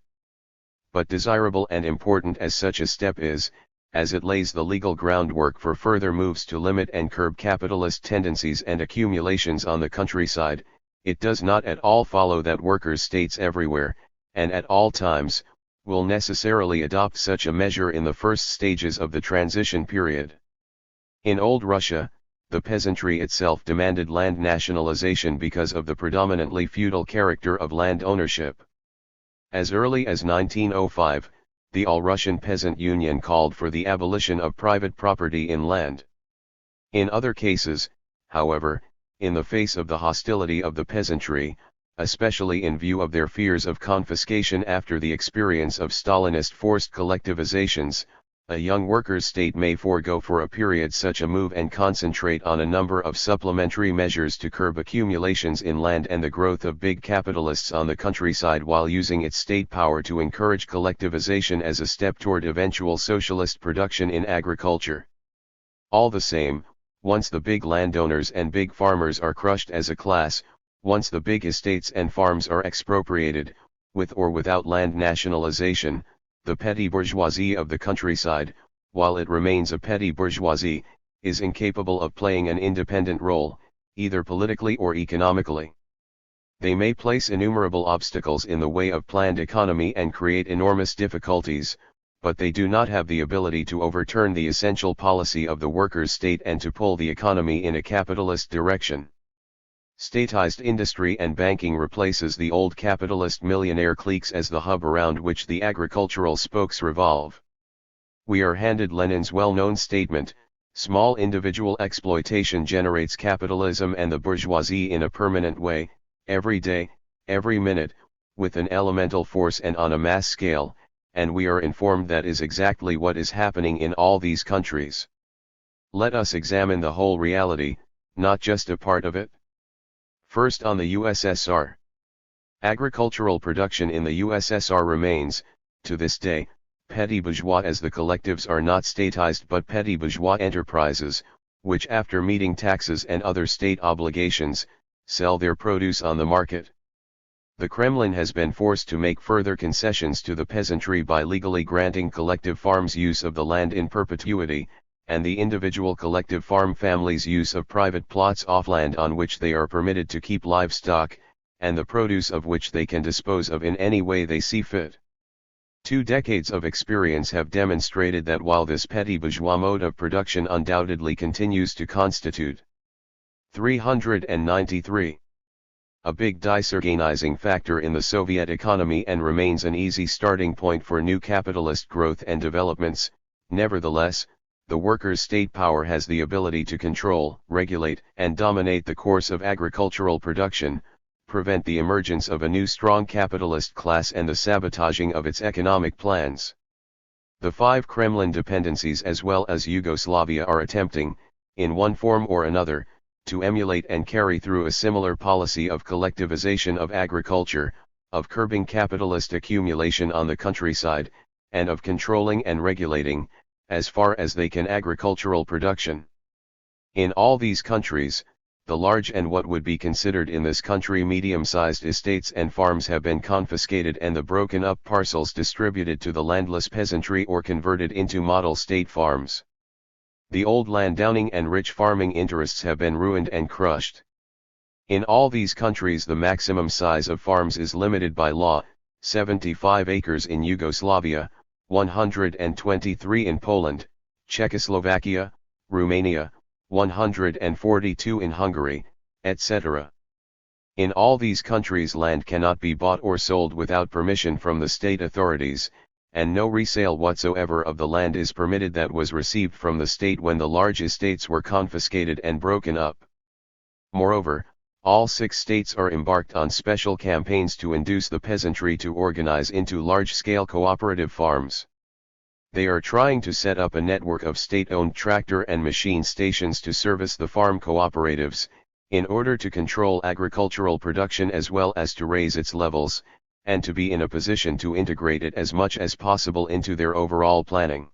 [SPEAKER 1] But desirable and important as such a step is, as it lays the legal groundwork for further moves to limit and curb capitalist tendencies and accumulations on the countryside, it does not at all follow that workers' states everywhere, and at all times, will necessarily adopt such a measure in the first stages of the transition period. In old Russia, the peasantry itself demanded land nationalization because of the predominantly feudal character of land ownership. As early as 1905, the All-Russian Peasant Union called for the abolition of private property in land. In other cases, however, in the face of the hostility of the peasantry, especially in view of their fears of confiscation after the experience of Stalinist forced collectivizations, a young workers' state may forego for a period such a move and concentrate on a number of supplementary measures to curb accumulations in land and the growth of big capitalists on the countryside, while using its state power to encourage collectivization as a step toward eventual socialist production in agriculture. All the same, once the big landowners and big farmers are crushed as a class, once the big estates and farms are expropriated, with or without land nationalization, the petty bourgeoisie of the countryside, while it remains a petty bourgeoisie, is incapable of playing an independent role, either politically or economically. They may place innumerable obstacles in the way of planned economy and create enormous difficulties, but they do not have the ability to overturn the essential policy of the workers' state and to pull the economy in a capitalist direction. Statized industry and banking replaces the old capitalist millionaire cliques as the hub around which the agricultural spokes revolve. We are handed Lenin's well-known statement, "Small individual exploitation generates capitalism and the bourgeoisie in a permanent way, every day, every minute, with an elemental force and on a mass scale," and we are informed that is exactly what is happening in all these countries. Let us examine the whole reality, not just a part of it. First, on the USSR. Agricultural production in the USSR remains, to this day, petty bourgeois, as the collectives are not statized but petty bourgeois enterprises, which after meeting taxes and other state obligations, sell their produce on the market. The Kremlin has been forced to make further concessions to the peasantry by legally granting collective farms use of the land in perpetuity, and the individual collective farm families use of private plots off land on which they are permitted to keep livestock, and the produce of which they can dispose of in any way they see fit. 2 decades of experience have demonstrated that while this petty bourgeois mode of production undoubtedly continues to constitute 393 a big disorganizing factor in the Soviet economy and remains an easy starting point for new capitalist growth and developments, nevertheless, the workers' state power has the ability to control, regulate, and dominate the course of agricultural production, prevent the emergence of a new strong capitalist class and the sabotaging of its economic plans. The 5 Kremlin dependencies as well as Yugoslavia are attempting, in one form or another, to emulate and carry through a similar policy of collectivization of agriculture, of curbing capitalist accumulation on the countryside, and of controlling and regulating, as far as they can, agricultural production. In all these countries, the large and what would be considered in this country medium-sized estates and farms have been confiscated and the broken up parcels distributed to the landless peasantry or converted into model state farms. The old landowning and rich farming interests have been ruined and crushed. In all these countries the maximum size of farms is limited by law, 75 acres in Yugoslavia, 123 in Poland, Czechoslovakia, Romania, 142 in Hungary, etc. In all these countries land cannot be bought or sold without permission from the state authorities, and no resale whatsoever of the land is permitted that was received from the state when the large estates were confiscated and broken up. Moreover, all 6 states are embarked on special campaigns to induce the peasantry to organize into large-scale cooperative farms. They are trying to set up a network of state-owned tractor and machine stations to service the farm cooperatives, in order to control agricultural production as well as to raise its levels, and to be in a position to integrate it as much as possible into their overall planning.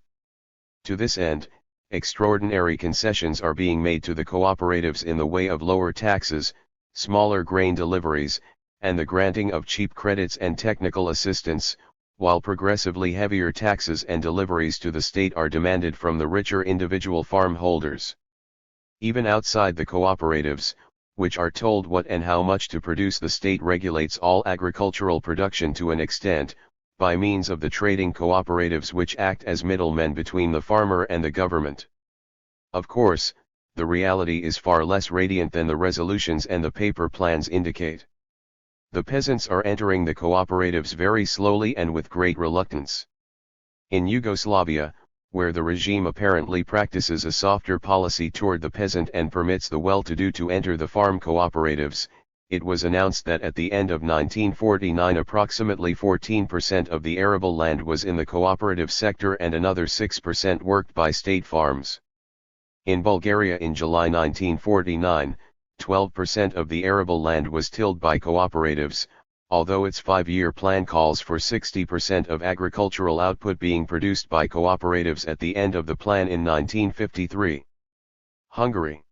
[SPEAKER 1] To this end, extraordinary concessions are being made to the cooperatives in the way of lower taxes, smaller grain deliveries, and the granting of cheap credits and technical assistance, while progressively heavier taxes and deliveries to the state are demanded from the richer individual farm holders. Even outside the cooperatives, which are told what and how much to produce, the state regulates all agricultural production to an extent, by means of the trading cooperatives which act as middlemen between the farmer and the government. Of course, the reality is far less radiant than the resolutions and the paper plans indicate. The peasants are entering the cooperatives very slowly and with great reluctance. In Yugoslavia, where the regime apparently practices a softer policy toward the peasant and permits the well-to-do to enter the farm cooperatives, it was announced that at the end of 1949 approximately 14% of the arable land was in the cooperative sector and another 6% worked by state farms. In Bulgaria in July 1949, 12% of the arable land was tilled by cooperatives, although its 5-year plan calls for 60% of agricultural output being produced by cooperatives at the end of the plan in 1953. Hungary.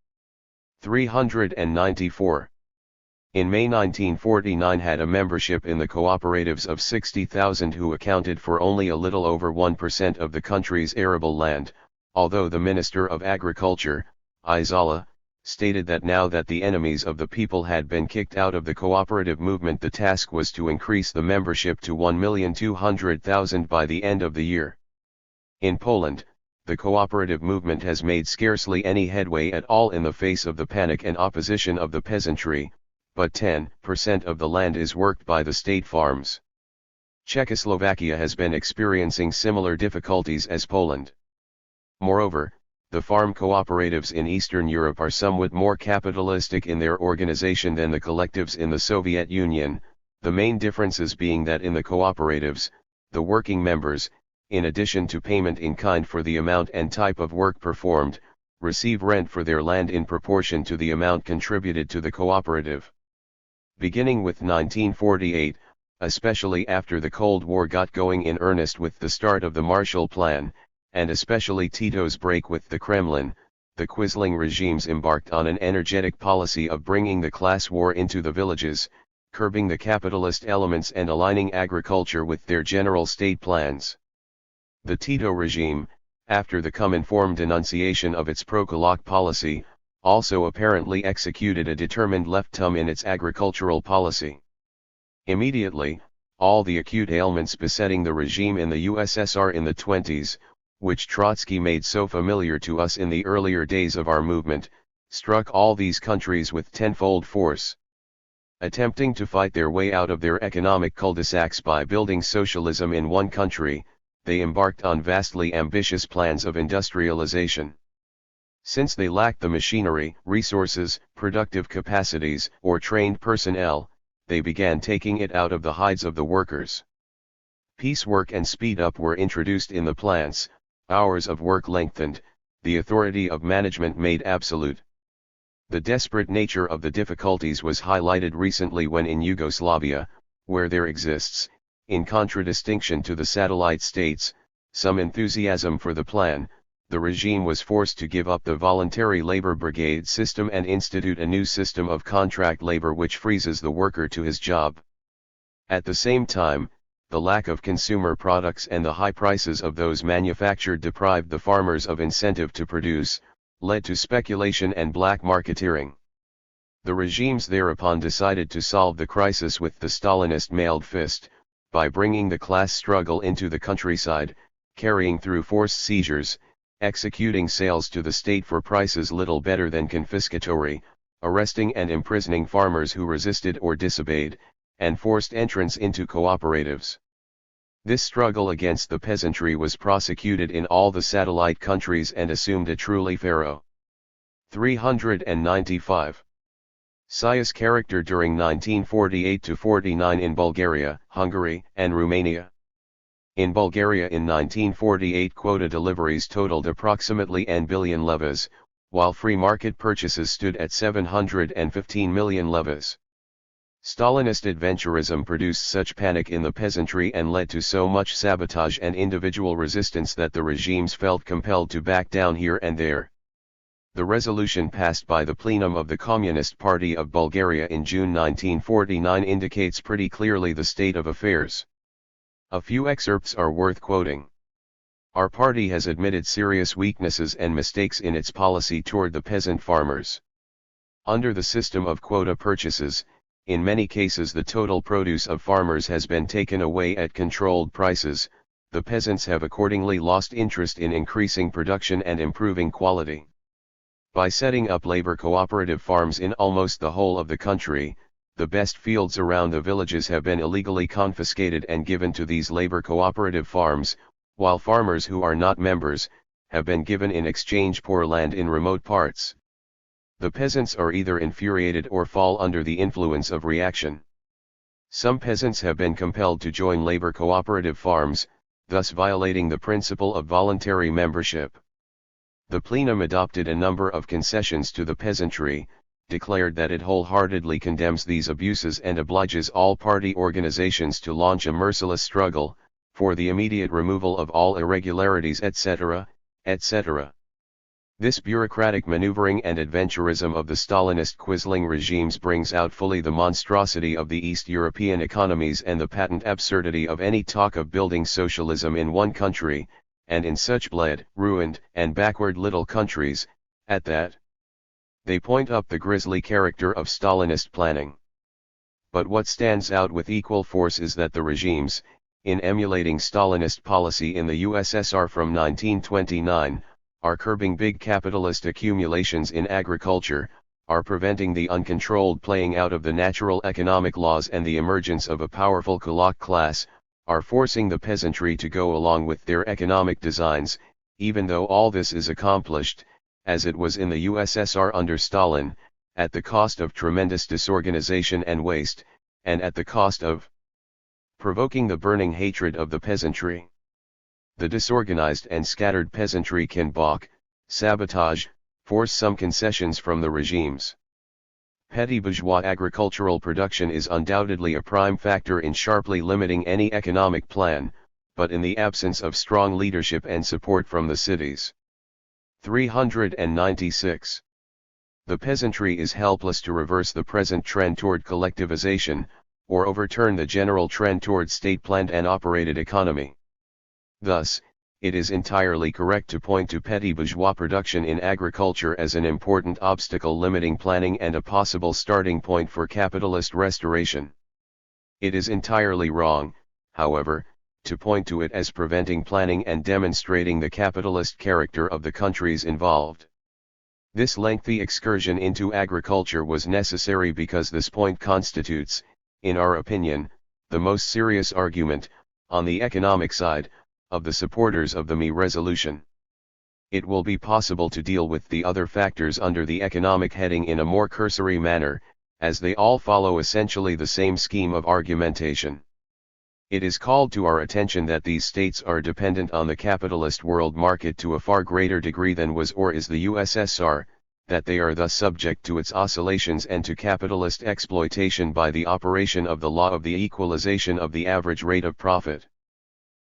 [SPEAKER 1] 394. In May 1949 had a membership in the cooperatives of 60,000 who accounted for only a little over 1% of the country's arable land, although the Minister of Agriculture, Izola, stated that now that the enemies of the people had been kicked out of the cooperative movement, the task was to increase the membership to 1,200,000 by the end of the year. In Poland, the cooperative movement has made scarcely any headway at all in the face of the panic and opposition of the peasantry, but 10% of the land is worked by the state farms. Czechoslovakia has been experiencing similar difficulties as Poland. Moreover, the farm cooperatives in Eastern Europe are somewhat more capitalistic in their organization than the collectives in the Soviet Union, the main differences being that in the cooperatives, the working members, in addition to payment in kind for the amount and type of work performed, receive rent for their land in proportion to the amount contributed to the cooperative. Beginning with 1948, especially after the Cold War got going in earnest with the start of the Marshall Plan, and especially Tito's break with the Kremlin, the Quisling regimes embarked on an energetic policy of bringing the class war into the villages, curbing the capitalist elements and aligning agriculture with their general state plans. The Tito regime, after the Cominform denunciation of its pro-Kulak policy, also apparently executed a determined left turn in its agricultural policy. Immediately, all the acute ailments besetting the regime in the USSR in the 20s, which Trotsky made so familiar to us in the earlier days of our movement, struck all these countries with tenfold force. Attempting to fight their way out of their economic cul-de-sacs by building socialism in one country, they embarked on vastly ambitious plans of industrialization. Since they lacked the machinery, resources, productive capacities, or trained personnel, they began taking it out of the hides of the workers. Piecework and speed-up were introduced in the plants, hours of work lengthened, the authority of management made absolute. The desperate nature of the difficulties was highlighted recently when in Yugoslavia, where there exists, in contradistinction to the satellite states, some enthusiasm for the plan, the regime was forced to give up the voluntary labor brigade system and institute a new system of contract labor which freezes the worker to his job. At the same time, the lack of consumer products and the high prices of those manufactured deprived the farmers of incentive to produce, led to speculation and black marketeering. The regimes thereupon decided to solve the crisis with the Stalinist mailed fist, by bringing the class struggle into the countryside, carrying through forced seizures, executing sales to the state for prices little better than confiscatory, arresting and imprisoning farmers who resisted or disobeyed, and forced entrance into cooperatives. This struggle against the peasantry was prosecuted in all the satellite countries and assumed a truly pharaoh. 395. Sias character during 1948–49 in Bulgaria, Hungary, and Romania. In Bulgaria in 1948 quota deliveries totaled approximately n billion levas, while free market purchases stood at 715 million levas. Stalinist adventurism produced such panic in the peasantry and led to so much sabotage and individual resistance that the regimes felt compelled to back down here and there. The resolution passed by the plenum of the Communist Party of Bulgaria in June 1949 indicates pretty clearly the state of affairs. A few excerpts are worth quoting. Our party has admitted serious weaknesses and mistakes in its policy toward the peasant farmers. Under the system of quota purchases, in many cases the total produce of farmers has been taken away at controlled prices, the peasants have accordingly lost interest in increasing production and improving quality. By setting up labor cooperative farms in almost the whole of the country, the best fields around the villages have been illegally confiscated and given to these labor cooperative farms, while farmers who are not members, have been given in exchange poor land in remote parts. The peasants are either infuriated or fall under the influence of reaction. Some peasants have been compelled to join labor cooperative farms, thus violating the principle of voluntary membership. The plenum adopted a number of concessions to the peasantry, declared that it wholeheartedly condemns these abuses and obliges all party organizations to launch a merciless struggle, for the immediate removal of all irregularities etc., etc. This bureaucratic maneuvering and adventurism of the Stalinist Quisling regimes brings out fully the monstrosity of the East European economies and the patent absurdity of any talk of building socialism in one country, and in such bled, ruined, and backward little countries, at that. They point up the grisly character of Stalinist planning. But what stands out with equal force is that the regimes, in emulating Stalinist policy in the USSR from 1929, are curbing big capitalist accumulations in agriculture, are preventing the uncontrolled playing out of the natural economic laws and the emergence of a powerful kulak class, are forcing the peasantry to go along with their economic designs, even though all this is accomplished, as it was in the USSR under Stalin, at the cost of tremendous disorganization and waste, and at the cost of provoking the burning hatred of the peasantry. The disorganized and scattered peasantry can balk, sabotage, force some concessions from the regimes. Petty bourgeois agricultural production is undoubtedly a prime factor in sharply limiting any economic plan, but in the absence of strong leadership and support from the cities. 396. The peasantry is helpless to reverse the present trend toward collectivization, or overturn the general trend toward state-planned and operated economy. Thus, it is entirely correct to point to petty bourgeois production in agriculture as an important obstacle limiting planning and a possible starting point for capitalist restoration. It is entirely wrong, however, to point to it as preventing planning and demonstrating the capitalist character of the countries involved. This lengthy excursion into agriculture was necessary because this point constitutes, in our opinion, the most serious argument, on the economic side, of the supporters of the ME resolution. It will be possible to deal with the other factors under the economic heading in a more cursory manner, as they all follow essentially the same scheme of argumentation. It is called to our attention that these states are dependent on the capitalist world market to a far greater degree than was or is the USSR, that they are thus subject to its oscillations and to capitalist exploitation by the operation of the law of the equalization of the average rate of profit.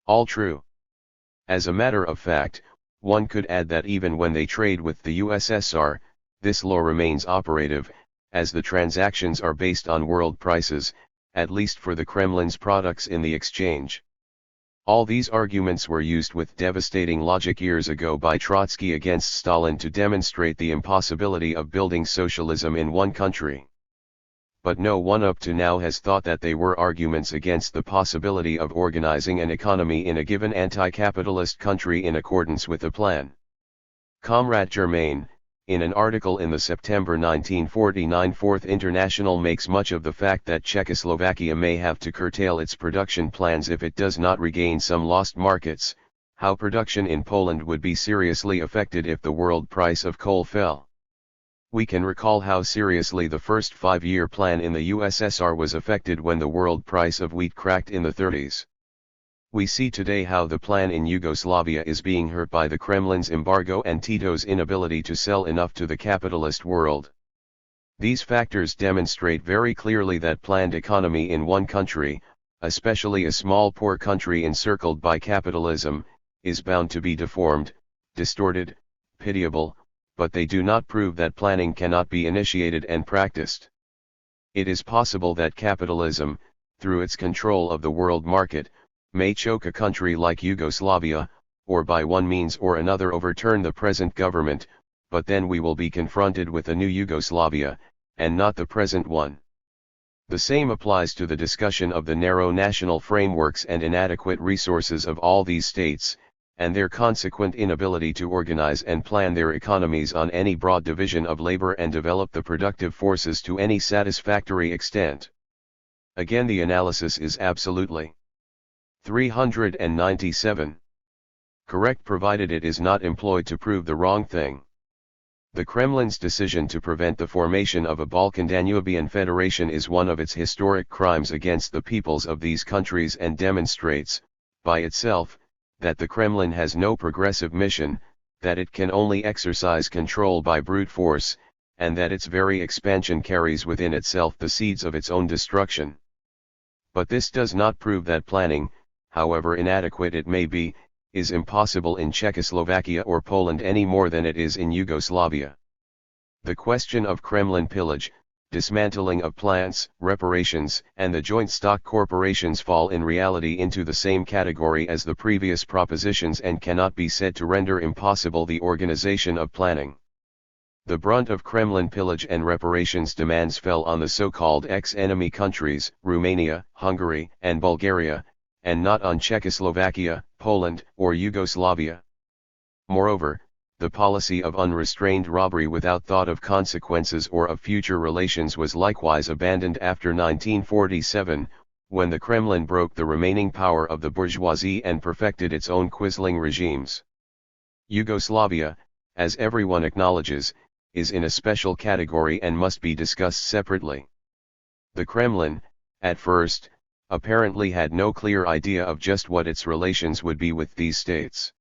[SPEAKER 1] All true. As a matter of fact, one could add that even when they trade with the USSR, this law remains operative, as the transactions are based on world prices, at least for the Kremlin's products in the exchange. All these arguments were used with devastating logic years ago by Trotsky against Stalin to demonstrate the impossibility of building socialism in one country. But no one up to now has thought that they were arguments against the possibility of organizing an economy in a given anti-capitalist country in accordance with a plan. Comrade Germain, in an article in the September 1949 Fourth International, makes much of the fact that Czechoslovakia may have to curtail its production plans if it does not regain some lost markets, how production in Poland would be seriously affected if the world price of coal fell. We can recall how seriously the first 5-year plan in the USSR was affected when the world price of wheat cracked in the 30s. We see today how the plan in Yugoslavia is being hurt by the Kremlin's embargo and Tito's inability to sell enough to the capitalist world. These factors demonstrate very clearly that planned economy in one country, especially a small poor country encircled by capitalism, is bound to be deformed, distorted, pitiable, but they do not prove that planning cannot be initiated and practiced. It is possible that capitalism, through its control of the world market, may choke a country like Yugoslavia, or by one means or another overturn the present government, but then we will be confronted with a new Yugoslavia, and not the present one. The same applies to the discussion of the narrow national frameworks and inadequate resources of all these states, and their consequent inability to organize and plan their economies on any broad division of labor and develop the productive forces to any satisfactory extent. Again, the analysis is absolutely 397. Correct, provided it is not employed to prove the wrong thing. The Kremlin's decision to prevent the formation of a Balkan-Danubian federation is one of its historic crimes against the peoples of these countries and demonstrates, by itself, that the Kremlin has no progressive mission, that it can only exercise control by brute force, and that its very expansion carries within itself the seeds of its own destruction. But this does not prove that planning, however inadequate it may be, is impossible in Czechoslovakia or Poland any more than it is in Yugoslavia. The question of Kremlin pillage, dismantling of plants, reparations, and the joint stock corporations fall in reality into the same category as the previous propositions and cannot be said to render impossible the organization of planning. The brunt of Kremlin pillage and reparations demands fell on the so-called ex-enemy countries, Romania, Hungary, and Bulgaria, and not on Czechoslovakia, Poland, or Yugoslavia. Moreover, the policy of unrestrained robbery without thought of consequences or of future relations was likewise abandoned after 1947, when the Kremlin broke the remaining power of the bourgeoisie and perfected its own quisling regimes. Yugoslavia, as everyone acknowledges, is in a special category and must be discussed separately. The Kremlin, at first, apparently had no clear idea of just what its relations would be with these states.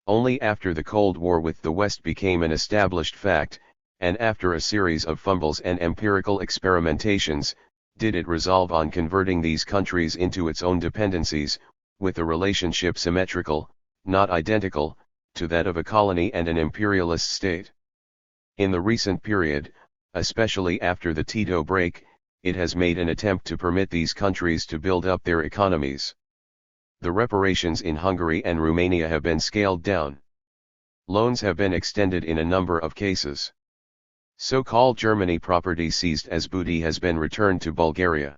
[SPEAKER 1] Only after the Cold War with the West became an established fact, and after a series of fumbles and empirical experimentations, did it resolve on converting these countries into its own dependencies, with a relationship symmetrical, not identical, to that of a colony and an imperialist state. In the recent period, especially after the Tito break, it has made an attempt to permit these countries to build up their economies. The reparations in Hungary and Romania have been scaled down. Loans have been extended in a number of cases. So-called Germany property seized as booty has been returned to Bulgaria.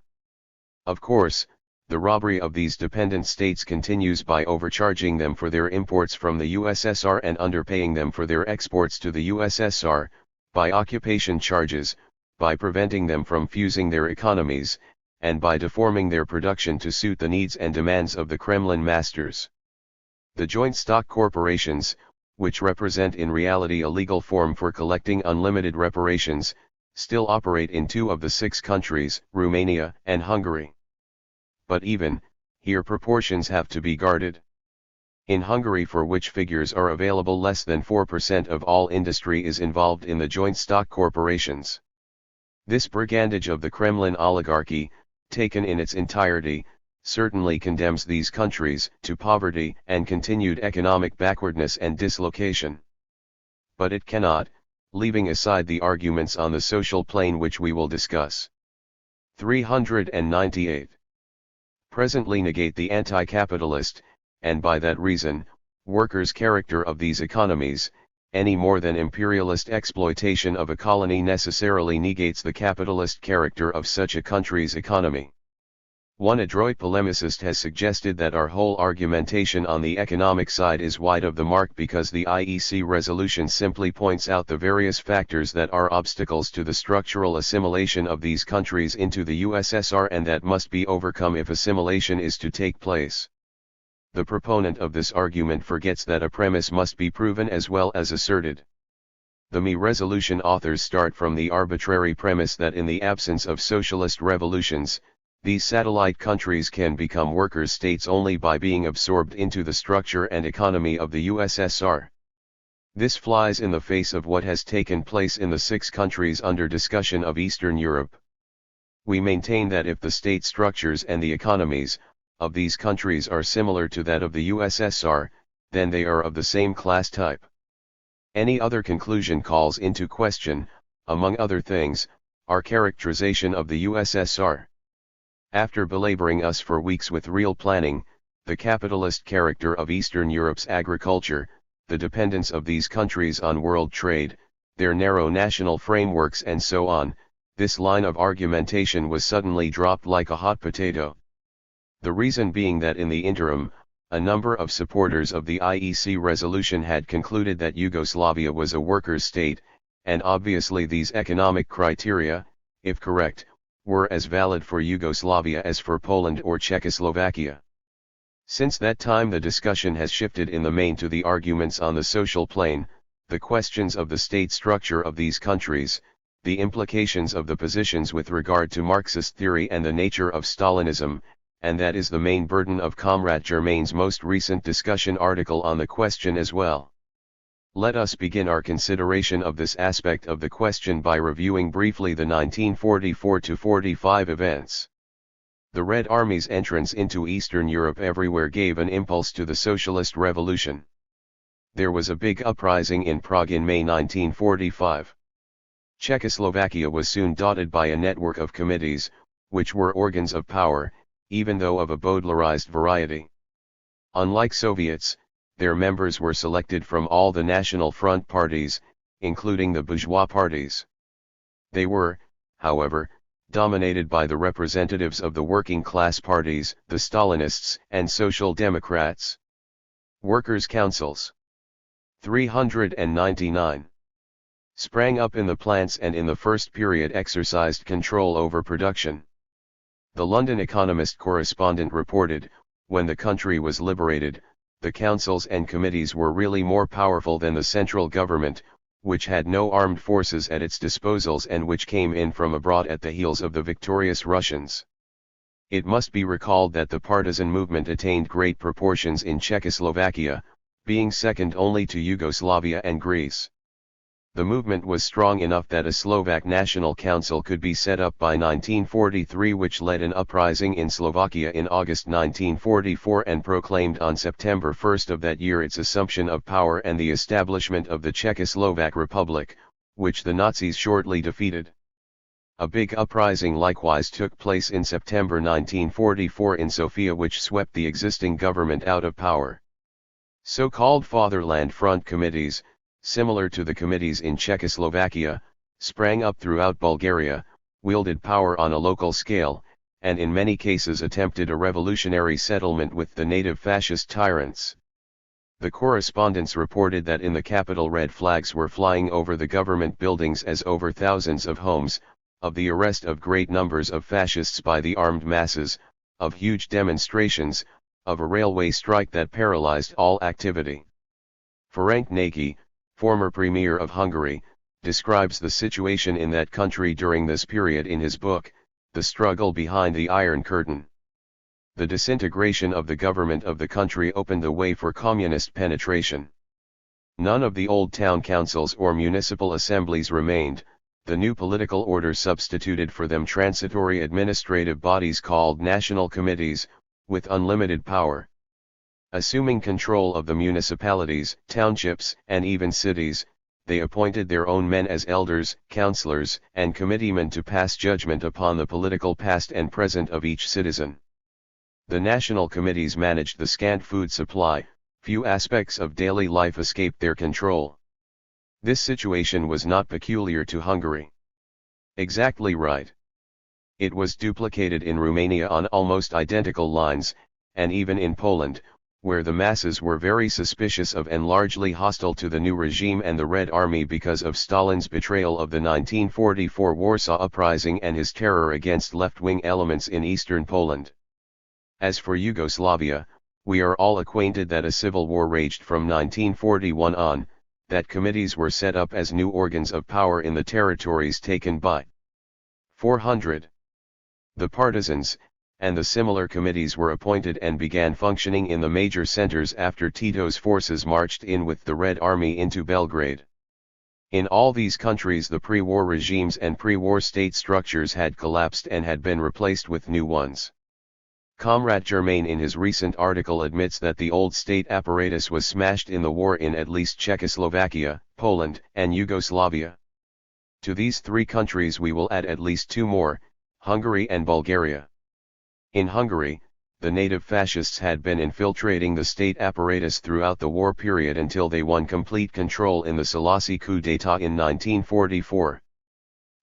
[SPEAKER 1] Of course, the robbery of these dependent states continues by overcharging them for their imports from the USSR and underpaying them for their exports to the USSR, by occupation charges, by preventing them from fusing their economies, and by deforming their production to suit the needs and demands of the Kremlin masters. The joint stock corporations, which represent in reality a legal form for collecting unlimited reparations, still operate in 2 of the 6 countries, Romania and Hungary. But even here proportions have to be guarded. In Hungary, for which figures are available, less than 4% of all industry is involved in the joint stock corporations. This brigandage of the Kremlin oligarchy, taken in its entirety, certainly condemns these countries to poverty and continued economic backwardness and dislocation. But it cannot, leaving aside the arguments on the social plane which we will discuss. 398. Presently negate the anti-capitalist, and by that reason, workers' character of these economies, any more than imperialist exploitation of a colony necessarily negates the capitalist character of such a country's economy. One adroit polemicist has suggested that our whole argumentation on the economic side is wide of the mark because the IEC resolution simply points out the various factors that are obstacles to the structural assimilation of these countries into the USSR and that must be overcome if assimilation is to take place. The proponent of this argument forgets that a premise must be proven as well as asserted. The ME resolution authors start from the arbitrary premise that in the absence of socialist revolutions, these satellite countries can become worker states only by being absorbed into the structure and economy of the USSR. This flies in the face of what has taken place in the 6 countries under discussion of Eastern Europe. We maintain that if the state structures and the economies of these countries are similar to that of the USSR, then they are of the same class type. Any other conclusion calls into question, among other things, our characterization of the USSR. After belaboring us for weeks with real planning, the capitalist character of Eastern Europe's agriculture, the dependence of these countries on world trade, their narrow national frameworks and so on, this line of argumentation was suddenly dropped like a hot potato. The reason being that in the interim, a number of supporters of the IEC resolution had concluded that Yugoslavia was a workers' state, and obviously these economic criteria, if correct, were as valid for Yugoslavia as for Poland or Czechoslovakia. Since that time the discussion has shifted in the main to the arguments on the social plane, the questions of the state structure of these countries, the implications of the positions with regard to Marxist theory and the nature of Stalinism, and that is the main burden of Comrade Germain's most recent discussion article on the question as well. Let us begin our consideration of this aspect of the question by reviewing briefly the 1944-45 events. The Red Army's entrance into Eastern Europe everywhere gave an impulse to the socialist revolution. There was a big uprising in Prague in May 1945. Czechoslovakia was soon dotted by a network of committees, which were organs of power, even though of a Baudelarized variety. Unlike Soviets, their members were selected from all the National Front parties, including the bourgeois parties. They were, however, dominated by the representatives of the working class parties, the Stalinists and Social Democrats. Workers' councils. 399. Sprang up in the plants and in the first period exercised control over production. The London Economist correspondent reported, when the country was liberated, the councils and committees were really more powerful than the central government, which had no armed forces at its disposals and which came in from abroad at the heels of the victorious Russians. It must be recalled that the partisan movement attained great proportions in Czechoslovakia, being second only to Yugoslavia and Greece. The movement was strong enough that a Slovak National Council could be set up by 1943, which led an uprising in Slovakia in August 1944 and proclaimed on September 1 of that year its assumption of power and the establishment of the Czechoslovak Republic, which the Nazis shortly defeated. A big uprising likewise took place in September 1944 in Sofia, which swept the existing government out of power. So-called Fatherland Front committees, similar to the committees in Czechoslovakia, sprang up throughout Bulgaria, wielded power on a local scale, and in many cases attempted a revolutionary settlement with the native fascist tyrants. The correspondents reported that in the capital red flags were flying over the government buildings as over thousands of homes, of the arrest of great numbers of fascists by the armed masses, of huge demonstrations, of a railway strike that paralyzed all activity. Ferenc Nagy, former Premier of Hungary, describes the situation in that country during this period in his book, The Struggle Behind the Iron Curtain. The disintegration of the government of the country opened the way for communist penetration. None of the old town councils or municipal assemblies remained, the new political order substituted for them transitory administrative bodies called national committees, with unlimited power. Assuming control of the municipalities, townships, and even cities, they appointed their own men as elders, councillors, and committeemen to pass judgment upon the political past and present of each citizen. The national committees managed the scant food supply, few aspects of daily life escaped their control. This situation was not peculiar to Hungary. Exactly right. It was duplicated in Romania on almost identical lines, and even in Poland, where the masses were very suspicious of and largely hostile to the new regime and the Red Army because of Stalin's betrayal of the 1944 Warsaw Uprising and his terror against left-wing elements in eastern Poland. As for Yugoslavia, we are all acquainted that a civil war raged from 1941 on, that committees were set up as new organs of power in the territories taken by 400. The partisans, and the similar committees were appointed and began functioning in the major centers after Tito's forces marched in with the Red Army into Belgrade. In all these countries the pre-war regimes and pre-war state structures had collapsed and had been replaced with new ones. Comrade Germain in his recent article admits that the old state apparatus was smashed in the war in at least Czechoslovakia, Poland, and Yugoslavia. To these three countries we will add at least two more, Hungary and Bulgaria. In Hungary, the native fascists had been infiltrating the state apparatus throughout the war period until they won complete control in the Szalasi coup d'état in 1944.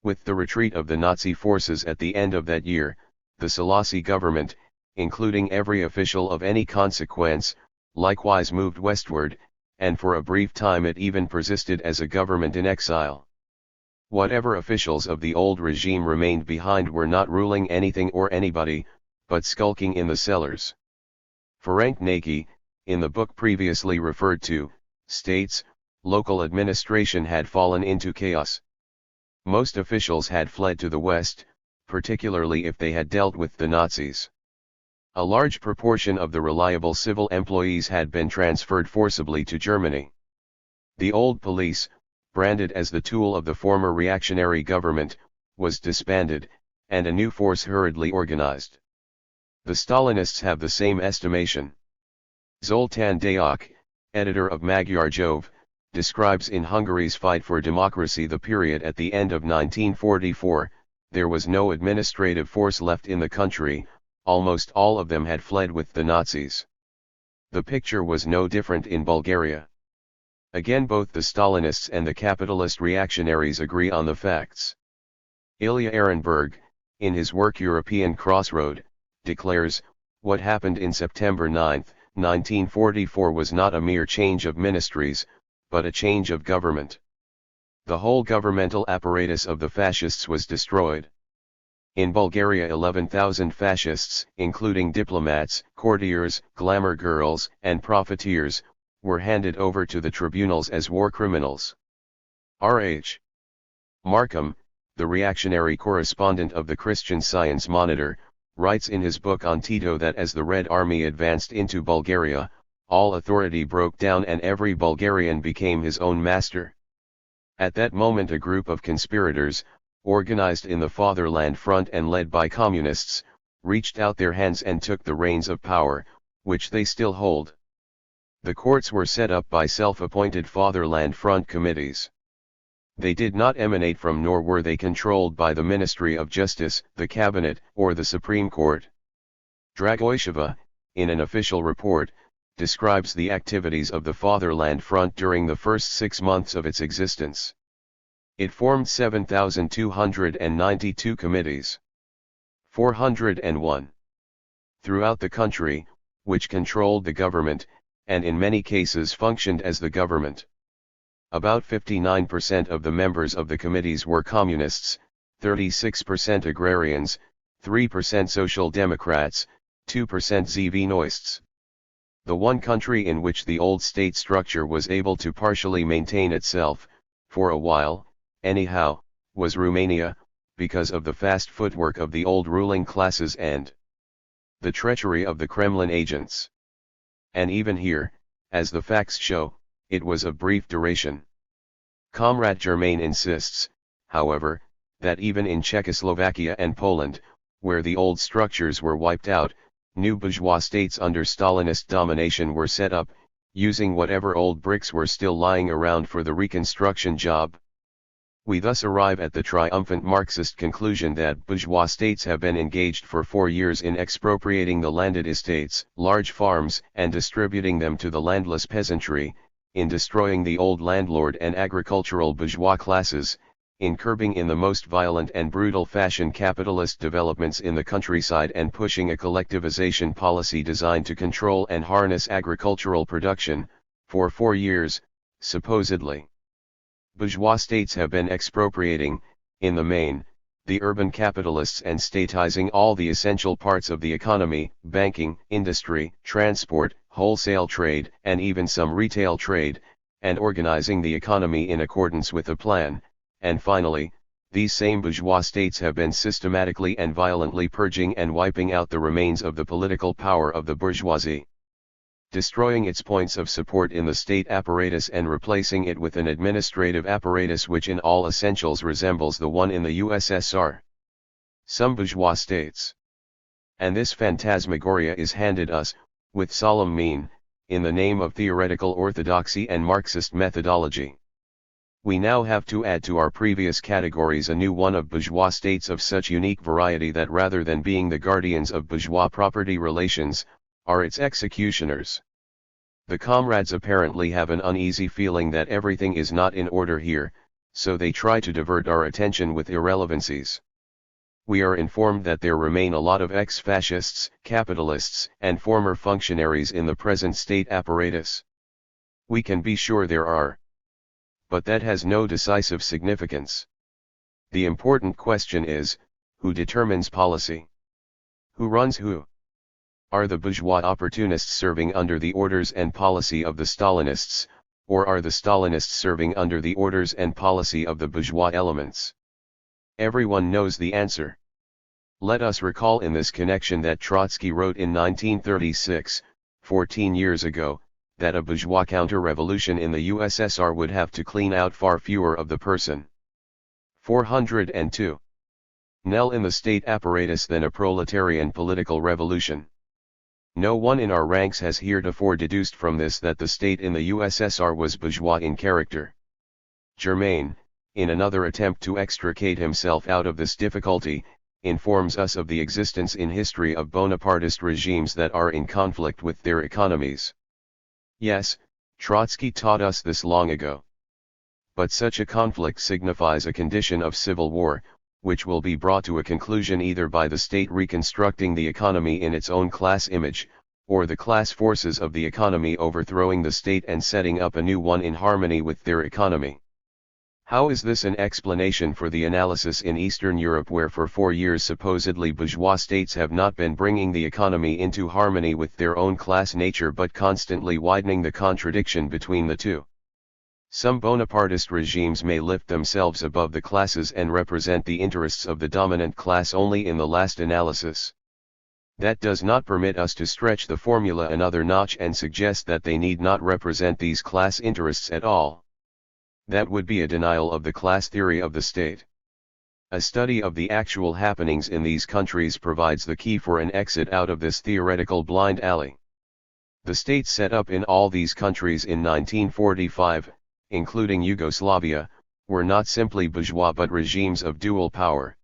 [SPEAKER 1] With the retreat of the Nazi forces at the end of that year, the Szalasi government, including every official of any consequence, likewise moved westward, and for a brief time it even persisted as a government in exile. Whatever officials of the old regime remained behind were not ruling anything or anybody, but skulking in the cellars. Ferenc Nagy, in the book previously referred to, states, local administration had fallen into chaos. Most officials had fled to the west, particularly if they had dealt with the Nazis. A large proportion of the reliable civil employees had been transferred forcibly to Germany. The old police, branded as the tool of the former reactionary government, was disbanded, and a new force hurriedly organized. The Stalinists have the same estimation. Zoltán Díak, editor of Magyar Jove, describes in Hungary's fight for democracy the period at the end of 1944, there was no administrative force left in the country, almost all of them had fled with the Nazis. The picture was no different in Bulgaria. Again, both the Stalinists and the capitalist reactionaries agree on the facts. Ilya Ehrenberg, in his work European Crossroad, declares, what happened in September 9, 1944 was not a mere change of ministries, but a change of government. The whole governmental apparatus of the fascists was destroyed. In Bulgaria 11,000 fascists, including diplomats, courtiers, glamour girls, and profiteers, were handed over to the tribunals as war criminals. R.H. Markham, the reactionary correspondent of the Christian Science Monitor, writes in his book on Tito that as the Red Army advanced into Bulgaria, all authority broke down and every Bulgarian became his own master. At that moment a group of conspirators, organized in the Fatherland Front and led by communists, reached out their hands and took the reins of power, which they still hold. The courts were set up by self-appointed Fatherland Front committees. They did not emanate from nor were they controlled by the Ministry of Justice, the Cabinet, or the Supreme Court. Dragoisheva, in an official report, describes the activities of the Fatherland Front during the first 6 months of its existence. It formed 7,292 committees. 401 throughout the country, which controlled the government, and in many cases functioned as the government. About 59% of the members of the committees were communists, 36% agrarians, 3% social democrats, 2% Zivinoists. The one country in which the old state structure was able to partially maintain itself, for a while, anyhow, was Romania, because of the fast footwork of the old ruling classes and the treachery of the Kremlin agents. And even here, as the facts show, it was of brief duration. Comrade Germain insists, however, that even in Czechoslovakia and Poland, where the old structures were wiped out, new bourgeois states under Stalinist domination were set up, using whatever old bricks were still lying around for the reconstruction job. We thus arrive at the triumphant Marxist conclusion that bourgeois states have been engaged for 4 years in expropriating the landed estates, large farms, and distributing them to the landless peasantry, in destroying the old landlord and agricultural bourgeois classes, in curbing in the most violent and brutal fashion capitalist developments in the countryside and pushing a collectivization policy designed to control and harness agricultural production, for 4 years, supposedly. Bourgeois states have been expropriating, in the main, the urban capitalists and statizing all the essential parts of the economy, banking, industry, transport, wholesale trade, and even some retail trade, and organizing the economy in accordance with a plan. And finally, these same bourgeois states have been systematically and violently purging and wiping out the remains of the political power of the bourgeoisie, destroying its points of support in the state apparatus and replacing it with an administrative apparatus which in all essentials resembles the one in the USSR. Some bourgeois states. And this phantasmagoria is handed us, with solemn mien, in the name of theoretical orthodoxy and Marxist methodology. We now have to add to our previous categories a new one of bourgeois states of such unique variety that rather than being the guardians of bourgeois property relations, are its executioners. The comrades apparently have an uneasy feeling that everything is not in order here, so they try to divert our attention with irrelevancies. We are informed that there remain a lot of ex-fascists, capitalists, and former functionaries in the present state apparatus. We can be sure there are. But that has no decisive significance. The important question is, who determines policy? Who runs who? Are the bourgeois opportunists serving under the orders and policy of the Stalinists, Or are the Stalinists serving under the orders and policy of the bourgeois elements? Everyone knows the answer. Let us recall in this connection that Trotsky wrote in 1936, 14 years ago, that a bourgeois counter-revolution in the USSR would have to clean out far fewer of the person. 402. Nel in the state apparatus than a proletarian political revolution. No one in our ranks has heretofore deduced from this that the state in the USSR was bourgeois in character. Germain, in another attempt to extricate himself out of this difficulty, informs us of the existence in history of Bonapartist regimes that are in conflict with their economies. Yes, Trotsky taught us this long ago. But such a conflict signifies a condition of civil war, which will be brought to a conclusion either by the state reconstructing the economy in its own class image, or the class forces of the economy overthrowing the state and setting up a new one in harmony with their economy. How is this an explanation for the analysis in Eastern Europe where for 4 years supposedly bourgeois states have not been bringing the economy into harmony with their own class nature but constantly widening the contradiction between the two? Some Bonapartist regimes may lift themselves above the classes and represent the interests of the dominant class only in the last analysis. That does not permit us to stretch the formula another notch and suggest that they need not represent these class interests at all. That would be a denial of the class theory of the state. A study of the actual happenings in these countries provides the key for an exit out of this theoretical blind alley. The states set up in all these countries in 1945, including Yugoslavia, were not simply bourgeois but regimes of dual power.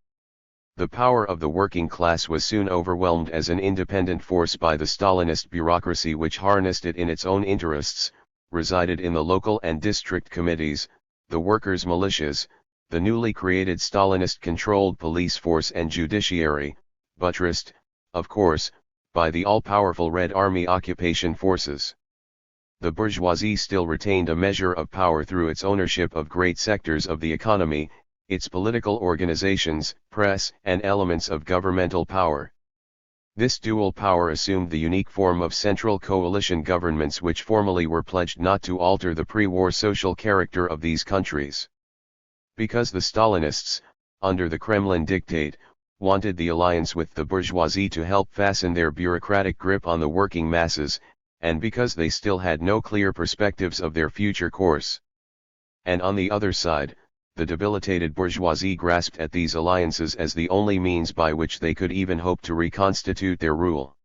[SPEAKER 1] The power of the working class was soon overwhelmed as an independent force by the Stalinist bureaucracy which harnessed it in its own interests, resided in the local and district committees, the workers' militias, the newly created Stalinist-controlled police force and judiciary, buttressed, of course, by the all-powerful Red Army occupation forces. The bourgeoisie still retained a measure of power through its ownership of great sectors of the economy, its political organizations, press, and elements of governmental power. This dual power assumed the unique form of central coalition governments which formally were pledged not to alter the pre-war social character of these countries. Because the Stalinists, under the Kremlin dictate, wanted the alliance with the bourgeoisie to help fasten their bureaucratic grip on the working masses, and because they still had no clear perspectives of their future course. And on the other side, the debilitated bourgeoisie grasped at these alliances as the only means by which they could even hope to reconstitute their rule.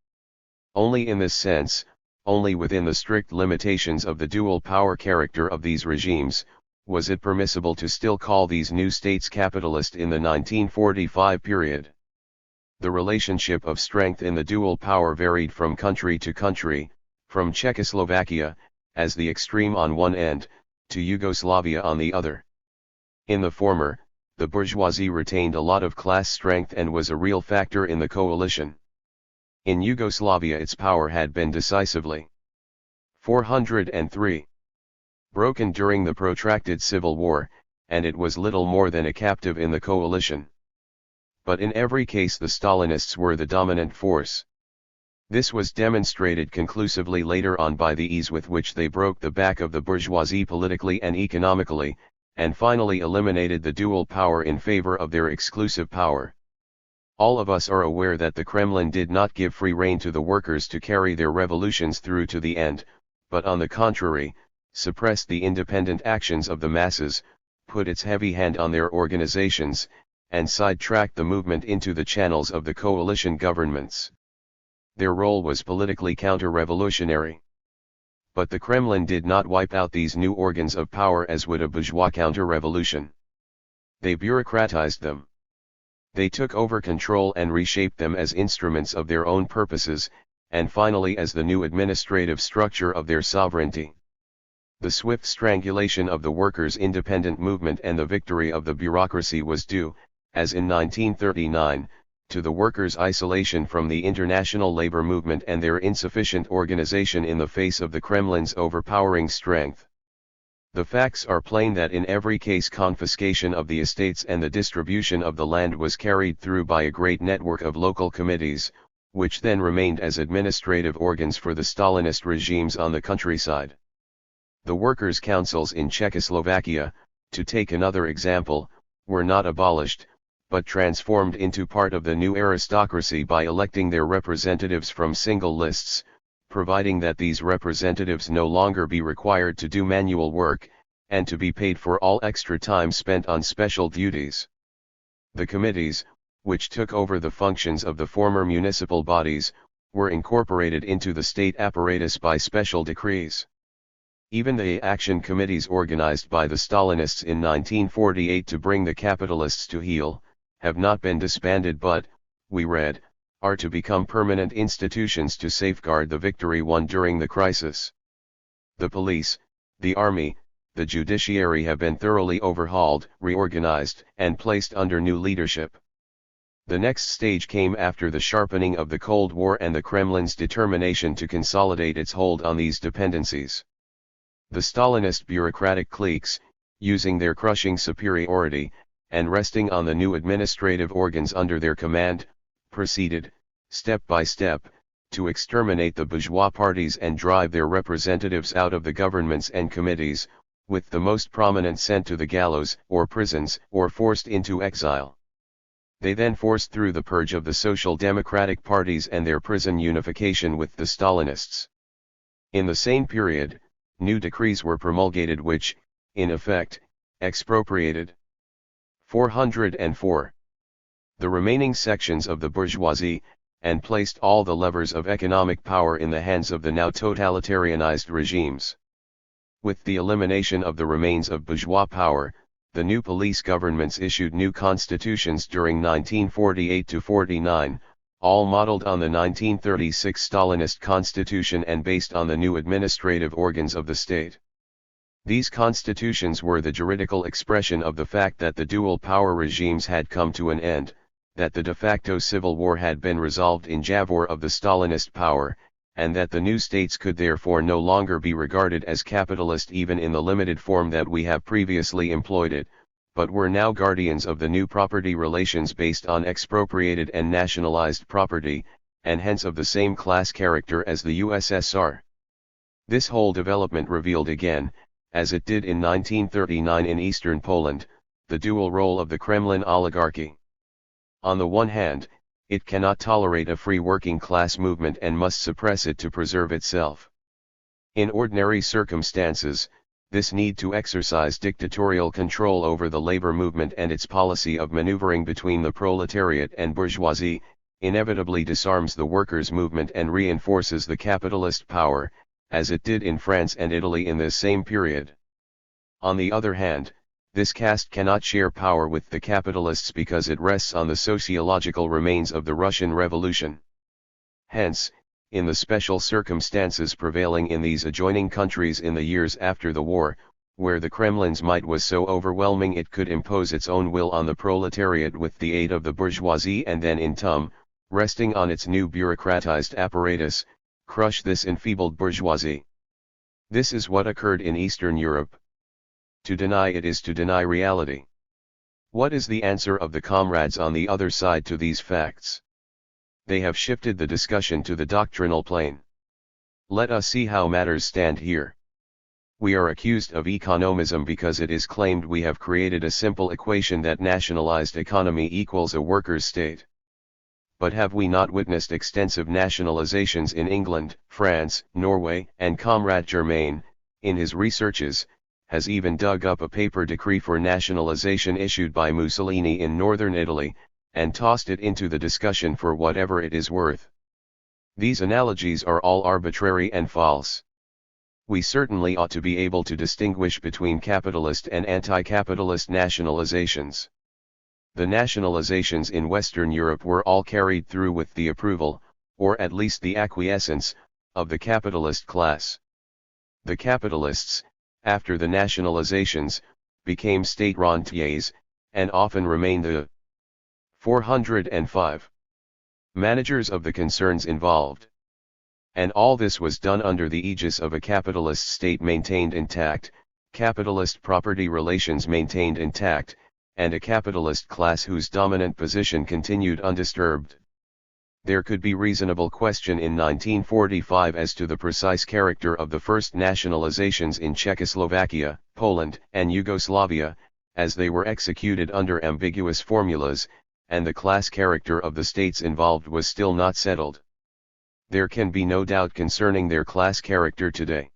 [SPEAKER 1] Only in this sense, only within the strict limitations of the dual power character of these regimes, was it permissible to still call these new states capitalist in the 1945 period. The relationship of strength in the dual power varied from country to country, from Czechoslovakia, as the extreme on one end, to Yugoslavia on the other. In the former, the bourgeoisie retained a lot of class strength and was a real factor in the coalition. In Yugoslavia its power had been decisively 403. Broken during the protracted civil war, and it was little more than a captive in the coalition. But in every case the Stalinists were the dominant force. This was demonstrated conclusively later on by the ease with which they broke the back of the bourgeoisie politically and economically, and finally eliminated the dual power in favor of their exclusive power. All of us are aware that the Kremlin did not give free rein to the workers to carry their revolutions through to the end, but on the contrary, suppressed the independent actions of the masses, put its heavy hand on their organizations, and sidetracked the movement into the channels of the coalition governments. Their role was politically counter-revolutionary. But the Kremlin did not wipe out these new organs of power as would a bourgeois counter-revolution. They bureaucratized them. They took over control and reshaped them as instruments of their own purposes, and finally as the new administrative structure of their sovereignty. The swift strangulation of the workers' independent movement and the victory of the bureaucracy was due, as in 1939, to the workers' isolation from the international labor movement and their insufficient organization in the face of the Kremlin's overpowering strength. The facts are plain that in every case confiscation of the estates and the distribution of the land was carried through by a great network of local committees, which then remained as administrative organs for the Stalinist regimes on the countryside. The workers' councils in Czechoslovakia, to take another example, were not abolished, but transformed into part of the new aristocracy by electing their representatives from single lists, providing that these representatives no longer be required to do manual work, and to be paid for all extra time spent on special duties. The committees, which took over the functions of the former municipal bodies, were incorporated into the state apparatus by special decrees. Even the action committees organized by the Stalinists in 1948 to bring the capitalists to heel, have not been disbanded but, we read, are to become permanent institutions to safeguard the victory won during the crisis. The police, the army, the judiciary have been thoroughly overhauled, reorganized, and placed under new leadership. The next stage came after the sharpening of the Cold War and the Kremlin's determination to consolidate its hold on these dependencies. The Stalinist bureaucratic cliques, using their crushing superiority, and resting on the new administrative organs under their command, proceeded, step by step, to exterminate the bourgeois parties and drive their representatives out of the governments and committees, with the most prominent sent to the gallows or prisons or forced into exile. They then forced through the purge of the social democratic parties and their prison unification with the Stalinists. In the same period, new decrees were promulgated which, in effect, expropriated 404 the remaining sections of the bourgeoisie, and placed all the levers of economic power in the hands of the now totalitarianized regimes. With the elimination of the remains of bourgeois power, the new police governments issued new constitutions during 1948-49, all modeled on the 1936 Stalinist constitution and based on the new administrative organs of the state. These constitutions were the juridical expression of the fact that the dual power regimes had come to an end, that the de facto civil war had been resolved in favor of the Stalinist power, and that the new states could therefore no longer be regarded as capitalist even in the limited form that we have previously employed it, but were now guardians of the new property relations based on expropriated and nationalized property, and hence of the same class character as the USSR. This whole development revealed again, as it did in 1939 in Eastern Poland, the dual role of the Kremlin oligarchy. On the one hand, it cannot tolerate a free working class movement and must suppress it to preserve itself. In ordinary circumstances, this need to exercise dictatorial control over the labor movement and its policy of maneuvering between the proletariat and bourgeoisie, inevitably disarms the workers' movement and reinforces the capitalist power, as it did in France and Italy in this same period. On the other hand, this caste cannot share power with the capitalists because it rests on the sociological remains of the Russian Revolution. Hence, in the special circumstances prevailing in these adjoining countries in the years after the war, where the Kremlin's might was so overwhelming it could impose its own will on the proletariat with the aid of the bourgeoisie and then in turn, resting on its new bureaucratized apparatus, crush this enfeebled bourgeoisie. This is what occurred in Eastern Europe. To deny it is to deny reality. What is the answer of the comrades on the other side to these facts? They have shifted the discussion to the doctrinal plane. Let us see how matters stand here. We are accused of economism because it is claimed we have created a simple equation that nationalized economy equals a workers' state. But have we not witnessed extensive nationalizations in England, France, Norway, and Comrade Germain, in his researches, has even dug up a paper decree for nationalization issued by Mussolini in northern Italy, and tossed it into the discussion for whatever it is worth. These analogies are all arbitrary and false. We certainly ought to be able to distinguish between capitalist and anti-capitalist nationalizations. The nationalizations in Western Europe were all carried through with the approval, or at least the acquiescence, of the capitalist class. The capitalists, after the nationalizations, became state rentiers, and often remained the 405 managers of the concerns involved. And all this was done under the aegis of a capitalist state maintained intact, capitalist property relations maintained intact, and a capitalist class whose dominant position continued undisturbed. There could be reasonable question in 1945 as to the precise character of the first nationalizations in Czechoslovakia, Poland, and Yugoslavia, as they were executed under ambiguous formulas, and the class character of the states involved was still not settled. There can be no doubt concerning their class character today.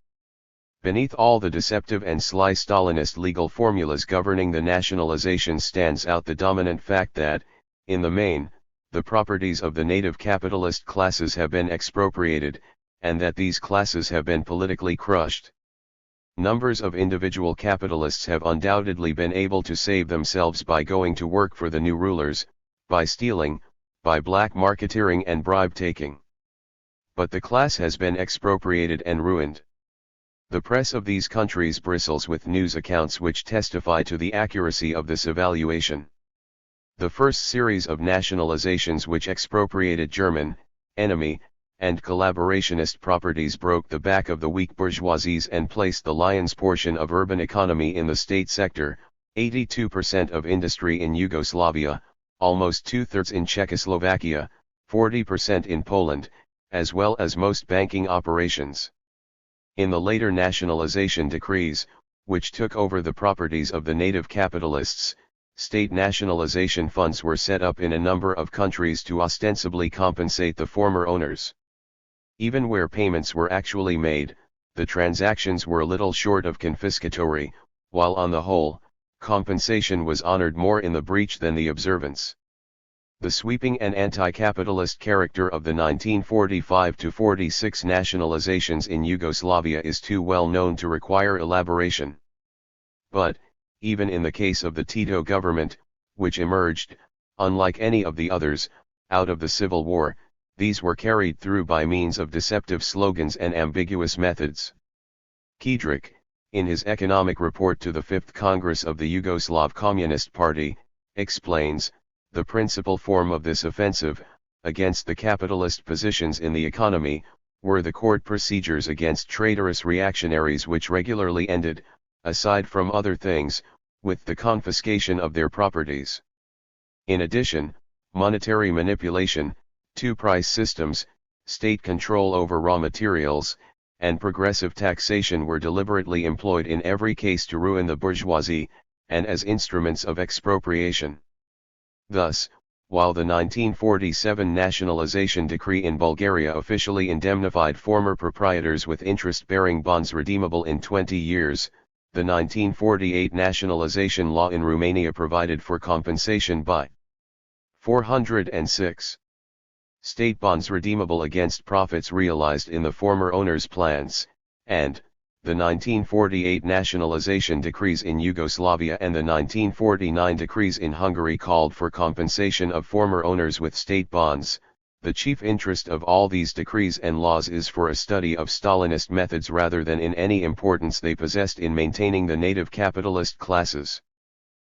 [SPEAKER 1] Beneath all the deceptive and sly Stalinist legal formulas governing the nationalization stands out the dominant fact that, in the main, the properties of the native capitalist classes have been expropriated, and that these classes have been politically crushed. Numbers of individual capitalists have undoubtedly been able to save themselves by going to work for the new rulers, by stealing, by black marketeering and bribe-taking. But the class has been expropriated and ruined. The press of these countries bristles with news accounts which testify to the accuracy of this evaluation. The first series of nationalizations which expropriated German, enemy, and collaborationist properties broke the back of the weak bourgeoisies and placed the lion's portion of urban economy in the state sector, 82% of industry in Yugoslavia, almost two-thirds in Czechoslovakia, 40% in Poland, as well as most banking operations. In the later nationalization decrees, which took over the properties of the native capitalists, state nationalization funds were set up in a number of countries to ostensibly compensate the former owners. Even where payments were actually made, the transactions were little short of confiscatory, while on the whole, compensation was honored more in the breach than the observance. The sweeping and anti-capitalist character of the 1945-46 nationalizations in Yugoslavia is too well known to require elaboration. But, even in the case of the Tito government, which emerged, unlike any of the others, out of the Civil War, these were carried through by means of deceptive slogans and ambiguous methods. Kiedrich, in his economic report to the Fifth Congress of the Yugoslav Communist Party, explains, the principal form of this offensive, against the capitalist positions in the economy, were the court procedures against traitorous reactionaries which regularly ended, aside from other things, with the confiscation of their properties. In addition, monetary manipulation, two-price systems, state control over raw materials, and progressive taxation were deliberately employed in every case to ruin the bourgeoisie, and as instruments of expropriation. Thus, while the 1947 nationalization decree in Bulgaria officially indemnified former proprietors with interest-bearing bonds redeemable in 20 years, the 1948 nationalization law in Romania provided for compensation by 406 state bonds redeemable against profits realized in the former owners' plants, and the 1948 nationalization decrees in Yugoslavia and the 1949 decrees in Hungary called for compensation of former owners with state bonds. The chief interest of all these decrees and laws is for a study of Stalinist methods rather than in any importance they possessed in maintaining the native capitalist classes.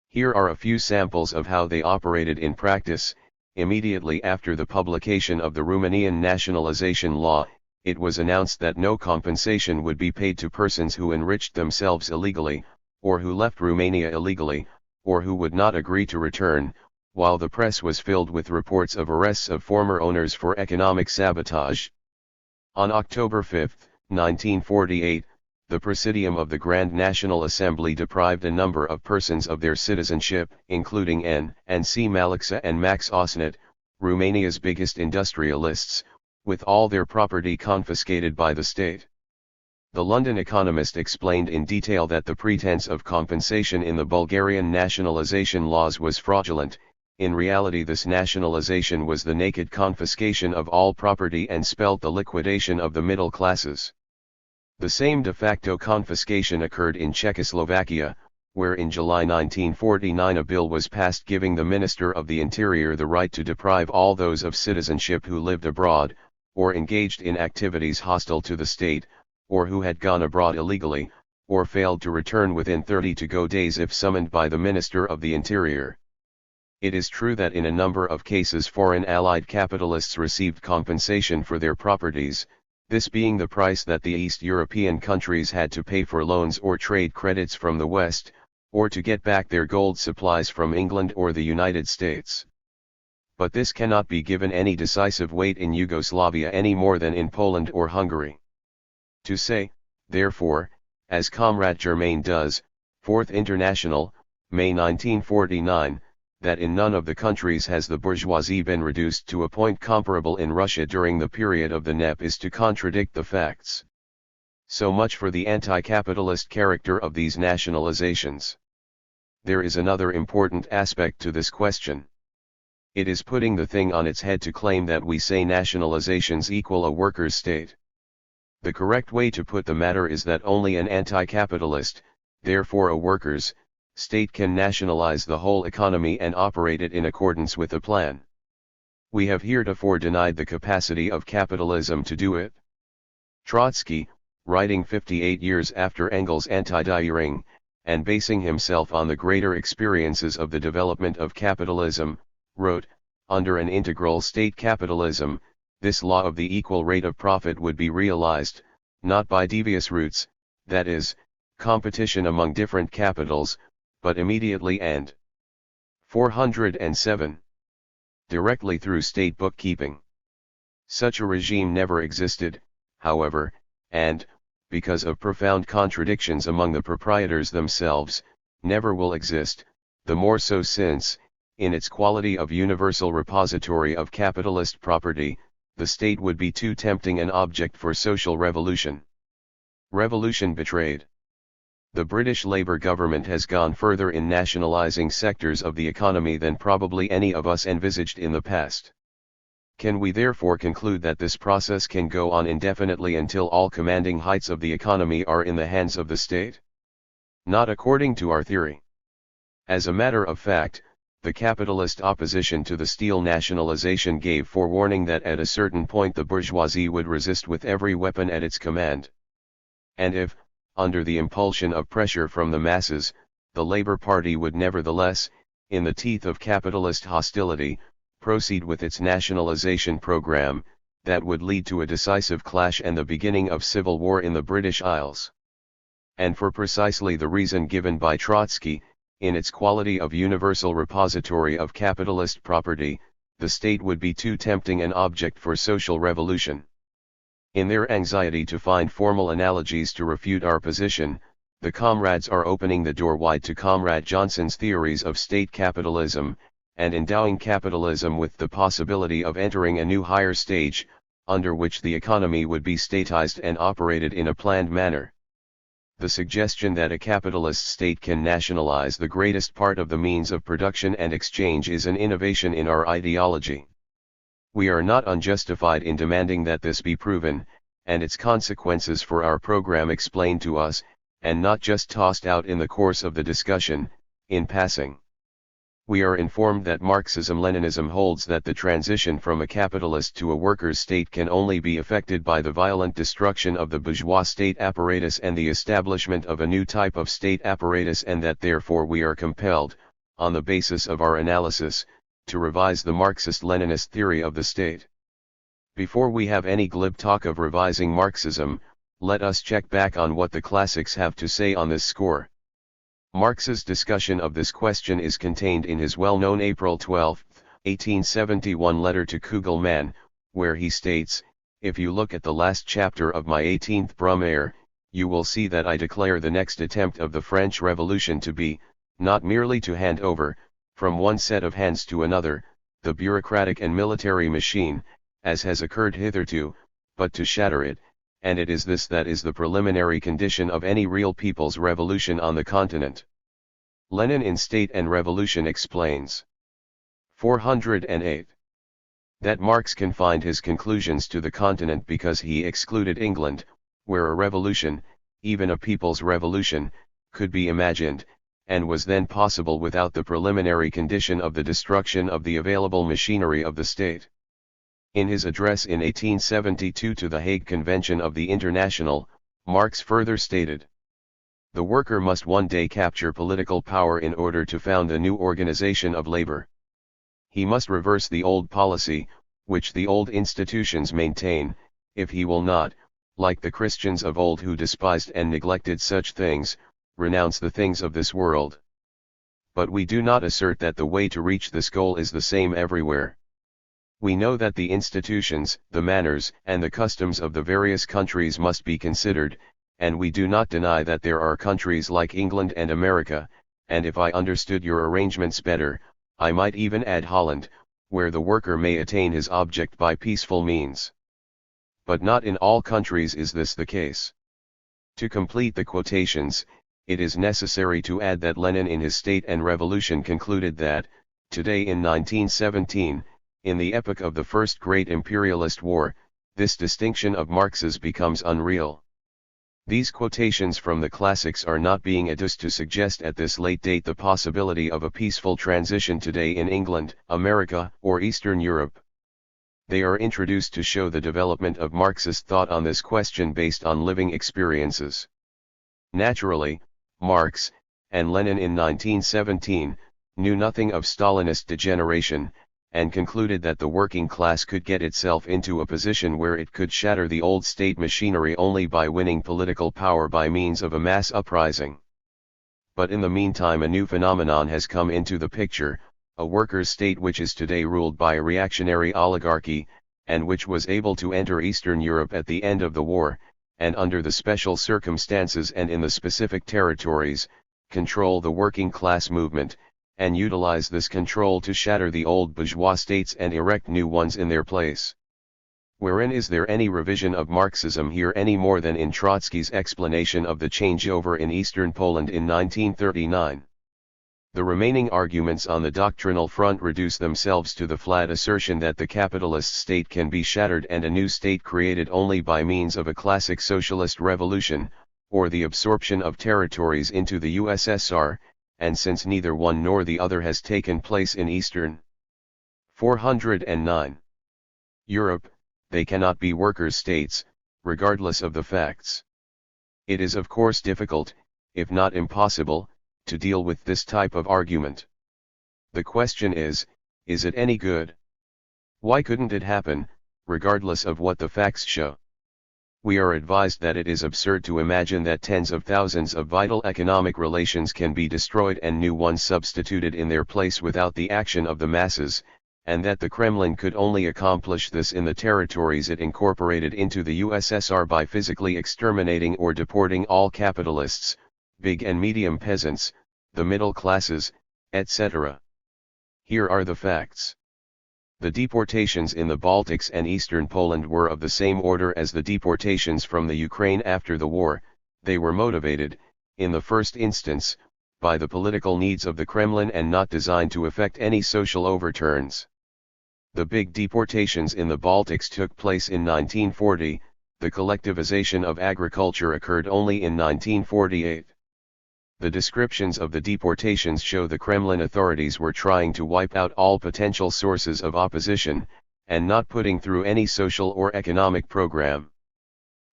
[SPEAKER 1] Here are a few samples of how they operated in practice. Immediately after the publication of the Romanian nationalization law, it was announced that no compensation would be paid to persons who enriched themselves illegally, or who left Romania illegally, or who would not agree to return, while the press was filled with reports of arrests of former owners for economic sabotage. On October 5, 1948, the Presidium of the Grand National Assembly deprived a number of persons of their citizenship, including N. and C. Malixa and Max Osnat, Romania's biggest industrialists, with all their property confiscated by the state. The London Economist explained in detail that the pretense of compensation in the Bulgarian nationalization laws was fraudulent. In reality, this nationalization was the naked confiscation of all property and spelt the liquidation of the middle classes. The same de facto confiscation occurred in Czechoslovakia, where in July 1949 a bill was passed giving the Minister of the Interior the right to deprive all those of citizenship who lived abroad, or engaged in activities hostile to the state, or who had gone abroad illegally, or failed to return within 30 days if summoned by the Minister of the Interior. It is true that in a number of cases foreign allied capitalists received compensation for their properties, this being the price that the East European countries had to pay for loans or trade credits from the West, or to get back their gold supplies from England or the United States. But this cannot be given any decisive weight in Yugoslavia any more than in Poland or Hungary. To say, therefore, as Comrade Germain does, 4th International, May 1949, that in none of the countries has the bourgeoisie been reduced to a point comparable in Russia during the period of the NEP is to contradict the facts. So much for the anti-capitalist character of these nationalizations. There is another important aspect to this question. It is putting the thing on its head to claim that we say nationalizations equal a workers' state. The correct way to put the matter is that only an anti-capitalist, therefore a workers' state can nationalize the whole economy and operate it in accordance with a plan. We have heretofore denied the capacity of capitalism to do it. Trotsky, writing 58 years after Engels' Anti-Die-Ring, and basing himself on the greater experiences of the development of capitalism, wrote, under an integral state capitalism, this law of the equal rate of profit would be realized, not by devious routes, that is, competition among different capitals, but immediately and 407. Directly through state bookkeeping. Such a regime never existed, however, and, because of profound contradictions among the proprietors themselves, never will exist, the more so since, in its quality of universal repository of capitalist property, the state would be too tempting an object for social revolution. Revolution betrayed. The British Labour government has gone further in nationalising sectors of the economy than probably any of us envisaged in the past. Can we therefore conclude that this process can go on indefinitely until all commanding heights of the economy are in the hands of the state? Not according to our theory. As a matter of fact, the capitalist opposition to the steel nationalization gave forewarning that at a certain point the bourgeoisie would resist with every weapon at its command. And if, under the impulsion of pressure from the masses, the Labour Party would nevertheless, in the teeth of capitalist hostility, proceed with its nationalization program, that would lead to a decisive clash and the beginning of civil war in the British Isles. And for precisely the reason given by Trotsky, in its quality of universal repository of capitalist property, the state would be too tempting an object for social revolution. In their anxiety to find formal analogies to refute our position, the comrades are opening the door wide to Comrade Johnson's theories of state capitalism, and endowing capitalism with the possibility of entering a new higher stage, under which the economy would be statized and operated in a planned manner. The suggestion that a capitalist state can nationalize the greatest part of the means of production and exchange is an innovation in our ideology. We are not unjustified in demanding that this be proven, and its consequences for our program explained to us, and not just tossed out in the course of the discussion, in passing. We are informed that Marxism-Leninism holds that the transition from a capitalist to a workers' state can only be effected by the violent destruction of the bourgeois state apparatus and the establishment of a new type of state apparatus, and that therefore we are compelled, on the basis of our analysis, to revise the Marxist-Leninist theory of the state. Before we have any glib talk of revising Marxism, let us check back on what the classics have to say on this score. Marx's discussion of this question is contained in his well-known April 12, 1871 letter to Kugelmann, where he states, "If you look at the last chapter of my 18th Brumaire, you will see that I declare the next attempt of the French Revolution to be, not merely to hand over, from one set of hands to another, the bureaucratic and military machine, as has occurred hitherto, but to shatter it, and it is this that is the preliminary condition of any real people's revolution on the continent." Lenin in State and Revolution explains. 408. That Marx confined his conclusions to the continent because he excluded England, where a revolution, even a people's revolution, could be imagined, and was then possible without the preliminary condition of the destruction of the available machinery of the state. In his address in 1872 to the Hague Convention of the International, Marx further stated, "The worker must one day capture political power in order to found a new organization of labor. He must reverse the old policy, which the old institutions maintain, if he will not, like the Christians of old who despised and neglected such things, renounce the things of this world. But we do not assert that the way to reach this goal is the same everywhere. We know that the institutions, the manners, and the customs of the various countries must be considered, and we do not deny that there are countries like England and America, and if I understood your arrangements better, I might even add Holland, where the worker may attain his object by peaceful means. But not in all countries is this the case. To complete the quotations, it is necessary to add that Lenin in his State and Revolution concluded that, today in 1917, in the epoch of the First Great Imperialist War, this distinction of Marx's becomes unreal. These quotations from the classics are not being adduced to suggest at this late date the possibility of a peaceful transition today in England, America, or Eastern Europe. They are introduced to show the development of Marxist thought on this question based on living experiences. Naturally, Marx, and Lenin in 1917, knew nothing of Stalinist degeneration, and concluded that the working class could get itself into a position where it could shatter the old state machinery only by winning political power by means of a mass uprising. But in the meantime a new phenomenon has come into the picture, a workers' state which is today ruled by a reactionary oligarchy, and which was able to enter Eastern Europe at the end of the war, and under the special circumstances and in the specific territories, control the working class movement, and utilize this control to shatter the old bourgeois states and erect new ones in their place. Wherein is there any revision of Marxism here any more than in Trotsky's explanation of the changeover in Eastern Poland in 1939? The remaining arguments on the doctrinal front reduce themselves to the flat assertion that the capitalist state can be shattered and a new state created only by means of a classic socialist revolution, or the absorption of territories into the USSR, and since neither one nor the other has taken place in Eastern 409 Europe, they cannot be workers' states, regardless of the facts. It is of course difficult, if not impossible, to deal with this type of argument. The question is it any good? Why couldn't it happen, regardless of what the facts show? We are advised that it is absurd to imagine that tens of thousands of vital economic relations can be destroyed and new ones substituted in their place without the action of the masses, and that the Kremlin could only accomplish this in the territories it incorporated into the USSR by physically exterminating or deporting all capitalists, big and medium peasants, the middle classes, etc. Here are the facts. The deportations in the Baltics and eastern Poland were of the same order as the deportations from the Ukraine after the war. They were motivated, in the first instance, by the political needs of the Kremlin and not designed to effect any social overturns. The big deportations in the Baltics took place in 1940, the collectivization of agriculture occurred only in 1948. The descriptions of the deportations show the Kremlin authorities were trying to wipe out all potential sources of opposition, and not putting through any social or economic program.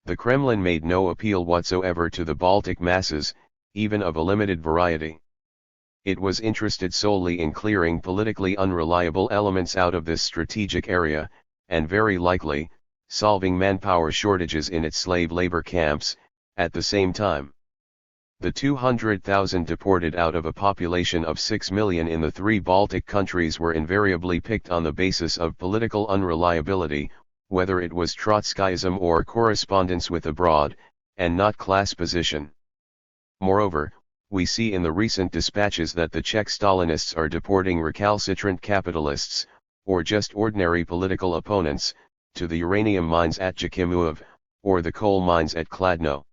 [SPEAKER 1] The Kremlin made no appeal whatsoever to the Baltic masses, even of a limited variety. It was interested solely in clearing politically unreliable elements out of this strategic area, and very likely, solving manpower shortages in its slave labor camps, at the same time. The 200,000 deported out of a population of 6 million in the three Baltic countries were invariably picked on the basis of political unreliability, whether it was Trotskyism or correspondence with abroad, and not class position. Moreover, we see in the recent dispatches that the Czech Stalinists are deporting recalcitrant capitalists, or just ordinary political opponents, to the uranium mines at Jakimov, or the coal mines at Kladno.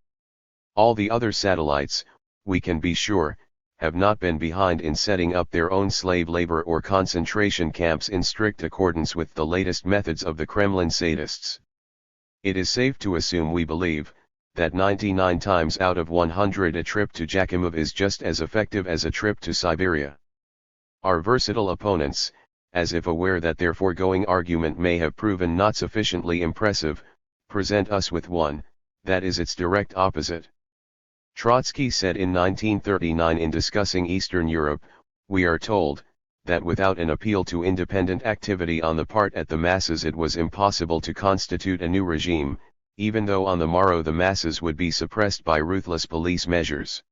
[SPEAKER 1] All the other satellites, we can be sure, have not been behind in setting up their own slave labor or concentration camps in strict accordance with the latest methods of the Kremlin sadists. It is safe to assume, we believe, that 99 times out of 100 a trip to Jakimov is just as effective as a trip to Siberia. Our versatile opponents, as if aware that their foregoing argument may have proven not sufficiently impressive, present us with one, that is its direct opposite. Trotsky said in 1939 in discussing Eastern Europe, we are told, that without an appeal to independent activity on the part of the masses it was impossible to constitute a new regime, even though on the morrow the masses would be suppressed by ruthless police measures.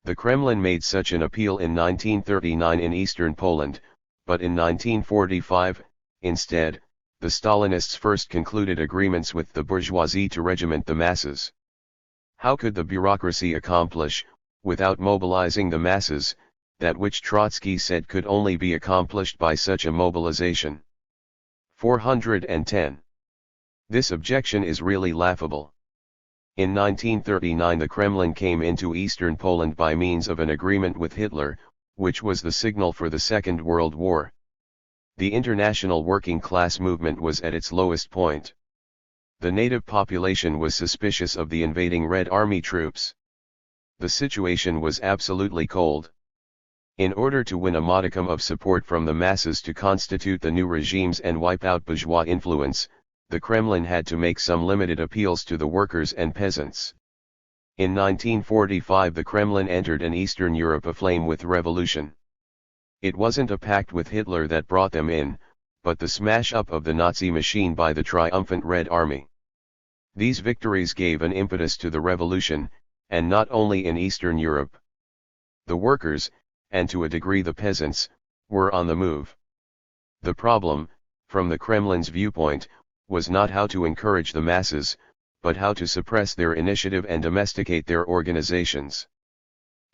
[SPEAKER 1] The Kremlin made such an appeal in 1939 in Eastern Poland, but in 1945, Instead, the Stalinists first concluded agreements with the bourgeoisie to regiment the masses. How could the bureaucracy accomplish, without mobilizing the masses, that which Trotsky said could only be accomplished by such a mobilization? 410. This objection is really laughable. In 1939 the Kremlin came into eastern Poland by means of an agreement with Hitler, which was the signal for the Second World War. The international working class movement was at its lowest point. The native population was suspicious of the invading Red Army troops. The situation was absolutely cold. In order to win a modicum of support from the masses to constitute the new regimes and wipe out bourgeois influence, the Kremlin had to make some limited appeals to the workers and peasants. In 1945 the Kremlin entered an Eastern Europe aflame with revolution. It wasn't a pact with Hitler that brought them in, but the smash-up of the Nazi machine by the triumphant Red Army. These victories gave an impetus to the revolution, and not only in Eastern Europe. The workers, and to a degree the peasants, were on the move. The problem, from the Kremlin's viewpoint, was not how to encourage the masses, but how to suppress their initiative and domesticate their organizations.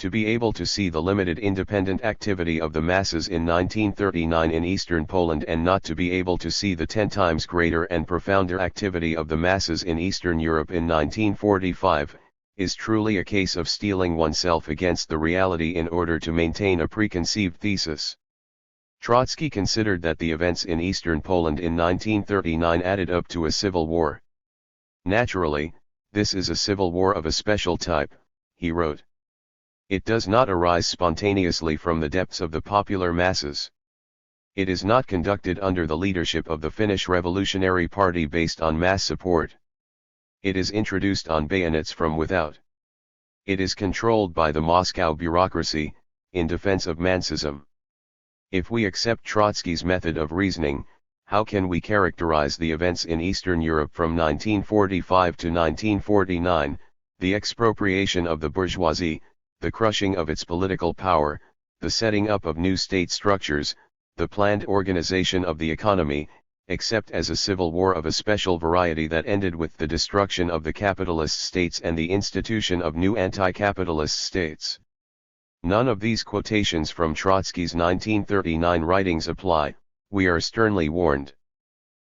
[SPEAKER 1] To be able to see the limited independent activity of the masses in 1939 in Eastern Poland and not to be able to see the 10 times greater and profounder activity of the masses in Eastern Europe in 1945, is truly a case of steeling oneself against the reality in order to maintain a preconceived thesis. Trotsky considered that the events in Eastern Poland in 1939 added up to a civil war. Naturally, this is a civil war of a special type, he wrote. It does not arise spontaneously from the depths of the popular masses. It is not conducted under the leadership of the Finnish Revolutionary Party based on mass support. It is introduced on bayonets from without. It is controlled by the Moscow bureaucracy, in defense of Marxism. If we accept Trotsky's method of reasoning, how can we characterize the events in Eastern Europe from 1945 to 1949, the expropriation of the bourgeoisie, the crushing of its political power, the setting up of new state structures, the planned organization of the economy, except as a civil war of a special variety that ended with the destruction of the capitalist states and the institution of new anti-capitalist states? None of these quotations from Trotsky's 1939 writings apply, we are sternly warned.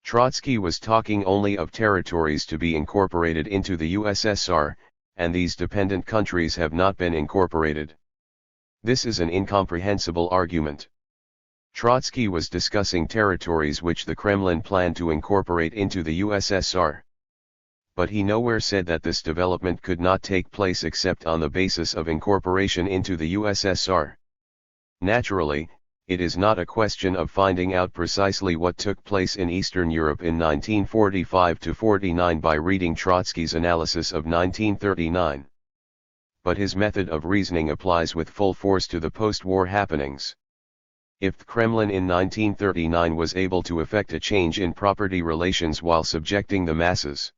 [SPEAKER 1] Trotsky was talking only of territories to be incorporated into the USSR, and these dependent countries have not been incorporated. This is an incomprehensible argument. Trotsky was discussing territories which the Kremlin planned to incorporate into the USSR. But he nowhere said that this development could not take place except on the basis of incorporation into the USSR. Naturally, it is not a question of finding out precisely what took place in Eastern Europe in 1945-49 by reading Trotsky's analysis of 1939. But his method of reasoning applies with full force to the post-war happenings. If the Kremlin in 1939 was able to effect a change in property relations while subjecting the masses,